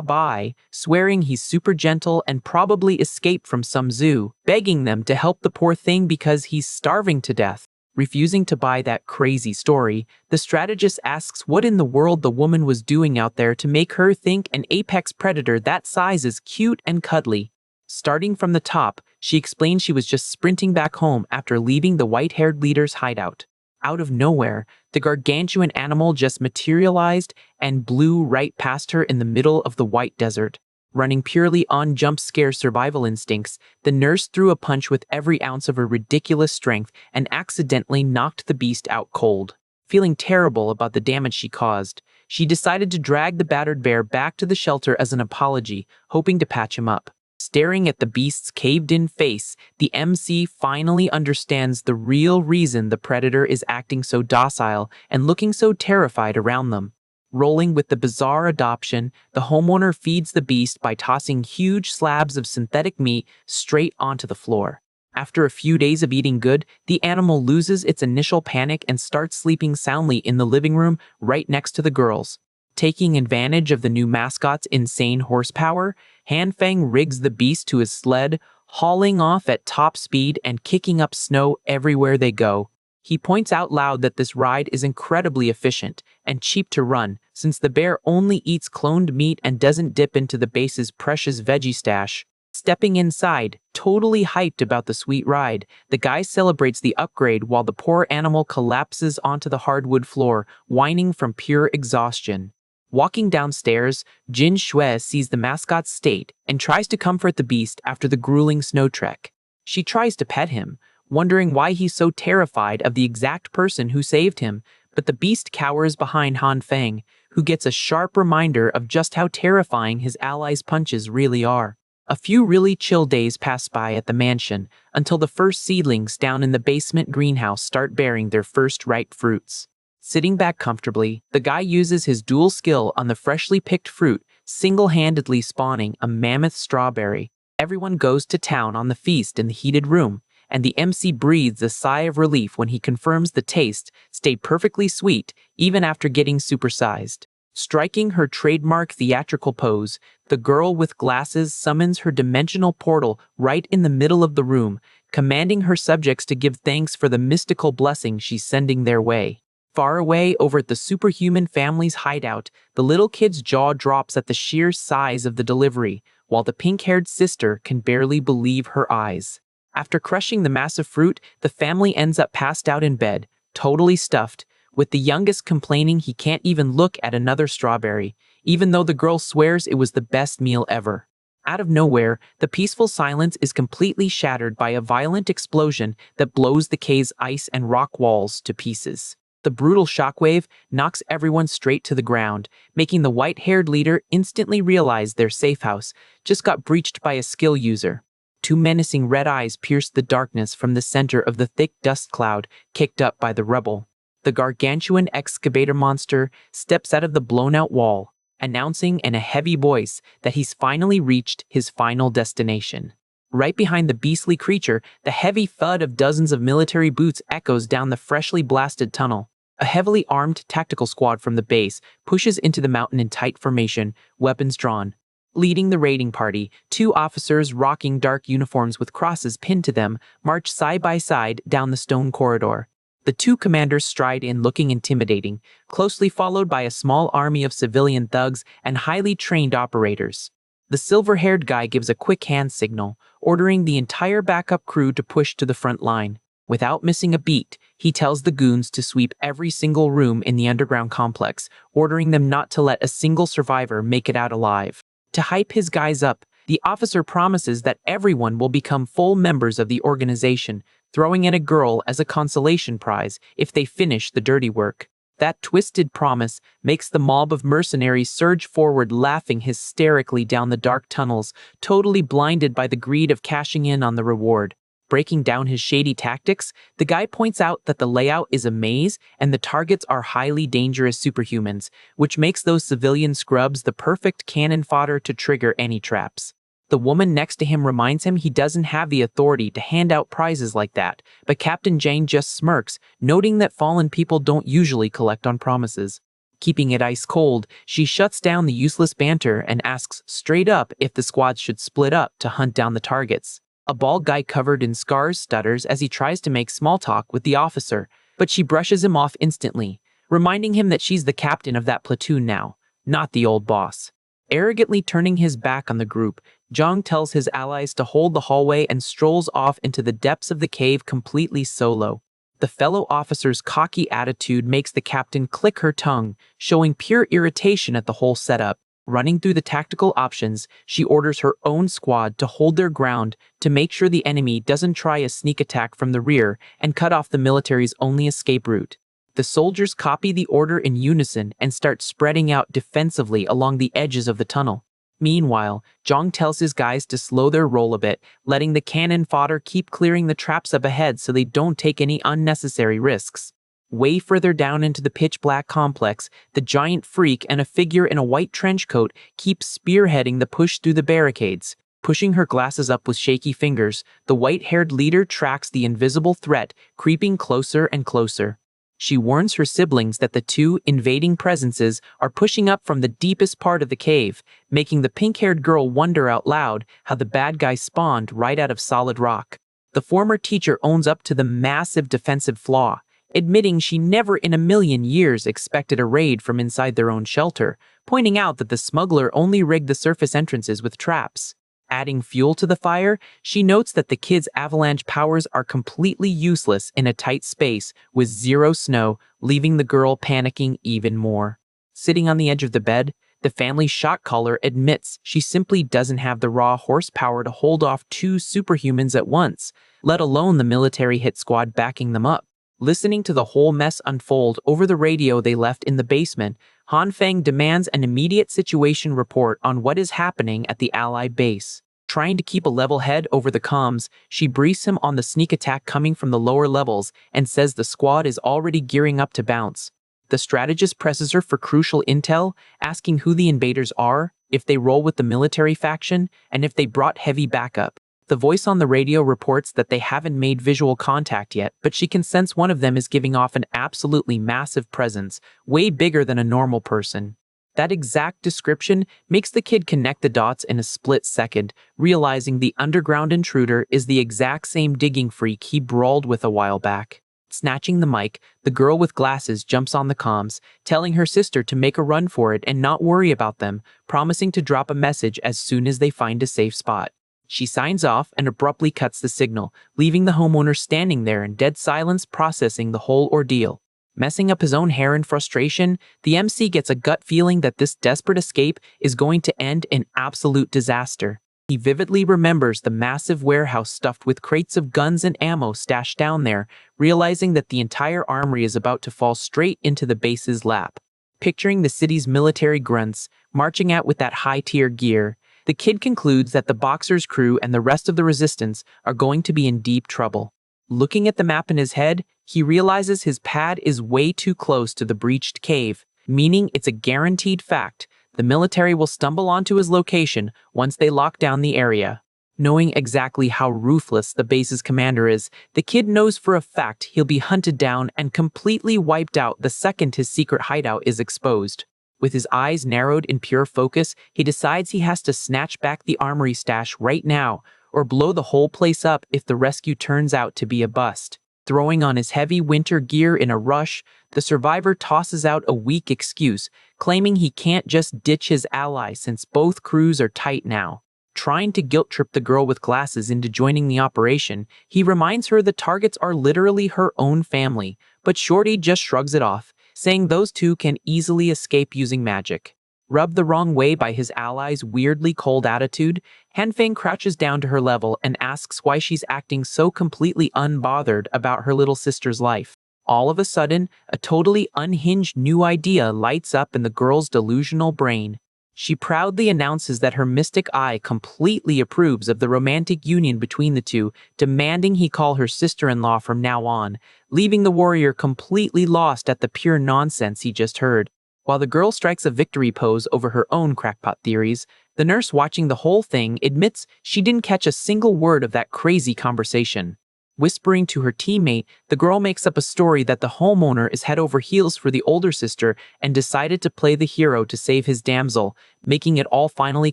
Bai, swearing he's super gentle and probably escaped from some zoo, begging them to help the poor thing because he's starving to death. Refusing to buy that crazy story, the strategist asks what in the world the woman was doing out there to make her think an apex predator that size is cute and cuddly. Starting from the top, she explains she was just sprinting back home after leaving the white-haired leader's hideout. Out of nowhere, the gargantuan animal just materialized and blew right past her in the middle of the white desert. Running purely on jump scare survival instincts, the nurse threw a punch with every ounce of her ridiculous strength and accidentally knocked the beast out cold. Feeling terrible about the damage she caused, she decided to drag the battered bear back to the shelter as an apology, hoping to patch him up. Staring at the beast's caved-in face, the MC finally understands the real reason the predator is acting so docile and looking so terrified around them. Rolling with the bizarre adoption, the homeowner feeds the beast by tossing huge slabs of synthetic meat straight onto the floor. After a few days of eating good, the animal loses its initial panic and starts sleeping soundly in the living room right next to the girls. Taking advantage of the new mascot's insane horsepower, Han Feng rigs the beast to his sled, hauling off at top speed and kicking up snow everywhere they go. He points out loud that this ride is incredibly efficient and cheap to run, since the bear only eats cloned meat and doesn't dip into the base's precious veggie stash. Stepping inside, totally hyped about the sweet ride, the guy celebrates the upgrade while the poor animal collapses onto the hardwood floor, whining from pure exhaustion. Walking downstairs, Jin Shui sees the mascot's state and tries to comfort the beast after the grueling snow trek. She tries to pet him, wondering why he's so terrified of the exact person who saved him, but the beast cowers behind Han Feng, who gets a sharp reminder of just how terrifying his allies' punches really are. A few really chill days pass by at the mansion until the first seedlings down in the basement greenhouse start bearing their first ripe fruits. Sitting back comfortably, the guy uses his dual skill on the freshly picked fruit, single-handedly spawning a mammoth strawberry. Everyone goes to town on the feast in the heated room, and the MC breathes a sigh of relief when he confirms the taste stayed perfectly sweet even after getting supersized. Striking her trademark theatrical pose, the girl with glasses summons her dimensional portal right in the middle of the room, commanding her subjects to give thanks for the mystical blessing she's sending their way. Far away over at the superhuman family's hideout, the little kid's jaw drops at the sheer size of the delivery, while the pink-haired sister can barely believe her eyes. After crushing the massive fruit, the family ends up passed out in bed, totally stuffed, with the youngest complaining he can't even look at another strawberry, even though the girl swears it was the best meal ever. Out of nowhere, the peaceful silence is completely shattered by a violent explosion that blows the cave's ice and rock walls to pieces. The brutal shockwave knocks everyone straight to the ground, making the white-haired leader instantly realize their safe house just got breached by a skill user. Two menacing red eyes pierce the darkness from the center of the thick dust cloud kicked up by the rebel. The gargantuan excavator monster steps out of the blown-out wall, announcing in a heavy voice that he's finally reached his final destination. Right behind the beastly creature, the heavy thud of dozens of military boots echoes down the freshly blasted tunnel. A heavily armed tactical squad from the base pushes into the mountain in tight formation, weapons drawn. Leading the raiding party, two officers rocking dark uniforms with crosses pinned to them march side by side down the stone corridor. The two commanders stride in looking intimidating, closely followed by a small army of civilian thugs and highly trained operators. The silver-haired guy gives a quick hand signal, ordering the entire backup crew to push to the front line. Without missing a beat, he tells the goons to sweep every single room in the underground complex, ordering them not to let a single survivor make it out alive. To hype his guys up, the officer promises that everyone will become full members of the organization, throwing in a girl as a consolation prize if they finish the dirty work. That twisted promise makes the mob of mercenaries surge forward, laughing hysterically down the dark tunnels, totally blinded by the greed of cashing in on the reward. Breaking down his shady tactics, the guy points out that the layout is a maze and the targets are highly dangerous superhumans, which makes those civilian scrubs the perfect cannon fodder to trigger any traps. The woman next to him reminds him he doesn't have the authority to hand out prizes like that, but Captain Jane just smirks, noting that fallen people don't usually collect on promises. Keeping it ice cold, she shuts down the useless banter and asks straight up if the squads should split up to hunt down the targets. A bald guy covered in scars stutters as he tries to make small talk with the officer, but she brushes him off instantly, reminding him that she's the captain of that platoon now, not the old boss. Arrogantly turning his back on the group, Zhang tells his allies to hold the hallway and strolls off into the depths of the cave completely solo. The fellow officer's cocky attitude makes the captain click her tongue, showing pure irritation at the whole setup. Running through the tactical options, she orders her own squad to hold their ground to make sure the enemy doesn't try a sneak attack from the rear and cut off the military's only escape route. The soldiers copy the order in unison and start spreading out defensively along the edges of the tunnel. Meanwhile, Zhang tells his guys to slow their roll a bit, letting the cannon fodder keep clearing the traps up ahead so they don't take any unnecessary risks. Way further down into the pitch-black complex, the giant freak and a figure in a white trench coat keep spearheading the push through the barricades. Pushing her glasses up with shaky fingers, the white-haired leader tracks the invisible threat, creeping closer and closer. She warns her siblings that the two invading presences are pushing up from the deepest part of the cave, making the pink-haired girl wonder out loud how the bad guy spawned right out of solid rock. The former teacher owns up to the massive defensive flaw, admitting she never in a million years expected a raid from inside their own shelter, pointing out that the smuggler only rigged the surface entrances with traps. Adding fuel to the fire, she notes that the kids' avalanche powers are completely useless in a tight space with zero snow, leaving the girl panicking even more. Sitting on the edge of the bed, the family shot caller admits she simply doesn't have the raw horsepower to hold off two superhumans at once, let alone the military hit squad backing them up. Listening to the whole mess unfold over the radio they left in the basement, Han Feng demands an immediate situation report on what is happening at the Allied base. Trying to keep a level head over the comms, she briefs him on the sneak attack coming from the lower levels and says the squad is already gearing up to bounce. The strategist presses her for crucial intel, asking who the invaders are, if they roll with the military faction, and if they brought heavy backup. The voice on the radio reports that they haven't made visual contact yet, but she can sense one of them is giving off an absolutely massive presence, way bigger than a normal person. That exact description makes the kid connect the dots in a split second, realizing the underground intruder is the exact same digging freak he brawled with a while back. Snatching the mic, the girl with glasses jumps on the comms, telling her sister to make a run for it and not worry about them, promising to drop a message as soon as they find a safe spot. She signs off and abruptly cuts the signal, leaving the homeowner standing there in dead silence processing the whole ordeal. Messing up his own hair in frustration, the MC gets a gut feeling that this desperate escape is going to end in absolute disaster. He vividly remembers the massive warehouse stuffed with crates of guns and ammo stashed down there, realizing that the entire armory is about to fall straight into the base's lap. Picturing the city's military grunts, marching out with that high-tier gear, the kid concludes that the Boxer's crew and the rest of the resistance are going to be in deep trouble. Looking at the map in his head, he realizes his pad is way too close to the breached cave, meaning it's a guaranteed fact the military will stumble onto his location once they lock down the area. Knowing exactly how ruthless the base's commander is, the kid knows for a fact he'll be hunted down and completely wiped out the second his secret hideout is exposed. With his eyes narrowed in pure focus, he decides he has to snatch back the armory stash right now, or blow the whole place up if the rescue turns out to be a bust. Throwing on his heavy winter gear in a rush, the survivor tosses out a weak excuse, claiming he can't just ditch his ally since both crews are tight now. Trying to guilt-trip the girl with glasses into joining the operation, he reminds her the targets are literally her own family, but Shorty just shrugs it off, saying those two can easily escape using magic. Rubbed the wrong way by his ally's weirdly cold attitude, Hanfeng crouches down to her level and asks why she's acting so completely unbothered about her little sister's life. All of a sudden, a totally unhinged new idea lights up in the girl's delusional brain. She proudly announces that her mystic eye completely approves of the romantic union between the two, demanding he call her sister-in-law from now on, leaving the warrior completely lost at the pure nonsense he just heard. While the girl strikes a victory pose over her own crackpot theories, the nurse watching the whole thing admits she didn't catch a single word of that crazy conversation. Whispering to her teammate, the girl makes up a story that the homeowner is head over heels for the older sister and decided to play the hero to save his damsel, making it all finally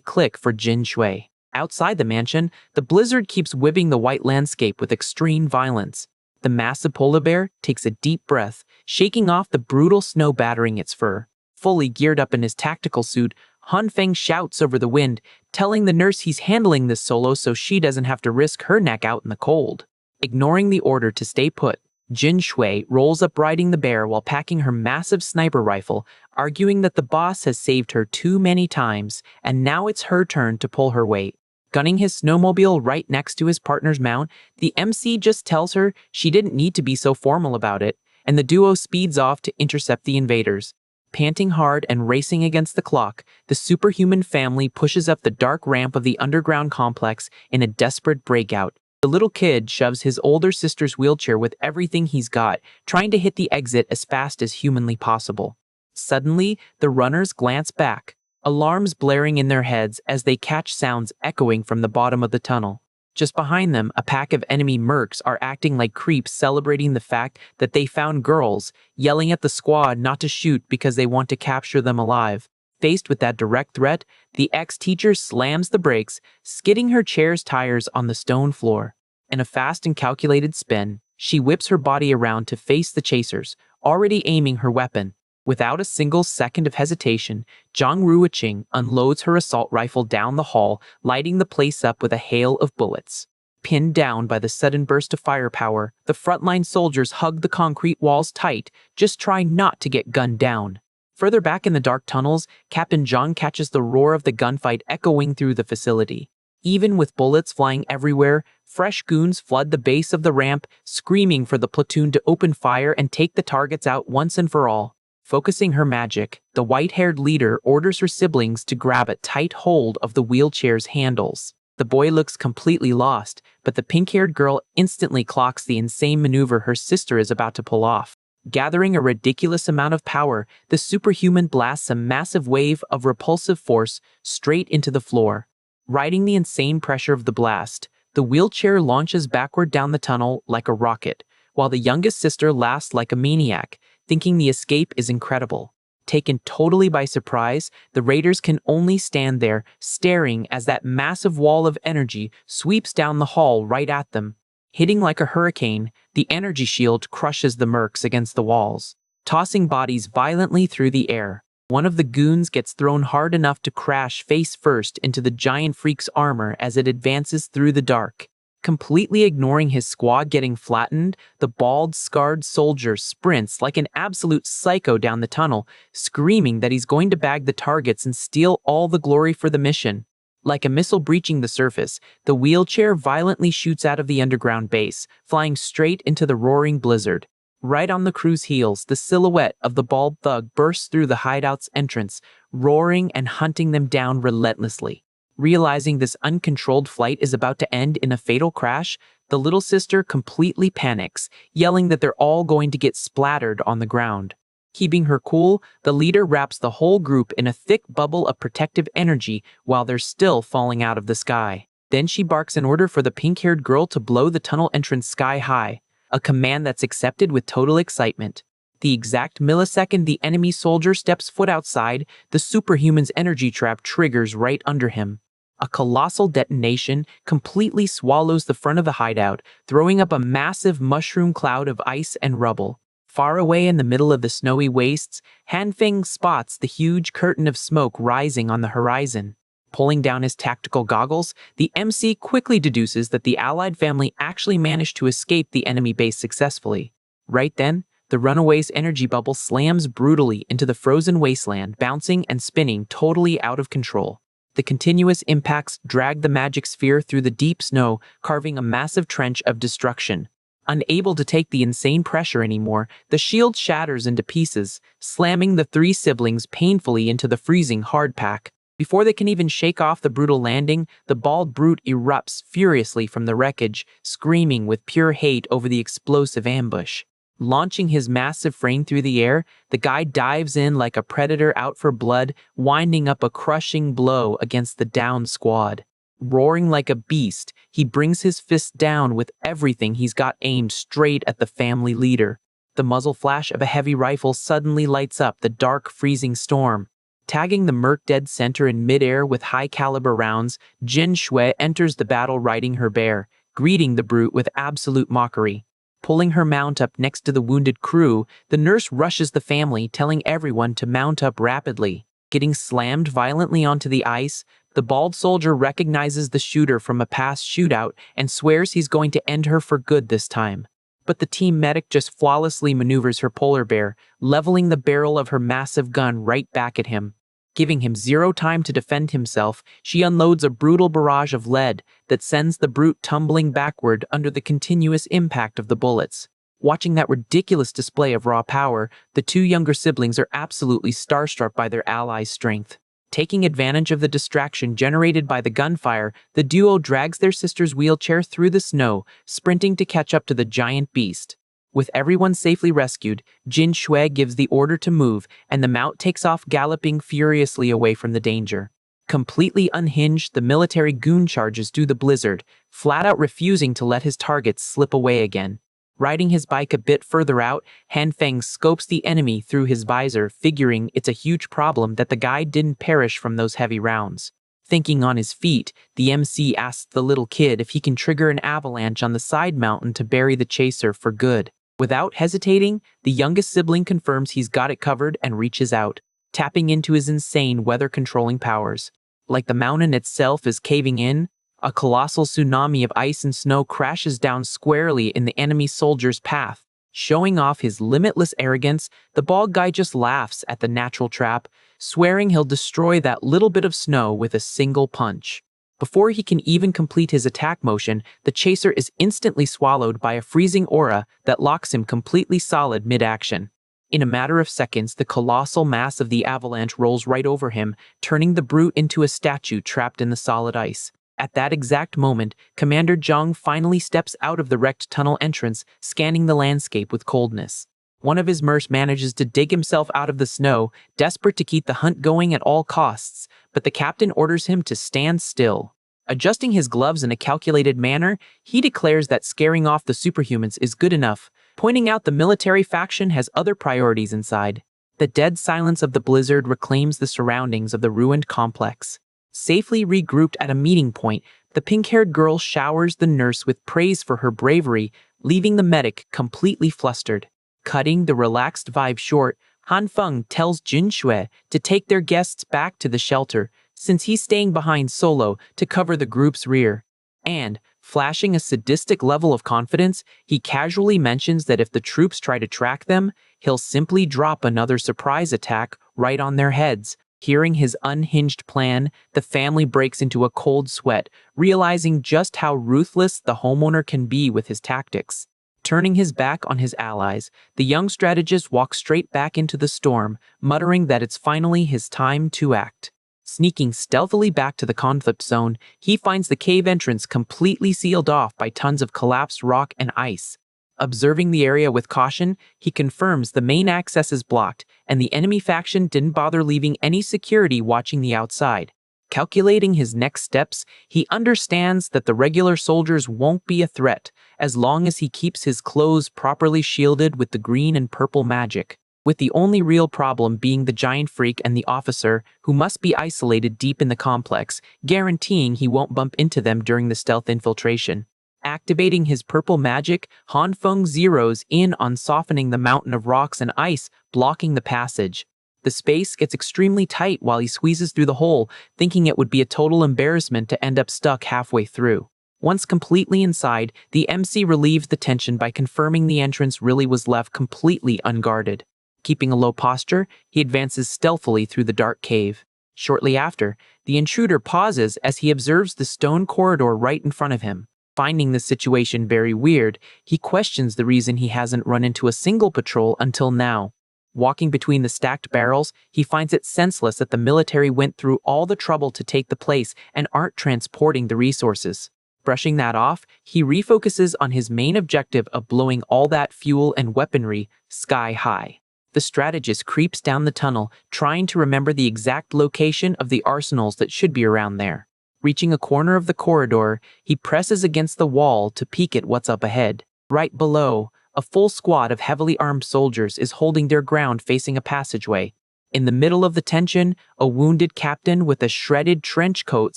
click for Jin Shui. Outside the mansion, the blizzard keeps whipping the white landscape with extreme violence. The massive polar bear takes a deep breath, shaking off the brutal snow battering its fur. Fully geared up in his tactical suit, Han Feng shouts over the wind, telling the nurse he's handling this solo so she doesn't have to risk her neck out in the cold. Ignoring the order to stay put, Jin Shui rolls up riding the bear while packing her massive sniper rifle, arguing that the boss has saved her too many times, and now it's her turn to pull her weight. Gunning his snowmobile right next to his partner's mount, the MC just tells her she didn't need to be so formal about it, and the duo speeds off to intercept the invaders. Panting hard and racing against the clock, the superhuman family pushes up the dark ramp of the underground complex in a desperate breakout. The little kid shoves his older sister's wheelchair with everything he's got, trying to hit the exit as fast as humanly possible. Suddenly, the runners glance back, alarms blaring in their heads as they catch sounds echoing from the bottom of the tunnel. Just behind them, a pack of enemy mercs are acting like creeps, celebrating the fact that they found girls, yelling at the squad not to shoot because they want to capture them alive. Faced with that direct threat, the ex-teacher slams the brakes, skidding her chair's tires on the stone floor. In a fast and calculated spin, she whips her body around to face the chasers, already aiming her weapon. Without a single second of hesitation, Zhang Ruiqing unloads her assault rifle down the hall, lighting the place up with a hail of bullets. Pinned down by the sudden burst of firepower, the frontline soldiers hug the concrete walls tight, just trying not to get gunned down. Further back in the dark tunnels, Captain Zhang catches the roar of the gunfight echoing through the facility. Even with bullets flying everywhere, fresh goons flood the base of the ramp, screaming for the platoon to open fire and take the targets out once and for all. Focusing her magic, the white-haired leader orders her siblings to grab a tight hold of the wheelchair's handles. The boy looks completely lost, but the pink-haired girl instantly clocks the insane maneuver her sister is about to pull off. Gathering a ridiculous amount of power, the superhuman blasts a massive wave of repulsive force straight into the floor. Riding the insane pressure of the blast, the wheelchair launches backward down the tunnel like a rocket, while the youngest sister laughs like a maniac, thinking the escape is incredible. Taken totally by surprise, the raiders can only stand there, staring as that massive wall of energy sweeps down the hall right at them. Hitting like a hurricane, the energy shield crushes the mercs against the walls, tossing bodies violently through the air. One of the goons gets thrown hard enough to crash face first into the giant freak's armor as it advances through the dark. Completely ignoring his squad getting flattened, the bald, scarred soldier sprints like an absolute psycho down the tunnel, screaming that he's going to bag the targets and steal all the glory for the mission. Like a missile breaching the surface, the wheelchair violently shoots out of the underground base, flying straight into the roaring blizzard. Right on the crew's heels, the silhouette of the bald thug bursts through the hideout's entrance, roaring and hunting them down relentlessly. Realizing this uncontrolled flight is about to end in a fatal crash, the little sister completely panics, yelling that they're all going to get splattered on the ground. Keeping her cool, the leader wraps the whole group in a thick bubble of protective energy while they're still falling out of the sky. Then she barks an order for the pink-haired girl to blow the tunnel entrance sky high, a command that's accepted with total excitement. The exact millisecond the enemy soldier steps foot outside, the superhuman's energy trap triggers right under him. A colossal detonation completely swallows the front of the hideout, throwing up a massive mushroom cloud of ice and rubble. Far away in the middle of the snowy wastes, Hanfeng spots the huge curtain of smoke rising on the horizon. Pulling down his tactical goggles, the MC quickly deduces that the allied family actually managed to escape the enemy base successfully. Right then, the runaway's energy bubble slams brutally into the frozen wasteland, bouncing and spinning totally out of control. The continuous impacts drag the magic sphere through the deep snow, carving a massive trench of destruction. Unable to take the insane pressure anymore, the shield shatters into pieces, slamming the three siblings painfully into the freezing hardpack. Before they can even shake off the brutal landing, the bald brute erupts furiously from the wreckage, screaming with pure hate over the explosive ambush. Launching his massive frame through the air, the guy dives in like a predator out for blood, winding up a crushing blow against the downed squad. Roaring like a beast, he brings his fist down with everything he's got aimed straight at the family leader. The muzzle flash of a heavy rifle suddenly lights up the dark, freezing storm. Tagging the merc dead center in midair with high-caliber rounds, Jin Shui enters the battle riding her bear, greeting the brute with absolute mockery. Pulling her mount up next to the wounded crew, the nurse rushes the family, telling everyone to mount up rapidly. Getting slammed violently onto the ice, the bald soldier recognizes the shooter from a past shootout and swears he's going to end her for good this time. But the team medic just flawlessly maneuvers her polar bear, leveling the barrel of her massive gun right back at him. Giving him zero time to defend himself, she unloads a brutal barrage of lead that sends the brute tumbling backward under the continuous impact of the bullets. Watching that ridiculous display of raw power, the two younger siblings are absolutely starstruck by their allies' strength. Taking advantage of the distraction generated by the gunfire, the duo drags their sister's wheelchair through the snow, sprinting to catch up to the giant beast. With everyone safely rescued, Jin Shui gives the order to move, and the mount takes off galloping furiously away from the danger. Completely unhinged, the military goon charges through the blizzard, flat out refusing to let his targets slip away again. Riding his bike a bit further out, Hanfeng scopes the enemy through his visor, figuring it's a huge problem that the guy didn't perish from those heavy rounds. Thinking on his feet, the MC asks the little kid if he can trigger an avalanche on the side mountain to bury the chaser for good. Without hesitating, the youngest sibling confirms he's got it covered and reaches out, tapping into his insane weather-controlling powers. Like the mountain itself is caving in, a colossal tsunami of ice and snow crashes down squarely in the enemy soldier's path. Showing off his limitless arrogance, the bald guy just laughs at the natural trap, swearing he'll destroy that little bit of snow with a single punch. Before he can even complete his attack motion, the chaser is instantly swallowed by a freezing aura that locks him completely solid mid-action. In a matter of seconds, the colossal mass of the avalanche rolls right over him, turning the brute into a statue trapped in the solid ice. At that exact moment, Commander Zhang finally steps out of the wrecked tunnel entrance, scanning the landscape with coldness. One of his mercs manages to dig himself out of the snow, desperate to keep the hunt going at all costs, but the captain orders him to stand still. Adjusting his gloves in a calculated manner, he declares that scaring off the superhumans is good enough, pointing out the military faction has other priorities inside. The dead silence of the blizzard reclaims the surroundings of the ruined complex. Safely regrouped at a meeting point, the pink-haired girl showers the nurse with praise for her bravery, leaving the medic completely flustered. Cutting the relaxed vibe short, Han Feng tells Jin Shui to take their guests back to the shelter, since he's staying behind solo to cover the group's rear. And, flashing a sadistic level of confidence, he casually mentions that if the troops try to track them, he'll simply drop another surprise attack right on their heads. Hearing his unhinged plan, the family breaks into a cold sweat, realizing just how ruthless the homeowner can be with his tactics. Turning his back on his allies, the young strategist walks straight back into the storm, muttering that it's finally his time to act. Sneaking stealthily back to the conflict zone, he finds the cave entrance completely sealed off by tons of collapsed rock and ice. Observing the area with caution, he confirms the main access is blocked, and the enemy faction didn't bother leaving any security watching the outside. Calculating his next steps, he understands that the regular soldiers won't be a threat, as long as he keeps his clothes properly shielded with the green and purple magic, with the only real problem being the giant freak and the officer, who must be isolated deep in the complex, guaranteeing he won't bump into them during the stealth infiltration. Activating his purple magic, Han Feng zeroes in on softening the mountain of rocks and ice, blocking the passage. The space gets extremely tight while he squeezes through the hole, thinking it would be a total embarrassment to end up stuck halfway through. Once completely inside, the MC relieved the tension by confirming the entrance really was left completely unguarded. Keeping a low posture, he advances stealthily through the dark cave. Shortly after, the intruder pauses as he observes the stone corridor right in front of him. Finding the situation very weird, he questions the reason he hasn't run into a single patrol until now. Walking between the stacked barrels, he finds it senseless that the military went through all the trouble to take the place and aren't transporting the resources. Brushing that off, he refocuses on his main objective of blowing all that fuel and weaponry sky high. The strategist creeps down the tunnel, trying to remember the exact location of the arsenals that should be around there. Reaching a corner of the corridor, he presses against the wall to peek at what's up ahead. Right below, a full squad of heavily armed soldiers is holding their ground facing a passageway. In the middle of the tension, a wounded captain with a shredded trench coat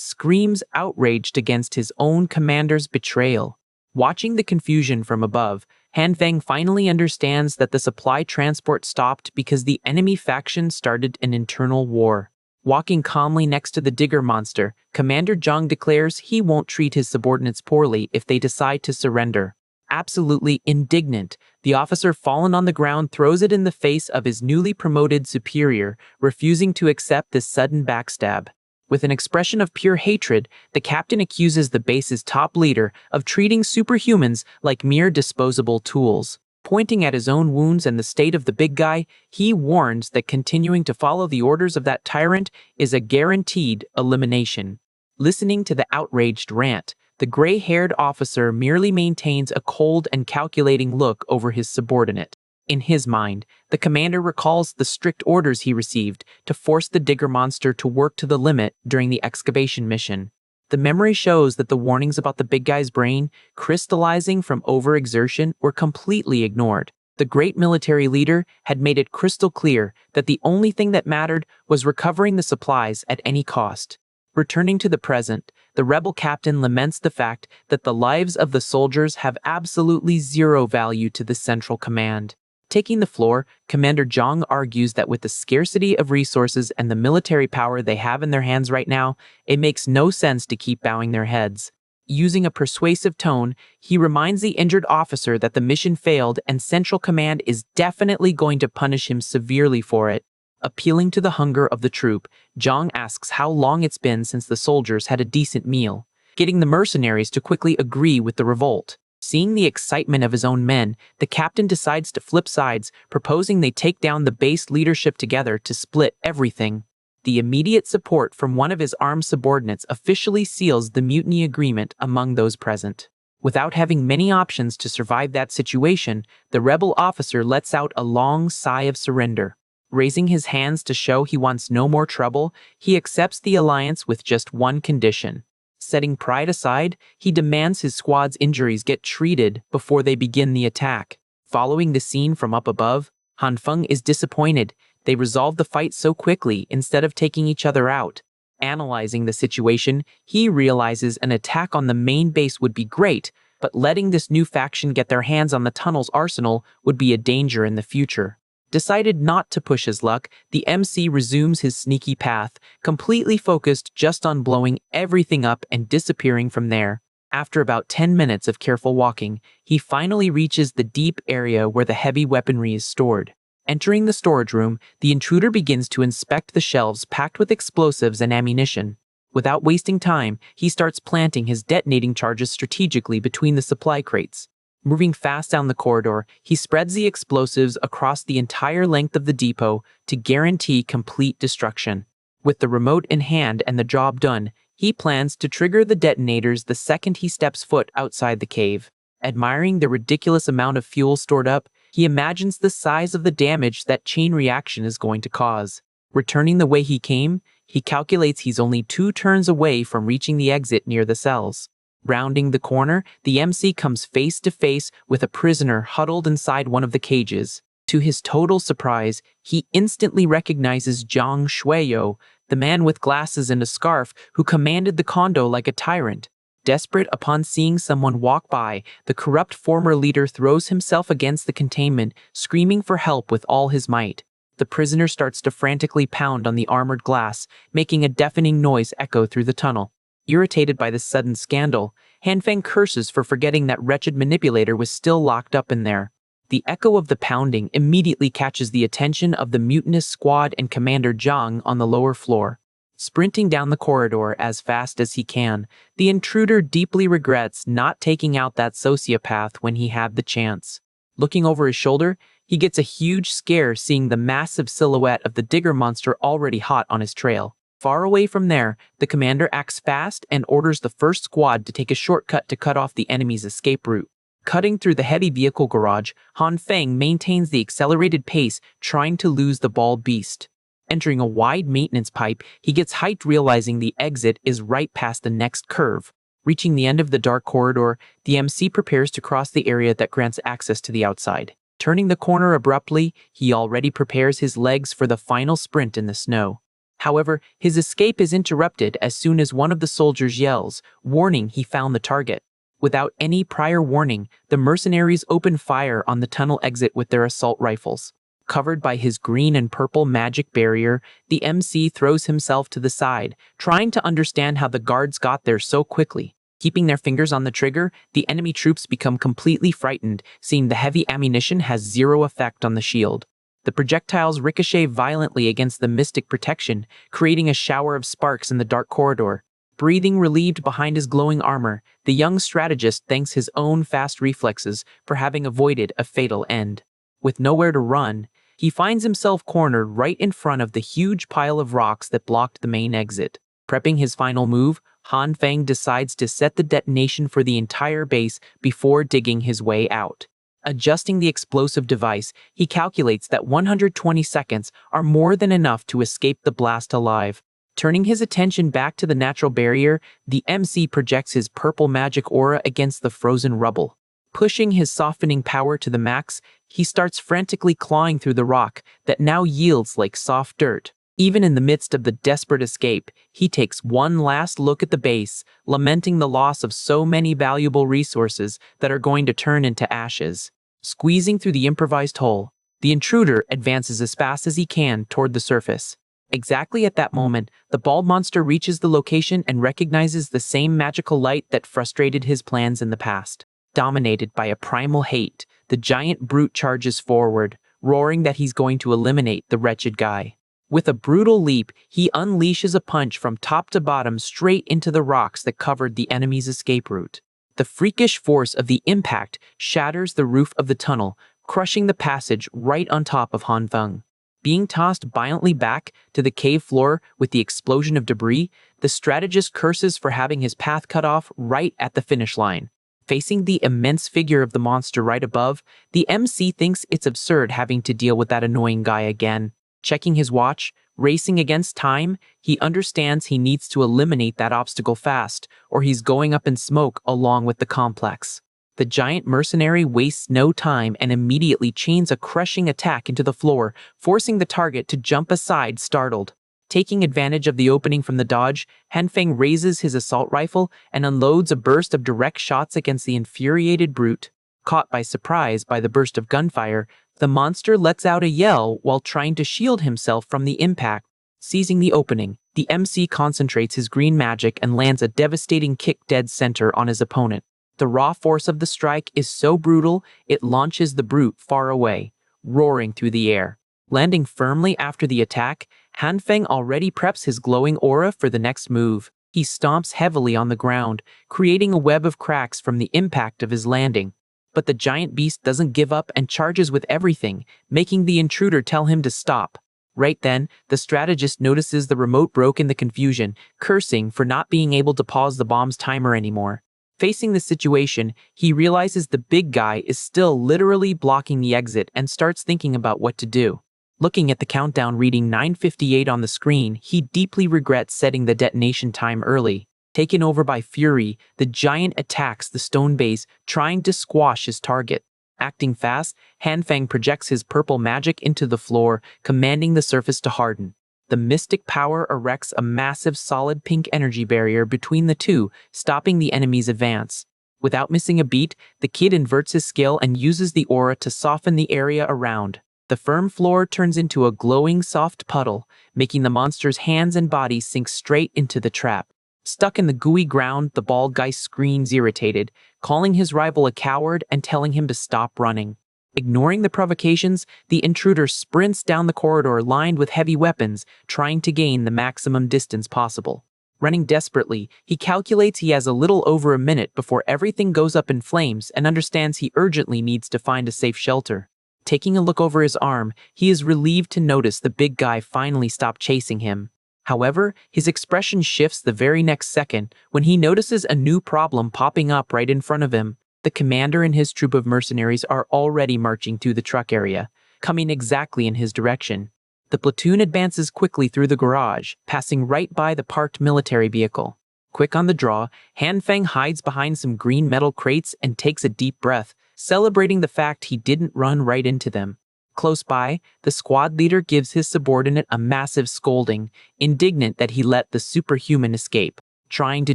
screams outraged against his own commander's betrayal. Watching the confusion from above, Han Feng finally understands that the supply transport stopped because the enemy faction started an internal war. Walking calmly next to the digger monster, Commander Zhang declares he won't treat his subordinates poorly if they decide to surrender. Absolutely indignant, the officer fallen on the ground throws it in the face of his newly promoted superior, refusing to accept this sudden backstab. With an expression of pure hatred, the captain accuses the base's top leader of treating superhumans like mere disposable tools. Pointing at his own wounds and the state of the big guy, he warns that continuing to follow the orders of that tyrant is a guaranteed elimination. Listening to the outraged rant, the gray-haired officer merely maintains a cold and calculating look over his subordinate. In his mind, the commander recalls the strict orders he received to force the digger monster to work to the limit during the excavation mission. The memory shows that the warnings about the big guy's brain crystallizing from overexertion were completely ignored. The great military leader had made it crystal clear that the only thing that mattered was recovering the supplies at any cost. Returning to the present, the rebel captain laments the fact that the lives of the soldiers have absolutely zero value to the central command. Taking the floor, Commander Zhang argues that with the scarcity of resources and the military power they have in their hands right now, it makes no sense to keep bowing their heads. Using a persuasive tone, he reminds the injured officer that the mission failed and Central Command is definitely going to punish him severely for it. Appealing to the hunger of the troop, Zhang asks how long it's been since the soldiers had a decent meal, getting the mercenaries to quickly agree with the revolt. Seeing the excitement of his own men, the captain decides to flip sides, proposing they take down the base leadership together to split everything. The immediate support from one of his armed subordinates officially seals the mutiny agreement among those present. Without having many options to survive that situation, the rebel officer lets out a long sigh of surrender. Raising his hands to show he wants no more trouble, he accepts the alliance with just one condition. Setting pride aside, he demands his squad's injuries get treated before they begin the attack. Following the scene from up above, Han Feng is disappointed. They resolve the fight so quickly instead of taking each other out. Analyzing the situation, he realizes an attack on the main base would be great, but letting this new faction get their hands on the tunnel's arsenal would be a danger in the future. Decided not to push his luck, the MC resumes his sneaky path, completely focused just on blowing everything up and disappearing from there. After about 10 minutes of careful walking, he finally reaches the deep area where the heavy weaponry is stored. Entering the storage room, the intruder begins to inspect the shelves packed with explosives and ammunition. Without wasting time, he starts planting his detonating charges strategically between the supply crates. Moving fast down the corridor, he spreads the explosives across the entire length of the depot to guarantee complete destruction. With the remote in hand and the job done, he plans to trigger the detonators the second he steps foot outside the cave. Admiring the ridiculous amount of fuel stored up, he imagines the size of the damage that chain reaction is going to cause. Returning the way he came, he calculates he's only 2 turns away from reaching the exit near the cells. Rounding the corner, the MC comes face to face with a prisoner huddled inside one of the cages. To his total surprise, he instantly recognizes Zhang Shuiyo, the man with glasses and a scarf who commanded the condo like a tyrant. Desperate upon seeing someone walk by, the corrupt former leader throws himself against the containment, screaming for help with all his might. The prisoner starts to frantically pound on the armored glass, making a deafening noise echo through the tunnel. Irritated by this sudden scandal, Han Feng curses for forgetting that wretched manipulator was still locked up in there. The echo of the pounding immediately catches the attention of the mutinous squad and Commander Zhang on the lower floor. Sprinting down the corridor as fast as he can, the intruder deeply regrets not taking out that sociopath when he had the chance. Looking over his shoulder, he gets a huge scare seeing the massive silhouette of the digger monster already hot on his trail. Far away from there, the commander acts fast and orders the first squad to take a shortcut to cut off the enemy's escape route. Cutting through the heavy vehicle garage, Han Feng maintains the accelerated pace, trying to lose the bald beast. Entering a wide maintenance pipe, he gets hyped realizing the exit is right past the next curve. Reaching the end of the dark corridor, the MC prepares to cross the area that grants access to the outside. Turning the corner abruptly, he already prepares his legs for the final sprint in the snow. However, his escape is interrupted as soon as one of the soldiers yells, warning he found the target. Without any prior warning, the mercenaries open fire on the tunnel exit with their assault rifles. Covered by his green and purple magic barrier, the MC throws himself to the side, trying to understand how the guards got there so quickly. Keeping their fingers on the trigger, the enemy troops become completely frightened, seeing the heavy ammunition has zero effect on the shield. The projectiles ricochet violently against the mystic protection, creating a shower of sparks in the dark corridor. Breathing relieved behind his glowing armor, the young strategist thanks his own fast reflexes for having avoided a fatal end. With nowhere to run, he finds himself cornered right in front of the huge pile of rocks that blocked the main exit. Prepping his final move, Han Feng decides to set the detonation for the entire base before digging his way out. Adjusting the explosive device, he calculates that 120 seconds are more than enough to escape the blast alive. Turning his attention back to the natural barrier, the MC projects his purple magic aura against the frozen rubble. Pushing his softening power to the max, he starts frantically clawing through the rock that now yields like soft dirt. Even in the midst of the desperate escape, he takes one last look at the base, lamenting the loss of so many valuable resources that are going to turn into ashes. Squeezing through the improvised hole, the intruder advances as fast as he can toward the surface. Exactly at that moment, the bald monster reaches the location and recognizes the same magical light that frustrated his plans in the past. Dominated by a primal hate, the giant brute charges forward, roaring that he's going to eliminate the wretched guy. With a brutal leap, he unleashes a punch from top to bottom straight into the rocks that covered the enemy's escape route. The freakish force of the impact shatters the roof of the tunnel, crushing the passage right on top of Han Feng. Being tossed violently back to the cave floor with the explosion of debris, the strategist curses for having his path cut off right at the finish line. Facing the immense figure of the monster right above, the MC thinks it's absurd having to deal with that annoying guy again. Checking his watch, racing against time, he understands he needs to eliminate that obstacle fast, or he's going up in smoke along with the complex. The giant mercenary wastes no time and immediately chains a crushing attack into the floor, forcing the target to jump aside startled. Taking advantage of the opening from the dodge, Han Feng raises his assault rifle and unloads a burst of direct shots against the infuriated brute. Caught by surprise by the burst of gunfire, the monster lets out a yell while trying to shield himself from the impact. Seizing the opening, the MC concentrates his green magic and lands a devastating kick dead center on his opponent. The raw force of the strike is so brutal, it launches the brute far away, roaring through the air. Landing firmly after the attack, Han Feng already preps his glowing aura for the next move. He stomps heavily on the ground, creating a web of cracks from the impact of his landing. But the giant beast doesn't give up and charges with everything, making the intruder tell him to stop. Right then, the strategist notices the remote broke in the confusion, cursing for not being able to pause the bomb's timer anymore. Facing the situation, he realizes the big guy is still literally blocking the exit and starts thinking about what to do. Looking at the countdown reading 9:58 on the screen, he deeply regrets setting the detonation time early. Taken over by fury, the giant attacks the stone base, trying to squash his target. Acting fast, Han Feng projects his purple magic into the floor, commanding the surface to harden. The mystic power erects a massive solid pink energy barrier between the two, stopping the enemy's advance. Without missing a beat, the kid inverts his skill and uses the aura to soften the area around. The firm floor turns into a glowing soft puddle, making the monster's hands and body sink straight into the trap. Stuck in the gooey ground, the bald guy screams irritated, calling his rival a coward and telling him to stop running. Ignoring the provocations, the intruder sprints down the corridor lined with heavy weapons, trying to gain the maximum distance possible. Running desperately, he calculates he has a little over a minute before everything goes up in flames and understands he urgently needs to find a safe shelter. Taking a look over his arm, he is relieved to notice the big guy finally stopped chasing him. However, his expression shifts the very next second when he notices a new problem popping up right in front of him. The commander and his troop of mercenaries are already marching through the truck area, coming exactly in his direction. The platoon advances quickly through the garage, passing right by the parked military vehicle. Quick on the draw, Han Feng hides behind some green metal crates and takes a deep breath, celebrating the fact he didn't run right into them. Close by, the squad leader gives his subordinate a massive scolding, indignant that he let the superhuman escape. Trying to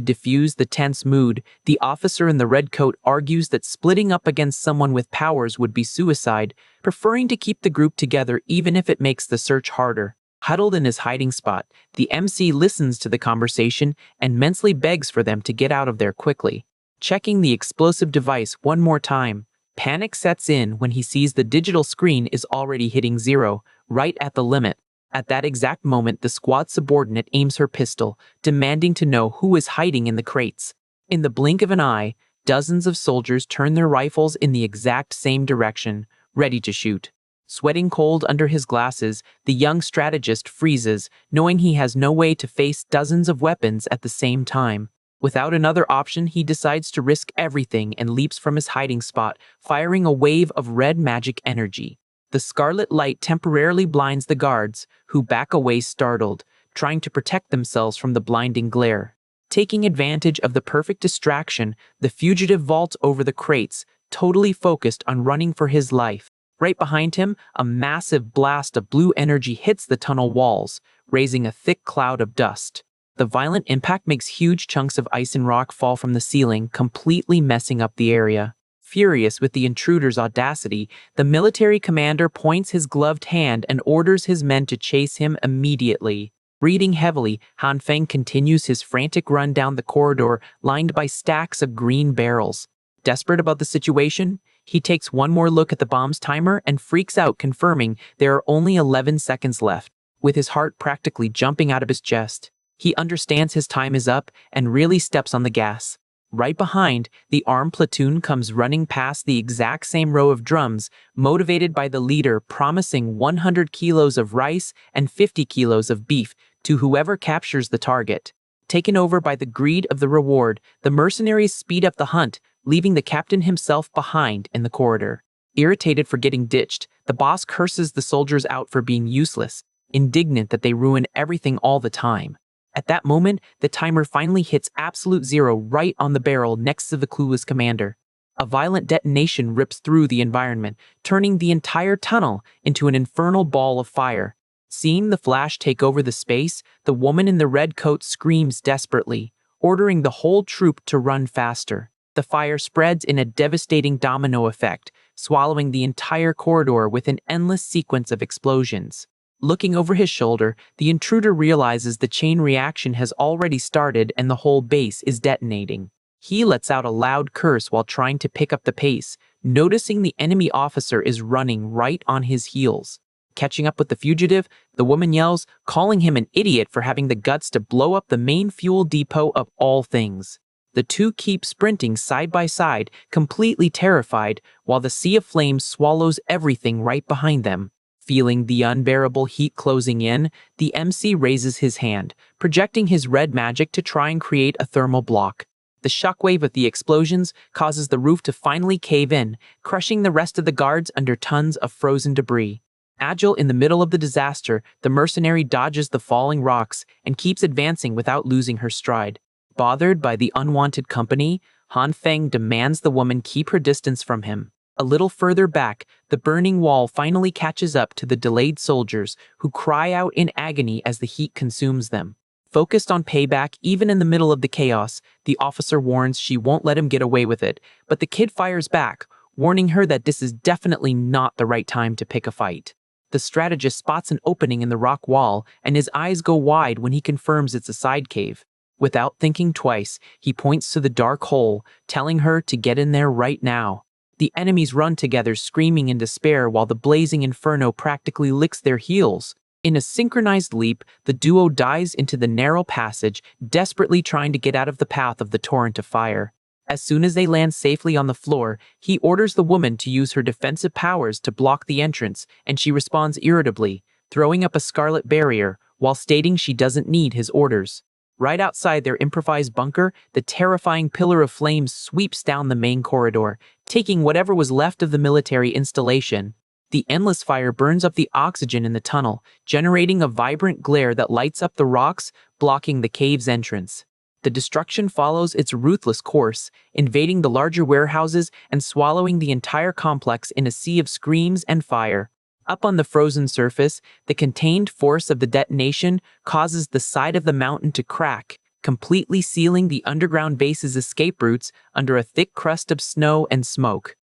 diffuse the tense mood, the officer in the red coat argues that splitting up against someone with powers would be suicide, preferring to keep the group together even if it makes the search harder. Huddled in his hiding spot, the MC listens to the conversation and mentally begs for them to get out of there quickly. Checking the explosive device one more time, panic sets in when he sees the digital screen is already hitting 0, right at the limit. At that exact moment, the squad subordinate aims her pistol, demanding to know who is hiding in the crates. In the blink of an eye, dozens of soldiers turn their rifles in the exact same direction, ready to shoot. Sweating cold under his glasses, the young strategist freezes, knowing he has no way to face dozens of weapons at the same time. Without another option, he decides to risk everything and leaps from his hiding spot, firing a wave of red magic energy. The scarlet light temporarily blinds the guards, who back away startled, trying to protect themselves from the blinding glare. Taking advantage of the perfect distraction, the fugitive vaults over the crates, totally focused on running for his life. Right behind him, a massive blast of blue energy hits the tunnel walls, raising a thick cloud of dust. The violent impact makes huge chunks of ice and rock fall from the ceiling, completely messing up the area. Furious with the intruder's audacity, the military commander points his gloved hand and orders his men to chase him immediately. Breathing heavily, Han Feng continues his frantic run down the corridor lined by stacks of green barrels. Desperate about the situation, he takes one more look at the bomb's timer and freaks out, confirming there are only 11 seconds left. With his heart practically jumping out of his chest, he understands his time is up and really steps on the gas. Right behind, the armed platoon comes running past the exact same row of drums, motivated by the leader promising 100 kilos of rice and 50 kilos of beef to whoever captures the target. Taken over by the greed of the reward, the mercenaries speed up the hunt, leaving the captain himself behind in the corridor. Irritated for getting ditched, the boss curses the soldiers out for being useless, indignant that they ruin everything all the time. At that moment, the timer finally hits absolute zero right on the barrel next to the clueless commander. A violent detonation rips through the environment, turning the entire tunnel into an infernal ball of fire. Seeing the flash take over the space, the woman in the red coat screams desperately, ordering the whole troop to run faster. The fire spreads in a devastating domino effect, swallowing the entire corridor with an endless sequence of explosions. Looking over his shoulder, the intruder realizes the chain reaction has already started and the whole base is detonating. He lets out a loud curse while trying to pick up the pace, noticing the enemy officer is running right on his heels. Catching up with the fugitive, the woman yells, calling him an idiot for having the guts to blow up the main fuel depot of all things. The two keep sprinting side by side, completely terrified, while the sea of flames swallows everything right behind them. Feeling the unbearable heat closing in, the MC raises his hand, projecting his red magic to try and create a thermal block. The shockwave of the explosions causes the roof to finally cave in, crushing the rest of the guards under tons of frozen debris. Agile in the middle of the disaster, the mercenary dodges the falling rocks and keeps advancing without losing her stride. Bothered by the unwanted company, Han Feng demands the woman keep her distance from him. A little further back, the burning wall finally catches up to the delayed soldiers, who cry out in agony as the heat consumes them. Focused on payback even in the middle of the chaos, the officer warns she won't let him get away with it, but the kid fires back, warning her that this is definitely not the right time to pick a fight. The strategist spots an opening in the rock wall, and his eyes go wide when he confirms it's a side cave. Without thinking twice, he points to the dark hole, telling her to get in there right now. The enemies run together, screaming in despair while the blazing inferno practically licks their heels. In a synchronized leap, the duo dives into the narrow passage, desperately trying to get out of the path of the torrent of fire. As soon as they land safely on the floor, he orders the woman to use her defensive powers to block the entrance, and she responds irritably, throwing up a scarlet barrier while stating she doesn't need his orders. Right outside their improvised bunker, the terrifying pillar of flames sweeps down the main corridor, taking whatever was left of the military installation. The endless fire burns up the oxygen in the tunnel, generating a vibrant glare that lights up the rocks, blocking the cave's entrance. The destruction follows its ruthless course, invading the larger warehouses and swallowing the entire complex in a sea of screams and fire. Up on the frozen surface, the contained force of the detonation causes the side of the mountain to crack, completely sealing the underground base's escape routes under a thick crust of snow and smoke.